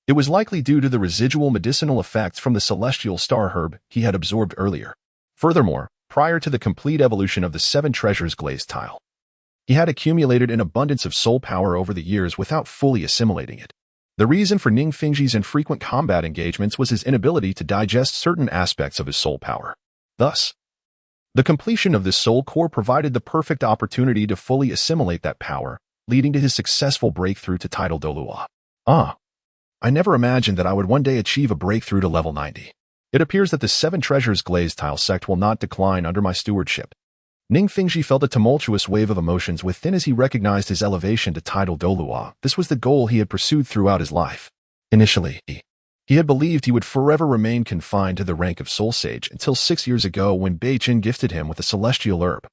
it was likely due to the residual medicinal effects from the celestial star herb he had absorbed earlier. Furthermore, prior to the complete evolution of the 7 treasures glazed tile, he had accumulated an abundance of soul power over the years without fully assimilating it. The reason for Ning Fengji's infrequent combat engagements was his inability to digest certain aspects of his soul power. Thus, the completion of this soul core provided the perfect opportunity to fully assimilate that power, leading to his successful breakthrough to title Douluo. I never imagined that I would one day achieve a breakthrough to level 90. It appears that the 7 treasures glazed tile sect will not decline under my stewardship. Ning Fengji felt a tumultuous wave of emotions within as he recognized his elevation to title Douluo. This was the goal he had pursued throughout his life. Initially, he had believed he would forever remain confined to the rank of Soul Sage until 6 years ago when Beichen gifted him with a celestial herb,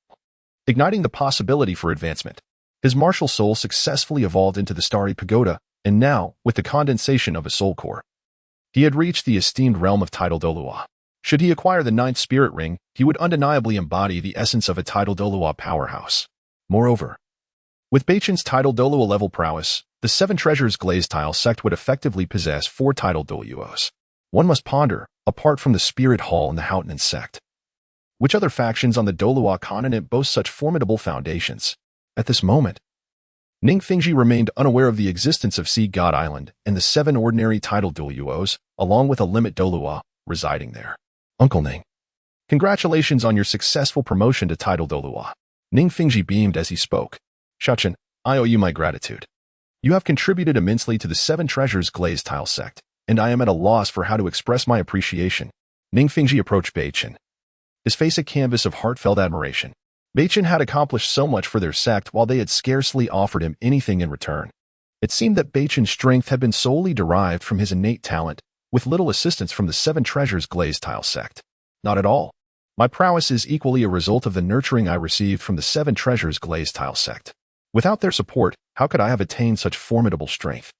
igniting the possibility for advancement. His martial soul successfully evolved into the Starry Pagoda, and now, with the condensation of a soul core, he had reached the esteemed realm of title Douluo. Should he acquire the 9th spirit ring, he would undeniably embody the essence of a title Douluo powerhouse. Moreover, with Beichen's title Douluo level prowess, the 7 treasures glazed tile sect would effectively possess 4 title Douluos. One must ponder, apart from the Spirit Hall and the Houghton sect, which other factions on the Douluo Continent boast such formidable foundations? At this moment, Ning Fengji remained unaware of the existence of Sea God Island and the 7 ordinary title Douluos, along with a limit Douluo, residing there. Uncle Ning, congratulations on your successful promotion to title Douluo. Ning Fengji beamed as he spoke. Shaochen, I owe you my gratitude. You have contributed immensely to the 7 treasures glazed tile sect, and I am at a loss for how to express my appreciation. Ning Fengji approached Beichen, his face a canvas of heartfelt admiration. Beichen had accomplished so much for their sect while they had scarcely offered him anything in return. It seemed that Beichen's strength had been solely derived from his innate talent, with little assistance from the 7 treasures glazed tile sect. Not at all. My prowess is equally a result of the nurturing I received from the 7 treasures glazed tile sect. Without their support, how could I have attained such formidable strength?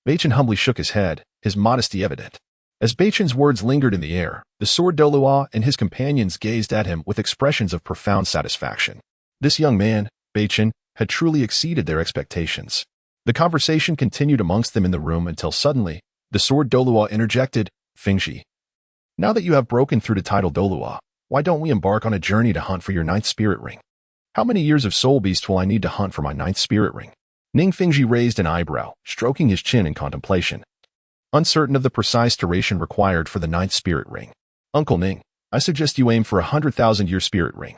Beichen humbly shook his head, his modesty evident. As Beichen's words lingered in the air, the Sword Douluo and his companions gazed at him with expressions of profound satisfaction. This young man, Beichen, had truly exceeded their expectations. The conversation continued amongst them in the room until suddenly, the Sword Douluo interjected, Fengji, now that you have broken through to title Douluo, why don't we embark on a journey to hunt for your 9th spirit ring? How many years of soul beast will I need to hunt for my 9th spirit ring? Ning Fengji raised an eyebrow, stroking his chin in contemplation, uncertain of the precise duration required for the 9th spirit ring. Uncle Ning, I suggest you aim for a 100,000-year spirit ring.